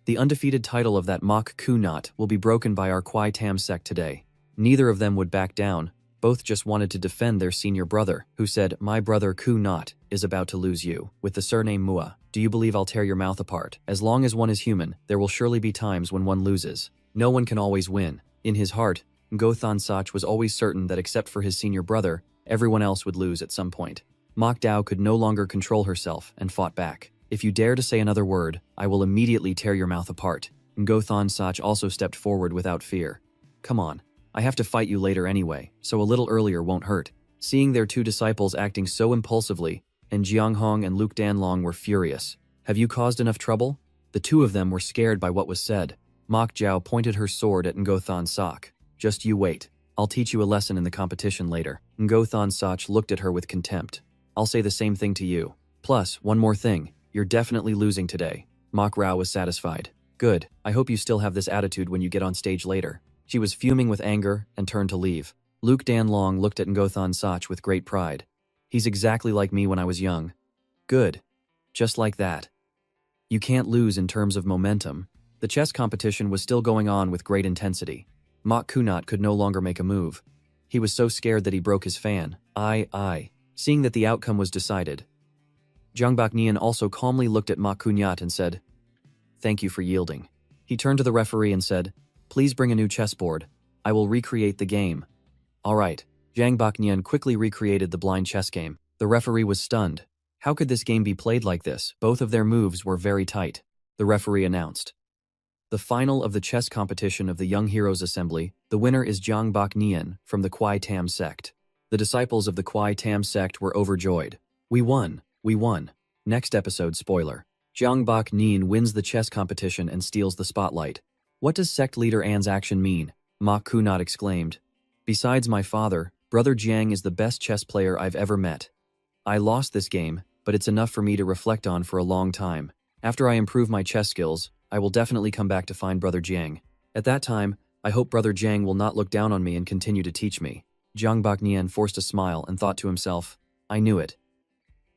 The undefeated title of that Mak Kunyat will be broken by our Kwai Tam sect today. Neither of them would back down. Both just wanted to defend their senior brother, who said, my brother Kunyat is about to lose you, with the surname Mua. Do you believe I'll tear your mouth apart? As long as one is human, there will surely be times when one loses. No one can always win. In his heart, Ngo Thansach was always certain that except for his senior brother, everyone else would lose at some point. Mak Dao could no longer control herself and fought back. If you dare to say another word, I will immediately tear your mouth apart. Ngo Thansach also stepped forward without fear. Come on, I have to fight you later anyway, so a little earlier won't hurt. Seeing their two disciples acting so impulsively, and Jiang Hong and Luke Dan Long were furious. Have you caused enough trouble? The two of them were scared by what was said. Mak Jiao pointed her sword at Ngo Thansach. Just you wait. I'll teach you a lesson in the competition later. Ngo Thansach looked at her with contempt. I'll say the same thing to you. Plus, one more thing. You're definitely losing today. Mak Rao was satisfied. Good, I hope you still have this attitude when you get on stage later. She was fuming with anger and turned to leave. Luke Dan Long looked at Ngo Thansach with great pride. He's exactly like me when I was young. Good. Just like that. You can't lose in terms of momentum. The chess competition was still going on with great intensity. Mak Kunyat could no longer make a move. He was so scared that he broke his fan. Seeing that the outcome was decided, Jiang Bak Nian also calmly looked at Mak Kunyat and said, Thank you for yielding. He turned to the referee and said, Please bring a new chessboard. I will recreate the game. All right. Jiang Bak Nian quickly recreated the blind chess game. The referee was stunned. How could this game be played like this? Both of their moves were very tight. The referee announced. The final of the chess competition of the Young Heroes Assembly, the winner is Jiang Bak Nian from the Kwai Tam sect. The disciples of the Kwai Tam sect were overjoyed. We won. We won. Next episode spoiler. Jiang Bak Nian wins the chess competition and steals the spotlight. What does sect leader An's action mean? Mak Kunyat exclaimed. Besides my father, brother Jiang is the best chess player I've ever met. I lost this game, but it's enough for me to reflect on for a long time. After I improve my chess skills, I will definitely come back to find brother Jiang. At that time, I hope brother Jiang will not look down on me and continue to teach me. Jiang Bak Nian forced a smile and thought to himself, I knew it.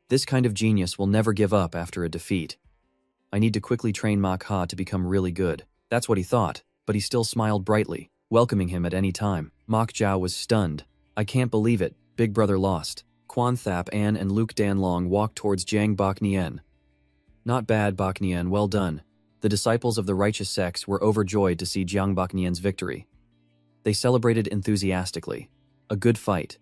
This kind of genius will never give up after a defeat. I need to quickly train Mak Ha to become really good. That's what he thought, but he still smiled brightly, welcoming him at any time. Mak Jiao was stunned. I can't believe it, big brother lost. Quan Thap An and Luke Dan Long walked towards Jiang Bak Nian. Not bad, Bak Nian, well done. The disciples of the righteous sects were overjoyed to see Jiang Bak Nian's victory. They celebrated enthusiastically. A good fight.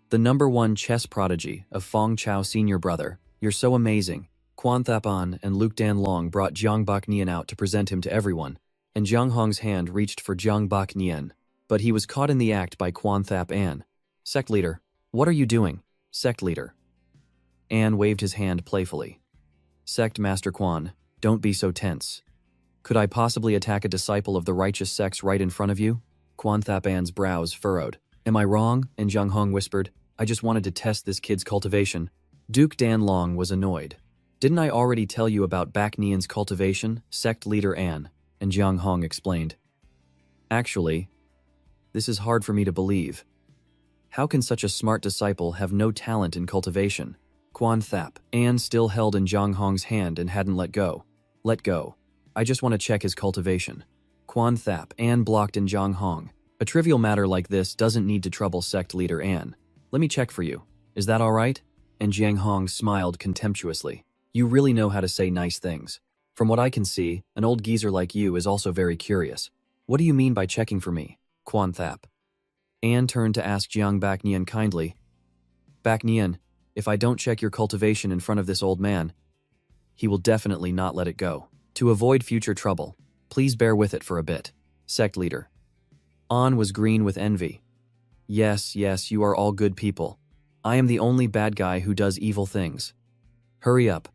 The #1 chess prodigy of Fong Chao senior brother, you're so amazing. Quan Thap An and Luke Dan Long brought Jiang Bak Nian out to present him to everyone, and Jiang Hong's hand reached for Jiang Bak Nian, but he was caught in the act by Quan Thap An. Sect leader, what are you doing? Sect leader. An waved his hand playfully. Sect Master Quan, don't be so tense. Could I possibly attack a disciple of the righteous sects right in front of you? Quan Thap An's brows furrowed. Am I wrong? And Jiang Hong whispered, I just wanted to test this kid's cultivation. Duke Dan Long was annoyed. Didn't I already tell you about Baek Nian's cultivation? Sect leader An and Jiang Hong explained. Actually, this is hard for me to believe. How can such a smart disciple have no talent in cultivation? Quan Thap. An still held in Jiang Hong's hand and hadn't let go. Let go. I just want to check his cultivation. Quan Thap. An blocked in Jiang Hong. A trivial matter like this doesn't need to trouble sect leader An. Let me check for you. Is that all right? And Jiang Hong smiled contemptuously. You really know how to say nice things. From what I can see, an old geezer like you is also very curious. What do you mean by checking for me? Quan Thap. An turned to ask Jiang Baek Nian kindly. Baek Nian, if I don't check your cultivation in front of this old man, he will definitely not let it go. To avoid future trouble, please bear with it for a bit. Sect leader. An was green with envy. Yes, you are all good people. I am the only bad guy who does evil things. Hurry up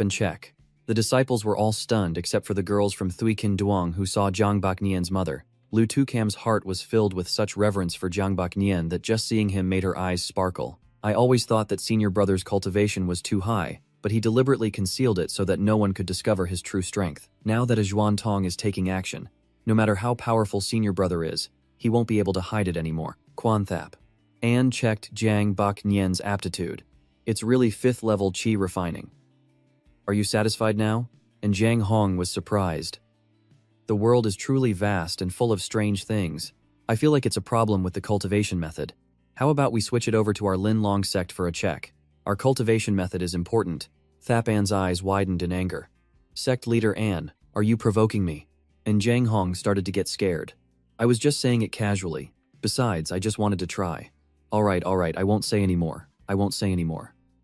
and check. The disciples were all stunned except for the girls from Thuy Kin Duong who saw Jiang Baek Nian's mother. Lu Tucam's heart was filled with such reverence for Jiang Baek Nian that just seeing him made her eyes sparkle. I always thought that senior brother's cultivation was too high, but he deliberately concealed it so that no one could discover his true strength. Now that a Zhuan Tong is taking action, no matter how powerful senior brother is, he won't be able to hide it anymore. Quan Thap. An checked Jiang Baek Nian's aptitude. It's really 5th level qi refining. Are you satisfied now? And Jiang Hong was surprised. The world is truly vast and full of strange things. I feel like it's a problem with the cultivation method. How about we switch it over to our Lin Long sect for a check? Our cultivation method is important. Thap An's eyes widened in anger. Sect leader An, are you provoking me? And Jiang Hong started to get scared. I was just saying it casually. Besides, I just wanted to try. All right, I won't say anymore.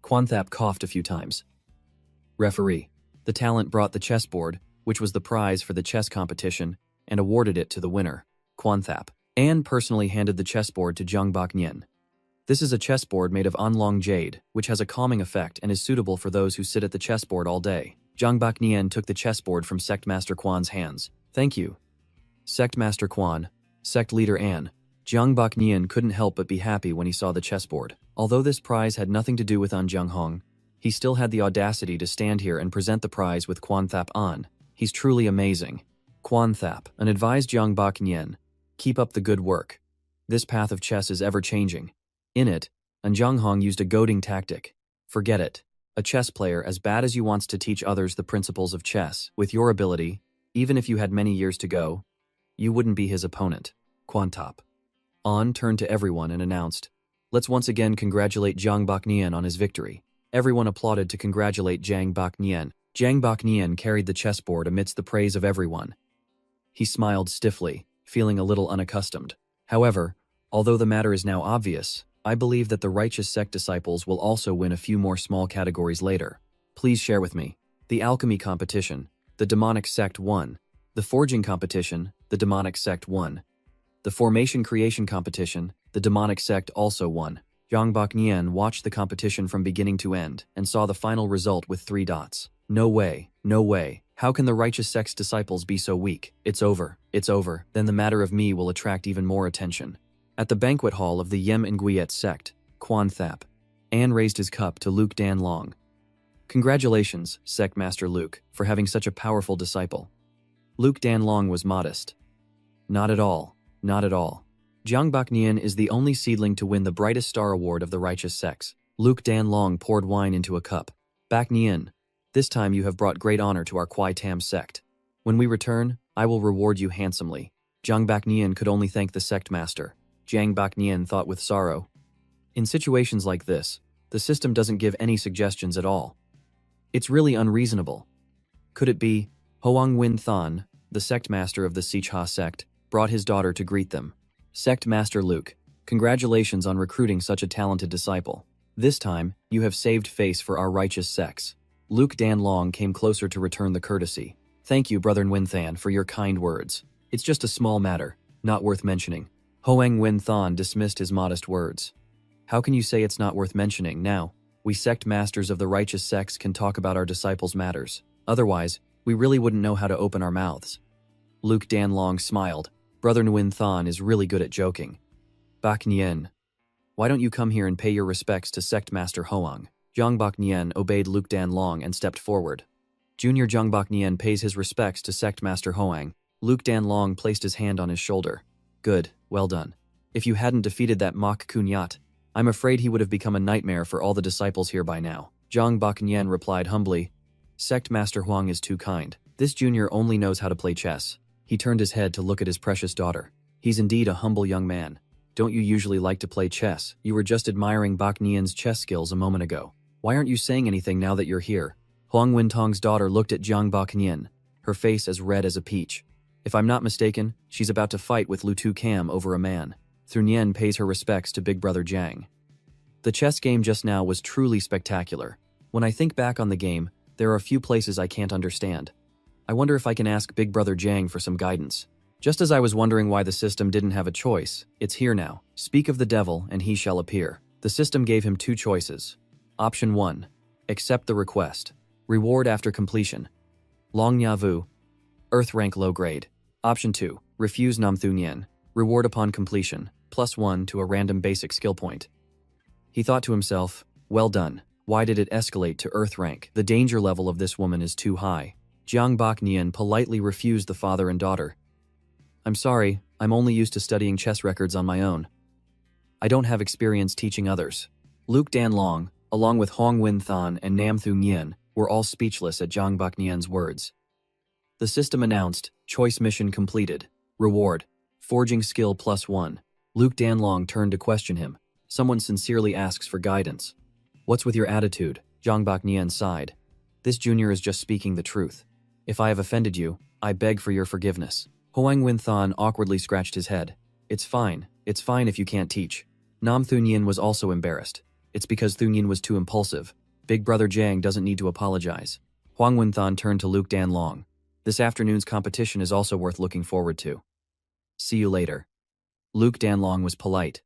Quan Thap coughed a few times. Referee. The talent brought the chessboard, which was the prize for the chess competition, and awarded it to the winner, Quan Thap. An personally handed the chessboard to Jiang Baek Nian. This is a chessboard made of Anlong jade, which has a calming effect and is suitable for those who sit at the chessboard all day. Jiang Baek Nian took the chessboard from Sect Master Quan's hands. Thank you. Sect Master Quan, Sect Leader An. Jiang Baek Nian couldn't help but be happy when he saw the chessboard. Although this prize had nothing to do with An Jiang Hong, he still had the audacity to stand here and present the prize with Quan Thap An. He's truly amazing. Quan Thap, and advised Jiang Baek Nian. Keep up the good work. This path of chess is ever-changing. In it, An Jiang Hong used a goading tactic. Forget it. A chess player as bad as you wants to teach others the principles of chess. With your ability, even if you had many years to go, you wouldn't be his opponent. Quan Thap. An turned to everyone and announced, let's once again congratulate Jiang Baek Nian on his victory. Everyone applauded to congratulate Jiang Baek Nian. Jiang Baek Nian carried the chessboard amidst the praise of everyone. He smiled stiffly, feeling a little unaccustomed. However, although the matter is now obvious, I believe that the righteous sect disciples will also win a few more small categories later. Please share with me. The alchemy competition, the demonic sect won. The forging competition, the demonic sect won. The formation creation competition, the demonic sect also won. Jiang Baek Nian watched the competition from beginning to end and saw the final result with 3 dots. No way. How can the righteous sect's disciples be so weak? It's over. Then the matter of me will attract even more attention. At the banquet hall of the Yem Nguyen sect, Quan Thap. An raised his cup to Luke Dan Long. Congratulations, Sect Master Luke, for having such a powerful disciple. Luke Dan Long was modest. Not at all. Jiang Baek Nian is the only seedling to win the Brightest Star Award of the righteous sects. Luke Dan Long poured wine into a cup. Baek Nian, this time you have brought great honor to our Kwai Tam sect. When we return, I will reward you handsomely. Jiang Baek Nian could only thank the sect master. Jiang Baek Nian thought with sorrow. In situations like this, the system doesn't give any suggestions at all. It's really unreasonable. Could it be, Hoang Win Than, the sect master of the Sicha sect, brought his daughter to greet them. Sect Master Luke, congratulations on recruiting such a talented disciple. This time, you have saved face for our righteous sects. Luke Dan Long came closer to return the courtesy. Thank you, Brother Nguyen Than, for your kind words. It's just a small matter, not worth mentioning. Hoang Nguyen Than dismissed his modest words. How can you say it's not worth mentioning now? We sect masters of the righteous sects can talk about our disciples' matters. Otherwise, we really wouldn't know how to open our mouths. Luke Dan Long smiled. Brother Nguyen Than is really good at joking. Baek Nian, why don't you come here and pay your respects to Sect Master Hoang? Zhongbok Nian obeyed Luke Dan Long and stepped forward. Junior Zhongbok Nian pays his respects to Sect Master Hoang. Luke Dan Long placed his hand on his shoulder. Good, well done. If you hadn't defeated that Mok Kunyat, I'm afraid he would have become a nightmare for all the disciples here by now. Zhongbok Nian replied humbly, Sect Master Huang is too kind. This junior only knows how to play chess. He turned his head to look at his precious daughter. He's indeed a humble young man. Don't you usually like to play chess? You were just admiring Bok Nian's chess skills a moment ago. Why aren't you saying anything now that you're here? Huang Wintong's daughter looked at Zhongbok Nian, her face as red as a peach. If I'm not mistaken, she's about to fight with Lutu Cam over a man. Through Nian pays her respects to Big Brother Jiang. The chess game just now was truly spectacular. When I think back on the game, there are a few places I can't understand. I wonder if I can ask Big Brother Jiang for some guidance. Just as I was wondering why the system didn't have a choice, it's here now. Speak of the devil and he shall appear. The system gave him two choices. Option 1. Accept the request. Reward after completion. Long Nya Vu. Earth rank low grade. Option 2. Refuse Nam Thu Nien. Reward upon completion. +1 to a random basic skill point. He thought to himself, well done. Why did it escalate to Earth rank? The danger level of this woman is too high. Zhongbok Nian politely refused the father and daughter. I'm sorry, I'm only used to studying chess records on my own. I don't have experience teaching others. Luke Dan Long, along with Hong Win Than and Nam Thu Nien, were all speechless at Zhongbok Nian's words. The system announced, choice mission completed. Reward, forging skill +1. Luke Dan Long turned to question him. Someone sincerely asks for guidance. What's with your attitude? Zhongbok Nian sighed. This junior is just speaking the truth. If I have offended you, I beg for your forgiveness. Hoang Win Than awkwardly scratched his head. It's fine if you can't teach. Nam Thu Nien was also embarrassed. It's because Thu Nien was too impulsive. Big Brother Jiang doesn't need to apologize. Hoang Win Than turned to Luke Dan Long. This afternoon's competition is also worth looking forward to. See you later. Luke Dan Long was polite.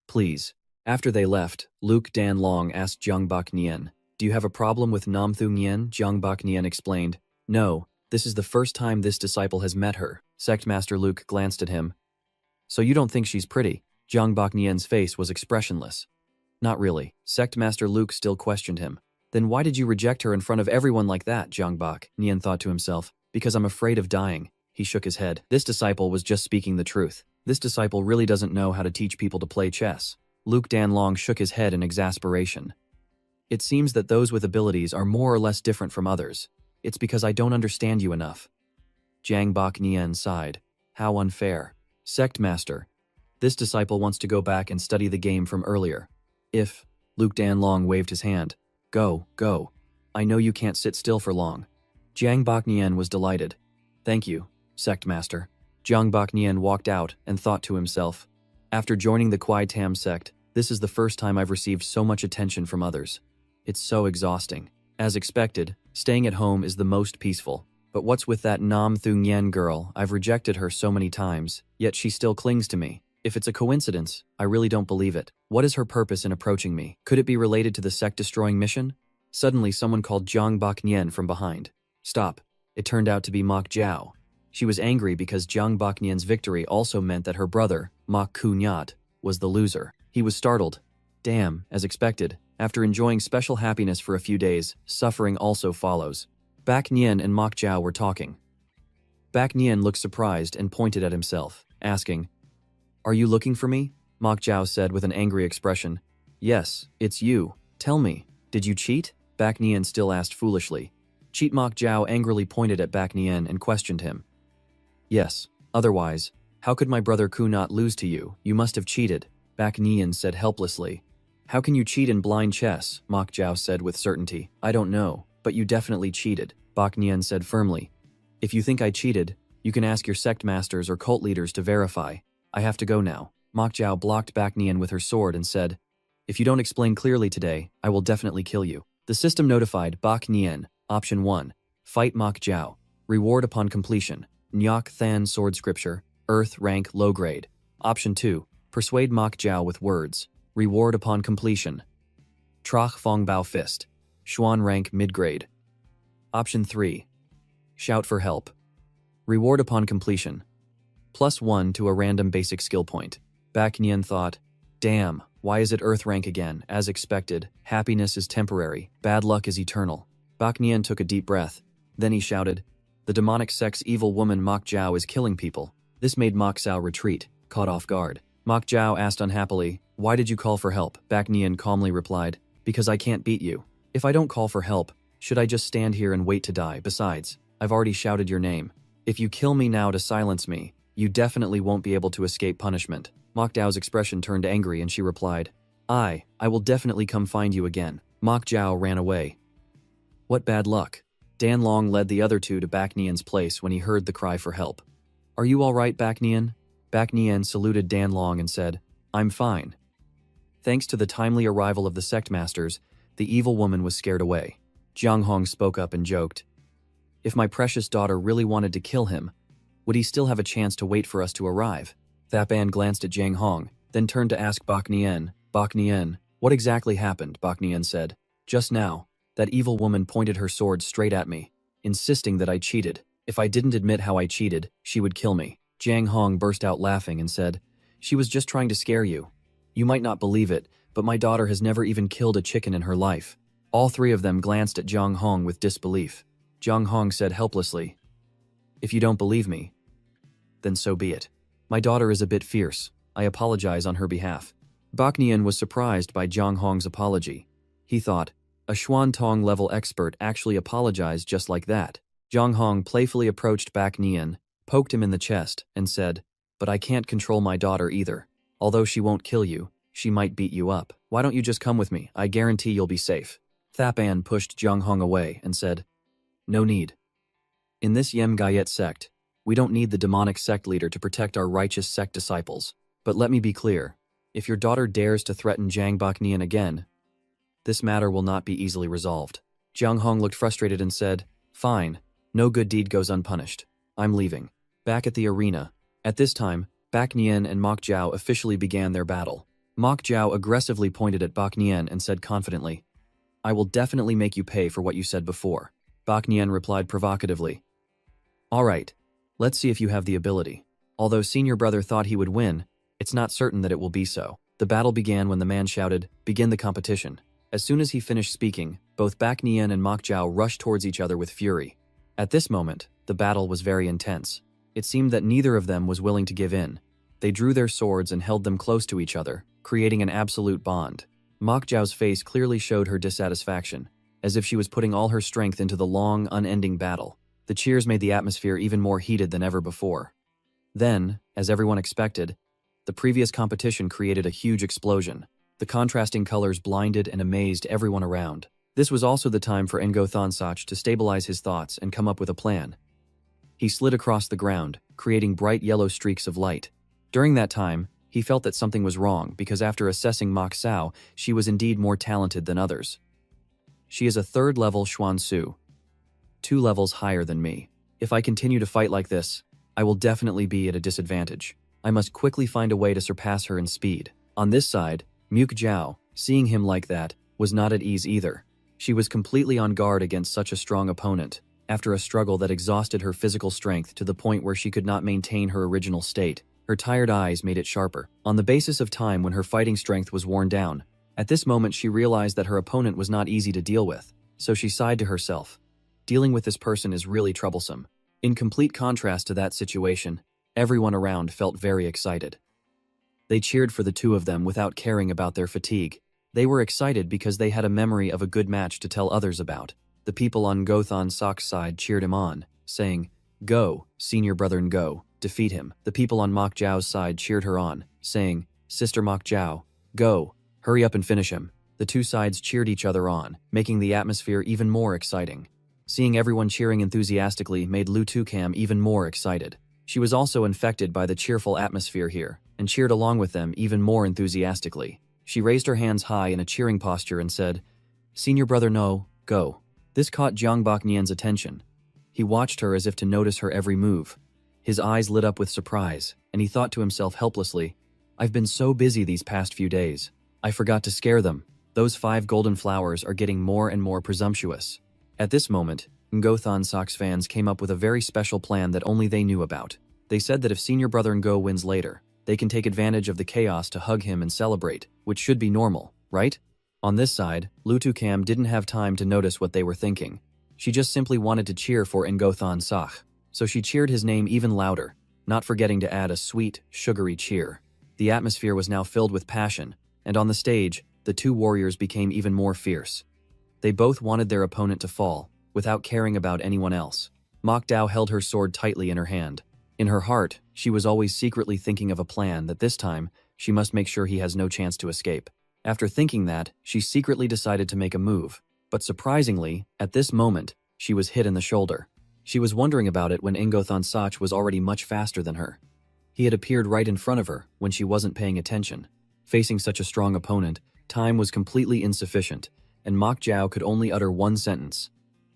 Please. After they left, Luke Dan Long asked Zhongbok Nian, do you have a problem with Nam Thu Nien? Zhongbok Nian explained, no, this is the first time this disciple has met her. Sect Master Luke glanced at him. So you don't think she's pretty? Zhongbok Nian's face was expressionless. Not really. Sect Master Luke still questioned him. Then why did you reject her in front of everyone like that? Zhongbok Nian thought to himself. Because I'm afraid of dying. He shook his head. This disciple was just speaking the truth. This disciple really doesn't know how to teach people to play chess. Luke Dan Long shook his head in exasperation. It seems that those with abilities are more or less different from others. It's because I don't understand you enough. Zhongbok Nian sighed. How unfair. Sect Master. This disciple wants to go back and study the game from earlier. If, Luke Dan Long waved his hand. Go. I know you can't sit still for long. Zhongbok Nian was delighted. Thank you, Sect Master. Zhongbok Nian walked out and thought to himself. After joining the Kwai Tam sect, this is the first time I've received so much attention from others. It's so exhausting. As expected, staying at home is the most peaceful. But what's with that Nam Thu Nien girl? I've rejected her so many times, yet she still clings to me. If it's a coincidence, I really don't believe it. What is her purpose in approaching me? Could it be related to the sect-destroying mission? Suddenly someone called Zhongbok Nian from behind. Stop. It turned out to be Mok Jiao. She was angry because Zhongbok Nian's victory also meant that her brother, Mok Kunyat, was the loser. He was startled. Damn, as expected. After enjoying special happiness for a few days, suffering also follows. Bak Nian and Mok Jiao were talking. Bak Nian looked surprised and pointed at himself, asking, Are you looking for me? Mok Jiao said with an angry expression. Yes, it's you. Tell me, did you cheat? Bak Nian still asked foolishly. Cheat. Mok Jiao angrily pointed at Bak Nian and questioned him. Yes, otherwise, how could my brother Kunat lose to you? You must have cheated, Bak Nian said helplessly. How can you cheat in blind chess? Mok Jiao said with certainty. I don't know, but you definitely cheated, Bak Nian said firmly. If you think I cheated, you can ask your sect masters or cult leaders to verify. I have to go now. Mok Jiao blocked Bak Nian with her sword and said, If you don't explain clearly today, I will definitely kill you. The system notified Bak Nian. Option 1. Fight Mok Jiao. Reward upon completion. Nyok Than Sword Scripture. Earth rank low grade. Option 2. Persuade Mok Jiao with words. Reward upon completion. Troch Fong Bao Fist. Xuan rank mid grade. Option 3. Shout for help. Reward upon completion. +1 to a random basic skill point. Bak Nian thought, damn, Why is it Earth rank again? As expected, happiness is temporary, bad luck is eternal. Bak Nian took a deep breath. Then he shouted, the demonic sex evil woman Mok Jiao is killing people. This made Mok Sao retreat, caught off guard. Mok Jiao asked unhappily, why did you call for help? Bak Nian calmly replied, because I can't beat you. If I don't call for help, should I just stand here and wait to die? Besides, I've already shouted your name. If you kill me now to silence me, you definitely won't be able to escape punishment. Mok Jiao's expression turned angry and she replied, I will definitely come find you again. Mok Jiao ran away. What bad luck. Dan Long led the other two to Bak Nian's place when he heard the cry for help. Are you all right, Bak Nian? Bak Nian saluted Dan Long and said, I'm fine. Thanks to the timely arrival of the sect masters, the evil woman was scared away. Jiang Hong spoke up and joked, if my precious daughter really wanted to kill him, would he still have a chance to wait for us to arrive? Thapan glanced at Jiang Hong, then turned to ask Bak Nian, what exactly happened? Bak Nian said, just now, that evil woman pointed her sword straight at me, insisting that I cheated. If I didn't admit how I cheated, she would kill me. Jiang Hong burst out laughing and said, she was just trying to scare you. You might not believe it, but my daughter has never even killed a chicken in her life. All three of them glanced at Jiang Hong with disbelief. Jiang Hong said helplessly, if you don't believe me, then so be it. My daughter is a bit fierce. I apologize on her behalf. Bak Nian was surprised by Jiang Hong's apology. He thought, a Xuan Tong level expert actually apologized just like that. Jiang Hong playfully approached Bak Nian, poked him in the chest, and said, but I can't control my daughter either. Although she won't kill you, she might beat you up. Why don't you just come with me? I guarantee you'll be safe. Thapan pushed Jiang Hong away and said, no need. In this Yem Gayet sect, we don't need the demonic sect leader to protect our righteous sect disciples. But let me be clear, if your daughter dares to threaten Jiang Bak Nian again, this matter will not be easily resolved. Jiang Hong looked frustrated and said, fine, no good deed goes unpunished. I'm leaving. Back at the arena. At this time, Bak Nian and Mok Jiao officially began their battle. Mok Jiao aggressively pointed at Bak Nian and said confidently, I will definitely make you pay for what you said before. Bak Nian replied provocatively, all right, let's see if you have the ability. Although senior brother thought he would win, it's not certain that it will be so. The battle began when the man shouted, begin the competition. As soon as he finished speaking, both Bak Nian and Mok Jiao rushed towards each other with fury. At this moment, the battle was very intense. It seemed that neither of them was willing to give in. They drew their swords and held them close to each other, creating an absolute bond. Mok Jiao's face clearly showed her dissatisfaction, as if she was putting all her strength into the long, unending battle. The cheers made the atmosphere even more heated than ever before. Then, as everyone expected, the previous competition created a huge explosion. The contrasting colors blinded and amazed everyone around. This was also the time for Ngo Thonsach to stabilize his thoughts and come up with a plan. He slid across the ground, creating bright yellow streaks of light. During that time, he felt that something was wrong because after assessing Mok Sao, she was indeed more talented than others. She is a 3rd level Xuan Su, 2 levels higher than me. If I continue to fight like this, I will definitely be at a disadvantage. I must quickly find a way to surpass her in speed. On this side, Muk Jiao, seeing him like that, was not at ease either. She was completely on guard against such a strong opponent, after a struggle that exhausted her physical strength to the point where she could not maintain her original state. Her tired eyes made it sharper. On the basis of time when her fighting strength was worn down, at this moment she realized that her opponent was not easy to deal with, so she sighed to herself. Dealing with this person is really troublesome. In complete contrast to that situation, everyone around felt very excited. They cheered for the two of them without caring about their fatigue. They were excited because they had a memory of a good match to tell others about. The people on Gothon Sok's side cheered him on, saying, go, senior brother, and go, defeat him. The people on Mok Jiao's side cheered her on, saying, sister Mok Jiao, go, hurry up and finish him. The two sides cheered each other on, making the atmosphere even more exciting. Seeing everyone cheering enthusiastically made Lu Tukam even more excited. She was also infected by the cheerful atmosphere here, and cheered along with them even more enthusiastically. She raised her hands high in a cheering posture and said, senior brother, no, go. This caught Jiang Bak Nian's attention. He watched her as if to notice her every move. His eyes lit up with surprise, and he thought to himself helplessly, I've been so busy these past few days. I forgot to scare them. Those 5 golden flowers are getting more and more presumptuous. At this moment, Ngothon Sok's fans came up with a very special plan that only they knew about. They said that if senior brother Ngo wins later, They can take advantage of the chaos to hug him and celebrate, which should be normal, right? On this side, Lutukam didn't have time to notice what they were thinking. She just simply wanted to cheer for Ngothan Sach, so she cheered his name even louder, not forgetting to add a sweet, sugary cheer. The atmosphere was now filled with passion, and on the stage, the two warriors became even more fierce. They both wanted their opponent to fall, without caring about anyone else. Mok Dao held her sword tightly in her hand. In her heart, she was always secretly thinking of a plan that this time, she must make sure he has no chance to escape. After thinking that, she secretly decided to make a move. But surprisingly, at this moment, she was hit in the shoulder. She was wondering about it when Ngothan Sach was already much faster than her. He had appeared right in front of her when she wasn't paying attention. Facing such a strong opponent, time was completely insufficient, and Mok Jiao could only utter one sentence.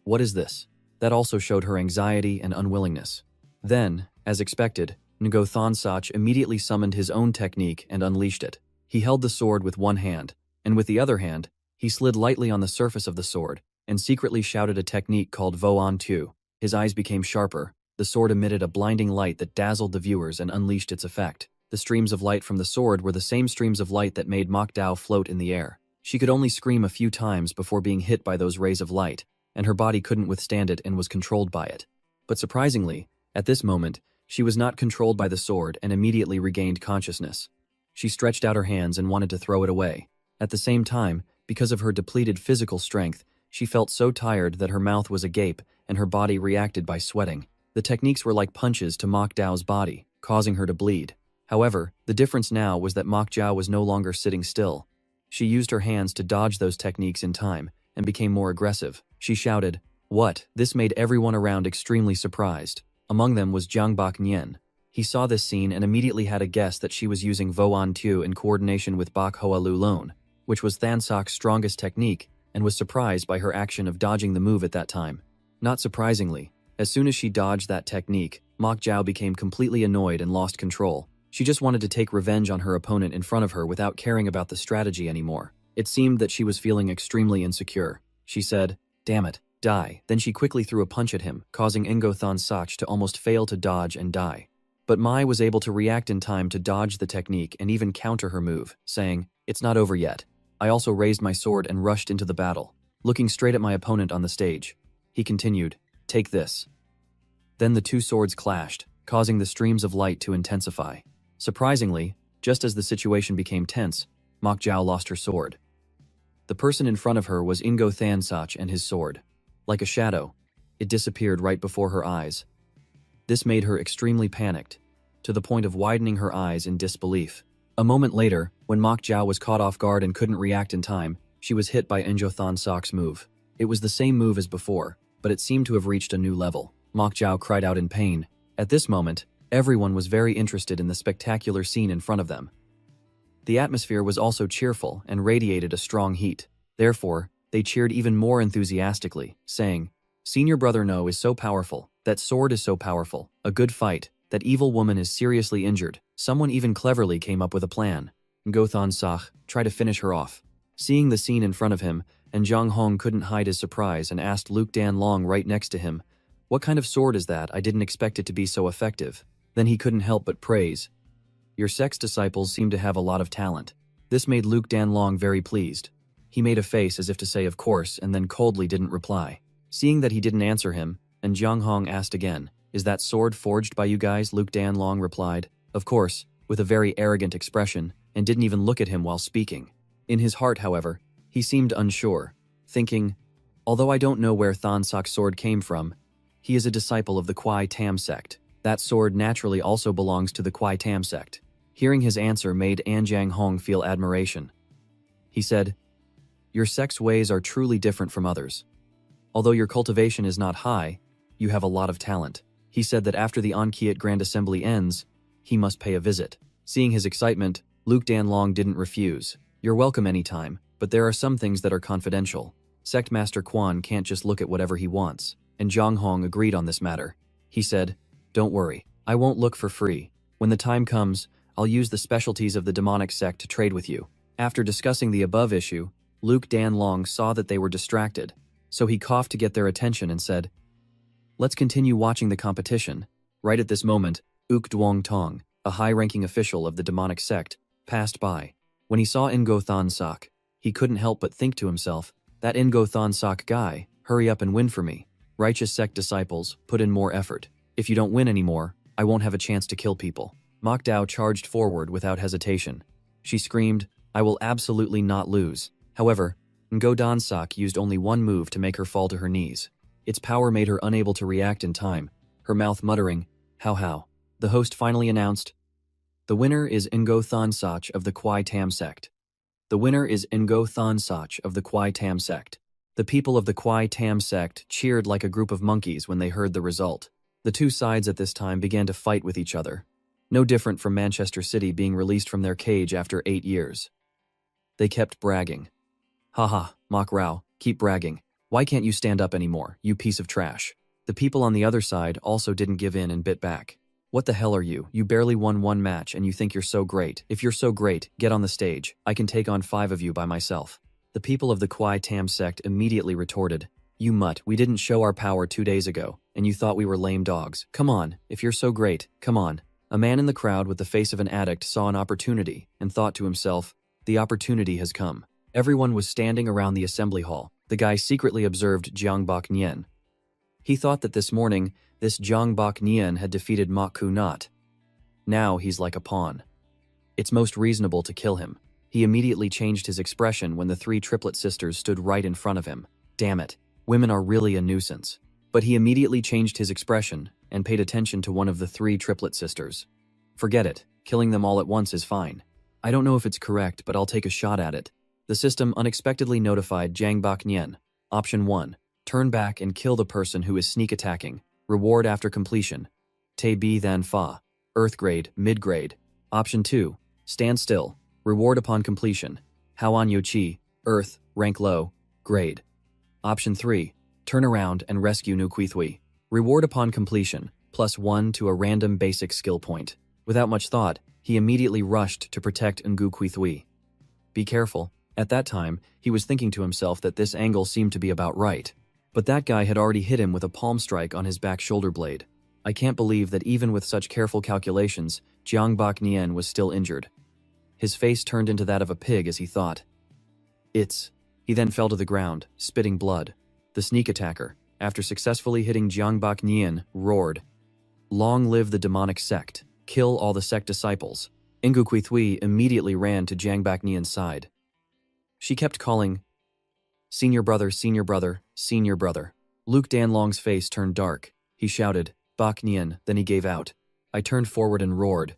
"What is this?" That also showed her anxiety and unwillingness. Then, as expected, Ngothan Sach immediately summoned his own technique and unleashed it. He held the sword with one hand, and with the other hand, he slid lightly on the surface of the sword, and secretly shouted a technique called Voan Tu. His eyes became sharper. The sword emitted a blinding light that dazzled the viewers and unleashed its effect. The streams of light from the sword were the same streams of light that made Mok Dao float in the air. She could only scream a few times before being hit by those rays of light, and her body couldn't withstand it and was controlled by it. But surprisingly, at this moment, she was not controlled by the sword and immediately regained consciousness. She stretched out her hands and wanted to throw it away. At the same time, because of her depleted physical strength, she felt so tired that her mouth was agape and her body reacted by sweating. The techniques were like punches to Mok Dao's body, causing her to bleed. However, the difference now was that Mok Jiao was no longer sitting still. She used her hands to dodge those techniques in time and became more aggressive. She shouted, "What?" This made everyone around extremely surprised. Among them was Jiang Bak Nian. He saw this scene and immediately had a guess that she was using Voan Tu in coordination with Bak Hoa Lu Lon, which was Than Sach's strongest technique, and was surprised by her action of dodging the move at that time. Not surprisingly, as soon as she dodged that technique, Mok Jiao became completely annoyed and lost control. She just wanted to take revenge on her opponent in front of her without caring about the strategy anymore. It seemed that she was feeling extremely insecure. She said, "Damn it, die." Then she quickly threw a punch at him, causing Ngothan Sach to almost fail to dodge and die. But Mai was able to react in time to dodge the technique and even counter her move, saying, "It's not over yet." I also raised my sword and rushed into the battle, looking straight at my opponent on the stage. He continued, "Take this." Then the two swords clashed, causing the streams of light to intensify. Surprisingly, just as the situation became tense, Mok Jiao lost her sword. The person in front of her was Ngothan Sach and his sword. Like a shadow, it disappeared right before her eyes. This made her extremely panicked, to the point of widening her eyes in disbelief. A moment later, when Mok Jiao was caught off guard and couldn't react in time, she was hit by Ngothan Sach's move. It was the same move as before, but it seemed to have reached a new level. Mok Jiao cried out in pain. At this moment, everyone was very interested in the spectacular scene in front of them. The atmosphere was also cheerful and radiated a strong heat. Therefore, they cheered even more enthusiastically, saying, "Senior Brother No is so powerful, that sword is so powerful, a good fight, that evil woman is seriously injured." Someone even cleverly came up with a plan. Ngothan Sach, try to finish her off. Seeing the scene in front of him, and Zhang Hong couldn't hide his surprise and asked Luke Dan Long right next to him, "What kind of sword is that? I didn't expect it to be so effective." Then he couldn't help but praise, "Your sex disciples seem to have a lot of talent." This made Luke Dan Long very pleased. He made a face as if to say of course and then coldly didn't reply. Seeing that he didn't answer him, and Zhang Hong asked again, "Is that sword forged by you guys?" Luke Dan Long replied, "Of course," with a very arrogant expression, and didn't even look at him while speaking. In his heart, however, he seemed unsure, thinking, "Although I don't know where Than Sach's sword came from, he is a disciple of the Kwai Tam sect. That sword naturally also belongs to the Kwai Tam sect." Hearing his answer made Anjiang Hong feel admiration. He said, "Your sect's ways are truly different from others. Although your cultivation is not high, you have a lot of talent." He said that after the Ankiat Grand Assembly ends, he must pay a visit. Seeing his excitement, Luke Dan Long didn't refuse. "You're welcome anytime, but there are some things that are confidential. Sect Master Quan can't just look at whatever he wants." And Zhang Hong agreed on this matter. He said, "Don't worry, I won't look for free. When the time comes, I'll use the specialties of the demonic sect to trade with you." After discussing the above issue, Luke Dan Long saw that they were distracted, so he coughed to get their attention and said, "Let's continue watching the competition." Right at this moment, Uk Duong Tong, a high-ranking official of the demonic sect, passed by. When he saw Ingo Thonsak, he couldn't help but think to himself, that Ingo Thonsak guy, hurry up and win for me. Righteous sect disciples, put in more effort. If you don't win anymore, I won't have a chance to kill people. Mok Dao charged forward without hesitation. She screamed, I will absolutely not lose. However, Ngo Thonsak used only one move to make her fall to her knees. Its power made her unable to react in time, her mouth muttering, how. The host finally announced, the winner is Ingo Thonsak of the Kwai Tam sect. The winner is Ingo Thonsak of the Kwai Tam sect. The people of the Kwai Tam sect cheered like a group of monkeys when they heard the result. The two sides at this time began to fight with each other. No different from Manchester City being released from their cage after 8 years. They kept bragging. Haha, Mok Rao, keep bragging. Why can't you stand up anymore, you piece of trash? The people on the other side also didn't give in and bit back. What the hell are you? You barely won one match and you think you're so great. If you're so great, get on the stage. I can take on 5 of you by myself. The people of the Kwai Tam sect immediately retorted, you mutt, we didn't show our power 2 days ago, and you thought we were lame dogs. Come on, if you're so great, come on. A man in the crowd with the face of an addict saw an opportunity and thought to himself, the opportunity has come. Everyone was standing around the assembly hall. The guy secretly observed Jiang Bok Nian. He thought that this morning, this Jiang Bok Nian had defeated Mok Ku Not. Now he's like a pawn. It's most reasonable to kill him. He immediately changed his expression when the 3 triplet sisters stood right in front of him. Damn it, women are really a nuisance. But he immediately changed his expression and paid attention to one of the 3 triplet sisters. Forget it, killing them all at once is fine. I don't know if it's correct, but I'll take a shot at it. The system unexpectedly notified Jiang Bok Nian. Option 1. Turn back and kill the person who is sneak attacking. Reward after completion. Te Bi Than Fa. Earth grade, mid grade. Option 2. Stand still. Reward upon completion. Hao An Yo Chi. Earth, rank low, grade. Option 3. Turn around and rescue Nu Kui Thui. Reward upon completion, +1 to a random basic skill point. Without much thought, he immediately rushed to protect Ngu Kui Thui. Be careful. At that time, he was thinking to himself that this angle seemed to be about right. But that guy had already hit him with a palm strike on his back shoulder blade. I can't believe that even with such careful calculations, Jiang Bok Nian was still injured. His face turned into that of a pig as he thought. He then fell to the ground, spitting blood. The sneak attacker, after successfully hitting Jiang Bok Nian, roared, Long live the demonic sect. Kill all the sect disciples. Ngu Kui Thui immediately ran to Jiang Bok Nian's side. She kept calling, Senior brother, senior brother, senior brother. Luke Danlong's face turned dark. He shouted, Bok Nian, then he gave out. I turned forward and roared,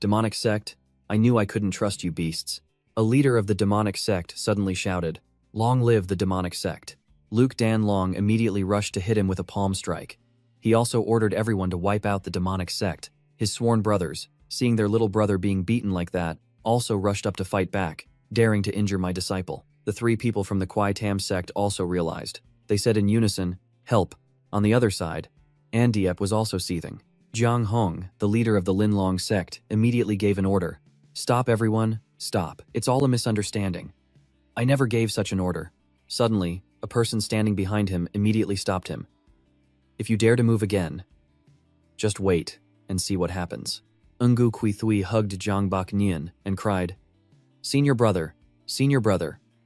Demonic sect, I knew I couldn't trust you beasts. A leader of the demonic sect suddenly shouted, Long live the demonic sect. Luke Danlong immediately rushed to hit him with a palm strike. He also ordered everyone to wipe out the demonic sect. His sworn brothers, seeing their little brother being beaten like that, also rushed up to fight back, daring to injure my disciple. The 3 people from the Kwai Tam sect also realized. They said in unison, Help. On the other side, Andiep was also seething. Jiang Hong, the leader of the Linlong sect, immediately gave an order. Stop everyone, stop. It's all a misunderstanding. I never gave such an order. Suddenly, a person standing behind him immediately stopped him. If you dare to move again, just wait and see what happens. Ngu Kui Thui hugged Jiang Bok Nian and cried, Senior brother,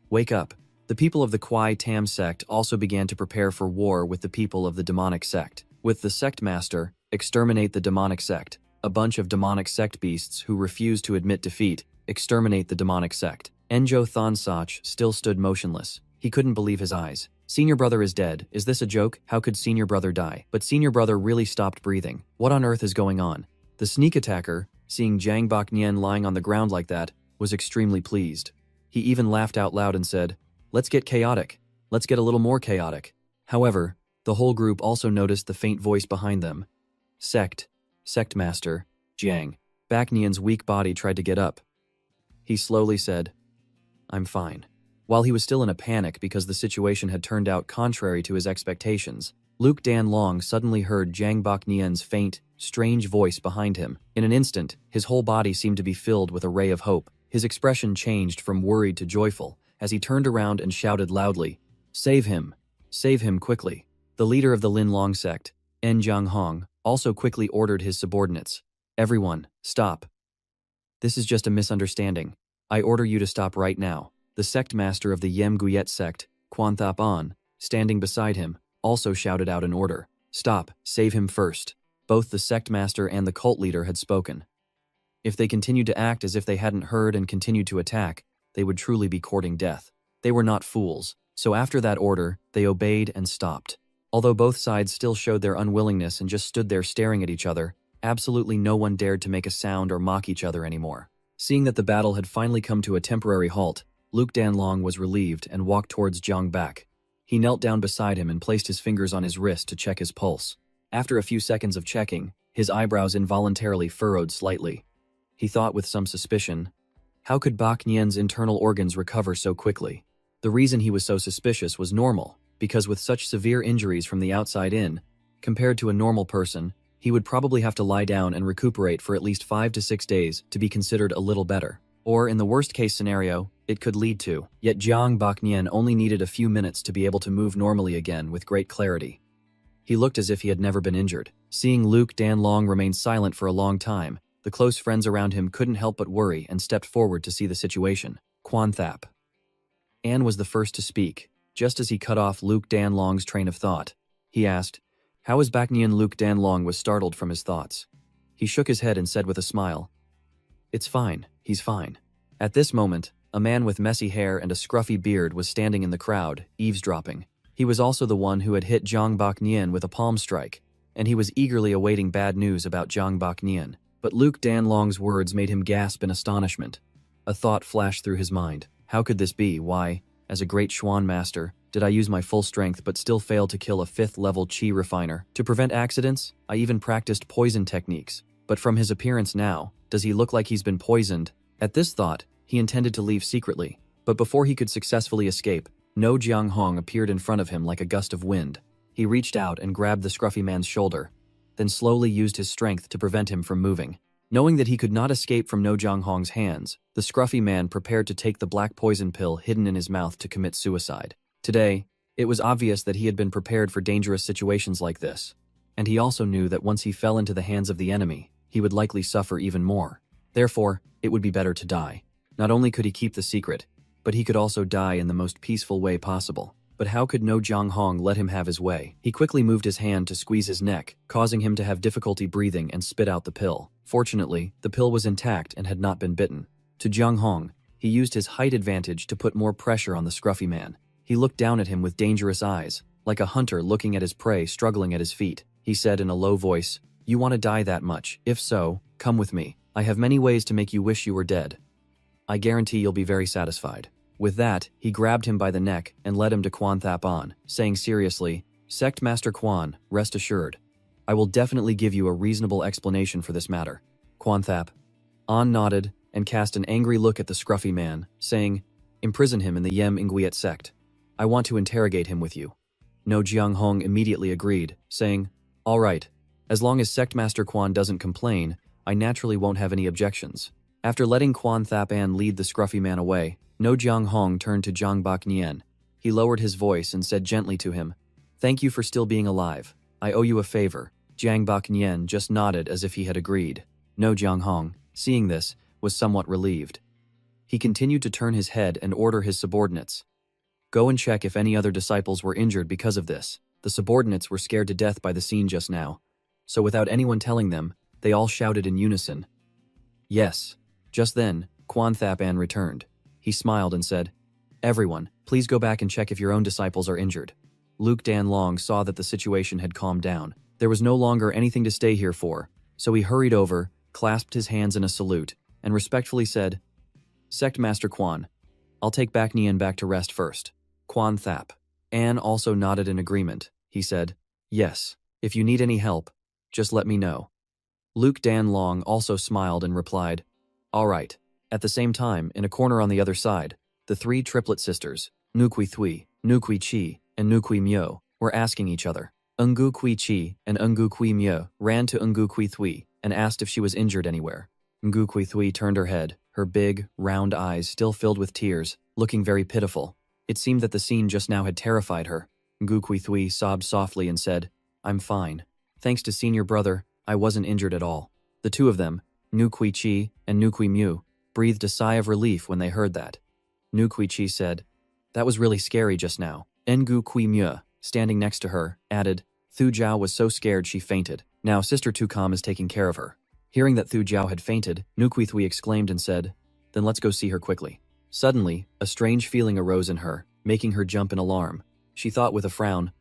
wake up. The people of the Kwai Tam sect also began to prepare for war with the people of the demonic sect. With the sect master, exterminate the demonic sect. A bunch of demonic sect beasts who refused to admit defeat, exterminate the demonic sect. Enjo Thonsak still stood motionless. He couldn't believe his eyes. Senior brother is dead. Is this a joke? How could senior brother die? But senior brother really stopped breathing. What on earth is going on? The sneak attacker, seeing Jiang Bok Nian lying on the ground like that, was extremely pleased. He even laughed out loud and said, Let's get chaotic. Let's get a little more chaotic. However, the whole group also noticed the faint voice behind them. Sect master, Jiang. Bok Nian's weak body tried to get up. He slowly said, I'm fine. While he was still in a panic because the situation had turned out contrary to his expectations, Luke Danlong suddenly heard Jiang Bok Nian's faint, strange voice behind him. In an instant, his whole body seemed to be filled with a ray of hope. His expression changed from worried to joyful as he turned around and shouted loudly, Save him! Save him quickly! The leader of the Linlong sect, En Jiang Hong, also quickly ordered his subordinates. Everyone, Stop. This is just a misunderstanding. I order you to stop right now. The sect master of the Yem Guyet sect, Quan Thap An, standing beside him, also shouted out an order. Stop, save him first. Both the sect master and the cult leader had spoken. If they continued to act as if they hadn't heard and continued to attack, they would truly be courting death. They were not fools, so after that order, they obeyed and stopped. Although both sides still showed their unwillingness and just stood there staring at each other, absolutely no one dared to make a sound or mock each other anymore. Seeing that the battle had finally come to a temporary halt, Luke Danlong was relieved and walked towards Jiang Bak. He knelt down beside him and placed his fingers on his wrist to check his pulse. After a few seconds of checking, his eyebrows involuntarily furrowed slightly. He thought with some suspicion, how could Bak Nian's internal organs recover so quickly? The reason he was so suspicious was normal, because with such severe injuries from the outside in, compared to a normal person, he would probably have to lie down and recuperate for at least 5 to 6 days to be considered a little better. Or, in the worst-case scenario, it could lead to. Yet Jiang Baknian only needed a few minutes to be able to move normally again with great clarity. He looked as if he had never been injured. Seeing Luke Danlong remain silent for a long time, the close friends around him couldn't help but worry and stepped forward to see the situation. Quan Thap An was the first to speak, just as he cut off Luke Danlong's train of thought. He asked, how is Baknian? Luke Danlong was startled from his thoughts. He shook his head and said with a smile, it's fine, he's fine. At this moment, a man with messy hair and a scruffy beard was standing in the crowd, eavesdropping. He was also the one who had hit Jiang Baknian with a palm strike, and he was eagerly awaiting bad news about Jiang Baknian. But Luke Danlong's words made him gasp in astonishment. A thought flashed through his mind. How could this be? Why, as a great Xuan master, did I use my full strength but still fail to kill a 5th-level chi refiner? To prevent accidents, I even practiced poison techniques. But from his appearance now, does he look like he's been poisoned? At this thought, he intended to leave secretly. But before he could successfully escape, No Jianghong appeared in front of him like a gust of wind. He reached out and grabbed the scruffy man's shoulder, then slowly used his strength to prevent him from moving. Knowing that he could not escape from No Jianghong's hands, the scruffy man prepared to take the black poison pill hidden in his mouth to commit suicide. Today, it was obvious that he had been prepared for dangerous situations like this, and he also knew that once he fell into the hands of the enemy, he would likely suffer even more. Therefore, it would be better to die. Not only could he keep the secret, but he could also die in the most peaceful way possible. But how could No Jianghong let him have his way? He quickly moved his hand to squeeze his neck, causing him to have difficulty breathing and spit out the pill. Fortunately, the pill was intact and had not been bitten. To Jianghong, he used his height advantage to put more pressure on the scruffy man. He looked down at him with dangerous eyes, like a hunter looking at his prey struggling at his feet. He said in a low voice, "You want to die that much? If so, come with me. I have many ways to make you wish you were dead. I guarantee you'll be very satisfied." With that, he grabbed him by the neck and led him to Quan Thap An, saying seriously, "Sect Master Quan, rest assured. I will definitely give you a reasonable explanation for this matter." Quan Thap An nodded and cast an angry look at the scruffy man, saying, "Imprison him in the Yem Inguyet sect. I want to interrogate him with you." No Jianghong immediately agreed, saying, "All right. As long as Sect Master Quan doesn't complain, I naturally won't have any objections." After letting Quan Thap An lead the scruffy man away, No Jianghong turned to Jiang Baknian. He lowered his voice and said gently to him, "Thank you for still being alive. I owe you a favor." Jiang Baknian just nodded as if he had agreed. No Jianghong, seeing this, was somewhat relieved. He continued to turn his head and order his subordinates, "Go and check if any other disciples were injured because of this." The subordinates were scared to death by the scene just now, so without anyone telling them, they all shouted in unison, "Yes." Just then, Quan Thap An returned. He smiled and said, "Everyone, please go back and check if your own disciples are injured." Luke Danlong saw that the situation had calmed down. There was no longer anything to stay here for, so he hurried over, clasped his hands in a salute, and respectfully said, "Sect Master Quan, I'll take Baknian back to rest first." Quan Thap An also nodded in agreement. He said, "Yes, if you need any help, just let me know." Luke Danlong also smiled and replied, "All right." At the same time, in a corner on the other side, the 3 triplet sisters, Nukui Thui, Nukui Chi, and Nukui Myo, were asking each other. Ungu Kui Chi and Ungu Kui Myo ran to Ungu Kui Thui and asked if she was injured anywhere. Ungu Kui Thui turned her head, her big, round eyes still filled with tears, looking very pitiful. It seemed that the scene just now had terrified her. Ungu Kui Thui sobbed softly and said, "I'm fine. Thanks to senior brother, I wasn't injured at all." The two of them, Nu Kui Chi and Nu Kui Mu breathed a sigh of relief when they heard that. Nu Kui Chi said, "That was really scary just now." Ngu Kui Mu, standing next to her, added, "Thu Jiao was so scared she fainted. Now Sister Tukam is taking care of her." Hearing that Thu Jiao had fainted, Nu Kui Thui exclaimed and said, "Then let's go see her quickly." Suddenly, a strange feeling arose in her, making her jump in alarm. She thought with a frown,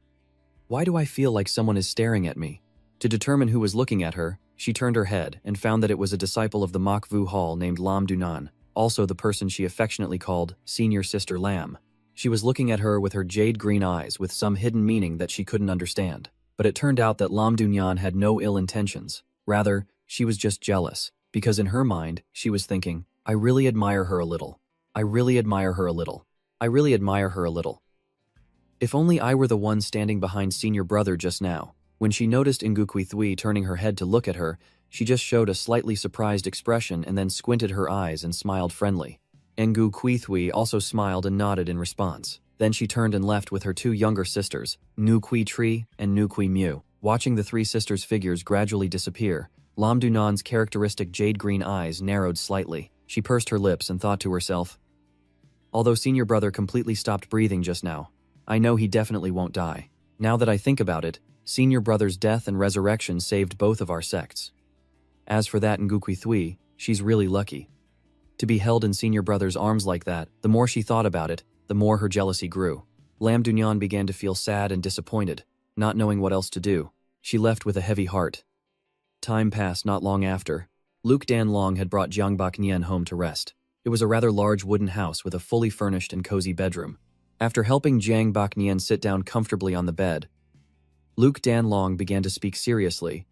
"Why do I feel like someone is staring at me?" To determine who was looking at her, she turned her head and found that it was a disciple of the Mak Vu Hall named Lam Dunan, also the person she affectionately called Senior Sister Lam. She was looking at her with her jade-green eyes with some hidden meaning that she couldn't understand. But it turned out that Lam Dunyan had no ill intentions. Rather, she was just jealous, because in her mind, she was thinking, "I really admire her a little. I really admire her a little. I really admire her a little. If only I were the one standing behind senior brother just now." When she noticed Ngu Kui Thui turning her head to look at her, she just showed a slightly surprised expression and then squinted her eyes and smiled friendly. Ngu Kui Thui also smiled and nodded in response. Then she turned and left with her two younger sisters, Nu Kui Tri and Nu Kui Mu. Watching the three sisters' figures gradually disappear, Lam Dunan's characteristic jade-green eyes narrowed slightly. She pursed her lips and thought to herself, "Although senior brother completely stopped breathing just now, I know he definitely won't die. Now that I think about it, senior brother's death and resurrection saved both of our sects. As for that Ngu Kui Thui, she's really lucky." To be held in senior brother's arms like that, the more she thought about it, the more her jealousy grew. Lam Dunyan began to feel sad and disappointed, not knowing what else to do. She left with a heavy heart. Time passed not long after. Luke Dan Long had brought Jiang Bak Nian home to rest. It was a rather large wooden house with a fully furnished and cozy bedroom. After helping Jiang Bak Nian sit down comfortably on the bed, Luke Dan Long began to speak seriously.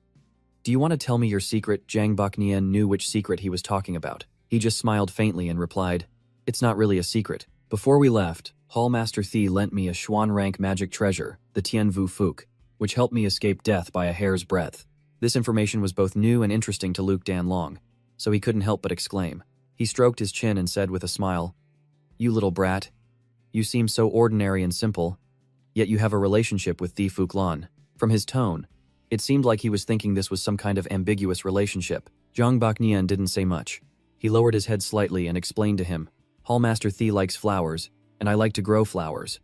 "Do you want to tell me your secret?" Jiang Bak Nian knew which secret he was talking about. He just smiled faintly and replied, "It's not really a secret. Before we left, Hallmaster Thi lent me a Xuan rank magic treasure, the Tian Vu Fuk, which helped me escape death by a hair's breadth." This information was both new and interesting to Luke Dan Long, so he couldn't help but exclaim. He stroked his chin and said with a smile, "You little brat. You seem so ordinary and simple, yet you have a relationship with Thi Fuk Lan." From his tone, it seemed like he was thinking this was some kind of ambiguous relationship. Jiang Bak Nian didn't say much. He lowered his head slightly and explained to him, "Hallmaster Thi likes flowers, and I like to grow flowers.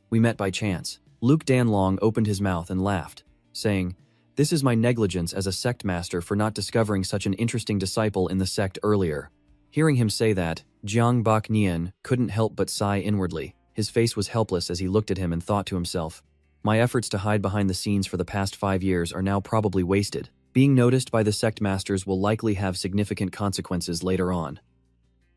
We met by chance." Luke Dan Long opened his mouth and laughed, saying, "This is my negligence as a sect master for not discovering such an interesting disciple in the sect earlier." Hearing him say that, Jiang Bak Nian couldn't help but sigh inwardly. His face was helpless as he looked at him and thought to himself, "My efforts to hide behind the scenes for the past 5 years are now probably wasted. Being noticed by the sect masters will likely have significant consequences later on.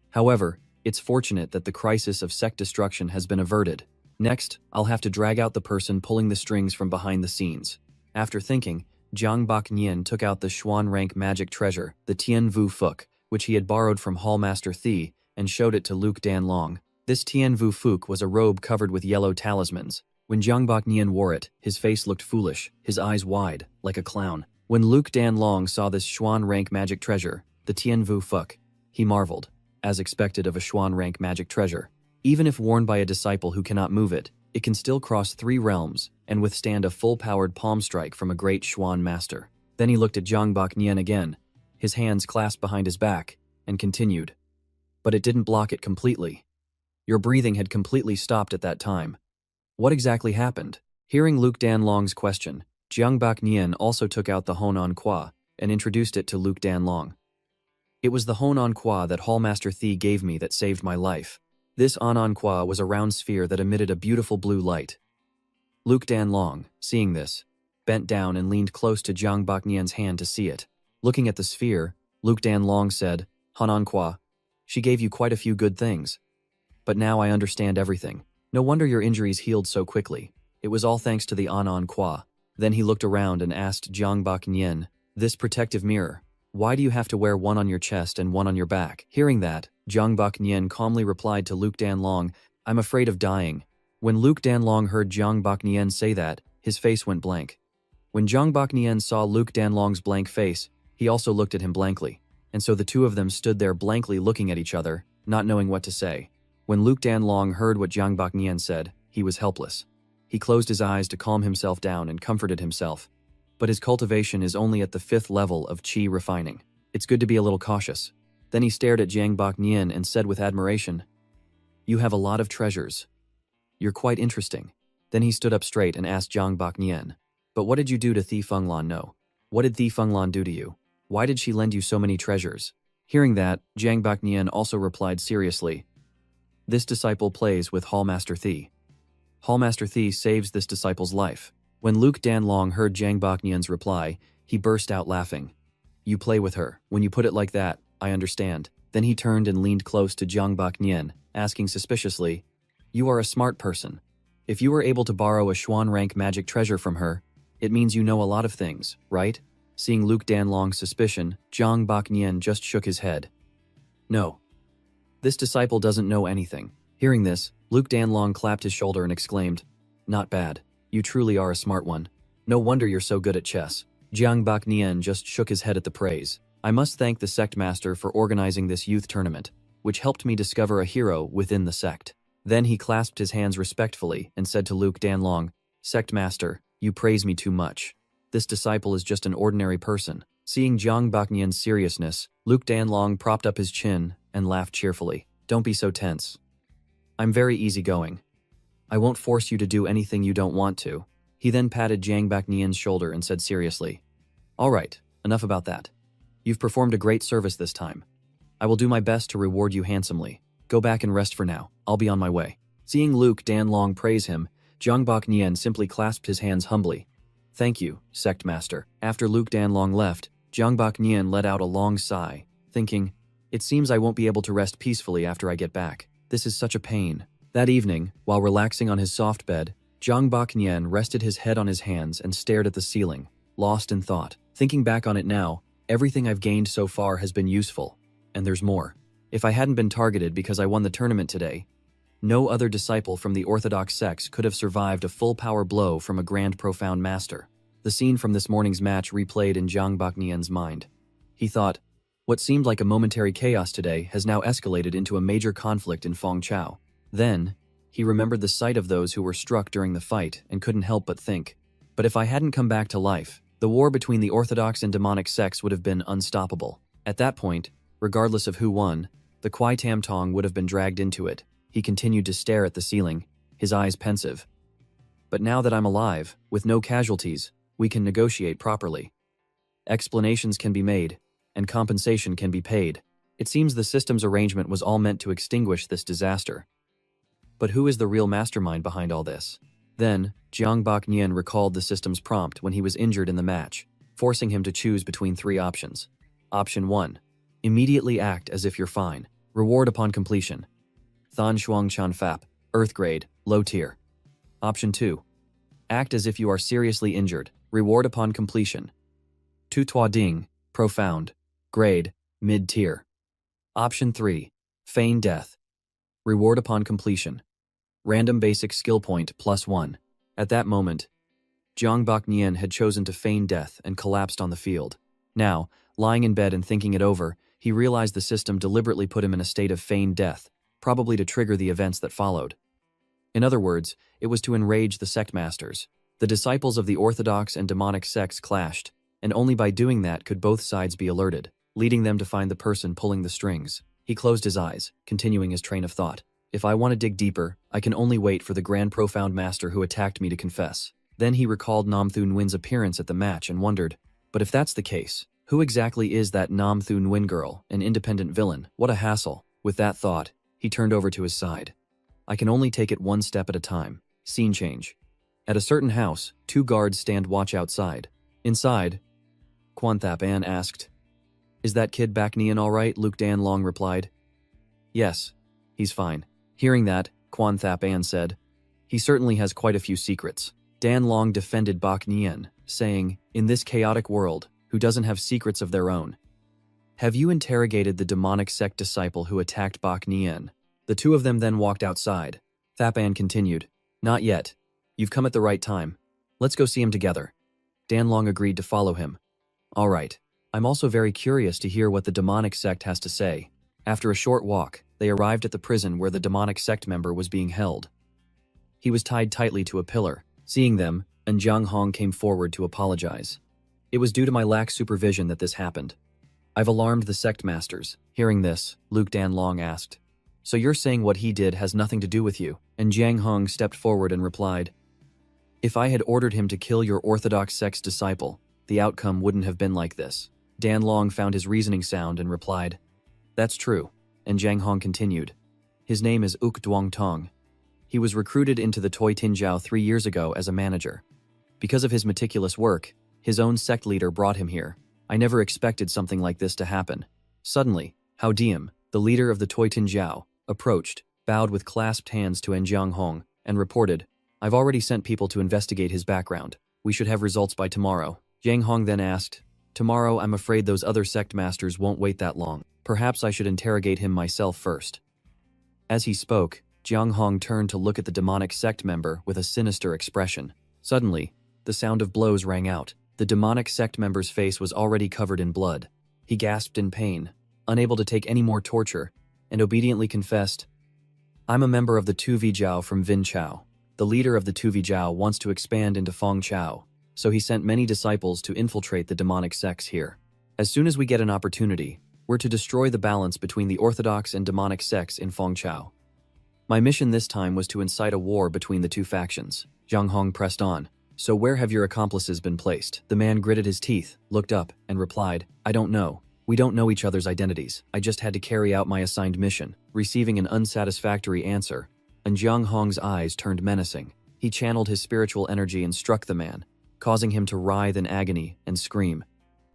However, it's fortunate that the crisis of sect destruction has been averted. Next, I'll have to drag out the person pulling the strings from behind the scenes." After thinking, Jiang Bak Nian took out the Xuan rank magic treasure, the Tian Vu Fuk, which he had borrowed from Hallmaster Thi, and showed it to Luke Dan Long. This Tian Vu Fuk was a robe covered with yellow talismans. When Jiang Bak Nian wore it, his face looked foolish, his eyes wide, like a clown. When Luke Dan Long saw this Xuan rank magic treasure, the Tian Vu Fuk, he marveled, as expected of a Xuan rank magic treasure. Even if worn by a disciple who cannot move it, it can still cross 3 realms and withstand a full-powered palm strike from a great Xuan master. Then he looked at Jiang Bak Nian again, his hands clasped behind his back, and continued, "But it didn't block it completely. Your breathing had completely stopped at that time. What exactly happened?" Hearing Luke Dan Long's question, Jiang Bak Nian also took out the Honan Kwa and introduced it to Luke Dan Long. "It was the Honan Kwa that Hallmaster Thi gave me that saved my life. This Honan Kwa was a round sphere that emitted a beautiful blue light." Luke Dan Long, seeing this, bent down and leaned close to Jiang Bak Nian's hand to see it. Looking at the sphere, Luke Dan Long said, "Honan Kwa, she gave you quite a few good things. But now I understand everything. No wonder your injuries healed so quickly. It was all thanks to the Honan Kwa." Then he looked around and asked Jiang Bak Nian, "This protective mirror, why do you have to wear one on your chest and one on your back?" Hearing that, Jiang Bak Nian calmly replied to Luke Dan Long, "I'm afraid of dying." When Luke Dan Long heard Jiang Bak Nian say that, his face went blank. When Jiang Bak Nian saw Luke Dan Long's blank face, he also looked at him blankly, and so the two of them stood there blankly looking at each other, not knowing what to say. When Luke Dan Long heard what Jiang Bak Nian said, he was helpless. He closed his eyes to calm himself down and comforted himself. But his cultivation is only at the 5th level of qi refining. It's good to be a little cautious. Then he stared at Jiang Baknian and said with admiration, "You have a lot of treasures. You're quite interesting." Then he stood up straight and asked Jiang Baknian, "But what did you do to Thi Fenglan? No. What did Thi Fenglan do to you? Why did she lend you so many treasures?" Hearing that, Jiang Baknian also replied seriously, "This disciple plays with Hallmaster Thi. Hallmaster Thi saves this disciple's life." When Luke Danlong heard Jiang Baknian's reply, he burst out laughing. "You play with her. When you put it like that, I understand." Then he turned and leaned close to Jiang Baknian, asking suspiciously, "You are a smart person. If you were able to borrow a Xuan rank magic treasure from her, it means you know a lot of things, right?" Seeing Luke Danlong's suspicion, Jiang Baknian just shook his head. "No. This disciple doesn't know anything." Hearing this, Luke Danlong clapped his shoulder and exclaimed, "Not bad. You truly are a smart one. No wonder you're so good at chess." Jiang Baknian just shook his head at the praise. "I must thank the sect master for organizing this youth tournament, which helped me discover a hero within the sect." Then he clasped his hands respectfully and said to Luke Danlong, "Sect master, you praise me too much. This disciple is just an ordinary person." Seeing Jiang Baknian's seriousness, Luke Danlong propped up his chin and laughed cheerfully. "Don't be so tense. I'm very easygoing. I won't force you to do anything you don't want to." He then patted Jiang Baknian's shoulder and said seriously, "All right, enough about that. You've performed a great service this time. I will do my best to reward you handsomely. Go back and rest for now. I'll be on my way." Seeing Luke Danlong praise him, Jiang Baknian simply clasped his hands humbly. "Thank you, sect master." After Luke Danlong left, Jiang Baknian let out a long sigh, thinking, "It seems I won't be able to rest peacefully after I get back. This is such a pain." That evening, while relaxing on his soft bed, Jiang Baknian rested his head on his hands and stared at the ceiling, lost in thought. Thinking back on it now, everything I've gained so far has been useful, and there's more. If I hadn't been targeted because I won the tournament today, no other disciple from the Orthodox sects could have survived a full power blow from a grand profound master. The scene from this morning's match replayed in Jiang Baknian's mind. He thought, what seemed like a momentary chaos today has now escalated into a major conflict in Fengchao. Then, he remembered the sight of those who were struck during the fight and couldn't help but think, but if I hadn't come back to life, the war between the Orthodox and demonic sects would have been unstoppable. At that point, regardless of who won, the Kwai Tam Tong would have been dragged into it. He continued to stare at the ceiling, his eyes pensive. But now that I'm alive, with no casualties, we can negotiate properly. Explanations can be made, and compensation can be paid. It seems the system's arrangement was all meant to extinguish this disaster. But who is the real mastermind behind all this? Then, Jiang Baknian recalled the system's prompt when he was injured in the match, forcing him to choose between 3 options. Option 1. Immediately act as if you're fine. Reward upon completion. Than Shuang Chan Fap, Earth Grade, Low Tier. Option 2. Act as if you are seriously injured. Reward upon completion. Tu Tua Ding, Profound, Grade, Mid Tier. Option 3. Feign Death. Reward upon completion. Random basic skill point +1. At that moment, Jiang Baknian had chosen to feign death and collapsed on the field. Now, lying in bed and thinking it over, he realized the system deliberately put him in a state of feigned death, probably to trigger the events that followed. In other words, it was to enrage the sect masters. The disciples of the Orthodox and demonic sects clashed, and only by doing that could both sides be alerted, leading them to find the person pulling the strings. He closed his eyes, continuing his train of thought. If I want to dig deeper, I can only wait for the Grand Profound Master who attacked me to confess. Then he recalled Nam Thu Nguyen's appearance at the match and wondered, but if that's the case, who exactly is that Nam Thu Nguyen girl, an independent villain? What a hassle. With that thought, he turned over to his side. I can only take it one step at a time. Scene change. At a certain house, 2 guards stand watch outside. Inside, Quan Thap An asked, "Is that kid Baknian all right?" Luke Danlong replied, "Yes, he's fine." Hearing that, Quan Thap An said, "He certainly has quite a few secrets." Danlong defended Baknian, saying, "In this chaotic world, who doesn't have secrets of their own? Have you interrogated the demonic sect disciple who attacked Baknian?" The 2 of them then walked outside. Thap An continued, "Not yet. You've come at the right time. Let's go see him together." Danlong agreed to follow him. "All right. I'm also very curious to hear what the demonic sect has to say." After a short walk, they arrived at the prison where the demonic sect member was being held. He was tied tightly to a pillar. Seeing them, Jiang Hong came forward to apologize. "It was due to my lax supervision that this happened. I've alarmed the sect masters. Hearing this, Luke Danlong asked, "So you're saying what he did has nothing to do with you?" And Jiang Hong stepped forward and replied, "If I had ordered him to kill your Orthodox sect's disciple, the outcome wouldn't have been like this." Danlong found his reasoning sound and replied, "That's true." And Jiang Hong continued, "His name is Uk Duong Tong. He was recruited into the Toi Tinjiao 3 years ago as a manager. Because of his meticulous work, his own sect leader brought him here. I never expected something like this to happen." Suddenly, Hao Diem, the leader of the Toi Tinjiao, approached, bowed with clasped hands to Jiang Hong, and reported, "I've already sent people to investigate his background. We should have results by tomorrow." Jiang Hong then asked, "Tomorrow, I'm afraid those other sect masters won't wait that long. Perhaps I should interrogate him myself first." As he spoke, Jiang Hong turned to look at the demonic sect member with a sinister expression. Suddenly, the sound of blows rang out. The demonic sect member's face was already covered in blood. He gasped in pain, unable to take any more torture, and obediently confessed, "I'm a member of the Tu Vijiao from Vin Chao. The leader of the Tu Vijiao wants to expand into Fong Chao, so he sent many disciples to infiltrate the demonic sects here. As soon as we get an opportunity, we're to destroy the balance between the orthodox and demonic sects in Fong Chao. My mission this time was to incite a war between the two factions." Jiang Hong pressed on, "So where have your accomplices been placed?" The man gritted his teeth, looked up, and replied, "I don't know. We don't know each other's identities. I just had to carry out my assigned mission." Receiving an unsatisfactory answer, and Jiang Hong's eyes turned menacing. He channeled his spiritual energy and struck the man, causing him to writhe in agony and scream,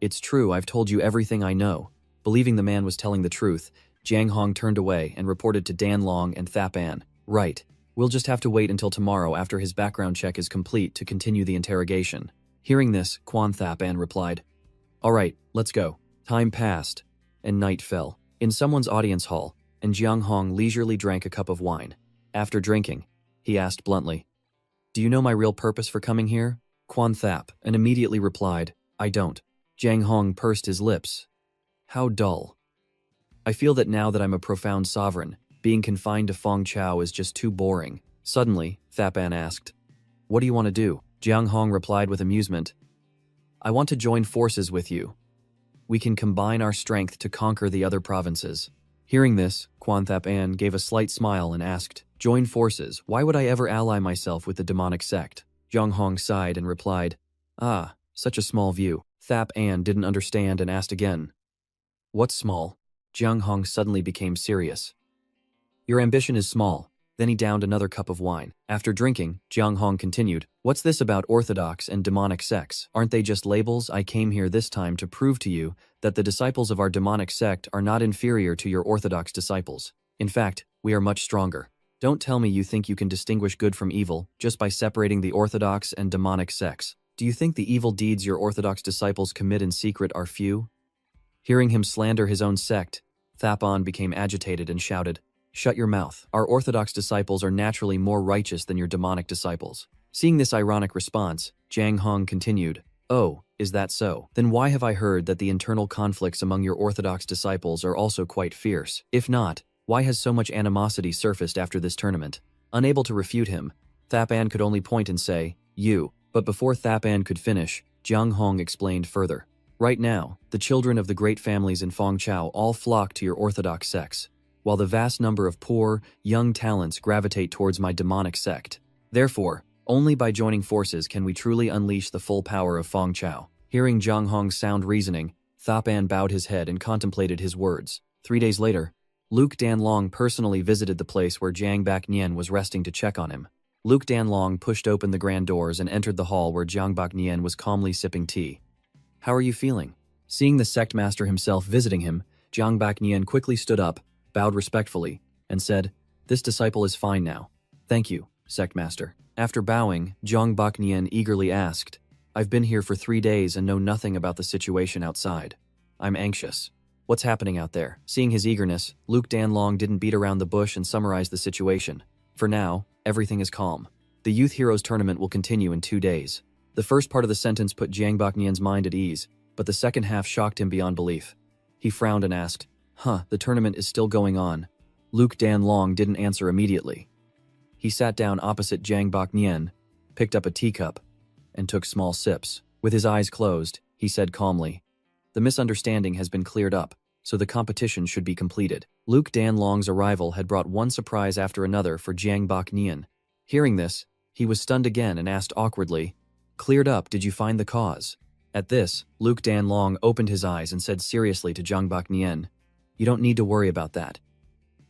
"It's true, I've told you everything I know." Believing the man was telling the truth, Jiang Hong turned away and reported to Dan Long and Thap An, "Right. We'll just have to wait until tomorrow after his background check is complete to continue the interrogation." Hearing this, Quan Thap An replied, "All right, let's go." Time passed, and night fell. In someone's audience hall, and Jiang Hong leisurely drank a cup of wine. After drinking, he asked bluntly, "Do you know my real purpose for coming here?" Quan Thap An immediately replied, "I don't." Jiang Hong pursed his lips. "How dull. I feel that now that I'm a profound sovereign, being confined to Fong Chao is just too boring." Suddenly, Thap An asked, "What do you want to do?" Jiang Hong replied with amusement, "I want to join forces with you. We can combine our strength to conquer the other provinces." Hearing this, Quan Thap An gave a slight smile and asked, "Join forces? Why would I ever ally myself with the demonic sect?" Jiang Hong sighed and replied, "Ah, such a small view." Thap An didn't understand and asked again, "What's small?" Jiang Hong suddenly became serious. "Your ambition is small." Then he downed another cup of wine. After drinking, Jiang Hong continued, "What's this about orthodox and demonic sects? Aren't they just labels? I came here this time to prove to you that the disciples of our demonic sect are not inferior to your orthodox disciples. In fact, we are much stronger. Don't tell me you think you can distinguish good from evil just by separating the orthodox and demonic sects. Do you think the evil deeds your orthodox disciples commit in secret are few?" Hearing him slander his own sect, Thap An became agitated and shouted, "Shut your mouth. Our orthodox disciples are naturally more righteous than your demonic disciples." Seeing this ironic response, Jiang Hong continued, "Oh, is that so? Then why have I heard that the internal conflicts among your orthodox disciples are also quite fierce? If not, why has so much animosity surfaced after this tournament?" Unable to refute him, Thap An could only point and say, "You." But before Thap An could finish, Jiang Hong explained further. "Right now, the children of the great families in Fong Chao all flock to your orthodox sects, while the vast number of poor, young talents gravitate towards my demonic sect. Therefore, only by joining forces can we truly unleash the full power of Fong Chao." Hearing Jiang Hong's sound reasoning, Thap An bowed his head and contemplated his words. 3 days later, Luke Danlong personally visited the place where Jiang Bak Nian was resting to check on him. Luke Danlong pushed open the grand doors and entered the hall where Jiang Bak Nian was calmly sipping tea. "How are you feeling?" Seeing the sect master himself visiting him, Jiang Bak Nian quickly stood up, bowed respectfully, and said, "This disciple is fine now. Thank you, sect master." After bowing, Jiang Bak Nian eagerly asked, "I've been here for 3 days and know nothing about the situation outside. I'm anxious. What's happening out there?" Seeing his eagerness, Luke Danlong didn't beat around the bush and summarize the situation. "For now, everything is calm. The Youth Heroes tournament will continue in 2 days." The first part of the sentence put Jiang Bak Nian's mind at ease, but the second half shocked him beyond belief. He frowned and asked, The tournament is still going on." Luke Danlong didn't answer immediately. He sat down opposite Jiang Bak Nian, picked up a teacup, and took small sips. With his eyes closed, he said calmly, The misunderstanding has been cleared up, so the competition should be completed. Luke Danlong's arrival had brought one surprise after another for Jiang Bak Nian. Hearing this, he was stunned again and asked awkwardly, "Cleared up, did you find the cause?" At this, Luke Danlong opened his eyes and said seriously to Jiang Bak Nian, "You don't need to worry about that.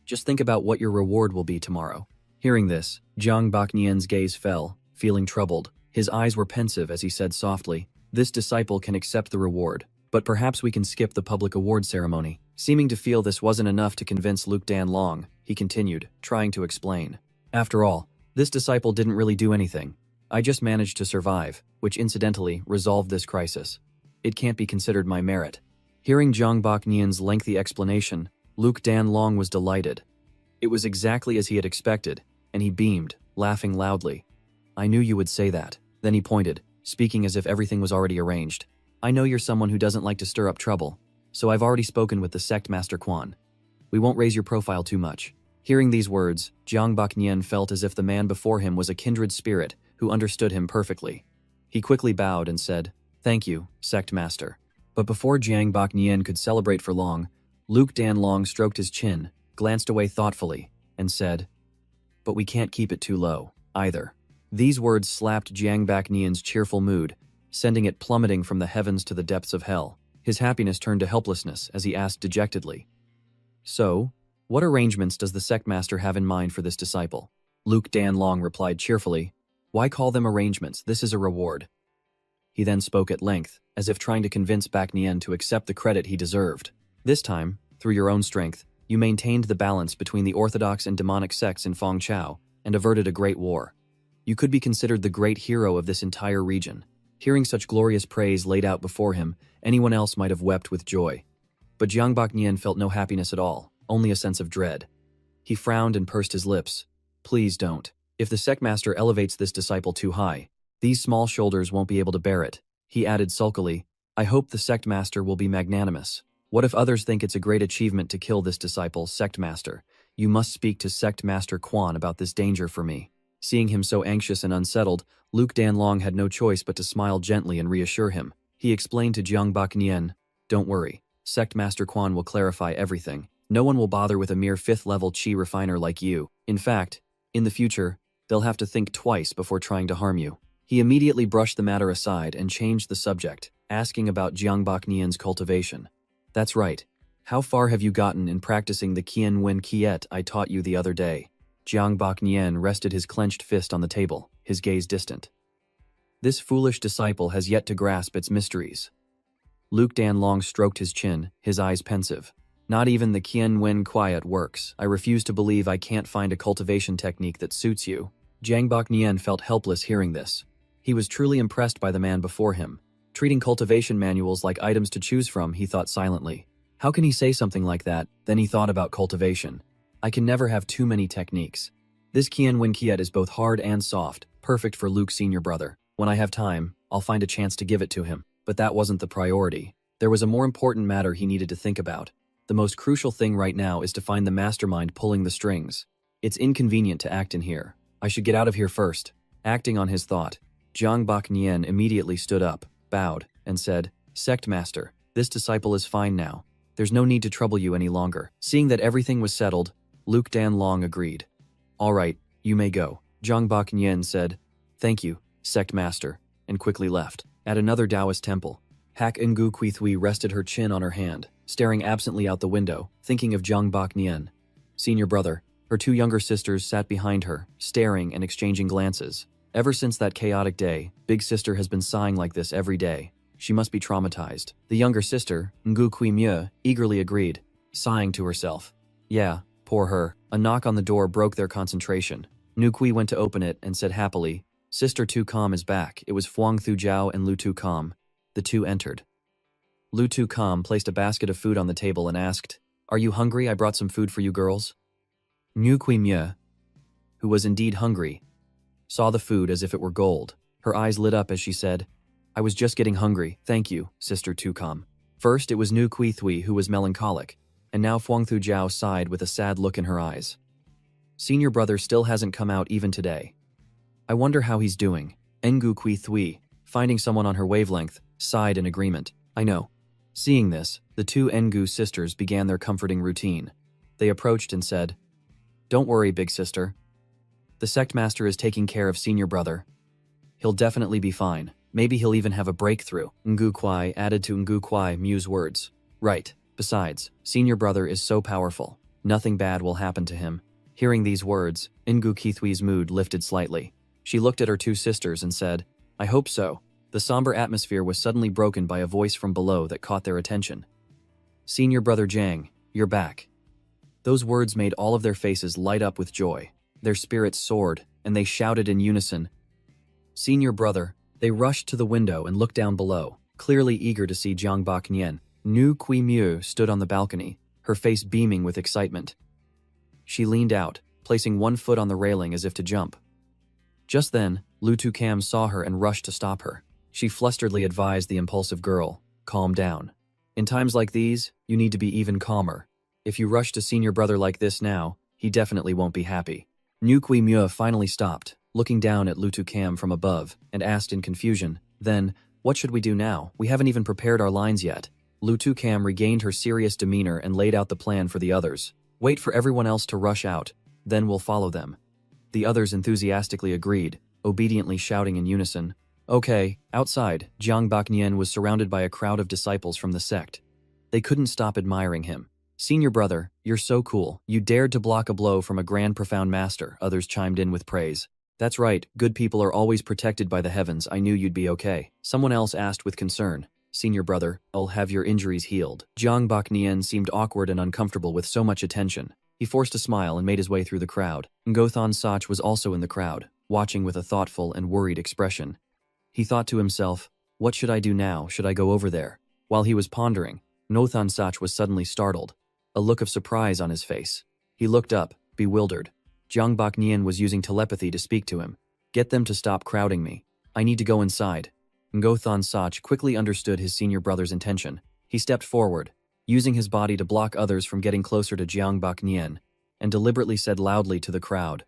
Just think about what your reward will be tomorrow." Hearing this, Jiang Bak Nian's gaze fell, feeling troubled. His eyes were pensive as he said softly, "This disciple can accept the reward, but perhaps we can skip the public award ceremony." Seeming to feel this wasn't enough to convince Luke Danlong, he continued, trying to explain. "After all, this disciple didn't really do anything. I just managed to survive, which incidentally resolved this crisis. It can't be considered my merit." Hearing Jiang Bak Nian's lengthy explanation, Luke Danlong was delighted. It was exactly as he had expected, and he beamed, laughing loudly. "I knew you would say that." Then he pointed, speaking as if everything was already arranged. "I know you're someone who doesn't like to stir up trouble, so I've already spoken with the sect master Quan. We won't raise your profile too much." Hearing these words, Jiang Bak Nian felt as if the man before him was a kindred spirit who understood him perfectly. He quickly bowed and said, "Thank you, sect master." But before Jiang Bak Nian could celebrate for long, Luke Danlong stroked his chin, glanced away thoughtfully, and said, "But we can't keep it too low, either." These words slapped Jiang Bak Nian's cheerful mood, sending it plummeting from the heavens to the depths of hell. His happiness turned to helplessness as he asked dejectedly, "So, what arrangements does the sect master have in mind for this disciple?" Luke Danlong replied cheerfully, "Why call them arrangements? This is a reward." He then spoke at length, as if trying to convince Bak Nian to accept the credit he deserved. "This time, through your own strength, you maintained the balance between the orthodox and demonic sects in Fengchao and averted a great war. You could be considered the great hero of this entire region." Hearing such glorious praise laid out before him, anyone else might have wept with joy. But Jiang Bak Nian felt no happiness at all, only a sense of dread. He frowned and pursed his lips. "Please don't. If the sect master elevates this disciple too high, these small shoulders won't be able to bear it." He added sulkily, "I hope the sect master will be magnanimous. What if others think it's a great achievement to kill this disciple, sect master? You must speak to sect master Quan about this danger for me." Seeing him so anxious and unsettled, Luke Danlong had no choice but to smile gently and reassure him. He explained to Jiang Bak Nian, "Don't worry, sect master Quan will clarify everything. No one will bother with a mere 5th level chi refiner like you. In fact, in the future, they'll have to think twice before trying to harm you." He immediately brushed the matter aside and changed the subject, asking about Jiang Bak Nian's cultivation. "That's right. How far have you gotten in practicing the Qian Wen Kiet I taught you the other day?" Jiang Bak Nian rested his clenched fist on the table, his gaze distant. "This foolish disciple has yet to grasp its mysteries." Luke Danlong stroked his chin, his eyes pensive. "Not even the Qian Wen Quiet works. I refuse to believe I can't find a cultivation technique that suits you." Jiang Bak Nian felt helpless hearing this. He was truly impressed by the man before him. Treating cultivation manuals like items to choose from, he thought silently. How can he say something like that? Then he thought about cultivation. "I can never have too many techniques. This Qian Wen Kiet is both hard and soft, perfect for Luke's senior brother. When I have time, I'll find a chance to give it to him." But that wasn't the priority. There was a more important matter he needed to think about. The most crucial thing right now is to find the mastermind pulling the strings. It's inconvenient to act in here. I should get out of here first. Acting on his thought, Jiang Bak Nian immediately stood up, bowed, and said, "Sect master, this disciple is fine now. There's no need to trouble you any longer." Seeing that everything was settled, Luke Danlong agreed. "All right, you may go." Jiang Bak Nian said, "Thank you, sect master," and quickly left. At another Taoist temple, Hak Ngu Kui Thui rested her chin on her hand, staring absently out the window, thinking of Jiang Bak Nian. Senior brother, her 2 younger sisters sat behind her, staring and exchanging glances. Ever since that chaotic day, big sister has been sighing like this every day. She must be traumatized. The younger sister, Ngu Kui Mye, eagerly agreed, sighing to herself. "Yeah, poor her." A knock on the door broke their concentration. Ngu Kui went to open it and said happily, "Sister Tu Kam is back." It was Phuong Thu Jiao and Lu Tu Kam. The two entered. Lu Tu Kam placed a basket of food on the table and asked, "Are you hungry? I brought some food for you girls." Ngu Kui Mye, who was indeed hungry, saw the food as if it were gold. Her eyes lit up as she said, "I was just getting hungry, thank you, Sister Tu Kam." First it was Ngu Kui Thui who was melancholic, and now Phuong Thu Jiao sighed with a sad look in her eyes. Senior brother still hasn't come out even today. I wonder how he's doing. Ngu Kui Thui, finding someone on her wavelength, sighed in agreement. "I know. Seeing this, the two Engu sisters began their comforting routine. They approached and said, "Don't worry, big sister. The sect master is taking care of senior brother. He'll definitely be fine. Maybe he'll even have a breakthrough." Ngu Kwai added to Ngu Kwai Mu's words. "Right. Besides, senior brother is so powerful. Nothing bad will happen to him." Hearing these words, Ngu Kithui's mood lifted slightly. She looked at her two sisters and said, "I hope so." The somber atmosphere was suddenly broken by a voice from below that caught their attention. "Senior brother Jang, you're back." Those words made all of their faces light up with joy. Their spirits soared, and they shouted in unison, "Senior brother." They rushed to the window and looked down below, clearly eager to see Jiang Bak Nian. Nu Kui Mu stood on the balcony, her face beaming with excitement. She leaned out, placing one foot on the railing as if to jump. Just then, Lu Tu Cam saw her and rushed to stop her. She flusteredly advised the impulsive girl, "Calm down. In times like these, you need to be even calmer. If you rush to senior brother like this now, he definitely won't be happy." Nu Kui Mu finally stopped, looking down at Lu Tu Cam from above, and asked in confusion, "Then, what should we do now? We haven't even prepared our lines yet." Lu Tu Cam regained her serious demeanor and laid out the plan for the others. "Wait for everyone else to rush out, then we'll follow them." The others enthusiastically agreed, obediently shouting in unison. Okay, outside, Jiang Bak Nian was surrounded by a crowd of disciples from the sect. They couldn't stop admiring him. "Senior brother, you're so cool. You dared to block a blow from a grand profound master," others chimed in with praise. "That's right, good people are always protected by the heavens. I knew you'd be okay." Someone else asked with concern, "Senior brother, I'll have your injuries healed." Jiang Bak Nian seemed awkward and uncomfortable with so much attention. He forced a smile and made his way through the crowd. Ngothan Sach was also in the crowd, watching with a thoughtful and worried expression. He thought to himself, "What should I do now? Should I go over there?" While he was pondering, Ngothan Sach was suddenly startled, a look of surprise on his face. He looked up, bewildered. Jiang Bak Nian was using telepathy to speak to him. "Get them to stop crowding me. I need to go inside." Ngothan Sach quickly understood his senior brother's intention. He stepped forward, using his body to block others from getting closer to Jiang Bak Nian, and deliberately said loudly to the crowd,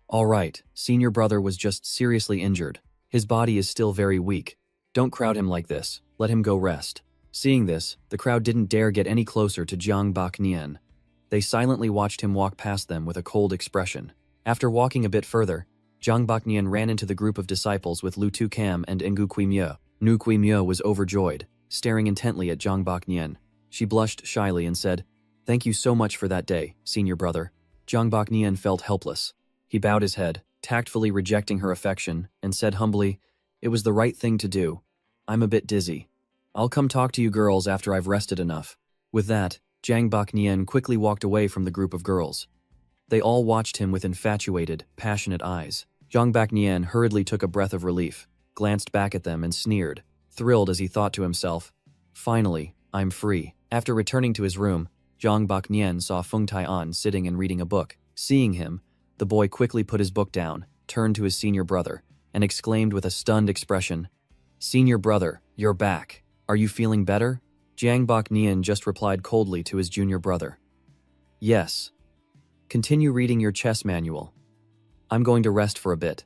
"All right, senior brother was just seriously injured. His body is still very weak. Don't crowd him like this. Let him go rest." Seeing this, the crowd didn't dare get any closer to Jiang Bak Nian. They silently watched him walk past them with a cold expression. After walking a bit further, Jiang Bak Nian ran into the group of disciples with Lu Tu Cam and Ngu Kui Mu. Nu Kui Mu was overjoyed, staring intently at Jiang Bak Nian. She blushed shyly and said, "Thank you so much for that day, senior brother." Jiang Bak Nian felt helpless. He bowed his head, tactfully rejecting her affection, and said humbly, "It was the right thing to do. I'm a bit dizzy. I'll come talk to you girls after I've rested enough." With that, Jiang Bak Nian quickly walked away from the group of girls. They all watched him with infatuated, passionate eyes. Jiang Bak Nian hurriedly took a breath of relief, glanced back at them and sneered, thrilled as he thought to himself, "Finally, I'm free." After returning to his room, Jiang Bak Nian saw Feng Tai-an sitting and reading a book. Seeing him, the boy quickly put his book down, turned to his senior brother, and exclaimed with a stunned expression, "Senior brother, you're back. Are you feeling better?" Jiang Bak Nian just replied coldly to his junior brother, "Yes. Continue reading your chess manual. I'm going to rest for a bit."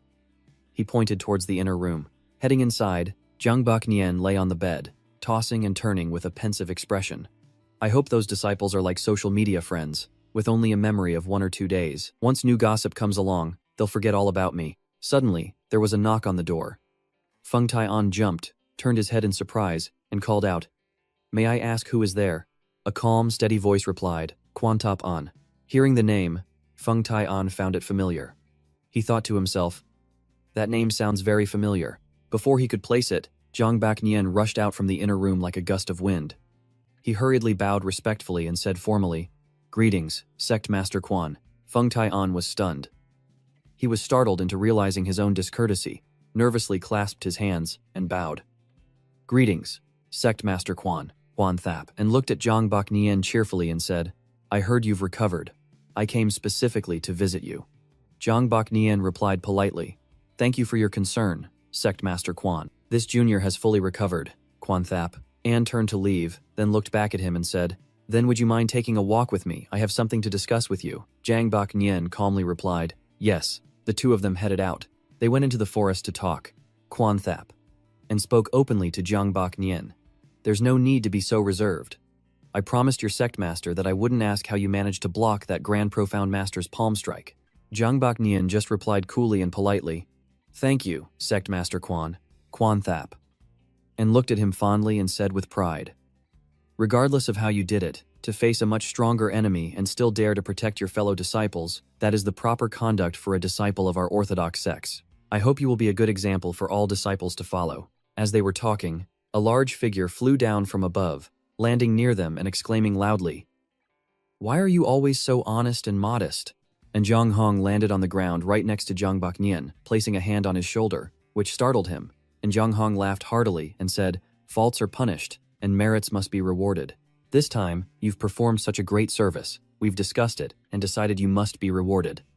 He pointed towards the inner room. Heading inside, Jiang Bak Nian lay on the bed, tossing and turning with a pensive expression. "I hope those disciples are like social media friends, with only a memory of 1 or 2 days. Once new gossip comes along, they'll forget all about me." Suddenly, there was a knock on the door. Feng Tai-an jumped, turned his head in surprise, and called out, "May I ask who is there?" A calm, steady voice replied, "Quan Top-an." Hearing the name, Feng Tai-an found it familiar. He thought to himself, "That name sounds very familiar." Before he could place it, Jiang Bak Nian rushed out from the inner room like a gust of wind. He hurriedly bowed respectfully and said formally, "Greetings, Sect Master Quan." Feng Tai-an was stunned. He was startled into realizing his own discourtesy, nervously clasped his hands, and bowed. "Greetings, Sect Master Quan Thap," and looked at Jiang Bak Nian cheerfully and said, "I heard you've recovered. I came specifically to visit you." Jiang Bak Nian replied politely, "Thank you for your concern, Sect Master Quan. This junior has fully recovered, Quan Thap." Anne turned to leave, then looked back at him and said, "Then would you mind taking a walk with me? I have something to discuss with you." Jiang Bak Nian calmly replied, "Yes." The two of them headed out. They went into the forest to talk, Quan Thap, and spoke openly to Jiang Bak Nian. There's no need to be so reserved. I promised your sect master that I wouldn't ask how you managed to block that grand profound master's palm strike. Zhang Baknian just replied coolly and politely, "Thank you, sect master Quan Thap," and looked at him fondly and said with pride, "Regardless of how you did it, to face a much stronger enemy and still dare to protect your fellow disciples, that is the proper conduct for a disciple of our orthodox sects. I hope you will be a good example for all disciples to follow." As they were talking, a large figure flew down from above, landing near them and exclaiming loudly, "Why are you always so honest and modest?" And Zhang Hong landed on the ground right next to Zhang Baknian, placing a hand on his shoulder, which startled him, and Zhang Hong laughed heartily and said, "Faults are punished, and merits must be rewarded. This time, you've performed such a great service, we've discussed it, and decided you must be rewarded."